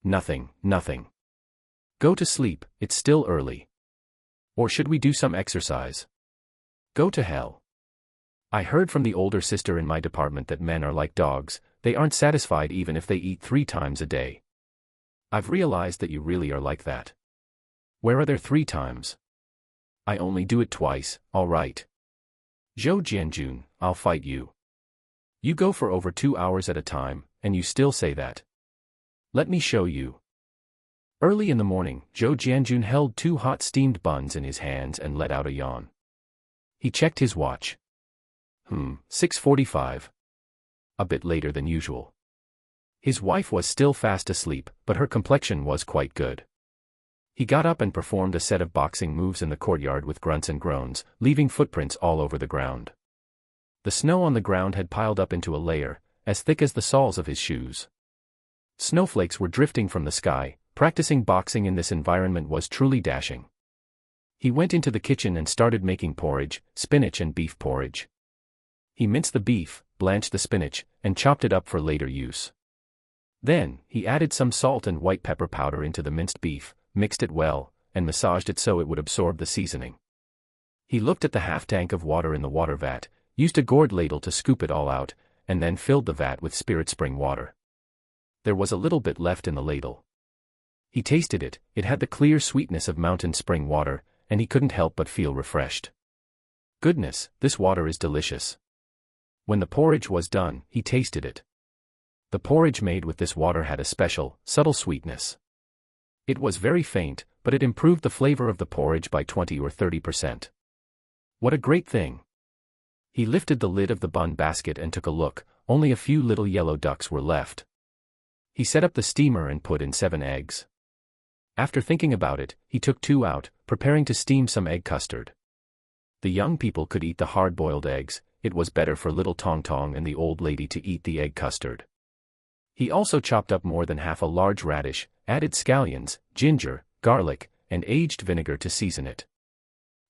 Nothing, nothing. Go to sleep, it's still early. Or should we do some exercise? Go to hell. I heard from the older sister in my department that men are like dogs, they aren't satisfied even if they eat 3 times a day. I've realized that you really are like that. Where are there 3 times? I only do it twice, alright. Zhou Jianjun, I'll fight you. You go for over 2 hours at a time, and you still say that. Let me show you. Early in the morning, Zhou Jianjun held 2 hot steamed buns in his hands and let out a yawn. He checked his watch. 6:45. A bit later than usual. His wife was still fast asleep, but her complexion was quite good. He got up and performed a set of boxing moves in the courtyard with grunts and groans, leaving footprints all over the ground. The snow on the ground had piled up into a layer, as thick as the soles of his shoes. Snowflakes were drifting from the sky. Practicing boxing in this environment was truly dashing. He went into the kitchen and started making porridge, spinach and beef porridge. He minced the beef, blanched the spinach, and chopped it up for later use. Then, he added some salt and white pepper powder into the minced beef, mixed it well, and massaged it so it would absorb the seasoning. He looked at the half-tank of water in the water vat, used a gourd ladle to scoop it all out, and then filled the vat with spirit spring water. There was a little bit left in the ladle. He tasted it, it had the clear sweetness of mountain spring water, and he couldn't help but feel refreshed. Goodness, this water is delicious. When the porridge was done, he tasted it. The porridge made with this water had a special, subtle sweetness. It was very faint, but it improved the flavor of the porridge by 20 or 30%. What a great thing! He lifted the lid of the bun basket and took a look, only a few little yellow ducks were left. He set up the steamer and put in 7 eggs. After thinking about it, he took 2 out, preparing to steam some egg custard. The young people could eat the hard-boiled eggs, it was better for little Tong Tong and the old lady to eat the egg custard. He also chopped up more than half a large radish, added scallions, ginger, garlic, and aged vinegar to season it.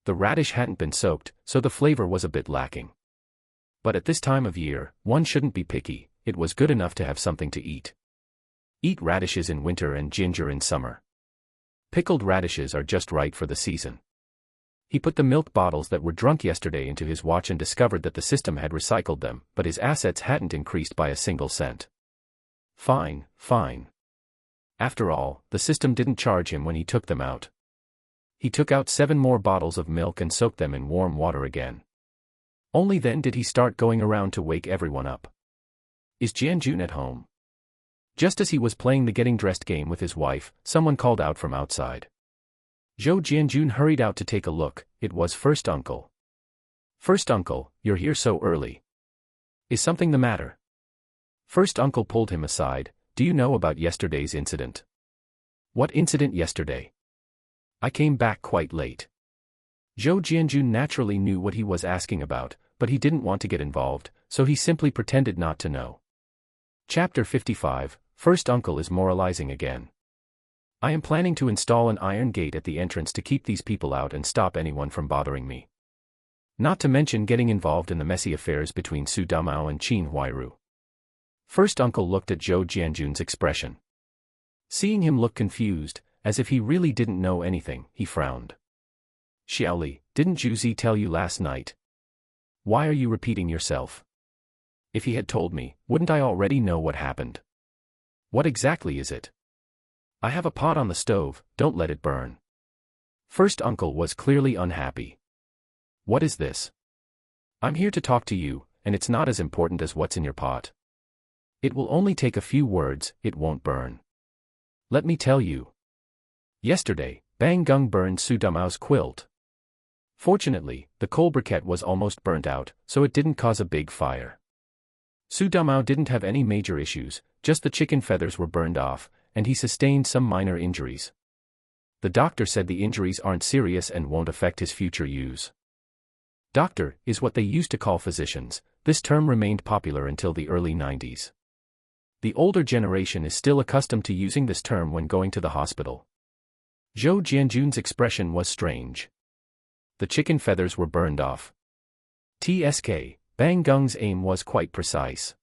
The radish hadn't been soaked, so the flavor was a bit lacking. But at this time of year, one shouldn't be picky, it was good enough to have something to eat. Eat radishes in winter and ginger in summer. Pickled radishes are just right for the season. He put the milk bottles that were drunk yesterday into his watch and discovered that the system had recycled them, but his assets hadn't increased by a single cent. Fine, fine. After all, the system didn't charge him when he took them out. He took out 7 more bottles of milk and soaked them in warm water again. Only then did he start going around to wake everyone up. Is Jianjun at home? Just as he was playing the getting dressed game with his wife, someone called out from outside. Zhou Jianjun hurried out to take a look, it was First Uncle. First Uncle, you're here so early. Is something the matter? First Uncle pulled him aside, do you know about yesterday's incident? What incident yesterday? I came back quite late. Zhou Jianjun naturally knew what he was asking about, but he didn't want to get involved, so he simply pretended not to know. Chapter 55, First Uncle is moralizing again. I am planning to install an iron gate at the entrance to keep these people out and stop anyone from bothering me. Not to mention getting involved in the messy affairs between Su Damao and Qin Huairu. First Uncle looked at Zhou Jianjun's expression. Seeing him look confused, as if he really didn't know anything, he frowned. Xiaoli, didn't Juzi tell you last night? Why are you repeating yourself? If he had told me, wouldn't I already know what happened? What exactly is it? I have a pot on the stove, don't let it burn. First Uncle was clearly unhappy. What is this? I'm here to talk to you, and it's not as important as what's in your pot. It will only take a few words, it won't burn. Let me tell you. Yesterday, Bang Gung burned Su Dumao's quilt. Fortunately, the coal briquette was almost burnt out, so it didn't cause a big fire. Su Dumao didn't have any major issues, just the chicken feathers were burned off, and he sustained some minor injuries. The doctor said the injuries aren't serious and won't affect his future use. Doctor is what they used to call physicians. This term remained popular until the early 90s. The older generation is still accustomed to using this term when going to the hospital. Zhou Jianjun's expression was strange. The chicken feathers were burned off. TSK, Bang Gung's aim was quite precise.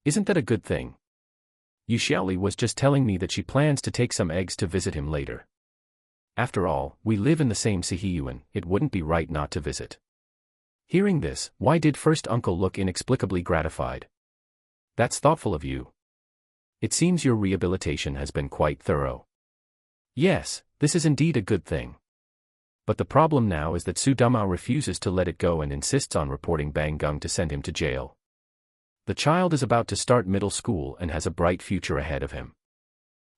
Isn't that a good thing? Yu Xiaoli was just telling me that she plans to take some eggs to visit him later. After all, we live in the same Siheyuan, it wouldn't be right not to visit. Hearing this, why did first uncle look inexplicably gratified? That's thoughtful of you. It seems your rehabilitation has been quite thorough. Yes, this is indeed a good thing. But the problem now is that Su Dumao refuses to let it go and insists on reporting Bang Gung to send him to jail. The child is about to start middle school and has a bright future ahead of him.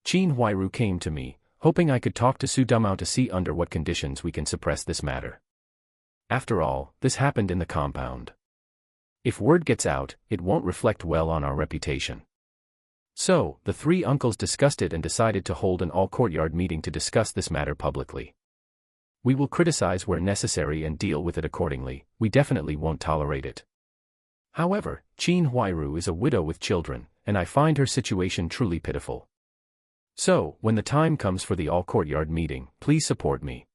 Qin Huairu came to me, hoping I could talk to Su Dumao to see under what conditions we can suppress this matter. After all, this happened in the compound. If word gets out, it won't reflect well on our reputation. So, the three uncles discussed it and decided to hold an all-courtyard meeting to discuss this matter publicly. We will criticize where necessary and deal with it accordingly, we definitely won't tolerate it. However, Qin Huairu is a widow with children, and I find her situation truly pitiful. So, when the time comes for the all-courtyard meeting, please support me.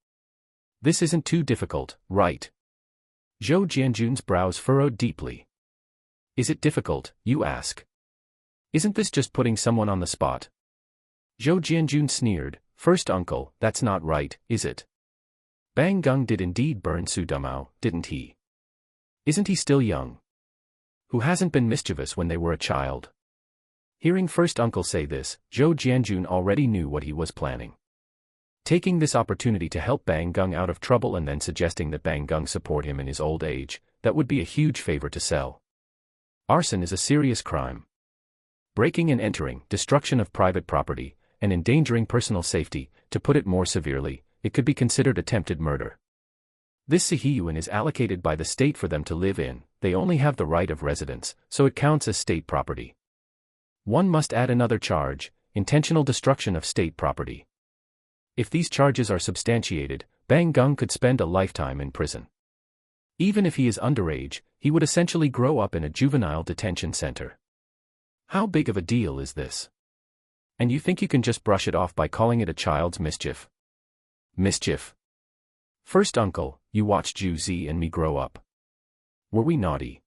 This isn't too difficult, right? Zhou Jianjun's brows furrowed deeply. Is it difficult, you ask? Isn't this just putting someone on the spot? Zhou Jianjun sneered, first uncle, that's not right, is it? Bang Gung did indeed burn Su Dumao, didn't he? Isn't he still young? Who hasn't been mischievous when they were a child? Hearing first uncle say this, Zhou Jianjun already knew what he was planning. Taking this opportunity to help Bang Gung out of trouble and then suggesting that Bang Gung support him in his old age, that would be a huge favor to sell. Arson is a serious crime. Breaking and entering, destruction of private property, and endangering personal safety, to put it more severely, it could be considered attempted murder. This Siheyuan is allocated by the state for them to live in, they only have the right of residence, so it counts as state property. One must add another charge, intentional destruction of state property. If these charges are substantiated, Bang Gung could spend a lifetime in prison. Even if he is underage, he would essentially grow up in a juvenile detention center. How big of a deal is this? And you think you can just brush it off by calling it a child's mischief? Mischief. First uncle, you watched Zhu Zi and me grow up. Were we naughty?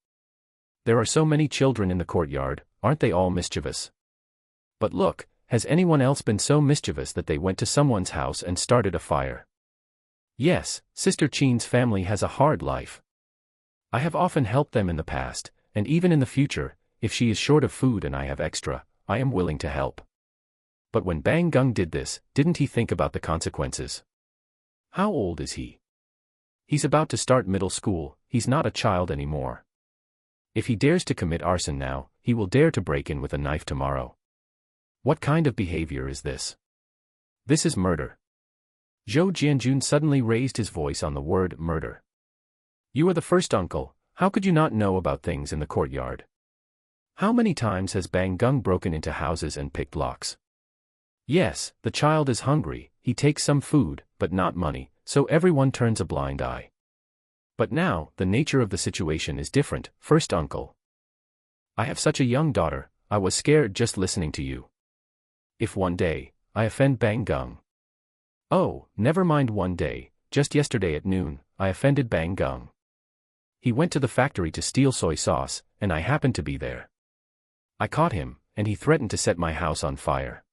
There are so many children in the courtyard, aren't they all mischievous? But look, has anyone else been so mischievous that they went to someone's house and started a fire? Yes, Sister Qin's family has a hard life. I have often helped them in the past, and even in the future, if she is short of food and I have extra, I am willing to help. But when Bang Gung did this, didn't he think about the consequences? How old is he? He's about to start middle school, he's not a child anymore. If he dares to commit arson now, he will dare to break in with a knife tomorrow. What kind of behavior is this? This is murder. Zhou Jianjun suddenly raised his voice on the word murder. You are the first uncle, how could you not know about things in the courtyard? How many times has Bang Gung broken into houses and picked locks? Yes, the child is hungry, he takes some food, but not money, so everyone turns a blind eye. But now, the nature of the situation is different, first uncle. I have such a young daughter, I was scared just listening to you. If one day, I offend Bang Gung. Oh, never mind one day, just yesterday at noon, I offended Bang Gung. He went to the factory to steal soy sauce, and I happened to be there. I caught him, and he threatened to set my house on fire.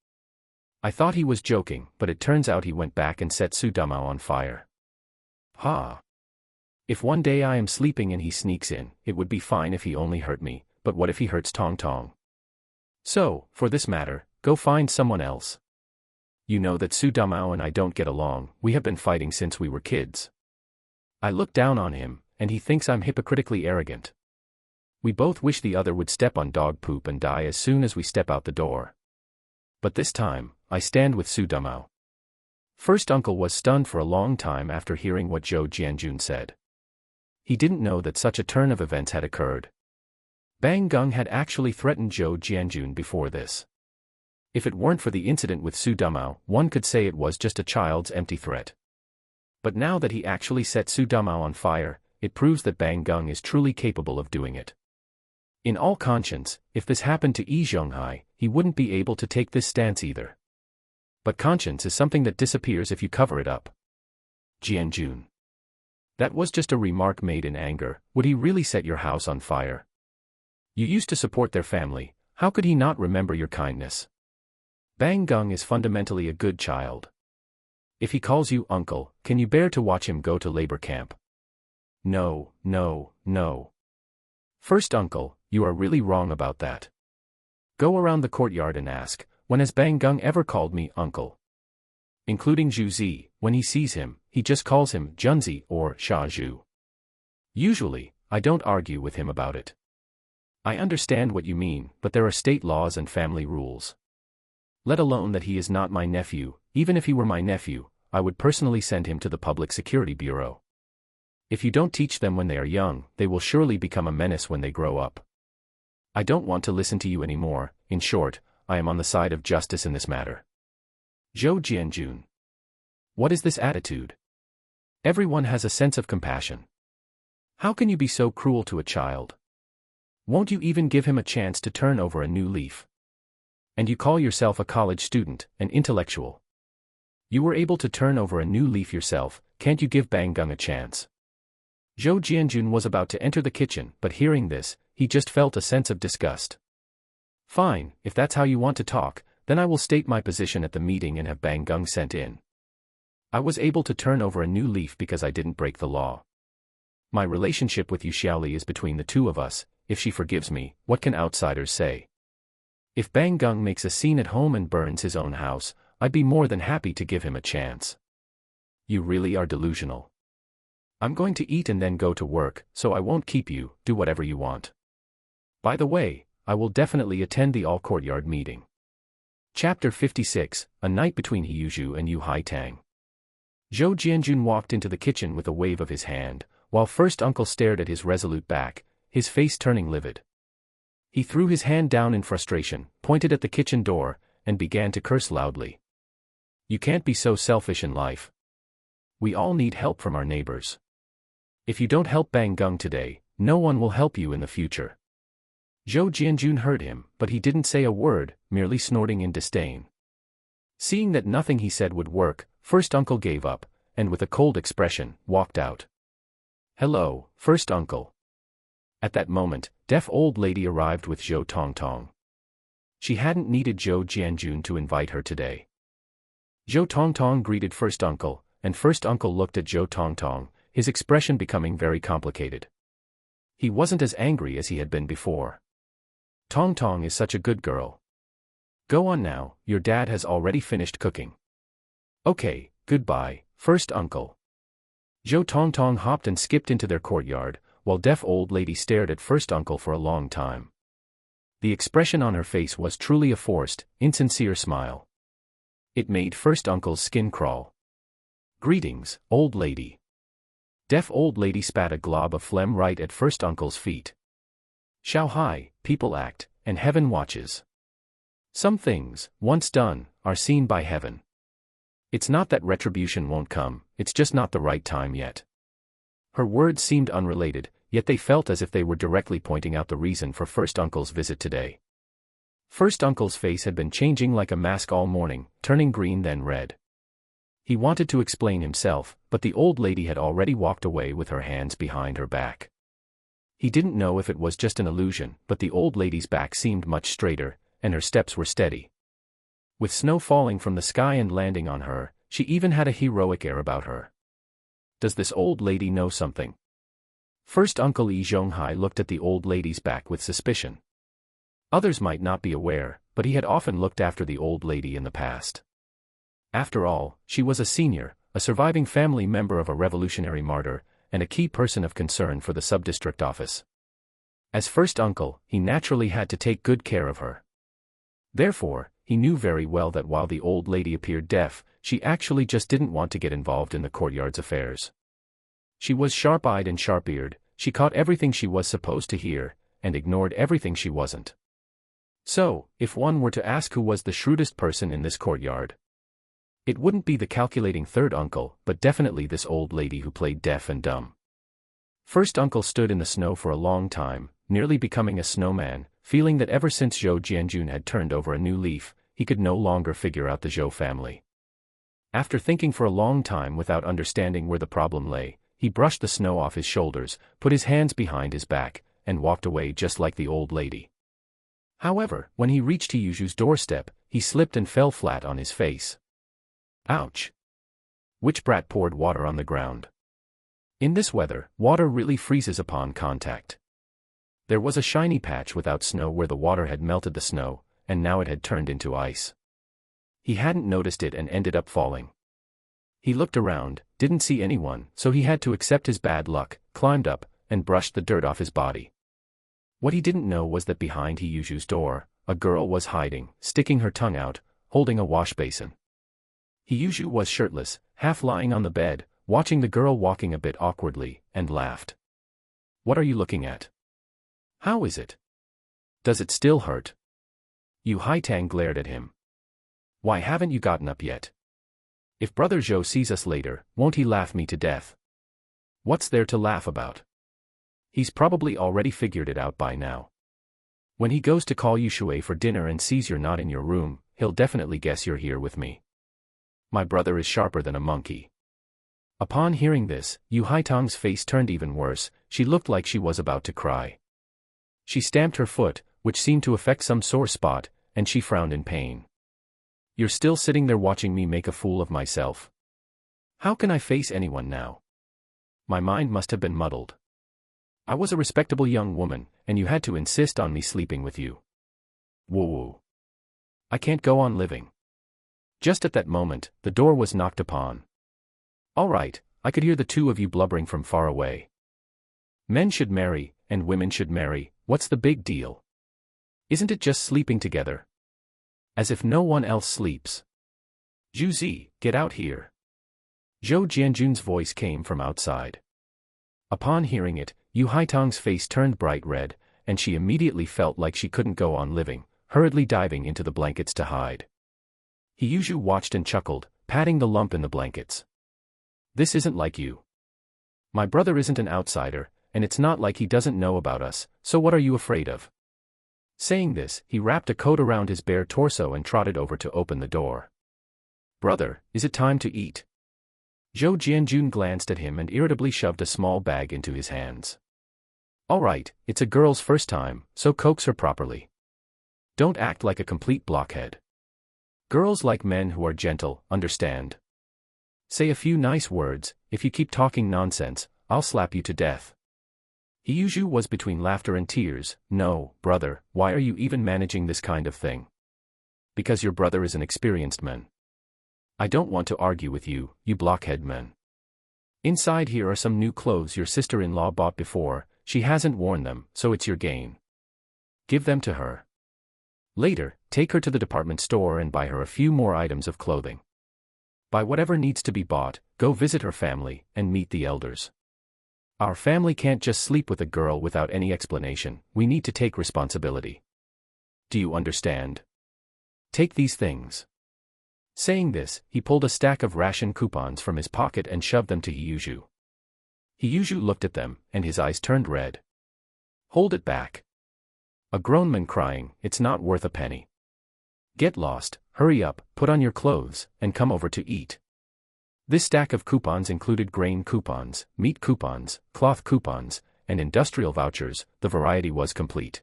I thought he was joking, but it turns out he went back and set Su Dumao on fire. Ha! If one day I am sleeping and he sneaks in, it would be fine if he only hurt me, but what if he hurts Tong Tong? So, for this matter, go find someone else. You know that Su Dumao and I don't get along, we have been fighting since we were kids. I look down on him, and he thinks I'm hypocritically arrogant. We both wish the other would step on dog poop and die as soon as we step out the door. But this time, I stand with Su Dumao. First uncle was stunned for a long time after hearing what Zhou Jianjun said. He didn't know that such a turn of events had occurred. Bang Gung had actually threatened Zhou Jianjun before this. If it weren't for the incident with Su Dumao, one could say it was just a child's empty threat. But now that he actually set Su Dumao on fire, it proves that Bang Gung is truly capable of doing it. In all conscience, if this happened to Yi Zhonghai, he wouldn't be able to take this stance either. But conscience is something that disappears if you cover it up. Jianjun. That was just a remark made in anger. Would he really set your house on fire? You used to support their family, how could he not remember your kindness? Bang Gung is fundamentally a good child. If he calls you uncle, can you bear to watch him go to labor camp? No, no, no. First uncle, you are really wrong about that. Go around the courtyard and ask, when has Bang Gung ever called me uncle? Including Zhu Zi, when he sees him, he just calls him Junzi or Sha Zhu. Usually, I don't argue with him about it. I understand what you mean, but there are state laws and family rules. Let alone that he is not my nephew. Even if he were my nephew, I would personally send him to the Public Security Bureau. If you don't teach them when they are young, they will surely become a menace when they grow up. I don't want to listen to you anymore. In short, I am on the side of justice in this matter. Zhou Jianjun. What is this attitude? Everyone has a sense of compassion. How can you be so cruel to a child? Won't you even give him a chance to turn over a new leaf? And you call yourself a college student, an intellectual. You were able to turn over a new leaf yourself, can't you give Bang Gung a chance? Zhou Jianjun was about to enter the kitchen, but hearing this, he just felt a sense of disgust. Fine, if that's how you want to talk, then I will state my position at the meeting and have Bang Gung sent in. I was able to turn over a new leaf because I didn't break the law. My relationship with Yu Xiaoli is between the two of us. If she forgives me, what can outsiders say? If Bang Gung makes a scene at home and burns his own house, I'd be more than happy to give him a chance. You really are delusional. I'm going to eat and then go to work, so I won't keep you. Do whatever you want. By the way, I will definitely attend the all-courtyard meeting. Chapter 56, A Night Between He Yuzhu and Yu Haitang. Zhou Jianjun walked into the kitchen with a wave of his hand, while first uncle stared at his resolute back, his face turning livid. He threw his hand down in frustration, pointed at the kitchen door, and began to curse loudly. You can't be so selfish in life. We all need help from our neighbors. If you don't help Bang Gung today, no one will help you in the future. Zhou Jianjun heard him, but he didn't say a word, merely snorting in disdain. Seeing that nothing he said would work, first uncle gave up, and with a cold expression, walked out. Hello, first uncle. At that moment, deaf old lady arrived with Zhou Tongtong. She hadn't needed Zhou Jianjun to invite her today. Zhou Tongtong greeted first uncle, and first uncle looked at Zhou Tongtong, his expression becoming very complicated. He wasn't as angry as he had been before. Tongtong is such a good girl. Go on now, your dad has already finished cooking. Okay, goodbye, first uncle. Zhou Tongtong hopped and skipped into their courtyard, while deaf old lady stared at first uncle for a long time. The expression on her face was truly a forced, insincere smile. It made first uncle's skin crawl. Greetings, old lady. Deaf old lady spat a glob of phlegm right at first uncle's feet. Shaohai, people act, and heaven watches. Some things, once done, are seen by heaven. It's not that retribution won't come, it's just not the right time yet. Her words seemed unrelated, yet they felt as if they were directly pointing out the reason for first uncle's visit today. First uncle's face had been changing like a mask all morning, turning green then red. He wanted to explain himself, but the old lady had already walked away with her hands behind her back. He didn't know if it was just an illusion, but the old lady's back seemed much straighter, and her steps were steady. With snow falling from the sky and landing on her, she even had a heroic air about her. Does this old lady know something? First Uncle Yi Zhonghai looked at the old lady's back with suspicion. Others might not be aware, but he had often looked after the old lady in the past. After all, she was a senior, a surviving family member of a revolutionary martyr, and a key person of concern for the sub-district office. As first uncle, he naturally had to take good care of her. Therefore, he knew very well that while the old lady appeared deaf, she actually just didn't want to get involved in the courtyard's affairs. She was sharp-eyed and sharp-eared, she caught everything she was supposed to hear, and ignored everything she wasn't. So, if one were to ask who was the shrewdest person in this courtyard, it wouldn't be the calculating third uncle, but definitely this old lady who played deaf and dumb. First uncle stood in the snow for a long time, nearly becoming a snowman, feeling that ever since Zhou Jianjun had turned over a new leaf, he could no longer figure out the Zhou family. After thinking for a long time without understanding where the problem lay, he brushed the snow off his shoulders, put his hands behind his back, and walked away just like the old lady. However, when he reached Siheyuan's doorstep, he slipped and fell flat on his face. Ouch! Witch brat poured water on the ground. In this weather, water really freezes upon contact. There was a shiny patch without snow where the water had melted the snow, and now it had turned into ice. He hadn't noticed it and ended up falling. He looked around, didn't see anyone, so he had to accept his bad luck, climbed up, and brushed the dirt off his body. What he didn't know was that behind Siheyuan's door, a girl was hiding, sticking her tongue out, holding a wash basin. Siheyuan was shirtless, half lying on the bed, watching the girl walking a bit awkwardly, and laughed. "What are you looking at? How is it? Does it still hurt?" Yu Haitang glared at him. "Why haven't you gotten up yet? If Brother Zhou sees us later, won't he laugh me to death?" "What's there to laugh about? He's probably already figured it out by now. When he goes to call you Shui for dinner and sees you're not in your room, he'll definitely guess you're here with me. My brother is sharper than a monkey." Upon hearing this, Yu Haitang's face turned even worse, she looked like she was about to cry. She stamped her foot, which seemed to affect some sore spot, and she frowned in pain. "You're still sitting there watching me make a fool of myself. How can I face anyone now? My mind must have been muddled. I was a respectable young woman, and you had to insist on me sleeping with you. Whoa. I can't go on living." Just at that moment, the door was knocked upon. "All right, I could hear the two of you blubbering from far away. Men should marry, and women should marry, what's the big deal? Isn't it just sleeping together? As if no one else sleeps. Zhu Zi, get out here." Zhou Jianjun's voice came from outside. Upon hearing it, Yu Haitang's face turned bright red, and she immediately felt like she couldn't go on living, hurriedly diving into the blankets to hide. Siheyuan watched and chuckled, patting the lump in the blankets. "This isn't like you. My brother isn't an outsider, and it's not like he doesn't know about us, so what are you afraid of?" Saying this, he wrapped a coat around his bare torso and trotted over to open the door. "Brother, is it time to eat?" Zhou Jianjun glanced at him and irritably shoved a small bag into his hands. "All right, it's a girl's first time, so coax her properly. Don't act like a complete blockhead. Girls like men who are gentle, understand? Say a few nice words, if you keep talking nonsense, I'll slap you to death." Siheyuan was between laughter and tears. "No, brother, why are you even managing this kind of thing? Because your brother is an experienced man. I don't want to argue with you, you blockhead man. Inside here are some new clothes your sister-in-law bought before, she hasn't worn them, so it's your gain. Give them to her. Later, take her to the department store and buy her a few more items of clothing. Buy whatever needs to be bought, go visit her family, and meet the elders. Our family can't just sleep with a girl without any explanation, we need to take responsibility. Do you understand? Take these things." Saying this, he pulled a stack of ration coupons from his pocket and shoved them to Siheyuan. Siheyuan looked at them, and his eyes turned red. "Hold it back. A grown man crying, it's not worth a penny. Get lost, hurry up, put on your clothes, and come over to eat." This stack of coupons included grain coupons, meat coupons, cloth coupons, and industrial vouchers. The variety was complete.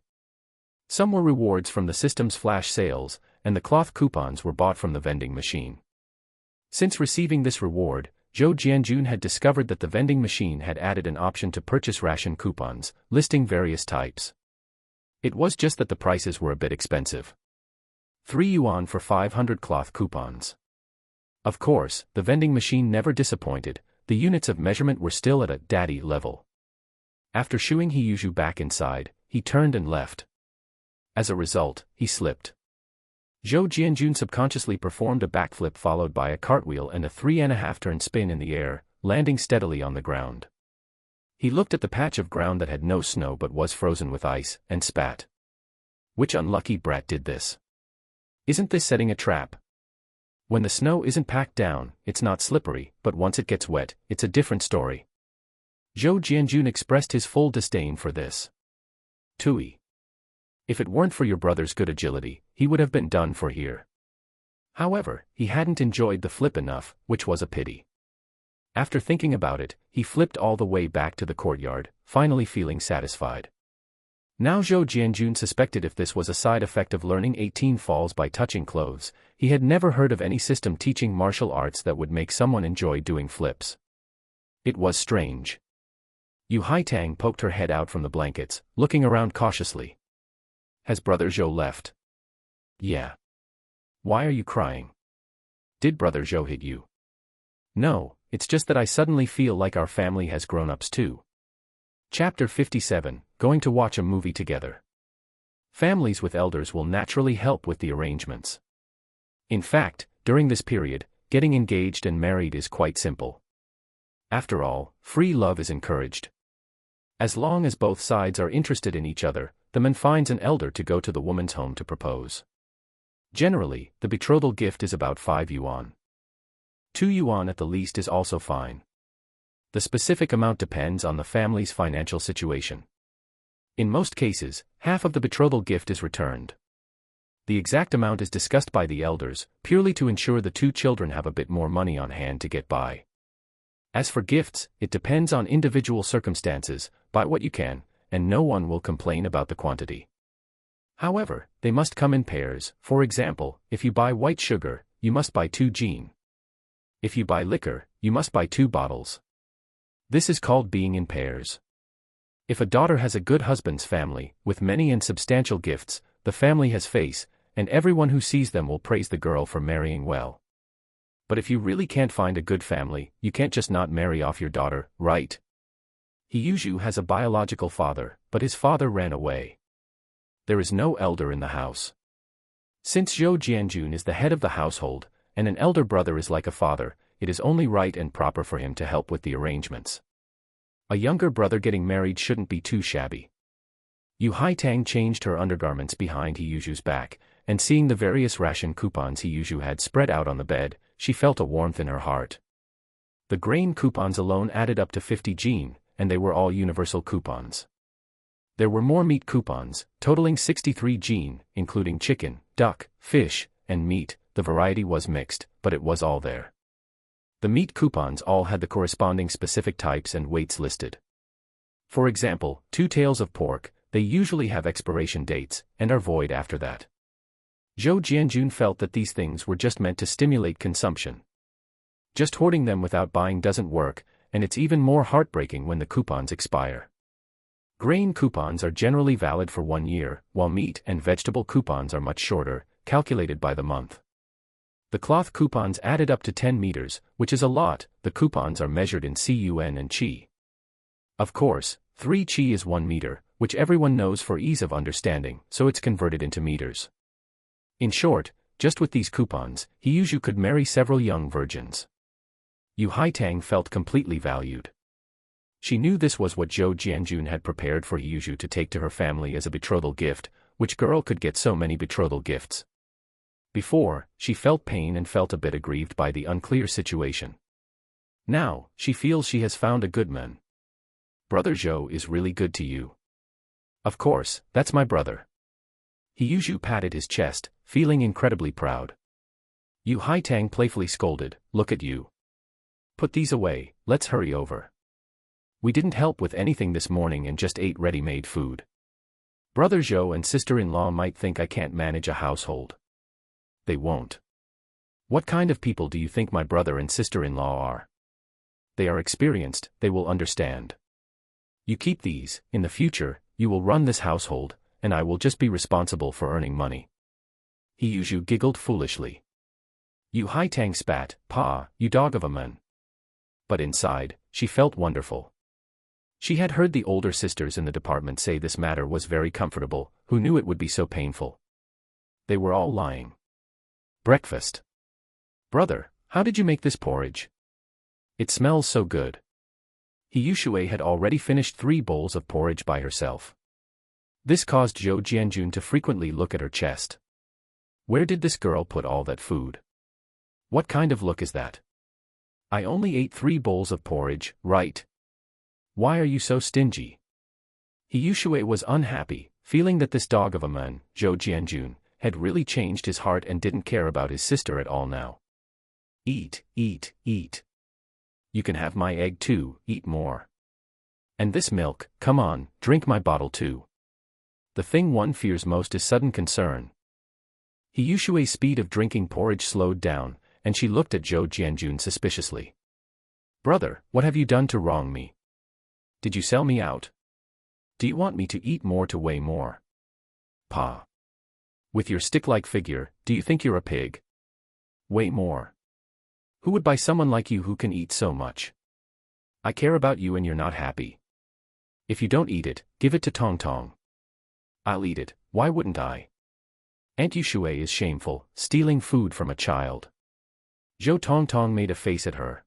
Some were rewards from the system's flash sales, and the cloth coupons were bought from the vending machine. Since receiving this reward, Zhou Jianjun had discovered that the vending machine had added an option to purchase ration coupons, listing various types. It was just that the prices were a bit expensive. 3 yuan for 500 cloth coupons. Of course, the vending machine never disappointed, the units of measurement were still at a daddy level. After shooing Hiyuzhu back inside, he turned and left. As a result, he slipped. Zhou Jianjun subconsciously performed a backflip followed by a cartwheel and a 3.5-turn spin in the air, landing steadily on the ground. He looked at the patch of ground that had no snow but was frozen with ice, and spat. Which unlucky brat did this? Isn't this setting a trap? When the snow isn't packed down, it's not slippery, but once it gets wet, it's a different story. Zhou Jianjun expressed his full disdain for this. Tui. If it weren't for your brother's good agility, he would have been done for here. However, he hadn't enjoyed the flip enough, which was a pity. After thinking about it, he flipped all the way back to the courtyard, finally feeling satisfied. Now Zhou Jianjun suspected if this was a side effect of learning 18 falls by touching clothes, he had never heard of any system teaching martial arts that would make someone enjoy doing flips. It was strange. Yu Haitang poked her head out from the blankets, looking around cautiously. Has Brother Zhou left? Yeah. Why are you crying? Did Brother Zhou hit you? No, it's just that I suddenly feel like our family has grown-ups too. Chapter 57, Going to watch a movie together. Families with elders will naturally help with the arrangements. In fact, during this period, getting engaged and married is quite simple. After all, free love is encouraged. As long as both sides are interested in each other, the man finds an elder to go to the woman's home to propose. Generally, the betrothal gift is about 5 yuan. 2 yuan at the least is also fine. The specific amount depends on the family's financial situation. In most cases, half of the betrothal gift is returned. The exact amount is discussed by the elders, purely to ensure the 2 children have a bit more money on hand to get by. As for gifts, it depends on individual circumstances, buy what you can, and no one will complain about the quantity. However, they must come in pairs. For example, if you buy white sugar, you must buy 2 jin. If you buy liquor, you must buy 2 bottles. This is called being in pairs. If a daughter has a good husband's family, with many and substantial gifts, the family has face, and everyone who sees them will praise the girl for marrying well. But if you really can't find a good family, you can't just not marry off your daughter, right? Hiyuzhu has a biological father, but his father ran away. There is no elder in the house. Since Zhou Jianjun is the head of the household, and an elder brother is like a father, it is only right and proper for him to help with the arrangements. A younger brother getting married shouldn't be too shabby. Yu Haitang changed her undergarments behind Hiyuzhu's back, and seeing the various ration coupons Hiyuzhu had spread out on the bed, she felt a warmth in her heart. The grain coupons alone added up to 50 jin, and they were all universal coupons. There were more meat coupons, totaling 63 jin, including chicken, duck, fish, and meat. The variety was mixed, but it was all there. The meat coupons all had the corresponding specific types and weights listed. For example, 2 tails of pork, they usually have expiration dates, and are void after that. Zhou Jianjun felt that these things were just meant to stimulate consumption. Just hoarding them without buying doesn't work, and it's even more heartbreaking when the coupons expire. Grain coupons are generally valid for 1 year, while meat and vegetable coupons are much shorter, calculated by the month. The cloth coupons added up to 10 meters, which is a lot. The coupons are measured in Siheyuan and Qi. Of course, 3 Qi is 1 meter, which everyone knows for ease of understanding, so it's converted into meters. In short, just with these coupons, Hiyuzhu could marry several young virgins. Yu Haitang felt completely valued. She knew this was what Zhou Jianjun had prepared for Hiyuzhu to take to her family as a betrothal gift. Which girl could get so many betrothal gifts? Before, she felt pain and felt a bit aggrieved by the unclear situation. Now, she feels she has found a good man. Brother Zhou is really good to you. Of course, that's my brother. Hiyuzhu patted his chest, feeling incredibly proud. Yu Haitang playfully scolded, look at you. Put these away, let's hurry over. We didn't help with anything this morning and just ate ready-made food. Brother Zhou and sister-in-law might think I can't manage a household. They won't. What kind of people do you think my brother and sister-in-law are? They are experienced, they will understand. You keep these, in the future, you will run this household, and I will just be responsible for earning money. Hiyuzhu giggled foolishly. Yu Haitang spat, Pa, you dog of a man. But inside, she felt wonderful. She had heard the older sisters in the department say this matter was very comfortable, who knew it would be so painful? They were all lying. Breakfast. Brother, how did you make this porridge? It smells so good. Heyushui had already finished 3 bowls of porridge by herself. This caused Zhou Jianjun to frequently look at her chest. Where did this girl put all that food? What kind of look is that? I only ate 3 bowls of porridge, right? Why are you so stingy? Heyushui was unhappy, feeling that this dog of a man, Zhou Jianjun, had really changed his heart and didn't care about his sister at all now. Eat, eat, eat. You can have my egg too, eat more. And this milk, come on, drink my bottle too. The thing one fears most is sudden concern. Heyushui's speed of drinking porridge slowed down, and she looked at Zhou Jianjun suspiciously. Brother, what have you done to wrong me? Did you sell me out? Do you want me to eat more to weigh more? Pa. With your stick-like figure, do you think you're a pig? Weigh more. Who would buy someone like you who can eat so much? I care about you and you're not happy. If you don't eat it, give it to Tong Tong. I'll eat it, why wouldn't I? Aunt Yushui is shameful, stealing food from a child. Zhou Tong Tong made a face at her.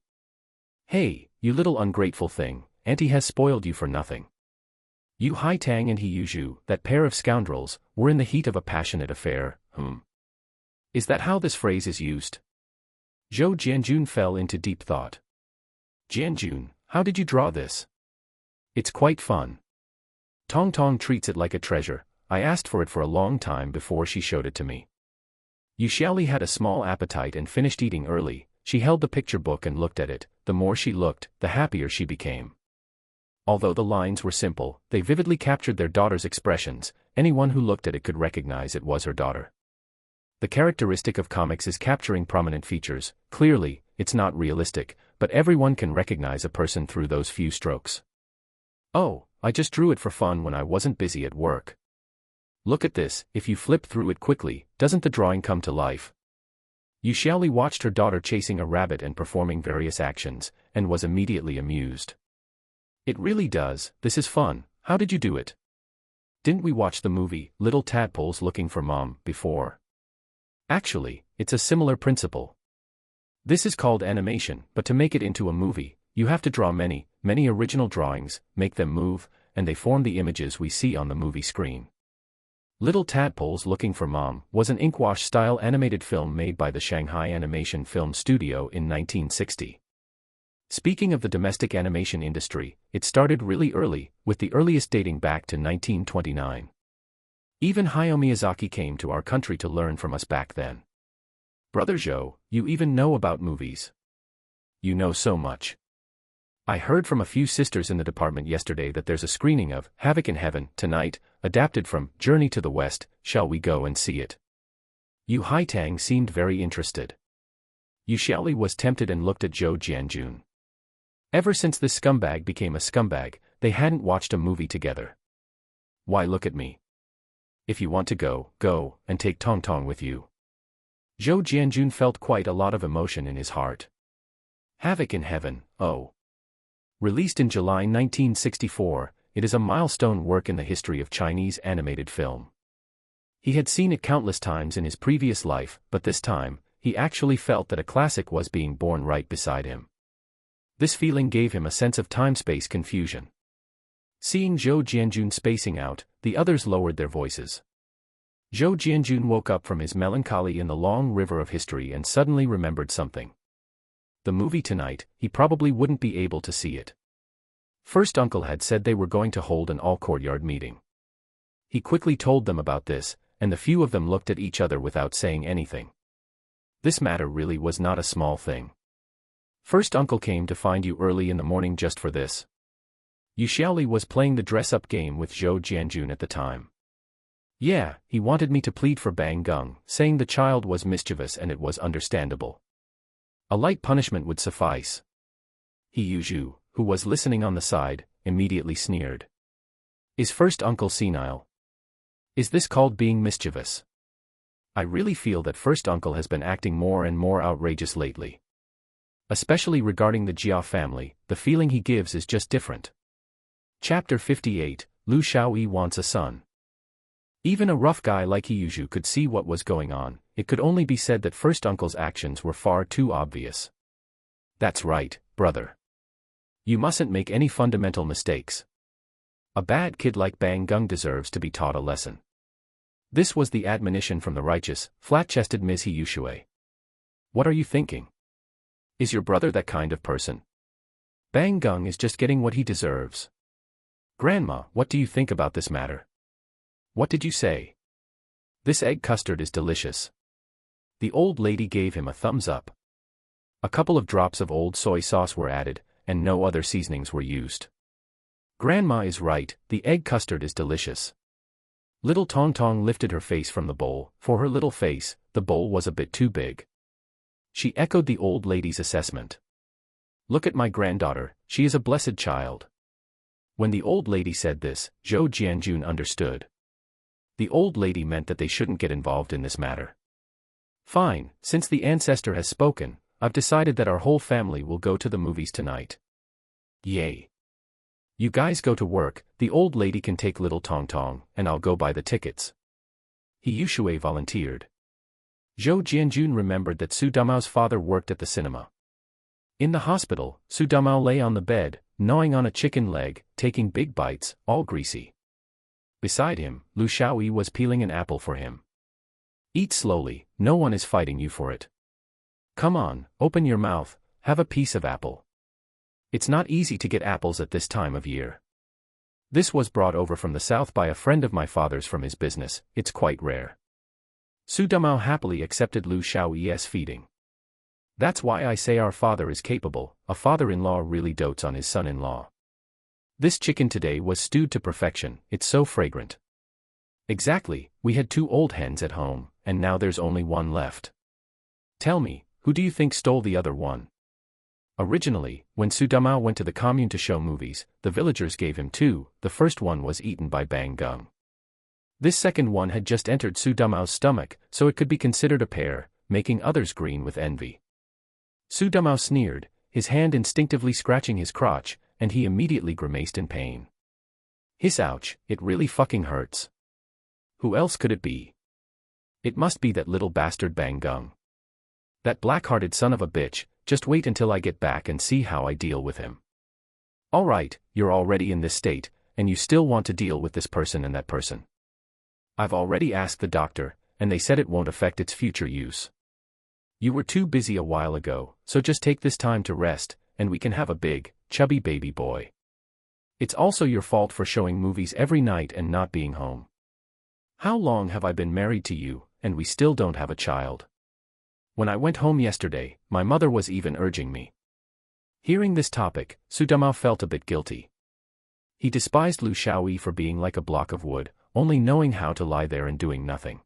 Hey, you little ungrateful thing, Auntie has spoiled you for nothing. You Hai Tang and Heyushu, that pair of scoundrels, were in the heat of a passionate affair, Is that how this phrase is used? Zhou Jianjun fell into deep thought. Jianjun, how did you draw this? It's quite fun. Tong Tong treats it like a treasure. I asked for it for a long time before she showed it to me. Yu Xiaoli had a small appetite and finished eating early. She held the picture book and looked at it. The more she looked, the happier she became. Although the lines were simple, they vividly captured their daughter's expressions. Anyone who looked at it could recognize it was her daughter. The characteristic of comics is capturing prominent features. Clearly, it's not realistic, but everyone can recognize a person through those few strokes. Oh, I just drew it for fun when I wasn't busy at work. Look at this, if you flip through it quickly, doesn't the drawing come to life? Yu Xiaoli watched her daughter chasing a rabbit and performing various actions, and was immediately amused. It really does, this is fun, how did you do it? Didn't we watch the movie, Little Tadpoles Looking for Mom, before? Actually, it's a similar principle. This is called animation, but to make it into a movie, you have to draw many original drawings, make them move, and they form the images we see on the movie screen. Little Tadpoles Looking for Mom was an inkwash-style animated film made by the Shanghai Animation Film Studio in 1960. Speaking of the domestic animation industry, it started really early, with the earliest dating back to 1929. Even Hayao Miyazaki came to our country to learn from us back then. Brother Zhou, you even know about movies. You know so much. I heard from a few sisters in the department yesterday that there's a screening of Havoc in Heaven tonight, adapted from Journey to the West. Shall we go and see it? Yu Haitang seemed very interested. Yu Xiaoli was tempted and looked at Zhou Jianjun. Ever since this scumbag became a scumbag, they hadn't watched a movie together. Why, look at me. If you want to go, go, and take Tong Tong with you. Zhou Jianjun felt quite a lot of emotion in his heart. Havoc in Heaven, oh. Released in July 1964, it is a milestone work in the history of Chinese animated film. He had seen it countless times in his previous life, but this time, he actually felt that a classic was being born right beside him. This feeling gave him a sense of time-space confusion. Seeing Zhou Jianjun spacing out, the others lowered their voices. Zhou Jianjun woke up from his melancholy in the long river of history and suddenly remembered something. The movie tonight, he probably wouldn't be able to see it. First uncle had said they were going to hold an all-courtyard meeting. He quickly told them about this, and the few of them looked at each other without saying anything. This matter really was not a small thing. First uncle came to find you early in the morning just for this. Yu Xiaoli was playing the dress-up game with Zhou Jianjun at the time. Yeah, he wanted me to plead for Bang Gung, saying the child was mischievous and it was understandable. A light punishment would suffice. Heyushu, who was listening on the side, immediately sneered. Is first uncle senile? Is this called being mischievous? I really feel that first uncle has been acting more and more outrageous lately. Especially regarding the Jia family, the feeling he gives is just different. Chapter 58, Lu Xiaoyi wants a son. Even a rough guy like Heyushu could see what was going on. It could only be said that first uncle's actions were far too obvious. That's right, brother. You mustn't make any fundamental mistakes. A bad kid like Bang Gung deserves to be taught a lesson. This was the admonition from the righteous, flat-chested Ms. Heyushui. What are you thinking? Is your brother that kind of person? Bang Gung is just getting what he deserves. Grandma, what do you think about this matter? What did you say? This egg custard is delicious. The old lady gave him a thumbs up. A couple of drops of old soy sauce were added, and no other seasonings were used. Grandma is right, the egg custard is delicious. Little Tong Tong lifted her face from the bowl. For her little face, the bowl was a bit too big. She echoed the old lady's assessment. Look at my granddaughter, she is a blessed child. When the old lady said this, Zhou Jianjun understood. The old lady meant that they shouldn't get involved in this matter. Fine, since the ancestor has spoken, I've decided that our whole family will go to the movies tonight. Yay. You guys go to work, the old lady can take little Tong Tong, and I'll go buy the tickets. Heyushui volunteered. Zhou Jianjun remembered that Su Damao's father worked at the cinema. In the hospital, Su Damao lay on the bed, gnawing on a chicken leg, taking big bites, all greasy. Beside him, Lu Xiaoyi was peeling an apple for him. Eat slowly, no one is fighting you for it. Come on, open your mouth, have a piece of apple. It's not easy to get apples at this time of year. This was brought over from the south by a friend of my father's from his business, it's quite rare. Su Damao happily accepted Lu Xiaoyi's feeding. That's why I say our father is capable, a father-in-law really dotes on his son-in-law. This chicken today was stewed to perfection, it's so fragrant. Exactly, we had 2 old hens at home, and now there's only one left. Tell me, who do you think stole the other one? Originally, when Su Damao went to the commune to show movies, the villagers gave him 2, the first one was eaten by Bang Gung. This second one had just entered Su Damao's stomach, so it could be considered a pair, making others green with envy. Su Damao sneered, his hand instinctively scratching his crotch, and he immediately grimaced in pain. Hiss ouch, it really fucking hurts. Who else could it be? It must be that little bastard Bang Gung. That black-hearted son of a bitch, just wait until I get back and see how I deal with him. Alright, you're already in this state, and you still want to deal with this person and that person. I've already asked the doctor, and they said it won't affect its future use. You were too busy a while ago, so just take this time to rest, and we can have a big, chubby baby boy. It's also your fault for showing movies every night and not being home. How long have I been married to you, and we still don't have a child? When I went home yesterday, my mother was even urging me. Hearing this topic, Su Damao felt a bit guilty. He despised Lu Xiaoyi for being like a block of wood, only knowing how to lie there and doing nothing.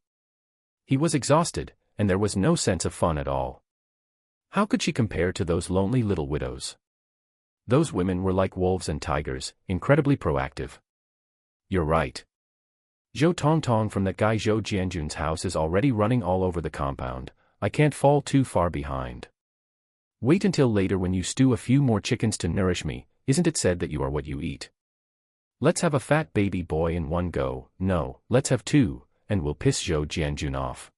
He was exhausted, and there was no sense of fun at all. How could she compare to those lonely little widows? Those women were like wolves and tigers, incredibly proactive. You're right. Zhou Tong Tong from that guy Zhou Jianjun's house is already running all over the compound. I can't fall too far behind. Wait until later when you stew a few more chickens to nourish me, isn't it said that you are what you eat? Let's have a fat baby boy in one go, no, let's have 2, and we'll piss Zhou Jianjun off.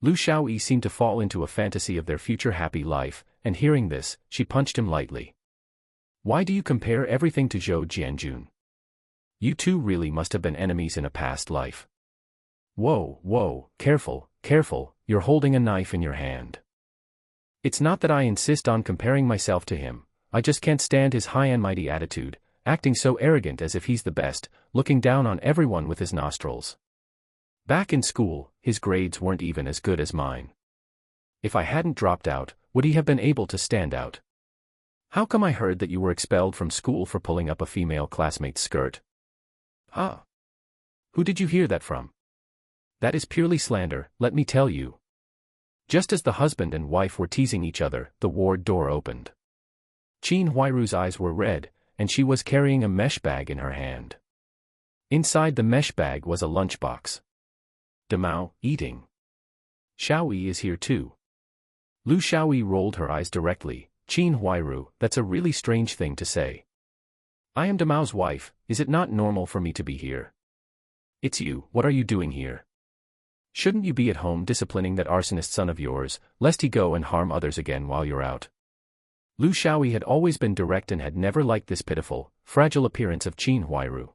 Lu Xiaoyi seemed to fall into a fantasy of their future happy life, and hearing this, she punched him lightly. Why do you compare everything to Zhou Jianjun? You two really must have been enemies in a past life. Whoa, whoa, careful, careful, you're holding a knife in your hand. It's not that I insist on comparing myself to him, I just can't stand his high and mighty attitude, acting so arrogant as if he's the best, looking down on everyone with his nostrils. Back in school, his grades weren't even as good as mine. If I hadn't dropped out, would he have been able to stand out? How come I heard that you were expelled from school for pulling up a female classmate's skirt? Huh? Who did you hear that from? That is purely slander, let me tell you. Just as the husband and wife were teasing each other, the ward door opened. Qin Huairu's eyes were red, and she was carrying a mesh bag in her hand. Inside the mesh bag was a lunchbox. Damao, eating. Xiaoyi is here too. Lu Xiaoyi rolled her eyes directly, Qin Huairu, that's a really strange thing to say. I am Damao's wife, is it not normal for me to be here? It's you, what are you doing here? Shouldn't you be at home disciplining that arsonist son of yours, lest he go and harm others again while you're out? Lu Shaoyi had always been direct and had never liked this pitiful, fragile appearance of Qin Huairu.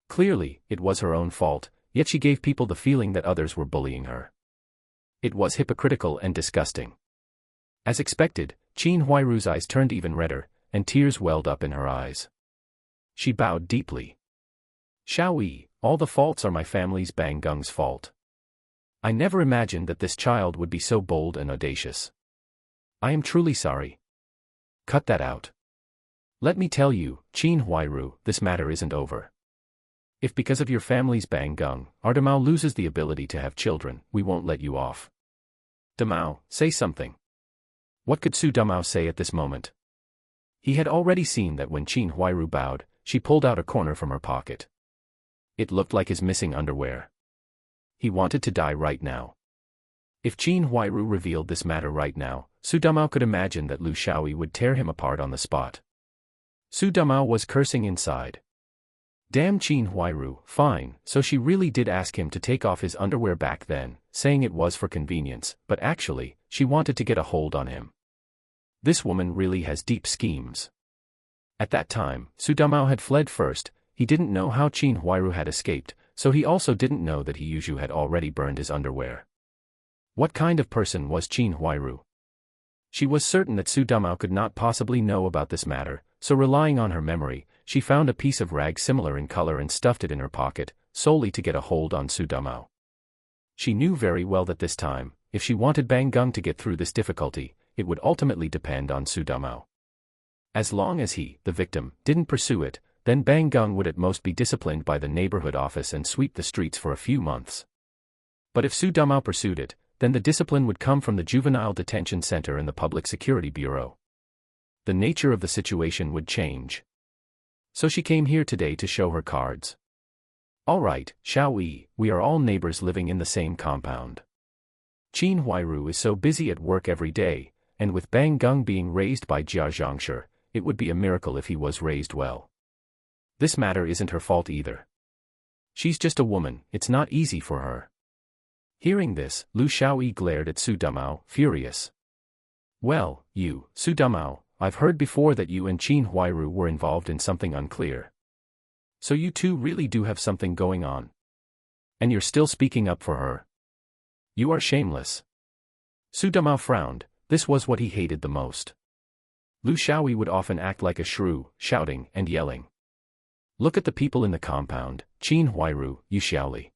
Clearly, it was her own fault, yet she gave people the feeling that others were bullying her. It was hypocritical and disgusting. As expected, Qin Huairu's eyes turned even redder, and tears welled up in her eyes. She bowed deeply. Shaoyi, all the faults are my family's Bang Gung's fault. I never imagined that this child would be so bold and audacious. I am truly sorry. Cut that out. Let me tell you, Qin Huairu, this matter isn't over. If because of your family's Bang Gung, our Damao loses the ability to have children, we won't let you off. Damao, say something. What could Su Damao say at this moment? He had already seen that when Qin Huairu bowed, she pulled out a corner from her pocket. It looked like his missing underwear. He wanted to die right now. If Qin Huairu revealed this matter right now, Su Damao could imagine that Lu Shaoyi would tear him apart on the spot. Su Damao was cursing inside. Damn Qin Huairu, fine, so she really did ask him to take off his underwear back then, saying it was for convenience, but actually, she wanted to get a hold on him. This woman really has deep schemes. At that time, Su Damao had fled first. He didn't know how Qin Huairu had escaped, so he also didn't know that Yuzhu had already burned his underwear. What kind of person was Qin Huairu? She was certain that Su Damao could not possibly know about this matter, so relying on her memory, she found a piece of rag similar in color and stuffed it in her pocket, solely to get a hold on Su Damao. She knew very well that this time, if she wanted Bang Gung to get through this difficulty, it would ultimately depend on Su Damao. As long as he, the victim, didn't pursue it, then Bang Gung would at most be disciplined by the neighborhood office and sweep the streets for a few months. But if Su Damao pursued it, then the discipline would come from the Juvenile Detention Center and the Public Security Bureau. The nature of the situation would change. So she came here today to show her cards. All right, Shaoyi, we are all neighbors living in the same compound. Qin Huairu is so busy at work every day, and with Bang Gung being raised by Jia Zhangshi, it would be a miracle if he was raised well. This matter isn't her fault either. She's just a woman, it's not easy for her. Hearing this, Lu Shaoyi glared at Su Damao, furious. Well, you, Su Damao, I've heard before that you and Qin Huairu were involved in something unclear. So you two really do have something going on. And you're still speaking up for her. You are shameless. Su Damao frowned, this was what he hated the most. Lu Shaoyi would often act like a shrew, shouting and yelling. Look at the people in the compound, Qin Huairu, Yu Xiaoli.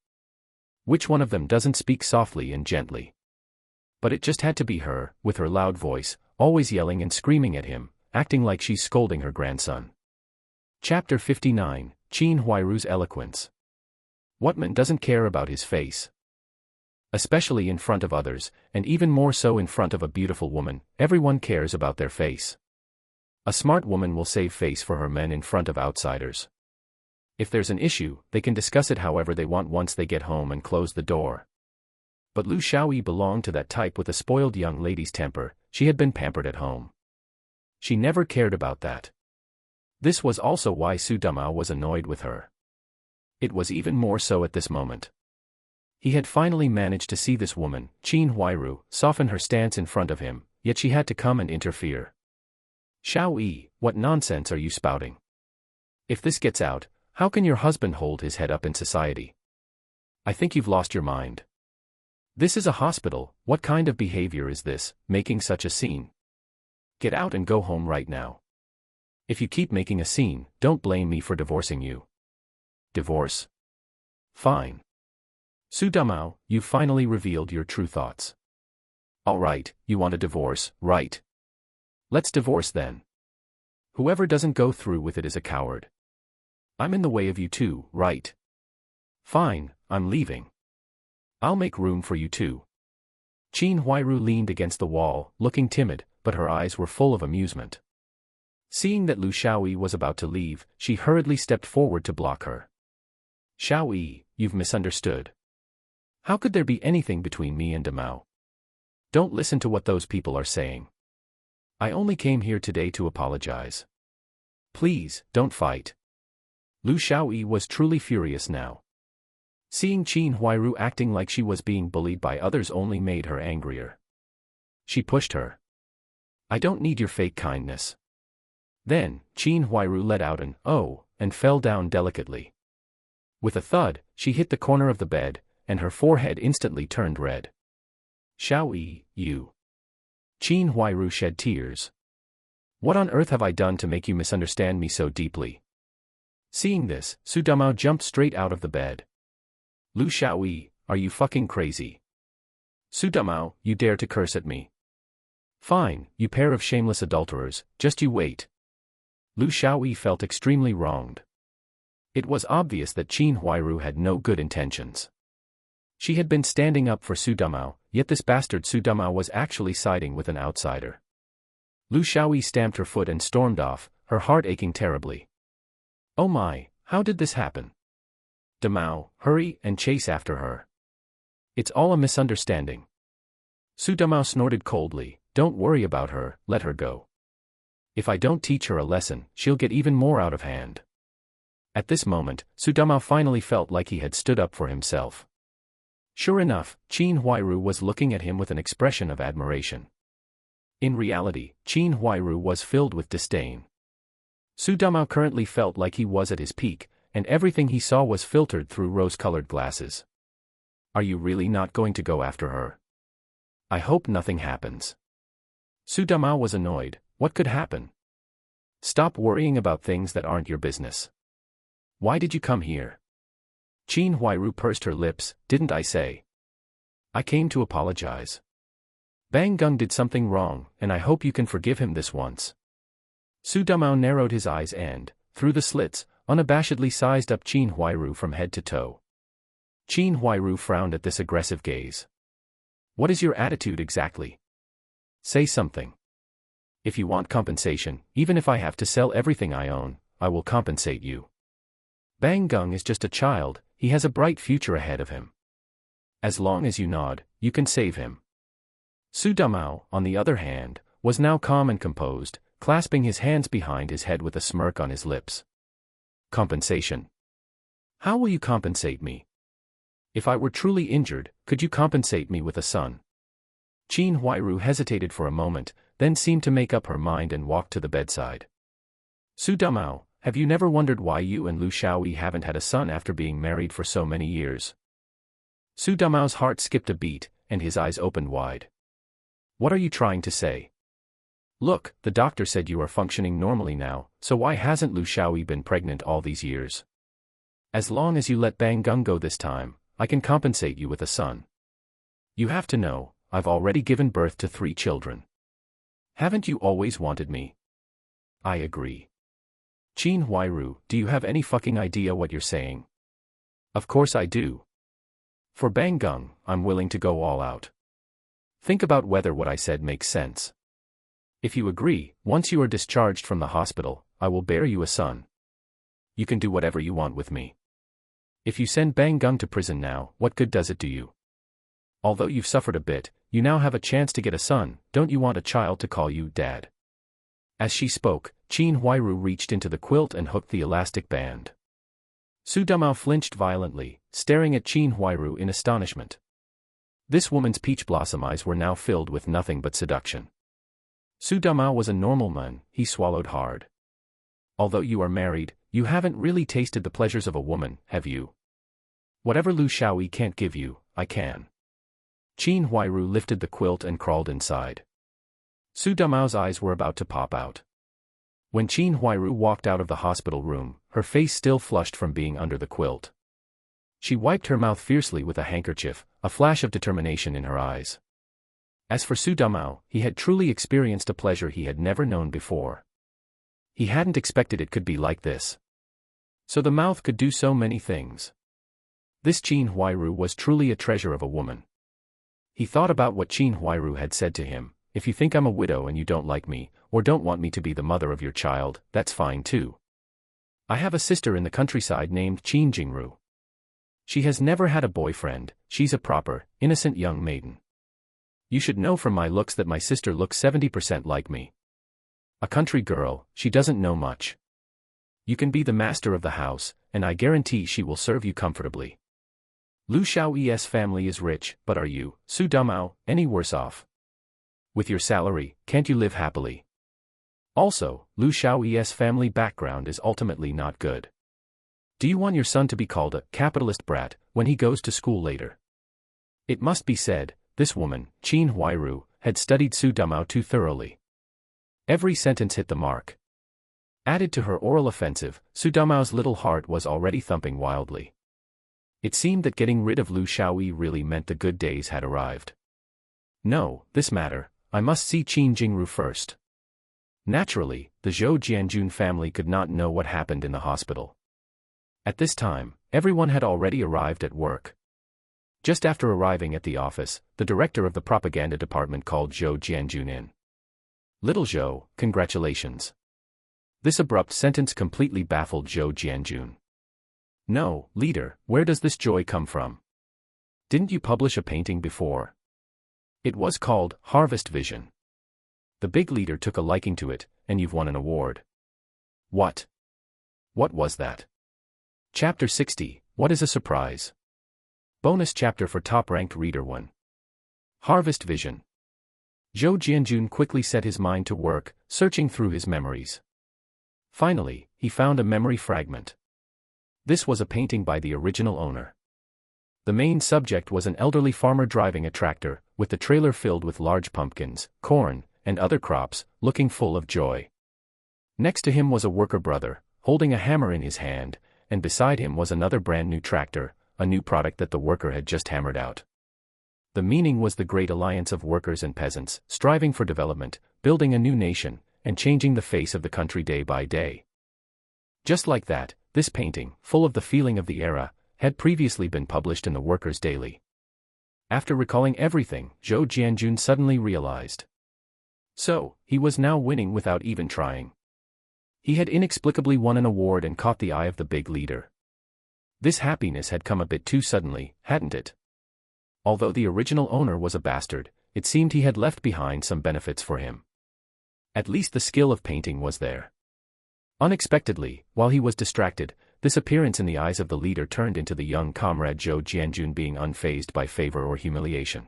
Which one of them doesn't speak softly and gently? But it just had to be her, with her loud voice, always yelling and screaming at him, acting like she's scolding her grandson. Chapter 59, Qin Huairu's Eloquence. What man doesn't care about his face? Especially in front of others, and even more so in front of a beautiful woman, everyone cares about their face. A smart woman will save face for her men in front of outsiders. If there's an issue, they can discuss it however they want once they get home and close the door. But Lu Shaoyi belonged to that type with a spoiled young lady's temper. She had been pampered at home. She never cared about that. This was also why Su Damao was annoyed with her. It was even more so at this moment. He had finally managed to see this woman, Qin Huairu, soften her stance in front of him, yet she had to come and interfere. Shaoyi, what nonsense are you spouting? If this gets out, how can your husband hold his head up in society? I think you've lost your mind. This is a hospital, what kind of behavior is this, making such a scene? Get out and go home right now. If you keep making a scene, don't blame me for divorcing you. Divorce? Fine. Su Damao, you finally revealed your true thoughts. All right, you want a divorce, right? Let's divorce then. Whoever doesn't go through with it is a coward. I'm in the way of you two, right? Fine, I'm leaving. I'll make room for you too. Qin Huairu leaned against the wall, looking timid, but her eyes were full of amusement. Seeing that Lu Shaoyi was about to leave, she hurriedly stepped forward to block her. Shaoyi, you've misunderstood. How could there be anything between me and Damao? Don't listen to what those people are saying. I only came here today to apologize. Please, don't fight. Lu Xiaoyi was truly furious now. Seeing Qin Huairu acting like she was being bullied by others only made her angrier. She pushed her. I don't need your fake kindness. Then, Qin Huairu let out an "oh" and fell down delicately. With a thud, she hit the corner of the bed, and her forehead instantly turned red. Xiaoyi, you. Qin Huairu shed tears. What on earth have I done to make you misunderstand me so deeply? Seeing this, Su Damao jumped straight out of the bed. Lu Xiaoyi, are you fucking crazy? Su Damao, you dare to curse at me? Fine, you pair of shameless adulterers, just you wait. Lu Xiaoyi felt extremely wronged. It was obvious that Qin Huairu had no good intentions. She had been standing up for Su Damao, yet this bastard Su Damao was actually siding with an outsider. Lu Xiaoyi stamped her foot and stormed off, her heart aching terribly. Oh my, how did this happen? Damao, hurry and chase after her. It's all a misunderstanding. Su Damao snorted coldly, don't worry about her, let her go. If I don't teach her a lesson, she'll get even more out of hand. At this moment, Su Damao finally felt like he had stood up for himself. Sure enough, Qin Huairu was looking at him with an expression of admiration. In reality, Qin Huairu was filled with disdain. Su Damao currently felt like he was at his peak, and everything he saw was filtered through rose-colored glasses. Are you really not going to go after her? I hope nothing happens. Su Damao was annoyed. What could happen? Stop worrying about things that aren't your business. Why did you come here? Qin Huairu pursed her lips, didn't I say? I came to apologize. Bang Gung did something wrong, and I hope you can forgive him this once. Su Damao narrowed his eyes and, through the slits, unabashedly sized up Qin Huairu from head to toe. Qin Huairu frowned at this aggressive gaze. What is your attitude exactly? Say something. If you want compensation, even if I have to sell everything I own, I will compensate you. Bang Gung is just a child, he has a bright future ahead of him. As long as you nod, you can save him. Su Damao, on the other hand, was now calm and composed, clasping his hands behind his head with a smirk on his lips. Compensation. How will you compensate me? If I were truly injured, could you compensate me with a son? Qin Huairu hesitated for a moment, then seemed to make up her mind and walked to the bedside. Su Damao, have you never wondered why you and Lu Xiaoyi haven't had a son after being married for so many years? Su Damao's heart skipped a beat, and his eyes opened wide. What are you trying to say? Look, the doctor said you are functioning normally now, so why hasn't Lu Xiaoyi been pregnant all these years? As long as you let Bang Gung go this time, I can compensate you with a son. You have to know, I've already given birth to 3 children. Haven't you always wanted me? I agree. Qin Huairu, do you have any fucking idea what you're saying? Of course I do. For Bang Gung, I'm willing to go all out. Think about whether what I said makes sense. If you agree, once you are discharged from the hospital, I will bear you a son. You can do whatever you want with me. If you send Bang Gung to prison now, what good does it do you? Although you've suffered a bit, you now have a chance to get a son, don't you want a child to call you Dad? As she spoke, Qin Huairu reached into the quilt and hooked the elastic band. Su Damao flinched violently, staring at Qin Huairu in astonishment. This woman's peach blossom eyes were now filled with nothing but seduction. Su Damao was a normal man, he swallowed hard. Although you are married, you haven't really tasted the pleasures of a woman, have you? Whatever Lu Xiaoyi can't give you, I can. Qin Huairu lifted the quilt and crawled inside. Su Damao's eyes were about to pop out. When Qin Huairu walked out of the hospital room, her face still flushed from being under the quilt. She wiped her mouth fiercely with a handkerchief, a flash of determination in her eyes. As for Su Damao, he had truly experienced a pleasure he had never known before. He hadn't expected it could be like this. So the mouth could do so many things. This Qin Huairu was truly a treasure of a woman. He thought about what Qin Huairu had said to him, if you think I'm a widow and you don't like me, or don't want me to be the mother of your child, that's fine too. I have a sister in the countryside named Qin Jingru. She has never had a boyfriend, she's a proper, innocent young maiden. You should know from my looks that my sister looks 70% like me. A country girl, she doesn't know much. You can be the master of the house, and I guarantee she will serve you comfortably. Liu Xiaoyi's family is rich, but are you, Su Damao, any worse off? With your salary, can't you live happily? Also, Liu Xiaoyi's family background is ultimately not good. Do you want your son to be called a capitalist brat when he goes to school later? It must be said, this woman, Qin Huairu, had studied Su Damao too thoroughly. Every sentence hit the mark. Added to her oral offensive, Su Damao's little heart was already thumping wildly. It seemed that getting rid of Liu Xiaoyi really meant the good days had arrived. No, this matter, I must see Qin Jingru first. Naturally, the Zhou Jianjun family could not know what happened in the hospital. At this time, everyone had already arrived at work. Just after arriving at the office, the director of the propaganda department called Zhou Jianjun in. Little Zhou, congratulations. This abrupt sentence completely baffled Zhou Jianjun. No, leader, where does this joy come from? Didn't you publish a painting before? It was called Harvest Vision. The big leader took a liking to it, and you've won an award. What? What was that? Chapter 60, What is a Surprise? Bonus chapter for top-ranked reader 1. Harvest Vision. Zhou Jianjun quickly set his mind to work, searching through his memories. Finally, he found a memory fragment. This was a painting by the original owner. The main subject was an elderly farmer driving a tractor, with the trailer filled with large pumpkins, corn, and other crops, looking full of joy. Next to him was a worker brother, holding a hammer in his hand, and beside him was another brand new tractor, a new product that the worker had just hammered out. The meaning was the great alliance of workers and peasants, striving for development, building a new nation, and changing the face of the country day by day. Just like that, this painting, full of the feeling of the era, had previously been published in the Workers' Daily. After recalling everything, Zhou Jianjun suddenly realized. So, he was now winning without even trying. He had inexplicably won an award and caught the eye of the big leader. This happiness had come a bit too suddenly, hadn't it? Although the original owner was a bastard, it seemed he had left behind some benefits for him. At least the skill of painting was there. Unexpectedly, while he was distracted, this appearance in the eyes of the leader turned into the young comrade Zhou Jianjun being unfazed by favor or humiliation.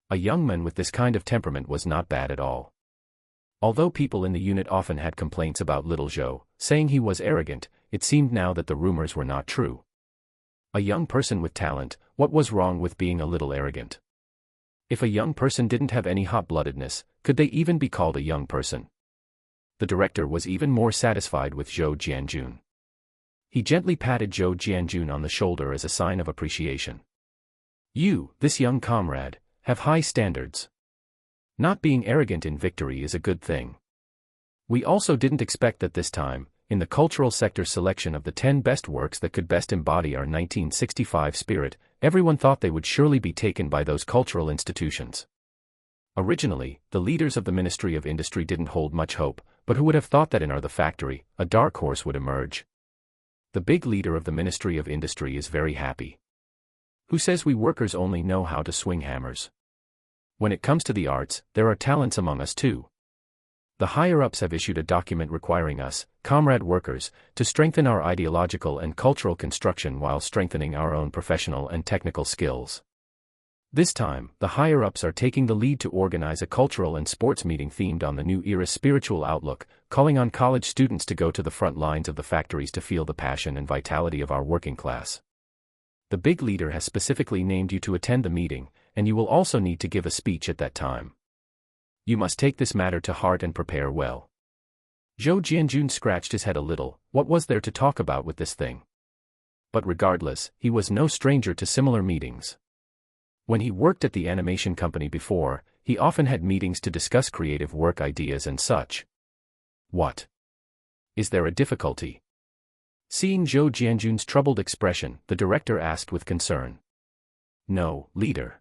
A young man with this kind of temperament was not bad at all. Although people in the unit often had complaints about little Zhou, saying he was arrogant, it seemed now that the rumors were not true. A young person with talent, what was wrong with being a little arrogant? If a young person didn't have any hot-bloodedness, could they even be called a young person? The director was even more satisfied with Zhou Jianjun. He gently patted Zhou Jianjun on the shoulder as a sign of appreciation. You, this young comrade, have high standards. Not being arrogant in victory is a good thing. We also didn't expect that this time, in the cultural sector selection of the 10 best works that could best embody our 1965 spirit, everyone thought they would surely be taken by those cultural institutions. Originally, the leaders of the Ministry of Industry didn't hold much hope, but who would have thought that in the factory, a dark horse would emerge? The big leader of the Ministry of Industry is very happy. Who says we workers only know how to swing hammers? When it comes to the arts, there are talents among us too. The higher-ups have issued a document requiring us, comrade workers, to strengthen our ideological and cultural construction while strengthening our own professional and technical skills. This time, the higher-ups are taking the lead to organize a cultural and sports meeting themed on the new era's spiritual outlook, calling on college students to go to the front lines of the factories to feel the passion and vitality of our working class. The big leader has specifically named you to attend the meeting, and you will also need to give a speech at that time. You must take this matter to heart and prepare well. Zhou Jianjun scratched his head a little. What was there to talk about with this thing? But regardless, he was no stranger to similar meetings. When he worked at the animation company before, he often had meetings to discuss creative work ideas and such. What? Is there a difficulty? Seeing Zhou Jianjun's troubled expression, the director asked with concern. No, leader.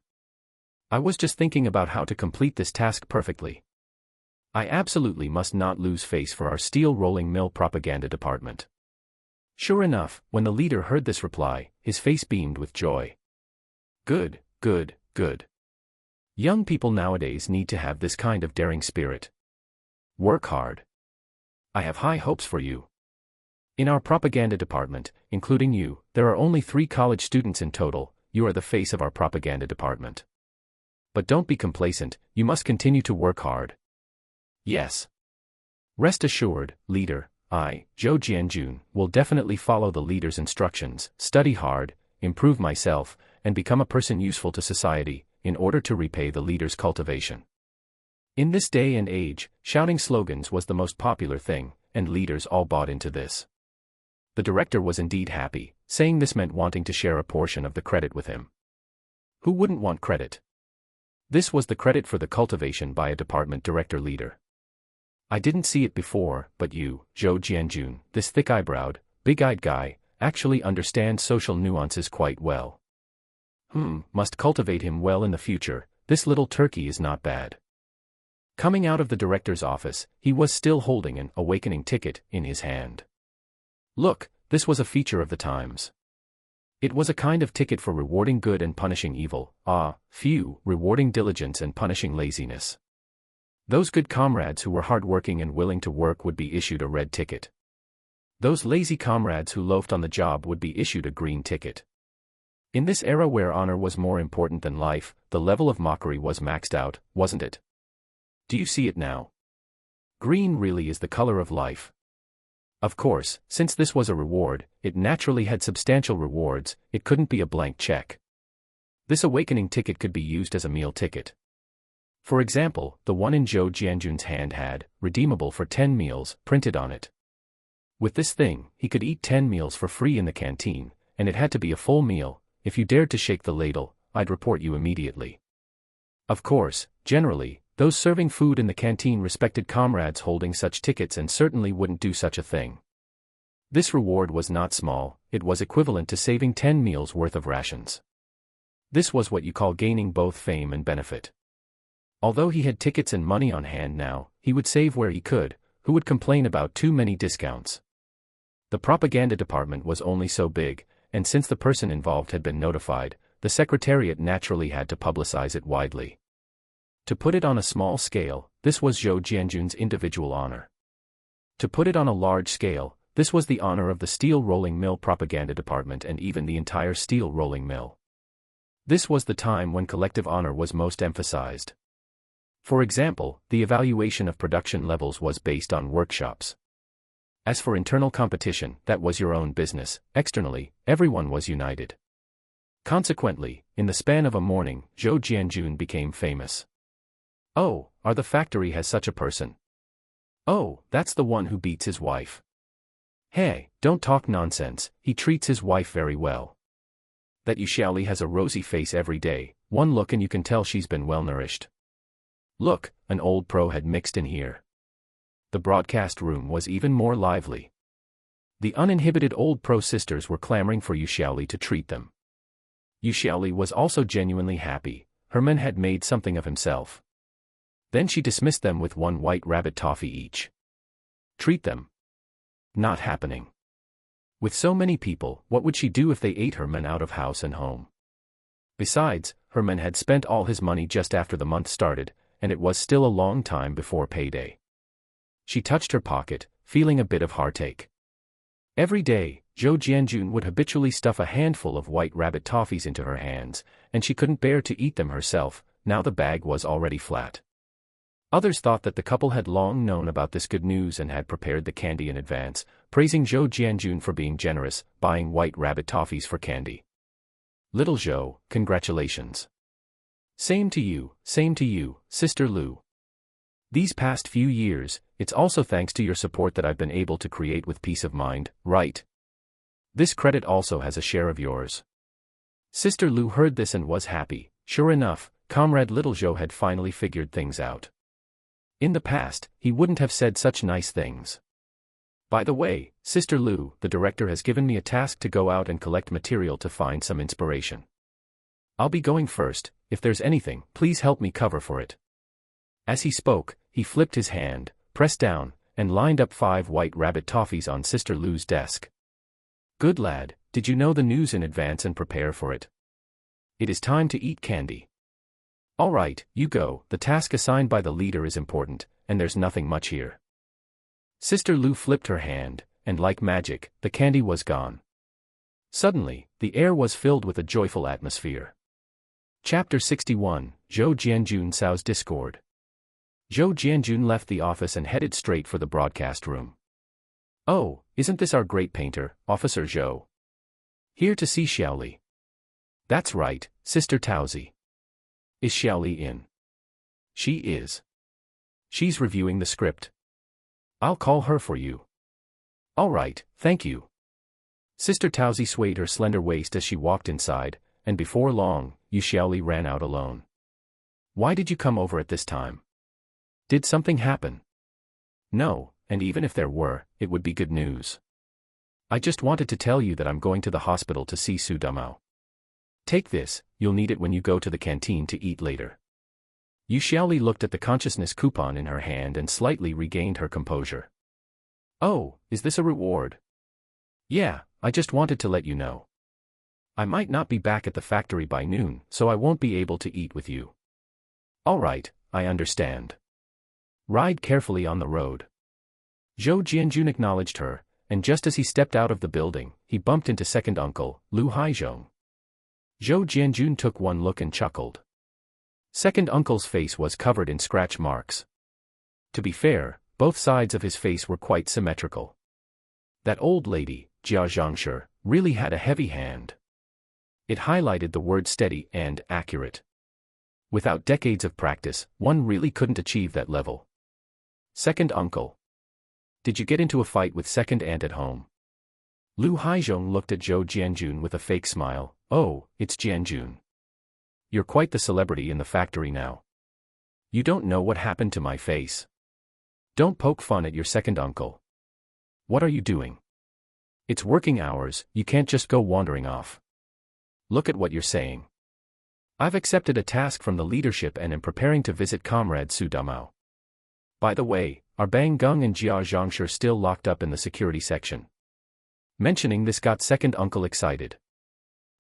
I was just thinking about how to complete this task perfectly. I absolutely must not lose face for our steel rolling mill propaganda department. Sure enough, when the leader heard this reply, his face beamed with joy. Good, good, good. Young people nowadays need to have this kind of daring spirit. Work hard. I have high hopes for you. In our propaganda department, including you, there are only 3 college students in total. You are the face of our propaganda department. But don't be complacent, you must continue to work hard. Yes. Rest assured, leader, I, Zhou Jianjun, will definitely follow the leader's instructions, study hard, improve myself, and become a person useful to society, in order to repay the leader's cultivation. In this day and age, shouting slogans was the most popular thing, and leaders all bought into this. The director was indeed happy, saying this meant wanting to share a portion of the credit with him. Who wouldn't want credit? This was the credit for the cultivation by a department director leader. I didn't see it before, but you, Zhou Jianjun, this thick-eyebrowed, big-eyed guy, actually understands social nuances quite well. Must cultivate him well in the future. This little turkey is not bad. Coming out of the director's office, he was still holding an awakening ticket in his hand. Look, this was a feature of the times. It was a kind of ticket for rewarding good and punishing evil, rewarding diligence and punishing laziness. Those good comrades who were hard-working and willing to work would be issued a red ticket. Those lazy comrades who loafed on the job would be issued a green ticket. In this era where honor was more important than life, the level of mockery was maxed out, wasn't it? Do you see it now? Green really is the color of life. Of course, since this was a reward, it naturally had substantial rewards. It couldn't be a blank check. This awakening ticket could be used as a meal ticket. For example, the one in Zhou Jianjun's hand had, redeemable for 10 meals, printed on it. With this thing, he could eat 10 meals for free in the canteen, and it had to be a full meal. If you dared to shake the ladle, I'd report you immediately. Of course, generally, those serving food in the canteen respected comrades holding such tickets and certainly wouldn't do such a thing. This reward was not small, it was equivalent to saving 10 meals worth of rations. This was what you call gaining both fame and benefit. Although he had tickets and money on hand now, he would save where he could. Who would complain about too many discounts? The propaganda department was only so big, and since the person involved had been notified, the secretariat naturally had to publicize it widely. To put it on a small scale, this was Zhou Jianjun's individual honor. To put it on a large scale, this was the honor of the steel rolling mill propaganda department and even the entire steel rolling mill. This was the time when collective honor was most emphasized. For example, the evaluation of production levels was based on workshops. As for internal competition, that was your own business. Externally, everyone was united. Consequently, in the span of a morning, Zhou Jianjun became famous. Oh, the factory has such a person. Oh, that's the one who beats his wife. Hey, don't talk nonsense, he treats his wife very well. That Xiaoli has a rosy face every day, one look and you can tell she's been well nourished. Look, an old pro had mixed in here. The broadcast room was even more lively. The uninhibited old pro sisters were clamoring for Xiaoli to treat them. Xiaoli was also genuinely happy. Herman had made something of himself. Then she dismissed them with 1 white rabbit toffee each. Treat them. Not happening. With so many people, what would she do if they ate Herman out of house and home? Besides, Herman had spent all his money just after the month started, and it was still a long time before payday. She touched her pocket, feeling a bit of heartache. Every day, Zhou Jianjun would habitually stuff a handful of white rabbit toffees into her hands, and she couldn't bear to eat them herself. Now the bag was already flat. Others thought that the couple had long known about this good news and had prepared the candy in advance, praising Zhou Jianjun for being generous, buying white rabbit toffees for candy. Little Zhou, congratulations. Same to you, Sister Lu. These past few years, it's also thanks to your support that I've been able to create with peace of mind, right? This credit also has a share of yours. Sister Lu heard this and was happy. Sure enough, Comrade Little Zhou had finally figured things out. In the past, he wouldn't have said such nice things. By the way, Sister Lu, the director has given me a task to go out and collect material to find some inspiration. I'll be going first. If there's anything, please help me cover for it. As he spoke, he flipped his hand, pressed down, and lined up 5 white rabbit toffees on Sister Lu's desk. Good lad, did you know the news in advance and prepare for it? It is time to eat candy. All right, you go, the task assigned by the leader is important, and there's nothing much here. Sister Lu flipped her hand, and like magic, the candy was gone. Suddenly, the air was filled with a joyful atmosphere. Chapter 61, Zhou Jianjun sows discord. Zhou Jianjun left the office and headed straight for the broadcast room. Oh, isn't this our great painter, Officer Zhou? Here to see Xiaoli. That's right, Sister Taozi. Is Xiaoli in? She is. She's reviewing the script. I'll call her for you. All right, thank you. Sister Taozi swayed her slender waist as she walked inside, and before long, Yu Xiaoli ran out alone. Why did you come over at this time? Did something happen? No, and even if there were, it would be good news. I just wanted to tell you that I'm going to the hospital to see Su Dumao. Take this, you'll need it when you go to the canteen to eat later. Yu Xiaoli looked at the consciousness coupon in her hand and slightly regained her composure. Oh, is this a reward? Yeah, I just wanted to let you know. I might not be back at the factory by noon, so I won't be able to eat with you. All right, I understand. Ride carefully on the road. Zhou Jianjun acknowledged her, and just as he stepped out of the building, he bumped into second uncle, Lu Haizhong. Zhou Jianjun took one look and chuckled. Second uncle's face was covered in scratch marks. To be fair, both sides of his face were quite symmetrical. That old lady, Jia Zhangshi, really had a heavy hand. It highlighted the word steady and accurate. Without decades of practice, one really couldn't achieve that level. Second uncle. Did you get into a fight with second aunt at home? Lu Haizhong looked at Zhou Jianjun with a fake smile. Oh, it's Jianjun. You're quite the celebrity in the factory now. You don't know what happened to my face. Don't poke fun at your second uncle. What are you doing? It's working hours, you can't just go wandering off. Look at what you're saying. I've accepted a task from the leadership and am preparing to visit Comrade Su Dumao. By the way, are Bang Gung and Jia Zhangshi still locked up in the security section? Mentioning this got second uncle excited.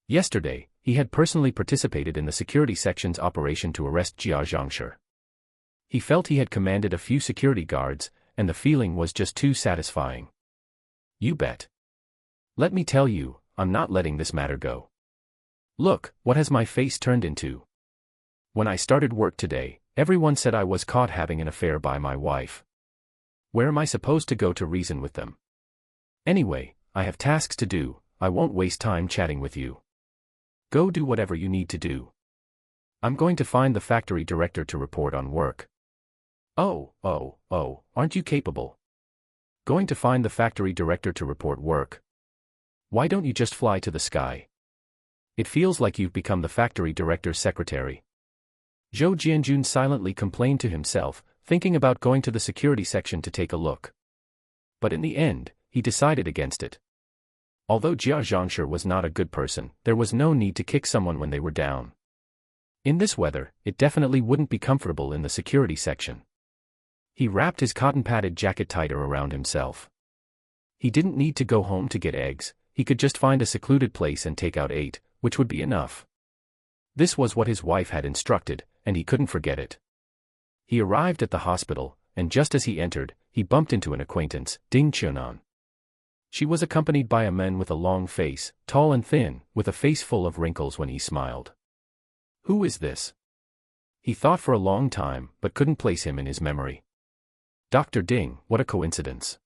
Yesterday, he had personally participated in the security section's operation to arrest Jia Zhangshi. He felt he had commanded a few security guards, and the feeling was just too satisfying. You bet. Let me tell you, I'm not letting this matter go. Look, what has my face turned into? When I started work today, everyone said I was caught having an affair by my wife. Where am I supposed to go to reason with them? Anyway, I have tasks to do, I won't waste time chatting with you. Go do whatever you need to do. I'm going to find the factory director to report on work. Oh, aren't you capable? Going to find the factory director to report work? Why don't you just fly to the sky? It feels like you've become the factory director's secretary. Zhou Jianjun silently complained to himself, thinking about going to the security section to take a look. But in the end, he decided against it. Although Jia Zhangshi was not a good person, there was no need to kick someone when they were down. In this weather, it definitely wouldn't be comfortable in the security section. He wrapped his cotton-padded jacket tighter around himself. He didn't need to go home to get eggs, he could just find a secluded place and take out 8, which would be enough. This was what his wife had instructed, and he couldn't forget it. He arrived at the hospital, and just as he entered, he bumped into an acquaintance, Ding Qiunan. She was accompanied by a man with a long face, tall and thin, with a face full of wrinkles when he smiled. Who is this? He thought for a long time, but couldn't place him in his memory. Dr. Ding, what a coincidence.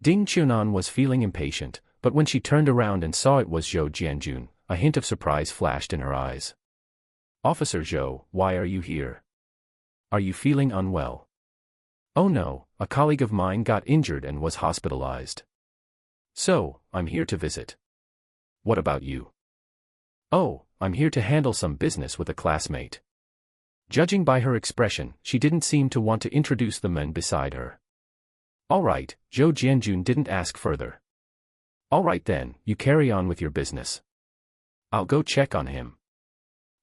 Ding Qiunan was feeling impatient, but when she turned around and saw it was Zhou Jianjun, a hint of surprise flashed in her eyes. Officer Zhou, why are you here? Are you feeling unwell? Oh no, a colleague of mine got injured and was hospitalized. So, I'm here to visit. What about you? Oh, I'm here to handle some business with a classmate. Judging by her expression, she didn't seem to want to introduce the men beside her. All right, Zhou Jianjun didn't ask further. All right then, you carry on with your business. I'll go check on him.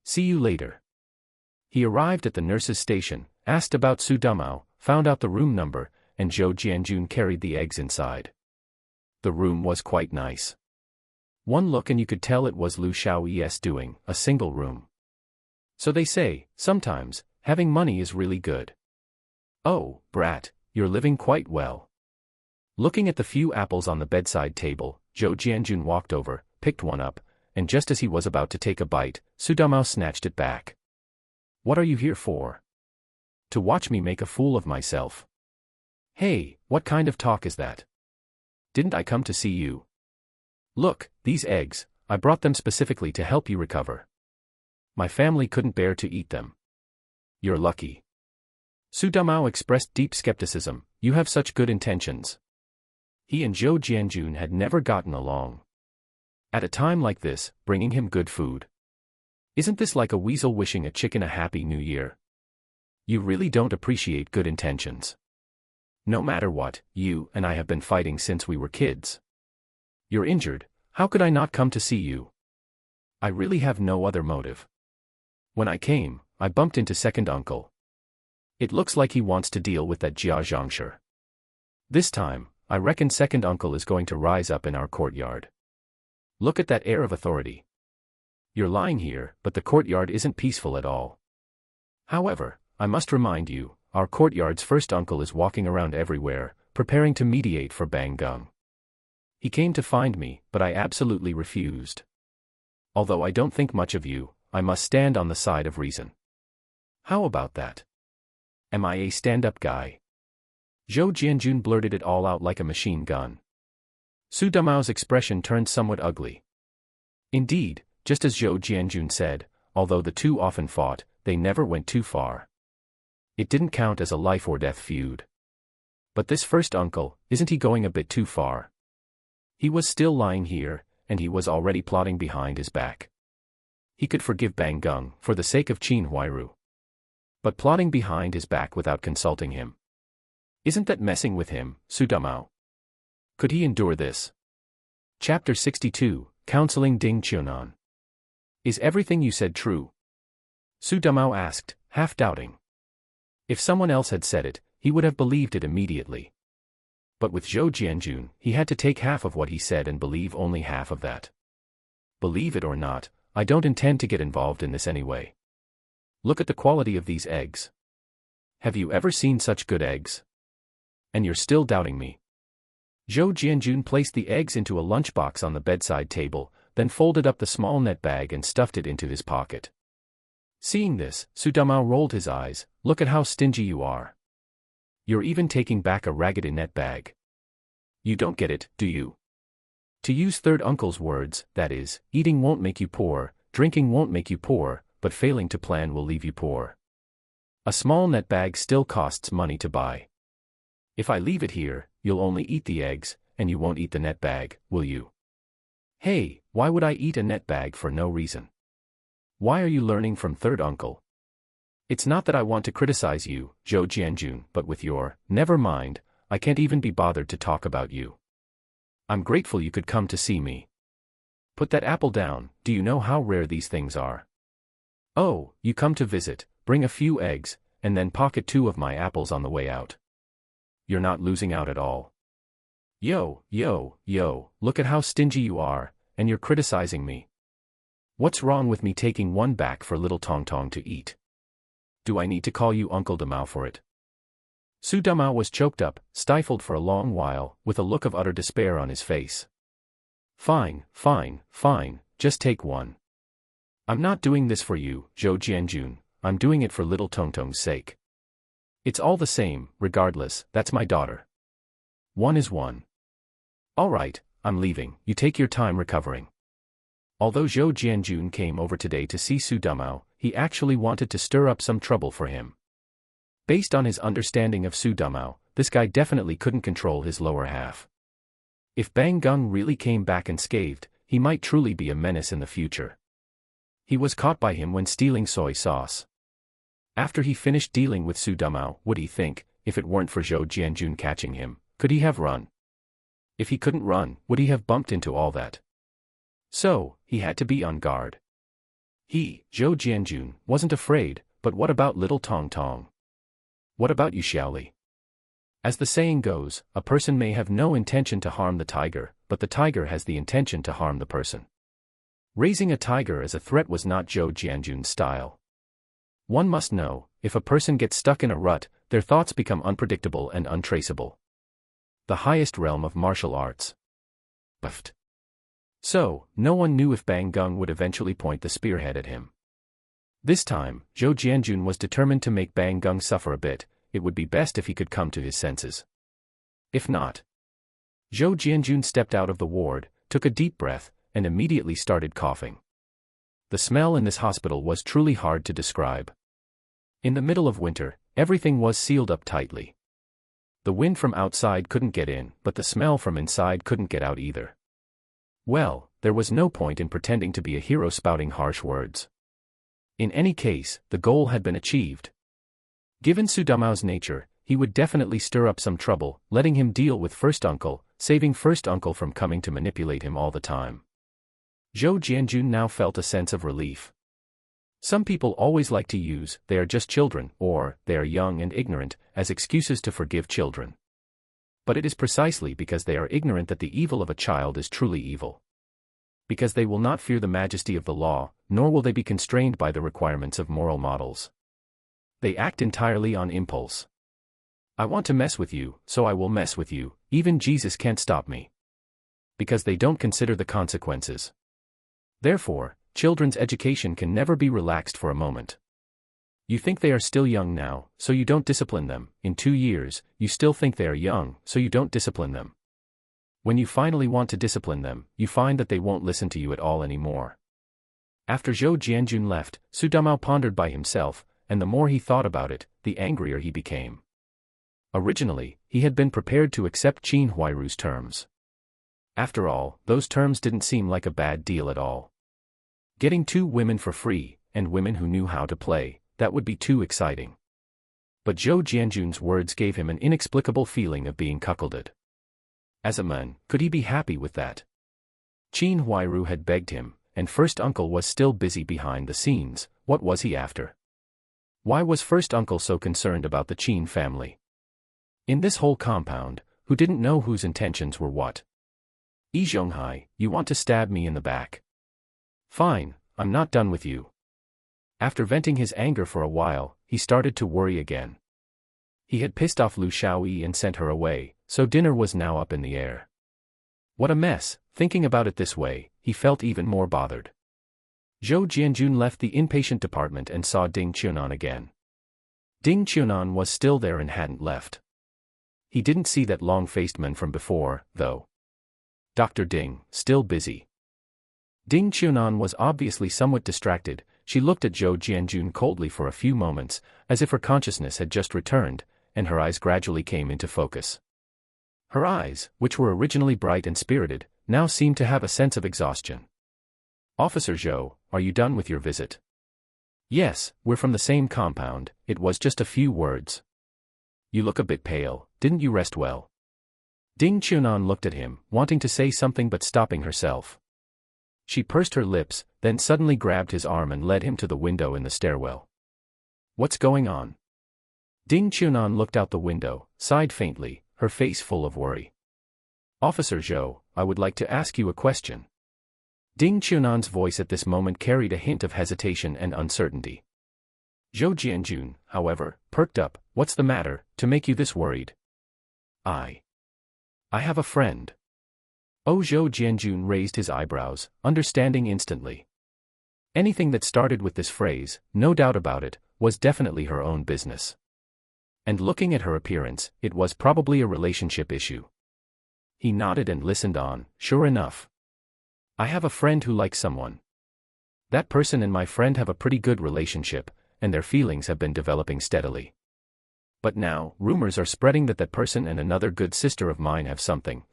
See you later. He arrived at the nurse's station, asked about Su Dumao, found out the room number, and Zhou Jianjun carried the eggs inside. The room was quite nice. One look and you could tell it was Lu Xiaoyi's doing, a single room. So they say, sometimes, having money is really good. Oh, brat, you're living quite well. Looking at the few apples on the bedside table, Zhou Jianjun walked over, picked one up, and just as he was about to take a bite, Su Damao snatched it back. What are you here for? To watch me make a fool of myself. Hey, what kind of talk is that? Didn't I come to see you? Look, these eggs, I brought them specifically to help you recover. My family couldn't bear to eat them. You're lucky. Su Damao expressed deep skepticism. You have such good intentions. He and Zhou Jianjun had never gotten along. At a time like this, bringing him good food. Isn't this like a weasel wishing a chicken a happy new year? You really don't appreciate good intentions. No matter what, you and I have been fighting since we were kids. You're injured, how could I not come to see you? I really have no other motive. When I came, I bumped into second uncle. It looks like he wants to deal with that Jia Zhangshi. This time, I reckon second uncle is going to rise up in our courtyard. Look at that air of authority. You're lying here, but the courtyard isn't peaceful at all. However, I must remind you, our courtyard's first uncle is walking around everywhere, preparing to mediate for Bang Gung. He came to find me, but I absolutely refused. Although I don't think much of you, I must stand on the side of reason. How about that? Am I a stand-up guy? Zhou Jianjun blurted it all out like a machine gun. Su Damao's expression turned somewhat ugly. Indeed, just as Zhou Jianjun said, although the two often fought, they never went too far. It didn't count as a life-or-death feud. But this first uncle, isn't he going a bit too far? He was still lying here, and he was already plotting behind his back. He could forgive Bang Gung for the sake of Qin Huairu. But plotting behind his back without consulting him. Isn't that messing with him, Su Damao? Could he endure this? Chapter 62, Counseling Ding Qiunan. Is everything you said true? Su Damao asked, half doubting. If someone else had said it, he would have believed it immediately. But with Zhou Jianjun, he had to take half of what he said and believe only half of that. Believe it or not, I don't intend to get involved in this anyway. Look at the quality of these eggs. Have you ever seen such good eggs? And you're still doubting me. Zhou Jianjun placed the eggs into a lunchbox on the bedside table, then folded up the small net bag and stuffed it into his pocket. Seeing this, Su Damao rolled his eyes. Look at how stingy you are. You're even taking back a raggedy net bag. You don't get it, do you? To use third uncle's words, that is, eating won't make you poor, drinking won't make you poor, but failing to plan will leave you poor. A small net bag still costs money to buy. If I leave it here, you'll only eat the eggs, and you won't eat the net bag, will you? Hey, why would I eat a net bag for no reason? Why are you learning from third uncle? It's not that I want to criticize you, Zhou Jianjun, but with your, never mind, I can't even be bothered to talk about you. I'm grateful you could come to see me. Put that apple down, do you know how rare these things are? Oh, you come to visit, bring a few eggs, and then pocket 2 of my apples on the way out. You're not losing out at all. Yo, look at how stingy you are, and you're criticizing me. What's wrong with me taking one back for little Tong Tong to eat? Do I need to call you Uncle Damao for it? Su Damao was choked up, stifled for a long while, with a look of utter despair on his face. Fine, just take one. I'm not doing this for you, Zhou Jianjun, I'm doing it for little Tong Tong's sake. It's all the same, regardless, that's my daughter. One is one. All right, I'm leaving, you take your time recovering. Although Zhou Jianjun came over today to see Su Damao, he actually wanted to stir up some trouble for him. Based on his understanding of Su Damao, this guy definitely couldn't control his lower half. If Bang Gung really came back unscathed, he might truly be a menace in the future. He was caught by him when stealing soy sauce. After he finished dealing with Su Damao, would he think, if it weren't for Zhou Jianjun catching him, could he have run? If he couldn't run, would he have bumped into all that? So, he had to be on guard. He, Zhou Jianjun, wasn't afraid, but what about little Tong Tong? What about you, Xiaoli? As the saying goes, a person may have no intention to harm the tiger, but the tiger has the intention to harm the person. Raising a tiger as a threat was not Zhou Jianjun's style. One must know, if a person gets stuck in a rut, their thoughts become unpredictable and untraceable. The highest realm of martial arts. Buffed. So, no one knew if Bang Gung would eventually point the spearhead at him. This time, Zhou Jianjun was determined to make Bang Gung suffer a bit. It would be best if he could come to his senses. If not. Zhou Jianjun stepped out of the ward, took a deep breath, and immediately started coughing. The smell in this hospital was truly hard to describe. In the middle of winter, everything was sealed up tightly. The wind from outside couldn't get in, but the smell from inside couldn't get out either. Well, there was no point in pretending to be a hero spouting harsh words. In any case, the goal had been achieved. Given Su Damao's nature, he would definitely stir up some trouble, letting him deal with first uncle, saving first uncle from coming to manipulate him all the time. Zhou Jianjun now felt a sense of relief. Some people always like to use, "they are just children," or, "they are young and ignorant," as excuses to forgive children. But it is precisely because they are ignorant that the evil of a child is truly evil. Because they will not fear the majesty of the law, nor will they be constrained by the requirements of moral models. They act entirely on impulse. I want to mess with you, so I will mess with you, even Jesus can't stop me. Because they don't consider the consequences. Therefore, children's education can never be relaxed for a moment. You think they are still young now, so you don't discipline them. In 2 years, you still think they are young, so you don't discipline them. When you finally want to discipline them, you find that they won't listen to you at all anymore. After Zhou Jianjun left, Su Damao pondered by himself, and the more he thought about it, the angrier he became. Originally, he had been prepared to accept Qin Huairu's terms. After all, those terms didn't seem like a bad deal at all. Getting 2 women for free, and women who knew how to play, that would be too exciting. But Zhou Jianjun's words gave him an inexplicable feeling of being cuckolded. As a man, could he be happy with that? Qin Huairu had begged him, and first uncle was still busy behind the scenes. What was he after? Why was first uncle so concerned about the Qin family? In this whole compound, who didn't know whose intentions were what? Yi Zhonghai, you want to stab me in the back? Fine, I'm not done with you. After venting his anger for a while, he started to worry again. He had pissed off Lu Xiaoyi and sent her away, so dinner was now up in the air. What a mess. Thinking about it this way, he felt even more bothered. Zhou Jianjun left the inpatient department and saw Ding Qiunan again. Ding Qiunan was still there and hadn't left. He didn't see that long-faced man from before, though. Dr. Ding, still busy. Ding Qiunan was obviously somewhat distracted. She looked at Zhou Jianjun coldly for a few moments, as if her consciousness had just returned, and her eyes gradually came into focus. Her eyes, which were originally bright and spirited, now seemed to have a sense of exhaustion. Officer Zhou, are you done with your visit? Yes, we're from the same compound. It was just a few words. You look a bit pale, didn't you rest well? Ding Qiunan looked at him, wanting to say something but stopping herself. She pursed her lips, then suddenly grabbed his arm and led him to the window in the stairwell. What's going on? Ding Qiunan looked out the window, sighed faintly, her face full of worry. Officer Zhou, I would like to ask you a question. Ding Qiunan's voice at this moment carried a hint of hesitation and uncertainty. Zhou Jianjun, however, perked up. What's the matter, to make you this worried? I have a friend. Oh, Zhou Jianjun raised his eyebrows, understanding instantly. Anything that started with this phrase, no doubt about it, was definitely her own business. And looking at her appearance, it was probably a relationship issue. He nodded and listened on. Sure enough. I have a friend who likes someone. That person and my friend have a pretty good relationship, and their feelings have been developing steadily. But now, rumors are spreading that person and another good sister of mine have something.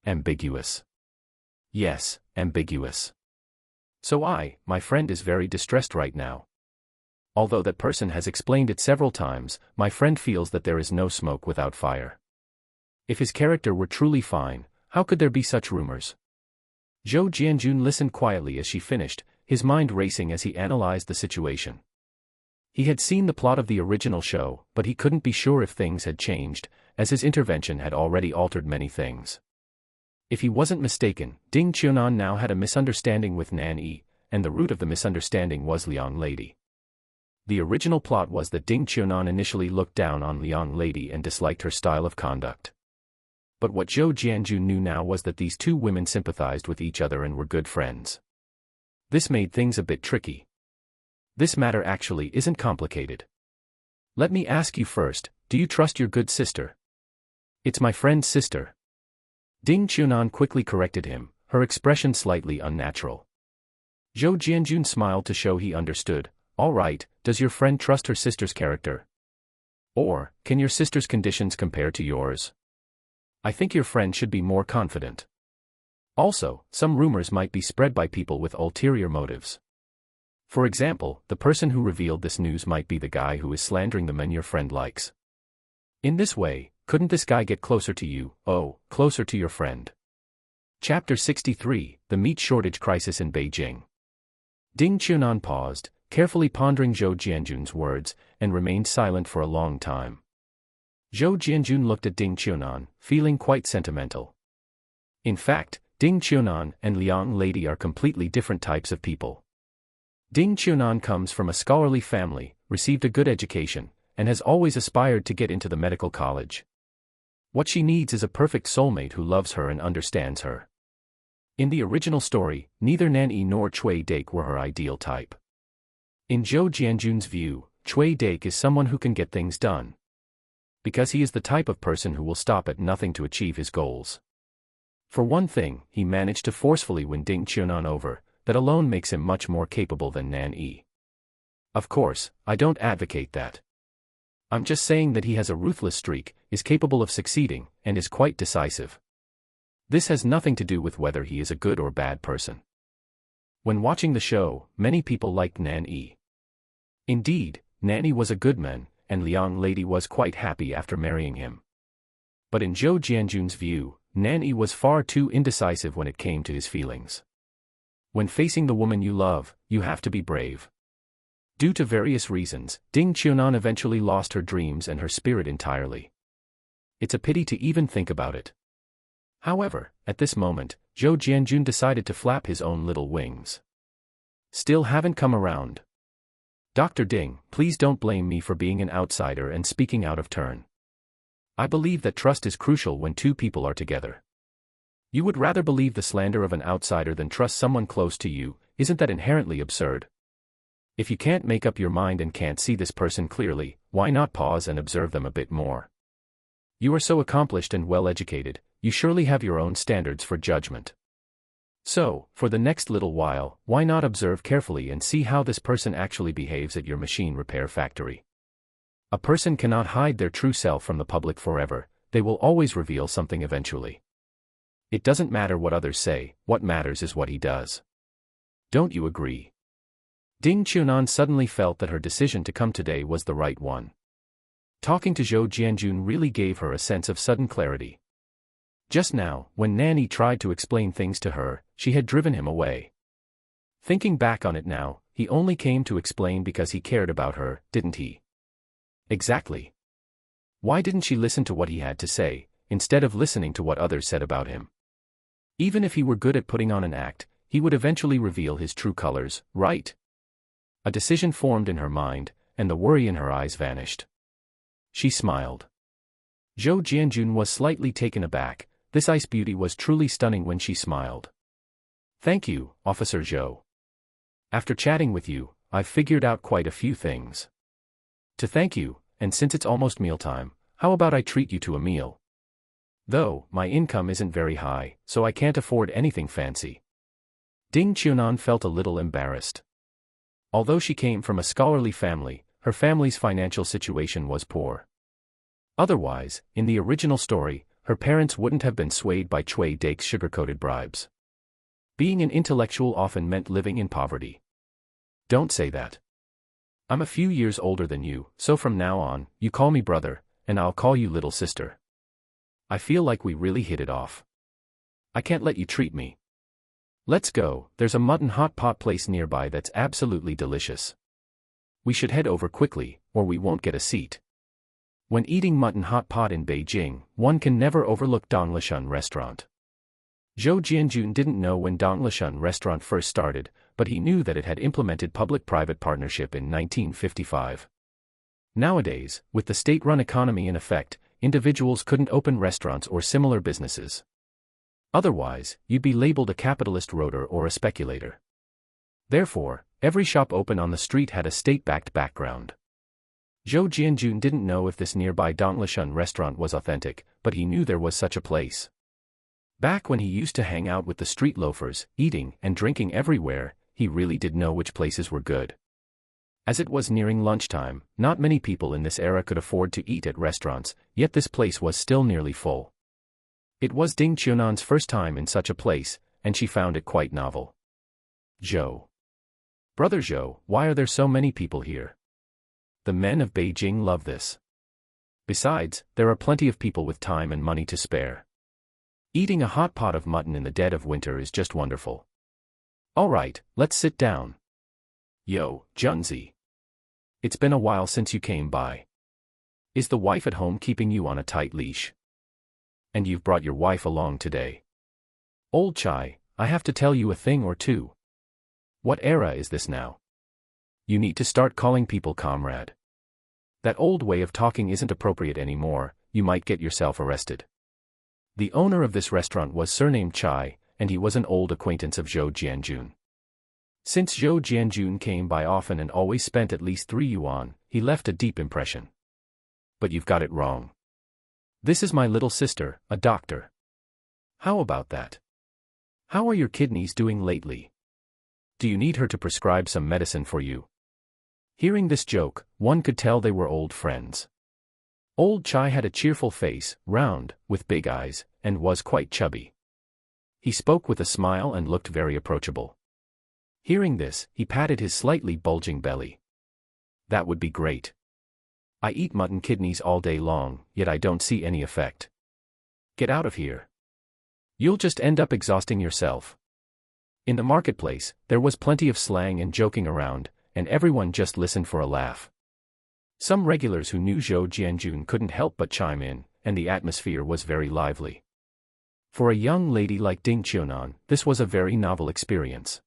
Ambiguous. Yes, ambiguous. So my friend is very distressed right now. Although that person has explained it several times, my friend feels that there is no smoke without fire. If his character were truly fine, how could there be such rumors? Zhou Jianjun listened quietly as she finished, his mind racing as he analyzed the situation. He had seen the plot of the original show, but he couldn't be sure if things had changed, as his intervention had already altered many things. If he wasn't mistaken, Ding Qiunan now had a misunderstanding with Nan Yi, and the root of the misunderstanding was Liang Lady. The original plot was that Ding Qiunan initially looked down on Liang Lady and disliked her style of conduct. But what Zhou Jianjun knew now was that these two women sympathized with each other and were good friends. This made things a bit tricky. This matter actually isn't complicated. Let me ask you first, do you trust your good sister? It's my friend's sister. Ding Qiunan quickly corrected him, her expression slightly unnatural. Zhou Jianjun smiled to show he understood. All right, does your friend trust her sister's character? Or, can your sister's conditions compare to yours? I think your friend should be more confident. Also, some rumors might be spread by people with ulterior motives. For example, the person who revealed this news might be the guy who is slandering the men your friend likes. In this way, couldn't this guy get closer to you, closer to your friend? Chapter 63, The Meat Shortage Crisis in Beijing. Ding Qiunan paused, carefully pondering Zhou Jianjun's words, and remained silent for a long time. Zhou Jianjun looked at Ding Qiunan, feeling quite sentimental. In fact, Ding Qiunan and Liang Lady are completely different types of people. Ding Qiunan comes from a scholarly family, received a good education, and has always aspired to get into the medical college. What she needs is a perfect soulmate who loves her and understands her. In the original story, neither Nan Yi nor Cui Dake were her ideal type. In Zhou Jianjun's view, Cui Dake is someone who can get things done. Because he is the type of person who will stop at nothing to achieve his goals. For one thing, he managed to forcefully win Ding Qiunan over, that alone makes him much more capable than Nan Yi. Of course, I don't advocate that. I'm just saying that he has a ruthless streak, is capable of succeeding, and is quite decisive. This has nothing to do with whether he is a good or bad person. When watching the show, many people liked Nan Yi. Indeed, Nan Yi was a good man, and Liang Lady was quite happy after marrying him. But in Zhou Jianjun's view, Nan Yi was far too indecisive when it came to his feelings. When facing the woman you love, you have to be brave. Due to various reasons, Ding Qiunan eventually lost her dreams and her spirit entirely. It's a pity to even think about it. However, at this moment, Zhou Jianjun decided to flap his own little wings. Still haven't come around. Dr. Ding, please don't blame me for being an outsider and speaking out of turn. I believe that trust is crucial when two people are together. You would rather believe the slander of an outsider than trust someone close to you, isn't that inherently absurd? If you can't make up your mind and can't see this person clearly, why not pause and observe them a bit more? You are so accomplished and well-educated, you surely have your own standards for judgment. So, for the next little while, why not observe carefully and see how this person actually behaves at your machine repair factory? A person cannot hide their true self from the public forever, they will always reveal something eventually. It doesn't matter what others say, what matters is what he does. Don't you agree? Ding Qiunan suddenly felt that her decision to come today was the right one. Talking to Zhou Jianjun really gave her a sense of sudden clarity. Just now, when Nan Yi tried to explain things to her, she had driven him away. Thinking back on it now, he only came to explain because he cared about her, didn't he? Exactly. Why didn't she listen to what he had to say, instead of listening to what others said about him? Even if he were good at putting on an act, he would eventually reveal his true colors, right? A decision formed in her mind, and the worry in her eyes vanished. She smiled. Zhou Jianjun was slightly taken aback. This ice beauty was truly stunning when she smiled. Thank you, Officer Zhou. After chatting with you, I've figured out quite a few things. To thank you, and since it's almost mealtime, how about I treat you to a meal? Though, my income isn't very high, so I can't afford anything fancy. Ding Qiunan felt a little embarrassed. Although she came from a scholarly family, her family's financial situation was poor. Otherwise, in the original story, her parents wouldn't have been swayed by Cui Dake's sugar-coated bribes. Being an intellectual often meant living in poverty. Don't say that. I'm a few years older than you, so from now on, you call me brother, and I'll call you little sister. I feel like we really hit it off. I can't let you treat me. Let's go, there's a mutton hot pot place nearby that's absolutely delicious. We should head over quickly, or we won't get a seat. When eating mutton hot pot in Beijing, one can never overlook Donglishun restaurant. Zhou Jianjun didn't know when Donglishun restaurant first started, but he knew that it had implemented public-private partnership in 1955. Nowadays, with the state-run economy in effect, individuals couldn't open restaurants or similar businesses. Otherwise, you'd be labeled a capitalist roader or a speculator. Therefore, every shop open on the street had a state-backed background. Zhou Jianjun didn't know if this nearby Donglishun restaurant was authentic, but he knew there was such a place. Back when he used to hang out with the street loafers, eating and drinking everywhere, he really did know which places were good. As it was nearing lunchtime, not many people in this era could afford to eat at restaurants, yet this place was still nearly full. It was Ding Qiunan's first time in such a place, and she found it quite novel. Zhou. Brother Zhou, why are there so many people here? The men of Beijing love this. Besides, there are plenty of people with time and money to spare. Eating a hot pot of mutton in the dead of winter is just wonderful. All right, let's sit down. Yo, Junzi. It's been a while since you came by. Is the wife at home keeping you on a tight leash? And you've brought your wife along today. Old Chai, I have to tell you a thing or two. What era is this now? You need to start calling people comrade. That old way of talking isn't appropriate anymore, you might get yourself arrested. The owner of this restaurant was surnamed Chai, and he was an old acquaintance of Zhou Jianjun. Since Zhou Jianjun came by often and always spent at least 3 yuan, he left a deep impression. But you've got it wrong. This is my little sister, a doctor. How about that? How are your kidneys doing lately? Do you need her to prescribe some medicine for you? Hearing this joke, one could tell they were old friends. Old Chai had a cheerful face, round, with big eyes, and was quite chubby. He spoke with a smile and looked very approachable. Hearing this, he patted his slightly bulging belly. That would be great. I eat mutton kidneys all day long, yet I don't see any effect. Get out of here. You'll just end up exhausting yourself. In the marketplace, there was plenty of slang and joking around, and everyone just listened for a laugh. Some regulars who knew Zhou Jianjun couldn't help but chime in, and the atmosphere was very lively. For a young lady like Ding Qiunan, this was a very novel experience.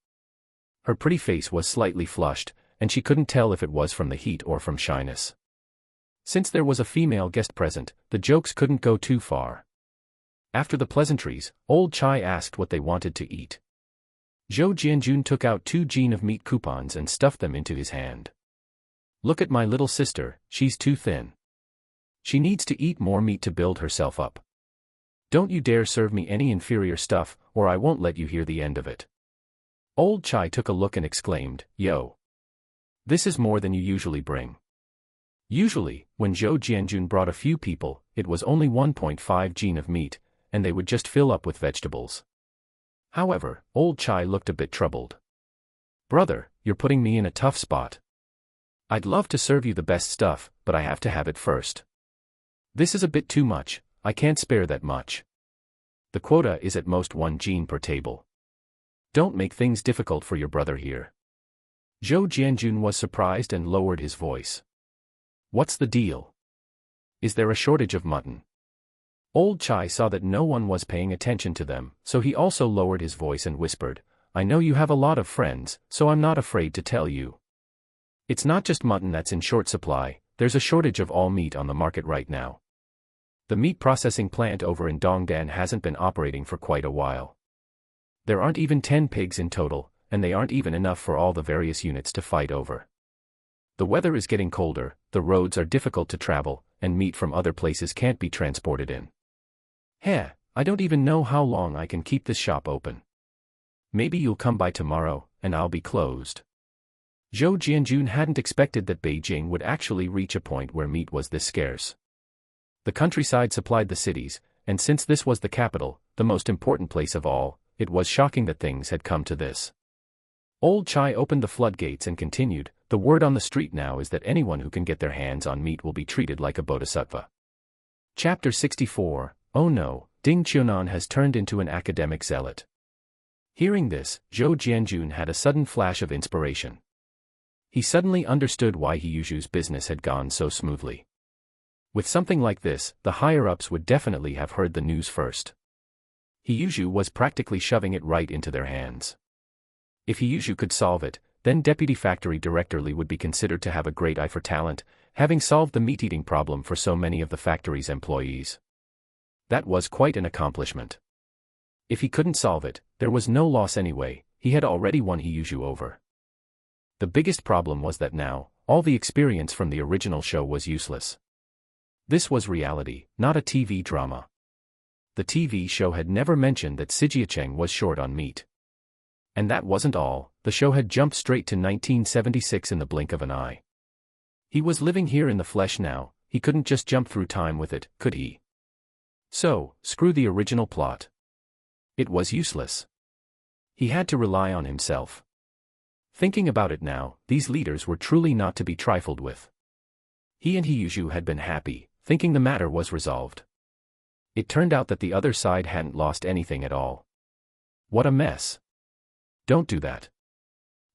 Her pretty face was slightly flushed, and she couldn't tell if it was from the heat or from shyness. Since there was a female guest present, the jokes couldn't go too far. After the pleasantries, old Chai asked what they wanted to eat. Zhou Jianjun took out 2 jin of meat coupons and stuffed them into his hand. Look at my little sister, she's too thin. She needs to eat more meat to build herself up. Don't you dare serve me any inferior stuff, or I won't let you hear the end of it. Old Chai took a look and exclaimed, Yo! This is more than you usually bring. Usually, when Zhou Jianjun brought a few people, it was only 1.5 jin of meat, and they would just fill up with vegetables. However, old Chai looked a bit troubled. Brother, you're putting me in a tough spot. I'd love to serve you the best stuff, but I have to have it first. This is a bit too much, I can't spare that much. The quota is at most 1 jin per table. Don't make things difficult for your brother here. Zhou Jianjun was surprised and lowered his voice. What's the deal? Is there a shortage of mutton? Old Chai saw that no one was paying attention to them, so he also lowered his voice and whispered, I know you have a lot of friends, so I'm not afraid to tell you. It's not just mutton that's in short supply, there's a shortage of all meat on the market right now. The meat processing plant over in Dongdan hasn't been operating for quite a while. There aren't even 10 pigs in total, and they aren't even enough for all the various units to fight over. The weather is getting colder, the roads are difficult to travel, and meat from other places can't be transported in. Heh, I don't even know how long I can keep this shop open. Maybe you'll come by tomorrow, and I'll be closed. Zhou Jianjun hadn't expected that Beijing would actually reach a point where meat was this scarce. The countryside supplied the cities, and since this was the capital, the most important place of all, it was shocking that things had come to this. Old Chai opened the floodgates and continued, the word on the street now is that anyone who can get their hands on meat will be treated like a bodhisattva. Chapter 64, Oh no, Ding Qiunan has turned into an academic zealot. Hearing this, Zhou Jianjun had a sudden flash of inspiration. He suddenly understood why Heyu's business had gone so smoothly. With something like this, the higher-ups would definitely have heard the news first. Heyu was practically shoving it right into their hands. If Hiyushu could solve it, then Deputy Factory Director Li would be considered to have a great eye for talent, having solved the meat-eating problem for so many of the factory's employees. That was quite an accomplishment. If he couldn't solve it, there was no loss anyway, he had already won Hiyushu over. The biggest problem was that now, all the experience from the original show was useless. This was reality, not a TV drama. The TV show had never mentioned that Siheyuan was short on meat. And that wasn't all, the show had jumped straight to 1976 in the blink of an eye. He was living here in the flesh now, he couldn't just jump through time with it, could he? So, screw the original plot. It was useless. He had to rely on himself. Thinking about it now, these leaders were truly not to be trifled with. He and Hiyushu had been happy, thinking the matter was resolved. It turned out that the other side hadn't lost anything at all. What a mess. Don't do that.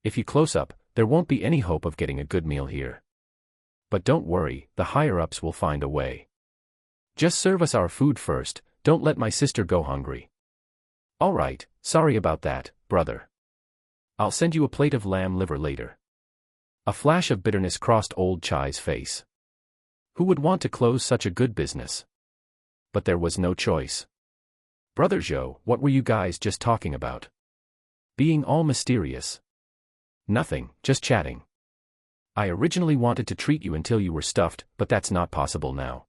If you close up, there won't be any hope of getting a good meal here. But don't worry, the higher-ups will find a way. Just serve us our food first, don't let my sister go hungry. All right, sorry about that, brother. I'll send you a plate of lamb liver later. A flash of bitterness crossed old Chai's face. Who would want to close such a good business? But there was no choice. Brother Zhou, what were you guys just talking about? Being all mysterious. Nothing, just chatting. I originally wanted to treat you until you were stuffed, but that's not possible now.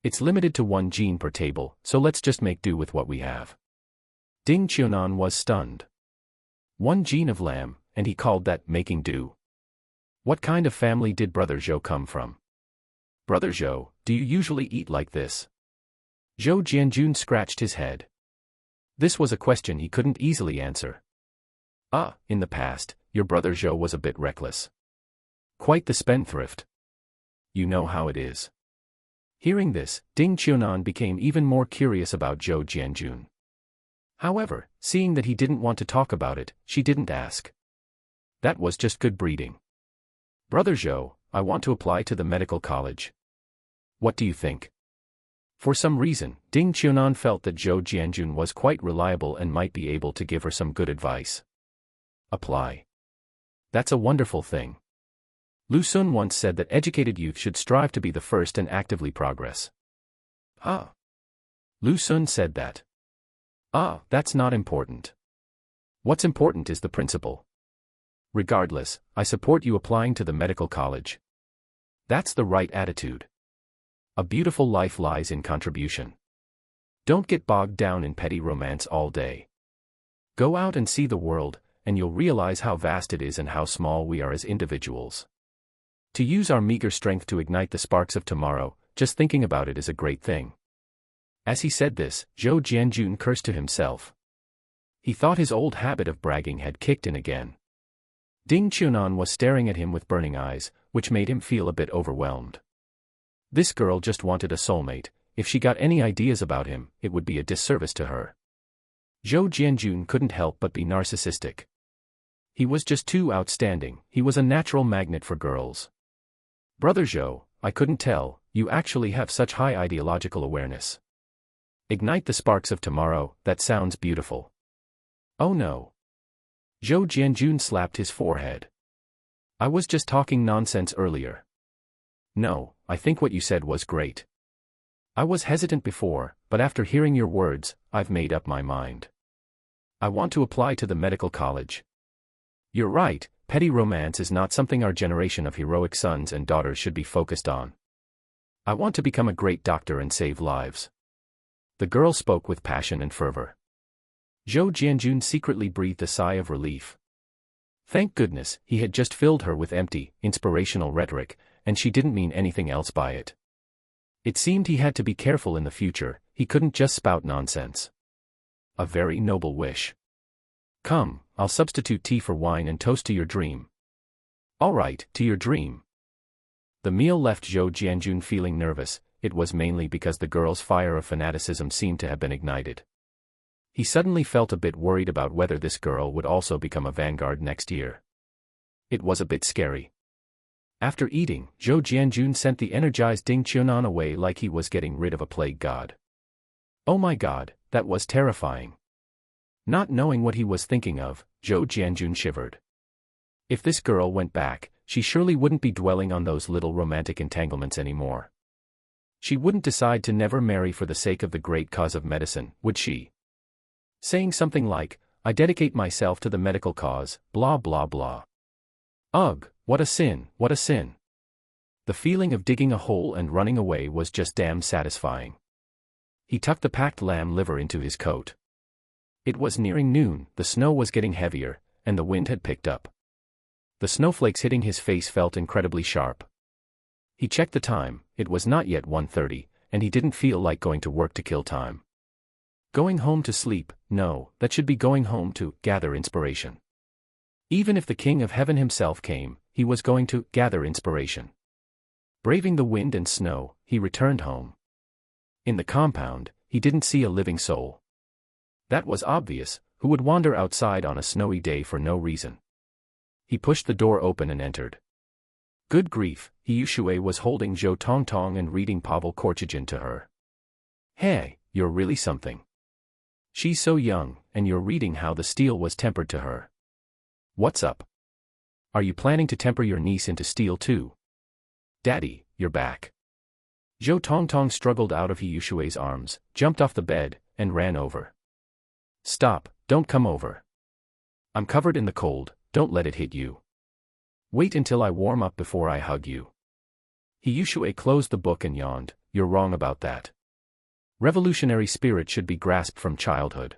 It's limited to 1 gene per table, so let's just make do with what we have. Ding Qiunan was stunned. 1 gene of lamb, and he called that making do. What kind of family did Brother Zhou come from? Brother Zhou, do you usually eat like this? Zhou Jianjun scratched his head. This was a question he couldn't easily answer. In the past, your brother Zhou was a bit reckless. Quite the spendthrift. You know how it is. Hearing this, Ding Qiunan became even more curious about Zhou Jianjun. However, seeing that he didn't want to talk about it, she didn't ask. That was just good breeding. Brother Zhou, I want to apply to the medical college. What do you think? For some reason, Ding Qiunan felt that Zhou Jianjun was quite reliable and might be able to give her some good advice. Apply. That's a wonderful thing. Lu Sun once said that educated youth should strive to be the first and actively progress. Lu Sun said that. That's not important. What's important is the principle. Regardless, I support you applying to the medical college. That's the right attitude. A beautiful life lies in contribution. Don't get bogged down in petty romance all day. Go out and see the world, and you'll realize how vast it is and how small we are as individuals. To use our meager strength to ignite the sparks of tomorrow, just thinking about it is a great thing. As he said this, Zhou Jianjun cursed to himself. He thought his old habit of bragging had kicked in again. Ding Qiunan was staring at him with burning eyes, which made him feel a bit overwhelmed. This girl just wanted a soulmate. If she got any ideas about him, it would be a disservice to her. Zhou Jianjun couldn't help but be narcissistic. He was just too outstanding, he was a natural magnet for girls. Brother Zhou, I couldn't tell, you actually have such high ideological awareness. Ignite the sparks of tomorrow, that sounds beautiful. Oh no. Zhou Jianjun slapped his forehead. I was just talking nonsense earlier. No, I think what you said was great. I was hesitant before, but after hearing your words, I've made up my mind. I want to apply to the medical college. You're right, petty romance is not something our generation of heroic sons and daughters should be focused on. I want to become a great doctor and save lives. The girl spoke with passion and fervor. Zhou Jianjun secretly breathed a sigh of relief. Thank goodness, he had just filled her with empty, inspirational rhetoric, and she didn't mean anything else by it. It seemed he had to be careful in the future, he couldn't just spout nonsense. A very noble wish. Come, I'll substitute tea for wine and toast to your dream. All right, to your dream. The meal left Zhou Jianjun feeling nervous, it was mainly because the girl's fire of fanaticism seemed to have been ignited. He suddenly felt a bit worried about whether this girl would also become a vanguard next year. It was a bit scary. After eating, Zhou Jianjun sent the energized Ding Qiunan away like he was getting rid of a plague god. Oh my god, that was terrifying. Not knowing what he was thinking of, Zhou Jianjun shivered. If this girl went back, she surely wouldn't be dwelling on those little romantic entanglements anymore. She wouldn't decide to never marry for the sake of the great cause of medicine, would she? Saying something like, "I dedicate myself to the medical cause, blah blah blah." Ugh, what a sin, what a sin. The feeling of digging a hole and running away was just damn satisfying. He tucked the packed lamb liver into his coat. It was nearing noon, the snow was getting heavier, and the wind had picked up. The snowflakes hitting his face felt incredibly sharp. He checked the time, it was not yet 1:30, and he didn't feel like going to work to kill time. Going home to sleep, no, that should be going home to gather inspiration. Even if the King of Heaven himself came, he was going to gather inspiration. Braving the wind and snow, he returned home. In the compound, he didn't see a living soul. That was obvious, who would wander outside on a snowy day for no reason? He pushed the door open and entered. Good grief, Hiyushui was holding Zhou Tongtong and reading Pavel Korchagin to her. Hey, you're really something. She's so young, and you're reading how the steel was tempered to her. What's up? Are you planning to temper your niece into steel too? Daddy, you're back. Zhou Tongtong struggled out of Hiyushui's arms, jumped off the bed, and ran over. Stop, don't come over. I'm covered in the cold, don't let it hit you. Wait until I warm up before I hug you. Hiyushui closed the book and yawned, you're wrong about that. Revolutionary spirit should be grasped from childhood.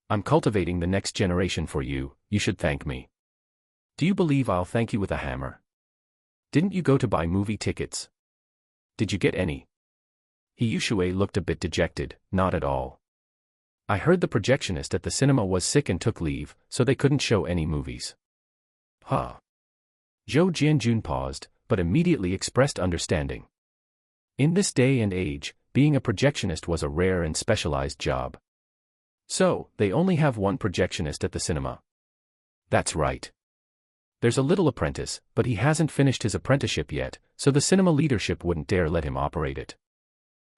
I'm cultivating the next generation for you, you should thank me. Do you believe I'll thank you with a hammer? Didn't you go to buy movie tickets? Did you get any? Hiyushui looked a bit dejected, not at all. I heard the projectionist at the cinema was sick and took leave, so they couldn't show any movies. Huh. Zhou Jianjun paused, but immediately expressed understanding. In this day and age, being a projectionist was a rare and specialized job. So, they only have one projectionist at the cinema. That's right. There's a little apprentice, but he hasn't finished his apprenticeship yet, so the cinema leadership wouldn't dare let him operate it.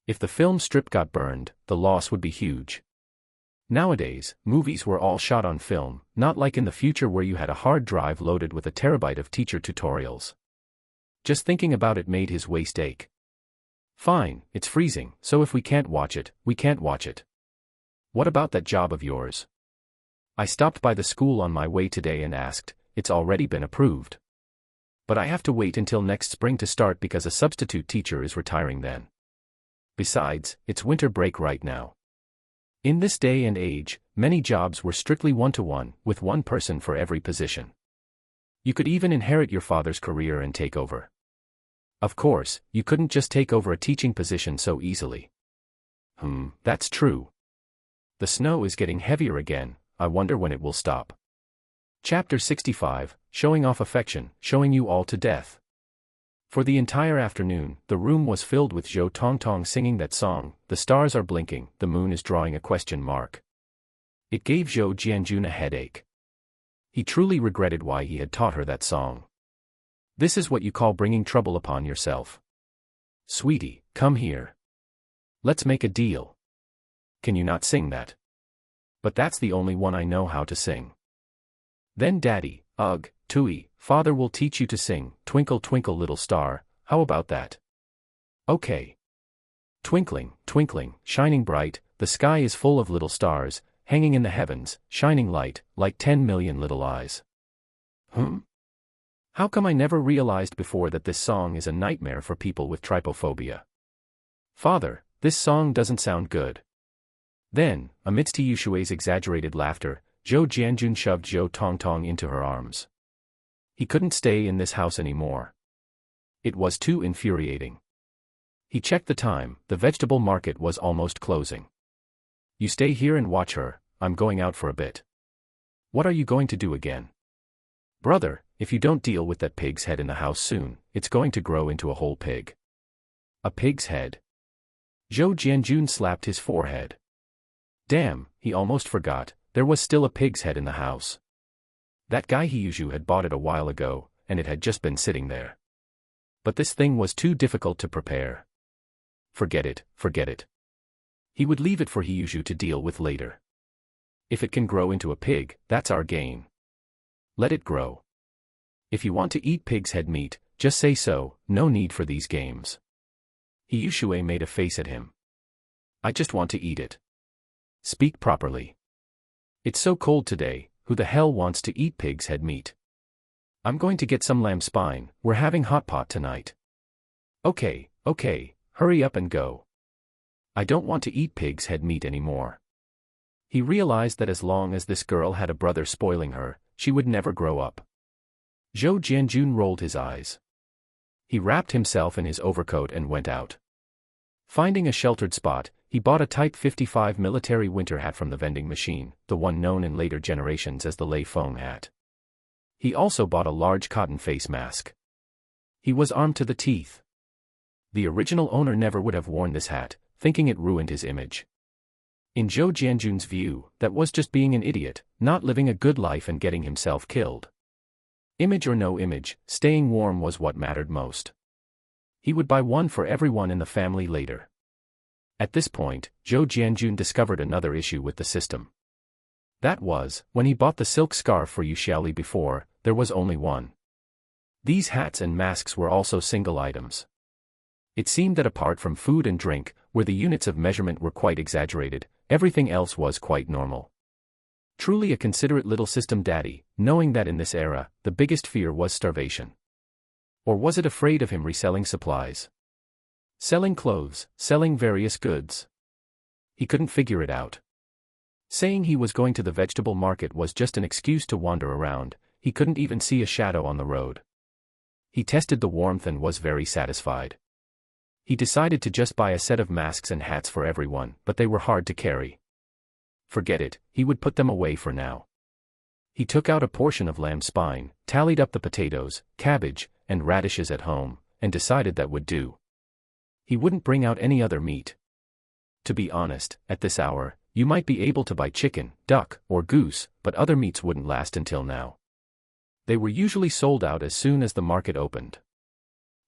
If the film strip got burned, the loss would be huge. Nowadays, movies were all shot on film, not like in the future where you had a hard drive loaded with a terabyte of teacher tutorials. Just thinking about it made his waist ache. Fine, it's freezing, so if we can't watch it, we can't watch it. What about that job of yours? I stopped by the school on my way today and asked, it's already been approved. But I have to wait until next spring to start because a substitute teacher is retiring then. Besides, it's winter break right now. In this day and age, many jobs were strictly one-to-one, with one person for every position. You could even inherit your father's career and take over. Of course, you couldn't just take over a teaching position so easily. That's true. The snow is getting heavier again, I wonder when it will stop. Chapter 65, Showing Off Affection, Showing You All to Death. For the entire afternoon, the room was filled with Zhou Tongtong singing that song, The Stars Are Blinking, the Moon is Drawing a Question Mark. It gave Zhou Jianjun a headache. He truly regretted why he had taught her that song. This is what you call bringing trouble upon yourself. Sweetie, come here. Let's make a deal. Can you not sing that? But that's the only one I know how to sing. Then Daddy, ugh, Tui, Father will teach you to sing, Twinkle Twinkle Little Star, how about that? Okay. Twinkling, twinkling, shining bright, the sky is full of little stars, hanging in the heavens, shining light, like 10 million little eyes. How come I never realized before that this song is a nightmare for people with trypophobia? Father, this song doesn't sound good. Then, amidst Hiyushui's exaggerated laughter, Zhou Jianjun shoved Zhou Tongtong into her arms. He couldn't stay in this house anymore. It was too infuriating. He checked the time, the vegetable market was almost closing. You stay here and watch her, I'm going out for a bit. What are you going to do again? Brother, if you don't deal with that pig's head in the house soon, it's going to grow into a whole pig. A pig's head? Zhou Jianjun slapped his forehead. Damn, he almost forgot, there was still a pig's head in the house. That guy Hiyushu had bought it a while ago, and it had just been sitting there. But this thing was too difficult to prepare. Forget it, forget it. He would leave it for Hiyushu to deal with later. If it can grow into a pig, that's our gain. Let it grow. If you want to eat pig's head meat, just say so, no need for these games. Siheyuan made a face at him. I just want to eat it. Speak properly. It's so cold today, who the hell wants to eat pig's head meat? I'm going to get some lamb spine, we're having hot pot tonight. Okay, hurry up and go. I don't want to eat pig's head meat anymore. He realized that as long as this girl had a brother spoiling her, she would never grow up. Zhou Jianjun rolled his eyes. He wrapped himself in his overcoat and went out. Finding a sheltered spot, he bought a Type 55 military winter hat from the vending machine, the one known in later generations as the Lei Feng hat. He also bought a large cotton face mask. He was armed to the teeth. The original owner never would have worn this hat, thinking it ruined his image. In Zhou Jianjun's view, that was just being an idiot, not living a good life and getting himself killed. Image or no image, staying warm was what mattered most. He would buy one for everyone in the family later. At this point, Zhou Jianjun discovered another issue with the system. That was, when he bought the silk scarf for Yu Xiaoli before, there was only one. These hats and masks were also single items. It seemed that apart from food and drink, where the units of measurement were quite exaggerated, everything else was quite normal. Truly a considerate little system daddy, knowing that in this era, the biggest fear was starvation. Or was it afraid of him reselling supplies? Selling clothes, selling various goods. He couldn't figure it out. Saying he was going to the vegetable market was just an excuse to wander around, he couldn't even see a shadow on the road. He tested the warmth and was very satisfied. He decided to just buy a set of masks and hats for everyone, but they were hard to carry. Forget it, he would put them away for now. He took out a portion of lamb spine, tallied up the potatoes, cabbage, and radishes at home, and decided that would do. He wouldn't bring out any other meat. To be honest, at this hour, you might be able to buy chicken, duck, or goose, but other meats wouldn't last until now. They were usually sold out as soon as the market opened.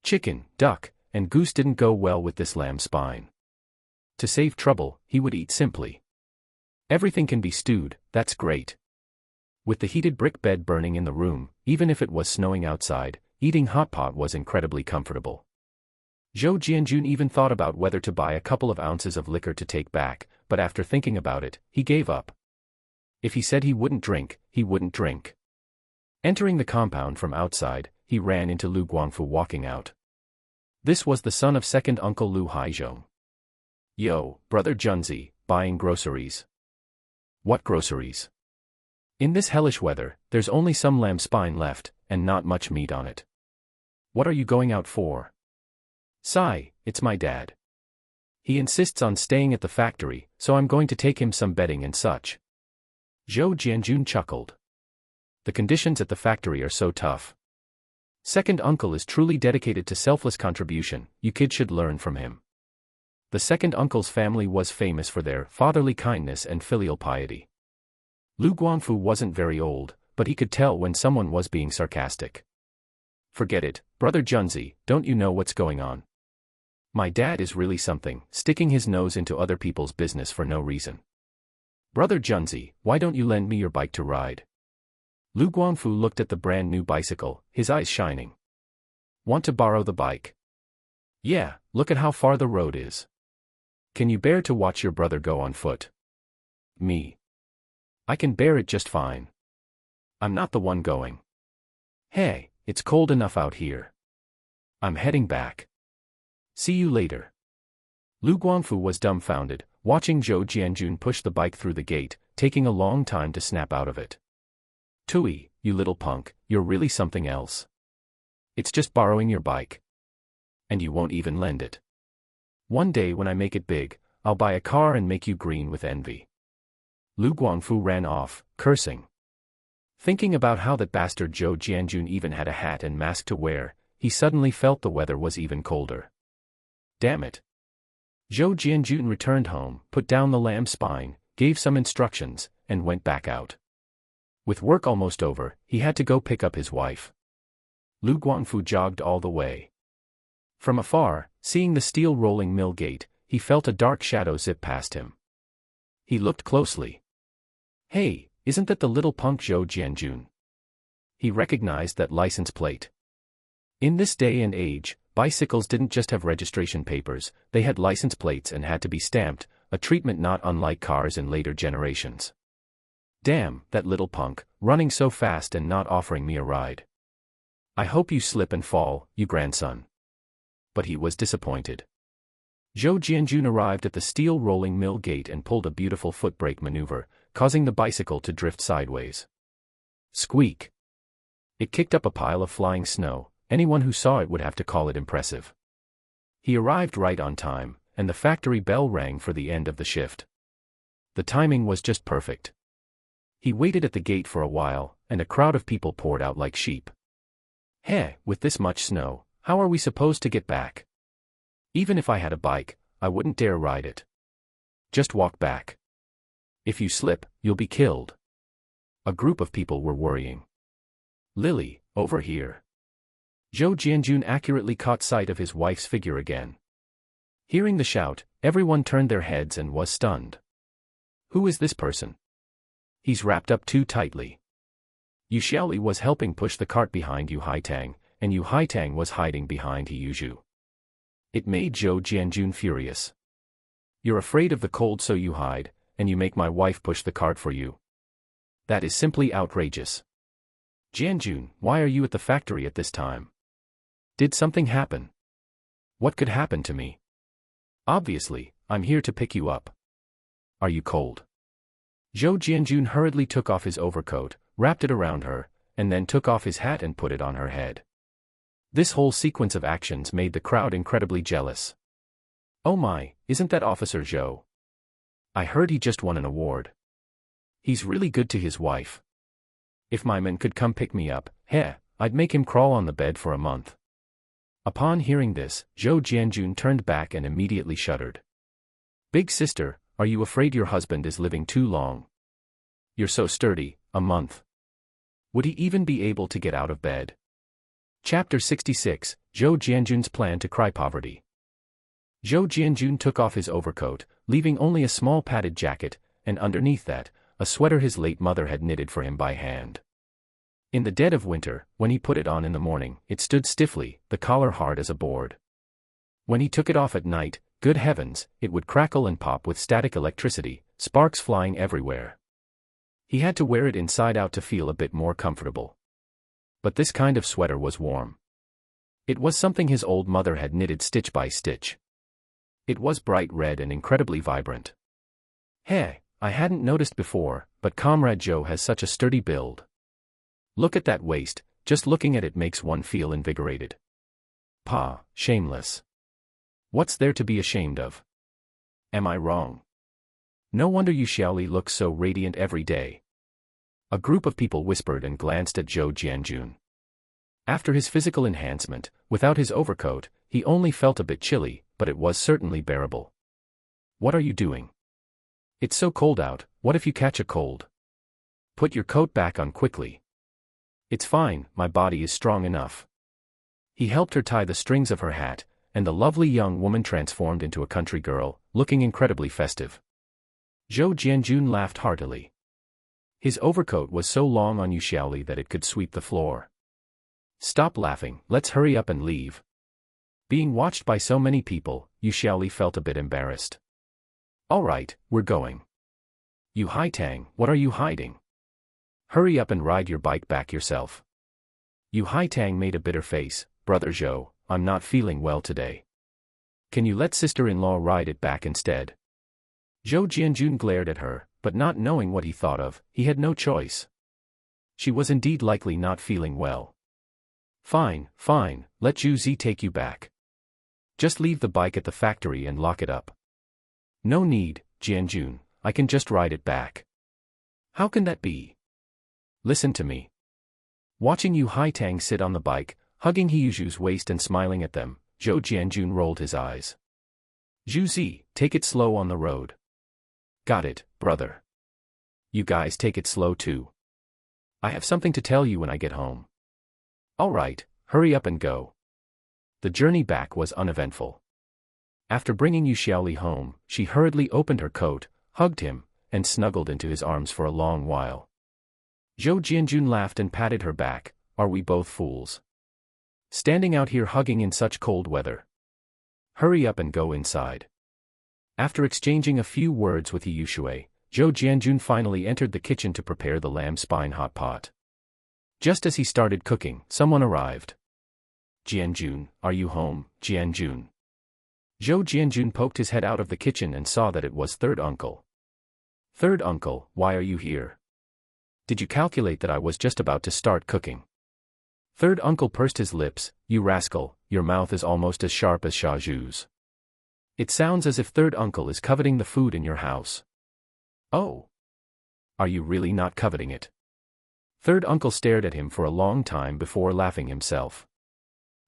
Chicken, duck, and goose didn't go well with this lamb spine. To save trouble, he would eat simply. Everything can be stewed, that's great. With the heated brick bed burning in the room, even if it was snowing outside, eating hot pot was incredibly comfortable. Zhou Jianjun even thought about whether to buy a couple of ounces of liquor to take back, but after thinking about it, he gave up. If he said he wouldn't drink, he wouldn't drink. Entering the compound from outside, he ran into Lu Guangfu walking out. This was the son of second uncle Lu Haizhong. Yo, brother Junzi, buying groceries. What groceries? In this hellish weather, there's only some lamb spine left, and not much meat on it. What are you going out for? Sigh, it's my dad. He insists on staying at the factory, so I'm going to take him some bedding and such. Zhou Jianjun chuckled. The conditions at the factory are so tough. Second uncle is truly dedicated to selfless contribution, you kids should learn from him. The second uncle's family was famous for their fatherly kindness and filial piety. Lu Guangfu wasn't very old, but he could tell when someone was being sarcastic. Forget it, brother Junzi, don't you know what's going on? My dad is really something, sticking his nose into other people's business for no reason. Brother Junzi, why don't you lend me your bike to ride? Lu Guangfu looked at the brand new bicycle, his eyes shining. Want to borrow the bike? Yeah, look at how far the road is. Can you bear to watch your brother go on foot? Me. I can bear it just fine. I'm not the one going. Hey, it's cold enough out here. I'm heading back. See you later. Lu Guangfu was dumbfounded, watching Zhou Jianjun push the bike through the gate, taking a long time to snap out of it. Tui, you little punk, you're really something else. It's just borrowing your bike. And you won't even lend it. One day when I make it big, I'll buy a car and make you green with envy. Lu Guangfu ran off, cursing. Thinking about how that bastard Zhou Jianjun even had a hat and mask to wear, he suddenly felt the weather was even colder. Damn it. Zhou Jianjun returned home, put down the lamb spine, gave some instructions, and went back out. With work almost over, he had to go pick up his wife. Lu Guangfu jogged all the way. From afar, seeing the steel rolling mill gate, he felt a dark shadow zip past him. He looked closely. Hey, isn't that the little punk Zhou Jianjun? He recognized that license plate. In this day and age, bicycles didn't just have registration papers, they had license plates and had to be stamped, a treatment not unlike cars in later generations. Damn, that little punk, running so fast and not offering me a ride. I hope you slip and fall, you grandson. But he was disappointed. Zhou Jianjun arrived at the steel rolling mill gate and pulled a beautiful foot brake maneuver, causing the bicycle to drift sideways. Squeak. It kicked up a pile of flying snow. Anyone who saw it would have to call it impressive. He arrived right on time, and the factory bell rang for the end of the shift. The timing was just perfect. He waited at the gate for a while, and a crowd of people poured out like sheep. Heh, with this much snow, how are we supposed to get back? Even if I had a bike, I wouldn't dare ride it. Just walk back. If you slip, you'll be killed. A group of people were worrying. Lily, over here. Zhou Jianjun accurately caught sight of his wife's figure again. Hearing the shout, everyone turned their heads and was stunned. Who is this person? He's wrapped up too tightly. Yu Xiaoli was helping push the cart behind Yu Haitang, and Yu Haitang was hiding behind He Yuzhu. It made Zhou Jianjun furious. You're afraid of the cold so you hide, and you make my wife push the cart for you. That is simply outrageous. Jianjun, why are you at the factory at this time? Did something happen? What could happen to me? Obviously, I'm here to pick you up. Are you cold? Zhou Jianjun hurriedly took off his overcoat, wrapped it around her, and then took off his hat and put it on her head. This whole sequence of actions made the crowd incredibly jealous. Oh my, isn't that Officer Zhou? I heard he just won an award. He's really good to his wife. If my man could come pick me up, I'd make him crawl on the bed for a month. Upon hearing this, Zhou Jianjun turned back and immediately shuddered. Big sister, are you afraid your husband is living too long? You're so sturdy, a month. Would he even be able to get out of bed? Chapter 66, Zhou Jianjun's Plan to Cry Poverty. Zhou Jianjun took off his overcoat, leaving only a small padded jacket, and underneath that, a sweater his late mother had knitted for him by hand. In the dead of winter, when he put it on in the morning, it stood stiffly, the collar hard as a board. When he took it off at night, good heavens, it would crackle and pop with static electricity, sparks flying everywhere. He had to wear it inside out to feel a bit more comfortable. But this kind of sweater was warm. It was something his old mother had knitted stitch by stitch. It was bright red and incredibly vibrant. I hadn't noticed before, but Comrade Zhou has such a sturdy build. Look at that waist, just looking at it makes one feel invigorated. Shameless. What's there to be ashamed of? Am I wrong? No wonder Yu Xiaoli looks so radiant every day. A group of people whispered and glanced at Zhou Jianjun. After his physical enhancement, without his overcoat, he only felt a bit chilly, but it was certainly bearable. What are you doing? It's so cold out, what if you catch a cold? Put your coat back on quickly. It's fine, my body is strong enough. He helped her tie the strings of her hat, and the lovely young woman transformed into a country girl, looking incredibly festive. Zhou Jianjun laughed heartily. His overcoat was so long on Yu Xiaoli that it could sweep the floor. Stop laughing, let's hurry up and leave. Being watched by so many people, Yu Xiaoli felt a bit embarrassed. All right, we're going. Yu Haitang, what are you hiding? Hurry up and ride your bike back yourself. Yu Haitang made a bitter face. Brother Zhou, I'm not feeling well today. Can you let sister-in-law ride it back instead? Zhou Jianjun glared at her, but not knowing what he thought of, he had no choice. She was indeed likely not feeling well. Fine, let Zhu Zi take you back. Just leave the bike at the factory and lock it up. No need, Jianjun, I can just ride it back. How can that be? Listen to me. Watching Yu Haitang sit on the bike, hugging He Yuzhu's waist and smiling at them, Zhou Jianjun rolled his eyes. Zhu Zi, take it slow on the road. Got it, brother. You guys take it slow too. I have something to tell you when I get home. All right, hurry up and go. The journey back was uneventful. After bringing Yu Xiaoli home, she hurriedly opened her coat, hugged him, and snuggled into his arms for a long while. Zhou Jianjun laughed and patted her back. Are we both fools? Standing out here hugging in such cold weather. Hurry up and go inside. After exchanging a few words with Siheyuan, Zhou Jianjun finally entered the kitchen to prepare the lamb spine hot pot. Just as he started cooking, someone arrived. Jianjun, are you home, Jianjun? Zhou Jianjun poked his head out of the kitchen and saw that it was third uncle. Third uncle, why are you here? Did you calculate that I was just about to start cooking? Third uncle pursed his lips. You rascal, your mouth is almost as sharp as Xiaoju's. It sounds as if third uncle is coveting the food in your house. Oh. Are you really not coveting it? Third uncle stared at him for a long time before laughing himself.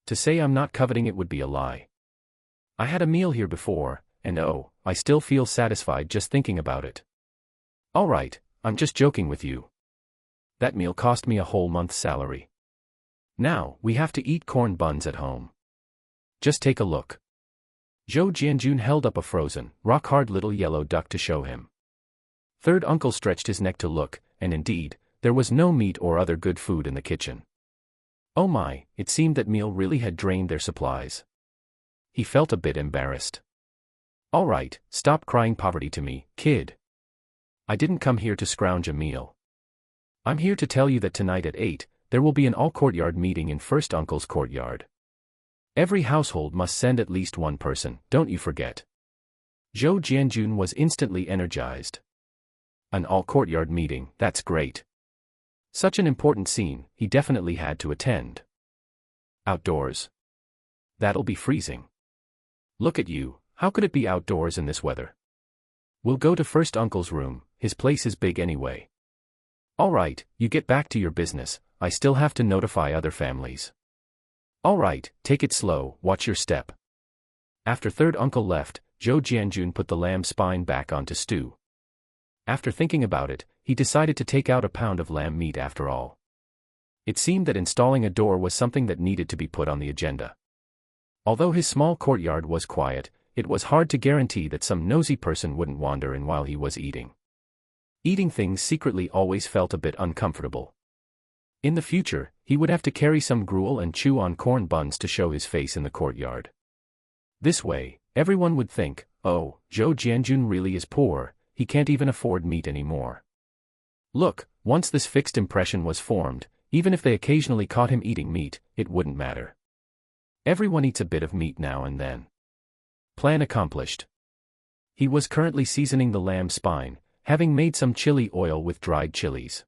To say I'm not coveting it would be a lie. I had a meal here before, and oh, I still feel satisfied just thinking about it. Alright, I'm just joking with you. That meal cost me a whole month's salary. Now, we have to eat corn buns at home. Just take a look. Zhou Jianjun held up a frozen, rock-hard little yellow duck to show him. Third uncle stretched his neck to look, and indeed, there was no meat or other good food in the kitchen. Oh my, it seemed that meal really had drained their supplies. He felt a bit embarrassed. Alright, stop crying poverty to me, kid. I didn't come here to scrounge a meal. I'm here to tell you that tonight at 8, there will be an all-courtyard meeting in first uncle's courtyard. Every household must send at least one person, don't you forget. Zhou Jianjun was instantly energized. An all-courtyard meeting, that's great. Such an important scene, he definitely had to attend. Outdoors. That'll be freezing. Look at you, how could it be outdoors in this weather? We'll go to first uncle's room, his place is big anyway. Alright, you get back to your business, I still have to notify other families. Alright, take it slow, watch your step. After third uncle left, Zhou Jianjun put the lamb spine back onto stew. After thinking about it, he decided to take out a pound of lamb meat after all. It seemed that installing a door was something that needed to be put on the agenda. Although his small courtyard was quiet, it was hard to guarantee that some nosy person wouldn't wander in while he was eating. Eating things secretly always felt a bit uncomfortable. In the future, he would have to carry some gruel and chew on corn buns to show his face in the courtyard. This way, everyone would think, oh, Zhou Jianjun really is poor, he can't even afford meat anymore. Look, once this fixed impression was formed, even if they occasionally caught him eating meat, it wouldn't matter. Everyone eats a bit of meat now and then. Plan accomplished. He was currently seasoning the lamb spine, having made some chili oil with dried chilies.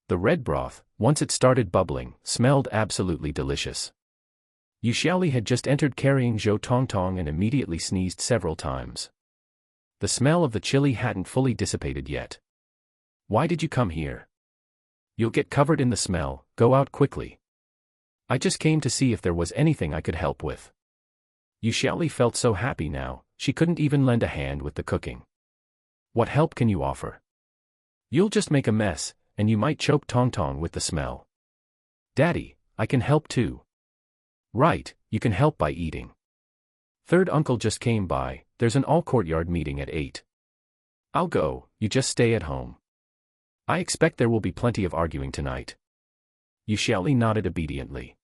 The red broth, once it started bubbling, smelled absolutely delicious. Yu Xiaoli had just entered carrying Zhou Tongtong and immediately sneezed several times. The smell of the chili hadn't fully dissipated yet. Why did you come here? You'll get covered in the smell, go out quickly. I just came to see if there was anything I could help with. Yu Xiaoli felt so happy now, she couldn't even lend a hand with the cooking. What help can you offer? You'll just make a mess, and you might choke Tongtong with the smell. Daddy, I can help too. Right, you can help by eating. Third uncle just came by, there's an all-courtyard meeting at 8. I'll go, you just stay at home. I expect there will be plenty of arguing tonight. Yu Xiaoli nodded obediently.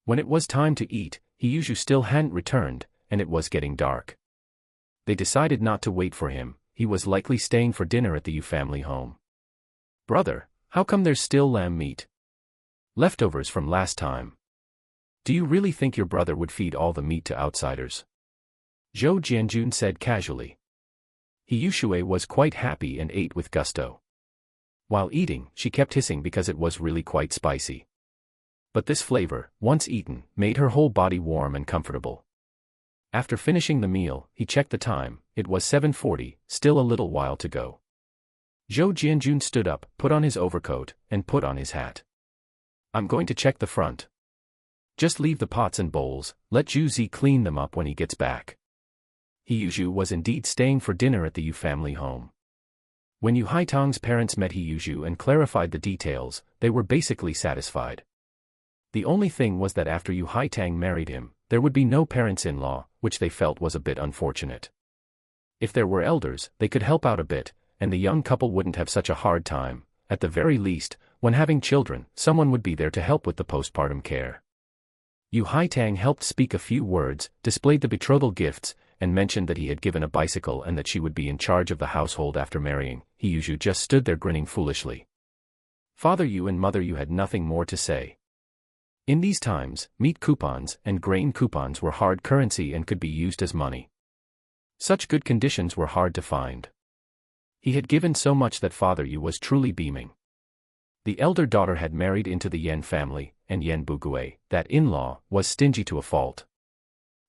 When it was time to eat, Siheyuan still hadn't returned, and it was getting dark. They decided not to wait for him, he was likely staying for dinner at the Yu family home. Brother, how come there's still lamb meat? Leftovers from last time. Do you really think your brother would feed all the meat to outsiders? Zhou Jianjun said casually. Siheyuan was quite happy and ate with gusto. While eating, she kept hissing because it was really quite spicy. But this flavor, once eaten, made her whole body warm and comfortable. After finishing the meal, he checked the time, it was 7:40, still a little while to go. Zhou Jianjun stood up, put on his overcoat, and put on his hat. I'm going to check the front. Just leave the pots and bowls, let Zhu Zi clean them up when he gets back. Siheyuan was indeed staying for dinner at the Yu family home. When Yu Haitang's parents met Siheyuan and clarified the details, they were basically satisfied. The only thing was that after Yu Haitang married him, there would be no parents-in-law, which they felt was a bit unfortunate. If there were elders, they could help out a bit, and the young couple wouldn't have such a hard time. At the very least, when having children, someone would be there to help with the postpartum care. Yu Haitang helped speak a few words, displayed the betrothal gifts, and mentioned that he had given a bicycle and that she would be in charge of the household after marrying. He just stood there grinning foolishly. Father Yu and Mother Yu had nothing more to say. In these times, meat coupons and grain coupons were hard currency and could be used as money. Such good conditions were hard to find. He had given so much that Father Yu was truly beaming. The elder daughter had married into the Yen family, and Yen Bugui, that in-law, was stingy to a fault.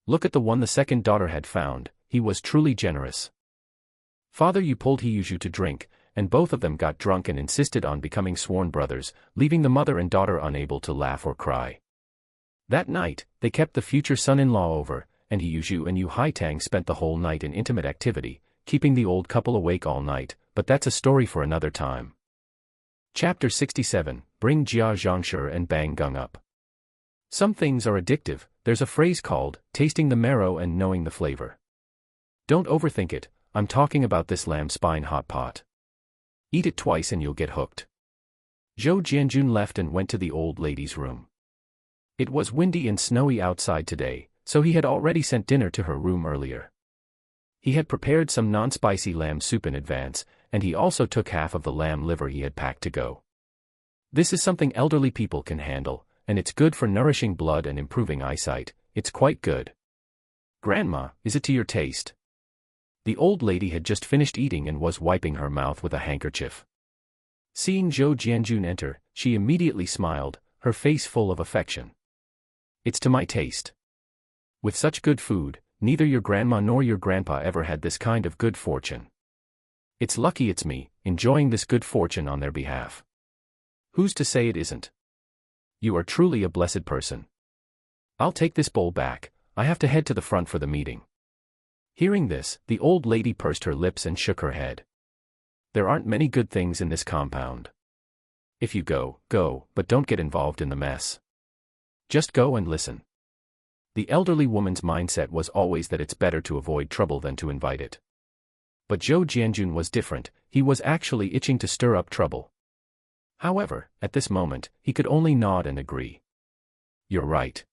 Look at the one the second daughter had found, he was truly generous. Father Yu pulled Hiyuju to drink, and both of them got drunk and insisted on becoming sworn brothers, leaving the mother and daughter unable to laugh or cry. That night, they kept the future son-in-law over, and Hiyuju and Yu Haitang spent the whole night in intimate activity, keeping the old couple awake all night, but that's a story for another time. Chapter 67, Bring Jia Zhangshi and Bang Gung up. Some things are addictive. There's a phrase called, tasting the marrow and knowing the flavor. Don't overthink it, I'm talking about this lamb spine hot pot. Eat it twice and you'll get hooked. Zhou Jianjun left and went to the old lady's room. It was windy and snowy outside today, so he had already sent dinner to her room earlier. He had prepared some non-spicy lamb soup in advance, and he also took half of the lamb liver he had packed to go. This is something elderly people can handle, and it's good for nourishing blood and improving eyesight. It's quite good. Grandma, is it to your taste? The old lady had just finished eating and was wiping her mouth with a handkerchief. Seeing Zhou Jianjun enter, she immediately smiled, her face full of affection. It's to my taste. With such good food, neither your grandma nor your grandpa ever had this kind of good fortune. It's lucky it's me, enjoying this good fortune on their behalf. Who's to say it isn't? You are truly a blessed person. I'll take this bowl back, I have to head to the front for the meeting. Hearing this, the old lady pursed her lips and shook her head. There aren't many good things in this compound. If you go, go, but don't get involved in the mess. Just go and listen. The elderly woman's mindset was always that it's better to avoid trouble than to invite it. But Zhou Jianjun was different, he was actually itching to stir up trouble. However, at this moment, he could only nod and agree. You're right.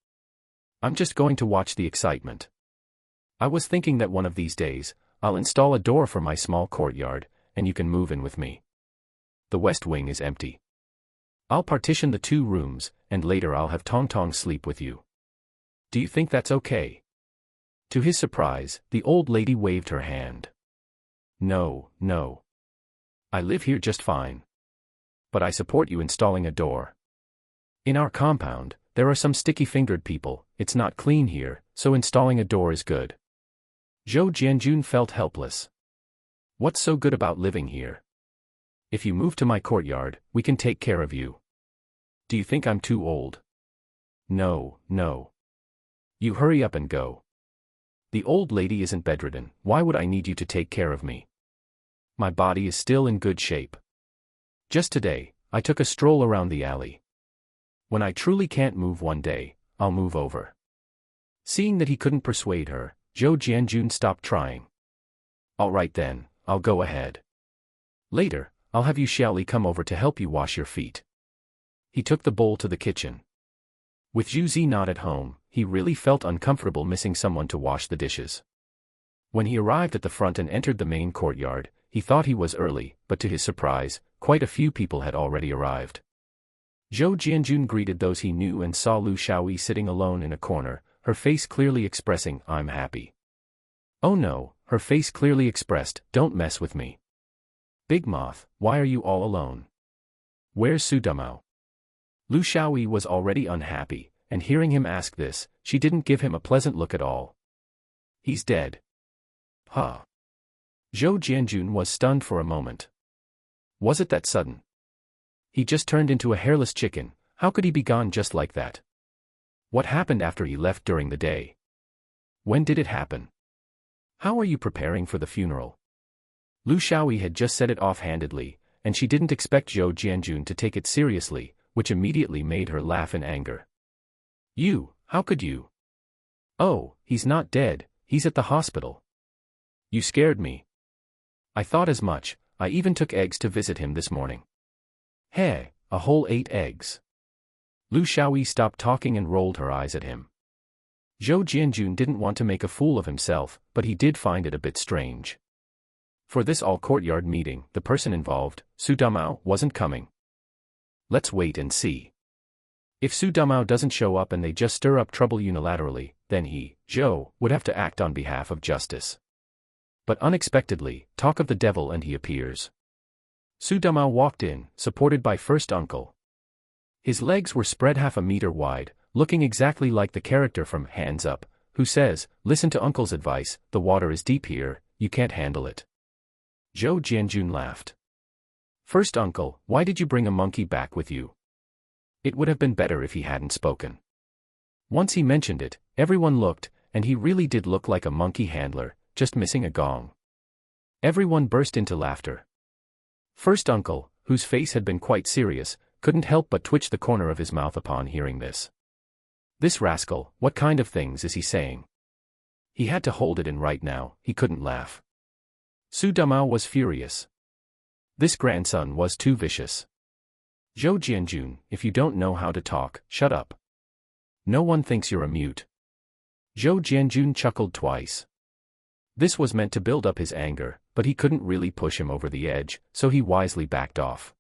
I'm just going to watch the excitement. I was thinking that one of these days, I'll install a door for my small courtyard, and you can move in with me. The west wing is empty. I'll partition the 2 rooms, and later I'll have Tong Tong sleep with you. Do you think that's okay? To his surprise, the old lady waved her hand. No, no. I live here just fine. But I support you installing a door. In our compound, there are some sticky-fingered people, it's not clean here, so installing a door is good. Zhou Jianjun felt helpless. What's so good about living here? If you move to my courtyard, we can take care of you. Do you think I'm too old? No, no. You hurry up and go. The old lady isn't bedridden, why would I need you to take care of me? My body is still in good shape. Just today, I took a stroll around the alley. When I truly can't move one day, I'll move over. Seeing that he couldn't persuade her, Zhou Jianjun stopped trying. All right then, I'll go ahead. Later, I'll have Yu Xiaoli come over to help you wash your feet. He took the bowl to the kitchen. With Zhu Zi not at home, he really felt uncomfortable missing someone to wash the dishes. When he arrived at the front and entered the main courtyard, he thought he was early, but to his surprise, quite a few people had already arrived. Zhou Jianjun greeted those he knew and saw Lu Xiaoyi sitting alone in a corner, her face clearly expressing, I'm happy. Oh no, her face clearly expressed, don't mess with me. Big Moth, why are you all alone? Where's Su Dumao? Lu Xiaoyi was already unhappy, and hearing him ask this, she didn't give him a pleasant look at all. He's dead. Huh. Zhou Jianjun was stunned for a moment. Was it that sudden? He just turned into a hairless chicken, how could he be gone just like that? What happened after he left during the day? When did it happen? How are you preparing for the funeral? Lu Xiaoyi had just said it offhandedly, and she didn't expect Zhou Jianjun to take it seriously, which immediately made her laugh in anger. You, how could you? Oh, he's not dead, he's at the hospital. You scared me. I thought as much, I even took eggs to visit him this morning. Hey, a whole 8 eggs. Lu Xiaoyi stopped talking and rolled her eyes at him. Zhou Jianjun didn't want to make a fool of himself, but he did find it a bit strange. For this all-courtyard meeting, the person involved, Su Damao, wasn't coming. Let's wait and see. If Su Damao doesn't show up and they just stir up trouble unilaterally, then he, Zhou, would have to act on behalf of justice. But unexpectedly, talk of the devil, and he appears. Su Damao walked in, supported by first uncle. His legs were spread half a meter wide, looking exactly like the character from Hands Up, who says, "Listen to uncle's advice, the water is deep here, you can't handle it." Zhou Jianjun laughed. "First uncle, why did you bring a monkey back with you?" It would have been better if he hadn't spoken. Once he mentioned it, everyone looked, and he really did look like a monkey handler, just missing a gong. Everyone burst into laughter. First uncle, whose face had been quite serious, couldn't help but twitch the corner of his mouth upon hearing this. This rascal, what kind of things is he saying? He had to hold it in right now, he couldn't laugh. Su Damao was furious. This grandson was too vicious. Zhou Jianjun, if you don't know how to talk, shut up. No one thinks you're a mute. Zhou Jianjun chuckled twice. This was meant to build up his anger, but he couldn't really push him over the edge, so he wisely backed off.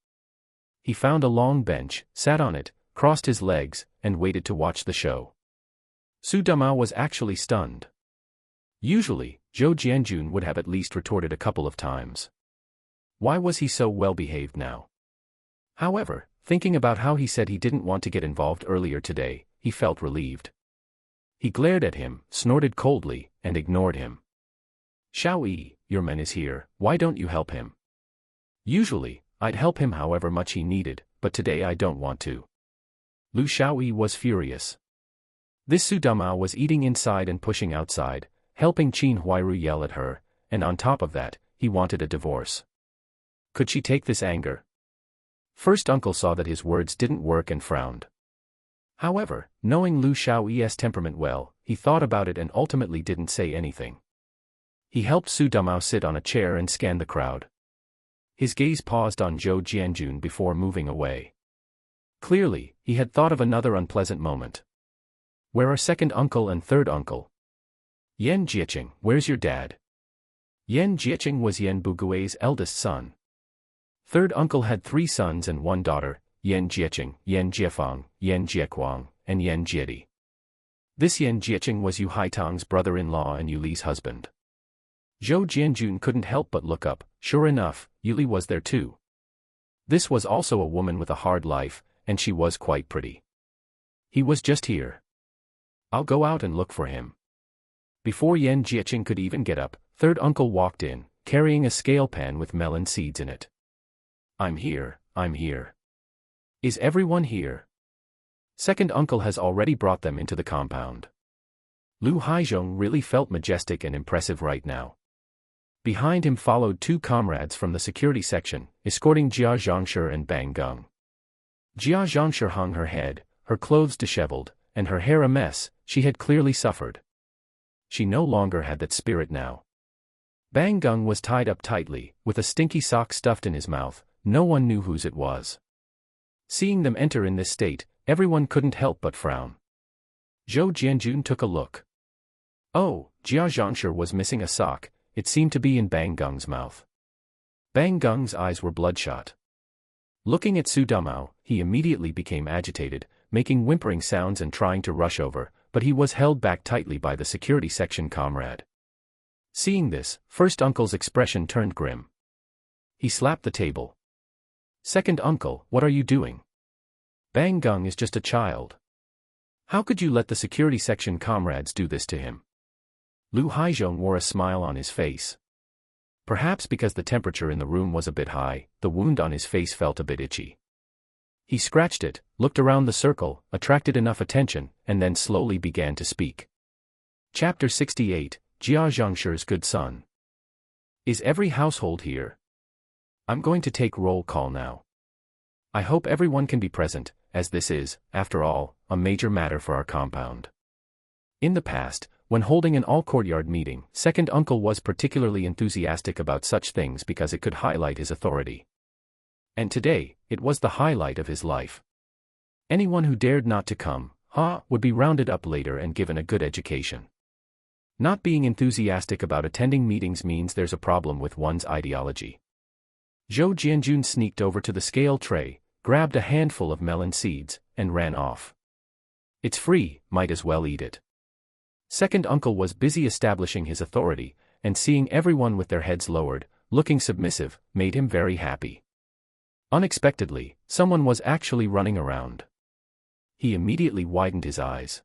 He found a long bench, sat on it, crossed his legs, and waited to watch the show. Su Damao was actually stunned. Usually, Zhou Jianjun would have at least retorted a couple of times. Why was he so well-behaved now? However, thinking about how he said he didn't want to get involved earlier today, he felt relieved. He glared at him, snorted coldly, and ignored him. "Xiaoyi, your man is here, why don't you help him?" "Usually, I'd help him however much he needed, but today I don't want to." Lu Xiaoyi was furious. This Su Damao was eating inside and pushing outside, helping Qin Huairu yell at her, and on top of that, he wanted a divorce. Could she take this anger? First uncle saw that his words didn't work and frowned. However, knowing Lu Xiaoyi's temperament well, he thought about it and ultimately didn't say anything. He helped Su Damao sit on a chair and scanned the crowd. His gaze paused on Zhou Jianjun before moving away. Clearly, he had thought of another unpleasant moment. "Where are second uncle and third uncle?" "Yan Jieqing, where's your dad?" Yan Jieqing was Yan Bugui's eldest son. Third uncle had 3 sons and 1 daughter, Yan Jieqing, Yan Jiefang, Yan Jiequang, and Yan Jiedi. This Yan Jieqing was Yu Haitang's brother-in-law and Yu Li's husband. Zhou Jianjun couldn't help but look up. Sure enough, Yu Li was there too. This was also a woman with a hard life, and she was quite pretty. He was just here. I'll go out and look for him. Before Yan Jieqing could even get up, third uncle walked in, carrying a scale pan with melon seeds in it. I'm here, I'm here. Is everyone here? Second uncle has already brought them into the compound. Lu Haizhong really felt majestic and impressive right now. Behind him followed 2 comrades from the security section, escorting Jia Zhangshi and Bang Gung. Jia Zhangshi hung her head, her clothes disheveled, and her hair a mess. She had clearly suffered. She no longer had that spirit now. Bang Gung was tied up tightly, with a stinky sock stuffed in his mouth. No one knew whose it was. Seeing them enter in this state, everyone couldn't help but frown. Zhou Jianjun took a look. Oh, Jia Zhangshi was missing a sock. It seemed to be in Bang Gung's mouth. Bang Gung's eyes were bloodshot. Looking at Su Damao, he immediately became agitated, making whimpering sounds and trying to rush over, but he was held back tightly by the security section comrade. Seeing this, first uncle's expression turned grim. He slapped the table. Second uncle, what are you doing? Bang Gung is just a child. How could you let the security section comrades do this to him? Lu Haizhong wore a smile on his face. Perhaps because the temperature in the room was a bit high, the wound on his face felt a bit itchy. He scratched it, looked around the circle, attracted enough attention, and then slowly began to speak. Chapter 68, Jia Zhangshi's Good Son. Is every household here? I'm going to take roll call now. I hope everyone can be present, as this is, after all, a major matter for our compound. In the past, When holding an all-courtyard meeting, second uncle was particularly enthusiastic about such things because it could highlight his authority. And today, it was the highlight of his life. Anyone who dared not to come, would be rounded up later and given a good education. Not being enthusiastic about attending meetings means there's a problem with one's ideology. Zhou Jianjun sneaked over to the scale tray, grabbed a handful of melon seeds, and ran off. It's free, might as well eat it. Second uncle was busy establishing his authority, and seeing everyone with their heads lowered, looking submissive, made him very happy. Unexpectedly, someone was actually running around. He immediately widened his eyes.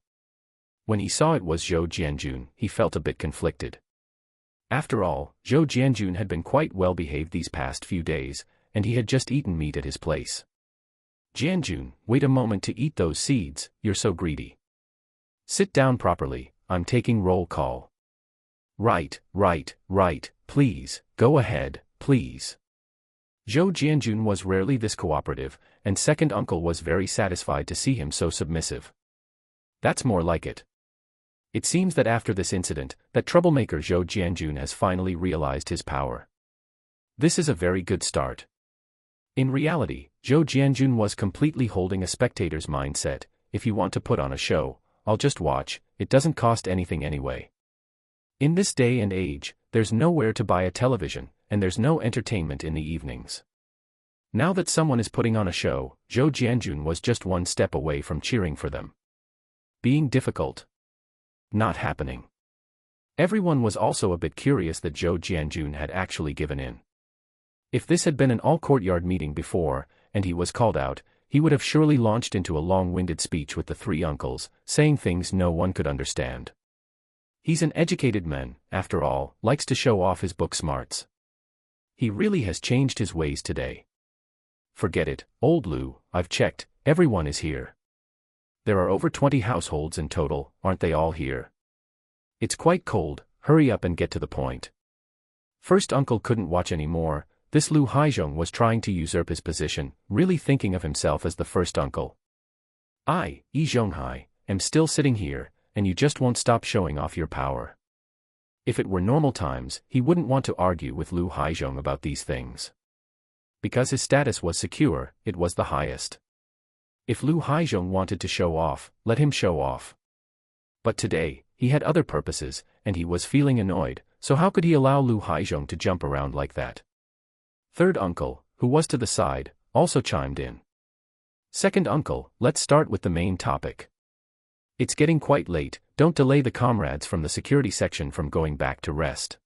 When he saw it was Zhou Jianjun, he felt a bit conflicted. After all, Zhou Jianjun had been quite well behaved these past few days, and he had just eaten meat at his place. Jianjun, wait a moment to eat those seeds, you're so greedy. Sit down properly, I'm taking roll call. Right, please, go ahead, please. Zhou Jianjun was rarely this cooperative, and second uncle was very satisfied to see him so submissive. That's more like it. It seems that after this incident, that troublemaker Zhou Jianjun has finally realized his power. This is a very good start. In reality, Zhou Jianjun was completely holding a spectator's mindset. If you want to put on a show, I'll just watch, it doesn't cost anything anyway. In this day and age, there's nowhere to buy a television, and there's no entertainment in the evenings. Now that someone is putting on a show, Zhou Jianjun was just one step away from cheering for them. Being difficult. Not happening. Everyone was also a bit curious that Zhou Jianjun had actually given in. If this had been an all-courtyard meeting before, and he was called out, he would have surely launched into a long-winded speech with the three uncles, saying things no one could understand. He's an educated man, after all, likes to show off his book smarts. He really has changed his ways today. Forget it, old Lu, I've checked, everyone is here. There are over 20 households in total, aren't they all here? It's quite cold, hurry up and get to the point. First uncle couldn't watch anymore. This Lu Haizhong was trying to usurp his position, really thinking of himself as the first uncle. I, Yi Zhonghai, am still sitting here, and you just won't stop showing off your power. If it were normal times, he wouldn't want to argue with Lu Haizhong about these things. Because his status was secure, it was the highest. If Lu Haizhong wanted to show off, let him show off. But today, he had other purposes, and he was feeling annoyed, so how could he allow Lu Haizhong to jump around like that? Third uncle, who was to the side, also chimed in. Second uncle, let's start with the main topic. It's getting quite late, don't delay the comrades from the security section from going back to rest.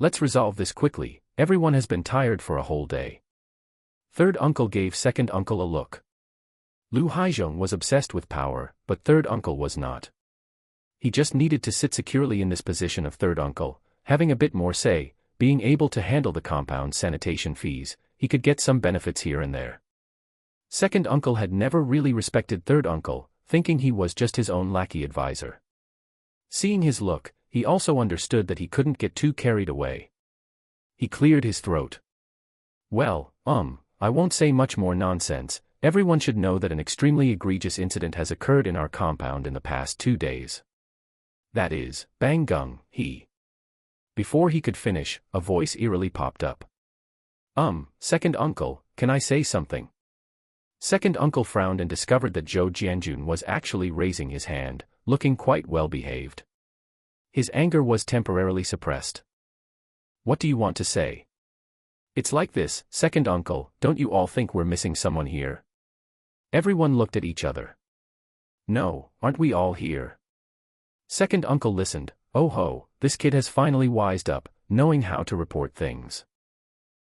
Let's resolve this quickly, everyone has been tired for a whole day. Third uncle gave second uncle a look. Lu Haizhong was obsessed with power, but third uncle was not. He just needed to sit securely in this position of third uncle, having a bit more say, being able to handle the compound sanitation fees, he could get some benefits here and there. Second uncle had never really respected third uncle, thinking he was just his own lackey advisor. Seeing his look, he also understood that he couldn't get too carried away. He cleared his throat. Well, I won't say much more nonsense, everyone should know that an extremely egregious incident has occurred in our compound in the past 2 days. That is, Bang Gung, he. Before he could finish, a voice eerily popped up. Second uncle, can I say something? Second uncle frowned and discovered that Zhou Jianjun was actually raising his hand, looking quite well behaved. His anger was temporarily suppressed. What do you want to say? It's like this, second uncle, don't you all think we're missing someone here? Everyone looked at each other. No, aren't we all here? Second uncle listened. Oh ho, this kid has finally wised up, knowing how to report things.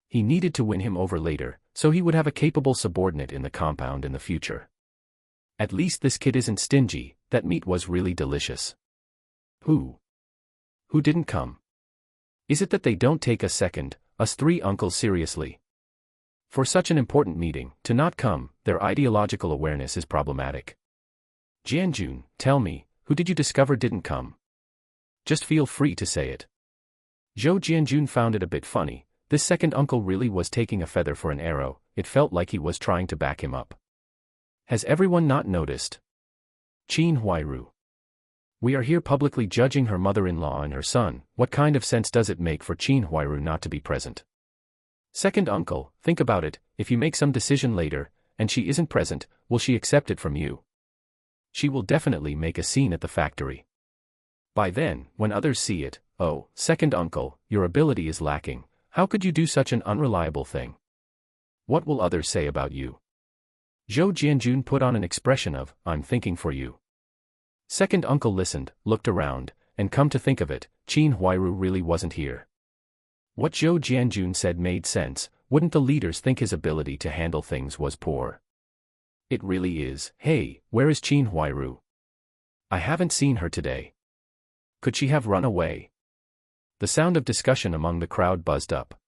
He needed to win him over later, so he would have a capable subordinate in the compound in the future. At least this kid isn't stingy, that meat was really delicious. Who didn't come? Is it that they don't take us three uncles seriously? For such an important meeting, to not come, their ideological awareness is problematic. Jianjun, tell me, who did you discover didn't come? Just feel free to say it. Zhou Jianjun found it a bit funny, this second uncle really was taking a feather for an arrow, it felt like he was trying to back him up. Has everyone not noticed? Qin Huairu. We are here publicly judging her mother-in-law and her son. What kind of sense does it make for Qin Huairu not to be present? Second uncle, think about it, if you make some decision later, and she isn't present, will she accept it from you? She will definitely make a scene at the factory. By then, when others see it, oh, second uncle, your ability is lacking. How could you do such an unreliable thing? What will others say about you? Zhou Jianjun put on an expression of, I'm thinking for you. Second uncle listened, looked around, and come to think of it, Qin Huairu really wasn't here. What Zhou Jianjun said made sense. Wouldn't the leaders think his ability to handle things was poor? It really is. Hey, where is Qin Huairu? I haven't seen her today. Could she have run away? The sound of discussion among the crowd buzzed up.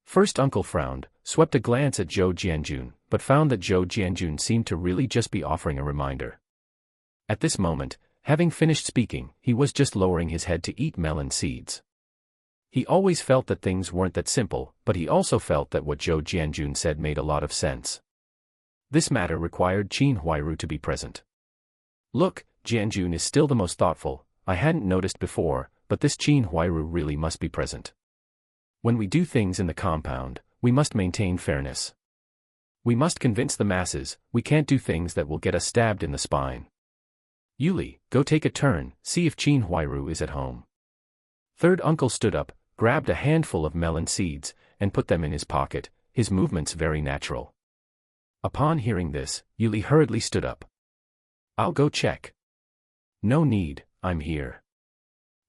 First uncle frowned, swept a glance at Zhou Jianjun, but found that Zhou Jianjun seemed to really just be offering a reminder. At this moment, having finished speaking, he was just lowering his head to eat melon seeds. He always felt that things weren't that simple, but he also felt that what Zhou Jianjun said made a lot of sense. This matter required Qin Huairu to be present. Look, Jianjun is still the most thoughtful. I hadn't noticed before, but this Qin Huairu really must be present. When we do things in the compound, we must maintain fairness. We must convince the masses. We can't do things that will get us stabbed in the spine. Yuli, go take a turn, see if Qin Huairu is at home. Third uncle stood up, grabbed a handful of melon seeds, and put them in his pocket, his movements very natural. Upon hearing this, Yuli hurriedly stood up. I'll go check. No need, I'm here.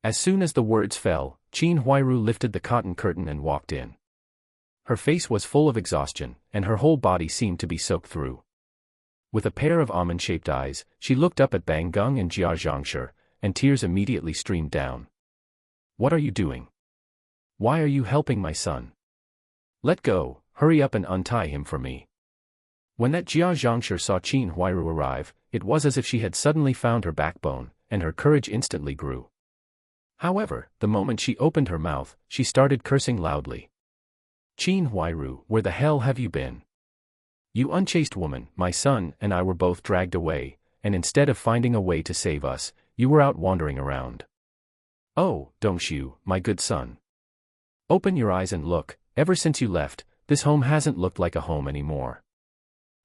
As soon as the words fell, Qin Huairu lifted the cotton curtain and walked in. Her face was full of exhaustion, and her whole body seemed to be soaked through. With a pair of almond-shaped eyes, she looked up at Bang Gung and Jia Zhangshi, and tears immediately streamed down. What are you doing? Why are you helping my son? Let go, hurry up and untie him for me. When that Jia Zhangshi saw Qin Huairu arrive, it was as if she had suddenly found her backbone, and her courage instantly grew. However, the moment she opened her mouth, she started cursing loudly. Qin Huairu, where the hell have you been? You unchaste woman, my son and I were both dragged away, and instead of finding a way to save us, you were out wandering around. Oh, Dongshu, my good son. Open your eyes and look, ever since you left, this home hasn't looked like a home anymore.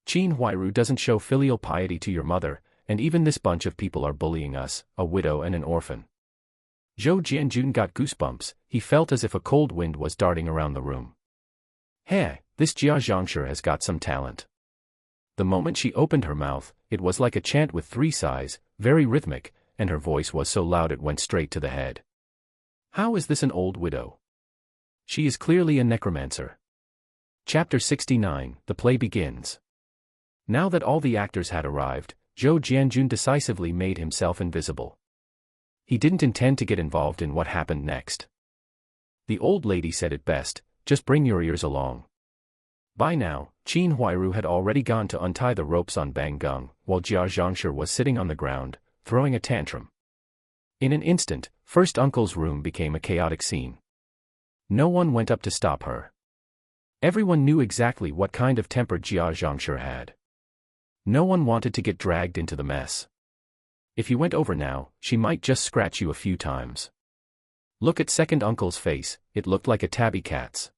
Qin Huairu doesn't show filial piety to your mother, and even this bunch of people are bullying us, a widow and an orphan. Zhou Jianjun got goosebumps. He felt as if a cold wind was darting around the room. Hey, this Jia Zhangshi has got some talent. The moment she opened her mouth, it was like a chant with 3 sighs, very rhythmic, and her voice was so loud it went straight to the head. How is this an old widow? She is clearly a necromancer. Chapter 69, the play begins. Now that all the actors had arrived, Zhou Jianjun decisively made himself invisible. He didn't intend to get involved in what happened next. The old lady said it best, just bring your ears along. By now, Qin Huairu had already gone to untie the ropes on Bang Gung, while Jia Zhangshi was sitting on the ground, throwing a tantrum. In an instant, first uncle's room became a chaotic scene. No one went up to stop her. Everyone knew exactly what kind of temper Jia Zhangshi had. No one wanted to get dragged into the mess. If you went over now, she might just scratch you a few times. Look at second uncle's face, it looked like a tabby cat's.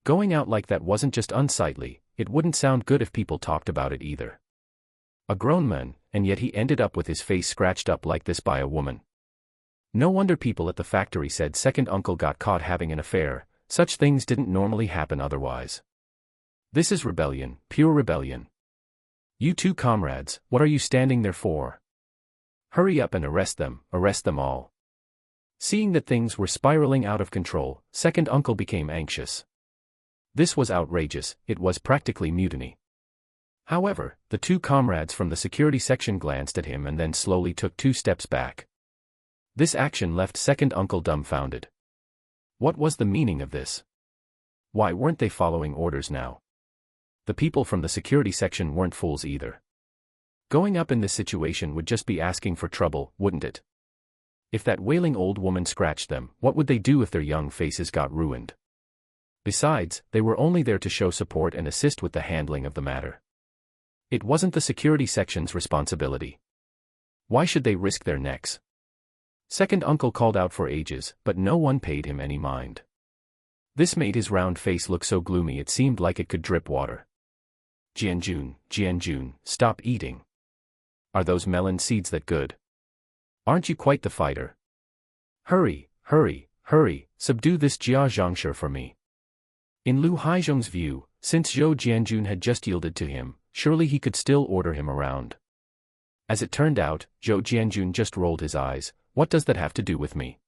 Going out like that wasn't just unsightly, it wouldn't sound good if people talked about it either. A grown man, and yet he ended up with his face scratched up like this by a woman. No wonder people at the factory said second uncle got caught having an affair. Such things didn't normally happen otherwise. This is rebellion, pure rebellion. You two comrades, what are you standing there for? Hurry up and arrest them all. Seeing that things were spiraling out of control, second uncle became anxious. This was outrageous, it was practically mutiny. However, the 2 comrades from the security section glanced at him and then slowly took 2 steps back. This action left second uncle dumbfounded. What was the meaning of this? Why weren't they following orders now? The people from the security section weren't fools either. Going up in this situation would just be asking for trouble, wouldn't it? If that wailing old woman scratched them, what would they do if their young faces got ruined? Besides, they were only there to show support and assist with the handling of the matter. It wasn't the security section's responsibility. Why should they risk their necks? Second uncle called out for ages, but no one paid him any mind. This made his round face look so gloomy it seemed like it could drip water. Jianjun, Jianjun, stop eating. Are those melon seeds that good? Aren't you quite the fighter? Hurry, hurry, hurry, subdue this Jia Zhangshi for me. In Lu Haizhong's view, since Zhou Jianjun had just yielded to him, surely he could still order him around. As it turned out, Zhou Jianjun just rolled his eyes. What does that have to do with me?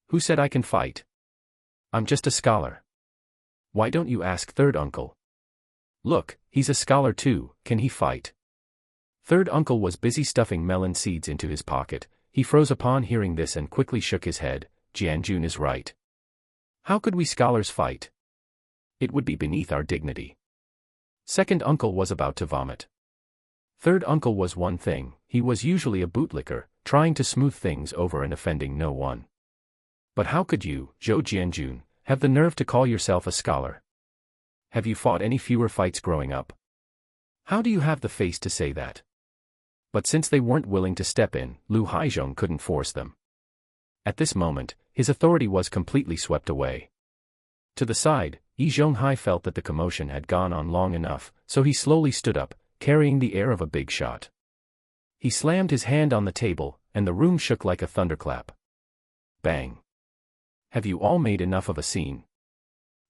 Who said I can fight? I'm just a scholar. Why don't you ask third uncle? Look, he's a scholar too, can he fight? Third uncle was busy stuffing melon seeds into his pocket. He froze upon hearing this and quickly shook his head. Jianjun is right. How could we scholars fight? It would be beneath our dignity. Second uncle was about to vomit. Third uncle was one thing, he was usually a bootlicker, trying to smooth things over and offending no one. But how could you, Zhou Jianjun, have the nerve to call yourself a scholar? Have you fought any fewer fights growing up? How do you have the face to say that? But since they weren't willing to step in, Lu Haizhong couldn't force them. At this moment, his authority was completely swept away. To the side, Yi Zhonghai felt that the commotion had gone on long enough, so he slowly stood up, carrying the air of a big shot. He slammed his hand on the table, and the room shook like a thunderclap. Bang! Have you all made enough of a scene?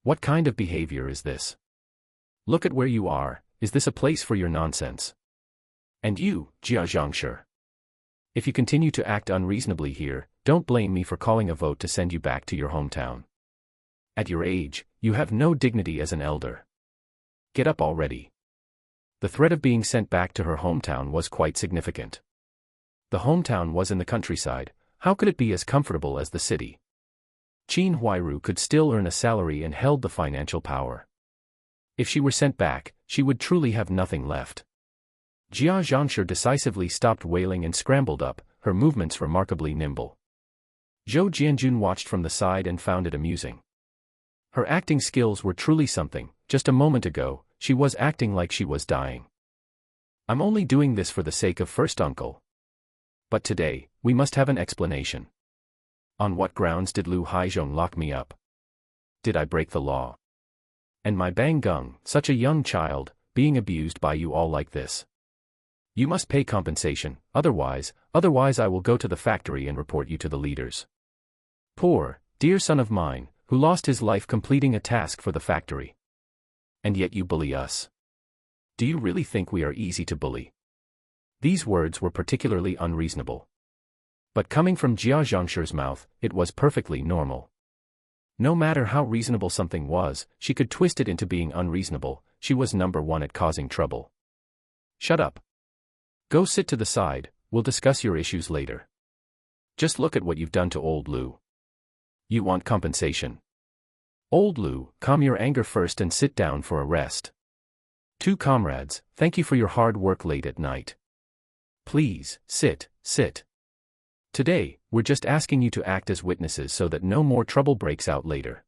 What kind of behavior is this? Look at where you are, is this a place for your nonsense? And you, Jia Zhangshi. If you continue to act unreasonably here, don't blame me for calling a vote to send you back to your hometown. At your age, you have no dignity as an elder. Get up already. The threat of being sent back to her hometown was quite significant. The hometown was in the countryside, how could it be as comfortable as the city? Qin Huairu could still earn a salary and held the financial power. If she were sent back, she would truly have nothing left. Jia Zhangshi decisively stopped wailing and scrambled up, her movements remarkably nimble. Zhou Jianjun watched from the side and found it amusing. Her acting skills were truly something. Just a moment ago, she was acting like she was dying. I'm only doing this for the sake of first uncle. But today, we must have an explanation. On what grounds did Lu Haizhong lock me up? Did I break the law? And my Bang Gung, such a young child, being abused by you all like this? You must pay compensation, otherwise I will go to the factory and report you to the leaders. Poor, dear son of mine, who lost his life completing a task for the factory. And yet you bully us. Do you really think we are easy to bully? These words were particularly unreasonable. But coming from Jia Zhangshi's mouth, it was perfectly normal. No matter how reasonable something was, she could twist it into being unreasonable. She was number one at causing trouble. Shut up. Go sit to the side, we'll discuss your issues later. Just look at what you've done to old Lu. You want compensation? Old Lu, calm your anger first and sit down for a rest. Two comrades, thank you for your hard work late at night. Please, sit. Today, we're just asking you to act as witnesses so that no more trouble breaks out later.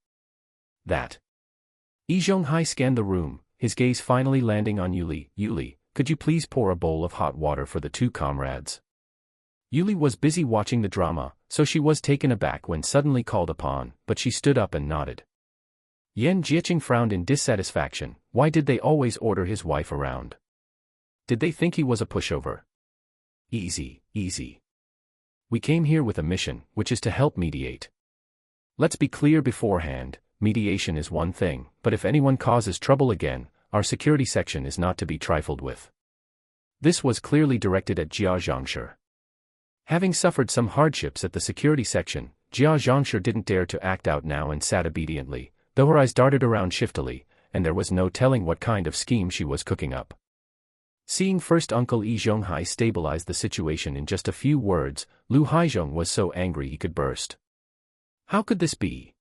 That. Yi Zhonghai scanned the room, his gaze finally landing on Yuli. Yuli, could you please pour a bowl of hot water for the two comrades? Yuli was busy watching the drama, so she was taken aback when suddenly called upon, but she stood up and nodded. Yan Jieqing frowned in dissatisfaction. Why did they always order his wife around? Did they think he was a pushover? Easy. We came here with a mission, which is to help mediate. Let's be clear beforehand, mediation is one thing, but if anyone causes trouble again, our security section is not to be trifled with. This was clearly directed at Jia Zhangshi. Having suffered some hardships at the security section, Jia Zhangshi didn't dare to act out now and sat obediently, though her eyes darted around shiftily, and there was no telling what kind of scheme she was cooking up. Seeing first uncle Yi Zhonghai stabilize the situation in just a few words, Lu Haizhong was so angry he could burst. How could this be?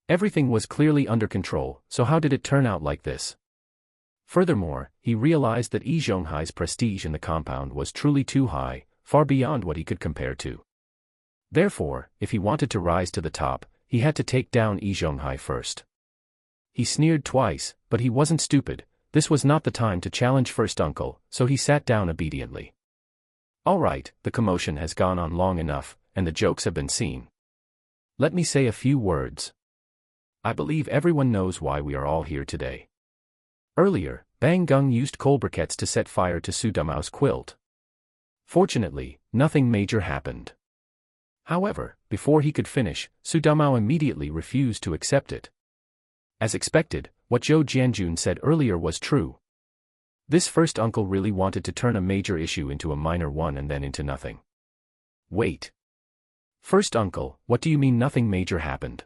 Everything was clearly under control, so how did it turn out like this? Furthermore, he realized that Yi Zhonghai's prestige in the compound was truly too high, far beyond what he could compare to. Therefore, if he wanted to rise to the top, he had to take down Yi Zhonghai first. He sneered twice, but he wasn't stupid. This was not the time to challenge first uncle, so he sat down obediently. All right, the commotion has gone on long enough, and the jokes have been seen. Let me say a few words. I believe everyone knows why we are all here today. Earlier, Bang Gung used coal briquettes to set fire to Su Damao's quilt. Fortunately, nothing major happened. However, before he could finish, Su Damao immediately refused to accept it. As expected, what Zhou Jianjun said earlier was true. This first uncle really wanted to turn a major issue into a minor one and then into nothing. Wait. First uncle, what do you mean nothing major happened?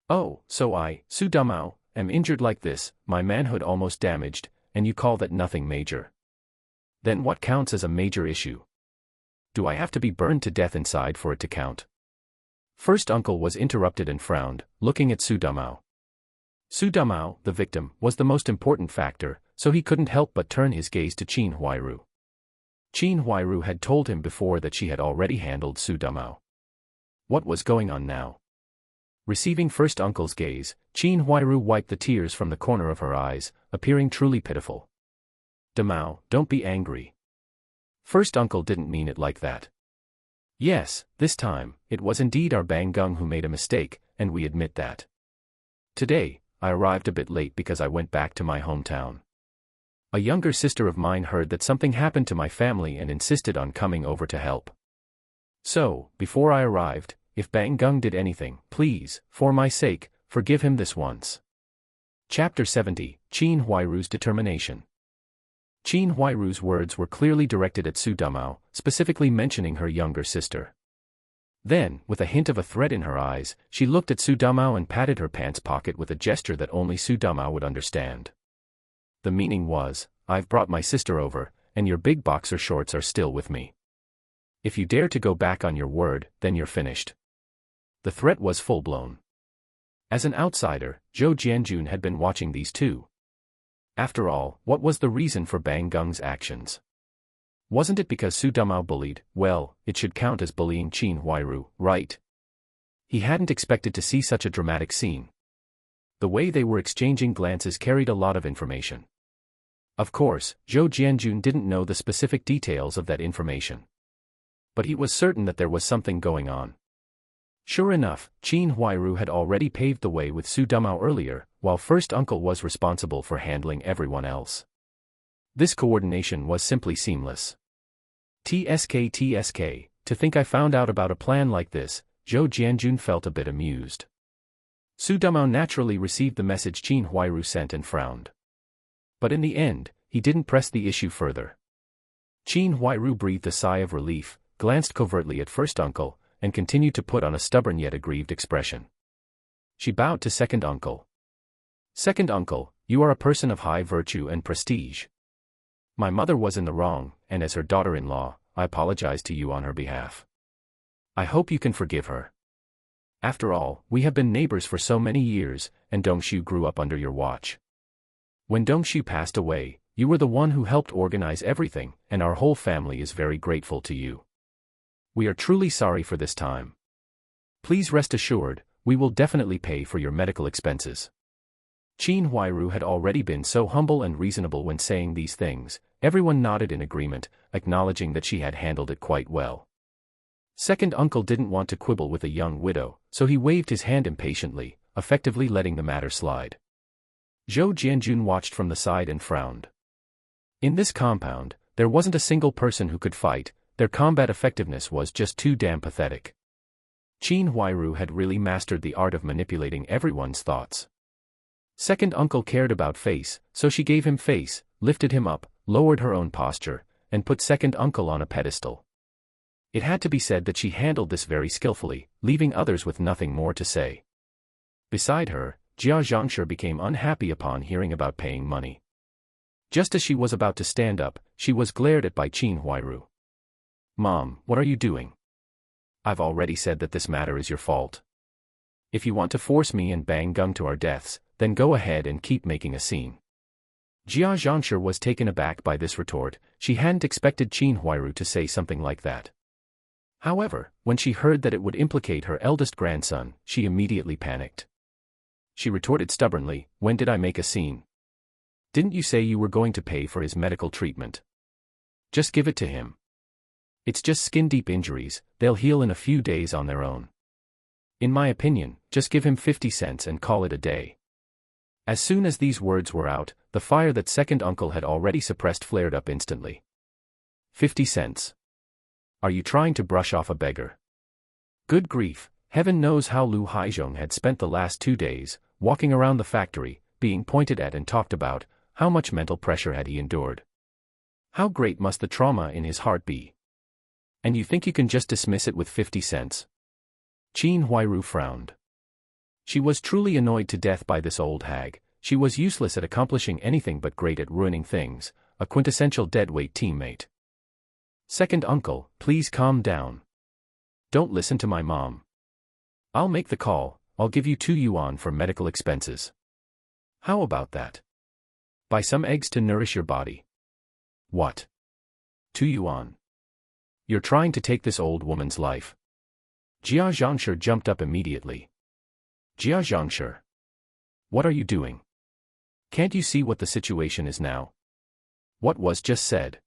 Oh, so I, Su Damao, am injured like this, my manhood almost damaged, and you call that nothing major? Then what counts as a major issue? Do I have to be burned to death inside for it to count? First uncle was interrupted and frowned, looking at Su Damao. Su Damao, the victim, was the most important factor, so he couldn't help but turn his gaze to Qin Huairu. Qin Huairu had told him before that she had already handled Su Damao. What was going on now? Receiving first uncle's gaze, Qin Huairu wiped the tears from the corner of her eyes, appearing truly pitiful. Damao, don't be angry. First uncle didn't mean it like that. Yes, this time, it was indeed our Bang Gung who made a mistake, and we admit that. Today, I arrived a bit late because I went back to my hometown. A younger sister of mine heard that something happened to my family and insisted on coming over to help. So, before I arrived, if Bang Gung did anything, please, for my sake, forgive him this once. Chapter 70, Qin Huairu's Determination. Qin Huairu's words were clearly directed at Su Damao, specifically mentioning her younger sister. Then, with a hint of a threat in her eyes, she looked at Su Damao and patted her pants pocket with a gesture that only Su Damao would understand. The meaning was, I've brought my sister over, and your big boxer shorts are still with me. If you dare to go back on your word, then you're finished. The threat was full-blown. As an outsider, Zhou Jianjun had been watching these two. After all, what was the reason for Bang Gung's actions? Wasn't it because Su Damao bullied? Well, it should count as bullying Qin Huairu, right? He hadn't expected to see such a dramatic scene. The way they were exchanging glances carried a lot of information. Of course, Zhou Jianjun didn't know the specific details of that information. But he was certain that there was something going on. Sure enough, Qin Huairu had already paved the way with Su Damao earlier, while first uncle was responsible for handling everyone else. This coordination was simply seamless. TSK, to think I found out about a plan like this, Zhou Jianjun felt a bit amused. Su Damao naturally received the message Qin Huairu sent and frowned. But in the end, he didn't press the issue further. Qin Huairu breathed a sigh of relief, glanced covertly at first uncle, and continued to put on a stubborn yet aggrieved expression. She bowed to second uncle. Second uncle, you are a person of high virtue and prestige. My mother was in the wrong, and as her daughter-in-law, I apologize to you on her behalf. I hope you can forgive her. After all, we have been neighbors for so many years, and Dongshu grew up under your watch. When Dongshu passed away, you were the one who helped organize everything, and our whole family is very grateful to you. We are truly sorry for this time. Please rest assured, we will definitely pay for your medical expenses. Qin Huairu had already been so humble and reasonable when saying these things, everyone nodded in agreement, acknowledging that she had handled it quite well. Second uncle didn't want to quibble with a young widow, so he waved his hand impatiently, effectively letting the matter slide. Zhou Jianjun watched from the side and frowned. In this compound, there wasn't a single person who could fight, their combat effectiveness was just too damn pathetic. Qin Huairu had really mastered the art of manipulating everyone's thoughts. Second uncle cared about face, so she gave him face, lifted him up, lowered her own posture, and put second uncle on a pedestal. It had to be said that she handled this very skillfully, leaving others with nothing more to say. Beside her, Jia Zhangshi became unhappy upon hearing about paying money. Just as she was about to stand up, she was glared at by Qin Huairu. Mom, what are you doing? I've already said that this matter is your fault. If you want to force me and Bang Gung to our deaths, then go ahead and keep making a scene. Jia Zhangshi was taken aback by this retort, she hadn't expected Qin Huairu to say something like that. However, when she heard that it would implicate her eldest grandson, she immediately panicked. She retorted stubbornly, when did I make a scene? Didn't you say you were going to pay for his medical treatment? Just give it to him. It's just skin-deep injuries, they'll heal in a few days on their own. In my opinion, just give him 50 cents and call it a day. As soon as these words were out, the fire that second uncle had already suppressed flared up instantly. 50 cents. Are you trying to brush off a beggar? Good grief, heaven knows how Lu Haizhong had spent the last 2 days, walking around the factory, being pointed at and talked about. How much mental pressure had he endured? How great must the trauma in his heart be? And you think you can just dismiss it with 50 cents? Qin Huairu frowned. She was truly annoyed to death by this old hag. She was useless at accomplishing anything but great at ruining things, a quintessential deadweight teammate. Second uncle, please calm down. Don't listen to my mom. I'll make the call, I'll give you 2 yuan for medical expenses. How about that? Buy some eggs to nourish your body. What? 2 yuan. You're trying to take this old woman's life. Jia Zhangshi jumped up immediately. Jia Zhangshi. What are you doing? Can't you see what the situation is now? What was just said?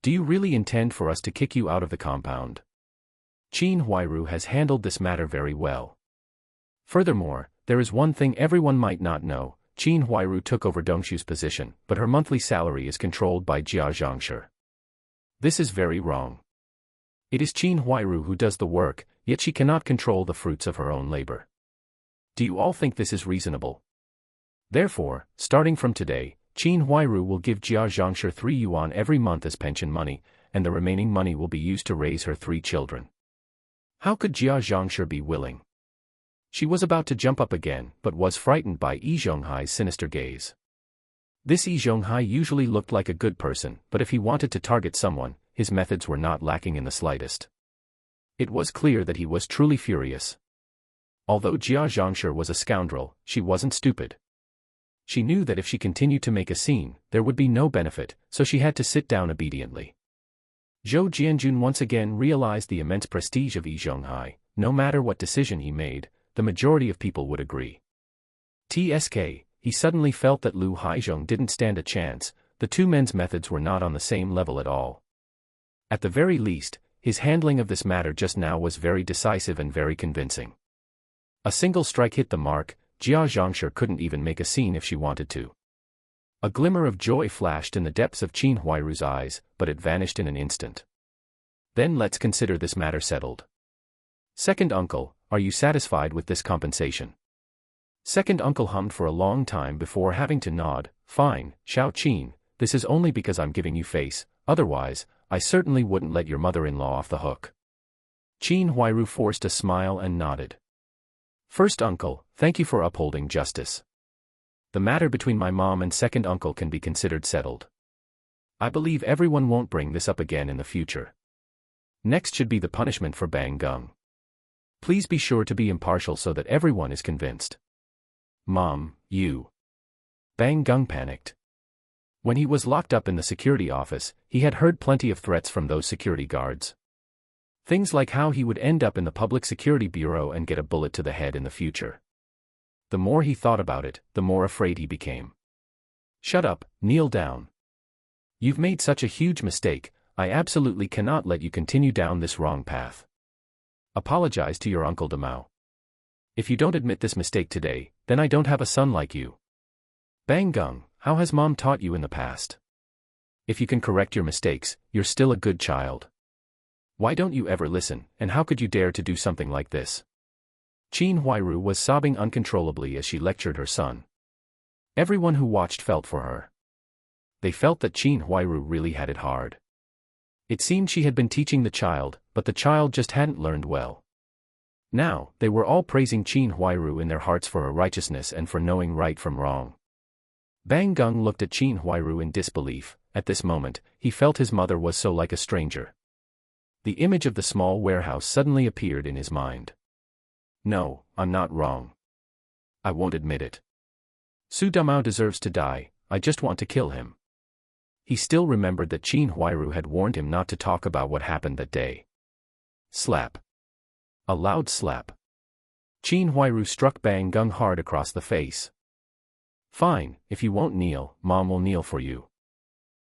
Do you really intend for us to kick you out of the compound? Qin Huairu has handled this matter very well. Furthermore, there is one thing everyone might not know. Qin Huairu took over Dongshu's position, but her monthly salary is controlled by Jia Zhangshi. This is very wrong. It is Qin Huairu who does the work, yet she cannot control the fruits of her own labor. Do you all think this is reasonable? Therefore, starting from today, Qin Huairu will give Jia Zhangshi 3 yuan every month as pension money, and the remaining money will be used to raise her 3 children. How could Jia Zhangshi be willing? She was about to jump up again, but was frightened by Yi Zhonghai's sinister gaze. This Yi Zhonghai usually looked like a good person, but if he wanted to target someone, his methods were not lacking in the slightest. It was clear that he was truly furious. Although Jia Zhangshi was a scoundrel, she wasn't stupid. She knew that if she continued to make a scene, there would be no benefit, so she had to sit down obediently. Zhou Jianjun once again realized the immense prestige of Yi Zhonghai. No matter what decision he made, the majority of people would agree. TSK, he suddenly felt that Lu Haizhong didn't stand a chance. The 2 men's methods were not on the same level at all. At the very least, his handling of this matter just now was very decisive and very convincing. A single strike hit the mark. Jia Zhangshi couldn't even make a scene if she wanted to. A glimmer of joy flashed in the depths of Qin Huairu's eyes, but it vanished in an instant. Then let's consider this matter settled. Second uncle, are you satisfied with this compensation? Second uncle hummed for a long time before having to nod. Fine, Xiao Qin, this is only because I'm giving you face, otherwise, I certainly wouldn't let your mother-in-law off the hook. Qin Huairu forced a smile and nodded. First uncle, thank you for upholding justice. The matter between my mom and second uncle can be considered settled. I believe everyone won't bring this up again in the future. Next should be the punishment for Bang Gung. Please be sure to be impartial so that everyone is convinced. Mom, you. Bang Gung panicked. When he was locked up in the security office, he had heard plenty of threats from those security guards. Things like how he would end up in the Public Security Bureau and get a bullet to the head in the future. The more he thought about it, the more afraid he became. Shut up, kneel down. You've made such a huge mistake, I absolutely cannot let you continue down this wrong path. Apologize to your Uncle Demao. If you don't admit this mistake today, then I don't have a son like you. Bang Gung, how has Mom taught you in the past? If you can correct your mistakes, you're still a good child. Why don't you ever listen, and how could you dare to do something like this? Qin Huairu was sobbing uncontrollably as she lectured her son. Everyone who watched felt for her. They felt that Qin Huairu really had it hard. It seemed she had been teaching the child, but the child just hadn't learned well. Now, they were all praising Qin Huairu in their hearts for her righteousness and for knowing right from wrong. Bang Gung looked at Qin Huairu in disbelief. At this moment, he felt his mother was so like a stranger. The image of the small warehouse suddenly appeared in his mind. No, I'm not wrong. I won't admit it. Su Damao deserves to die, I just want to kill him. He still remembered that Qin Huairu had warned him not to talk about what happened that day. Slap. A loud slap. Qin Huairu struck Bang Gung hard across the face. Fine, if you won't kneel, Mom will kneel for you.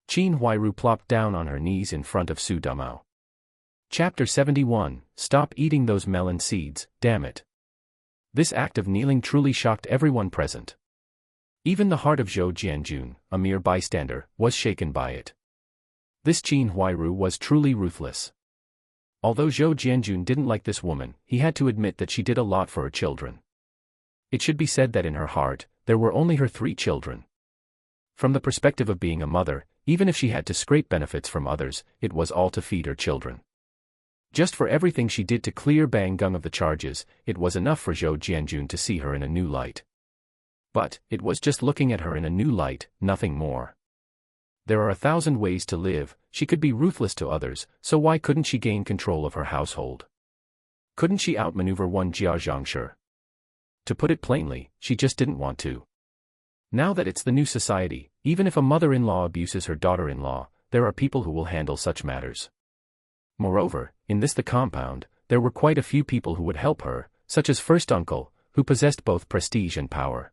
Qin Huairu plopped down on her knees in front of Su Damao. Chapter 71, Stop Eating Those Melon Seeds, Damn It. This act of kneeling truly shocked everyone present. Even the heart of Zhou Jianjun, a mere bystander, was shaken by it. This Qin Huairu was truly ruthless. Although Zhou Jianjun didn't like this woman, he had to admit that she did a lot for her children. It should be said that in her heart, there were only her 3 children. From the perspective of being a mother, even if she had to scrape benefits from others, it was all to feed her children. Just for everything she did to clear Bang Gung of the charges, it was enough for Zhou Jianjun to see her in a new light. But, it was just looking at her in a new light, nothing more. There are 1,000 ways to live. She could be ruthless to others, so why couldn't she gain control of her household? Couldn't she outmaneuver one Jia Zhangshi? To put it plainly, she just didn't want to. Now that it's the new society, even if a mother-in-law abuses her daughter-in-law, there are people who will handle such matters. Moreover, in the compound, there were quite a few people who would help her, such as first uncle, who possessed both prestige and power.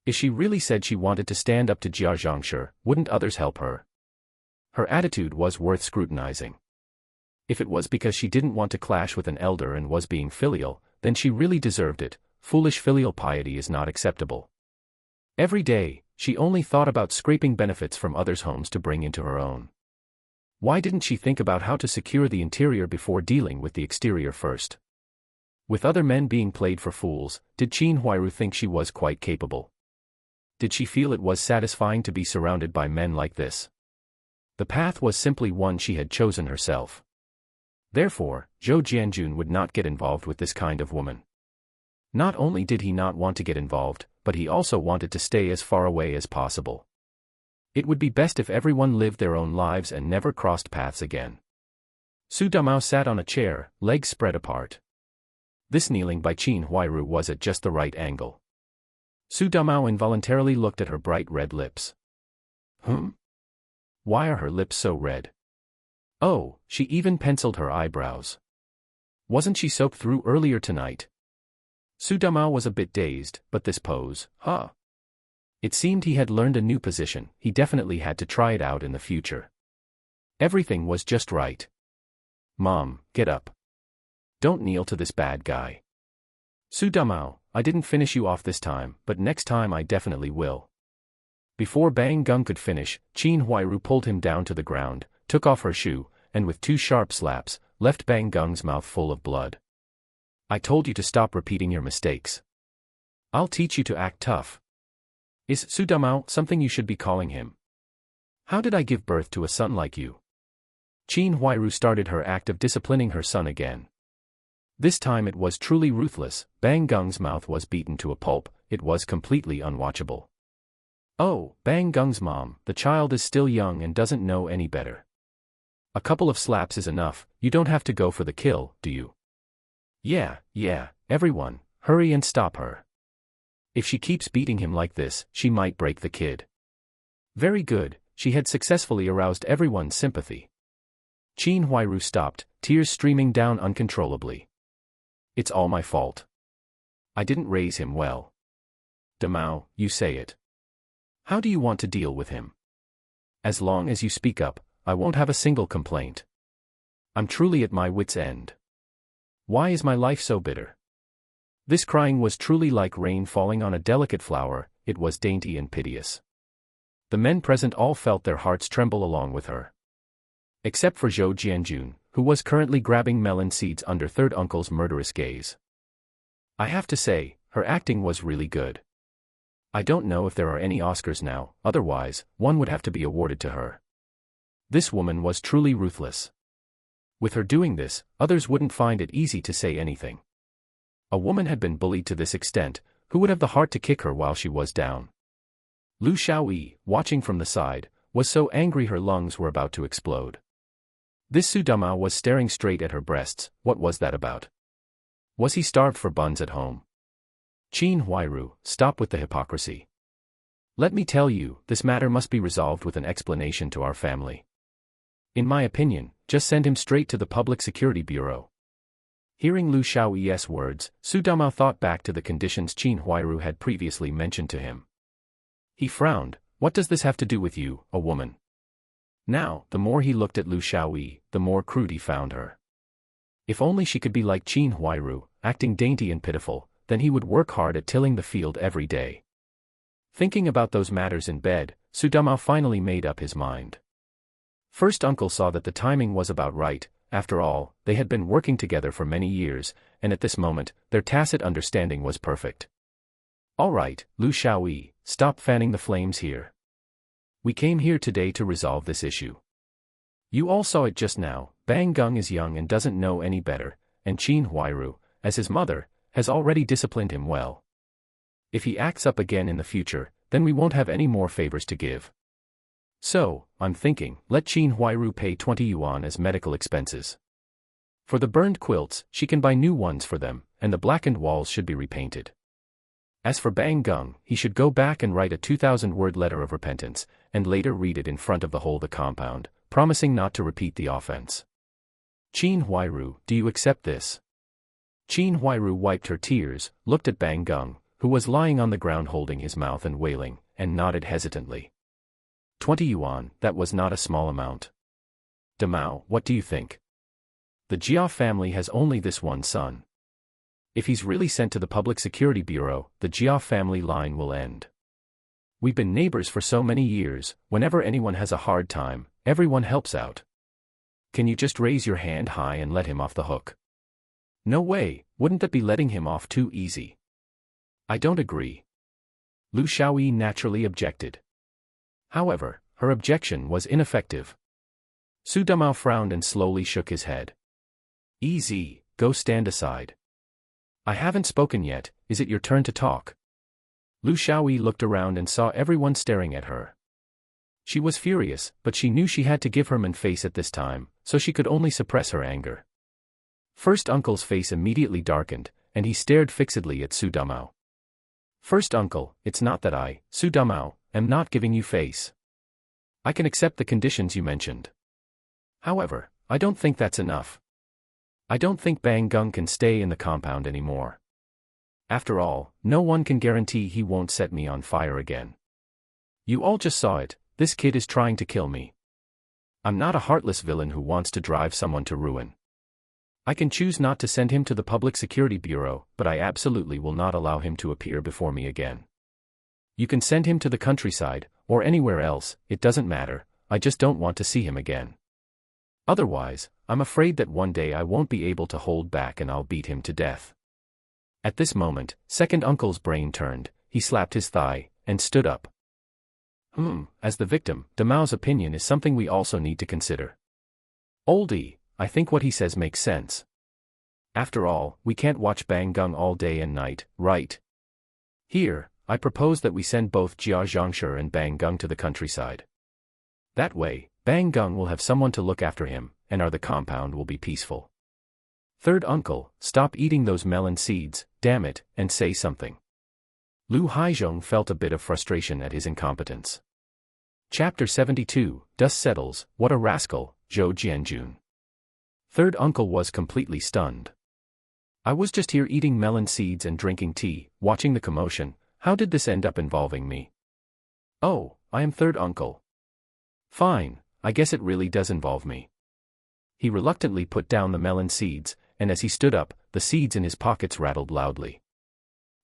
If she really said she wanted to stand up to Jia Zhangshi, wouldn't others help her? Her attitude was worth scrutinizing. If it was because she didn't want to clash with an elder and was being filial, then she really deserved it. Foolish filial piety is not acceptable. Every day, she only thought about scraping benefits from others' homes to bring into her own. Why didn't she think about how to secure the interior before dealing with the exterior first? With other men being played for fools, did Qin Huairu think she was quite capable? Did she feel it was satisfying to be surrounded by men like this? The path was simply one she had chosen herself. Therefore, Zhou Jianjun would not get involved with this kind of woman. Not only did he not want to get involved, but he also wanted to stay as far away as possible. It would be best if everyone lived their own lives and never crossed paths again. Su Damao sat on a chair, legs spread apart. This kneeling by Qin Huairu was at just the right angle. Su Damao involuntarily looked at her bright red lips. Why are her lips so red? Oh, she even penciled her eyebrows. Wasn't she soaked through earlier tonight? Su Damao was a bit dazed, but this pose, It seemed he had learned a new position. He definitely had to try it out in the future. Everything was just right. Mom, get up. Don't kneel to this bad guy. Su Damao, I didn't finish you off this time, but next time I definitely will. Before Bang Gung could finish, Qin Huairu pulled him down to the ground, took off her shoe, and with 2 sharp slaps, left Bang Gung's mouth full of blood. I told you to stop repeating your mistakes. I'll teach you to act tough. Is Su Damao something you should be calling him? How did I give birth to a son like you? Qin Huairu started her act of disciplining her son again. This time it was truly ruthless. Bang Gung's mouth was beaten to a pulp. It was completely unwatchable. Oh, Bang Gung's mom, the child is still young and doesn't know any better. A couple of slaps is enough. You don't have to go for the kill, do you? Yeah, everyone, hurry and stop her. If she keeps beating him like this, she might break the kid. Very good, she had successfully aroused everyone's sympathy. Qin Huairu stopped, tears streaming down uncontrollably. It's all my fault. I didn't raise him well. Damao, you say it. How do you want to deal with him? As long as you speak up, I won't have a single complaint. I'm truly at my wit's end. Why is my life so bitter? This crying was truly like rain falling on a delicate flower. It was dainty and piteous. The men present all felt their hearts tremble along with her. Except for Zhou Jianjun, who was currently grabbing melon seeds under third uncle's murderous gaze. I have to say, her acting was really good. I don't know if there are any Oscars now, otherwise, one would have to be awarded to her. This woman was truly ruthless. With her doing this, others wouldn't find it easy to say anything. A woman had been bullied to this extent, who would have the heart to kick her while she was down? Lu Xiaoyi, watching from the side, was so angry her lungs were about to explode. This Su Damao was staring straight at her breasts. What was that about? Was he starved for buns at home? Qin Huairu, stop with the hypocrisy. Let me tell you, this matter must be resolved with an explanation to our family. In my opinion, just send him straight to the Public Security Bureau. Hearing Lu Xiaoyi's words, Su Damao thought back to the conditions Qin Huairu had previously mentioned to him. He frowned. What does this have to do with you, a woman? Now, the more he looked at Lu Xiaoyi, the more crude he found her. If only she could be like Qin Huairu, acting dainty and pitiful, then he would work hard at tilling the field every day. Thinking about those matters in bed, Su Damao finally made up his mind. First uncle saw that the timing was about right. After all, they had been working together for many years, and at this moment, their tacit understanding was perfect. All right, Lu Xiaoyi, stop fanning the flames here. We came here today to resolve this issue. You all saw it just now. Bang Gung is young and doesn't know any better, and Qin Huairu, as his mother, has already disciplined him well. If he acts up again in the future, then we won't have any more favors to give. So, I'm thinking, let Qin Huairu pay 20 yuan as medical expenses. For the burned quilts, she can buy new ones for them, and the blackened walls should be repainted. As for Bang Gung, he should go back and write a 2,000-word letter of repentance, and later read it in front of the whole the compound, promising not to repeat the offense. Qin Huairu, do you accept this? Qin Huairu wiped her tears, looked at Bang Gung, who was lying on the ground holding his mouth and wailing, and nodded hesitantly. 20 yuan, that was not a small amount. Damao, what do you think? The Jia family has only this one son. If he's really sent to the Public Security Bureau, the Jia family line will end. We've been neighbors for so many years, whenever anyone has a hard time, everyone helps out. Can you just raise your hand high and let him off the hook? No way, wouldn't that be letting him off too easy? I don't agree. Lu Xiaoyi naturally objected. However, her objection was ineffective. Su Damao frowned and slowly shook his head. Easy, go stand aside. I haven't spoken yet, is it your turn to talk? Lu Xiaoyi looked around and saw everyone staring at her. She was furious, but she knew she had to give Herman face at this time, so she could only suppress her anger. First uncle's face immediately darkened, and he stared fixedly at Su Damao. First uncle, it's not that I, Su Damao, am not giving you face. I can accept the conditions you mentioned. However, I don't think that's enough. I don't think Bang Gung can stay in the compound anymore. After all, no one can guarantee he won't set me on fire again. You all just saw it, this kid is trying to kill me. I'm not a heartless villain who wants to drive someone to ruin. I can choose not to send him to the Public Security Bureau, but I absolutely will not allow him to appear before me again. You can send him to the countryside, or anywhere else, it doesn't matter, I just don't want to see him again. Otherwise, I'm afraid that one day I won't be able to hold back and I'll beat him to death. At this moment, second uncle's brain turned, he slapped his thigh, and stood up. As the victim, Damao's opinion is something we also need to consider. Oldie, I think what he says makes sense. After all, we can't watch Bang Gung all day and night, right? Here, I propose that we send both Jia Zhangshi and Bang Gung to the countryside. That way, Bang Gung will have someone to look after him, and the compound will be peaceful. Third uncle, stop eating those melon seeds, damn it, and say something. Lu Haizhong felt a bit of frustration at his incompetence. Chapter 72, Dust Settles, What a Rascal, Zhou Jianjun. Third uncle was completely stunned. I was just here eating melon seeds and drinking tea, watching the commotion, how did this end up involving me? Oh, I am third uncle. Fine, I guess it really does involve me. He reluctantly put down the melon seeds, and as he stood up, the seeds in his pockets rattled loudly.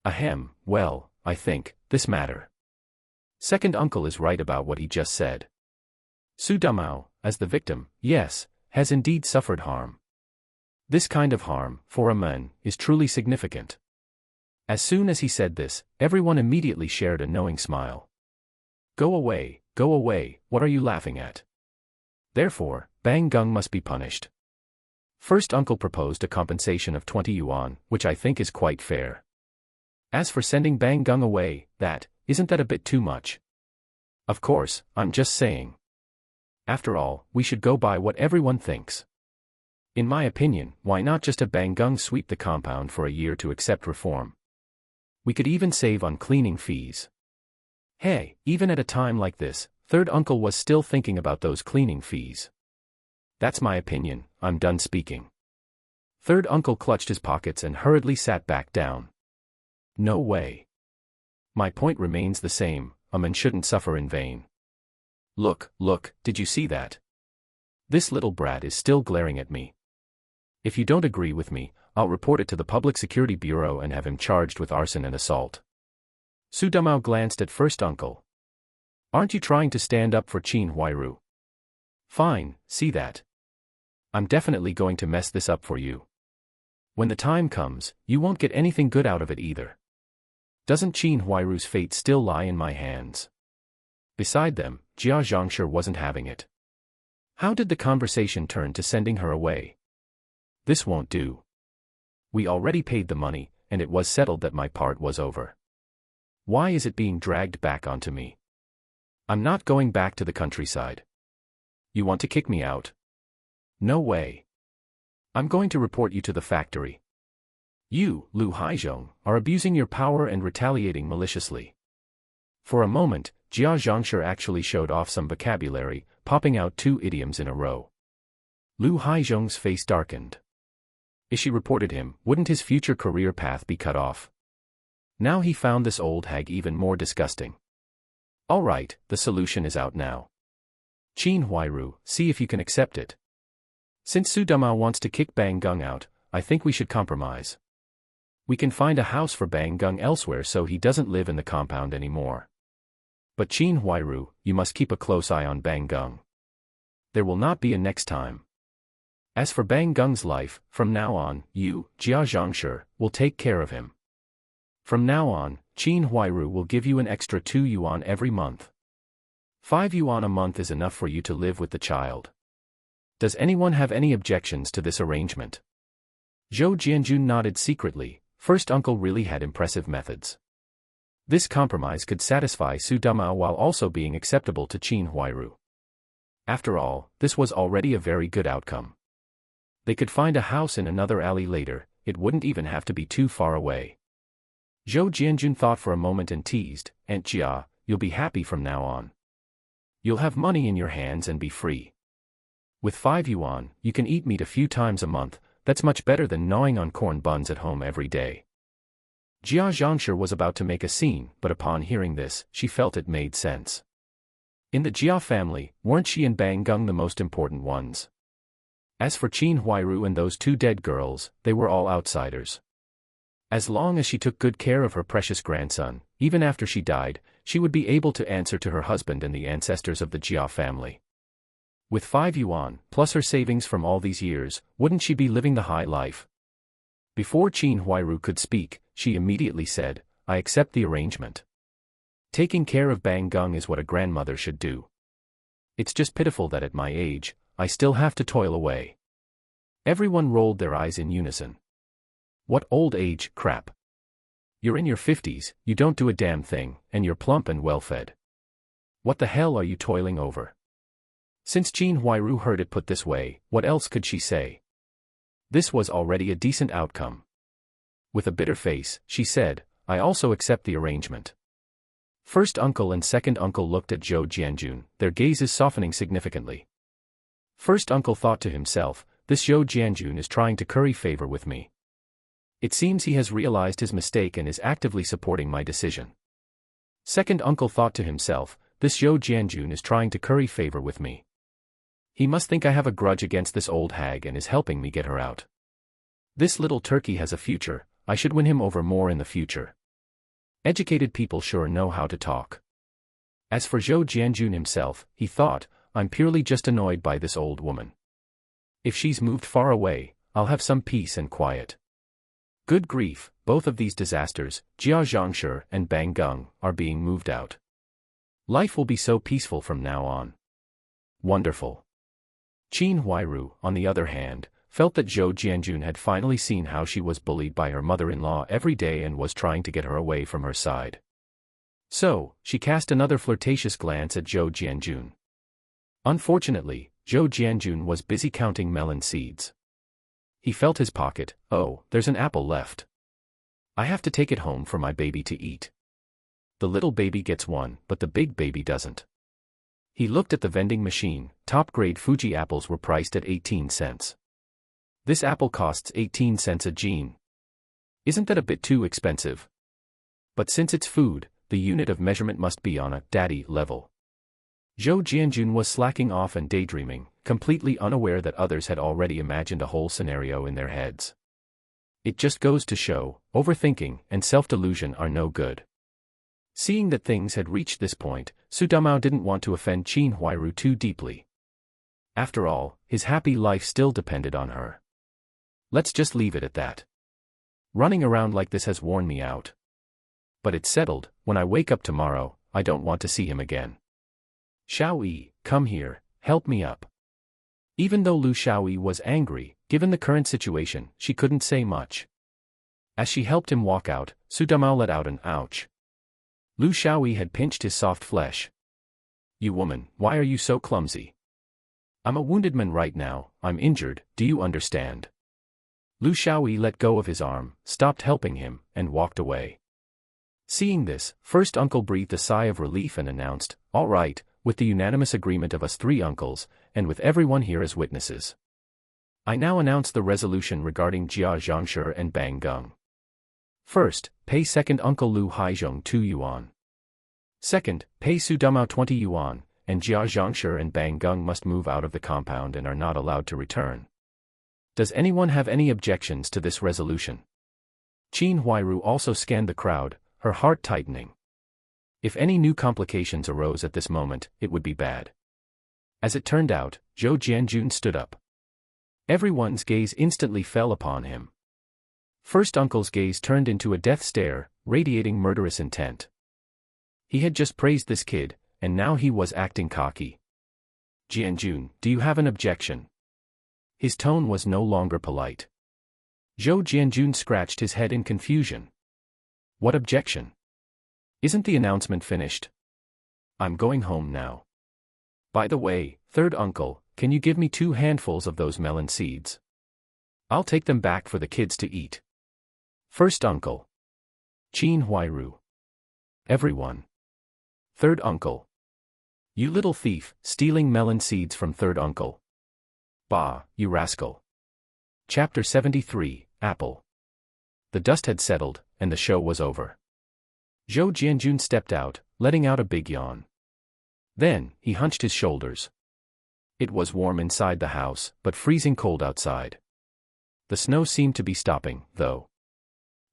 Ahem, well, I think, this matter. Second uncle is right about what he just said. Su Damao, as the victim, yes, has indeed suffered harm. This kind of harm, for a man, is truly significant. As soon as he said this, everyone immediately shared a knowing smile. Go away, what are you laughing at? Therefore, Bang Gung must be punished. First uncle proposed a compensation of 20 yuan, which I think is quite fair. As for sending Bang Gung away, isn't that a bit too much? Of course, I'm just saying. After all, we should go by what everyone thinks. In my opinion, why not just have Bang Gung sweep the compound for a year to accept reform? We could even save on cleaning fees. Hey, even at a time like this, third uncle was still thinking about those cleaning fees. That's my opinion, I'm done speaking. Third uncle clutched his pockets and hurriedly sat back down. No way. My point remains the same, a man shouldn't suffer in vain. Look, did you see that? This little brat is still glaring at me. If you don't agree with me, I'll report it to the Public Security Bureau and have him charged with arson and assault. Su Dumao glanced at first uncle. Aren't you trying to stand up for Qin Huairu? Fine, see that. I'm definitely going to mess this up for you. When the time comes, you won't get anything good out of it either. Doesn't Qin Huairu's fate still lie in my hands? Beside them, Jia Zhangshi wasn't having it. How did the conversation turn to sending her away? This won't do. We already paid the money, and it was settled that my part was over. Why is it being dragged back onto me? I'm not going back to the countryside. You want to kick me out? No way. I'm going to report you to the factory. You, Lu Haizhong, are abusing your power and retaliating maliciously. For a moment, Jia Zhangshi actually showed off some vocabulary, popping out 2 idioms in a row. Lu Haizhong's face darkened. If she reported him, wouldn't his future career path be cut off? Now he found this old hag even more disgusting. All right, the solution is out now. Qin Huairu, see if you can accept it. Since Su Dumao wants to kick Bang Gung out, I think we should compromise. We can find a house for Bang Gung elsewhere so he doesn't live in the compound anymore. But Qin Huairu, you must keep a close eye on Bang Gung. There will not be a next time. As for Bang Gung's life, from now on, you, Jia Zhangshi, will take care of him. From now on, Qin Huairu will give you an extra 2 yuan every month. 5 yuan a month is enough for you to live with the child. Does anyone have any objections to this arrangement? Zhou Jianjun nodded secretly. First uncle really had impressive methods. This compromise could satisfy Su Dumao while also being acceptable to Qin Huairu. After all, this was already a very good outcome. They could find a house in another alley later, it wouldn't even have to be too far away. Zhou Jianjun thought for a moment and teased, Aunt Jia, you'll be happy from now on. You'll have money in your hands and be free. With 5 yuan, you can eat meat a few times a month. That's much better than gnawing on corn buns at home every day. Jia Zhangshi was about to make a scene, but upon hearing this, she felt it made sense. In the Jia family, weren't she and Bang Gung the most important ones? As for Qin Huairu and those 2 dead girls, they were all outsiders. As long as she took good care of her precious grandson, even after she died, she would be able to answer to her husband and the ancestors of the Jia family. With 5 yuan, plus her savings from all these years, wouldn't she be living the high life? Before Qin Huairu could speak, she immediately said, I accept the arrangement. Taking care of Bang Gung is what a grandmother should do. It's just pitiful that at my age, I still have to toil away. Everyone rolled their eyes in unison. What old age crap. You're in your 50s, you don't do a damn thing, and you're plump and well-fed. What the hell are you toiling over? Since Qin Huairu heard it put this way, what else could she say? This was already a decent outcome. With a bitter face, she said, I also accept the arrangement. First uncle and second uncle looked at Zhou Jianjun, their gazes softening significantly. First uncle thought to himself, this Zhou Jianjun is trying to curry favor with me. It seems he has realized his mistake and is actively supporting my decision. Second uncle thought to himself, this Zhou Jianjun is trying to curry favor with me. He must think I have a grudge against this old hag and is helping me get her out. This little turkey has a future, I should win him over more in the future. Educated people sure know how to talk. As for Zhou Jianjun himself, he thought, I'm purely just annoyed by this old woman. If she's moved far away, I'll have some peace and quiet. Good grief, both of these disasters, Jia Zhangshi and Bang Gung, are being moved out. Life will be so peaceful from now on. Wonderful. Qin Huairu, on the other hand, felt that Zhou Jianjun had finally seen how she was bullied by her mother-in-law every day and was trying to get her away from her side. So, she cast another flirtatious glance at Zhou Jianjun. Unfortunately, Zhou Jianjun was busy counting melon seeds. He felt his pocket, oh, there's an apple left. I have to take it home for my baby to eat. The little baby gets one, but the big baby doesn't. He looked at the vending machine, top-grade Fuji apples were priced at 18 cents. This apple costs 18 cents a gene. Isn't that a bit too expensive? But since it's food, the unit of measurement must be on a daddy level. Zhou Jianjun was slacking off and daydreaming, completely unaware that others had already imagined a whole scenario in their heads. It just goes to show, overthinking and self-delusion are no good. Seeing that things had reached this point, Su Damao didn't want to offend Qin Huairu too deeply. After all, his happy life still depended on her. Let's just leave it at that. Running around like this has worn me out. But it's settled, when I wake up tomorrow, I don't want to see him again. Xiaoyi, come here, help me up. Even though Lu Xiaoyi was angry, given the current situation, she couldn't say much. As she helped him walk out, Su Damao let out an ouch. Lu Xiaoyi had pinched his soft flesh. You woman, why are you so clumsy? I'm a wounded man right now, I'm injured, do you understand? Lu Xiaoyi let go of his arm, stopped helping him, and walked away. Seeing this, first uncle breathed a sigh of relief and announced, all right, with the unanimous agreement of us three uncles, and with everyone here as witnesses. I now announce the resolution regarding Jia Zhangshi and Bang Gung. First, pay second uncle Lu Haizhong 2 yuan. Second, pay Su Damao 20 yuan, and Jia Zhangshi and Bang Gung must move out of the compound and are not allowed to return. Does anyone have any objections to this resolution? Qin Huairu also scanned the crowd, her heart tightening. If any new complications arose at this moment, it would be bad. As it turned out, Zhou Jianjun stood up. Everyone's gaze instantly fell upon him. First uncle's gaze turned into a death stare, radiating murderous intent. He had just praised this kid, and now he was acting cocky. Jianjun, do you have an objection? His tone was no longer polite. Zhou Jianjun scratched his head in confusion. What objection? Isn't the announcement finished? I'm going home now. By the way, third uncle, can you give me 2 handfuls of those melon seeds? I'll take them back for the kids to eat. First uncle. Qin Huairu. Everyone. Third uncle. You little thief, stealing melon seeds from third uncle. Bah, you rascal. Chapter 73, Apple. The dust had settled, and the show was over. Zhou Jianjun stepped out, letting out a big yawn. Then, he hunched his shoulders. It was warm inside the house, but freezing cold outside. The snow seemed to be stopping, though.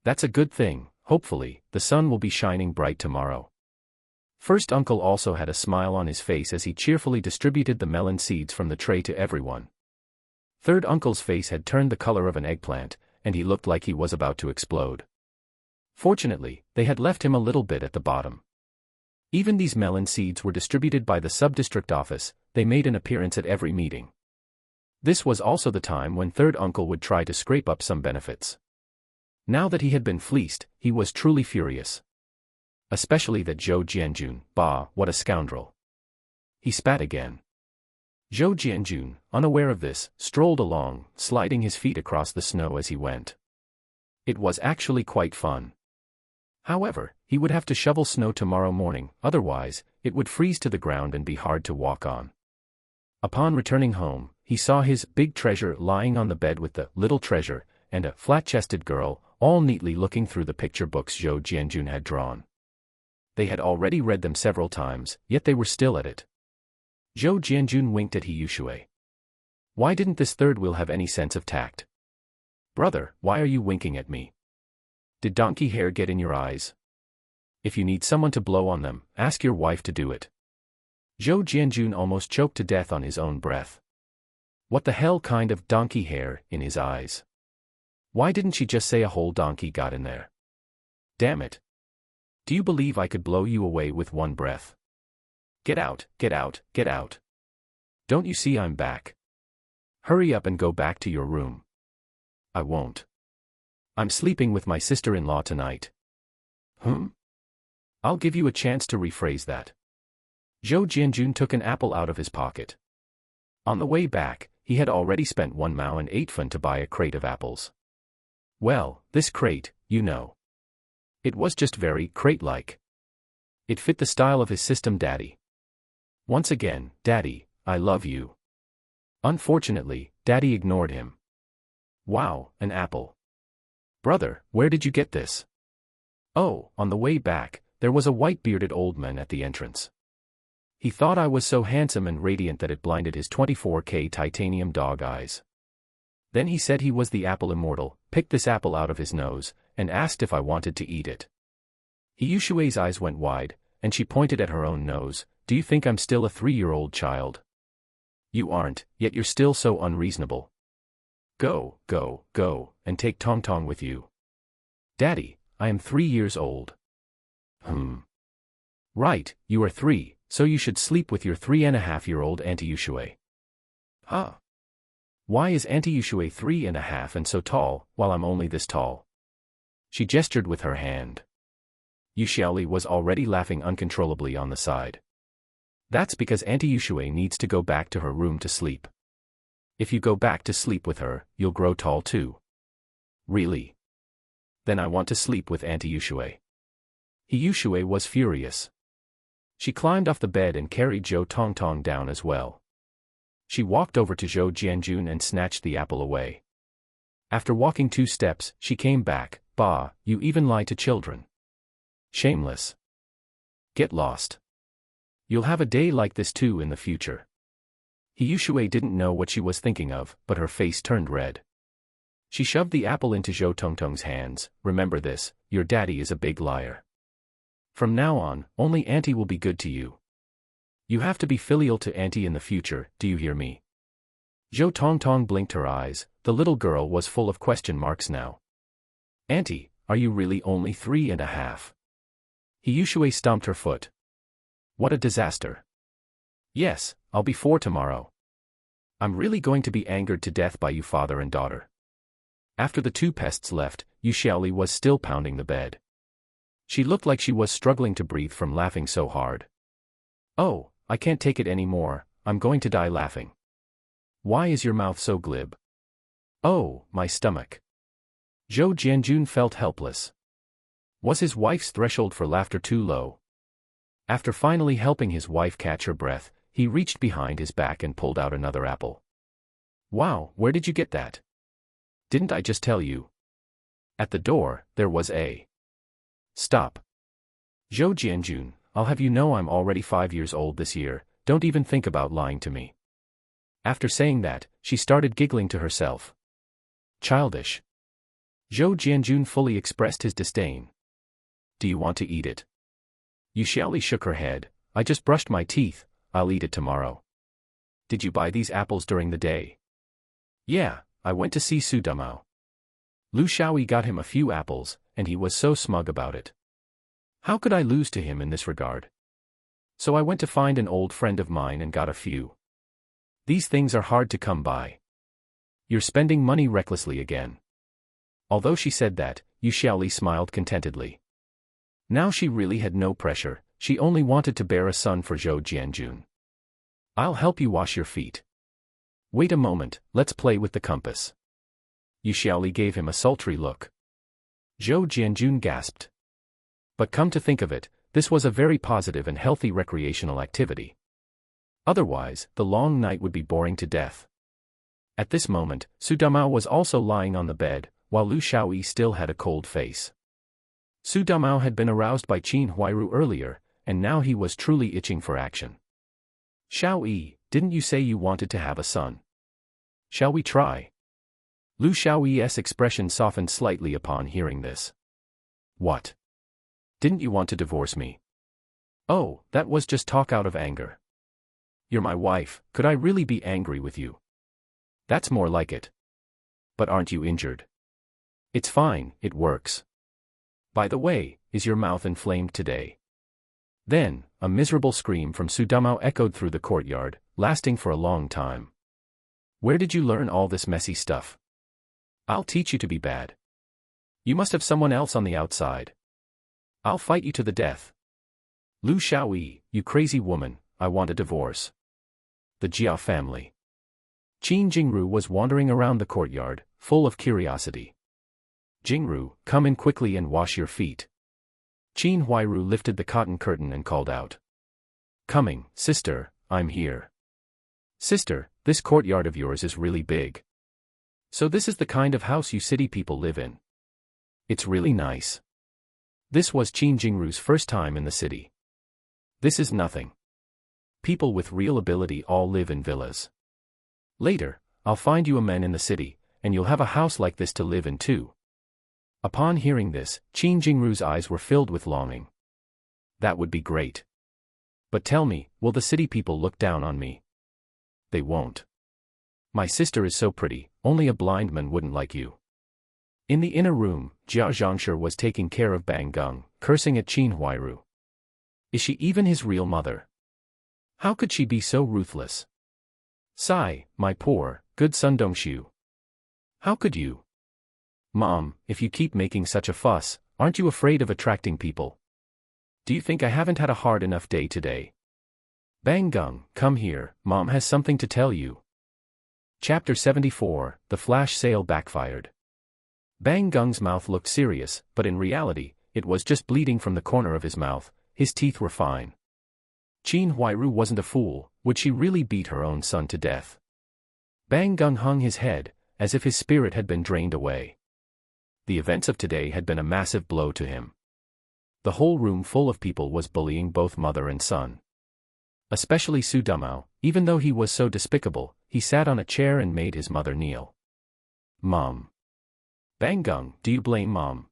That's a good thing, hopefully, the sun will be shining bright tomorrow. First uncle also had a smile on his face as he cheerfully distributed the melon seeds from the tray to everyone. Third uncle's face had turned the color of an eggplant, and he looked like he was about to explode. Fortunately, they had left him a little bit at the bottom. Even these melon seeds were distributed by the sub-district office, they made an appearance at every meeting. This was also the time when third uncle would try to scrape up some benefits. Now that he had been fleeced, he was truly furious. Especially that Zhou Jianjun, bah, what a scoundrel. He spat again. Zhou Jianjun, unaware of this, strolled along, sliding his feet across the snow as he went. It was actually quite fun. However, he would have to shovel snow tomorrow morning, otherwise, it would freeze to the ground and be hard to walk on. Upon returning home, he saw his big treasure lying on the bed with the little treasure, and a flat-chested girl, all neatly looking through the picture books Zhou Jianjun had drawn. They had already read them several times, yet they were still at it. Zhou Jianjun winked at He Yushui. Why didn't this third wheel have any sense of tact? Brother, why are you winking at me? Did donkey hair get in your eyes? If you need someone to blow on them, ask your wife to do it. Zhou Jianjun almost choked to death on his own breath. What the hell kind of donkey hair in his eyes? Why didn't she just say a whole donkey got in there? Damn it. Do you believe I could blow you away with one breath? Get out, get out, get out. Don't you see I'm back? Hurry up and go back to your room. I won't. I'm sleeping with my sister-in-law tonight. I'll give you a chance to rephrase that. Zhou Jianjun took an apple out of his pocket. On the way back, he had already spent 1 mao and 8 fun to buy a crate of apples. Well, this crate, you know. It was just very crate-like. It fit the style of his system daddy. Once again, Daddy, I love you. Unfortunately, Daddy ignored him. Wow, an apple. Brother, where did you get this? Oh, on the way back, there was a white-bearded old man at the entrance. He thought I was so handsome and radiant that it blinded his 24K titanium dog eyes. Then he said he was the apple immortal, picked this apple out of his nose, and asked if I wanted to eat it. Hiyushui's eyes went wide, and she pointed at her own nose. Do you think I'm still a 3-year-old child? You aren't, yet you're still so unreasonable. Go, go, go, and take Tong Tong with you. Daddy, I am 3 years old. Right, you are 3, so you should sleep with your 3.5-year-old Auntie Yushui. Huh? Why is Auntie Yushui 3.5 and so tall, while I'm only this tall? She gestured with her hand. Yu Xiaoli was already laughing uncontrollably on the side. That's because Auntie Yushui needs to go back to her room to sleep. If you go back to sleep with her, you'll grow tall too. Really? Then I want to sleep with Auntie Yushui. Hiyushui was furious. She climbed off the bed and carried Zhou Tongtong down as well. She walked over to Zhou Jianjun and snatched the apple away. After walking 2 steps, she came back. Bah, you even lie to children. Shameless. Get lost. You'll have a day like this too in the future. Hiyushui didn't know what she was thinking of, but her face turned red. She shoved the apple into Zhou Tongtong's hands. Remember this, your daddy is a big liar. From now on, only Auntie will be good to you. You have to be filial to Auntie in the future, do you hear me? Zhou Tongtong blinked her eyes. The little girl was full of question marks now. Auntie, are you really only 3.5? Hiyushui stomped her foot. What a disaster. Yes, I'll be 4 tomorrow. I'm really going to be angered to death by you father and daughter. After the 2 pests left, Yu Xiaoli was still pounding the bed. She looked like she was struggling to breathe from laughing so hard. Oh, I can't take it anymore, I'm going to die laughing. Why is your mouth so glib? Oh, my stomach. Zhou Jianjun felt helpless. Was his wife's threshold for laughter too low? After finally helping his wife catch her breath, he reached behind his back and pulled out another apple. Wow, where did you get that? Didn't I just tell you? At the door, there was a... Stop. Zhou Jianjun, I'll have you know I'm already 5 years old this year, don't even think about lying to me. After saying that, she started giggling to herself. Childish. Zhou Jianjun fully expressed his disdain. Do you want to eat it? Yu Xiaoli shook her head. I just brushed my teeth, I'll eat it tomorrow. Did you buy these apples during the day? Yeah, I went to see Su Dumao. Lu Xiaoyi got him a few apples, and he was so smug about it. How could I lose to him in this regard? So I went to find an old friend of mine and got a few. These things are hard to come by. You're spending money recklessly again. Although she said that, Yu Xiaoli smiled contentedly. Now she really had no pressure, she only wanted to bear a son for Zhou Jianjun. I'll help you wash your feet. Wait a moment, let's play with the compass. Yu Xiaoli gave him a sultry look. Zhou Jianjun gasped. But come to think of it, this was a very positive and healthy recreational activity. Otherwise, the long night would be boring to death. At this moment, Su Dumao was also lying on the bed, while Lu Xiaoyi still had a cold face. Su Dumao had been aroused by Qin Huairu earlier, and now he was truly itching for action. Xiaoyi, didn't you say you wanted to have a son? Shall we try? Lu Xiaoyi's expression softened slightly upon hearing this. What? Didn't you want to divorce me? Oh, that was just talk out of anger. You're my wife, could I really be angry with you? That's more like it. But aren't you injured? It's fine, it works. By the way, is your mouth inflamed today? Then, a miserable scream from Su Dumao echoed through the courtyard, lasting for a long time. Where did you learn all this messy stuff? I'll teach you to be bad. You must have someone else on the outside. I'll fight you to the death. Lu Xiaoyi, you crazy woman, I want a divorce. The Jia family. Qin Jingru was wandering around the courtyard, full of curiosity. Jingru, come in quickly and wash your feet. Qin Huairu lifted the cotton curtain and called out. Coming, sister, I'm here. Sister, this courtyard of yours is really big. So this is the kind of house you city people live in. It's really nice. This was Qin Jingru's first time in the city. This is nothing. People with real ability all live in villas. Later, I'll find you a man in the city, and you'll have a house like this to live in too. Upon hearing this, Qin Jingru's eyes were filled with longing. That would be great. But tell me, will the city people look down on me? They won't. My sister is so pretty, only a blind man wouldn't like you. In the inner room, Jia Zhangshi was taking care of Bang Gung, cursing at Qin Huairu. Is she even his real mother? How could she be so ruthless? Sigh, my poor, good son Dongshu. How could you? Mom, if you keep making such a fuss, aren't you afraid of attracting people? Do you think I haven't had a hard enough day today? Bang Gung, come here, Mom has something to tell you. Chapter 74, The Flash Sale Backfired. Bang Gung's mouth looked serious, but in reality, it was just bleeding from the corner of his mouth. His teeth were fine. Qin Huairu wasn't a fool. Would she really beat her own son to death? Bang Gung hung his head, as if his spirit had been drained away. The events of today had been a massive blow to him. The whole room full of people was bullying both mother and son. Especially Su Dumao, even though he was so despicable, he sat on a chair and made his mother kneel. Mom. Bang Gung, do you blame Mom?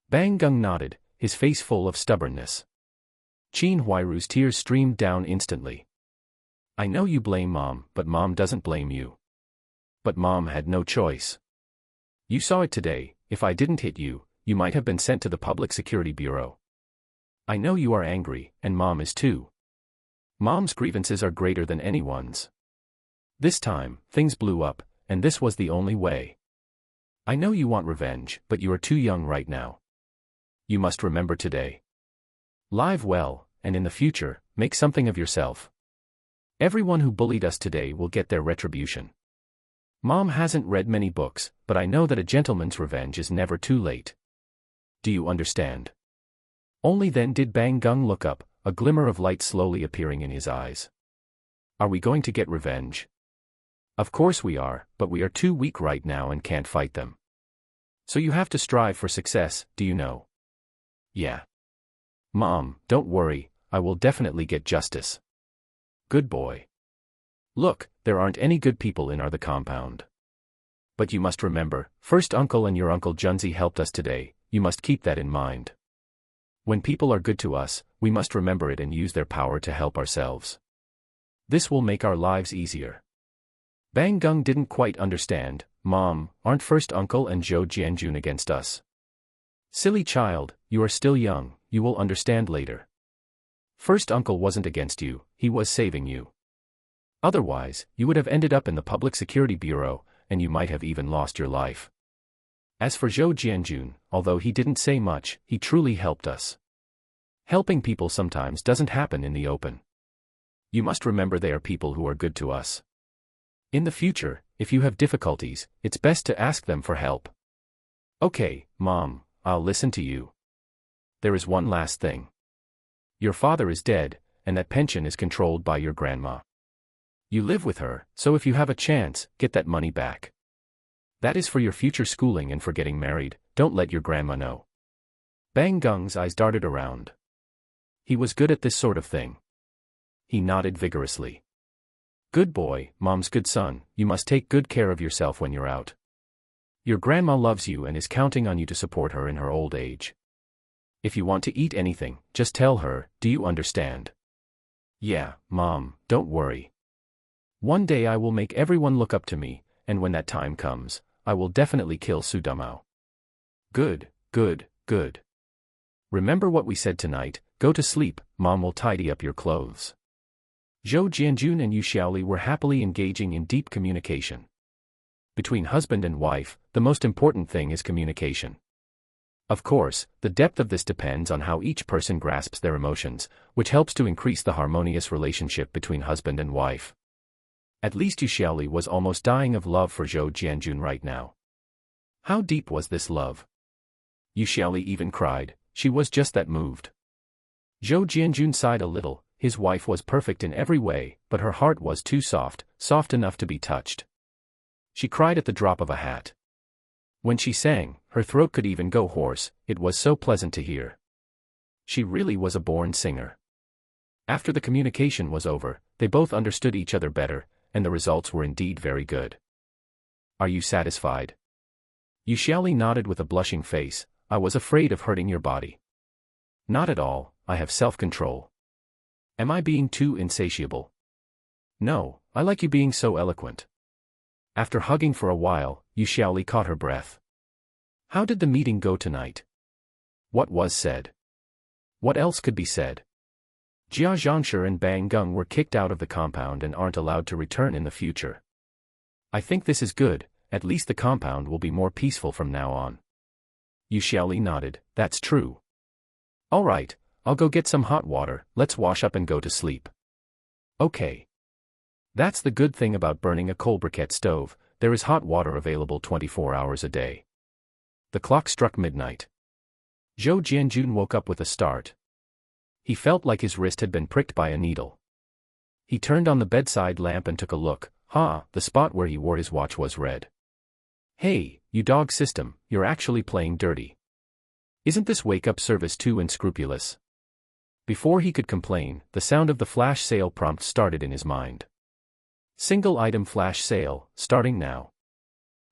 Bang Gung nodded, his face full of stubbornness. Qin Huairu's tears streamed down instantly. I know you blame Mom, but Mom doesn't blame you. But Mom had no choice. You saw it today. If I didn't hit you, you might have been sent to the Public Security Bureau. I know you are angry, and Mom is too. Mom's grievances are greater than anyone's. This time, things blew up, and this was the only way. I know you want revenge, but you are too young right now. You must remember today. Live well, and in the future, make something of yourself. Everyone who bullied us today will get their retribution. Mom hasn't read many books, but I know that a gentleman's revenge is never too late. Do you understand? Only then did Bang Gung look up, a glimmer of light slowly appearing in his eyes. Are we going to get revenge? Of course we are, but we are too weak right now and can't fight them. So you have to strive for success, do you know? Yeah. Mom, don't worry, I will definitely get justice. Good boy. Look, there aren't any good people in the compound. But you must remember, first uncle and your uncle Junzi helped us today, you must keep that in mind. When people are good to us, we must remember it and use their power to help ourselves. This will make our lives easier. Bang Gung didn't quite understand. Mom, aren't first uncle and Zhou Jianjun against us? Silly child, you are still young, you will understand later. First uncle wasn't against you, he was saving you. Otherwise, you would have ended up in the Public Security Bureau, and you might have even lost your life. As for Zhou Jianjun, although he didn't say much, he truly helped us. Helping people sometimes doesn't happen in the open. You must remember they are people who are good to us. In the future, if you have difficulties, it's best to ask them for help. Okay, Mom, I'll listen to you. There is one last thing. Your father is dead, and that pension is controlled by your grandma. You live with her, so if you have a chance, get that money back. That is for your future schooling and for getting married, don't let your grandma know. Bang Gung's eyes darted around. He was good at this sort of thing. He nodded vigorously. Good boy, Mom's good son, you must take good care of yourself when you're out. Your grandma loves you and is counting on you to support her in her old age. If you want to eat anything, just tell her, do you understand? Yeah, Mom, don't worry. One day I will make everyone look up to me, and when that time comes, I will definitely kill Su Dumao. Good, good, good. Remember what we said tonight, go to sleep, Mom will tidy up your clothes. Zhou Jianjun and Yu Xiaoli were happily engaging in deep communication. Between husband and wife, the most important thing is communication. Of course, the depth of this depends on how each person grasps their emotions, which helps to increase the harmonious relationship between husband and wife. At least Yu Xiaoli was almost dying of love for Zhou Jianjun right now. How deep was this love? Yu Xiaoli even cried, she was just that moved. Zhou Jianjun sighed a little, his wife was perfect in every way, but her heart was too soft, soft enough to be touched. She cried at the drop of a hat. When she sang, her throat could even go hoarse, it was so pleasant to hear. She really was a born singer. After the communication was over, they both understood each other better, and the results were indeed very good. Are you satisfied? Yu Xiaoli nodded with a blushing face. I was afraid of hurting your body. Not at all, I have self-control. Am I being too insatiable? No, I like you being so eloquent. After hugging for a while, Yu Xiaoli caught her breath. How did the meeting go tonight? What was said? What else could be said? Jia Zhangshi and Bang Gung were kicked out of the compound and aren't allowed to return in the future. I think this is good, at least the compound will be more peaceful from now on. Yu Xiaoli nodded, that's true. All right, I'll go get some hot water, let's wash up and go to sleep. Okay. That's the good thing about burning a coal briquette stove, there is hot water available 24 hours a day. The clock struck midnight. Zhou Jianjun woke up with a start. He felt like his wrist had been pricked by a needle. He turned on the bedside lamp and took a look. The spot where he wore his watch was red. Hey, you dog system, you're actually playing dirty. Isn't this wake-up service too unscrupulous? Before he could complain, the sound of the flash sale prompt started in his mind. Single item flash sale, starting now.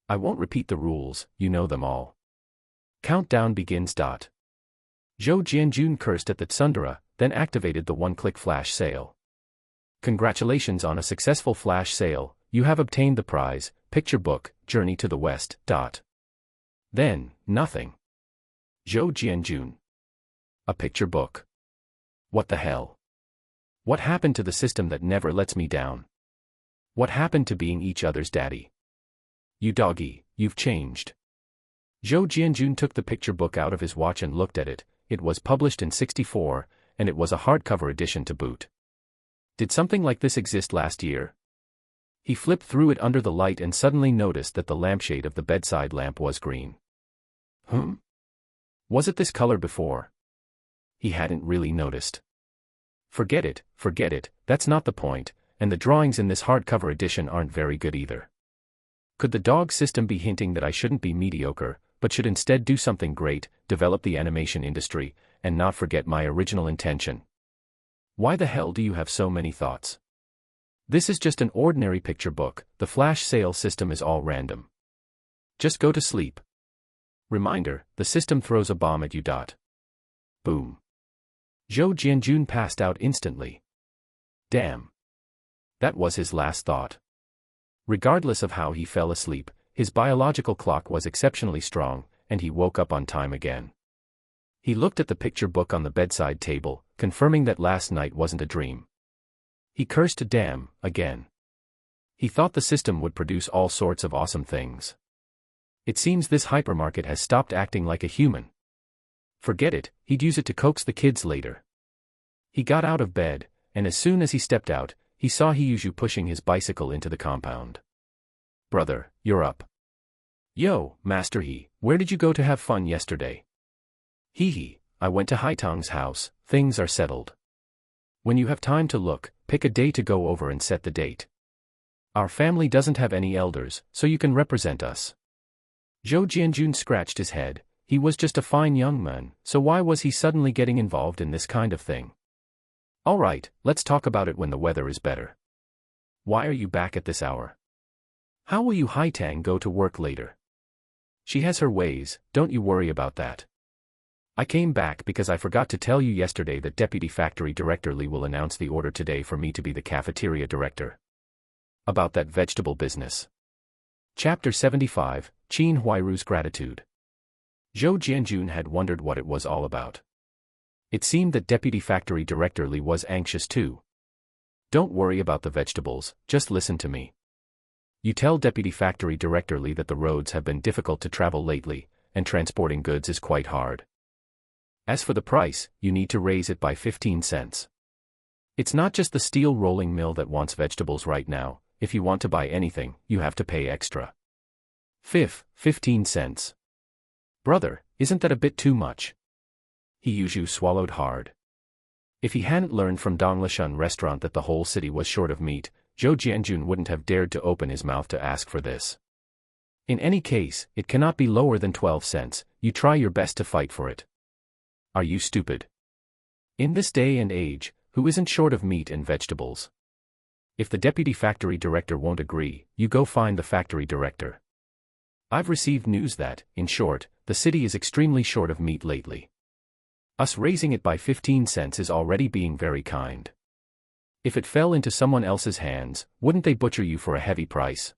I won't repeat the rules, you know them all. Countdown begins. Zhou Jianjun cursed at the tsundere, then activated the one-click flash sale. Congratulations on a successful flash sale, you have obtained the prize, picture book, Journey to the West. Then, nothing. Zhou Jianjun. A picture book. What the hell? What happened to the system that never lets me down? What happened to being each other's daddy? You doggy, you've changed. Zhou Jianjun took the picture book out of his watch and looked at it. It was published in '64, and it was a hardcover edition to boot. Did something like this exist last year? He flipped through it under the light and suddenly noticed that the lampshade of the bedside lamp was green. Was it this color before? He hadn't really noticed. Forget it, that's not the point, and the drawings in this hardcover edition aren't very good either. Could the dog system be hinting that I shouldn't be mediocre, but should instead do something great, develop the animation industry, and not forget my original intention? Why the hell do you have so many thoughts? This is just an ordinary picture book, the flash sale system is all random. Just go to sleep. Reminder, the system throws a bomb at you. Boom. Zhou Jianjun passed out instantly. Damn. That was his last thought. Regardless of how he fell asleep, his biological clock was exceptionally strong, and he woke up on time again. He looked at the picture book on the bedside table, confirming that last night wasn't a dream. He cursed damn again. He thought the system would produce all sorts of awesome things. It seems this hypermarket has stopped acting like a human. Forget it, he'd use it to coax the kids later. He got out of bed, and as soon as he stepped out, he saw Siheyuan pushing his bicycle into the compound. Brother, you're up. Yo, Master He, where did you go to have fun yesterday? He, I went to Haitang's house, things are settled. When you have time to look, pick a day to go over and set the date. Our family doesn't have any elders, so you can represent us. Zhou Jianjun scratched his head. He was just a fine young man, so why was he suddenly getting involved in this kind of thing? All right, let's talk about it when the weather is better. Why are you back at this hour? How will you Haitang go to work later? She has her ways, don't you worry about that. I came back because I forgot to tell you yesterday that Deputy Factory Director Li will announce the order today for me to be the cafeteria director. About that vegetable business. Chapter 75, Qin Huairu's Gratitude. Zhou Jianjun had wondered what it was all about. It seemed that Deputy Factory Director Li was anxious too. Don't worry about the vegetables, just listen to me. You tell Deputy Factory Director Li that the roads have been difficult to travel lately, and transporting goods is quite hard. As for the price, you need to raise it by 15 cents. It's not just the steel rolling mill that wants vegetables right now. If you want to buy anything, you have to pay extra. 15 cents. Brother, isn't that a bit too much? Siheyuan swallowed hard. If he hadn't learned from Dong Lishun restaurant that the whole city was short of meat, Zhou Jianjun wouldn't have dared to open his mouth to ask for this. In any case, it cannot be lower than 12 cents, you try your best to fight for it. Are you stupid? In this day and age, who isn't short of meat and vegetables. If the deputy factory director won't agree, you go find the factory director. I've received news that, in short, the city is extremely short of meat lately. Us raising it by 15 cents is already being very kind. If it fell into someone else's hands, wouldn't they butcher you for a heavy price?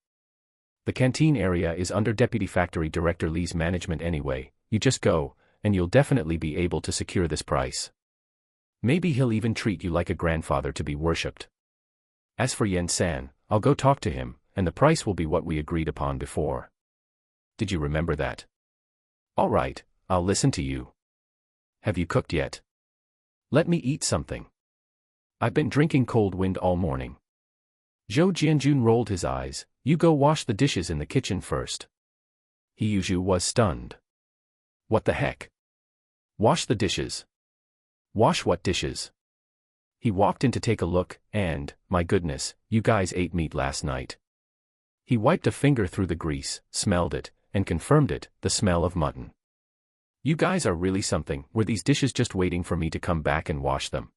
The canteen area is under Deputy Factory Director Lee's management anyway, you just go, and you'll definitely be able to secure this price. Maybe he'll even treat you like a grandfather to be worshipped. As for Yen-san, I'll go talk to him, and the price will be what we agreed upon before. Did you remember that? All right, I'll listen to you. Have you cooked yet? Let me eat something. I've been drinking cold wind all morning. Zhou Jianjun rolled his eyes. You go wash the dishes in the kitchen first. Siheyuan was stunned. What the heck? Wash the dishes? Wash what dishes? He walked in to take a look, and, my goodness, you guys ate meat last night. He wiped a finger through the grease, smelled it, and confirmed it, the smell of mutton. You guys are really something. Were these dishes just waiting for me to come back and wash them?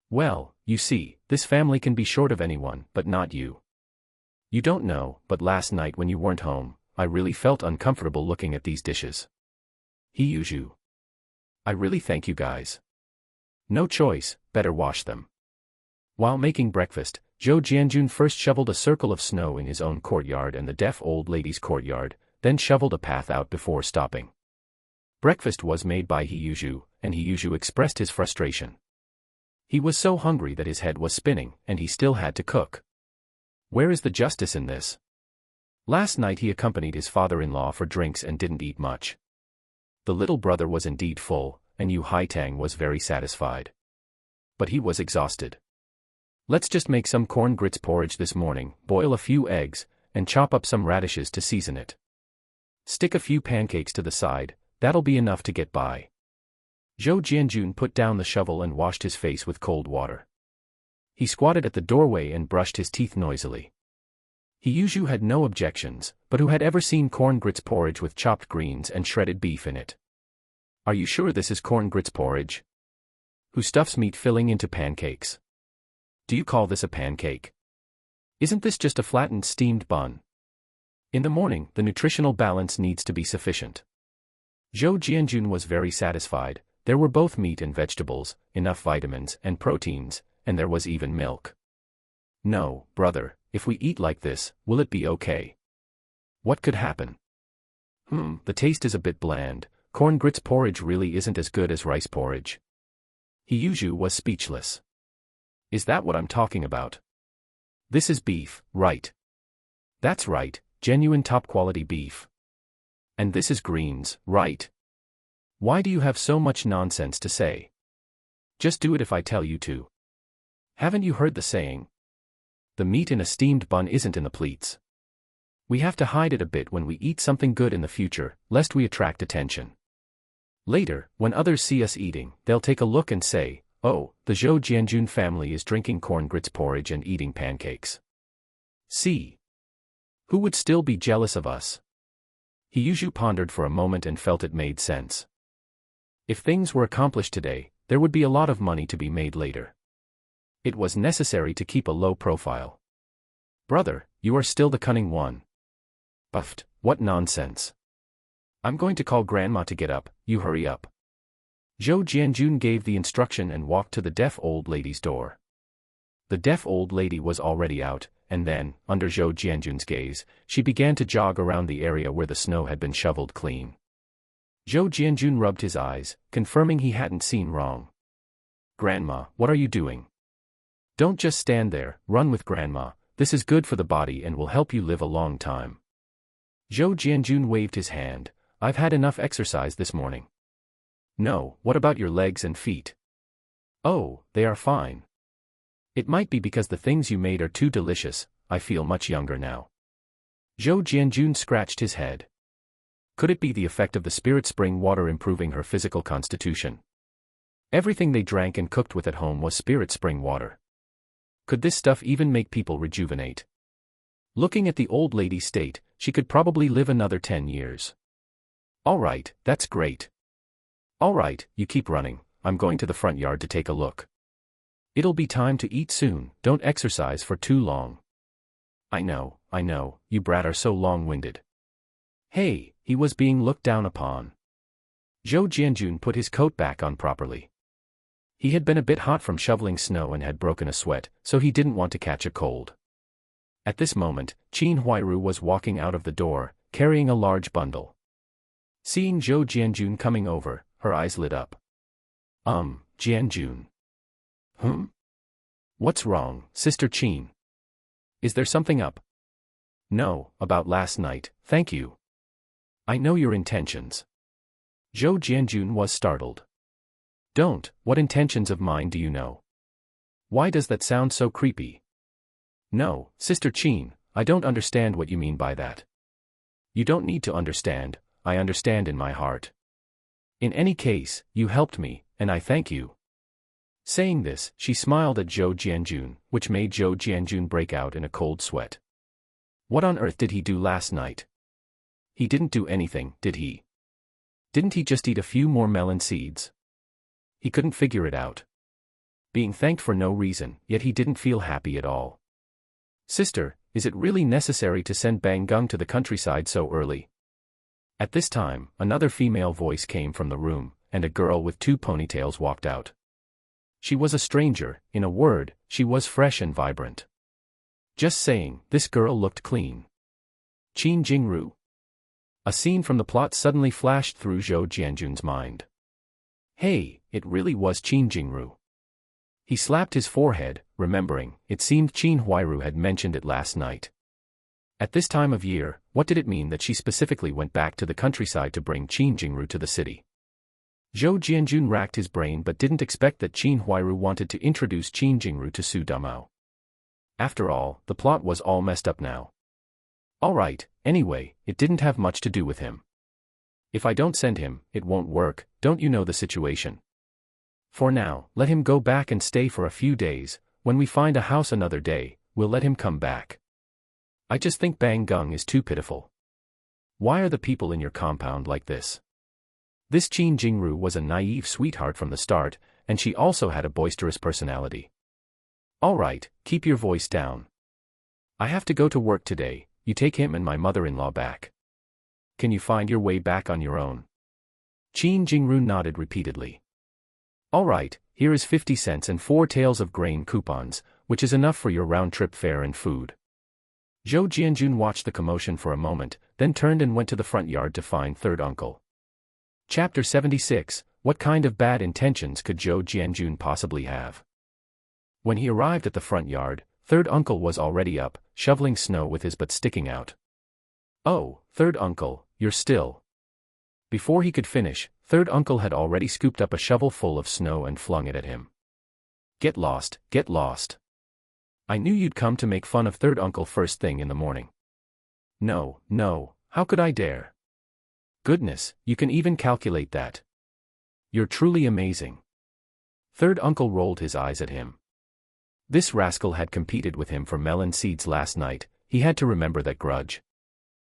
Well, you see, this family can be short of anyone, but not you. You don't know, but last night when you weren't home, I really felt uncomfortable looking at these dishes. Siheyuan. I really thank you guys. No choice, better wash them. While making breakfast, Zhou Jianjun first shoveled a circle of snow in his own courtyard and the deaf old lady's courtyard, then shoveled a path out before stopping. Breakfast was made by Siheyuan, and Siheyuan expressed his frustration. He was so hungry that his head was spinning, and he still had to cook. Where is the justice in this? Last night he accompanied his father-in-law for drinks and didn't eat much. The little brother was indeed full, and Yu Haitang was very satisfied. But he was exhausted. Let's just make some corn grits porridge this morning, boil a few eggs, and chop up some radishes to season it. Stick a few pancakes to the side, that'll be enough to get by. Zhou Jianjun put down the shovel and washed his face with cold water. He squatted at the doorway and brushed his teeth noisily. Siheyuan had no objections, but who had ever seen corn grits porridge with chopped greens and shredded beef in it? Are you sure this is corn grits porridge? Who stuffs meat filling into pancakes? Do you call this a pancake? Isn't this just a flattened steamed bun? In the morning, the nutritional balance needs to be sufficient. Zhou Jianjun was very satisfied. There were both meat and vegetables, enough vitamins and proteins, and there was even milk. No, brother, if we eat like this, will it be okay? What could happen? The taste is a bit bland. Corn grits porridge really isn't as good as rice porridge. Siheyuan was speechless. Is that what I'm talking about? This is beef, right? That's right, genuine top-quality beef. And this is greens, right? Why do you have so much nonsense to say? Just do it if I tell you to. Haven't you heard the saying? The meat in a steamed bun isn't in the pleats. We have to hide it a bit when we eat something good in the future, lest we attract attention. Later, when others see us eating, they'll take a look and say, oh, the Zhou Jianjun family is drinking corn grits porridge and eating pancakes. See? Who would still be jealous of us? Siheyuan pondered for a moment and felt it made sense. If things were accomplished today, there would be a lot of money to be made later. It was necessary to keep a low profile. Brother, you are still the cunning one. Buffed, what nonsense. I'm going to call Grandma to get up, you hurry up. Zhou Jianjun gave the instruction and walked to the deaf old lady's door. The deaf old lady was already out, and then, under Zhou Jianjun's gaze, she began to jog around the area where the snow had been shoveled clean. Zhou Jianjun rubbed his eyes, confirming he hadn't seen wrong. Grandma, what are you doing? Don't just stand there, run with Grandma. This is good for the body and will help you live a long time. Zhou Jianjun waved his hand. I've had enough exercise this morning. No, what about your legs and feet? Oh, they are fine. It might be because the things you made are too delicious. I feel much younger now. Zhou Jianjun scratched his head. Could it be the effect of the spirit spring water improving her physical constitution? Everything they drank and cooked with at home was spirit spring water. Could this stuff even make people rejuvenate? Looking at the old lady's state, she could probably live another 10 years. All right, that's great. All right, you keep running. I'm going to the front yard to take a look. It'll be time to eat soon, don't exercise for too long. I know, you brat are so long-winded. Hey, he was being looked down upon. Zhou Jianjun put his coat back on properly. He had been a bit hot from shoveling snow and had broken a sweat, so he didn't want to catch a cold. At this moment, Qin Huairu was walking out of the door, carrying a large bundle. Seeing Zhou Jianjun coming over, her eyes lit up. Jianjun. What's wrong, Sister Qin? Is there something up? No, about last night, thank you. I know your intentions. Zhou Jianjun was startled. Don't, what intentions of mine do you know? Why does that sound so creepy? No, Sister Qin, I don't understand what you mean by that. You don't need to understand, I understand in my heart. In any case, you helped me, and I thank you. Saying this, she smiled at Zhou Jianjun, which made Zhou Jianjun break out in a cold sweat. What on earth did he do last night? He didn't do anything, did he? Didn't he just eat a few more melon seeds? He couldn't figure it out. Being thanked for no reason, yet he didn't feel happy at all. Sister, is it really necessary to send Bang Gung to the countryside so early? At this time, another female voice came from the room, and a girl with 2 ponytails walked out. She was a stranger, in a word, she was fresh and vibrant. Just saying, this girl looked clean. Qin Jingru. A scene from the plot suddenly flashed through Zhou Jianjun's mind. Hey, it really was Qin Jingru. He slapped his forehead, remembering, it seemed Qin Huairu had mentioned it last night. At this time of year, what did it mean that she specifically went back to the countryside to bring Qin Jingru to the city? Zhou Jianjun racked his brain but didn't expect that Qin Huairu wanted to introduce Qin Jingru to Su Damao. After all, the plot was all messed up now. Alright, anyway, it didn't have much to do with him. If I don't send him, it won't work, don't you know the situation? For now, let him go back and stay for a few days, when we find a house another day, we'll let him come back. I just think Bang Gung is too pitiful. Why are the people in your compound like this? This Qin Jingru was a naive sweetheart from the start, and she also had a boisterous personality. Alright, keep your voice down. I have to go to work today, you take him and my mother-in-law back. Can you find your way back on your own? Qin Jingru nodded repeatedly. Alright, here is 50 cents and 4 taels of grain coupons, which is enough for your round-trip fare and food. Zhou Jianjun watched the commotion for a moment, then turned and went to the front yard to find third uncle. Chapter 76, What kind of bad intentions could Zhou Jianjun possibly have? When he arrived at the front yard, third uncle was already up, shoveling snow with his butt sticking out. Oh, third uncle, you're still. Before he could finish, third uncle had already scooped up a shovel full of snow and flung it at him. Get lost, get lost. I knew you'd come to make fun of third uncle first thing in the morning. No, how could I dare? Goodness, you can even calculate that. You're truly amazing. Third uncle rolled his eyes at him. This rascal had competed with him for melon seeds last night, he had to remember that grudge.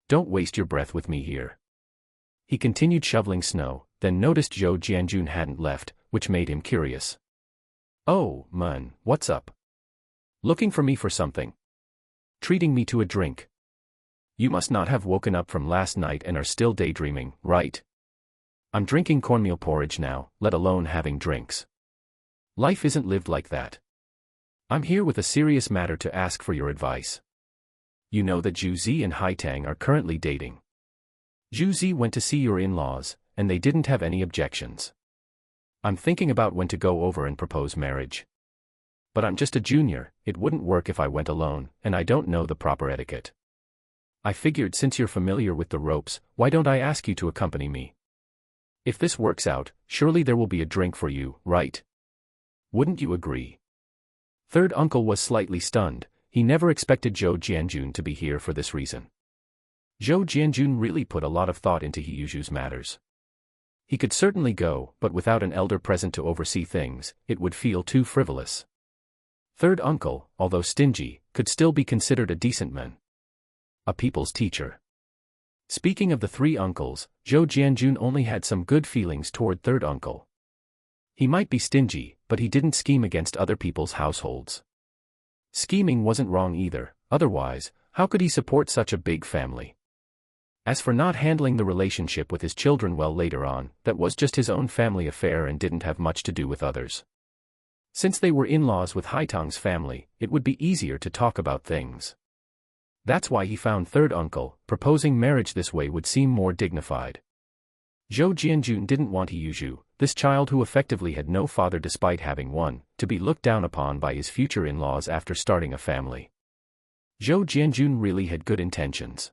Don't waste your breath with me here. He continued shoveling snow, then noticed Zhou Jianjun hadn't left, which made him curious. Oh, man, what's up? Looking for me for something? Treating me to a drink? You must not have woken up from last night and are still daydreaming, right? I'm drinking cornmeal porridge now, let alone having drinks. Life isn't lived like that. I'm here with a serious matter to ask for your advice. You know that Zhu Zi and Haitang are currently dating. Zhu Zi went to see your in-laws, and they didn't have any objections. I'm thinking about when to go over and propose marriage. But I'm just a junior, it wouldn't work if I went alone, and I don't know the proper etiquette. I figured since you're familiar with the ropes, why don't I ask you to accompany me? If this works out, surely there will be a drink for you, right? Wouldn't you agree? Third uncle was slightly stunned, he never expected Zhou Jianjun to be here for this reason. Zhou Jianjun really put a lot of thought into Siheyuan's matters. He could certainly go, but without an elder present to oversee things, it would feel too frivolous. Third uncle, although stingy, could still be considered a decent man. A people's teacher. Speaking of the three uncles, Zhou Jianjun only had some good feelings toward third uncle. He might be stingy, but he didn't scheme against other people's households. Scheming wasn't wrong either, otherwise, how could he support such a big family? As for not handling the relationship with his children well later on, that was just his own family affair and didn't have much to do with others. Since they were in-laws with Haitang's family, it would be easier to talk about things. That's why he found third uncle. Proposing marriage this way would seem more dignified. Zhou Jianjun didn't want Heyuzhu, this child who effectively had no father despite having one, to be looked down upon by his future in-laws after starting a family. Zhou Jianjun really had good intentions.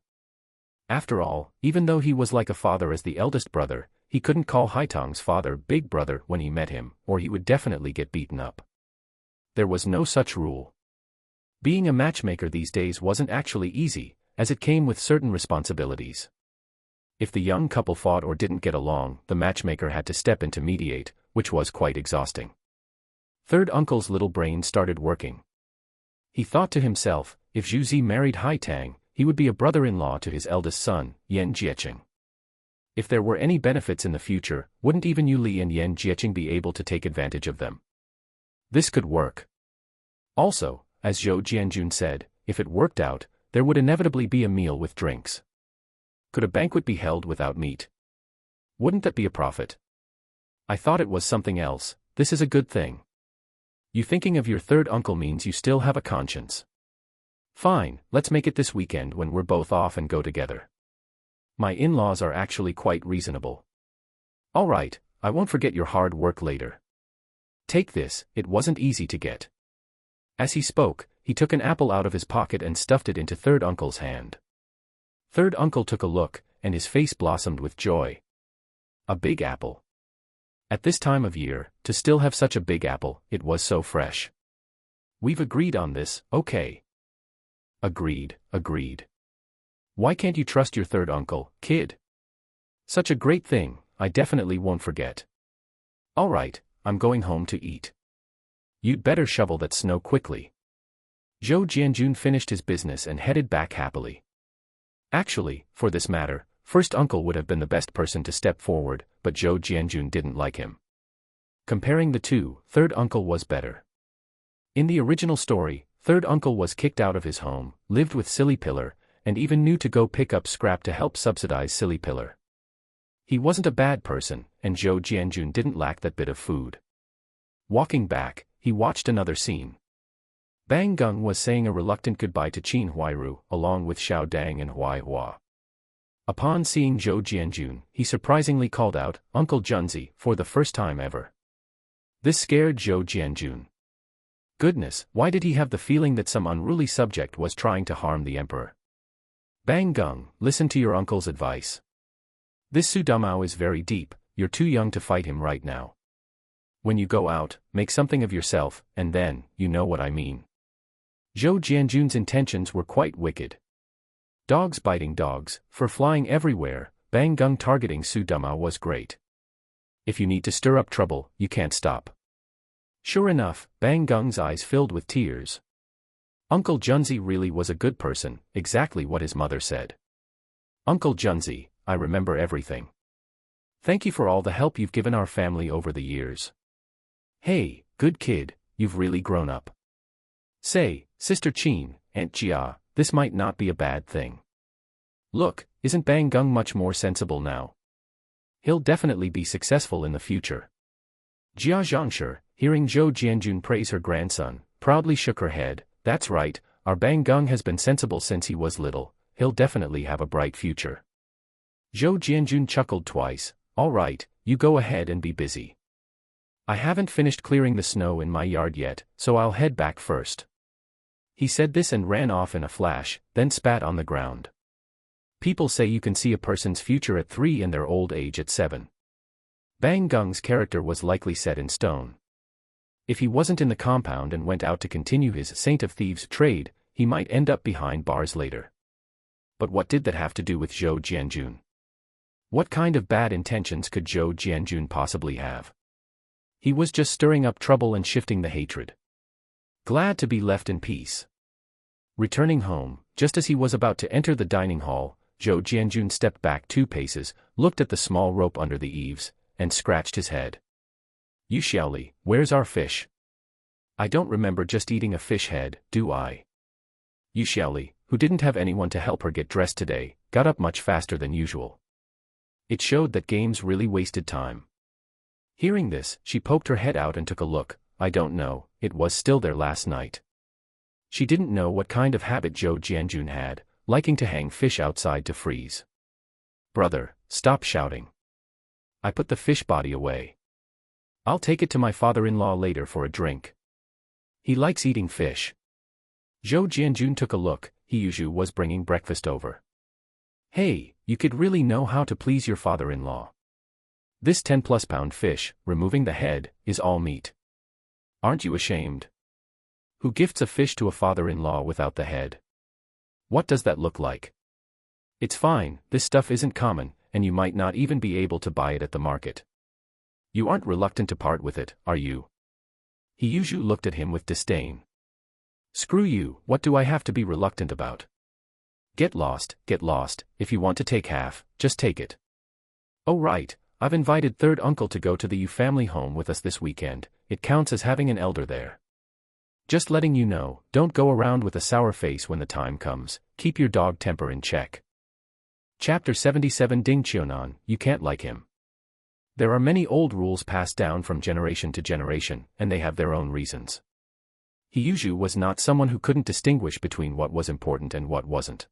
After all, even though he was like a father as the eldest brother, he couldn't call Haitang's father Big Brother when he met him, or he would definitely get beaten up. There was no such rule. Being a matchmaker these days wasn't actually easy, as it came with certain responsibilities. If the young couple fought or didn't get along, the matchmaker had to step in to mediate, which was quite exhausting. Third uncle's little brain started working. He thought to himself, if Zhu Zi married Haitang, he would be a brother-in-law to his eldest son, Yan Jieqing. If there were any benefits in the future, wouldn't even Yu Li and Yan Jieqing be able to take advantage of them? This could work. Also, as Zhou Jianjun said, if it worked out, there would inevitably be a meal with drinks. Could a banquet be held without meat? Wouldn't that be a profit? I thought it was something else. This is a good thing. You thinking of your third uncle means you still have a conscience. Fine, let's make it this weekend when we're both off and go together. My in-laws are actually quite reasonable. All right, I won't forget your hard work later. Take this, it wasn't easy to get. As he spoke, he took an apple out of his pocket and stuffed it into third uncle's hand. Third uncle took a look, and his face blossomed with joy. A big apple. At this time of year, to still have such a big apple, it was so fresh. We've agreed on this, okay? Agreed. Why can't you trust your third uncle, kid? Such a great thing, I definitely won't forget. All right, I'm going home to eat. You'd better shovel that snow quickly. Zhou Jianjun finished his business and headed back happily. Actually, for this matter, first uncle would have been the best person to step forward, but Zhou Jianjun didn't like him. Comparing the two, third uncle was better. In the original story, third uncle was kicked out of his home, lived with Silly Pillar, and even knew to go pick up scrap to help subsidize Silly Pillar. He wasn't a bad person, and Zhou Jianjun didn't lack that bit of food. Walking back, he watched another scene. Bang Gung was saying a reluctant goodbye to Qin Huairu, along with Xiao Dang and Huai Hua. Upon seeing Zhou Jianjun, he surprisingly called out, "Uncle Junzi," for the first time ever. This scared Zhou Jianjun. Goodness, why did he have the feeling that some unruly subject was trying to harm the emperor? Bang Gung, listen to your uncle's advice. This Su Damao is very deep, you're too young to fight him right now. When you go out, make something of yourself, and then, you know what I mean. Zhou Jianjun's intentions were quite wicked. Dogs biting dogs, fur flying everywhere, Bang Gung targeting Su Damao was great. If you need to stir up trouble, you can't stop. Sure enough, Bang Gung's eyes filled with tears. Uncle Junzi really was a good person, exactly what his mother said. Uncle Junzi, I remember everything. Thank you for all the help you've given our family over the years. Hey, good kid, you've really grown up. Say, Sister Qin, Aunt Jia, this might not be a bad thing. Look, isn't Bang Gung much more sensible now? He'll definitely be successful in the future. Jia Zhangshi, hearing Zhou Jianjun praise her grandson, proudly shook her head. That's right, our Bang Gung has been sensible since he was little, he'll definitely have a bright future. Zhou Jianjun chuckled twice. All right, you go ahead and be busy. I haven't finished clearing the snow in my yard yet, so I'll head back first. He said this and ran off in a flash, then spat on the ground. People say you can see a person's future at 3 and their old age at 7. Bang Gung's character was likely set in stone. If he wasn't in the compound and went out to continue his Saint of Thieves trade, he might end up behind bars later. But what did that have to do with Zhou Jianjun? What kind of bad intentions could Zhou Jianjun possibly have? He was just stirring up trouble and shifting the hatred. Glad to be left in peace. Returning home, just as he was about to enter the dining hall, Zhou Jianjun stepped back 2 paces, looked at the small rope under the eaves, and scratched his head. Yu Xiaoli, where's our fish? I don't remember just eating a fish head, do I? Yu Xiaoli, who didn't have anyone to help her get dressed today, got up much faster than usual. It showed that games really wasted time. Hearing this, she poked her head out and took a look. I don't know, it was still there last night. She didn't know what kind of habit Zhou Jianjun had, liking to hang fish outside to freeze. Brother, stop shouting. I put the fish body away. I'll take it to my father-in-law later for a drink. He likes eating fish. Zhou Jianjun took a look. Siheyuan was bringing breakfast over. Hey, you could really know how to please your father-in-law. This 10-plus-pound fish, removing the head, is all meat. Aren't you ashamed? Who gifts a fish to a father-in-law without the head? What does that look like? It's fine, this stuff isn't common, and you might not even be able to buy it at the market. You aren't reluctant to part with it, are you? Siheyuan looked at him with disdain. Screw you, what do I have to be reluctant about? Get lost, if you want to take half, just take it. Oh right, I've invited third uncle to go to the Yu family home with us this weekend, it counts as having an elder there. Just letting you know, don't go around with a sour face when the time comes, keep your dog temper in check. Chapter 77 Ding Qiunan, you can't like him. There are many old rules passed down from generation to generation, and they have their own reasons. Siheyuan was not someone who couldn't distinguish between what was important and what wasn't.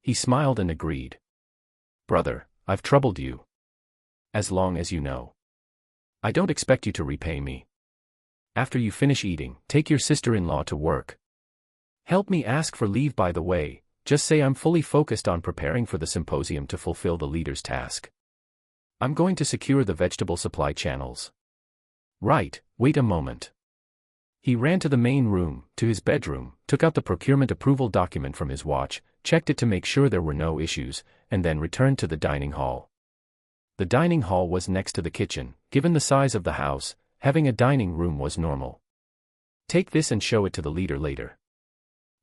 He smiled and agreed. Brother, I've troubled you. As long as you know. I don't expect you to repay me. After you finish eating, take your sister-in-law to work. Help me ask for leave by the way, just say I'm fully focused on preparing for the symposium to fulfill the leader's task. I'm going to secure the vegetable supply channels. Right, wait a moment. He ran to the main room, to his bedroom, took out the procurement approval document from his watch, checked it to make sure there were no issues, and then returned to the dining hall. The dining hall was next to the kitchen. Given the size of the house, having a dining room was normal. Take this and show it to the leader later.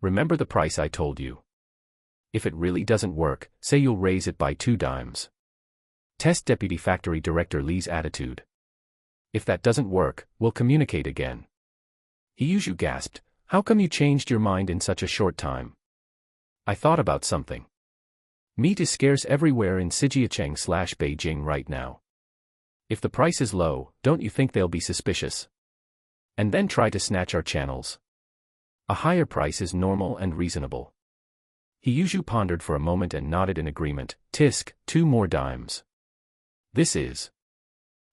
Remember the price I told you. If it really doesn't work, say you'll raise it by 2 dimes. Test Deputy Factory Director Li's attitude. If that doesn't work, we'll communicate again. Siheyuan gasped, how come you changed your mind in such a short time? I thought about something. Meat is scarce everywhere in Siheyuan/Beijing right now. If the price is low, don't you think they'll be suspicious? And then try to snatch our channels. A higher price is normal and reasonable. Siheyuan pondered for a moment and nodded in agreement. Tisk, 2 more dimes. This is.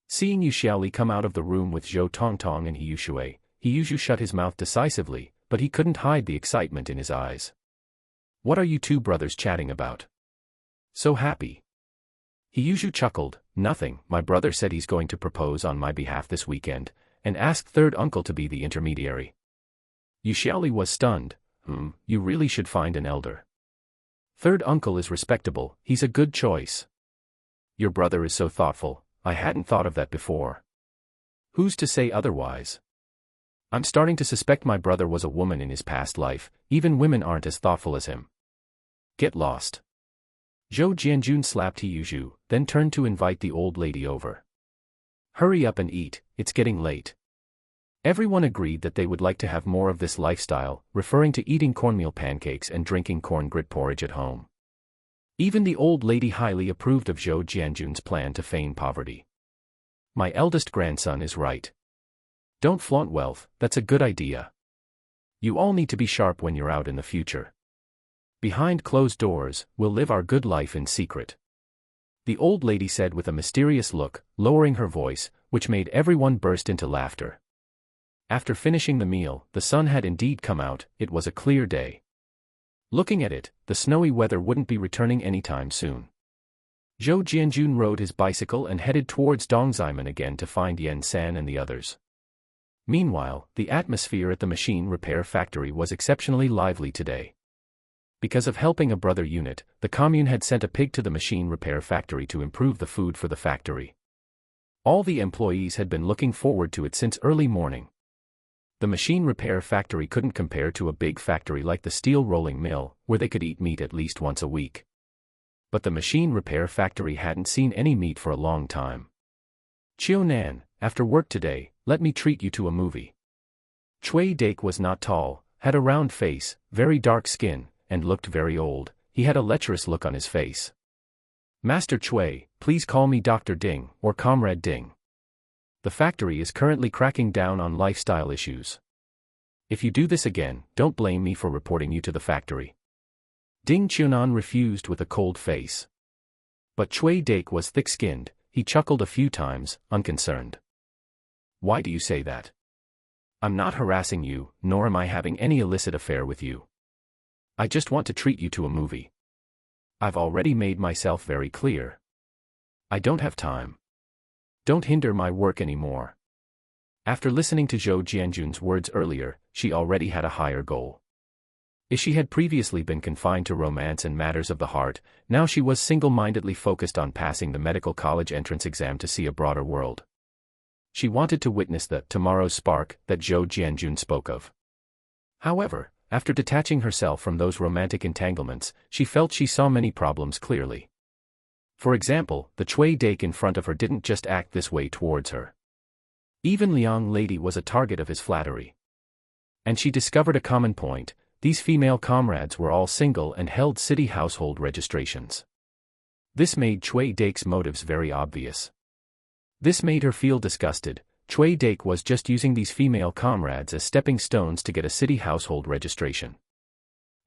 Seeing Yu Xiaoli come out of the room with Zhou Tongtong and Siheyuan, Siheyuan shut his mouth decisively, but he couldn't hide the excitement in his eyes. What are you 2 brothers chatting about? So happy. Siheyuan chuckled, nothing, my brother said he's going to propose on my behalf this weekend, and asked third uncle to be the intermediary. Yu Xiaoli was stunned. You really should find an elder. Third uncle is respectable, he's a good choice. Your brother is so thoughtful, I hadn't thought of that before. Who's to say otherwise? I'm starting to suspect my brother was a woman in his past life, even women aren't as thoughtful as him. Get lost. Zhou Jianjun slapped Siheyuan, then turned to invite the old lady over. Hurry up and eat, it's getting late. Everyone agreed that they would like to have more of this lifestyle, referring to eating cornmeal pancakes and drinking corn grit porridge at home. Even the old lady highly approved of Zhou Jianjun's plan to feign poverty. My eldest grandson is right. Don't flaunt wealth, that's a good idea. You all need to be sharp when you're out in the future. Behind closed doors, we'll live our good life in secret. The old lady said with a mysterious look, lowering her voice, which made everyone burst into laughter. After finishing the meal, the sun had indeed come out, it was a clear day. Looking at it, the snowy weather wouldn't be returning anytime soon. Zhou Jianjun rode his bicycle and headed towards Dongzaimen again to find Yan San and the others. Meanwhile, the atmosphere at the machine repair factory was exceptionally lively today. Because of helping a brother unit, the commune had sent a pig to the machine repair factory to improve the food for the factory. All the employees had been looking forward to it since early morning. The machine repair factory couldn't compare to a big factory like the steel rolling mill, where they could eat meat at least once a week. But the machine repair factory hadn't seen any meat for a long time. Qiunan, after work today, let me treat you to a movie. Cui Dake was not tall, had a round face, very dark skin, and looked very old. He had a lecherous look on his face. Master Cui, please call me Dr. Ding, or Comrade Ding. The factory is currently cracking down on lifestyle issues. If you do this again, don't blame me for reporting you to the factory. Ding Qiunan refused with a cold face. But Cui Dake was thick-skinned. He chuckled a few times, unconcerned. Why do you say that? I'm not harassing you, nor am I having any illicit affair with you. I just want to treat you to a movie. I've already made myself very clear. I don't have time. Don't hinder my work anymore. After listening to Zhou Jianjun's words earlier, she already had a higher goal. If she had previously been confined to romance and matters of the heart, now she was single-mindedly focused on passing the medical college entrance exam to see a broader world. She wanted to witness the tomorrow's spark that Zhou Jianjun spoke of. However, after detaching herself from those romantic entanglements, she felt she saw many problems clearly. For example, the Cui Dake in front of her didn't just act this way towards her. Even Liang Lady was a target of his flattery. And she discovered a common point: these female comrades were all single and held city household registrations. This made Cui Dake's motives very obvious. This made her feel disgusted. Cui Dake was just using these female comrades as stepping stones to get a city household registration.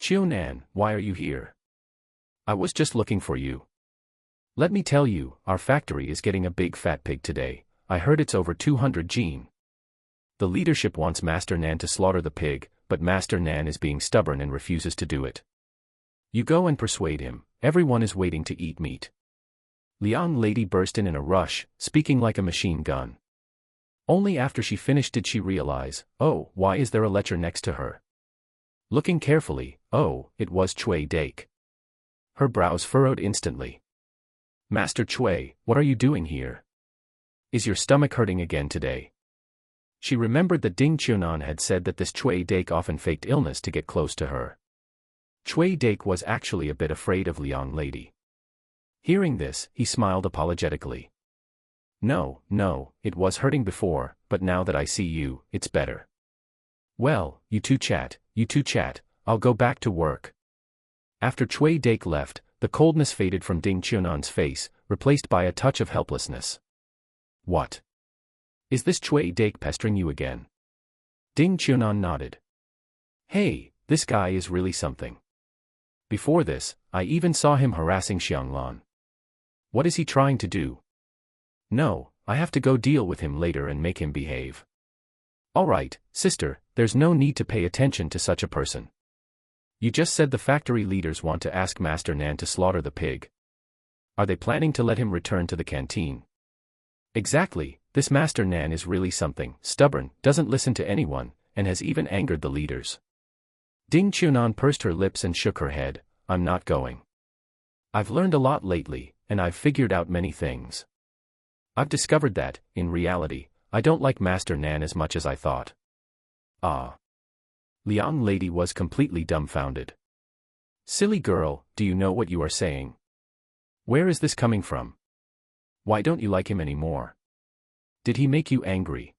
Qiunan, why are you here? I was just looking for you. Let me tell you, our factory is getting a big fat pig today. I heard it's over 200 gene. The leadership wants Master Nan to slaughter the pig, but Master Nan is being stubborn and refuses to do it. You go and persuade him. Everyone is waiting to eat meat. Liang Lady burst in a rush, speaking like a machine gun. Only after she finished did she realize, oh, why is there a lecher next to her? Looking carefully, oh, it was Cui Dake. Her brows furrowed instantly. Master Cui, what are you doing here? Is your stomach hurting again today? She remembered that Ding Qiunan had said that this Cui Dake often faked illness to get close to her. Cui Dake was actually a bit afraid of Liang Lady. Hearing this, he smiled apologetically. No, it was hurting before, but now that I see you, it's better. Well, you two chat, I'll go back to work. After Cui Dake left, the coldness faded from Ding Qiunan's face, replaced by a touch of helplessness. What? Is this Cui Dake pestering you again? Ding Qiunan nodded. Hey, this guy is really something. Before this, I even saw him harassing Xianglan. What is he trying to do? No, I have to go deal with him later and make him behave. All right, sister, there's no need to pay attention to such a person. You just said the factory leaders want to ask Master Nan to slaughter the pig. Are they planning to let him return to the canteen? Exactly, this Master Nan is really something, stubborn, doesn't listen to anyone, and has even angered the leaders. Ding Qiunan pursed her lips and shook her head. I'm not going. I've learned a lot lately, and I've figured out many things. I've discovered that, in reality, I don't like Master Nan as much as I thought. Ah. Liang Lady was completely dumbfounded. Silly girl, do you know what you are saying? Where is this coming from? Why don't you like him anymore? Did he make you angry?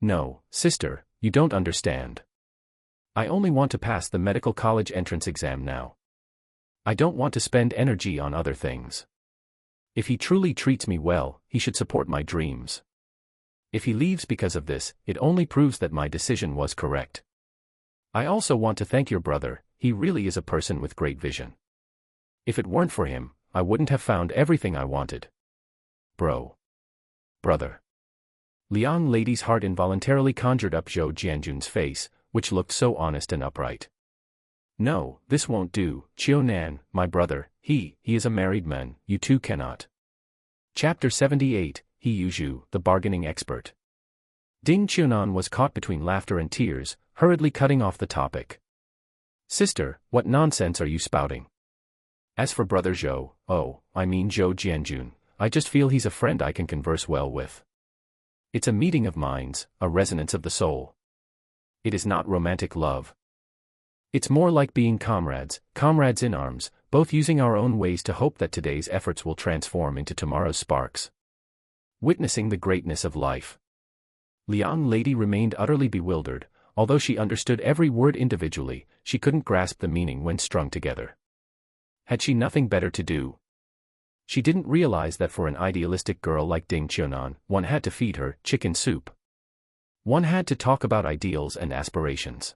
No, sister, you don't understand. I only want to pass the medical college entrance exam now. I don't want to spend energy on other things. If he truly treats me well, he should support my dreams. If he leaves because of this, it only proves that my decision was correct. I also want to thank your brother, he really is a person with great vision. If it weren't for him, I wouldn't have found everything I wanted. Brother. Liang Lady's heart involuntarily conjured up Zhou Jianjun's face, which looked so honest and upright. No, this won't do, Qiunan, my brother, he is a married man, you two cannot. Chapter 78, He Yuzhu, the bargaining expert. Ding Qiunan was caught between laughter and tears, hurriedly cutting off the topic. Sister, what nonsense are you spouting? As for brother Zhou, Zhou Jianjun, I just feel he's a friend I can converse well with. It's a meeting of minds, a resonance of the soul. It is not romantic love. It's more like being comrades in arms, both using our own ways to hope that today's efforts will transform into tomorrow's sparks. Witnessing the greatness of life. Liang lady remained utterly bewildered. Although she understood every word individually, she couldn't grasp the meaning when strung together. Had she nothing better to do? She didn't realize that for an idealistic girl like Ding Qiunan, one had to feed her chicken soup. One had to talk about ideals and aspirations.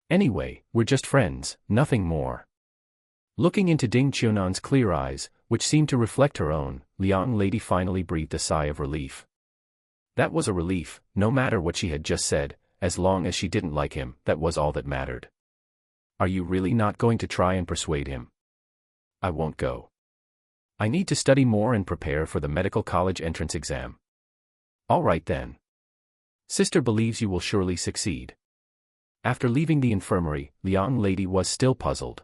Anyway, we're just friends, nothing more. Looking into Ding Qiunan's clear eyes, which seemed to reflect her own, Liang lady finally breathed a sigh of relief. That was a relief, no matter what she had just said. As long as she didn't like him, that was all that mattered. Are you really not going to try and persuade him? I won't go. I need to study more and prepare for the medical college entrance exam. All right then. Sister believes you will surely succeed. After leaving the infirmary, Liang lady was still puzzled.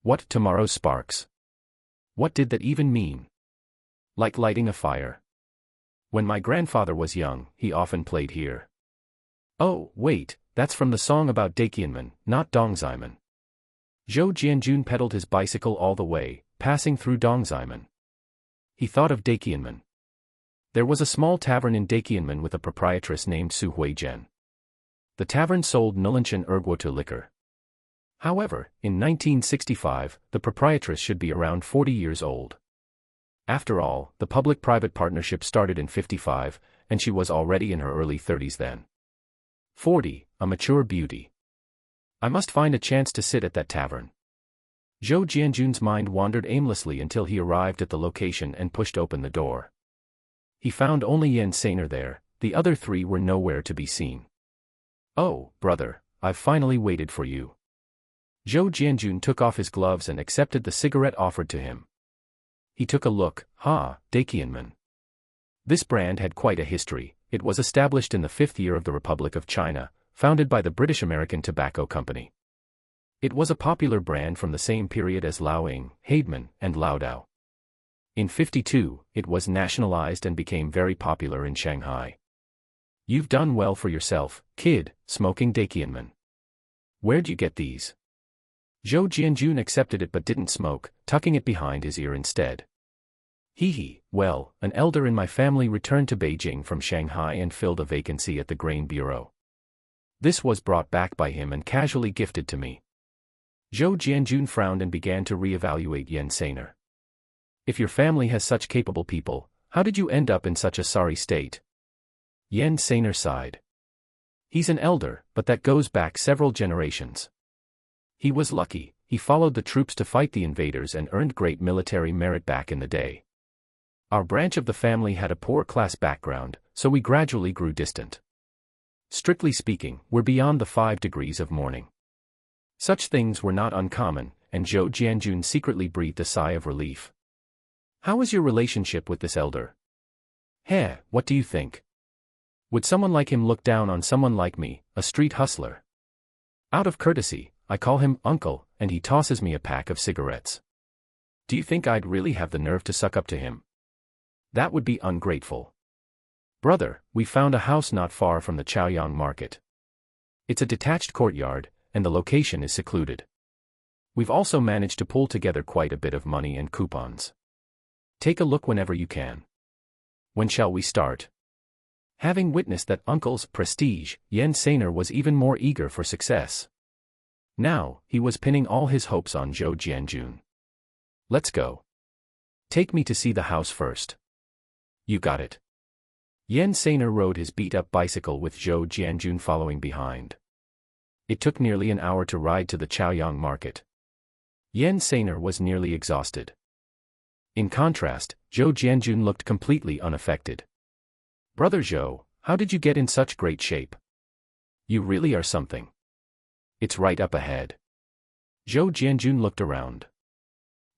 What tomorrow's sparks? What did that even mean? Like lighting a fire. When my grandfather was young, he often played here. Oh, wait, that's from the song about Daqianmen, not Dongzaimen. Zhou Jianjun pedaled his bicycle all the way, passing through Dongzaimen. He thought of Daqianmen. There was a small tavern in Daqianmen with a proprietress named Su Huizhen. The tavern sold Nulanchen Erguotu liquor. However, in 1965, the proprietress should be around 40 years old. After all, the public-private partnership started in 55, and she was already in her early 30s then. 40, a mature beauty. I must find a chance to sit at that tavern. Zhou Jianjun's mind wandered aimlessly until he arrived at the location and pushed open the door. He found only Yan Sainer there, the other three were nowhere to be seen. Oh, brother, I've finally waited for you. Zhou Jianjun took off his gloves and accepted the cigarette offered to him. He took a look. Daqianmen. This brand had quite a history. It was established in the 5th year of the Republic of China, founded by the British-American Tobacco Company. It was a popular brand from the same period as Laoing, Haidman, and Laodao. In 52, it was nationalized and became very popular in Shanghai. You've done well for yourself, kid, smoking Daqianmen. Where'd you get these? Zhou Jianjun accepted it but didn't smoke, tucking it behind his ear instead. Well, an elder in my family returned to Beijing from Shanghai and filled a vacancy at the Grain Bureau. This was brought back by him and casually gifted to me. Zhou Jianjun frowned and began to re-evaluate Yan Sainer. If your family has such capable people, how did you end up in such a sorry state? Yan Sainer sighed. He's an elder, but that goes back several generations. He was lucky, he followed the troops to fight the invaders and earned great military merit back in the day. Our branch of the family had a poor class background, so we gradually grew distant. Strictly speaking, we're beyond the 5 degrees of mourning. Such things were not uncommon, and Zhou Jianjun secretly breathed a sigh of relief. How is your relationship with this elder? What do you think? Would someone like him look down on someone like me, a street hustler? Out of courtesy, I call him uncle, and he tosses me a pack of cigarettes. Do you think I'd really have the nerve to suck up to him? That would be ungrateful. Brother, we found a house not far from the Chaoyang market. It's a detached courtyard, and the location is secluded. We've also managed to pull together quite a bit of money and coupons. Take a look whenever you can. When shall we start? Having witnessed that uncle's prestige, Yan Sainer was even more eager for success. Now, he was pinning all his hopes on Zhou Jianjun. Let's go. Take me to see the house first. You got it. Yan Sainer rode his beat-up bicycle with Zhou Jianjun following behind. It took nearly an hour to ride to the Chaoyang market. Yan Sainer was nearly exhausted. In contrast, Zhou Jianjun looked completely unaffected. Brother Zhou, how did you get in such great shape? You really are something. It's right up ahead. Zhou Jianjun looked around.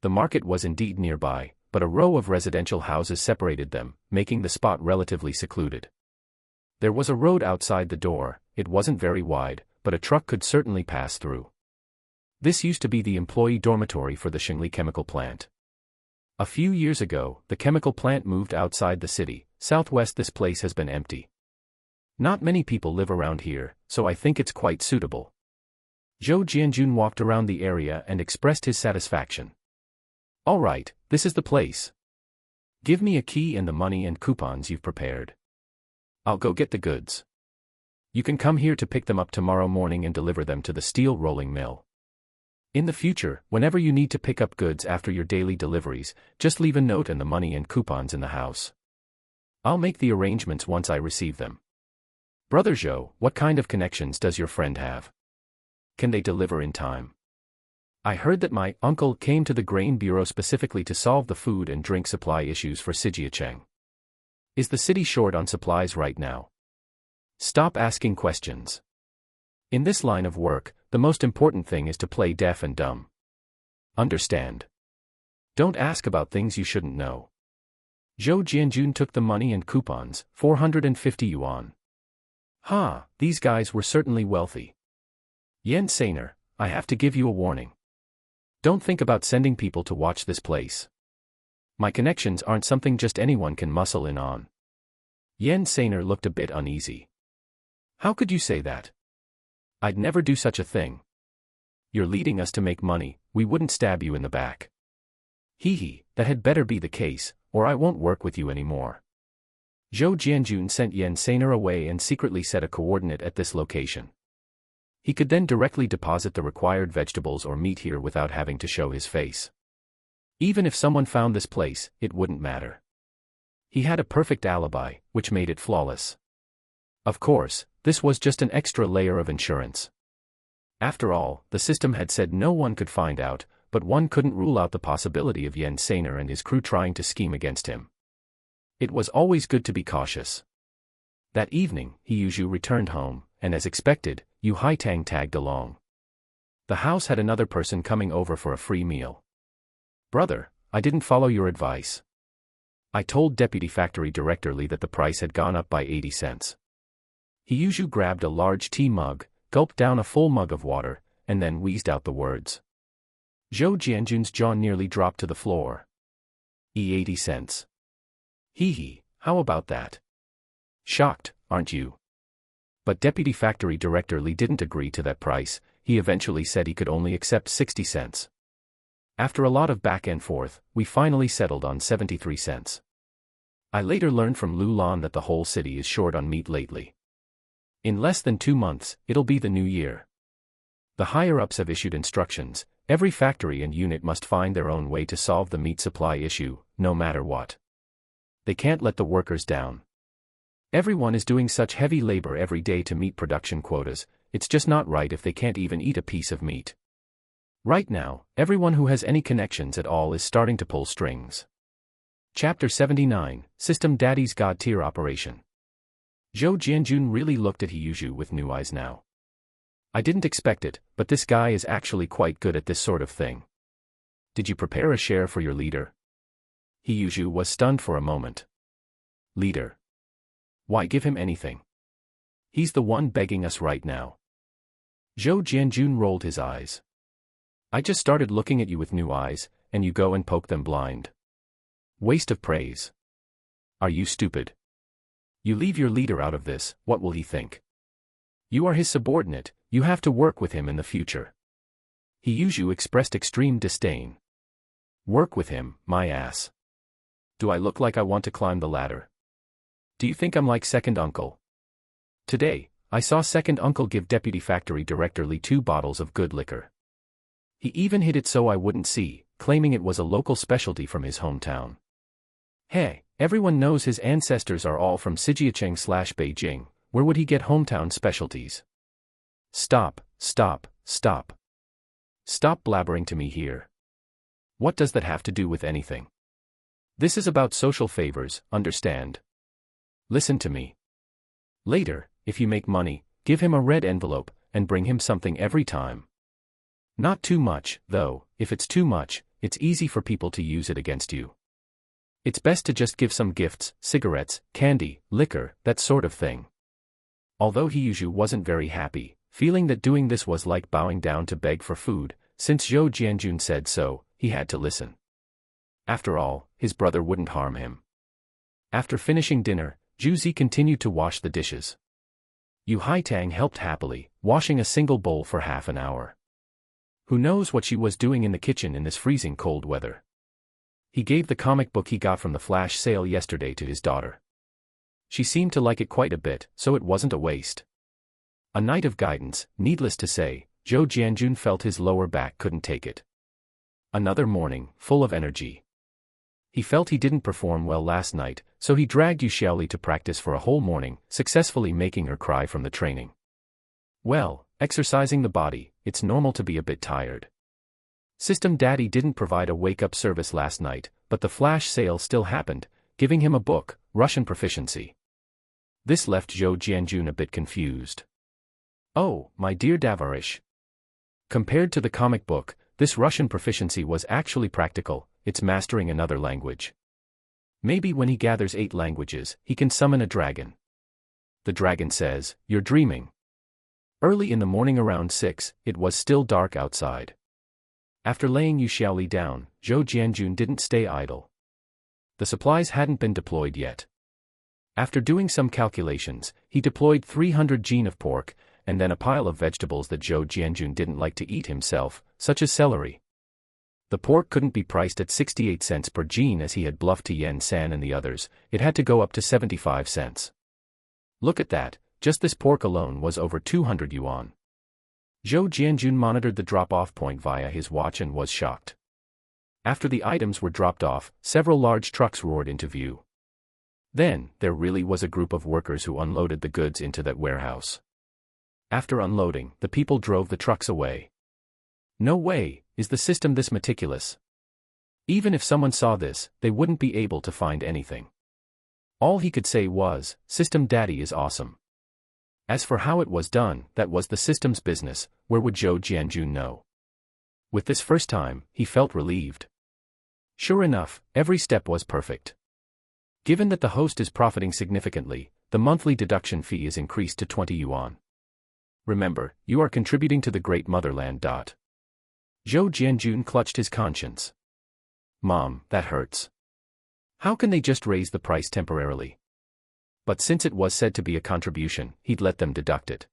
The market was indeed nearby, but a row of residential houses separated them, making the spot relatively secluded. There was a road outside the door. It wasn't very wide, but a truck could certainly pass through. This used to be the employee dormitory for the Shengli chemical plant. A few years ago, the chemical plant moved outside the city. Southwest, this place has been empty. Not many people live around here, so I think it's quite suitable. Zhou Jianjun walked around the area and expressed his satisfaction. All right, this is the place. Give me a key and the money and coupons you've prepared. I'll go get the goods. You can come here to pick them up tomorrow morning and deliver them to the steel rolling mill. In the future, whenever you need to pick up goods after your daily deliveries, just leave a note and the money and coupons in the house. I'll make the arrangements once I receive them. Brother Zhou, what kind of connections does your friend have? Can they deliver in time? I heard that my uncle came to the grain bureau specifically to solve the food and drink supply issues for Siheyuan. Is the city short on supplies right now? Stop asking questions. In this line of work, the most important thing is to play deaf and dumb. Understand? Don't ask about things you shouldn't know. Zhou Jianjun took the money and coupons, 450 yuan. These guys were certainly wealthy. Yen Sainer, I have to give you a warning. Don't think about sending people to watch this place. My connections aren't something just anyone can muscle in on. Yen Sainer looked a bit uneasy. How could you say that? I'd never do such a thing. You're leading us to make money, we wouldn't stab you in the back. That had better be the case, or I won't work with you anymore. Zhou Jianjun sent Yen Sainer away and secretly set a coordinate at this location. He could then directly deposit the required vegetables or meat here without having to show his face. Even if someone found this place, it wouldn't matter. He had a perfect alibi, which made it flawless. Of course, this was just an extra layer of insurance. After all, the system had said no one could find out, but one couldn't rule out the possibility of Yen Sainer and his crew trying to scheme against him. It was always good to be cautious. That evening, Siheyuan returned home, and as expected, Yu Haitang tagged along. The house had another person coming over for a free meal. Brother, I didn't follow your advice. I told Deputy Factory Director Li that the price had gone up by 80 cents. Siheyuan grabbed a large tea mug, gulped down a full mug of water, and then wheezed out the words. Zhou Jianjun's jaw nearly dropped to the floor. 80 cents. How about that? Shocked, aren't you? But Deputy Factory Director Li didn't agree to that price. He eventually said he could only accept 60 cents. After a lot of back and forth, we finally settled on 73 cents. I later learned from Lu Lan that the whole city is short on meat lately. In less than 2 months, it'll be the new year. The higher-ups have issued instructions. Every factory and unit must find their own way to solve the meat supply issue, no matter what. They can't let the workers down. Everyone is doing such heavy labor every day to meet production quotas, it's just not right if they can't even eat a piece of meat. Right now, everyone who has any connections at all is starting to pull strings. Chapter 79, System Daddy's God-tier Operation. Zhou Jianjun really looked at Siheyuan with new eyes now. I didn't expect it, but this guy is actually quite good at this sort of thing. Did you prepare a share for your leader? Siheyuan was stunned for a moment. Leader? Why give him anything? He's the one begging us right now. Zhou Jianjun rolled his eyes. I just started looking at you with new eyes, and you go and poke them blind. Waste of praise. Are you stupid? You leave your leader out of this, what will he think? You are his subordinate, you have to work with him in the future. Siheyuan expressed extreme disdain. Work with him, my ass. Do I look like I want to climb the ladder? Do you think I'm like second uncle? Today, I saw second uncle give Deputy Factory Director Li 2 bottles of good liquor. He even hid it so I wouldn't see, claiming it was a local specialty from his hometown. Hey, everyone knows his ancestors are all from Siheyuan/Beijing, where would he get hometown specialties? Stop, stop, stop. Stop blabbering to me here. What does that have to do with anything? This is about social favors, understand? Listen to me. Later, if you make money, give him a red envelope, and bring him something every time. Not too much, though. If it's too much, it's easy for people to use it against you. It's best to just give some gifts, cigarettes, candy, liquor, that sort of thing. Although Siheyuan wasn't very happy, feeling that doing this was like bowing down to beg for food, since Zhou Jianjun said so, he had to listen. After all, his brother wouldn't harm him. After finishing dinner, Zhu Zi continued to wash the dishes. Yu Haitang helped happily, washing a single bowl for half an hour. Who knows what she was doing in the kitchen in this freezing cold weather? He gave the comic book he got from the flash sale yesterday to his daughter. She seemed to like it quite a bit, so it wasn't a waste. A night of guidance, needless to say, Zhou Jianjun felt his lower back couldn't take it. Another morning, full of energy. He felt he didn't perform well last night, so he dragged Yu Xiaoli to practice for a whole morning, successfully making her cry from the training. Well, exercising the body, it's normal to be a bit tired. System Daddy didn't provide a wake-up service last night, but the flash sale still happened, giving him a book, Russian proficiency. This left Zhou Jianjun a bit confused. Oh, my dear Davarish. Compared to the comic book, this Russian proficiency was actually practical, it's mastering another language. Maybe when he gathers 8 languages, he can summon a dragon. The dragon says, "You're dreaming." Early in the morning around 6, it was still dark outside. After laying Yu Xiaoli down, Zhou Jianjun didn't stay idle. The supplies hadn't been deployed yet. After doing some calculations, he deployed 300 gene of pork, and then a pile of vegetables that Zhou Jianjun didn't like to eat himself, such as celery. The pork couldn't be priced at 68 cents per gene as he had bluffed to Yen San and the others, it had to go up to 75 cents. Look at that, just this pork alone was over 200 yuan. Zhou Jianjun monitored the drop-off point via his watch and was shocked. After the items were dropped off, several large trucks roared into view. Then, there really was a group of workers who unloaded the goods into that warehouse. After unloading, the people drove the trucks away. No way, is the system this meticulous? Even if someone saw this, they wouldn't be able to find anything. All he could say was, "System Daddy is awesome." As for how it was done, that was the system's business, where would Zhou Jianjun know? With this first time, he felt relieved. Sure enough, every step was perfect. Given that the host is profiting significantly, the monthly deduction fee is increased to 20 yuan. Remember, you are contributing to the great motherland. Zhou Jianjun clutched his conscience. Mom, that hurts. How can they just raise the price temporarily? But since it was said to be a contribution, he'd let them deduct it.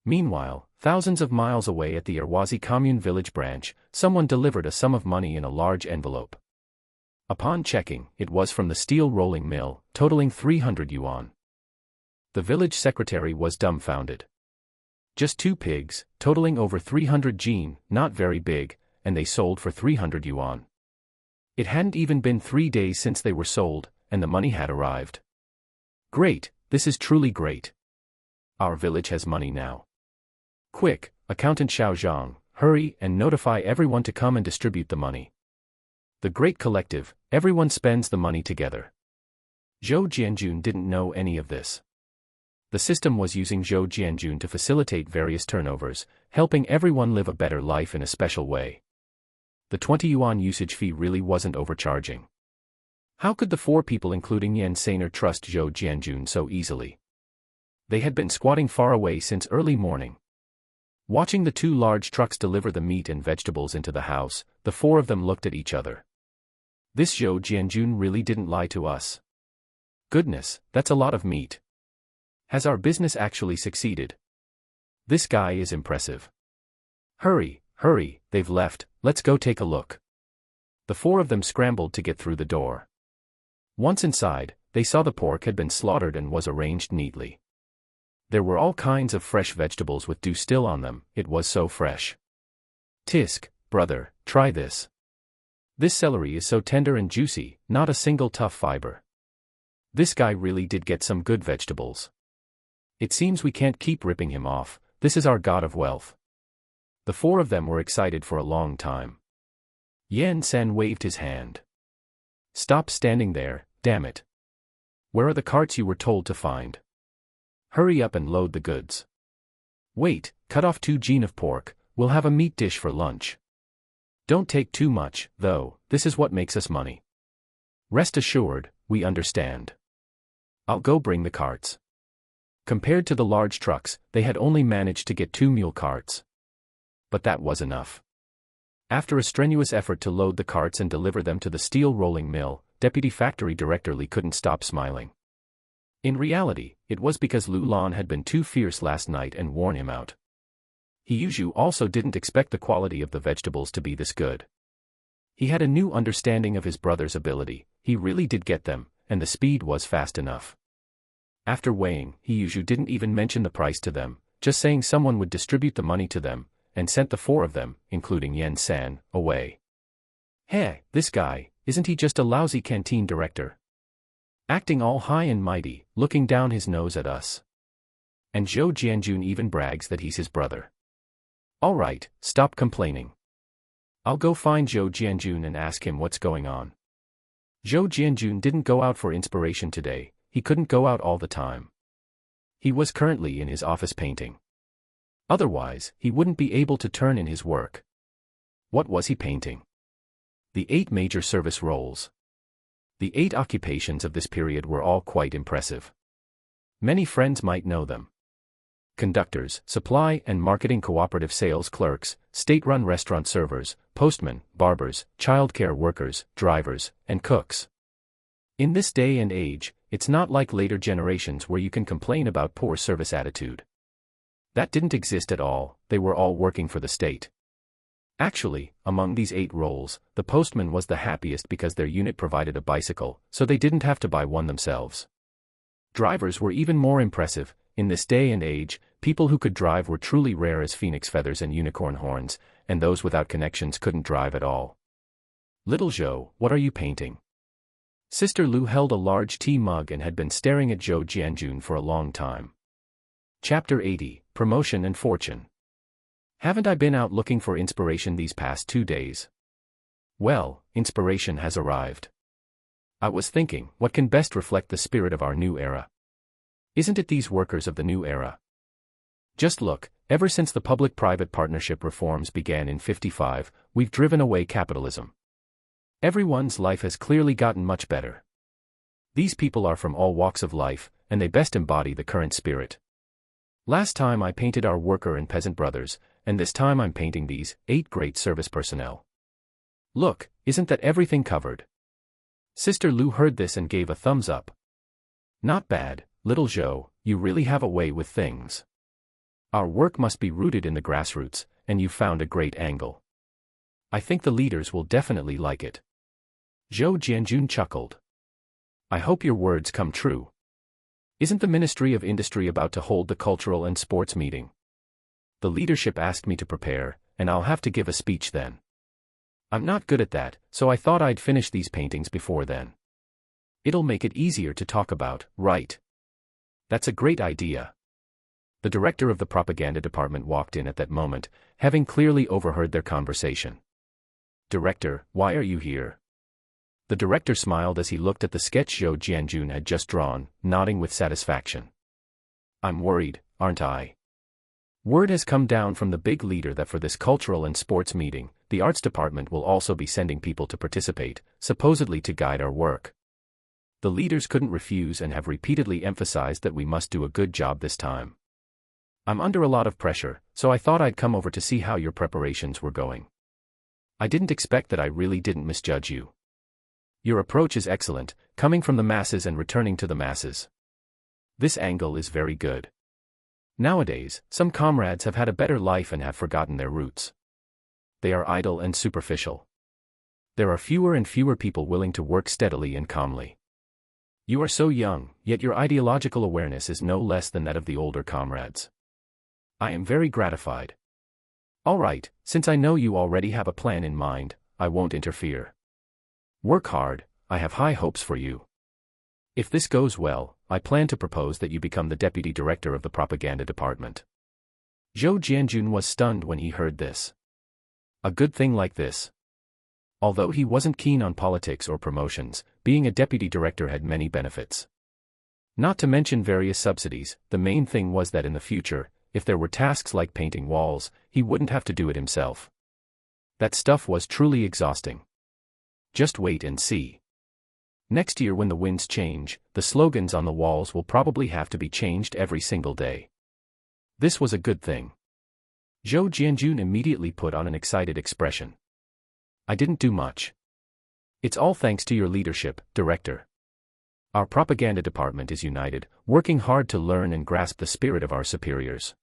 Meanwhile, thousands of miles away at the Erwazi commune village branch, someone delivered a sum of money in a large envelope. Upon checking, it was from the steel rolling mill, totaling 300 yuan. The village secretary was dumbfounded. Just 2 pigs, totaling over 300 gene, not very big, and they sold for 300 yuan. It hadn't even been 3 days since they were sold, and the money had arrived. Great, this is truly great. Our village has money now. Quick, Accountant Xiao Zhang, hurry and notify everyone to come and distribute the money. The great collective, everyone spends the money together. Zhou Jianjun didn't know any of this. The system was using Zhou Jianjun to facilitate various turnovers, helping everyone live a better life in a special way. The 20 yuan usage fee really wasn't overcharging. How could the 4 people including Yen Saner trust Zhou Jianjun so easily? They had been squatting far away since early morning. Watching the 2 large trucks deliver the meat and vegetables into the house, the 4 of them looked at each other. This Zhou Jianjun really didn't lie to us. Goodness, that's a lot of meat. Has our business actually succeeded? This guy is impressive. Hurry, hurry, they've left, let's go take a look. The 4 of them scrambled to get through the door. Once inside, they saw the pork had been slaughtered and was arranged neatly. There were all kinds of fresh vegetables with dew still on them, it was so fresh. Tisk, brother, try this. This celery is so tender and juicy, not a single tough fiber. This guy really did get some good vegetables. It seems we can't keep ripping him off, this is our god of wealth. The 4 of them were excited for a long time. Yen San waved his hand. Stop standing there, damn it. Where are the carts you were told to find? Hurry up and load the goods. Wait, cut off 2 gene of pork, we'll have a meat dish for lunch. Don't take too much, though, this is what makes us money. Rest assured, we understand. I'll go bring the carts. Compared to the large trucks, they had only managed to get 2 mule carts. But that was enough. After a strenuous effort to load the carts and deliver them to the steel rolling mill, Deputy Factory Director Li couldn't stop smiling. In reality, it was because Lu Lan had been too fierce last night and worn him out. He Yuzhu also didn't expect the quality of the vegetables to be this good. He had a new understanding of his brother's ability. He really did get them, and the speed was fast enough. After weighing, he usually didn't even mention the price to them, just saying someone would distribute the money to them, and sent the four of them, including Yen-san, away. Hey, this guy, isn't he just a lousy canteen director? Acting all high and mighty, looking down his nose at us. And Zhou Jianjun even brags that he's his brother. All right, stop complaining. I'll go find Zhou Jianjun and ask him what's going on. Zhou Jianjun didn't go out for inspiration today. He couldn't go out all the time. He was currently in his office painting. Otherwise, he wouldn't be able to turn in his work. What was he painting? The 8 major service roles. The 8 occupations of this period were all quite impressive. Many friends might know them. Conductors, supply and marketing cooperative sales clerks, state-run restaurant servers, postmen, barbers, childcare workers, drivers, and cooks. In this day and age, it's not like later generations where you can complain about poor service attitude. That didn't exist at all. They were all working for the state. Actually, among these 8 roles, the postman was the happiest because their unit provided a bicycle, so they didn't have to buy one themselves. Drivers were even more impressive. In this day and age, people who could drive were truly rare as phoenix feathers and unicorn horns, and those without connections couldn't drive at all. Little Zhou, what are you painting? Sister Lu held a large tea mug and had been staring at Zhou Jianjun for a long time. Chapter 80, Promotion and Fortune. Haven't I been out looking for inspiration these past 2 days? Well, inspiration has arrived. I was thinking, what can best reflect the spirit of our new era? Isn't it these workers of the new era? Just look, ever since the public-private partnership reforms began in '55, we've driven away capitalism. Everyone's life has clearly gotten much better. These people are from all walks of life, and they best embody the current spirit. Last time I painted our worker and peasant brothers, and this time I'm painting these 8 great service personnel. Look, isn't that everything covered? Sister Lu heard this and gave a thumbs up. Not bad, little Zhou, you really have a way with things. Our work must be rooted in the grassroots, and you've found a great angle. I think the leaders will definitely like it. Zhou Jianjun chuckled. I hope your words come true. Isn't the Ministry of Industry about to hold the cultural and sports meeting? The leadership asked me to prepare, and I'll have to give a speech then. I'm not good at that, so I thought I'd finish these paintings before then. It'll make it easier to talk about, right? That's a great idea. The director of the propaganda department walked in at that moment, having clearly overheard their conversation. Director, why are you here? The director smiled as he looked at the sketch Zhou Jianjun had just drawn, nodding with satisfaction. I'm worried, aren't I? Word has come down from the big leader that for this cultural and sports meeting, the arts department will also be sending people to participate, supposedly to guide our work. The leaders couldn't refuse and have repeatedly emphasized that we must do a good job this time. I'm under a lot of pressure, so I thought I'd come over to see how your preparations were going. I didn't expect that. I really didn't misjudge you. Your approach is excellent, coming from the masses and returning to the masses. This angle is very good. Nowadays, some comrades have had a better life and have forgotten their roots. They are idle and superficial. There are fewer and fewer people willing to work steadily and calmly. You are so young, yet your ideological awareness is no less than that of the older comrades. I am very gratified. All right, since I know you already have a plan in mind, I won't interfere. Work hard, I have high hopes for you. If this goes well, I plan to propose that you become the deputy director of the propaganda department. Zhou Jianjun was stunned when he heard this. A good thing like this. Although he wasn't keen on politics or promotions, being a deputy director had many benefits. Not to mention various subsidies, the main thing was that in the future, if there were tasks like painting walls, he wouldn't have to do it himself. That stuff was truly exhausting. Just wait and see. Next year when the winds change, the slogans on the walls will probably have to be changed every single day. This was a good thing. Zhou Jianjun immediately put on an excited expression. I didn't do much. It's all thanks to your leadership, Director. Our propaganda department is united, working hard to learn and grasp the spirit of our superiors.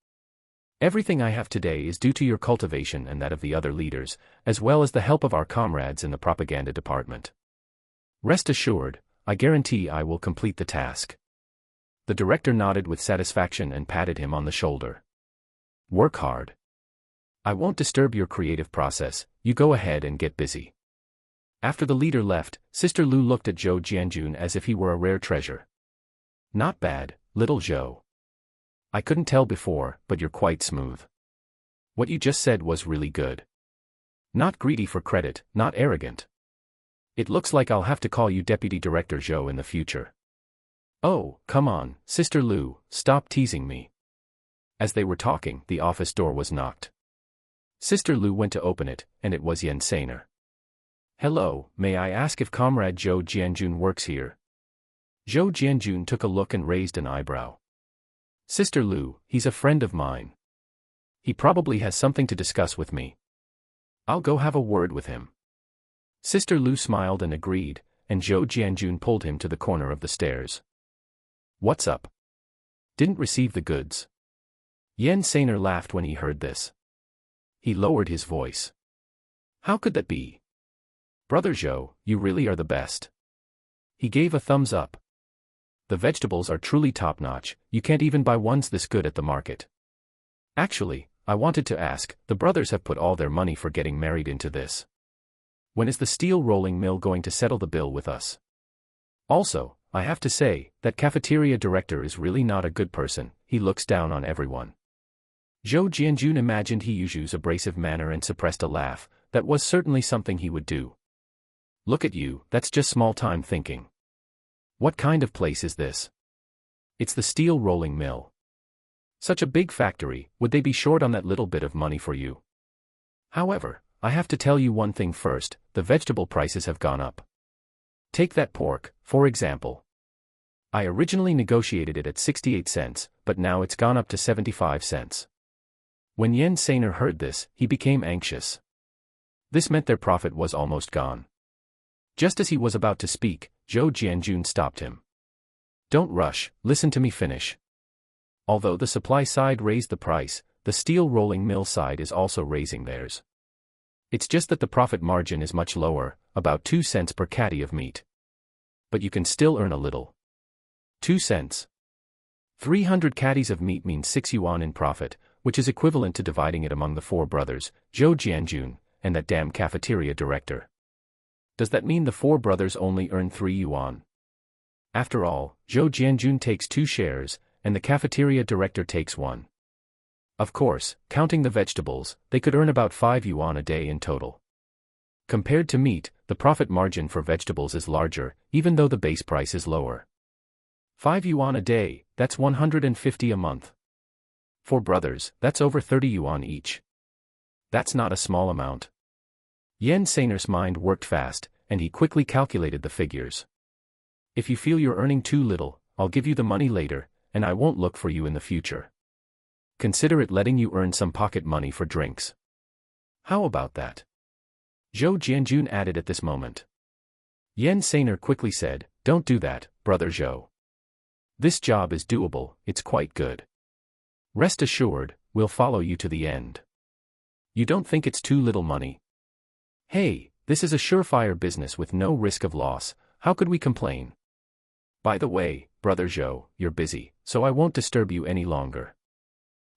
Everything I have today is due to your cultivation and that of the other leaders, as well as the help of our comrades in the propaganda department. Rest assured, I guarantee I will complete the task. The director nodded with satisfaction and patted him on the shoulder. Work hard. I won't disturb your creative process, you go ahead and get busy. After the leader left, Sister Lu looked at Zhou Jianjun as if he were a rare treasure. Not bad, little Zhou. I couldn't tell before, but you're quite smooth. What you just said was really good. Not greedy for credit, not arrogant. It looks like I'll have to call you Deputy Director Zhou in the future. Oh, come on, Sister Lu, stop teasing me. As they were talking, the office door was knocked. Sister Lu went to open it, and it was Yen Sainer. Hello, may I ask if Comrade Zhou Jianjun works here? Zhou Jianjun took a look and raised an eyebrow. Sister Lu, he's a friend of mine. He probably has something to discuss with me. I'll go have a word with him. Sister Lu smiled and agreed, and Zhou Jianjun pulled him to the corner of the stairs. What's up? Didn't receive the goods. Yen Sainer laughed when he heard this. He lowered his voice. How could that be? Brother Zhou, you really are the best. He gave a thumbs up. The vegetables are truly top-notch, you can't even buy ones this good at the market. Actually, I wanted to ask, the brothers have put all their money for getting married into this. When is the steel rolling mill going to settle the bill with us? Also, I have to say, that cafeteria director is really not a good person, he looks down on everyone. Zhou Jianjun imagined he used abrasive manner and suppressed a laugh, that was certainly something he would do. Look at you, that's just small-time thinking. What kind of place is this? It's the steel rolling mill. Such a big factory, would they be short on that little bit of money for you? However, I have to tell you one thing first, the vegetable prices have gone up. Take that pork, for example. I originally negotiated it at 68 cents, but now it's gone up to 75 cents. When Yen Sainer heard this, he became anxious. This meant their profit was almost gone. Just as he was about to speak, Zhou Jianjun stopped him. Don't rush, listen to me finish. Although the supply side raised the price, the steel rolling mill side is also raising theirs. It's just that the profit margin is much lower, about 2 cents per catty of meat. But you can still earn a little. 2 cents. 300 catties of meat means 6 yuan in profit, which is equivalent to dividing it among the 4 brothers, Zhou Jianjun, and that damn cafeteria director. Does that mean the 4 brothers only earn 3 yuan? After all, Zhou Jianjun takes 2 shares, and the cafeteria director takes 1. Of course, counting the vegetables, they could earn about 5 yuan a day in total. Compared to meat, the profit margin for vegetables is larger, even though the base price is lower. 5 yuan a day, that's 150 a month. 4 brothers, that's over 30 yuan each. That's not a small amount. Yen Sainer's mind worked fast, and he quickly calculated the figures. If you feel you're earning too little, I'll give you the money later, and I won't look for you in the future. Consider it letting you earn some pocket money for drinks. How about that? Zhou Jianjun added at this moment. Yen Sainer quickly said, don't do that, Brother Zhou. This job is doable, it's quite good. Rest assured, we'll follow you to the end. You don't think it's too little money? Hey, this is a surefire business with no risk of loss, how could we complain? By the way, Brother Zhou, you're busy, so I won't disturb you any longer.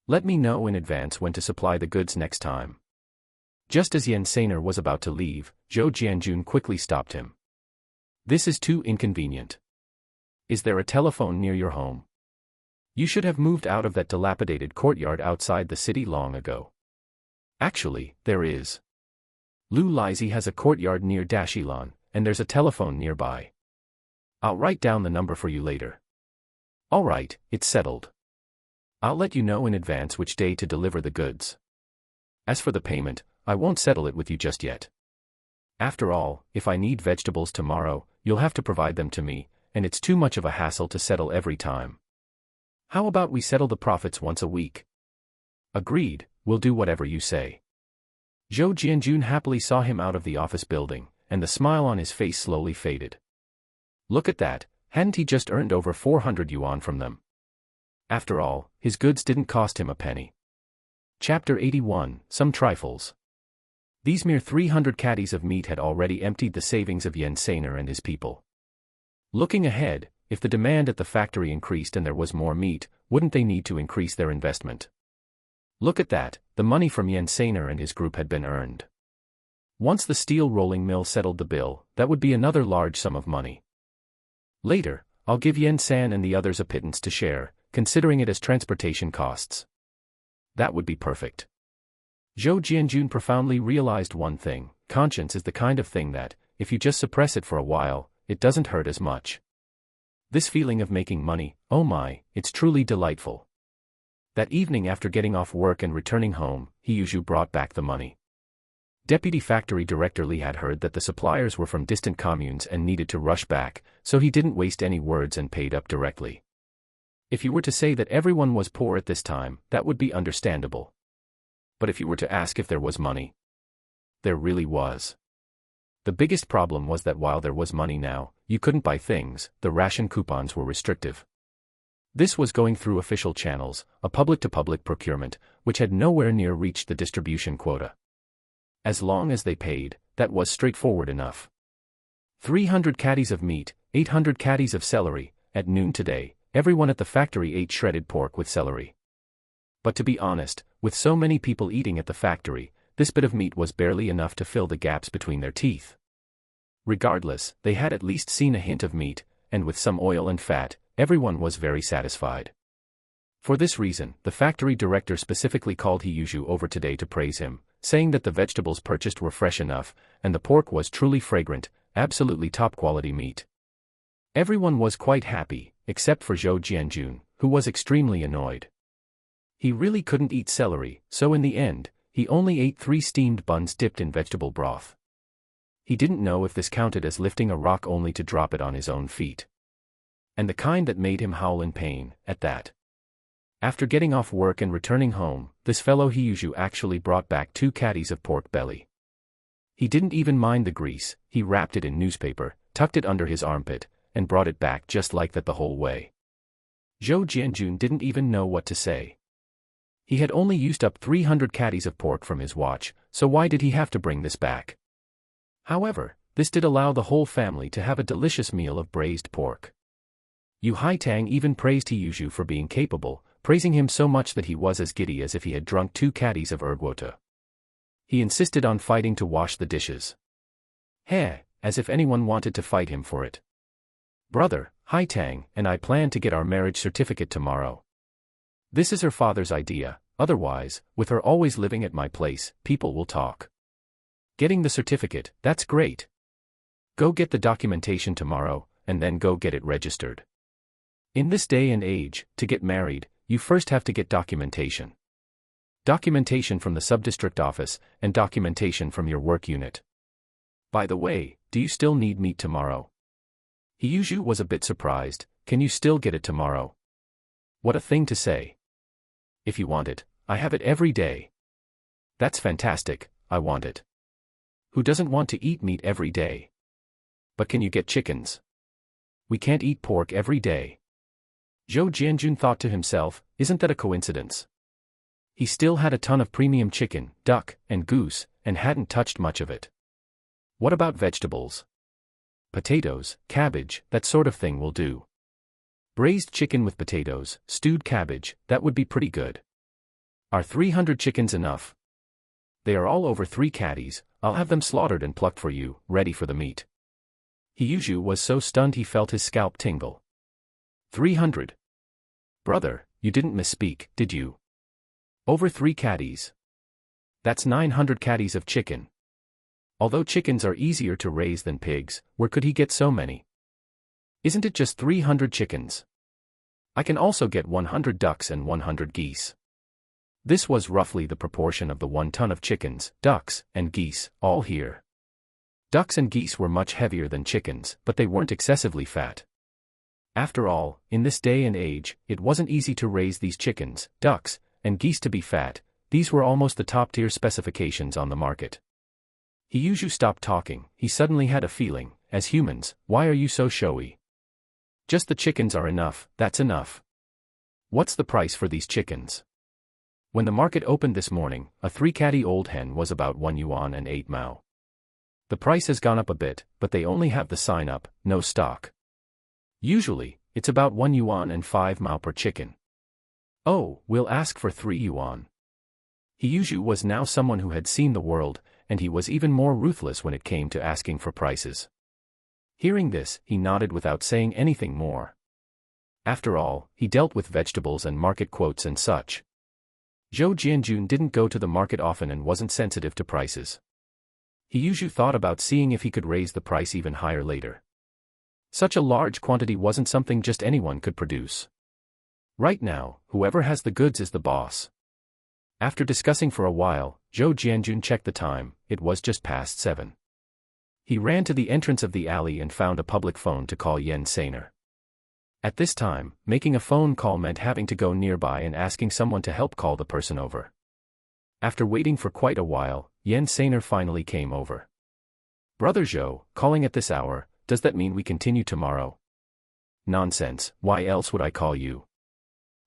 Let me know in advance when to supply the goods next time. Just as Yen Sainer was about to leave, Zhou Jianjun quickly stopped him. This is too inconvenient. Is there a telephone near your home? You should have moved out of that dilapidated courtyard outside the city long ago. Actually, there is. Lu Lizhi has a courtyard near Dashilan, and there's a telephone nearby. I'll write down the number for you later. All right, it's settled. I'll let you know in advance which day to deliver the goods. As for the payment, I won't settle it with you just yet. After all, if I need vegetables tomorrow, you'll have to provide them to me, and it's too much of a hassle to settle every time. How about we settle the profits once a week? Agreed, we'll do whatever you say. Zhou Jianjun happily saw him out of the office building, and the smile on his face slowly faded. Look at that, hadn't he just earned over 400 yuan from them? After all, his goods didn't cost him a penny. Chapter 81, Some Trifles. These mere 300 caddies of meat had already emptied the savings of Yen Sainer and his people. Looking ahead, if the demand at the factory increased and there was more meat, wouldn't they need to increase their investment? Look at that, the money from Yen Sainer and his group had been earned. Once the steel rolling mill settled the bill, that would be another large sum of money. Later, I'll give Yen San and the others a pittance to share, considering it as transportation costs. That would be perfect. Zhou Jianjun profoundly realized one thing: conscience is the kind of thing that, if you just suppress it for a while, it doesn't hurt as much. This feeling of making money, oh my, it's truly delightful. That evening after getting off work and returning home, Siheyuan brought back the money. Deputy Factory Director Li had heard that the suppliers were from distant communes and needed to rush back, so he didn't waste any words and paid up directly. If you were to say that everyone was poor at this time, that would be understandable. But if you were to ask if there was money, there really was. The biggest problem was that while there was money now, you couldn't buy things, the ration coupons were restrictive. This was going through official channels, a public-to-public procurement, which had nowhere near reached the distribution quota. As long as they paid, that was straightforward enough. 300 caddies of meat, 800 caddies of celery. At noon today, everyone at the factory ate shredded pork with celery. But to be honest, with so many people eating at the factory, this bit of meat was barely enough to fill the gaps between their teeth. Regardless, they had at least seen a hint of meat, and with some oil and fat, everyone was very satisfied. For this reason, the factory director specifically called Siheyuan over today to praise him, saying that the vegetables purchased were fresh enough, and the pork was truly fragrant, absolutely top-quality meat. Everyone was quite happy, except for Zhou Jianjun, who was extremely annoyed. He really couldn't eat celery, so in the end, he only ate 3 steamed buns dipped in vegetable broth. He didn't know if this counted as lifting a rock only to drop it on his own feet. And the kind that made him howl in pain, at that. After getting off work and returning home, this fellow Siheyuan actually brought back 2 caddies of pork belly. He didn't even mind the grease, he wrapped it in newspaper, tucked it under his armpit, and brought it back just like that the whole way. Zhou Jianjun didn't even know what to say. He had only used up 300 caddies of pork from his watch, so why did he have to bring this back? However, this did allow the whole family to have a delicious meal of braised pork. Yu Haitang even praised Siheyuan for being capable, praising him so much that he was as giddy as if he had drunk 2 caddies of herb water. He insisted on fighting to wash the dishes. As if anyone wanted to fight him for it. Brother, Haitang and I plan to get our marriage certificate tomorrow. This is her father's idea, otherwise, with her always living at my place, people will talk. Getting the certificate, that's great. Go get the documentation tomorrow, and then go get it registered. In this day and age, to get married, you first have to get documentation. Documentation from the subdistrict office, and documentation from your work unit. By the way, do you still need meat tomorrow? Siheyuan was a bit surprised. Can you still get it tomorrow? What a thing to say. If you want it, I have it every day. That's fantastic, I want it. Who doesn't want to eat meat every day? But can you get chickens? We can't eat pork every day. Zhou Jianjun thought to himself, isn't that a coincidence? He still had a ton of premium chicken, duck, and goose, and hadn't touched much of it. What about vegetables? Potatoes, cabbage, that sort of thing will do. Braised chicken with potatoes, stewed cabbage, that would be pretty good. Are 300 chickens enough? They are all over 3 caddies, I'll have them slaughtered and plucked for you, ready for the meat. Siheyuan was so stunned he felt his scalp tingle. 300. Brother, you didn't misspeak, did you? Over 3 caddies. That's 900 caddies of chicken. Although chickens are easier to raise than pigs, where could he get so many? Isn't it just 300 chickens? I can also get 100 ducks and 100 geese. This was roughly the proportion of the 1 ton of chickens, ducks, and geese, all here. Ducks and geese were much heavier than chickens, but they weren't excessively fat. After all, in this day and age, it wasn't easy to raise these chickens, ducks, and geese to be fat. These were almost the top-tier specifications on the market. Siheyuan stopped talking. He suddenly had a feeling, as humans, why are you so showy? Just the chickens are enough, that's enough. What's the price for these chickens? When the market opened this morning, a 3-catty old hen was about 1 yuan and 8 mao. The price has gone up a bit, but they only have the sign up, no stock. Usually, it's about 1 yuan and 5 mao per chicken. Oh, we'll ask for 3 yuan. Siheyuan was now someone who had seen the world, and he was even more ruthless when it came to asking for prices. Hearing this, he nodded without saying anything more. After all, he dealt with vegetables and market quotes and such. Zhou Jianjun didn't go to the market often and wasn't sensitive to prices. Siheyuan thought about seeing if he could raise the price even higher later. Such a large quantity wasn't something just anyone could produce. Right now, whoever has the goods is the boss. After discussing for a while, Zhou Jianjun checked the time. It was just past 7. He ran to the entrance of the alley and found a public phone to call Yen Sainer. At this time, making a phone call meant having to go nearby and asking someone to help call the person over. After waiting for quite a while, Yen Sainer finally came over. "Brother Zhou, calling at this hour, does that mean we continue tomorrow?" "Nonsense, why else would I call you?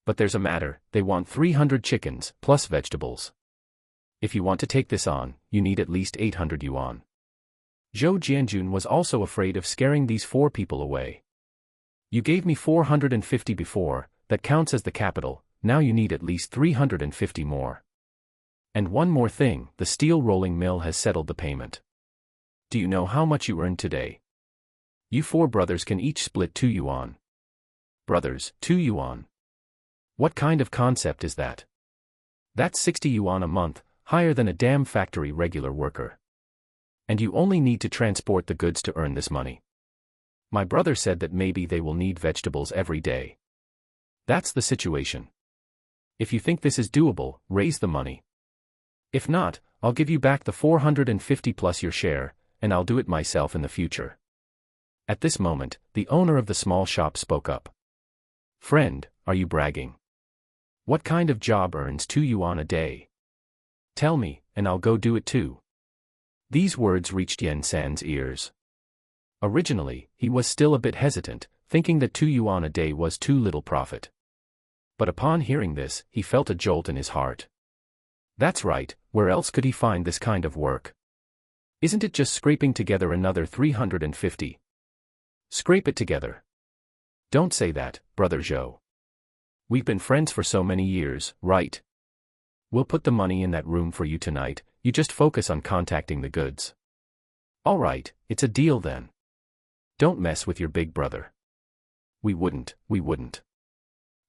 But there's a matter, they want 300 chickens, plus vegetables. If you want to take this on, you need at least 800 yuan. Zhou Jianjun was also afraid of scaring these 4 people away. "You gave me 450 before, that counts as the capital, now you need at least 350 more. And one more thing, the steel rolling mill has settled the payment. Do you know how much you earned today? You 4 brothers can each split 2 yuan. Brothers, 2 yuan. What kind of concept is that? That's 60 yuan a month, higher than a damn factory regular worker. And you only need to transport the goods to earn this money. My brother said that maybe they will need vegetables every day. That's the situation. If you think this is doable, raise the money. If not, I'll give you back the 450 plus your share, and I'll do it myself in the future." At this moment, the owner of the small shop spoke up. "Friend, are you bragging? What kind of job earns 2 yuan a day? Tell me, and I'll go do it too." These words reached Yen San's ears. Originally, he was still a bit hesitant, thinking that 2 yuan a day was too little profit. But upon hearing this, he felt a jolt in his heart. That's right, where else could he find this kind of work? Isn't it just scraping together another 350? Scrape it together. Don't say that, brother Zhou. We've been friends for so many years, right? We'll put the money in that room for you tonight, you just focus on contacting the goods. All right, it's a deal then. Don't mess with your big brother. We wouldn't.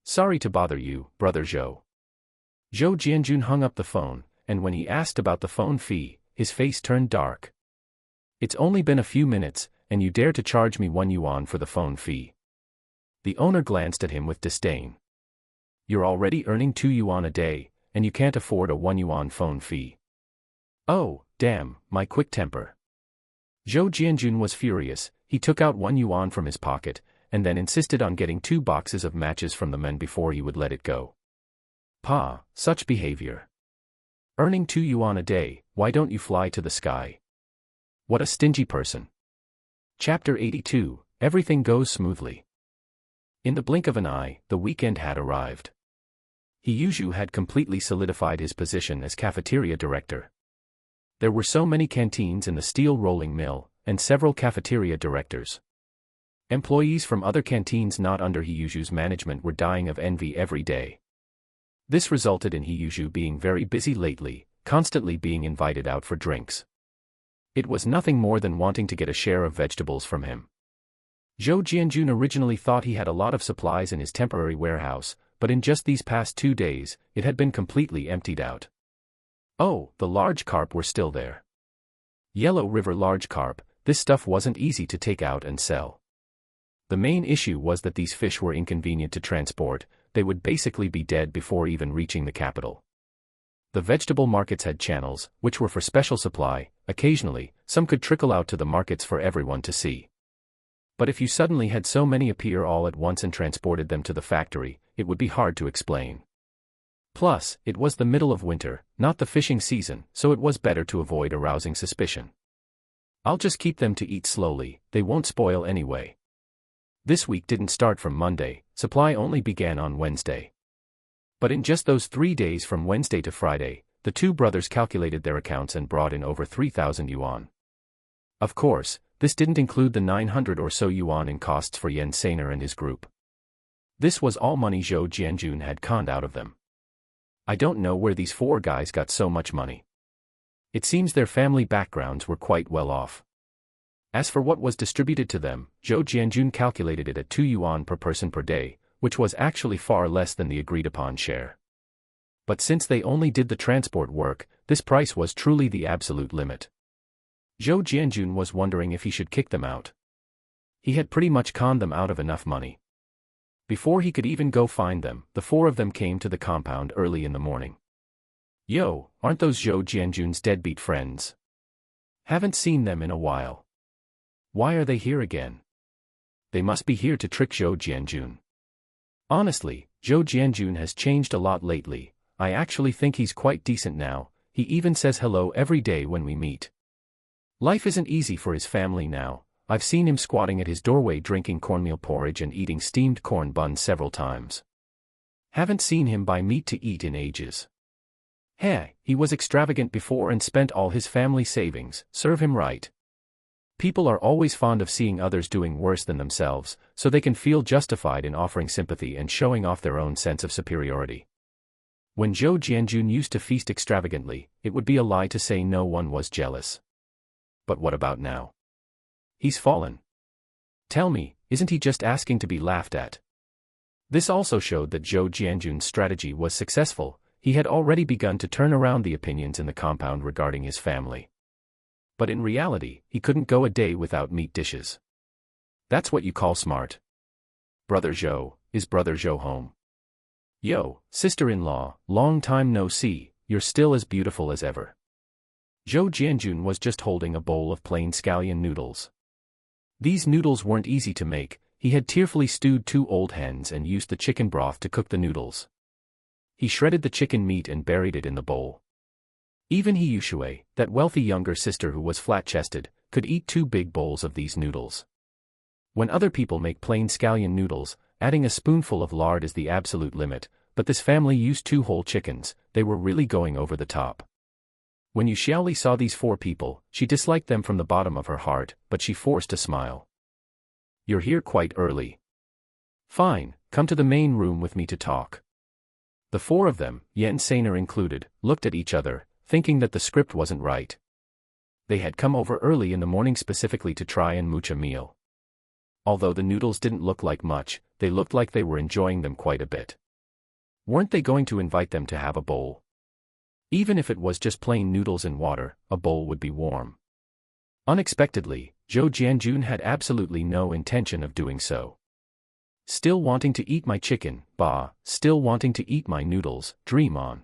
Sorry to bother you, brother Zhou. Zhou Jianjun hung up the phone, and when he asked about the phone fee, his face turned dark. "It's only been a few minutes, and you dare to charge me 1 yuan for the phone fee." The owner glanced at him with disdain. "You're already earning 2 yuan a day, and you can't afford a 1 yuan phone fee." "Oh, damn, my quick temper." Zhou Jianjun was furious. He took out 1 yuan from his pocket, and then insisted on getting 2 boxes of matches from the men before he would let it go. "Pa, such behavior. Earning 2 yuan a day, why don't you fly to the sky? What a stingy person." Chapter 82, Everything Goes Smoothly. In the blink of an eye, the weekend had arrived. Siheyuan had completely solidified his position as cafeteria director. There were so many canteens in the steel rolling mill, and several cafeteria directors. Employees from other canteens not under Siheyuan's management were dying of envy every day. This resulted in Siheyuan being very busy lately, constantly being invited out for drinks. It was nothing more than wanting to get a share of vegetables from him. Zhou Jianjun originally thought he had a lot of supplies in his temporary warehouse, but in just these past 2 days, it had been completely emptied out. Oh, the large carp were still there. Yellow River large carp, this stuff wasn't easy to take out and sell. The main issue was that these fish were inconvenient to transport, they would basically be dead before even reaching the capital. The vegetable markets had channels, which were for special supply. Occasionally, some could trickle out to the markets for everyone to see. But if you suddenly had so many appear all at once and transported them to the factory, it would be hard to explain. Plus, it was the middle of winter, not the fishing season, so it was better to avoid arousing suspicion. I'll just keep them to eat slowly, they won't spoil anyway. This week didn't start from Monday, supply only began on Wednesday. But in just those 3 days from Wednesday to Friday, the two brothers calculated their accounts and brought in over 3,000 yuan. Of course, this didn't include the 900 or so yuan in costs for Yan Sainer and his group. This was all money Zhou Jianjun had conned out of them. I don't know where these four guys got so much money. It seems their family backgrounds were quite well off. As for what was distributed to them, Zhou Jianjun calculated it at 2 yuan per person per day, which was actually far less than the agreed-upon share. But since they only did the transport work, this price was truly the absolute limit. Zhou Jianjun was wondering if he should kick them out. He had pretty much conned them out of enough money. Before he could even go find them, the four of them came to the compound early in the morning. Yo, aren't those Zhou Jianjun's deadbeat friends? Haven't seen them in a while. Why are they here again? They must be here to trick Zhou Jianjun. Honestly, Zhou Jianjun has changed a lot lately. I actually think he's quite decent now. He even says hello every day when we meet. Life isn't easy for his family now. I've seen him squatting at his doorway drinking cornmeal porridge and eating steamed corn buns several times. Haven't seen him buy meat to eat in ages. Heh, he was extravagant before and spent all his family savings. Serve him right. People are always fond of seeing others doing worse than themselves, so they can feel justified in offering sympathy and showing off their own sense of superiority. When Zhou Jianjun used to feast extravagantly, it would be a lie to say no one was jealous. But what about now? He's fallen. Tell me, isn't he just asking to be laughed at? This also showed that Zhou Jianjun's strategy was successful. He had already begun to turn around the opinions in the compound regarding his family. But in reality, he couldn't go a day without meat dishes. That's what you call smart. Brother Zhou, is Brother Zhou home? Yo, sister-in-law, long time no see, you're still as beautiful as ever. Zhou Jianjun was just holding a bowl of plain scallion noodles. These noodles weren't easy to make. He had tearfully stewed 2 old hens and used the chicken broth to cook the noodles. He shredded the chicken meat and buried it in the bowl. Even Siheyuan, that wealthy younger sister who was flat-chested, could eat 2 big bowls of these noodles. When other people make plain scallion noodles, adding a spoonful of lard is the absolute limit, but this family used 2 whole chickens. They were really going over the top. When Yu Xiaoli saw these 4 people, she disliked them from the bottom of her heart, but she forced a smile. You're here quite early. Fine, come to the main room with me to talk. The 4 of them, Yan Sainer included, looked at each other, thinking that the script wasn't right. They had come over early in the morning specifically to try and mooch a meal. Although the noodles didn't look like much, they looked like they were enjoying them quite a bit. Weren't they going to invite them to have a bowl? Even if it was just plain noodles and water, a bowl would be warm. Unexpectedly, Zhou Jianjun had absolutely no intention of doing so. Still wanting to eat my chicken, bah, still wanting to eat my noodles, dream on.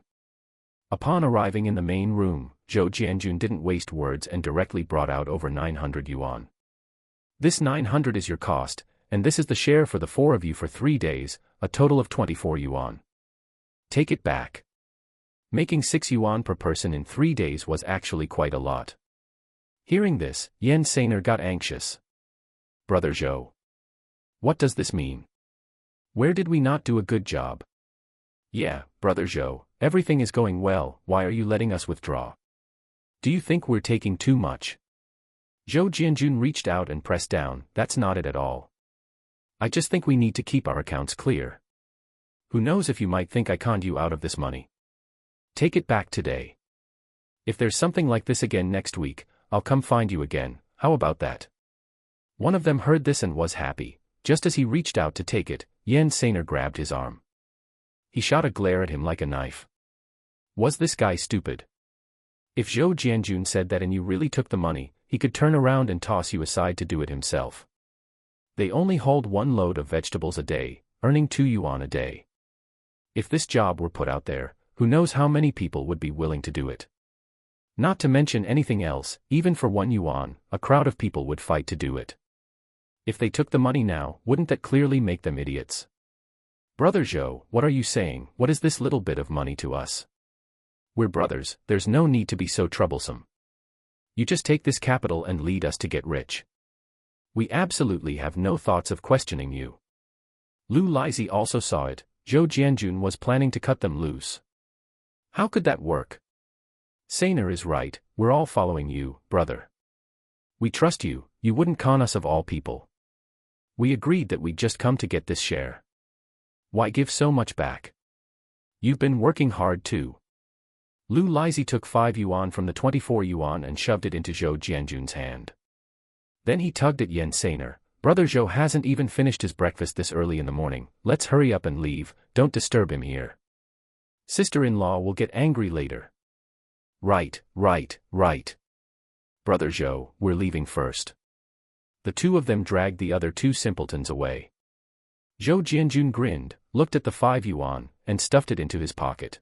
Upon arriving in the main room, Zhou Jianjun didn't waste words and directly brought out over 900 yuan. This 900 is your cost, and this is the share for the 4 of you for 3 days, a total of 24 yuan. Take it back. Making 6 yuan per person in 3 days was actually quite a lot. Hearing this, Yan Sainer got anxious. Brother Zhou. What does this mean? Where did we not do a good job? Yeah, Brother Zhou, everything is going well, why are you letting us withdraw? Do you think we're taking too much? Zhou Jianjun reached out and pressed down, that's not it at all. I just think we need to keep our accounts clear. Who knows if you might think I conned you out of this money. Take it back today. If there's something like this again next week, I'll come find you again, how about that? One of them heard this and was happy. Just as he reached out to take it, Yan Sainer grabbed his arm. He shot a glare at him like a knife. Was this guy stupid? If Zhou Jianjun said that and you really took the money, he could turn around and toss you aside to do it himself. They only hauled 1 load of vegetables a day, earning 2 yuan a day. If this job were put out there, who knows how many people would be willing to do it? Not to mention anything else, even for 1 yuan, a crowd of people would fight to do it. If they took the money now, wouldn't that clearly make them idiots? Brother Zhou, what are you saying? What is this little bit of money to us? We're brothers, there's no need to be so troublesome. You just take this capital and lead us to get rich. We absolutely have no thoughts of questioning you. Lu Lizhi also saw it. Zhou Jianjun was planning to cut them loose. How could that work? Sainer is right, we're all following you, brother. We trust you, you wouldn't con us of all people. We agreed that we'd just come to get this share. Why give so much back? You've been working hard too. Lu Lizhi took 5 yuan from the 24 yuan and shoved it into Zhou Jianjun's hand. Then he tugged at Yan Sainer. Brother Zhou hasn't even finished his breakfast this early in the morning, let's hurry up and leave, don't disturb him here. Sister-in-law will get angry later. Right. Brother Zhou, we're leaving first. The two of them dragged the other 2 simpletons away. Zhou Jianjun grinned, looked at the 5 yuan, and stuffed it into his pocket.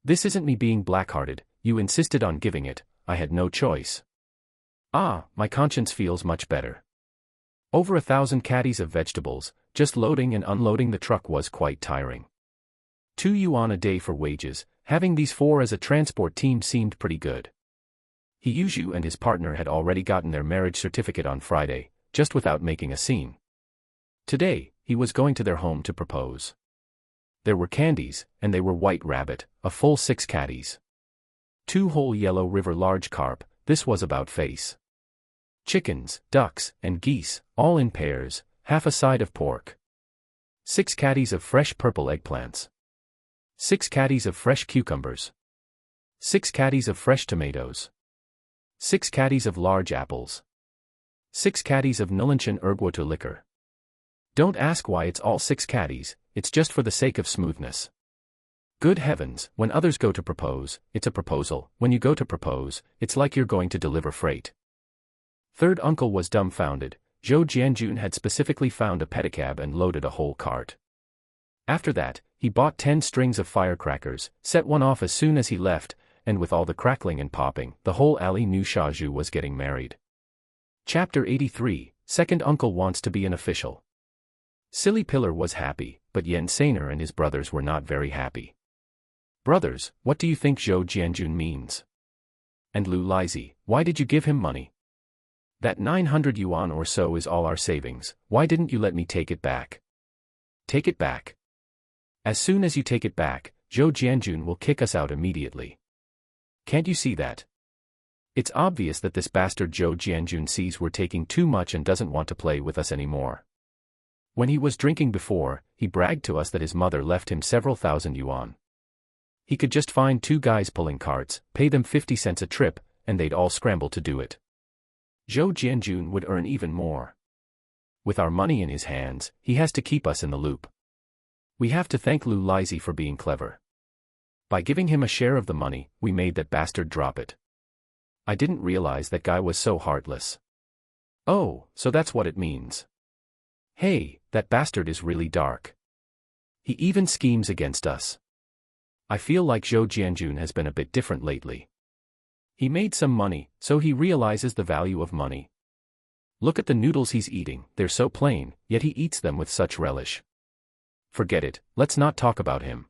This isn't me being black-hearted, you insisted on giving it, I had no choice. Ah, my conscience feels much better. Over 1,000 caddies of vegetables, just loading and unloading the truck was quite tiring. 2 yuan a day for wages, having these 4 as a transport team seemed pretty good. Siheyuan and his partner had already gotten their marriage certificate on Friday, just without making a scene. Today, he was going to their home to propose. There were candies, and they were white rabbit, a full 6 caddies. 2 whole yellow river large carp, this was about face. Chickens, ducks, and geese, all in pairs, half a side of pork. 6 caddies of fresh purple eggplants. 6 caddies of fresh cucumbers. 6 caddies of fresh tomatoes. 6 caddies of large apples. 6 caddies of Nulanchen erguoto liquor. Don't ask why it's all 6 caddies, it's just for the sake of smoothness. Good heavens, when others go to propose, it's a proposal, when you go to propose, it's like you're going to deliver freight. Third uncle was dumbfounded. Zhou Jianjun had specifically found a pedicab and loaded a whole cart. After that, he bought 10 strings of firecrackers, set one off as soon as he left, and with all the crackling and popping, the whole alley knew Shaju was getting married. Chapter 83, Second Uncle Wants to be an Official. Silly Pillar was happy, but Yan Sainer and his brothers were not very happy. Brothers, what do you think Zhou Jianjun means? And Lu Lizhi, why did you give him money? That 900 yuan or so is all our savings, why didn't you let me take it back? Take it back. As soon as you take it back, Zhou Jianjun will kick us out immediately. Can't you see that? It's obvious that this bastard Zhou Jianjun sees we're taking too much and doesn't want to play with us anymore. When he was drinking before, he bragged to us that his mother left him several thousand yuan. He could just find 2 guys pulling carts, pay them 50 cents a trip, and they'd all scramble to do it. Zhou Jianjun would earn even more. With our money in his hands, he has to keep us in the loop. We have to thank Lu Lizhi for being clever. By giving him a share of the money, we made that bastard drop it. I didn't realize that guy was so heartless. Oh, so that's what it means. Hey, that bastard is really dark. He even schemes against us. I feel like Zhou Jianjun has been a bit different lately. He made some money, so he realizes the value of money. Look at the noodles he's eating, they're so plain, yet he eats them with such relish. Forget it, let's not talk about him.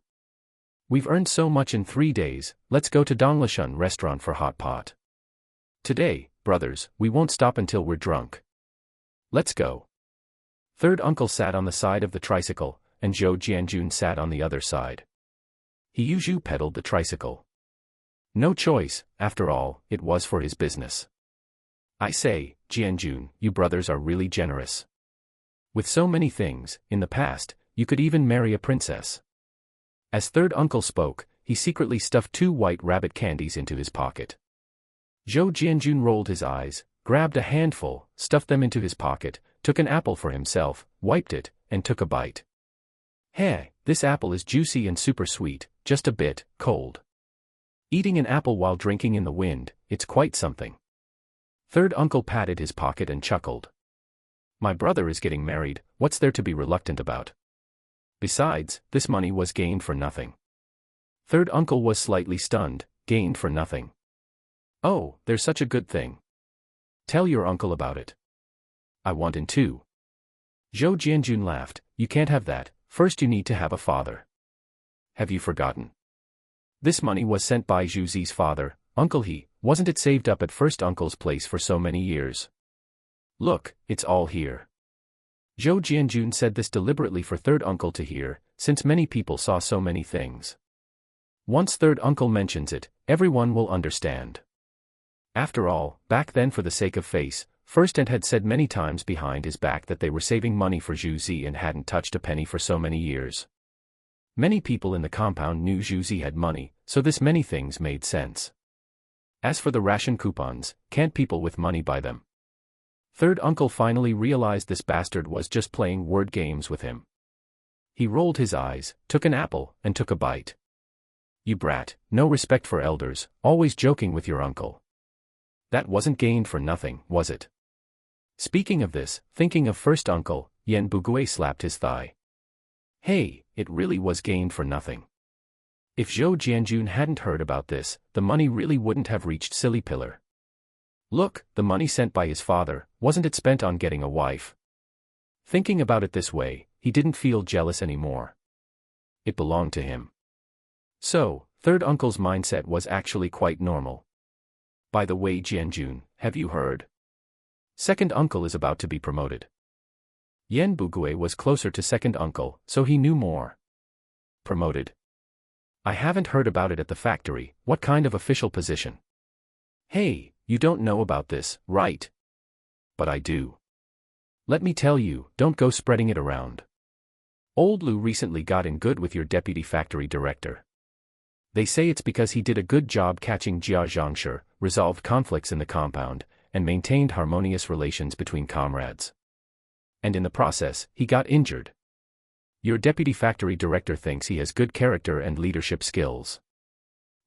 We've earned so much in 3 days, let's go to Donglashan restaurant for hot pot. Today, brothers, we won't stop until we're drunk. Let's go. Third uncle sat on the side of the tricycle, and Zhou Jianjun sat on the other side. Siheyuan pedaled the tricycle. No choice, after all, it was for his business. I say, Jianjun, you brothers are really generous. With so many things, in the past, you could even marry a princess. As third uncle spoke, he secretly stuffed 2 white rabbit candies into his pocket. Zhou Jianjun rolled his eyes, grabbed a handful, stuffed them into his pocket, took an apple for himself, wiped it, and took a bite. Hey, this apple is juicy and super sweet, just a bit cold. Eating an apple while drinking in the wind, it's quite something. Third uncle patted his pocket and chuckled. My brother is getting married, what's there to be reluctant about? Besides, this money was gained for nothing. Third uncle was slightly stunned, gained for nothing. Oh, there's such a good thing. Tell your uncle about it. I want in too. Zhou Jianjun laughed, you can't have that, first you need to have a father. Have you forgotten? This money was sent by Zhu Zi's father, Uncle He, wasn't it saved up at first uncle's place for so many years? Look, it's all here. Zhou Jianjun said this deliberately for third uncle to hear, since many people saw so many things. Once third uncle mentions it, everyone will understand. After all, back then for the sake of face, first and had said many times behind his back that they were saving money for Zhu Zi and hadn't touched a penny for so many years. Many people in the compound knew Zhu Zi had money, so this many things made sense. As for the ration coupons, can't people with money buy them? Third uncle finally realized this bastard was just playing word games with him. He rolled his eyes, took an apple, and took a bite. You brat, no respect for elders, always joking with your uncle. That wasn't gained for nothing, was it? Speaking of this, thinking of first uncle, Yan Bugui slapped his thigh. Hey, it really was gained for nothing. If Zhou Jianjun hadn't heard about this, the money really wouldn't have reached Silly Pillar. Look, the money sent by his father, wasn't it spent on getting a wife? Thinking about it this way, he didn't feel jealous anymore. It belonged to him. So, third uncle's mindset was actually quite normal. By the way, Jianjun, have you heard? Second uncle is about to be promoted. Yan Bugui was closer to second uncle, so he knew more. Promoted? I haven't heard about it at the factory. What kind of official position? Hey, you don't know about this, right? But I do. Let me tell you, don't go spreading it around. Old Lu recently got in good with your deputy factory director. They say it's because he did a good job catching Jia Zhangshi, resolved conflicts in the compound, and maintained harmonious relations between comrades. And in the process, he got injured. Your deputy factory director thinks he has good character and leadership skills.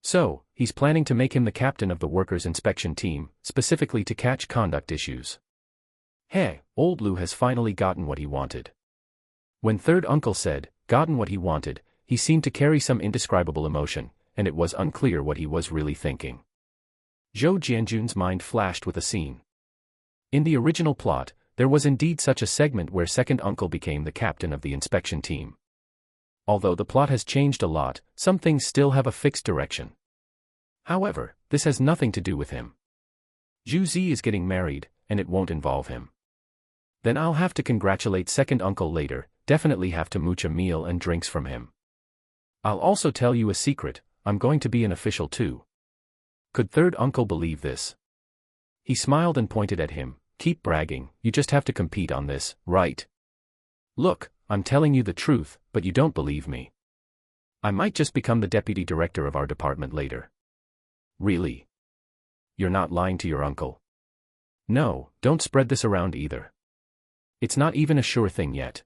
So, he's planning to make him the captain of the workers' inspection team, specifically to catch conduct issues. Hey, old Lu has finally gotten what he wanted. When third uncle said, gotten what he wanted, he seemed to carry some indescribable emotion, and it was unclear what he was really thinking. Zhou Jianjun's mind flashed with a scene. In the original plot, there was indeed such a segment where second uncle became the captain of the inspection team. Although the plot has changed a lot, some things still have a fixed direction. However, this has nothing to do with him. Zhu Zi is getting married, and it won't involve him. Then I'll have to congratulate second uncle later, definitely have to mooch a meal and drinks from him. I'll also tell you a secret, I'm going to be an official too. Could third uncle believe this? He smiled and pointed at him. Keep bragging, you just have to compete on this, right? Look, I'm telling you the truth, but you don't believe me. I might just become the deputy director of our department later. Really? You're not lying to your uncle? No, don't spread this around either. It's not even a sure thing yet.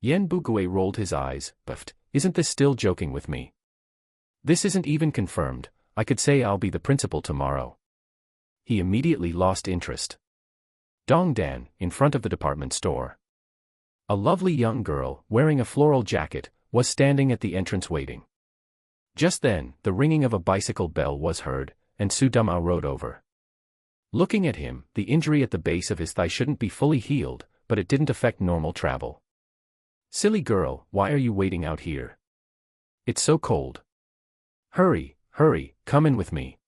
Yan Bugui rolled his eyes, buffed, isn't this still joking with me? This isn't even confirmed, I could say I'll be the principal tomorrow. He immediately lost interest. Dongdan, in front of the department store. A lovely young girl, wearing a floral jacket, was standing at the entrance waiting. Just then, the ringing of a bicycle bell was heard, and Su Dumao rode over. Looking at him, the injury at the base of his thigh shouldn't be fully healed, but it didn't affect normal travel. Silly girl, why are you waiting out here? It's so cold. Hurry, hurry, come in with me.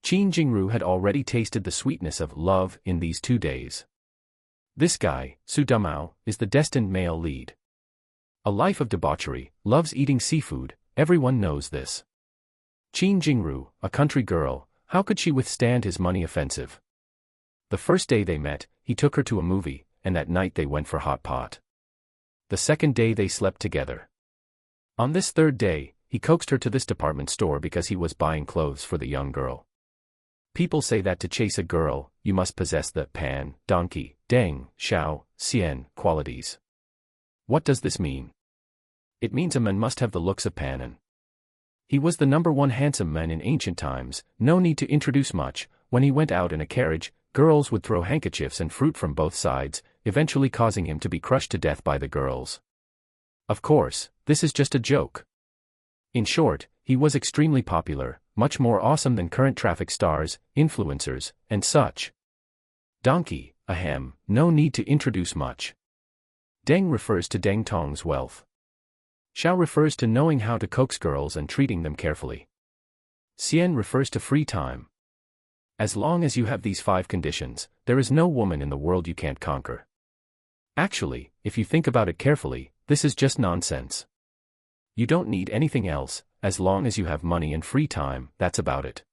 Qin Jingru had already tasted the sweetness of love in these 2 days. This guy, Su Dumao, is the destined male lead. A life of debauchery, loves eating seafood, everyone knows this. Qin Jingru, a country girl, how could she withstand his money offensive? The first day they met, he took her to a movie, and that night they went for hot pot. The second day they slept together. On this third day, he coaxed her to this department store because he was buying clothes for the young girl. People say that to chase a girl, you must possess the pan, donkey, deng, xiao, xian qualities. What does this mean? It means a man must have the looks of Pan. He was the #1 handsome man in ancient times, no need to introduce much. When he went out in a carriage, girls would throw handkerchiefs and fruit from both sides, eventually causing him to be crushed to death by the girls. Of course, this is just a joke. In short, he was extremely popular, much more awesome than current traffic stars, influencers, and such. Donkey, ahem, no need to introduce much. Deng refers to Deng Tong's wealth. Xiao refers to knowing how to coax girls and treating them carefully. Xian refers to free time. As long as you have these 5 conditions, there is no woman in the world you can't conquer. Actually, if you think about it carefully, This is just nonsense. You don't need anything else, as long as you have money and free time, that's about it.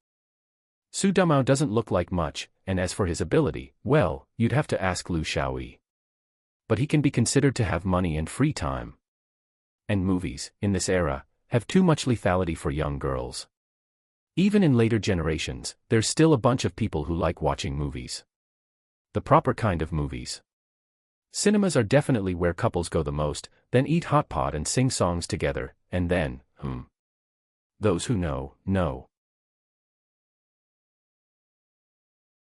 Su Dumao doesn't look like much, and as for his ability, well, you'd have to ask Lu Xiaoyi. But he can be considered to have money and free time. And movies, in this era, have too much lethality for young girls. Even in later generations, there's still a bunch of people who like watching movies. The proper kind of movies. Cinemas are definitely where couples go the most, then eat hot pot and sing songs together, and then, Those who know, know.